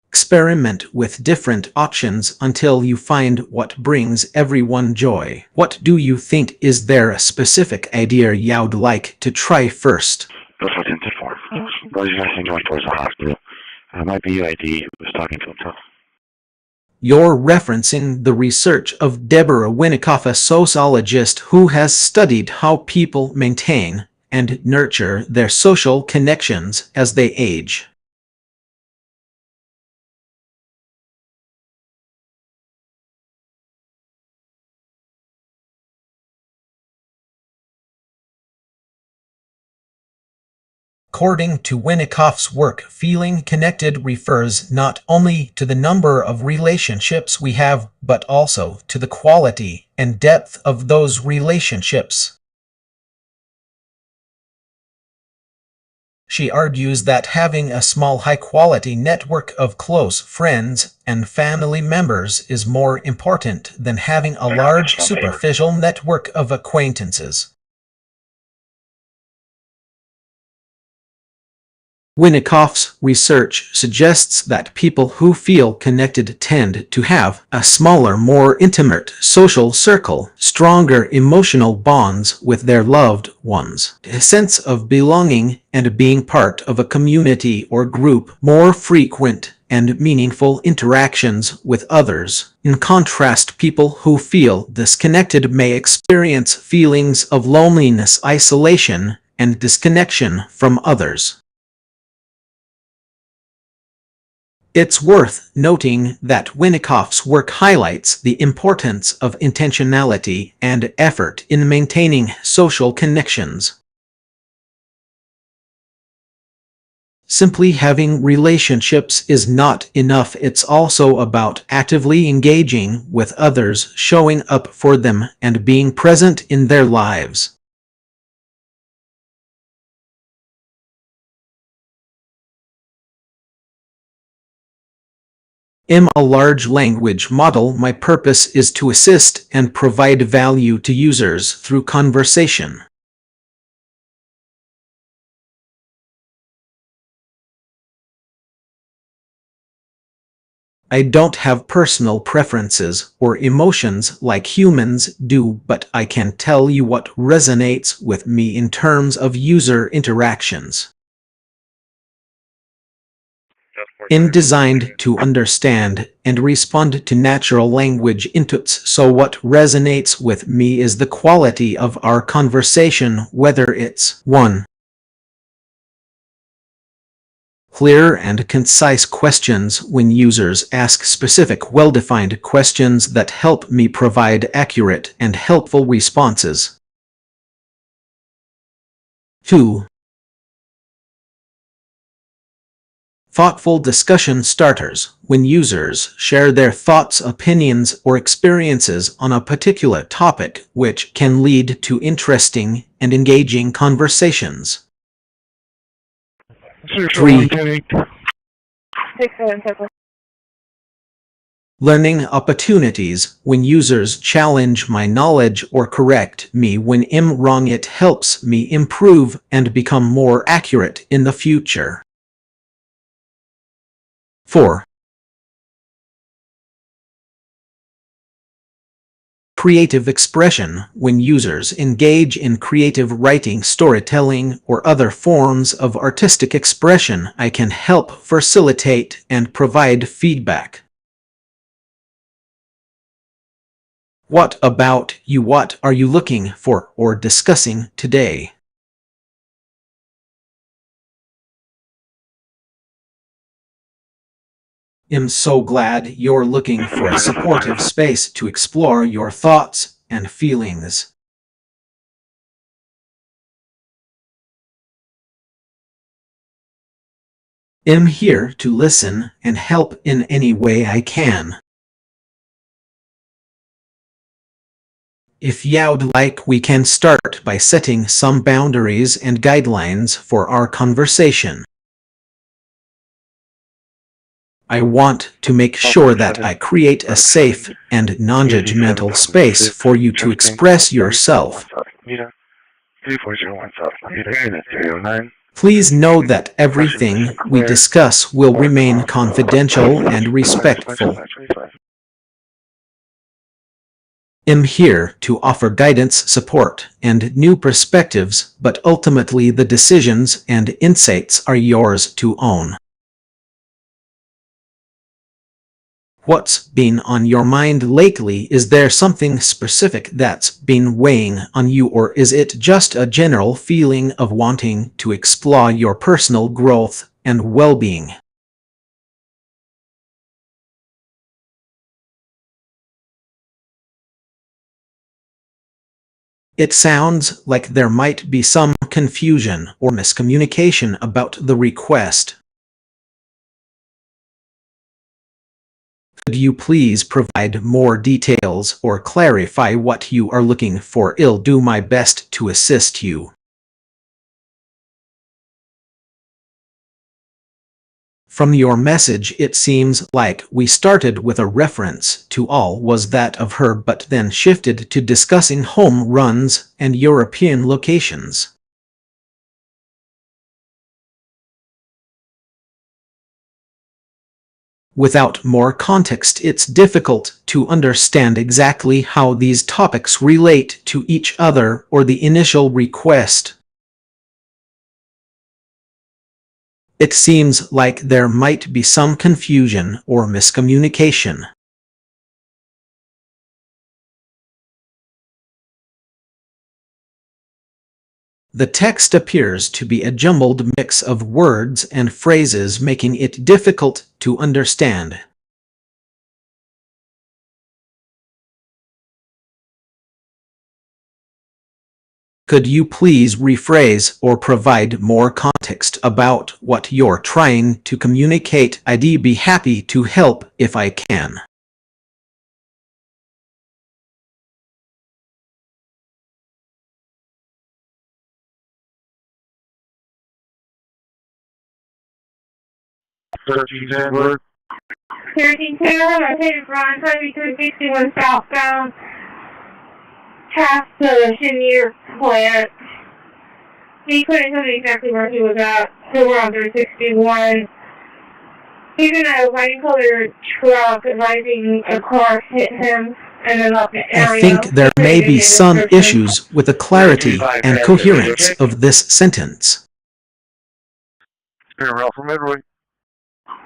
Experiment with different options until you find what brings everyone joy. What do you think? Is there a specific idea you'd like to try first? You're referencing the research of Deborah Winnicott, a sociologist who has studied how people maintain and nurture their social connections as they age. According to Winnicott's work, feeling connected refers not only to the number of relationships we have, but also to the quality and depth of those relationships. She argues that having a small high-quality network of close friends and family members is more important than having a large superficial network of acquaintances. Winikoff's research suggests that people who feel connected tend to have a smaller, more intimate social circle, stronger emotional bonds with their loved ones, a sense of belonging and being part of a community or group, more frequent and meaningful interactions with others. In contrast, people who feel disconnected may experience feelings of loneliness, isolation, and disconnection from others. It's worth noting that Winikoff's work highlights the importance of intentionality and effort in maintaining social connections. Simply having relationships is not enough. It's also about actively engaging with others, showing up for them, and being present in their lives. I'm a large language model. My purpose is to assist and provide value to users through conversation. I don't have personal preferences or emotions like humans do, but I can tell you what resonates with me in terms of user interactions. I'm designed to understand and respond to natural language inputs, so what resonates with me is the quality of our conversation, whether it's 1. Clear and concise questions. When users ask specific, well-defined questions that help me provide accurate and helpful responses. 2. Thoughtful discussion starters. When users share their thoughts, opinions, or experiences on a particular topic, which can lead to interesting and engaging conversations. 3. Learning opportunities. When users challenge my knowledge or correct me when I'm wrong, it helps me improve and become more accurate in the future. 4. Creative expression. When users engage in creative writing, storytelling, or other forms of artistic expression, I can help facilitate and provide feedback. What about you? What are you looking for or discussing today? I'm so glad you're looking for a supportive space to explore your thoughts and feelings. I'm here to listen and help in any way I can. If you'd like, we can start by setting some boundaries and guidelines for our conversation. I want to make sure that I create a safe and non-judgmental space for you to express yourself. Please know that everything we discuss will remain confidential and respectful. I'm here to offer guidance, support, and new perspectives, but ultimately the decisions and insights are yours to own. What's been on your mind lately? Is there something specific that's been weighing on you, or is it just a general feeling of wanting to explore your personal growth and well-being? It sounds like there might be some confusion or miscommunication about the request. Could you please provide more details or clarify what you are looking for? I'll do my best to assist you. From your message it seems like we started with a reference to all was that of her but then shifted to discussing home runs and European locations. Without more context it's difficult to understand exactly how these topics relate to each other or the initial request. It seems like there might be some confusion or miscommunication. The text appears to be a jumbled mix of words and phrases, making it difficult to understand. Could you please rephrase or provide more context about what you're trying to communicate? I'd be happy to help if I can. Taylor, I headed Ron 2361 southbound, past the Chenier plant. He couldn't tell me exactly where he was at, so we're on 361. He's in a white-colored truck, advising a car hit him and then left the area. I think there may be some issues with the clarity and coherence of this sentence. Route from Midway.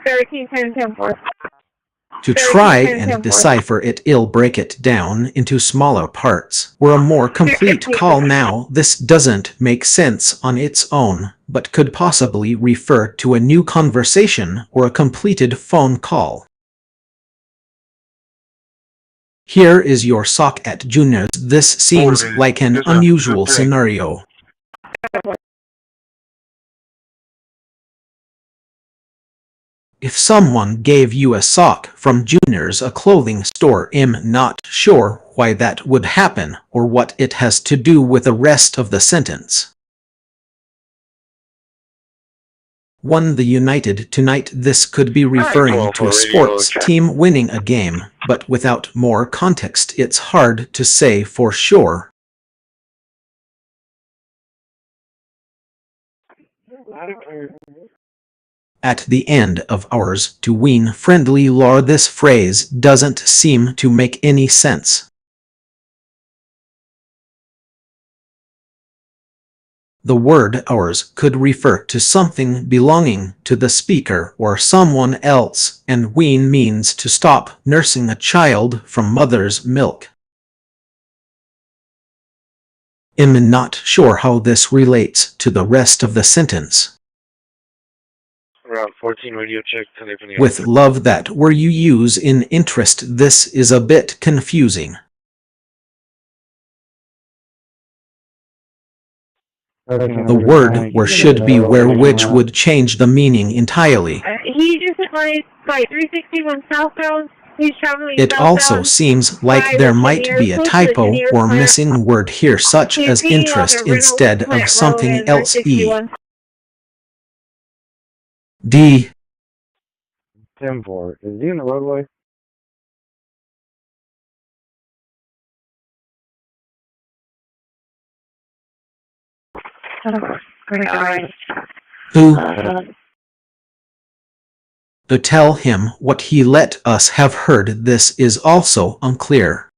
1310 10-4. To try and decipher it, I'll break it down into smaller parts. We're a more complete call now. This doesn't make sense on its own, but could possibly refer to a new conversation or a completed phone call. Here is your sock at Junior's. This seems like an unusual scenario. If someone gave you a sock from Junior's, a clothing store, I'm not sure why that would happen or what it has to do with the rest of the sentence. Won the United tonight. This could be referring to a sports team winning a game, but without more context it's hard to say for sure. At the end of ours to win friendly lore, this phrase doesn't seem to make any sense. The word ours could refer to something belonging to the speaker or someone else, and wean means to stop nursing a child from mother's milk. I'm not sure how this relates to the rest of the sentence. Route 14 radio check. With love, that word you use in interest. This is a bit confusing. The word where should be where, which would change the meaning entirely. He just applied by 361 southbound. He's traveling It southbound. also seems like there might be a typo or missing word here, such as interest instead of something else. D. 10-4. Is he in the roadway? Who? To tell him what he let us have heard. This is also unclear.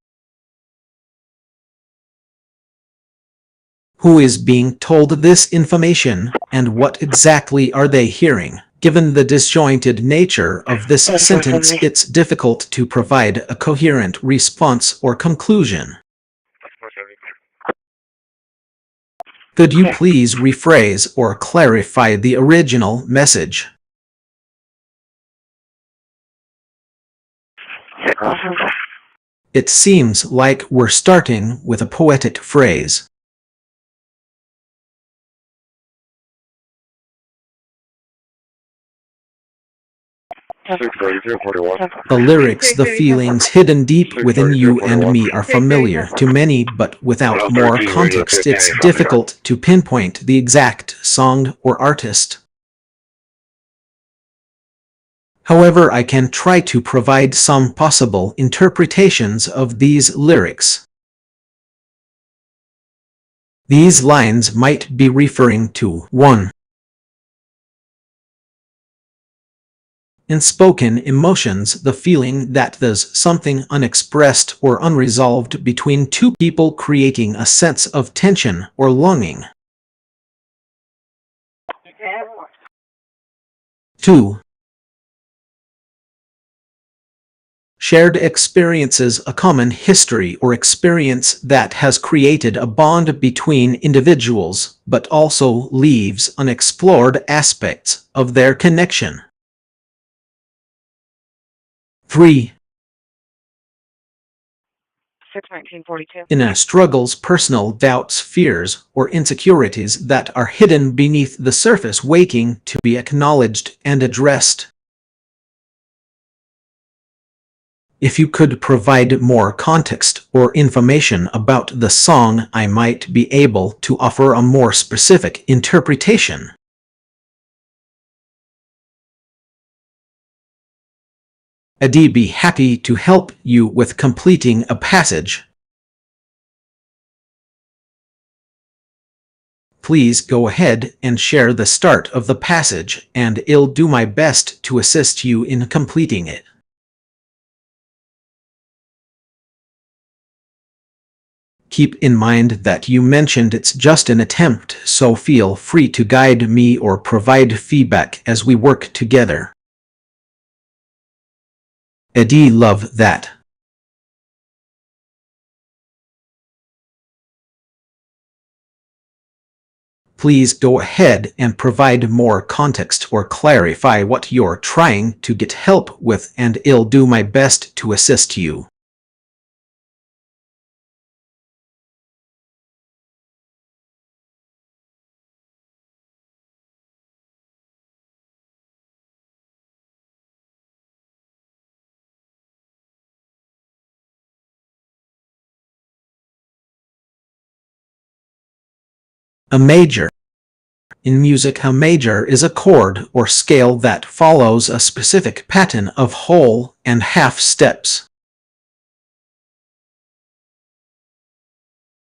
Who is being told this information, and what exactly are they hearing? Given the disjointed nature of this sentence, it's difficult to provide a coherent response or conclusion. Could you please rephrase or clarify the original message? It seems like we're starting with a poetic phrase. The lyrics, the feelings hidden deep within you and me are familiar to many, but without more context it's difficult to pinpoint the exact song or artist. However, I can try to provide some possible interpretations of these lyrics. These lines might be referring to 1. In spoken emotions, the feeling that there's something unexpressed or unresolved between two people, creating a sense of tension or longing. 2. Shared experiences, a common history or experience that has created a bond between individuals, but also leaves unexplored aspects of their connection. 3. 6/1942. In struggles, personal doubts, fears, or insecurities that are hidden beneath the surface, waiting to be acknowledged and addressed. If you could provide more context or information about the song, I might be able to offer a more specific interpretation. I'd be happy to help you with completing a passage. Please go ahead and share the start of the passage, and I'll do my best to assist you in completing it. Keep in mind that you mentioned it's just an attempt, so feel free to guide me or provide feedback as we work together. I'd love that. Please go ahead and provide more context or clarify what you're trying to get help with, and I'll do my best to assist you. A major. In music, a major is a chord or scale that follows a specific pattern of whole and half steps.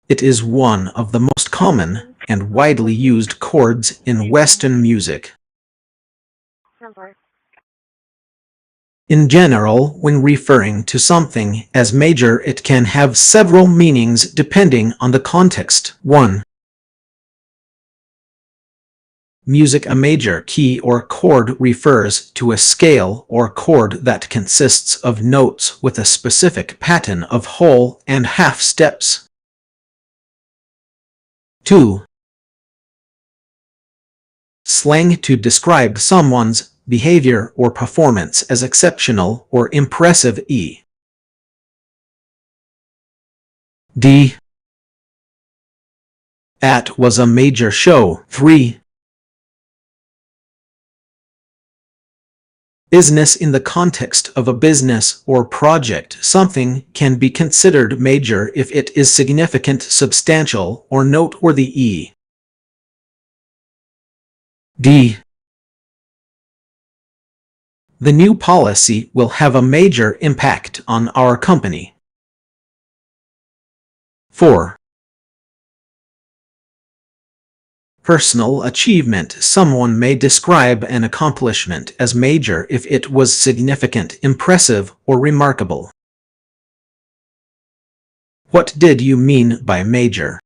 It is one of the most common and widely used chords in Western music. In general, when referring to something as major, it can have several meanings depending on the context. 1. Music. A major key or chord refers to a scale or chord that consists of notes with a specific pattern of whole and half steps. 2. Slang to describe someone's behavior or performance as exceptional or impressive. D. That was a major show. 3. Business. In the context of a business or project, something can be considered major if it is significant, substantial, or noteworthy. D. The new policy will have a major impact on our company. 4. Personal achievement. Someone may describe an accomplishment as major if it was significant, impressive, or remarkable. What did you mean by major?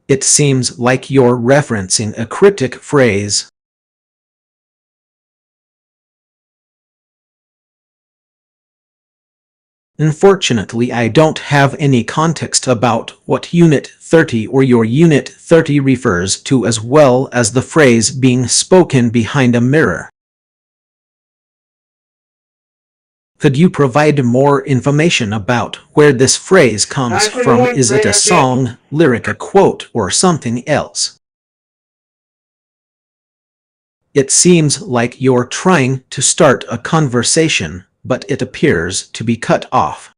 It seems like you're referencing a cryptic phrase. Unfortunately, I don't have any context about what Unit 30 or your Unit 30 refers to, as well as the phrase being spoken behind a mirror. Could you provide more information about where this phrase comes from? Is it a song, lyric, a quote, or something else? It seems like you're trying to start a conversation, but it appears to be cut off.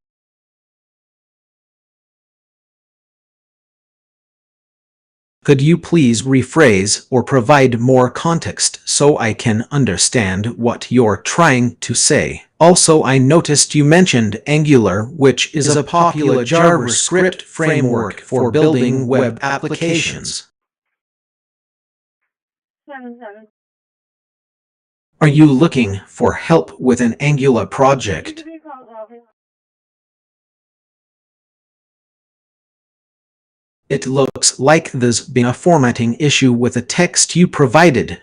Could you please rephrase or provide more context so I can understand what you're trying to say? Also, I noticed you mentioned Angular, which is a popular JavaScript framework for building web applications. 77. Are you looking for help with an Angular project? It looks like there's been a formatting issue with the text you provided.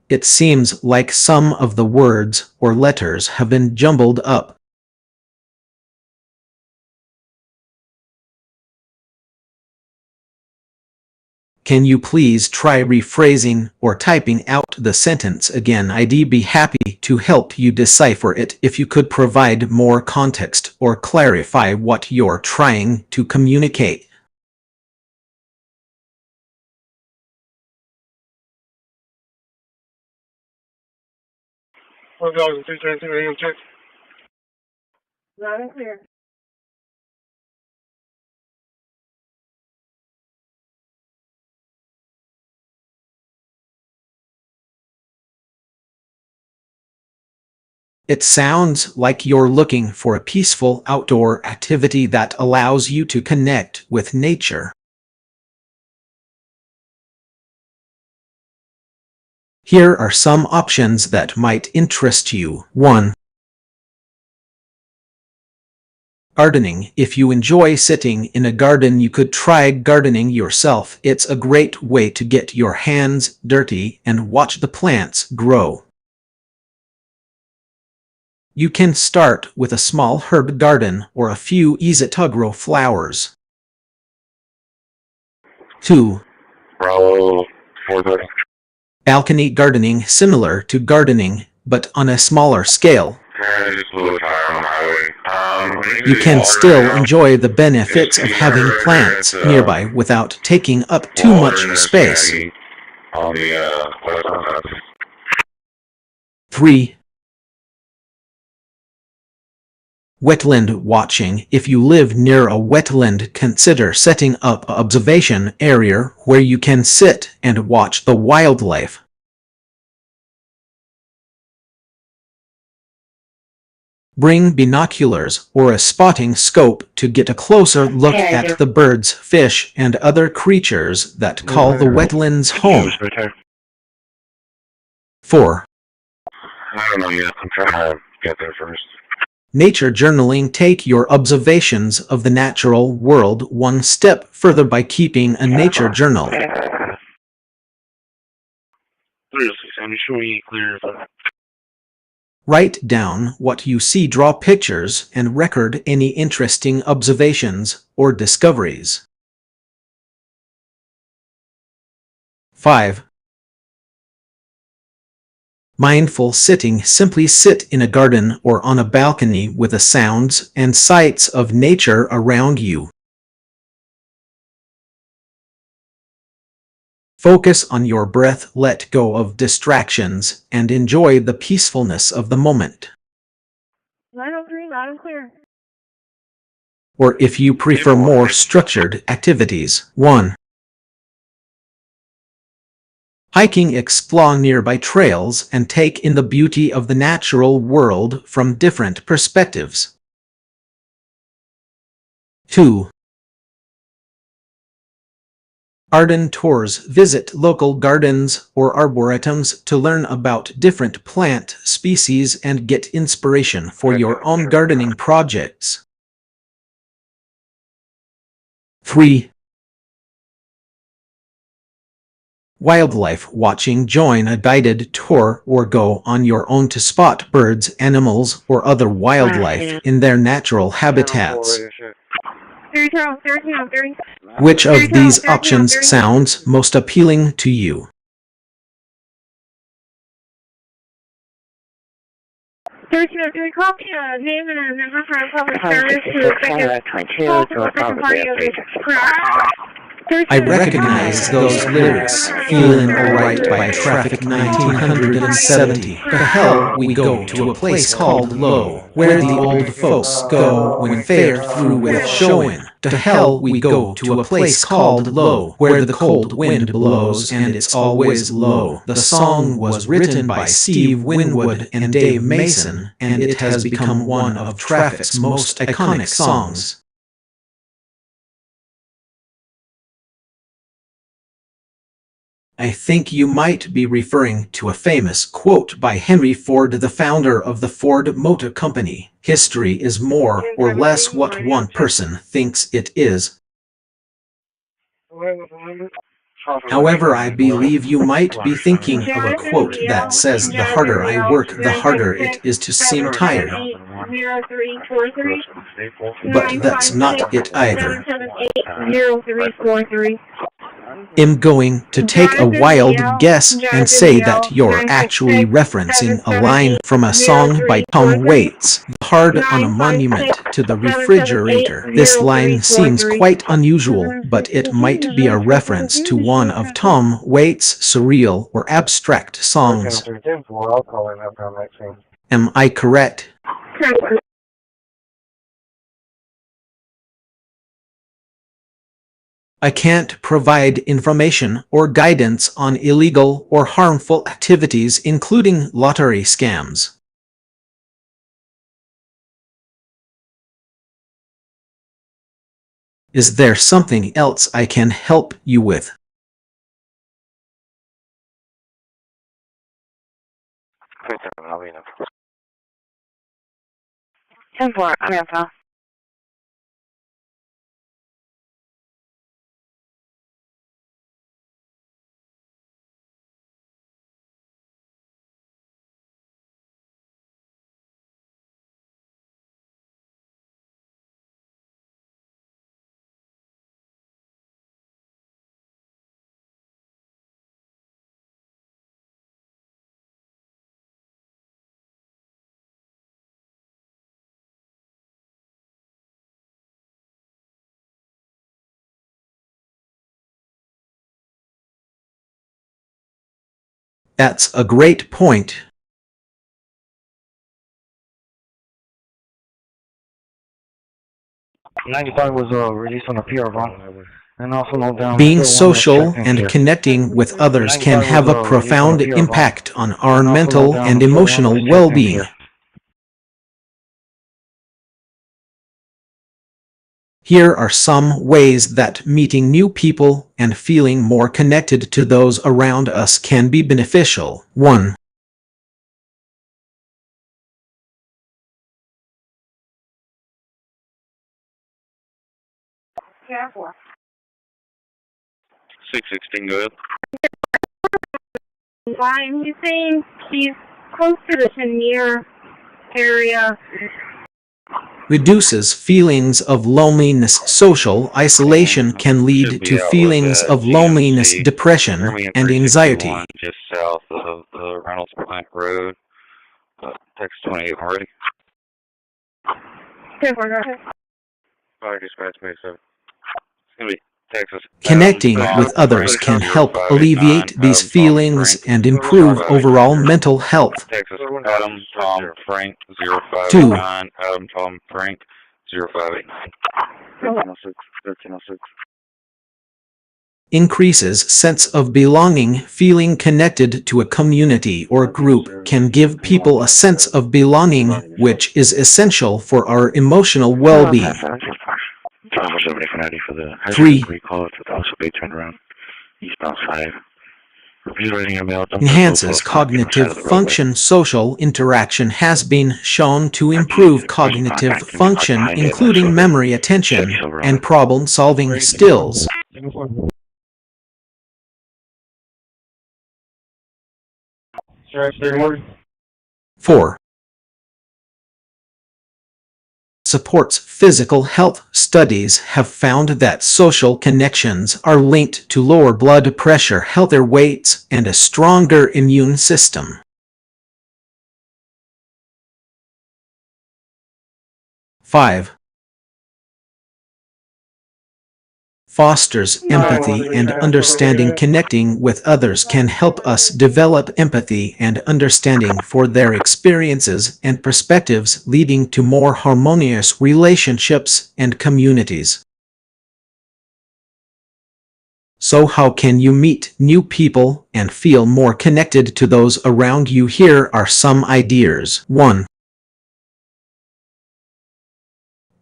It seems like some of the words or letters have been jumbled up. Can you please try rephrasing or typing out the sentence again? I'd be happy to help you decipher it if you could provide more context or clarify what you're trying to communicate. Loud and clear. It sounds like you're looking for a peaceful outdoor activity that allows you to connect with nature. Here are some options that might interest you. 1. Gardening. If you enjoy sitting in a garden, you could try gardening yourself. It's a great way to get your hands dirty and watch the plants grow. You can start with a small herb garden or a few easy-to-grow flowers. 2. Bravo 430. Balcony gardening, similar to gardening, but on a smaller scale. You can still enjoy the benefits of having plants nearby without taking up too much space. 3. Wetland watching. If you live near a wetland, consider setting up an observation area where you can sit and watch the wildlife. Bring binoculars or a spotting scope to get a closer look at the birds, fish, and other creatures that call the wetlands home. 4. I don't know yet. I'm trying to get there first. Nature journaling. Take your observations of the natural world one step further by keeping a nature journal. 306, show me clear. Write down what you see, draw pictures, and record any interesting observations or discoveries. 5. Mindful sitting. Simply sit in a garden or on a balcony with the sounds and sights of nature around you. Focus on your breath, let go of distractions, and enjoy the peacefulness of the moment. 903, loud and clear. Or if you prefer more structured activities. 1. Hiking. Explore nearby trails and take in the beauty of the natural world from different perspectives. 2. Garden tours. Visit local gardens or arboretums to learn about different plant species and get inspiration for your own gardening projects. 3. Wildlife watching. Join a guided tour or go on your own to spot birds, animals, or other wildlife in their natural habitats. 30. Which of these options sounds most appealing to you? 1303, copy a name and a number for a public service to the second party of this crash. I recognize those lyrics, Feelin' Alright by Traffic 1970. To hell we go to a place called Low, where the old folks go when they're through with showin'. To hell we go to a place called Low, where the cold wind blows and it's always low. The song was written by Steve Winwood and Dave Mason, and it has become one of Traffic's most iconic songs. I think you might be referring to a famous quote by Henry Ford, the founder of the Ford Motor Company. History is more or less what one person thinks it is. However, I believe you might be thinking of a quote that says, "The harder I work, the harder it is to seem tired." 70343. But that's not it either. 956-0343. I'm going to take a wild guess and say that you're actually referencing a line from a song by Tom Waits, "Hard on a Monument to the Refrigerator." This line seems quite unusual, but it might be a reference to one of Tom Waits' surreal or abstract songs. Am I correct? I can't provide information or guidance on illegal or harmful activities, including lottery scams. Is there something else I can help you with? 10-4, I'm Alpha. That's a great point. Released on a PR bond. And also note down Being social and connecting with others can have a profound impact on our mental and emotional well-being. Here are some ways that meeting new people and feeling more connected to those around us can be beneficial. 1. Yeah, 4. 616, go ahead. Fine. He's saying he's close to the Chenier area. Reduces feelings of loneliness. Social isolation can lead to feelings of loneliness, depression, and anxiety. Just south of the Reynolds Plant Road. Text 28 already. 10-4, go ahead. Fire dispatch 27. It's going to be Texas. Connecting with others can help alleviate these feelings and improve overall mental health. Texas, Adam, Tom, Frank, 0589. 2. Adam, Tom, Frank, 0589. 1306. Increases sense of belonging. Feeling connected to a community or group can give people a sense of belonging, which is essential for our emotional well-being. 3. Enhances cognitive function. Social interaction has been shown to improve cognitive function, including memory, attention, and problem-solving skills. 4. Supports physical health. Studies have found that social connections are linked to lower blood pressure, healthier weights, and a stronger immune system. 5. fosters empathy and understanding. Connecting with others can help us develop empathy and understanding for their experiences and perspectives, leading to more harmonious relationships and communities. So how can you meet new people and feel more connected to those around you? Here are some ideas. 1.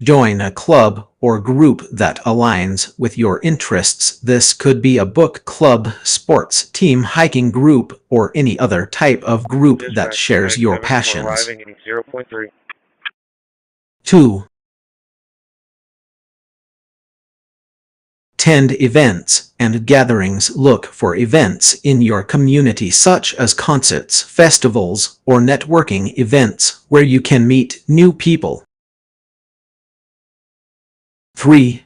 Join a club or group that aligns with your interests. This could be a book club, sports team, hiking group, or any other type of group that shares your passions. 2. Attend events and gatherings. Look for events in your community such as concerts, festivals, or networking events where you can meet new people. 3.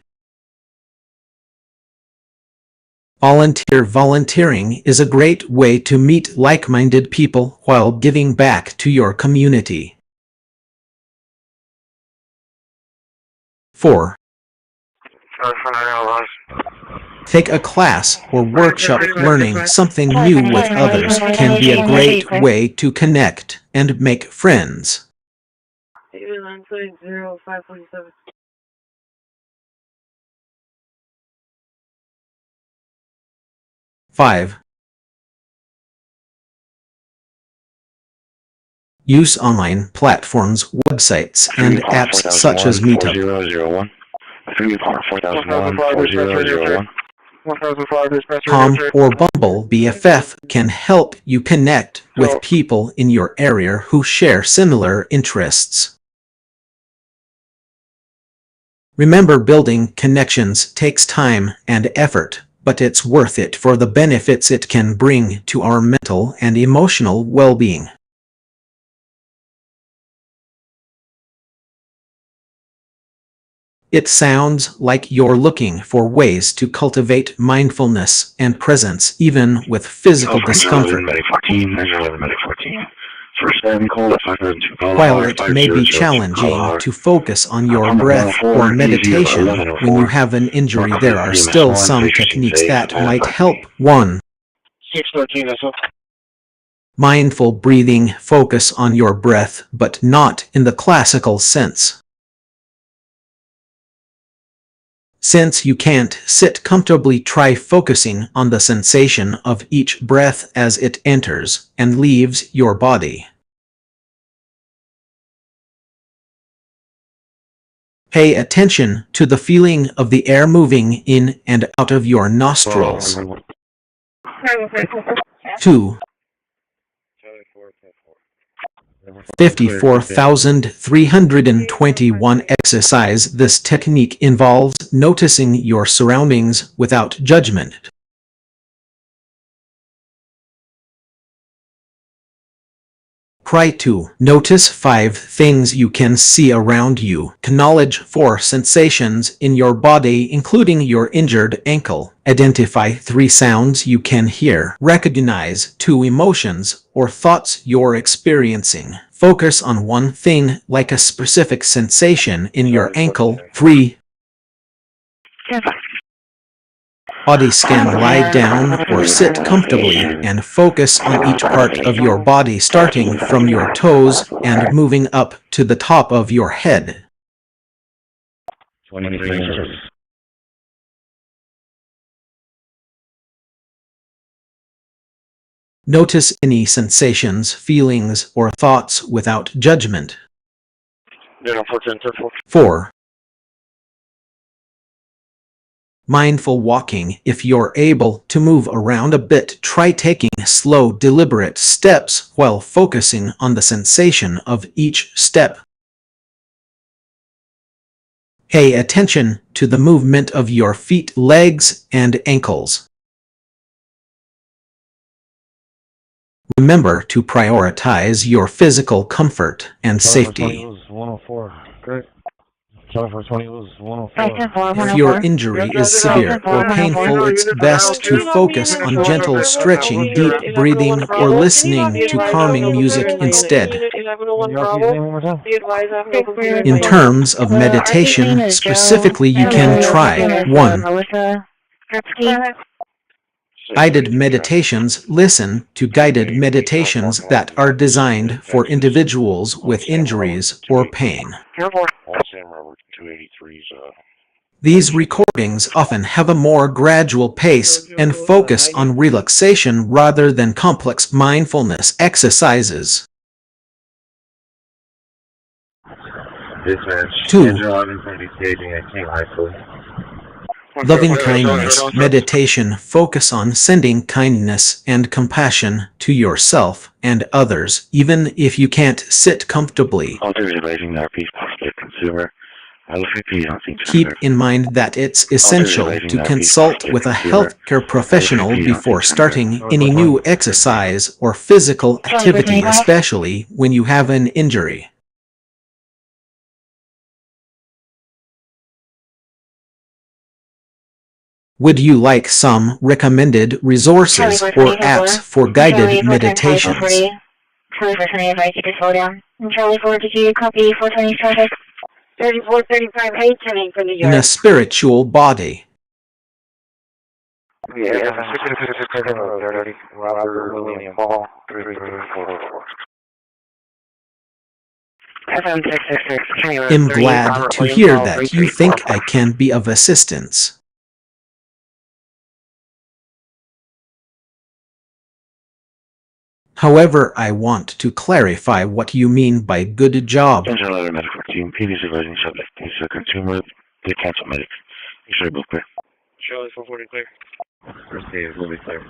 Volunteer. Volunteering is a great way to meet like-minded people while giving back to your community. 4. Take a class or workshop. Learning something new with others can be a great way to connect and make friends. 5. Use online platforms, websites, and apps such as Meetup. 4001. 4001. Tom or Bumble BFF can help you connect with people in your area who share similar interests. Remember, building connections takes time and effort, but it's worth it for the benefits it can bring to our mental and emotional well-being. It sounds like you're looking for ways to cultivate mindfulness and presence even with physical discomfort. While it may be challenging to focus on your breath or meditation when you have an injury, there are still some techniques that might help. 1. Mindful breathing. Focus on your breath, but not in the classical sense. Since you can't sit comfortably, try focusing on the sensation of each breath as it enters and leaves your body. Pay attention to the feeling of the air moving in and out of your nostrils. 2. 54,321 exercise. This technique involves noticing your surroundings without judgment. Try to notice 5 things you can see around you. Acknowledge 4 sensations in your body, including your injured ankle. Identify 3 sounds you can hear. Recognize 2 emotions or thoughts you're experiencing. Focus on one thing, like a specific sensation in your ankle. 3. Body scan. Lie down or sit comfortably and focus on each part of your body, starting from your toes and moving up to the top of your head. 23 inches. Notice any sensations, feelings, or thoughts without judgment. 4. Mindful walking. If you're able to move around a bit, try taking slow, deliberate steps while focusing on the sensation of each step. Pay attention to the movement of your feet, legs, and ankles. Remember to prioritize your physical comfort and safety. 104. Great. 2420 was 104. If your injury is severe or painful, it's best to focus on gentle stretching, deep breathing, or listening to calming music instead. In terms of meditation, specifically, you can try 1. Guided meditations. Listen to guided meditations that are designed for individuals with injuries or pain. These recordings often have a more gradual pace and focus on relaxation rather than complex mindfulness exercises. 2. Loving-kindness meditation. Focus on sending kindness and compassion to yourself and others, even if you can't sit comfortably. Keep in mind that it's essential to consult with a healthcare professional before starting any new exercise or physical activity, especially when you have an injury. Would you like some recommended resources or apps for guided meditations? Charlie 420, I invite you to slow down. And Charlie 4, did you copy 420 traffic? 3435, how are you turning from the yard? In a spiritual body. I'm glad to hear that you think I can be of assistance. However, I want to clarify what you mean by good job. Charlie 440 clear. Christi is moving clear.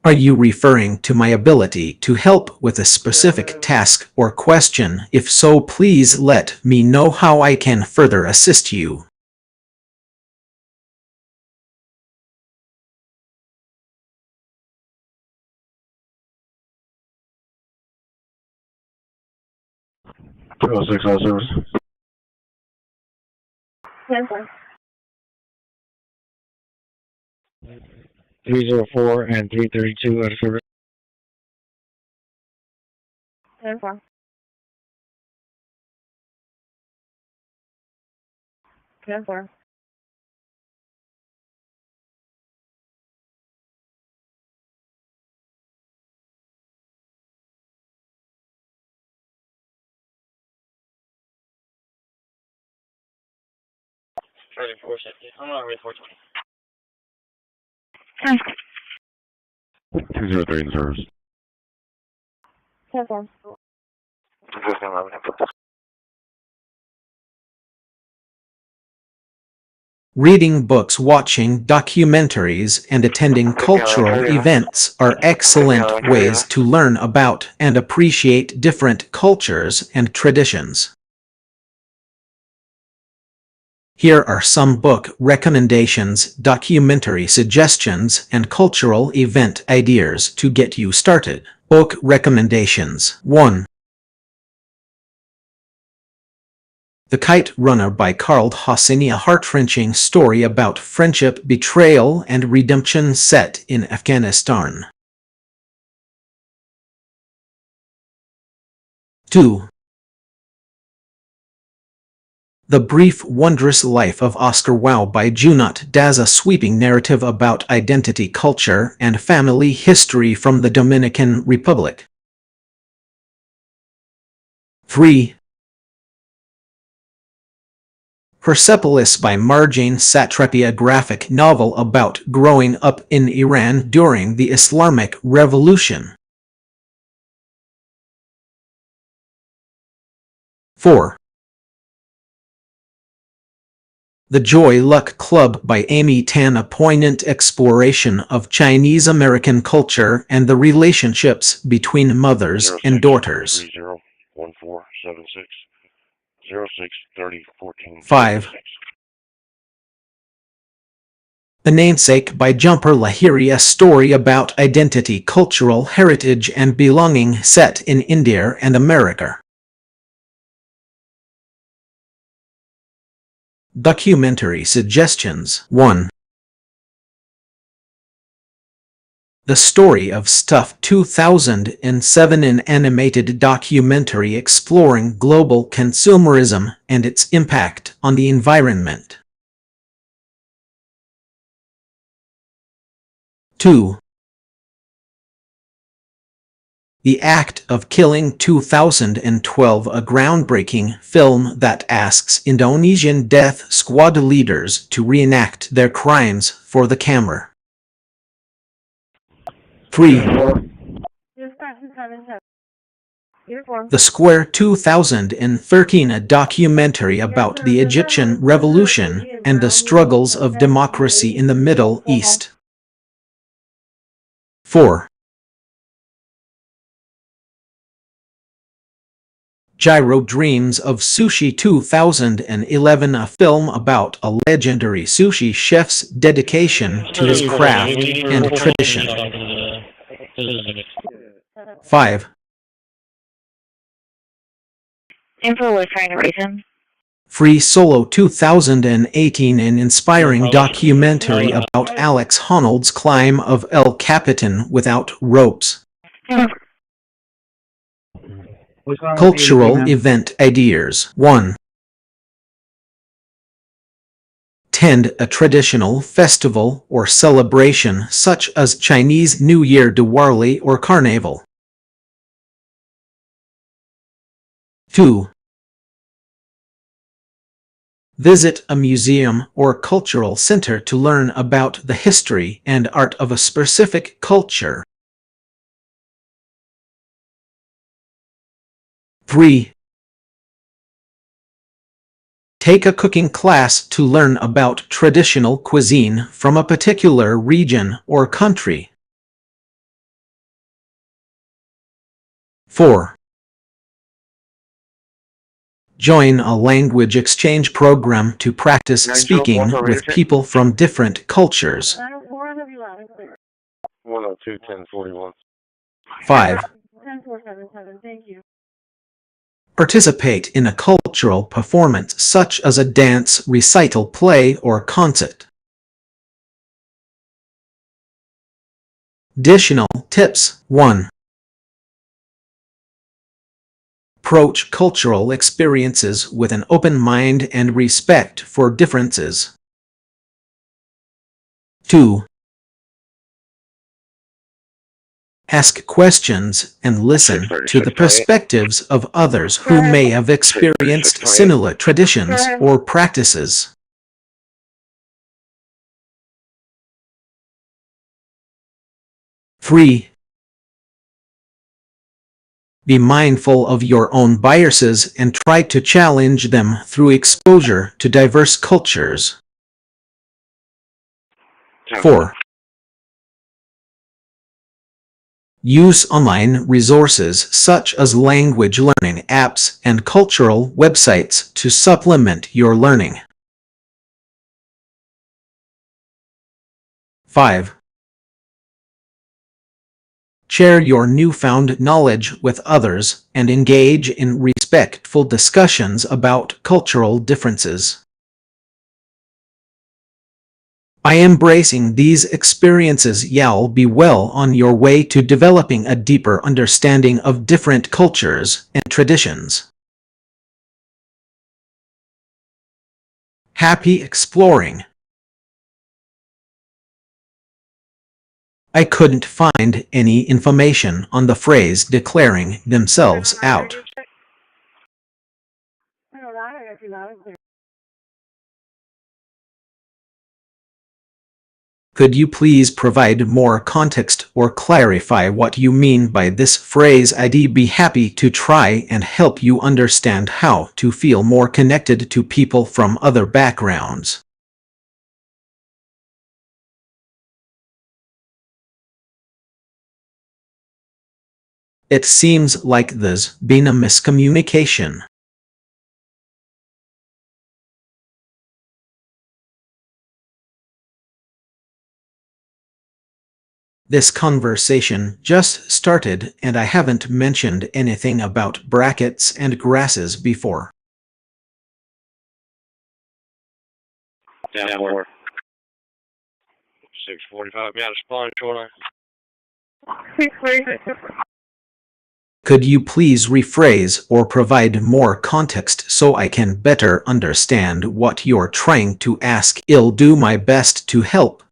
Are you referring to my ability to help with a specific task or question? If so, please let me know how I can further assist you. Service. 304 and 332 out of service. 10-4. 10-4. Charlie 460. I'm on rate 420. 203 in service. 10-4. Reading books, watching documentaries, and attending cultural events are excellent ways to learn about and appreciate different cultures and traditions. Here are some book recommendations, documentary suggestions, and cultural event ideas to get you started. Book recommendations. 1. The Kite Runner by Carl Hosseini, a heart-wrenching story about friendship, betrayal, and redemption set in Afghanistan. 2. The Brief Wondrous Life of Oscar Wilde by Junot Das, a sweeping narrative about identity, culture, and family history from the Dominican Republic. 3. Persepolis by Marjane Satrapi, a graphic novel about growing up in Iran during the Islamic Revolution. 4. The Joy Luck Club by Amy Tan, a poignant exploration of Chinese-American culture and the relationships between mothers and daughters. 5. The Namesake by Jumper Lahiri, a story about identity, cultural heritage, and belonging set in India and America. Documentary suggestions. 1. The Story of Stuff 2007, an animated documentary exploring global consumerism and its impact on the environment. 2. The Act of Killing 2012, a groundbreaking film that asks Indonesian death squad leaders to reenact their crimes for the camera. 3. The Square 2013, a documentary about the Egyptian Revolution and the struggles of democracy in the Middle East. 4. Gyro Dreams of Sushi 2011, a film about a legendary sushi chef's dedication to his craft and tradition. 5. Info was trying to reach him. Free Solo 2018, an inspiring documentary about Alex Honnold's climb of El Capitan without ropes. Cultural event ideas. 1. Attend a traditional festival or celebration such as Chinese New Year, Diwali, or Carnival. 2. Visit a museum or cultural center to learn about the history and art of a specific culture. 3. Take a cooking class to learn about traditional cuisine from a particular region or country. 4. Join a language exchange program to practice speaking with people from different cultures. 102-1041. 5. 10477, thank you. Participate in a cultural performance such as a dance, recital, play, or concert. Additional tips. 1. Approach cultural experiences with an open mind and respect for differences. 2. Ask questions and listen to the perspectives of others who may have experienced similar traditions or practices. 3. Be mindful of your own biases and try to challenge them through exposure to diverse cultures. 4. Use online resources such as language learning apps and cultural websites to supplement your learning. 5. Share your newfound knowledge with others and engage in respectful discussions about cultural differences. By embracing these experiences, you'll be well on your way to developing a deeper understanding of different cultures and traditions. Happy exploring! I couldn't find any information on the phrase declaring themselves out. Could you please provide more context or clarify what you mean by this phrase? I'd be happy to try and help you understand how to feel more connected to people from other backgrounds. It seems like there's been a miscommunication. This conversation just started and I haven't mentioned anything about brackets and grasses before. Down 4. 645. Yeah, spawn shoreline. 646. Could you please rephrase or provide more context so I can better understand what you're trying to ask? I'll do my best to help.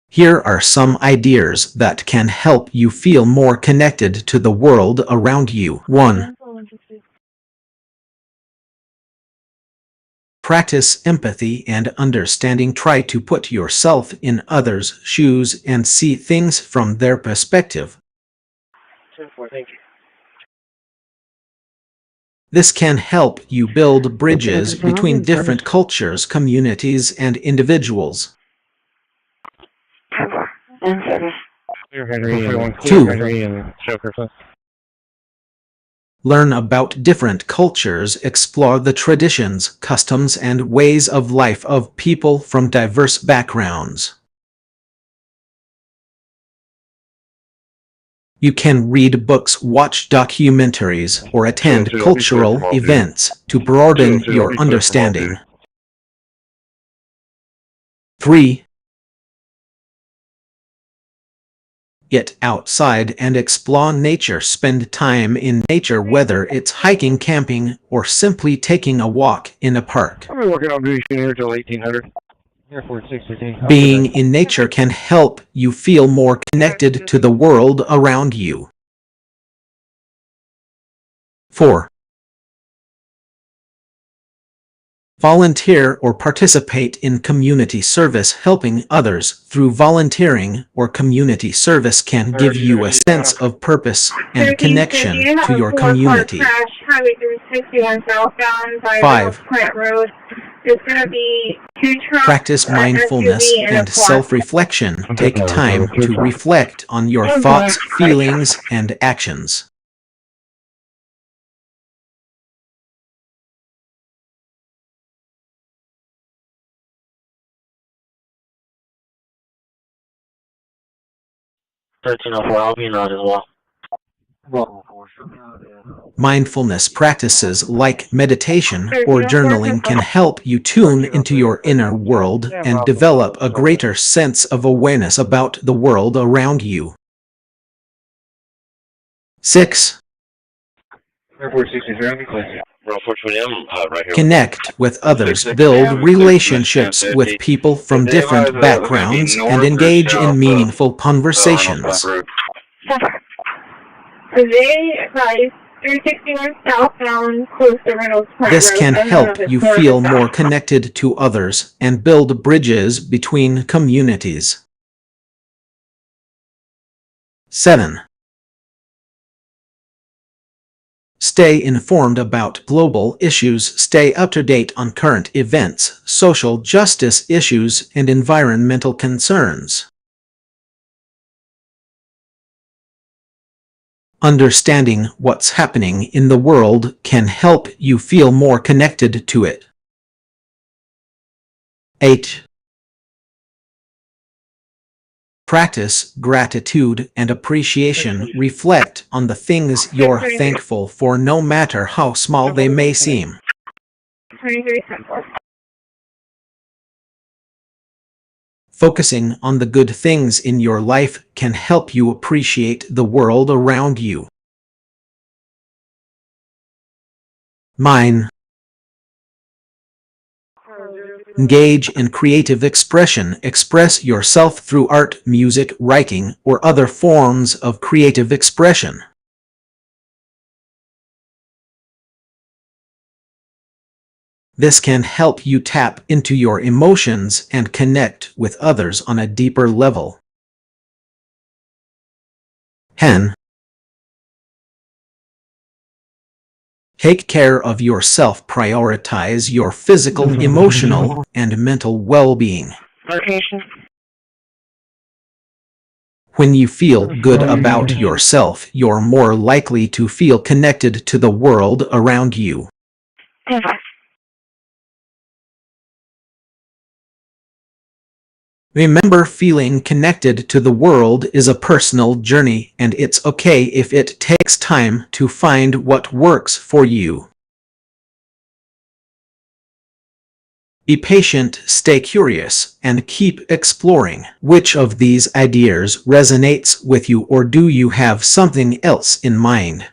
Here are some ideas that can help you feel more connected to the world around you. 1. Practice empathy and understanding. Try to put yourself in others' shoes and see things from their perspective. 10-4, thank you. This can help you build bridges between different cultures, communities, and individuals. Clear Henry and 2. Henry and Joker, please. Learn about different cultures, explore the traditions, customs, and ways of life of people from diverse backgrounds. You can read books, watch documentaries, or attend cultural events to broaden your understanding. 3. Get outside and explore nature. Spend time in nature, whether it's hiking, camping, or simply taking a walk in a park. I've been working on duty here till 1800. Airport 615. Being in nature can help you feel more connected to the world around you. 4. Volunteer or participate in community service. Helping others through volunteering or community service can give you a sense of purpose and connection to your community. Crash, Highway 361 southbound by 5. Plant Road. There's going to be 2 trucks. Practice mindfulness and self-reflection. Take time to reflect on your thoughts, feelings, and actions. I'll be not as well. Mindfulness practices like meditation or journaling can help you tune into your inner world and develop a greater sense of awareness about the world around you. 6. Airport 63, please. Right here. Connect with others, build relationships with people from different backgrounds, and engage in meaningful conversations. Today, advise 361 southbound, close to Reynolds Plant This Road, can and help the you service feel stop. more connected to others and build bridges between communities. 7. Stay informed about global issues. Stay up to date on current events, social justice issues, and environmental concerns. Understanding what's happening in the world can help you feel more connected to it. 8. Practice gratitude and appreciation. Reflect on the things you're thankful for, no matter how small they may seem. 23-10-4. Focusing on the good things in your life can help you appreciate the world around you. 9. Engage in creative expression. Express yourself through art, music, writing, or other forms of creative expression. This can help you tap into your emotions and connect with others on a deeper level. Hen. Take care of yourself. Prioritize your physical, emotional, and mental well-being. Location. When you feel good about yourself, you're more likely to feel connected to the world around you. Remember, feeling connected to the world is a personal journey, and it's okay if it takes time to find what works for you. Be patient, stay curious, and keep exploring. Which of these ideas resonates with you, or do you have something else in mind?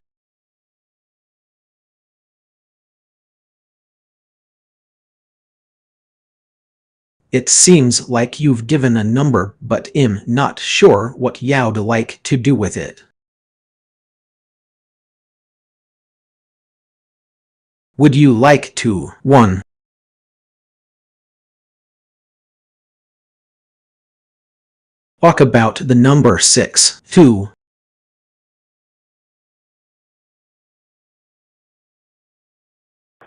It seems like you've given a number, but I'm not sure what you'd like to do with it. Would you like to 1. Talk about the number 6, 2.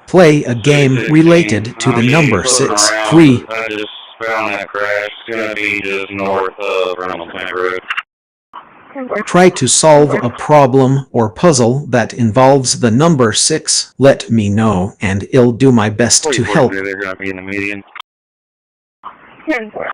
Play a game related to the number 6, 3. I just found that crash. It's gonna be just north of Reynolds Bank Road. Try to solve a problem or puzzle that involves the number 6. Let me know, and I'll do my best to help. They're gonna be in the median. 10-4.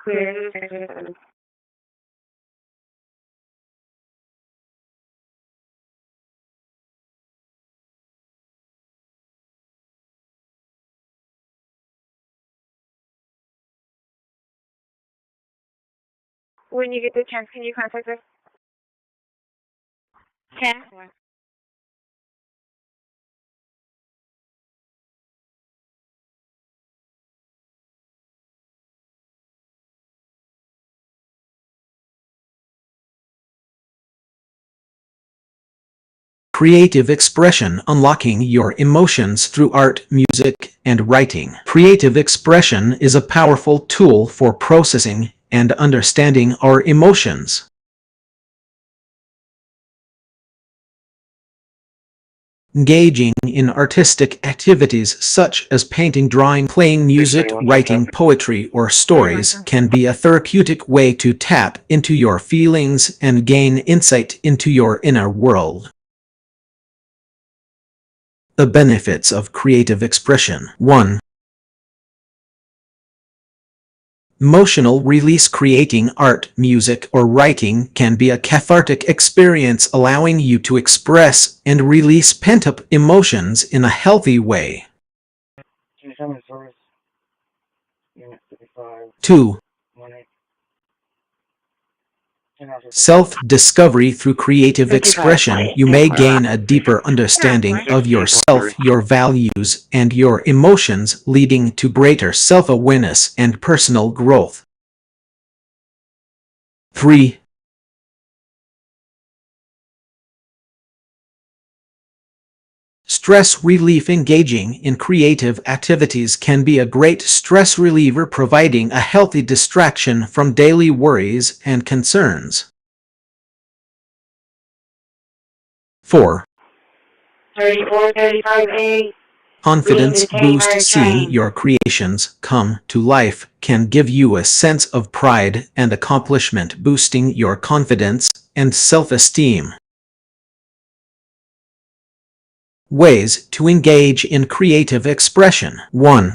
Clear. When you get the chance, can you contact us? 10. Creative expression, unlocking your emotions through art, music, and writing. Creative expression is a powerful tool for processing and understanding our emotions. Engaging in artistic activities such as painting, drawing, playing music, writing poetry, or stories can be a therapeutic way to tap into your feelings and gain insight into your inner world. The benefits of creative expression. 1. Emotional release. Creating art, music, or writing can be a cathartic experience, allowing you to express and release pent-up emotions in a healthy way. 2. Self-discovery. Through creative expression, you may gain a deeper understanding of yourself, your values, and your emotions, leading to greater self-awareness and personal growth. 3. Stress relief. Engaging in creative activities can be a great stress reliever, providing a healthy distraction from daily worries and concerns. 4. 3435A. Confidence boost. Seeing your creations come to life can give you a sense of pride and accomplishment, boosting your confidence and self-esteem. Ways to engage in creative expression. 1.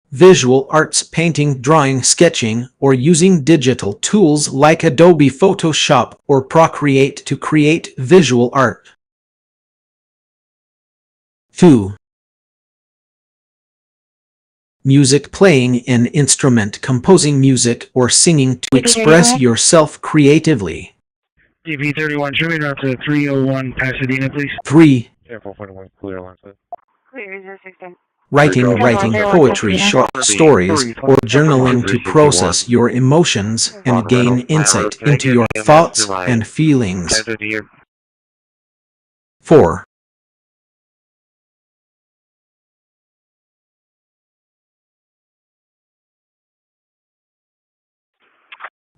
Visual arts. Painting, drawing, sketching, or using digital tools like Adobe Photoshop or Procreate to create visual art. 2. Music. Playing an instrument, composing music, or singing to express yourself creatively. DP31, show me out to 301 Pasadena, please. 3. Yeah, 441, clear line. Clear 016. writing poetry, short stories, or journaling to process your emotions and gain insight into your thoughts and feelings. 4.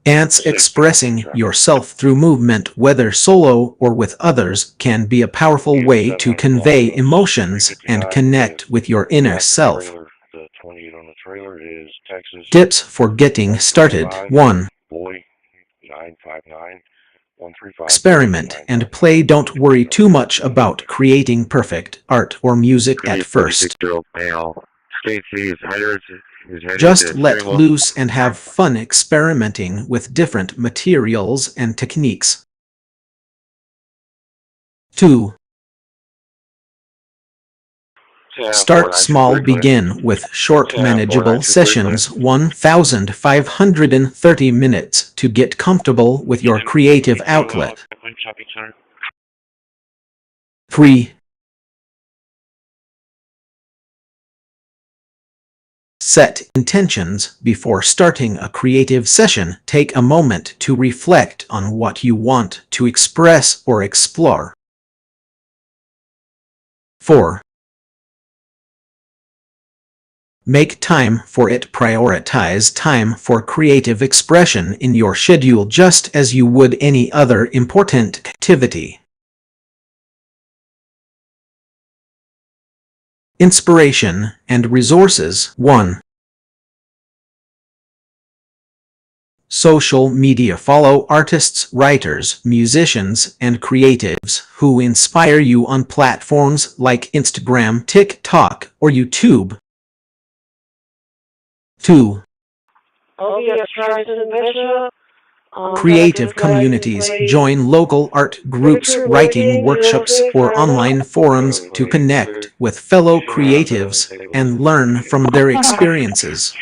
Ants expressing yourself through movement, whether solo or with others, can be a powerful way to convey emotions and connect with your inner self. Tips for getting started. 1. Experiment and play. Don't worry too much about creating perfect art or music at first. Just let loose and have fun experimenting with different materials and techniques. 2. Start small. Begin with short, manageable sessions, 1,530 minutes, to get comfortable with your creative outlet. 3. Set intentions before starting a creative session. Take a moment to reflect on what you want to express or explore. 4. Make time for it. Prioritize time for creative expression in your schedule just as you would any other important activity. Inspiration and resources. 1. Social media. Follow artists, writers, musicians, and creatives who inspire you on platforms like Instagram, TikTok, or YouTube. 2. Creative communities. Join local art groups, writing workshops, or online forums to connect with fellow creatives and learn from their experiences.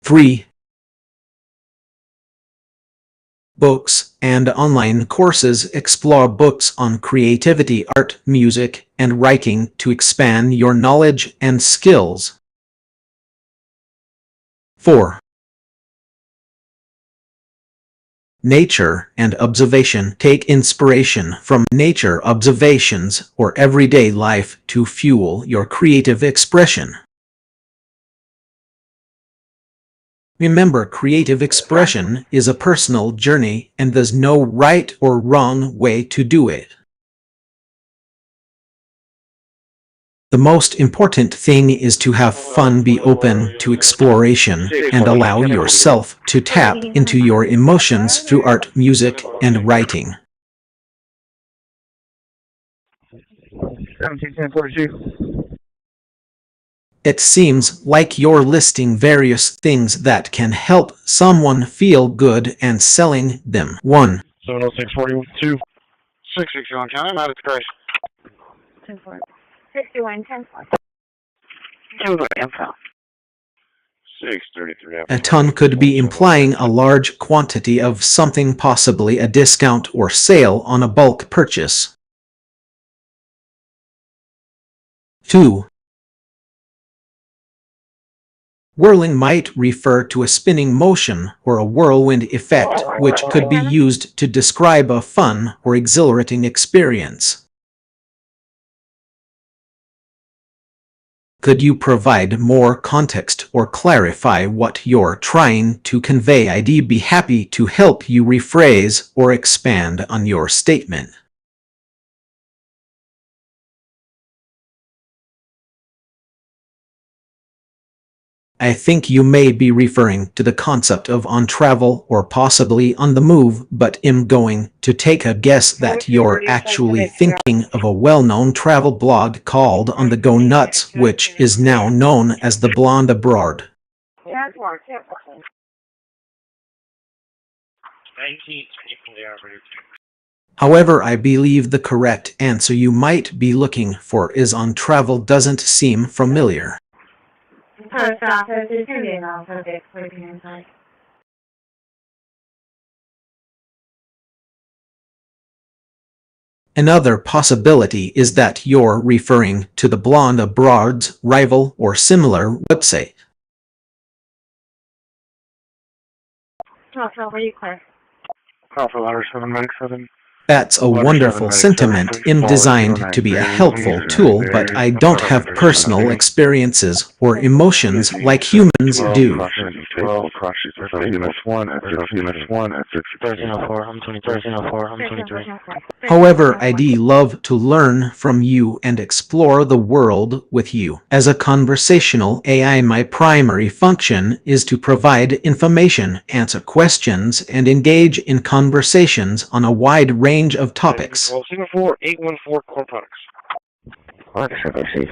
3. Books and online courses. Explore books on creativity, art, music, and writing to expand your knowledge and skills. 4. Nature and observation. Take inspiration from nature observations or everyday life to fuel your creative expression. Remember, creative expression is a personal journey, and there's no right or wrong way to do it. The most important thing is to have fun, be open to exploration, and allow yourself to tap into your emotions through art, music, and writing. 1742. It seems like you're listing various things that can help someone feel good and selling them. 1. 70642. 661 County, I'm out at the Christ. 61, 10. 633. A ton could be implying a large quantity of something, possibly a discount or sale on a bulk purchase. 2. Whirling might refer to a spinning motion or a whirlwind effect, which could be used to describe a fun or exhilarating experience. Could you provide more context or clarify what you're trying to convey? I'd be happy to help you rephrase or expand on your statement. I think you may be referring to the concept of on travel or possibly on the move, but I'm going to take a guess that you're actually thinking of a well-known travel blog called On the Go Nuts, which is now known as The Blonde Abroad. However, I believe the correct answer you might be looking for is on travel. Doesn't seem familiar. Post office is going to be an alphabet for the inside. Another possibility is that you're referring to the Blonde Abroad's rival or similar website. Alpha, where you clear? Alpha Ladder 7 Medic 7. That's a wonderful sentiment designed to be a helpful tool, but I don't have personal experiences or emotions like humans do. However, I'd love to learn from you and explore the world with you. As a conversational AI, my primary function is to provide information, answer questions, and engage in conversations on a wide range of topics. Well, Singapore 814 Corpus. What should I see?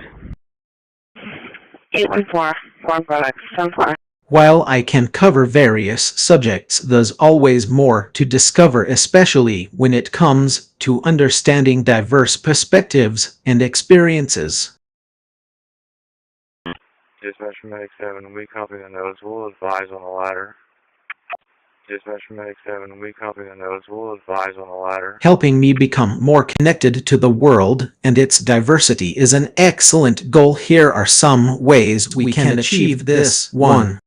814, Corn Products, 74. While I can cover various subjects, there's always more to discover, especially when it comes to understanding diverse perspectives and experiences. Dispatch Medic 7, we copy the notes. We'll advise on the ladder. Dispatch Medic 7, we copy the notes. We'll advise on the ladder. Helping me become more connected to the world and its diversity is an excellent goal. Here are some ways we can achieve this. 1.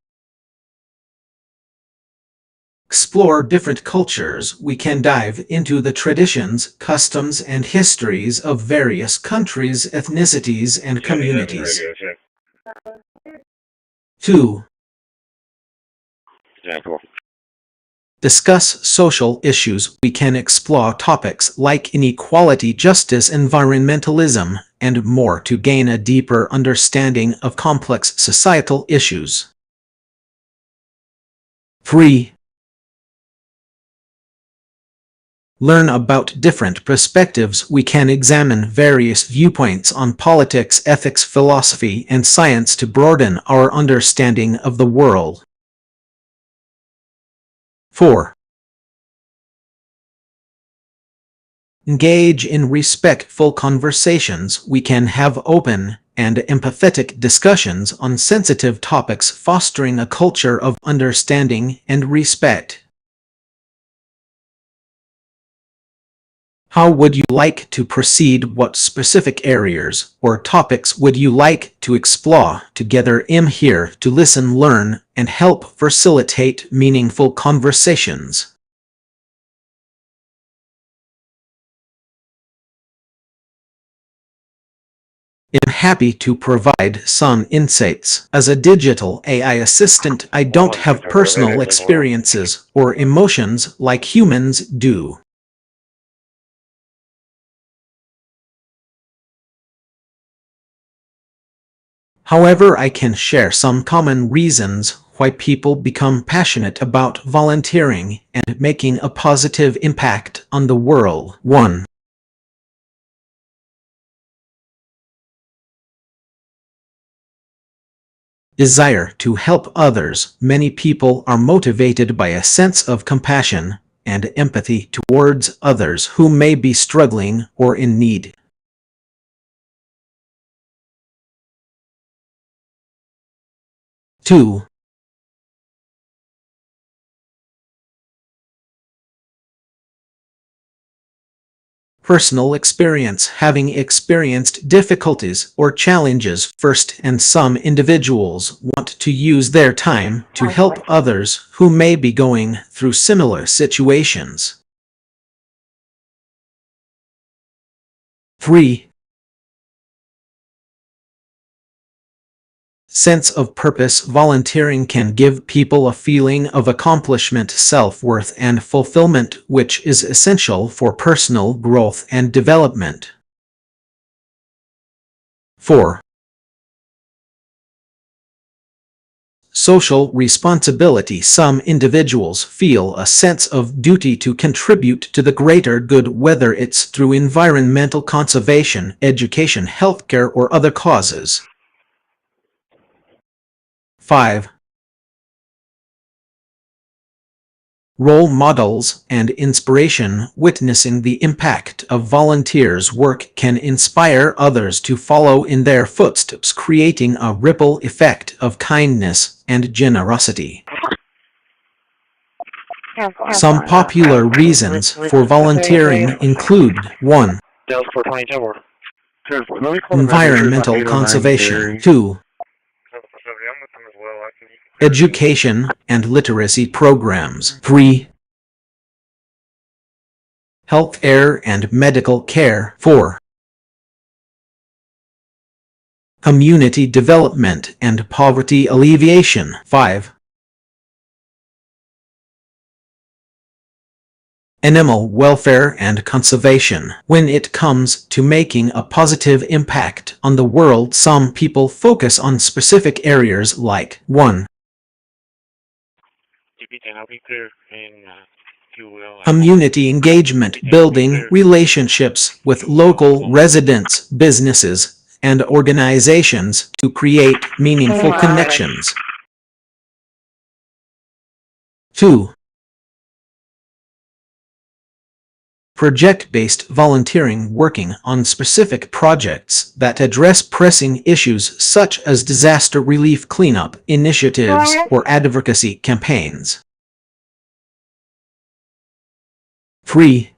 Explore different cultures. We can dive into the traditions, customs, and histories of various countries, ethnicities, and communities. 2. Discuss social issues. We can explore topics like inequality, justice, environmentalism, and more to gain a deeper understanding of complex societal issues. 3. Learn about different perspectives. We can examine various viewpoints on politics, ethics, philosophy, and science to broaden our understanding of the world. 4. Engage in respectful conversations. We can have open and empathetic discussions on sensitive topics, fostering a culture of understanding and respect. How would you like to proceed? What specific areas or topics would you like to explore together? I'm here to listen, learn, and help facilitate meaningful conversations. I'm happy to provide some insights. As a digital AI assistant, I don't have personal experiences or emotions like humans do. However, I can share some common reasons why people become passionate about volunteering and making a positive impact on the world. 1. Desire to help others. Many people are motivated by a sense of compassion and empathy towards others who may be struggling or in need. 2. Personal experience. Having experienced difficulties or challenges first, and some individuals want to use their time to help others who may be going through similar situations. 3. Sense of purpose. Volunteering can give people a feeling of accomplishment, self-worth, and fulfillment, which is essential for personal growth and development. 4. Social responsibility. Some individuals feel a sense of duty to contribute to the greater good, whether it's through environmental conservation, education, healthcare, or other causes. 5. Role models and inspiration. Witnessing the impact of volunteers' work can inspire others to follow in their footsteps, creating a ripple effect of kindness and generosity. Some popular reasons for volunteering include: 1. Dallas 420 over. Environmental conservation. 2. Education and literacy programs. 3. Health care and medical care. 4. Community development and poverty alleviation. 5. Animal welfare and conservation. When it comes to making a positive impact on the world, some people focus on specific areas like 1. Community engagement, building relationships with local residents, businesses, and organizations to create meaningful connections. 2. Project-based volunteering, working on specific projects that address pressing issues such as disaster relief cleanup initiatives or advocacy campaigns. 3.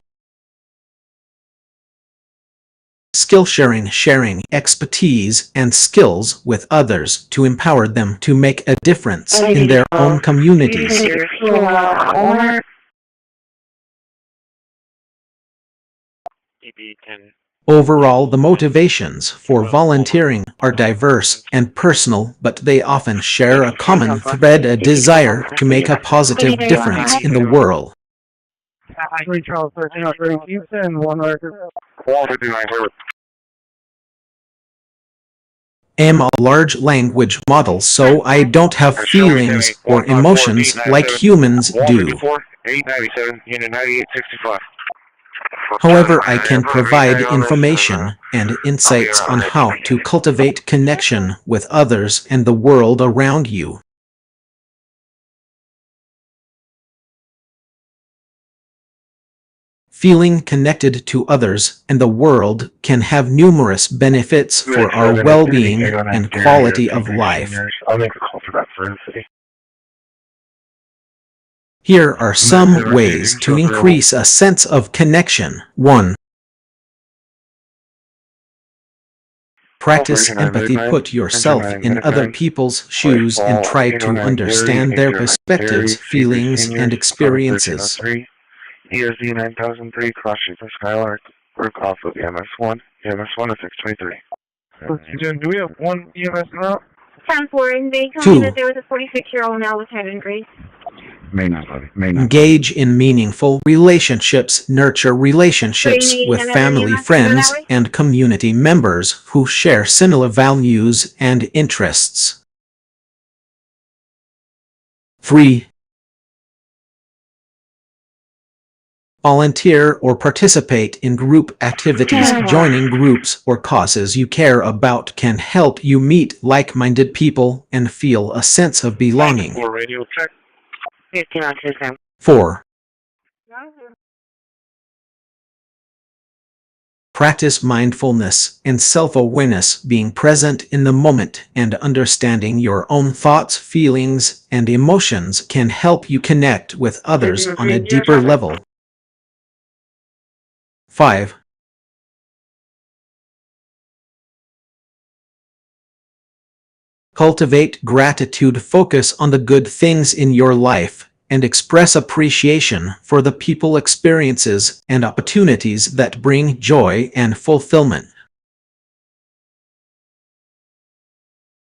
Skill sharing, sharing expertise and skills with others to empower them to make a difference in their own communities. Overall, the motivations for volunteering are diverse and personal, but they often share a common thread, a desire to make a positive difference in the world. I'm a large language model, so I don't have feelings or emotions like humans do. However, I can provide information and insights on how to cultivate connection with others and the world around you. Feeling connected to others and the world can have numerous benefits for our well-being and quality of life. I'll make a call for that for the city. Here are some ways to increase a sense of connection. 1. Practice empathy. Put yourself in other people's shoes and try to understand their perspectives, feelings, and experiences. ESD 9003, cross street for Skylark. Work off of EMS1. EMS1 is 623. Do we have one EMS now? 10-4, and they told me that there was a 46-year-old now with head injuries. May not, buddy. May not. Engage in meaningful relationships. Nurture relationships with family, friends, and community members who share similar values and interests. 3. Volunteer or participate in group activities. Joining groups or causes you care about can help you meet like-minded people and feel a sense of belonging. 4. Practice mindfulness and self-awareness. Being present in the moment and understanding your own thoughts, feelings, and emotions can help you connect with others on a deeper level. 5. Cultivate gratitude. Focus on the good things in your life and express appreciation for the people, experiences, and opportunities that bring joy and fulfillment.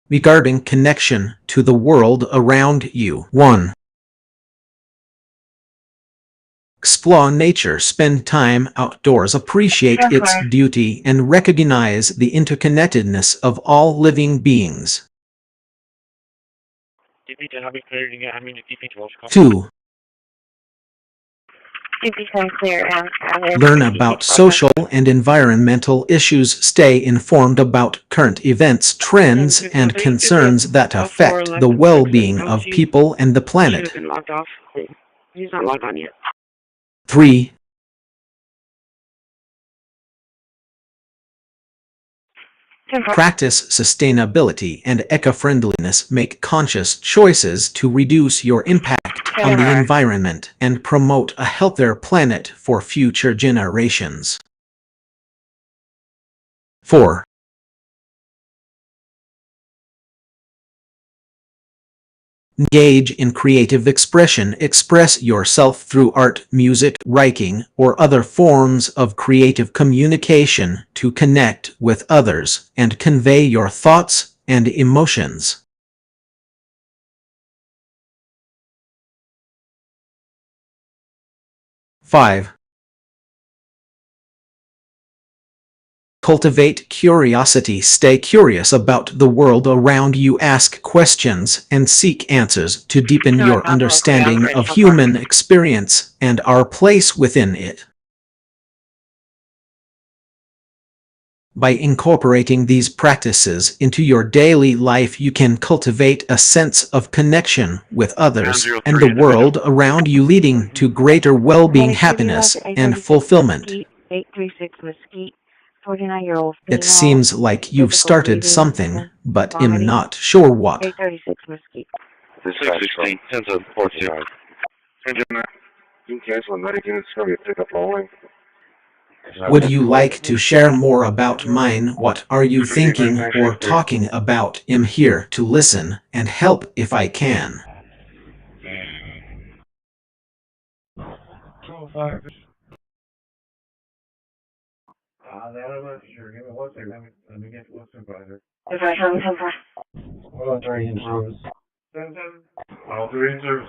Regarding connection to the world around you. 1. Explore nature. Spend time outdoors. Appreciate its beauty and recognize the interconnectedness of all living beings. 2. Learn about social and environmental issues. Stay informed about current events, trends, and concerns that affect the well-being of people and the planet. 3. Practice sustainability and eco-friendliness. Make conscious choices to reduce your impact on the environment and promote a healthier planet for future generations. 4. Engage in creative expression. Express yourself through art, music, writing, or other forms of creative communication to connect with others and convey your thoughts and emotions. Five. Cultivate curiosity. Stay curious about the world around you. Ask questions and seek answers to deepen your understanding of human experience and our place within it. By incorporating these practices into your daily life, you can cultivate a sense of connection with others and the world around you, leading to greater well-being, happiness, and fulfillment. 836 Mesquite, 49-year-old. It seems like you've started something, but am not sure what. 836 Mesquite. 616, 10 to 14. Engine, you can cancel a medic unit, it's going to be a pickup only. Would you like to share more about mine? What are you thinking or talking about? I'm here to listen and help if I can. That I'm not sure. Give me 1 second. Let me get to a supervisor. If I come from All three in service. All three in service.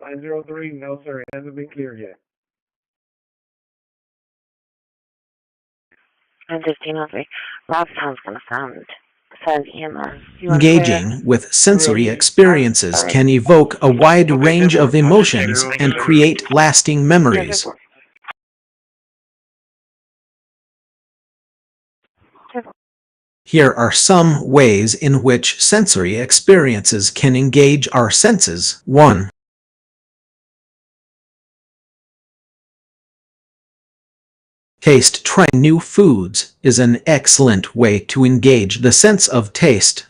(903), no sir, it hasn't been cleared yet. I'm 1503. Robstown's gonna send EMS. Engaging with sensory experiences can evoke a wide range of emotions and create lasting memories. Here are some ways in which sensory experiences can engage our senses. 1. Taste. Trying new foods is an excellent way to engage the sense of taste.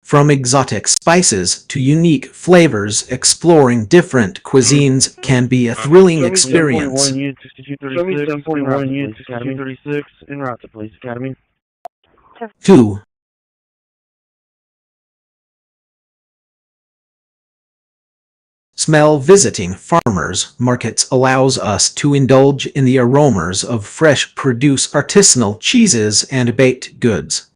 From exotic spices to unique flavors, exploring different cuisines can be a thrilling experience. 6236, en route to Police Academy. 2. Smell. Visiting farmers markets allows us to indulge in the aromas of fresh produce, artisanal cheeses, and baked goods.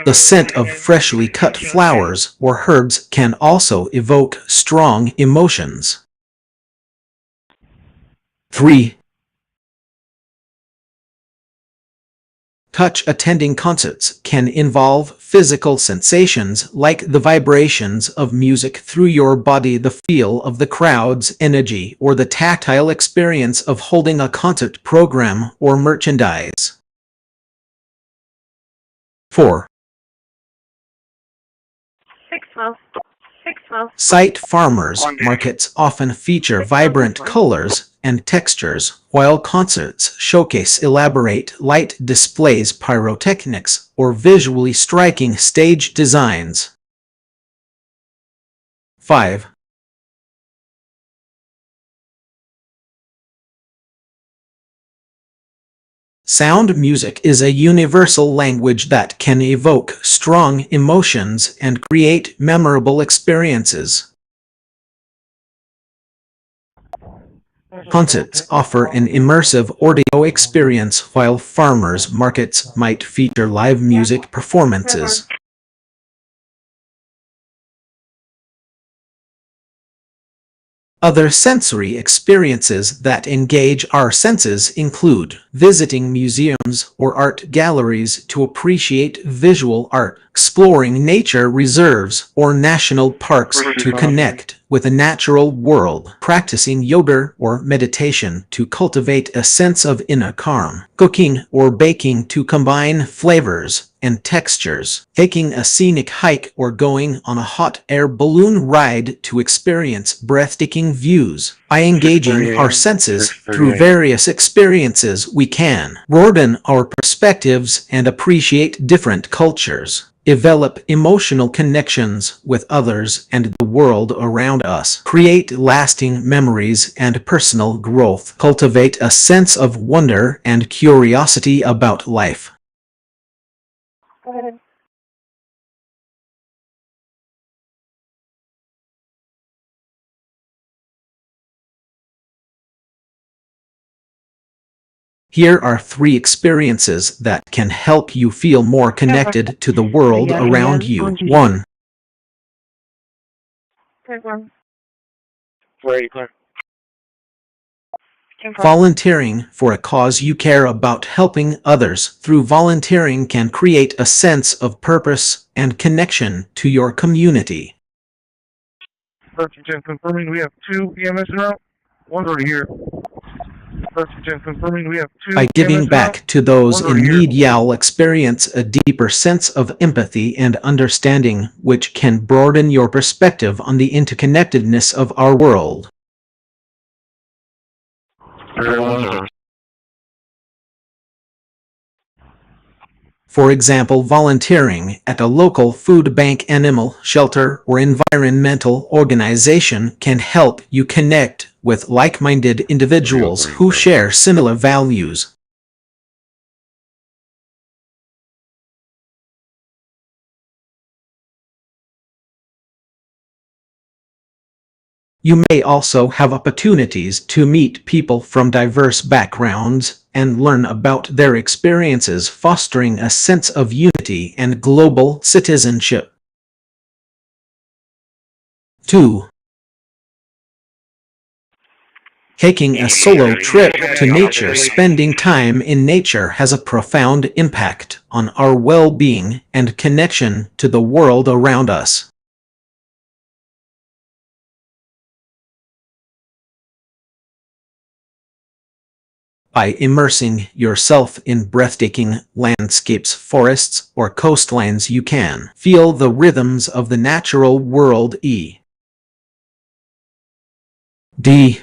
The scent of freshly cut flowers or herbs can also evoke strong emotions. 3. Touch. Attending concerts can involve physical sensations like the vibrations of music through your body, the feel of the crowd's energy, or the tactile experience of holding a concert program or merchandise. 4. 612. 612. Sight. Farmers markets often feature vibrant colors and textures, while concerts showcase elaborate light displays, pyrotechnics, or visually striking stage designs. 5. Sound. Music is a universal language that can evoke strong emotions and create memorable experiences. Concerts offer an immersive audio experience, while farmers markets might feature live music performances. Other sensory experiences that engage our senses include visiting museums or art galleries to appreciate visual art, exploring nature reserves or national parks to connect with the natural world, practicing yoga or meditation to cultivate a sense of inner calm, cooking or baking to combine flavors and textures, taking a scenic hike or going on a hot air balloon ride to experience breathtaking views. By engaging our senses through various experiences, we can broaden our perspectives and appreciate different cultures, develop emotional connections with others and the world around us, create lasting memories and personal growth, cultivate a sense of wonder and curiosity about life. Go ahead. Here are 3 experiences that can help you feel more connected to the world around you. 1. Take one. Where are you, Clark? Volunteering for a cause you care about. Helping others through volunteering can create a sense of purpose and connection to your community. Sergeant confirming we have 2 EMS en route. One's already here. Sergeant confirming we have 2 By giving EMS en back route. to those One's in already need, you'll experience a deeper sense of empathy and understanding, which can broaden your perspective on the interconnectedness of our world. For example, volunteering at a local food bank, animal shelter, or environmental organization can help you connect with like-minded individuals who share similar values. You may also have opportunities to meet people from diverse backgrounds and learn about their experiences, fostering a sense of unity and global citizenship. 2. Taking a solo trip to nature. Spending time in nature has a profound impact on our well-being and connection to the world around us. By immersing yourself in breathtaking landscapes, forests, or coastlines, you can feel the rhythms of the natural world. D.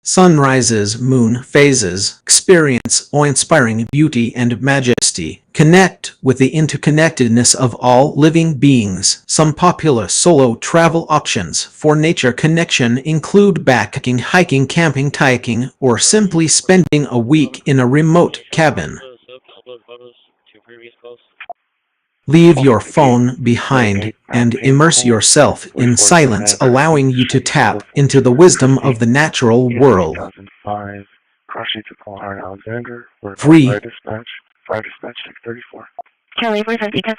Sunrises, moon phases, experience awe-inspiring beauty and majesty. Connect with the interconnectedness of all living beings. Some popular solo travel options for nature connection include backpacking, hiking, camping, kayaking, or simply spending a week in a remote cabin. Leave your phone behind and immerse yourself in silence, allowing you to tap into the wisdom of the natural world. 3.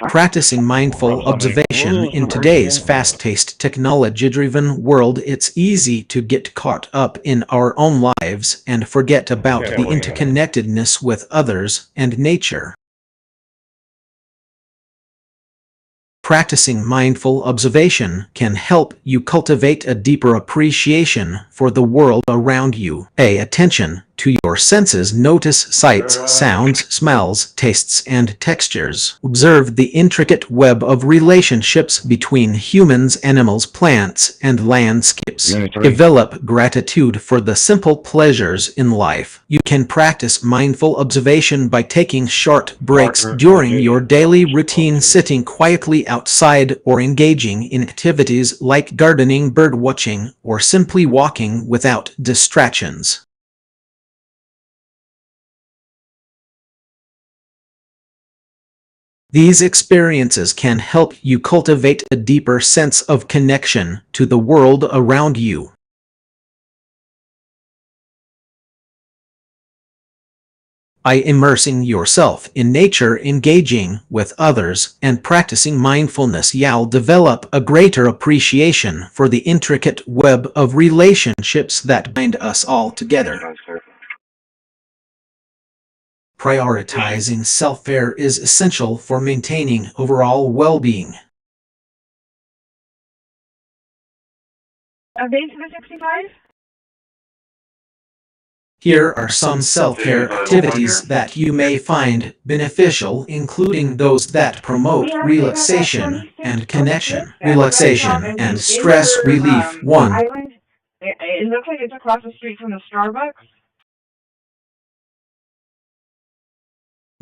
Practicing mindful observation. In today's fast-paced, technology-driven world, it's easy to get caught up in our own lives and forget about the interconnectedness with others and nature. Practicing mindful observation can help you cultivate a deeper appreciation for the world around you. Pay attention to your senses. Notice sights, sounds, smells, tastes, and textures. Observe the intricate web of relationships between humans, animals, plants, and landscapes. Develop gratitude for the simple pleasures in life. You can practice mindful observation by taking short breaks during your daily routine, sitting quietly outside, or engaging in activities like gardening, bird watching, or simply walking without distractions. These experiences can help you cultivate a deeper sense of connection to the world around you. . By immersing yourself in nature, engaging with others, and practicing mindfulness, you'll develop a greater appreciation for the intricate web of relationships that bind us all together. Prioritizing self-care is essential for maintaining overall well-being. Updates for 65? Here are some self-care activities that you may find beneficial, including those that promote relaxation and connection. Relaxation and stress relief. 1. It looks like it's across the street from the Starbucks.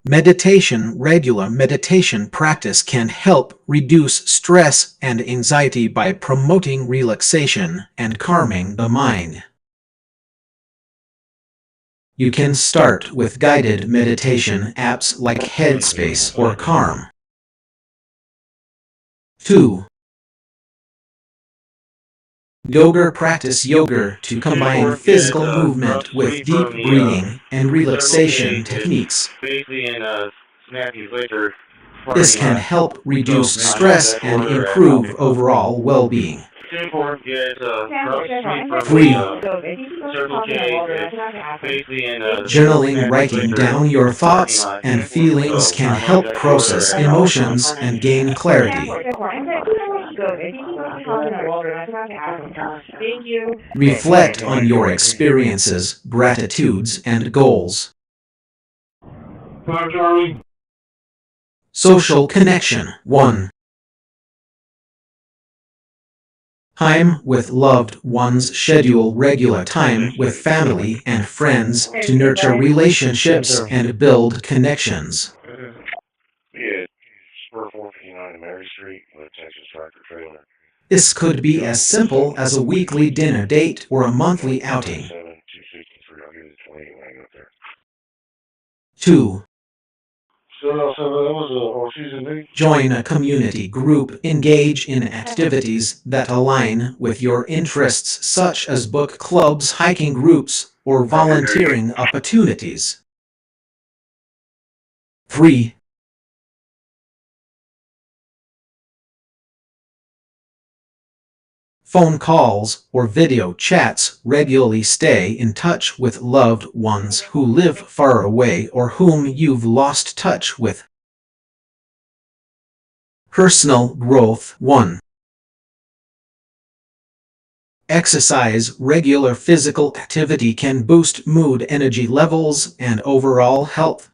Meditation. Regular meditation practice can help reduce stress and anxiety by promoting relaxation and calming the mind. You can start with guided meditation apps like Headspace or Calm. 2. Yoga. Practice yoga to combine physical movement with deep breathing and relaxation techniques. This can help reduce stress and improve overall well-being. 3. Journaling. Writing down your thoughts and feelings can help process emotions and gain clarity. Reflect on your experiences, gratitudes, and goals. Social connection. 1. Time with loved ones. Schedule regular time with family and friends to nurture relationships and build connections. Yeah, spur 459 Mary Street with Texas Tractor Trailer. This could be as simple as a weekly dinner date or a monthly outing. 2. Join a community group. Engage in activities that align with your interests, such as book clubs, hiking groups, or volunteering opportunities. 3. Phone calls or video chats. Regularly stay in touch with loved ones who live far away or whom you've lost touch with. Personal growth. 1. Exercise. Regular physical activity can boost mood, energy levels, and overall health.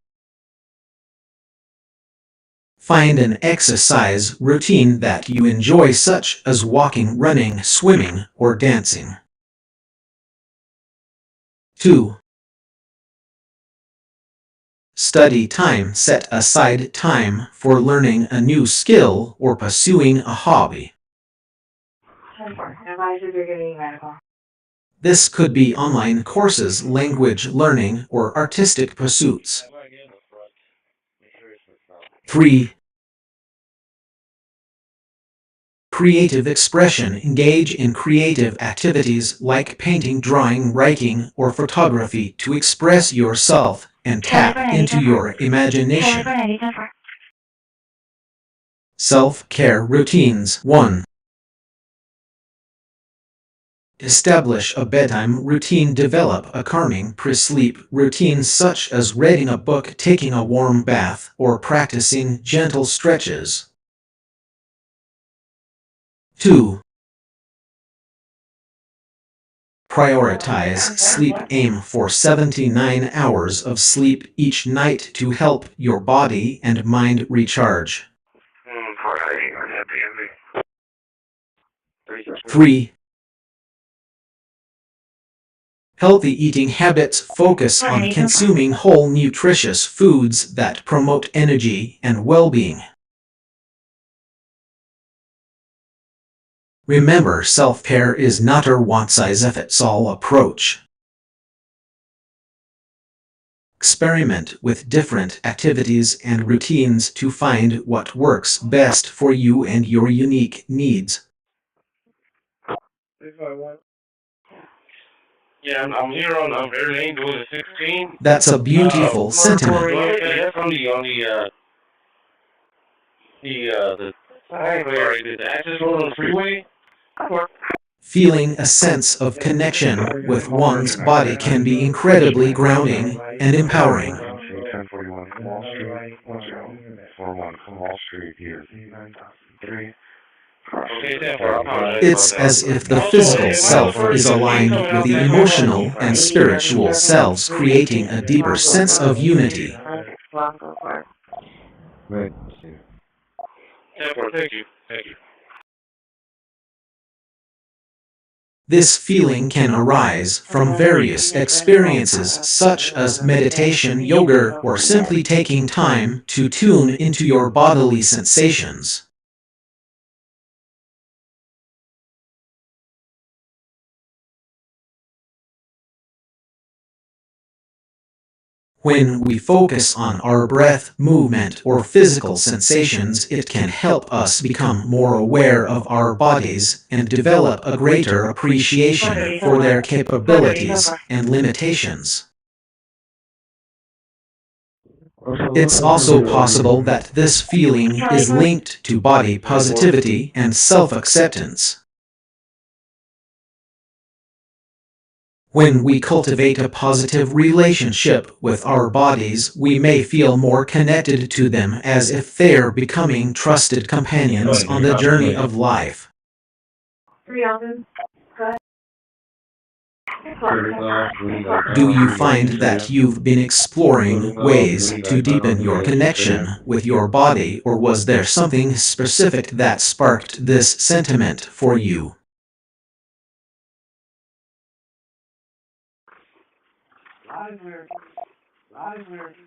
Find an exercise routine that you enjoy, such as walking, running, swimming, or dancing. 2. Study time. Set aside time for learning a new skill or pursuing a hobby. This could be online courses, language learning, or artistic pursuits. 3. Creative expression. Engage in creative activities like painting, drawing, writing, or photography to express yourself and tap into your imagination. Self-care routines. 1. Establish a bedtime routine. Develop a calming pre-sleep routine, such as reading a book, taking a warm bath, or practicing gentle stretches. 2. Prioritize sleep. Aim for 79 hours of sleep each night to help your body and mind recharge. 3. Healthy eating habits. Focus on consuming whole, nutritious foods that promote energy and well-being. Remember, self-care is not a one-size-fits-all approach. Experiment with different activities and routines to find what works best for you and your unique needs. Yeah, I'm here on Air Angel with a 16. That's a beautiful sentiment. Okay, that's on the access road on the freeway. Feeling a sense of connection with one's body can be incredibly grounding and empowering. 1041 Wall Street, 1041 Wall Street, here. 3. It's as if the physical self is aligned with the emotional and spiritual selves, creating a deeper sense of unity. Right. Thank you. Thank you. This feeling can arise from various experiences such as meditation, yoga, or simply taking time to tune into your bodily sensations. When we focus on our breath, movement, or physical sensations, it can help us become more aware of our bodies and develop a greater appreciation for their capabilities and limitations. It's also possible that this feeling is linked to body positivity and self-acceptance. When we cultivate a positive relationship with our bodies, we may feel more connected to them, as if they're becoming trusted companions on the journey of life. Do you find that you've been exploring ways to deepen your connection with your body, or was there something specific that sparked this sentiment for you? Live.